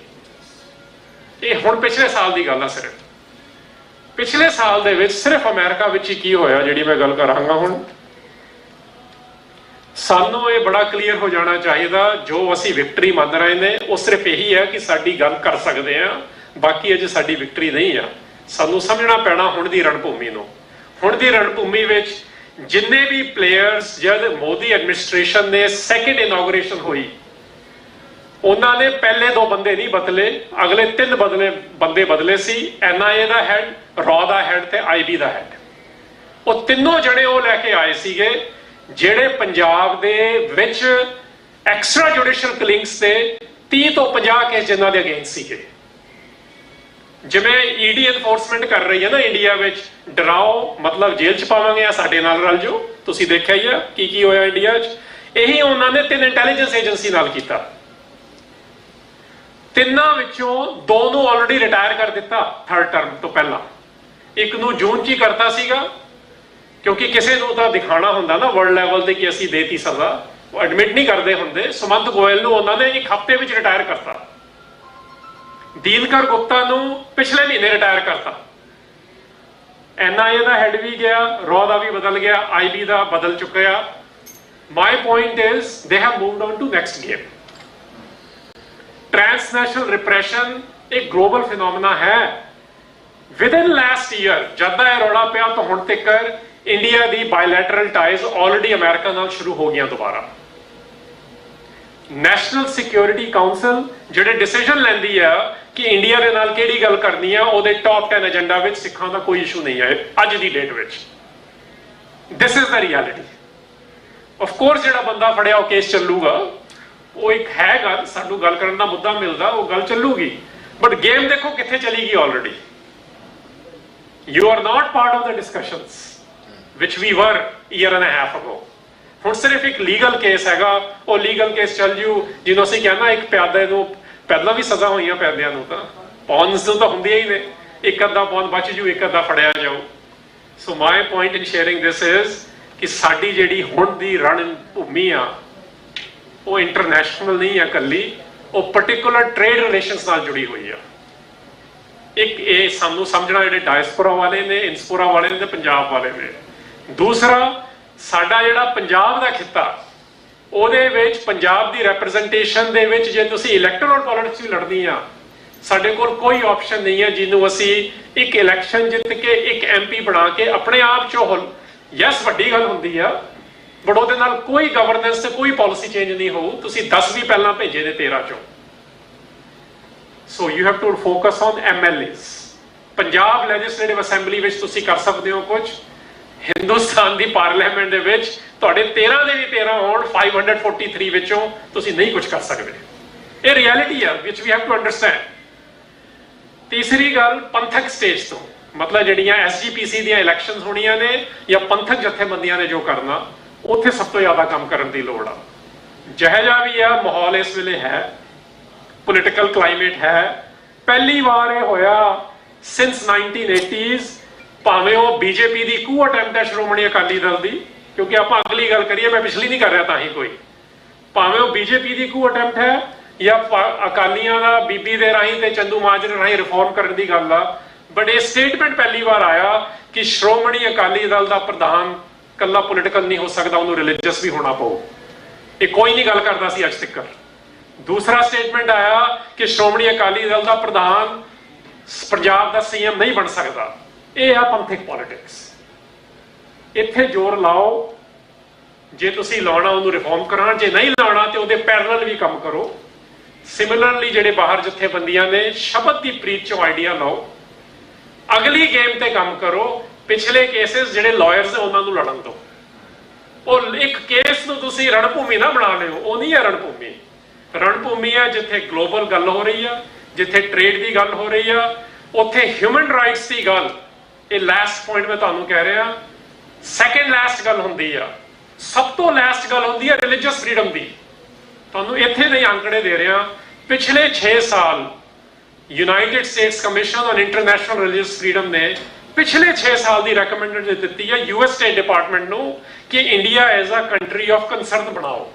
[SPEAKER 7] ਇਹ ਹੁਣ ਪਿਛਲੇ ਸਾਲ ਦੀ ਗੱਲ ਆ। ਸਿਰਫ ਪਿਛਲੇ ਸਾਲ ਦੇ ਵਿੱਚ ਸਿਰਫ ਅਮਰੀਕਾ ਵਿੱਚ ਹੀ ਕੀ ਹੋਇਆ ਜਿਹੜੀ ਮੈਂ ਗੱਲ ਕਰਾਂਗਾ ਹੁਣ। ਸਾਨੂੰ ਇਹ ਬੜਾ ਕਲੀਅਰ ਹੋ ਜਾਣਾ ਚਾਹੀਦਾ, ਜੋ ਅਸੀਂ ਵਿਕਟਰੀ ਮੰਨ ਰਹੇ ਨੇ ਉਹ ਸਿਰਫ ਇਹੀ ਹੈ ਕਿ ਸਾਡੀ ਗੱਲ ਕਰ ਸਕਦੇ ਆ, ਬਾਕੀ ਅਜੇ ਸਾਡੀ ਵਿਕਟਰੀ ਨਹੀਂ ਆ। ਸਾਨੂੰ ਸਮਝਣਾ ਪੈਣਾ ਹੁਣ ਦੀ ਰਣਭੂਮੀ ਨੂੰ। ਹੁਣ ਦੀ ਰਣਭੂਮੀ ਵਿੱਚ ਜਿੰਨੇ ਵੀ ਪਲੇਅਰਸ, ਜਦ ਮੋਦੀ ਐਡਮਿਨਿਸਟ੍ਰੇਸ਼ਨ ਨੇ ਸੈਕਿੰਡ ਇਨੋਗ੍ਰੇਸ਼ਨ ਹੋਈ, ਉਹਨਾਂ ਨੇ ਪਹਿਲੇ 2 ਬੰਦੇ ਨਹੀਂ ਬਦਲੇ, ਅਗਲੇ 3 ਬੰਦੇ ਬਦਲੇ ਸੀ। NIA ਦਾ ਹੈਡ, ਰॉ ਦਾ ਹੈਡ ਤੇ IB ਦਾ ਹੈਡ। ਉਹ ਤਿੰਨੋਂ ਜਣੇ ਉਹ ਲੈ ਕੇ ਆਏ ਸੀਗੇ ਜਿਹੜੇ ਪੰਜਾਬ ਦੇ ਵਿੱਚ ਐਕਸਟਰਾ ਜੁਡੀਸ਼ੀਅਲ ਕਿਲਿੰਗਸ ਤੇ 30 ਤੋਂ 50 ਕੇਸ ਜਿਨ੍ਹਾਂ ਦੇ ਅਗੇਂਸਟ ਸੀਗੇ। ਜਿਵੇਂ ED ਐਨਫੋਰਸਮੈਂਟ ਕਰ ਰਹੀ ਹੈ ਨਾ ਇੰਡੀਆ ਵਿੱਚ, ਡਰਾਓ ਮਤਲਬ ਜੇਲ੍ਹ 'ਚ ਪਾਵਾਂਗੇ ਆ, ਸਾਡੇ ਨਾਲ ਰਲ ਜਾਓ। ਤੁਸੀਂ ਦੇਖਿਆ ਹੀ ਆ ਕੀ ਹੋਇਆ ਇੰਡੀਆ 'ਚ। ਇਹੀ ਉਹਨਾਂ ਨੇ 3 ਇੰਟੈਲੀਜੈਂਸ ਏਜੰਸੀ ਨਾਲ ਕੀਤਾ। 3 ਵਿੱਚੋਂ 2 ਨੂੰ ਆਲਰੇਡੀ ਰਿਟਾਇਰ ਕਰ ਦਿੱਤਾ 3rd ਟਰਮ ਤੋਂ ਪਹਿਲਾਂ। ਇੱਕ ਨੂੰ ਜੂਨ 'ਚ ਹੀ ਕਰਤਾ ਸੀਗਾ, ਕਿਉਂਕਿ ਕਿਸੇ ਨੂੰ ਤਾਂ ਦਿਖਾਣਾ ਹੁੰਦਾ ਨਾ ਵਰਲਡ ਲੈਵਲ ਤੇ ਕਿ ਅਸੀਂ ਦੇਤੀ ਸਜ਼ਾ। ਉਹ ਐਡਮਿਟ ਨਹੀਂ ਕਰਦੇ ਹੁੰਦੇ। ਸੁਮੰਤ ਗੋਇਲ ਨੂੰ ਉਹਨਾਂ ਨੇ 1 ਹਫ਼ਤੇ ਵਿੱਚ ਰਿਟਾਇਰ ਕਰਤਾ। ਦੀਨਕਰ ਗੁਪਤਾ ਨੂੰ ਪਿਛਲੇ ਮਹੀਨੇ ਰਿਟਾਇਰ ਕਰਤਾ। NIA ਦਾ ਹੈਡ ਵੀ ਗਿਆ, ਰॉ ਦਾ ਵੀ ਬਦਲ ਗਿਆ, IB ਦਾ ਬਦਲ ਚੁੱਕਿਆ। My point is they have moved on to next game. Transnational repression ਇੱਕ ਗਲੋਬਲ ਫਿਨੋਮੀਨਾ ਹੈ। ਵਿਦਨ ਲਾਸਟ ਈਅਰ ਜਦ ਦਾ ਇਹ ਰੌਲਾ ਪਿਆ ਤਾਂ ਹੁਣ ਤੱਕ ਇੰਡੀਆ ਦੀ ਬਾਇਲੈਟਰਲ ਟਾਈਜ਼ ਆਲਰੇਡੀ ਅਮਰੀਕਾ ਨਾਲ ਸ਼ੁਰੂ ਹੋ ਗਈਆਂ ਦੁਬਾਰਾ। ਨੈਸ਼ਨਲ ਸਿਕਿਉਰਿਟੀ ਕਾਉਂਸਲ ਜਿਹੜੇ ਡਿਸੀਜਨ ਲੈਂਦੀ ਆ ਕਿ ਇੰਡੀਆ ਦੇ ਨਾਲ ਕਿਹੜੀ ਗੱਲ ਕਰਨੀ ਆ, ਉਹਦੇ ਟੌਪ 10 ਏਜੰਡਾ ਵਿੱਚ ਸਿੱਖਾਂ ਦਾ ਕੋਈ ਇਸ਼ੂ ਨਹੀਂ ਹੈ ਅੱਜ ਦੀ ਡੇਟ ਵਿੱਚ। This is the reality. Of course ਜਿਹੜਾ ਬੰਦਾ ਫੜਿਆ ਉਹ ਕੇਸ ਚੱਲੂਗਾ, ਉਹ ਇੱਕ ਹੈ ਗੱਲ, ਸਾਨੂੰ ਗੱਲ ਕਰਨ ਦਾ ਮੁੱਦਾ ਮਿਲਦਾ, ਉਹ ਗੱਲ ਚੱਲੂਗੀ। ਬਟ ਗੇਮ ਦੇਖੋ ਕਿੱਥੇ ਚਲੀ ਗਈ already. You are not part of the discussions which we were year and a half ago। ਹੁਣ ਸਿਰਫ ਇੱਕ ਲੀਗਲ ਕੇਸ ਹੈਗਾ, ਉਹ ਲੀਗਲ ਕੇਸ ਚੱਲ ਜੂ। ਜਿਹਨੂੰ ਅਸੀਂ ਕਹਿੰਦਾ ਇੱਕ ਪਿਆਦੇ ਨੂੰ ਪਹਿਲਾਂ ਵੀ ਸਜ਼ਾ ਹੋਈਆਂ, ਪਿਆਦਿਆਂ ਨੂੰ ਤਾਂ, ਪੌਨਸ ਨੂੰ ਤਾਂ ਹੁੰਦੀਆਂ ਹੀ ਨੇ। ਇੱਕ ਅੱਧਾ ਪੌਨ ਬਚ ਜੂ, ਇੱਕ ਅੱਧਾ ਫੜਿਆ ਜਾਊ। So my point in sharing this is ਕਿ ਸਾਡੀ ਜਿਹੜੀ ਹੁਣ ਦੀ ਰਣਭੂਮੀ ਆ ਉਹ ਇੰਟਰਨੈਸ਼ਨਲ ਨਹੀਂ ਆ ਇਕੱਲੀ, ਉਹ ਪਾਰਟਿਕੂਲਰ ਟ੍ਰੇਡ ਰਿਲੇਸ਼ਨਸ ਨਾਲ ਜੁੜੀ ਹੋਈ ਆ। ਇੱਕ ਇਹ ਸਾਨੂੰ ਸਮਝਣਾ ਜਿਹੜੇ ਡਾਇਸਪੋਰਾ ਵਾਲੇ ਨੇ, ਇਨਸਪੋਰਾ ਵਾਲੇ ਨੇ ਤੇ ਪੰਜਾਬ ਵਾਲੇ ਨੇ। ਦੂਸਰਾ, ਸਾਡਾ ਜਿਹੜਾ ਪੰਜਾਬ ਦਾ ਖਿੱਤਾ, ਉਹਦੇ ਵਿੱਚ ਪੰਜਾਬ ਦੀ ਰੈਪਰੈਜ਼ੈਂਟੇਸ਼ਨ ਦੇ ਵਿੱਚ ਜੇ ਤੁਸੀਂ ਇਲੈਕਟੋਰਲ ਪੋਲਿਟਿਕਸ ਵੀ ਲੜਨੀ ਆ, ਸਾਡੇ ਕੋਲ ਕੋਈ ਆਪਸ਼ਨ ਨਹੀਂ ਹੈ ਜਿਹਨੂੰ ਅਸੀਂ ਇੱਕ ਇਲੈਕਸ਼ਨ ਜਿੱਤ ਕੇ ਇੱਕ MP ਬਣਾ ਕੇ ਆਪਣੇ ਆਪ ਚੋਂ। ਯੈਸ ਵੱਡੀ ਗੱਲ ਹੁੰਦੀ ਆ, ਬਟ ਉਹਦੇ ਨਾਲ ਕੋਈ ਗਵਰਨੈਂਸ ਤੇ ਕੋਈ ਪਾਲਿਸੀ ਚੇਂਜ ਨਹੀਂ ਹੋਊ। ਤੁਸੀਂ 10 ਵੀ ਪਹਿਲਾਂ ਭੇਜੇ ਨੇ 13 ਚੋਂ। So you have to focus on MLAs। Punjab legislative assembly ਵਿੱਚ ਤੁਸੀਂ ਕਰ ਸਕਦੇ ਹੋ ਕੁਝ, ਹਿੰਦੁਸਤਾਨ ਦੀ ਪਾਰਲੀਮੈਂਟ ਦੇ ਵਿੱਚ ਤੁਹਾਡੇ 13 ਦੇ ਵੀ 13 ਹੋਣ 543 ਵਿੱਚੋਂ ਤੁਸੀਂ ਨਹੀਂ ਕੁਝ ਕਰ ਸਕਦੇ। ਇਹ ਰਿਐਲਿਟੀ ਹੈ ਵਿਚ ਵੀ ਹੈਵ ਟੂ ਅੰਡਰਸਟੈਂਡ। ਤੀਸਰੀ ਗੱਲ, ਪੰਥਕ ਸਟੇਜ ਤੋਂ ਮਤਲਬ ਜਿਹੜੀਆਂ SGPC ਦੀਆਂ ਇਲੈਕਸ਼ਨਸ ਹੋਣੀਆਂ ਨੇ ਜਾਂ ਪੰਥਕ ਜਥੇਬੰਦੀਆਂ ਨੇ ਜੋ ਕਰਨਾ, ਉੱਥੇ ਸਭ ਤੋਂ ਜ਼ਿਆਦਾ ਕੰਮ ਕਰਨ ਦੀ ਲੋੜ ਆ। ਜਿਹੋ ਜਿਹਾ ਵੀ ਆ ਮਾਹੌਲ ਇਸ ਵੇਲੇ ਹੈ, ਪੋਲੀਟੀਕਲ ਕਲਾਈਮੇਟ ਹੈ, ਪਹਿਲੀ ਵਾਰ ਇਹ ਹੋਇਆ ਸਿੰਸ 1980s, ਭਾਵੇਂ ਉਹ BJP ਦੀ ਕੂ ਅਟੈਂਪਟ ਹੈ ਸ਼੍ਰੋਮਣੀ ਅਕਾਲੀ ਦਲ ਦੀ, ਕਿਉਂਕਿ ਆਪਾਂ ਅਗਲੀ ਗੱਲ ਕਰੀਏ, ਮੈਂ ਪਿਛਲੀ ਨਹੀਂ ਕਰ ਰਿਹਾ ਤਾਂ ਹੀ ਕੋਈ, ਭਾਵੇਂ ਉਹ BJP ਦੀ ਕੂ ਅਟੈਂਪਟ ਹੈ ਜਾਂ ਅਕਾਲੀਆਂ ਦਾ ਬੀਬੀ ਦੇ ਰਾਹੀਂ ਤੇ ਚੰਦੂ ਮਾਜਰੇ ਰਾਹੀਂ ਰਿਫਾਰਮ ਕਰਨ ਦੀ ਗੱਲ ਆ, ਬਟ ਇਹ ਸਟੇਟਮੈਂਟ ਪਹਿਲੀ ਵਾਰ ਆਇਆ ਕਿ ਸ਼੍ਰੋਮਣੀ ਅਕਾਲੀ ਦਲ ਦਾ ਪ੍ਰਧਾਨ ਕੱਲਾ ਪੋਲੀਟੀਕਲ ਨਹੀਂ ਹੋ ਸਕਦਾ, ਉਹਨੂੰ ਰਿਲੀਜੀਅਸ ਵੀ ਹੋਣਾ ਪਊ। ਇਹ ਕੋਈ ਨਹੀਂ ਗੱਲ ਕਰਦਾ ਸੀ ਅੱਜ ਤੱਕ। ਦੂਸਰਾ ਸਟੇਟਮੈਂਟ ਆਇਆ ਕਿ ਸ਼੍ਰੋਮਣੀ ਅਕਾਲੀ ਦਲ ਦਾ ਪ੍ਰਧਾਨ ਪੰਜਾਬ ਦਾ CM ਨਹੀਂ ਬਣ ਸਕਦਾ। ਇਹ ਆ ਪੰਥਕ ਪੋਲਿਟਿਕਸ। ਇੱਥੇ ਜ਼ੋਰ ਲਾਓ, ਜੇ ਤੁਸੀਂ ਲਾਉਣਾ ਉਹਨੂੰ ਰਿਫਾਰਮ ਕਰਾਉਣ, ਜੇ ਨਹੀਂ ਲਾਉਣਾ ਤੇ ਉਹਦੇ ਪੈਰਲਲ ਵੀ ਕੰਮ ਕਰੋ। ਸਿਮਿਲਰਲੀ ਜਿਹੜੇ ਬਾਹਰ ਜਥੇਬੰਦੀਆਂ ਨੇ, ਸ਼ਬਦ ਦੀ ਪ੍ਰੀਤ ਚੋਂ ਆਈਡੀਆ ਲਓ, ਅਗਲੀ ਗੇਮ ਤੇ ਕੰਮ ਕਰੋ। ਪਿਛਲੇ ਕੇਸਿਸ ਜਿਹੜੇ ਲਾਇਰਸ ਨੇ ਉਹਨਾਂ ਨੂੰ ਲੜਨ ਦਿਓ। ਉਹ ਇੱਕ ਕੇਸ ਨੂੰ ਤੁਸੀਂ ਰਣਭੂਮੀ ਨਾ ਬਣਾ ਲਿਓ, ਉਹ ਨਹੀਂ ਹੈ ਰਣਭੂਮੀ। ਰਣਭੂਮੀ ਹੈ ਜਿੱਥੇ ਗਲੋਬਲ ਗੱਲ ਹੋ ਰਹੀ ਆ, ਜਿੱਥੇ ਟ੍ਰੇਡ ਦੀ ਗੱਲ ਹੋ ਰਹੀ ਆ, ਉੱਥੇ ਹਿਊਮਨ ਰਾਈਟਸ ਦੀ ਗੱਲ, ਇਹ ਲਾਸਟ ਪੁਆਇੰਟ ਮੈਂ ਤੁਹਾਨੂੰ ਕਹਿ ਰਿਹਾ, ਸੈਕੰਡ ਲਾਸਟ ਗੱਲ ਹੁੰਦੀ ਆ। ਸਭ ਤੋਂ ਲਾਸਟ ਗੱਲ ਹੁੰਦੀ ਆ ਰਿਲੀਜੀਅਸ ਫਰੀਡਮ ਦੀ। ਤੁਹਾਨੂੰ ਇੱਥੇ ਦੇ ਅੰਕੜੇ ਦੇ ਰਿਹਾ, ਪਿਛਲੇ 6 ਸਾਲ United States commission on international religious freedom ਨੇ ਪਿਛਲੇ 6 ਸਾਲ ਦੀ ਰეკਮੈਂਡੇਸ਼ਨ ਦਿੱਤੀ ਹੈ US ਸਟੇਟ ਡਿਪਾਰਟਮੈਂਟ ਨੂੰ ਕਿ India as a country of concern ਬਣਾਓ।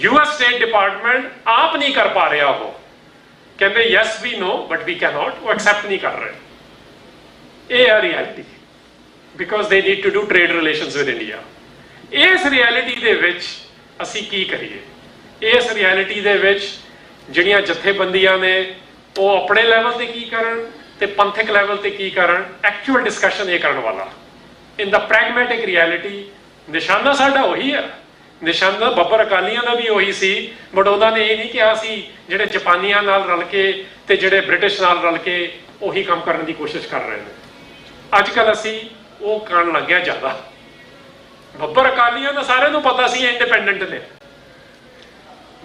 [SPEAKER 7] US ਸਟੇਟ ਡਿਪਾਰਟਮੈਂਟ ਆਪ ਨਹੀਂ ਕਰ ਪਾ ਰਿਹਾ, ਉਹ ਕਹਿੰਦੇ yes we know but we cannot, ਉਹ ਐਕਸੈਪਟ ਨਹੀਂ ਕਰ ਰਹੇ। ਇਹ ਆ reality, because they need to do trade relations with India. ਇਸ ਰਿਐਲਿਟੀ ਦੇ ਵਿੱਚ ਅਸੀਂ ਕੀ ਕਰੀਏ? ਇਸ ਰਿਐਲਿਟੀ ਦੇ ਵਿੱਚ ਜਿਹੜੀਆਂ ਜਥੇਬੰਦੀਆਂ ਨੇ ਉਹ ਆਪਣੇ ਲੈਵਲ ਤੇ ਕੀ ਕਰਨ ਤੇ ਪੰਥਕ ਲੈਵਲ ਤੇ ਕੀ ਕਰਨ, ਐਕਚੁਅਲ ਡਿਸਕਸ਼ਨ ਇਹ ਕਰਨ ਵਾਲਾ। ਇਨ ਦਾ ਪ੍ਰੈਗਮੈਟਿਕ ਰਿਐਲਿਟੀ ਨਿਸ਼ਾਨਾ ਸਾਡਾ ਉਹੀ ਹੈ, ਨਿਸ਼ਾਨਾ ਬੱਬਰ ਅਕਾਲੀਆਂ ਦਾ ਵੀ ਉਹੀ ਸੀ, ਬਟ ਉਹਨਾਂ ਨੇ ਇਹ ਨਹੀਂ ਕਿਹਾ ਸੀ ਜਿਹੜੇ ਜਾਪਾਨੀਆਂ ਨਾਲ ਰਲ ਕੇ ਤੇ ਜਿਹੜੇ ਬ੍ਰਿਟਿਸ਼ ਨਾਲ ਰਲ ਕੇ ਉਹੀ ਕੰਮ ਕਰਨ ਦੀ ਕੋਸ਼ਿਸ਼ ਕਰ ਰਹੇ ਨੇ। ਅੱਜ ਕੱਲ ਅਸੀਂ ਉਹ ਕਰਨ ਲੱਗਿਆ ਜ਼ਿਆਦਾ। ਬੱਬਰ ਅਕਾਲੀਆਂ ਦਾ ਸਾਰਿਆਂ ਨੂੰ ਪਤਾ ਸੀ ਇੰਡੀਪੈਂਡੈਂਟ ਨੇ,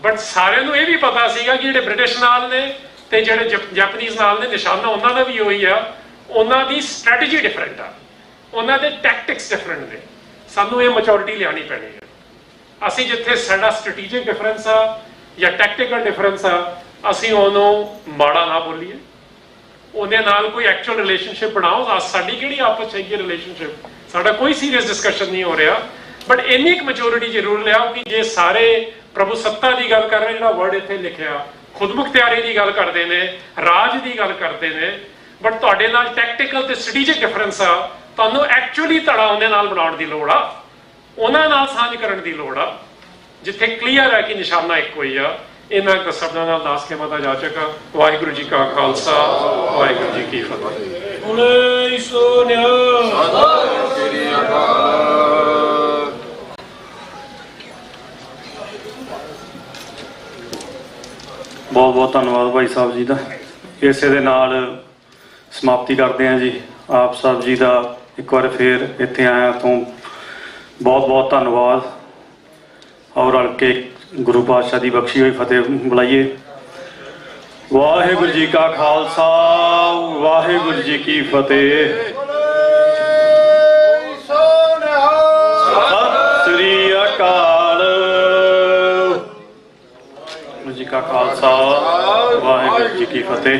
[SPEAKER 7] ਬਟ ਸਾਰਿਆਂ ਨੂੰ ਇਹ ਵੀ ਪਤਾ ਸੀਗਾ ਕਿ ਜਿਹੜੇ ਬ੍ਰਿਟਿਸ਼ ਨਾਲ ਨੇ ਤੇ ਜਿਹੜੇ ਜਾਪਨੀਜ਼ ਨਾਲ ਨੇ, ਨਿਸ਼ਾਨਾ ਉਹਨਾਂ ਦਾ ਵੀ ਉਹੀ ਆ। ਉਹਨਾਂ ਦੀ ਸਟ੍ਰੈਟਜੀ ਡਿਫਰੈਂਟ ਆ, ਉਹਨਾਂ ਦੇ ਟੈਕਟਿਕਸ ਡਿਫਰੈਂਟ ਨੇ। ਸਾਨੂੰ ਇਹ ਮੈਚੋਰਿਟੀ ਲਿਆਉਣੀ ਪੈਣੀ ਹੈ। ਅਸੀਂ ਜਿੱਥੇ ਸਾਡਾ ਸਟ੍ਰੈਟੇਜਿਕ ਡਿਫਰੈਂਸ ਆ ਜਾਂ ਟੈਕਟੀਕਲ ਡਿਫਰੈਂਸ ਆ, ਅਸੀਂ ਉਹਨੂੰ ਮਾੜਾ ਨਾ ਬੋਲੀਏ, ਉਹਦੇ ਨਾਲ ਕੋਈ ਐਕਚੁਅਲ ਰਿਲੇਸ਼ਨਸ਼ਿਪ ਬਣਾਓ। ਸਾਡੀ ਕਿਹੜੀ ਆਪਸ ਚ ਰਿਲੇਸ਼ਨਸ਼ਿਪ, ਸਾਡਾ ਕੋਈ ਸੀਰੀਅਸ ਡਿਸਕਸ਼ਨ ਨਹੀਂ ਹੋ ਰਿਹਾ, ਬਟ ਇੰਨੀ ਕੁ ਮੈਚੋਰਿਟੀ ਜ਼ਰੂਰ ਲਿਆਓ ਕਿ ਜੇ ਸਾਰੇ ਪ੍ਰਭੂ ਸੱਤਾ ਦੀ ਗੱਲ ਕਰ ਰਹੇ, ਜਿਹੜਾ ਵਰਡ ਇੱਥੇ ਲਿਖਿਆ, ਖੁਦਮੁਖਤਿਆਰੀ ਦੀ ਗੱਲ ਕਰਦੇ ਨੇ, ਰਾਜ ਦੀ ਗੱਲ ਕਰਦੇ ਨੇ, ਬਟ ਤੁਹਾਡੇ ਨਾਲ ਟੈਕਟੀਕਲ ਤੇ ਸਟ੍ਰੈਟੇਜਿਕ ਡਿਫਰੈਂਸ ਆ, ਤੁਹਾਨੂੰ ਐਕਚੁਅਲੀ ਧੜਾ ਉਹਦੇ ਨਾਲ ਬਣਾਉਣ ਦੀ ਲੋੜ ਆ, ਉਹਨਾਂ ਨਾਲ ਸਾਂਝ ਕਰਨ ਦੀ ਲੋੜ ਆ, ਜਿੱਥੇ ਕਲੀਅਰ ਹੈ ਕਿ ਨਿਸ਼ਾਨਾ ਇੱਕੋ ਹੀ ਆ। ਇਹਨਾਂ ਕੁ ਸ਼ਬਦਾਂ ਨਾਲ ਦੱਸ ਕੇ ਮਤਾ ਜਾਚਕ। ਵਾਹਿਗੁਰੂ ਜੀ ਕਾ ਖਾਲਸਾ, ਵਾਹਿਗੁਰੂ ਜੀ ਕੀ ਫਤਿਹ।
[SPEAKER 4] ਬੋਲੇ ਸੋ ਨਿਹਾਲ।
[SPEAKER 2] ਬਹੁਤ ਬਹੁਤ ਧੰਨਵਾਦ ਭਾਈ ਸਾਹਿਬ ਜੀ ਦਾ। ਇਸੇ ਦੇ ਨਾਲ ਸਮਾਪਤੀ ਕਰਦੇ ਹਾਂ ਜੀ। ਆਪ ਸਾਹਿਬ ਜੀ ਦਾ ਇੱਕ ਵਾਰ ਫੇਰ ਇੱਥੇ ਆਇਆ ਤੋਂ ਬਹੁਤ ਬਹੁਤ ਧੰਨਵਾਦ। ਔਰ ਰਲ ਕੇ ਗੁਰੂ ਪਾਤਸ਼ਾਹ ਦੀ ਬਖਸ਼ੀ ਹੋਈ ਫਤਿਹ ਬੁਲਾਈਏ। ਵਾਹਿਗੁਰੂ ਜੀ ਕਾ ਖਾਲਸਾ, ਵਾਹਿਗੁਰੂ ਜੀ ਕੀ ਫਤਿਹ। ਸਤਿ ਸ੍ਰੀ ਅਕਾਲ। ਵਾਹਿਗੁਰੂ ਜੀ ਕਾ ਖਾਲਸਾ, ਵਾਹਿਗੁਰੂ ਜੀ ਕੀ ਫਤਿਹ।